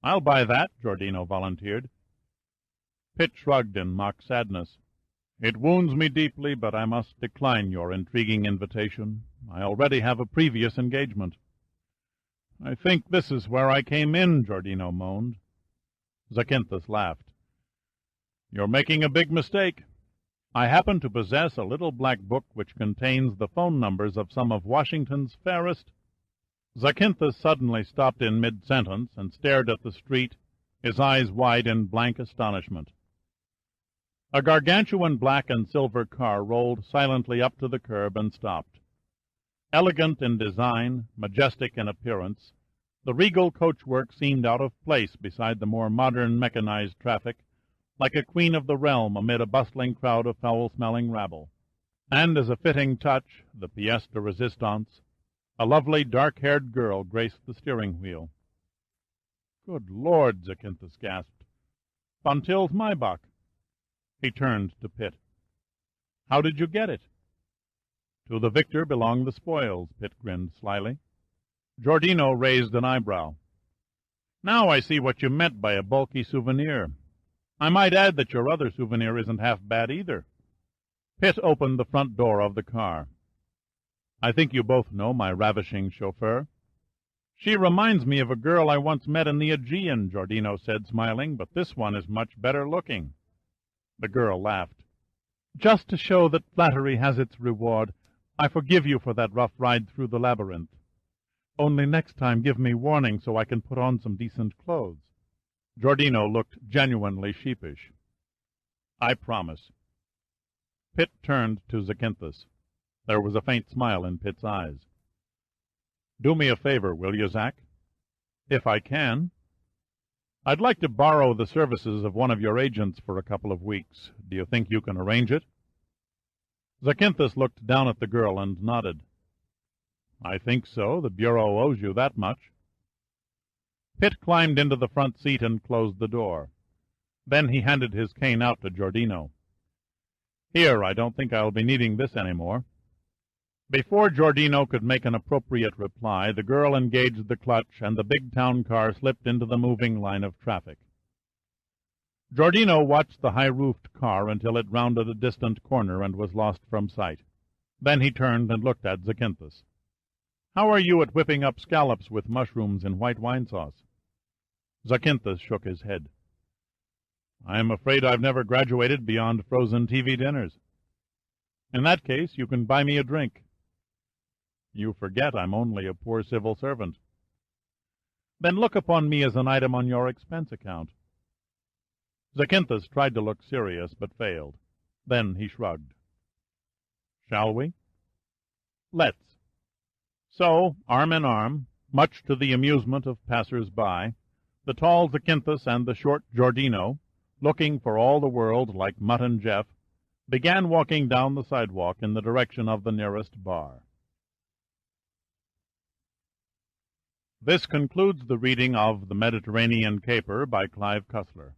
"I'll buy that," Giordino volunteered. Pitt shrugged in mock sadness. "It wounds me deeply, but I must decline your intriguing invitation. I already have a previous engagement." "I think this is where I came in," Giordino moaned. Zacynthus laughed. "You're making a big mistake. I happen to possess a little black book which contains the phone numbers of some of Washington's fairest—" Zacynthus suddenly stopped in mid-sentence and stared at the street, his eyes wide in blank astonishment. A gargantuan black and silver car rolled silently up to the curb and stopped. Elegant in design, majestic in appearance, the regal coachwork seemed out of place beside the more modern mechanized traffic, like a queen of the realm amid a bustling crowd of foul-smelling rabble. And as a fitting touch, the pièce de résistance, a lovely dark-haired girl graced the steering wheel. "Good Lord!" Zacynthus gasped. "Von Till's Maybach." He turned to Pitt. "How did you get it?" "To the victor belong the spoils," Pitt grinned slyly. Giordino raised an eyebrow. "Now I see what you meant by a bulky souvenir. I might add that your other souvenir isn't half bad either." Pitt opened the front door of the car. "I think you both know my ravishing chauffeur." "She reminds me of a girl I once met in the Aegean," Giordino said, smiling, "but this one is much better looking." The girl laughed. "Just to show that flattery has its reward, I forgive you for that rough ride through the labyrinth. Only next time give me warning so I can put on some decent clothes." Giordino looked genuinely sheepish. "I promise." Pitt turned to Zacynthus. There was a faint smile in Pitt's eyes. "Do me a favor, will you, Zac?" "If I can." "I'd like to borrow the services of one of your agents for a couple of weeks. Do you think you can arrange it?" Zacynthus looked down at the girl and nodded. "I think so. The Bureau owes you that much." Pitt climbed into the front seat and closed the door. Then he handed his cane out to Giordino. "Here, I don't think I'll be needing this any more." Before Giordino could make an appropriate reply, the girl engaged the clutch, and the big town car slipped into the moving line of traffic. Giordino watched the high-roofed car until it rounded a distant corner and was lost from sight. Then he turned and looked at Zacynthus. "How are you at whipping up scallops with mushrooms in white wine sauce?" Zacynthus shook his head. "I am afraid I've never graduated beyond frozen TV dinners." "In that case, you can buy me a drink." "You forget I'm only a poor civil servant." "Then look upon me as an item on your expense account." Zacynthus tried to look serious, but failed. Then he shrugged. "Shall we?" "Let's." So, arm in arm, much to the amusement of passers-by, the tall Zacynthus and the short Giordino, looking for all the world like Mutt and Jeff, began walking down the sidewalk in the direction of the nearest bar. This concludes the reading of The Mediterranean Caper by Clive Cussler.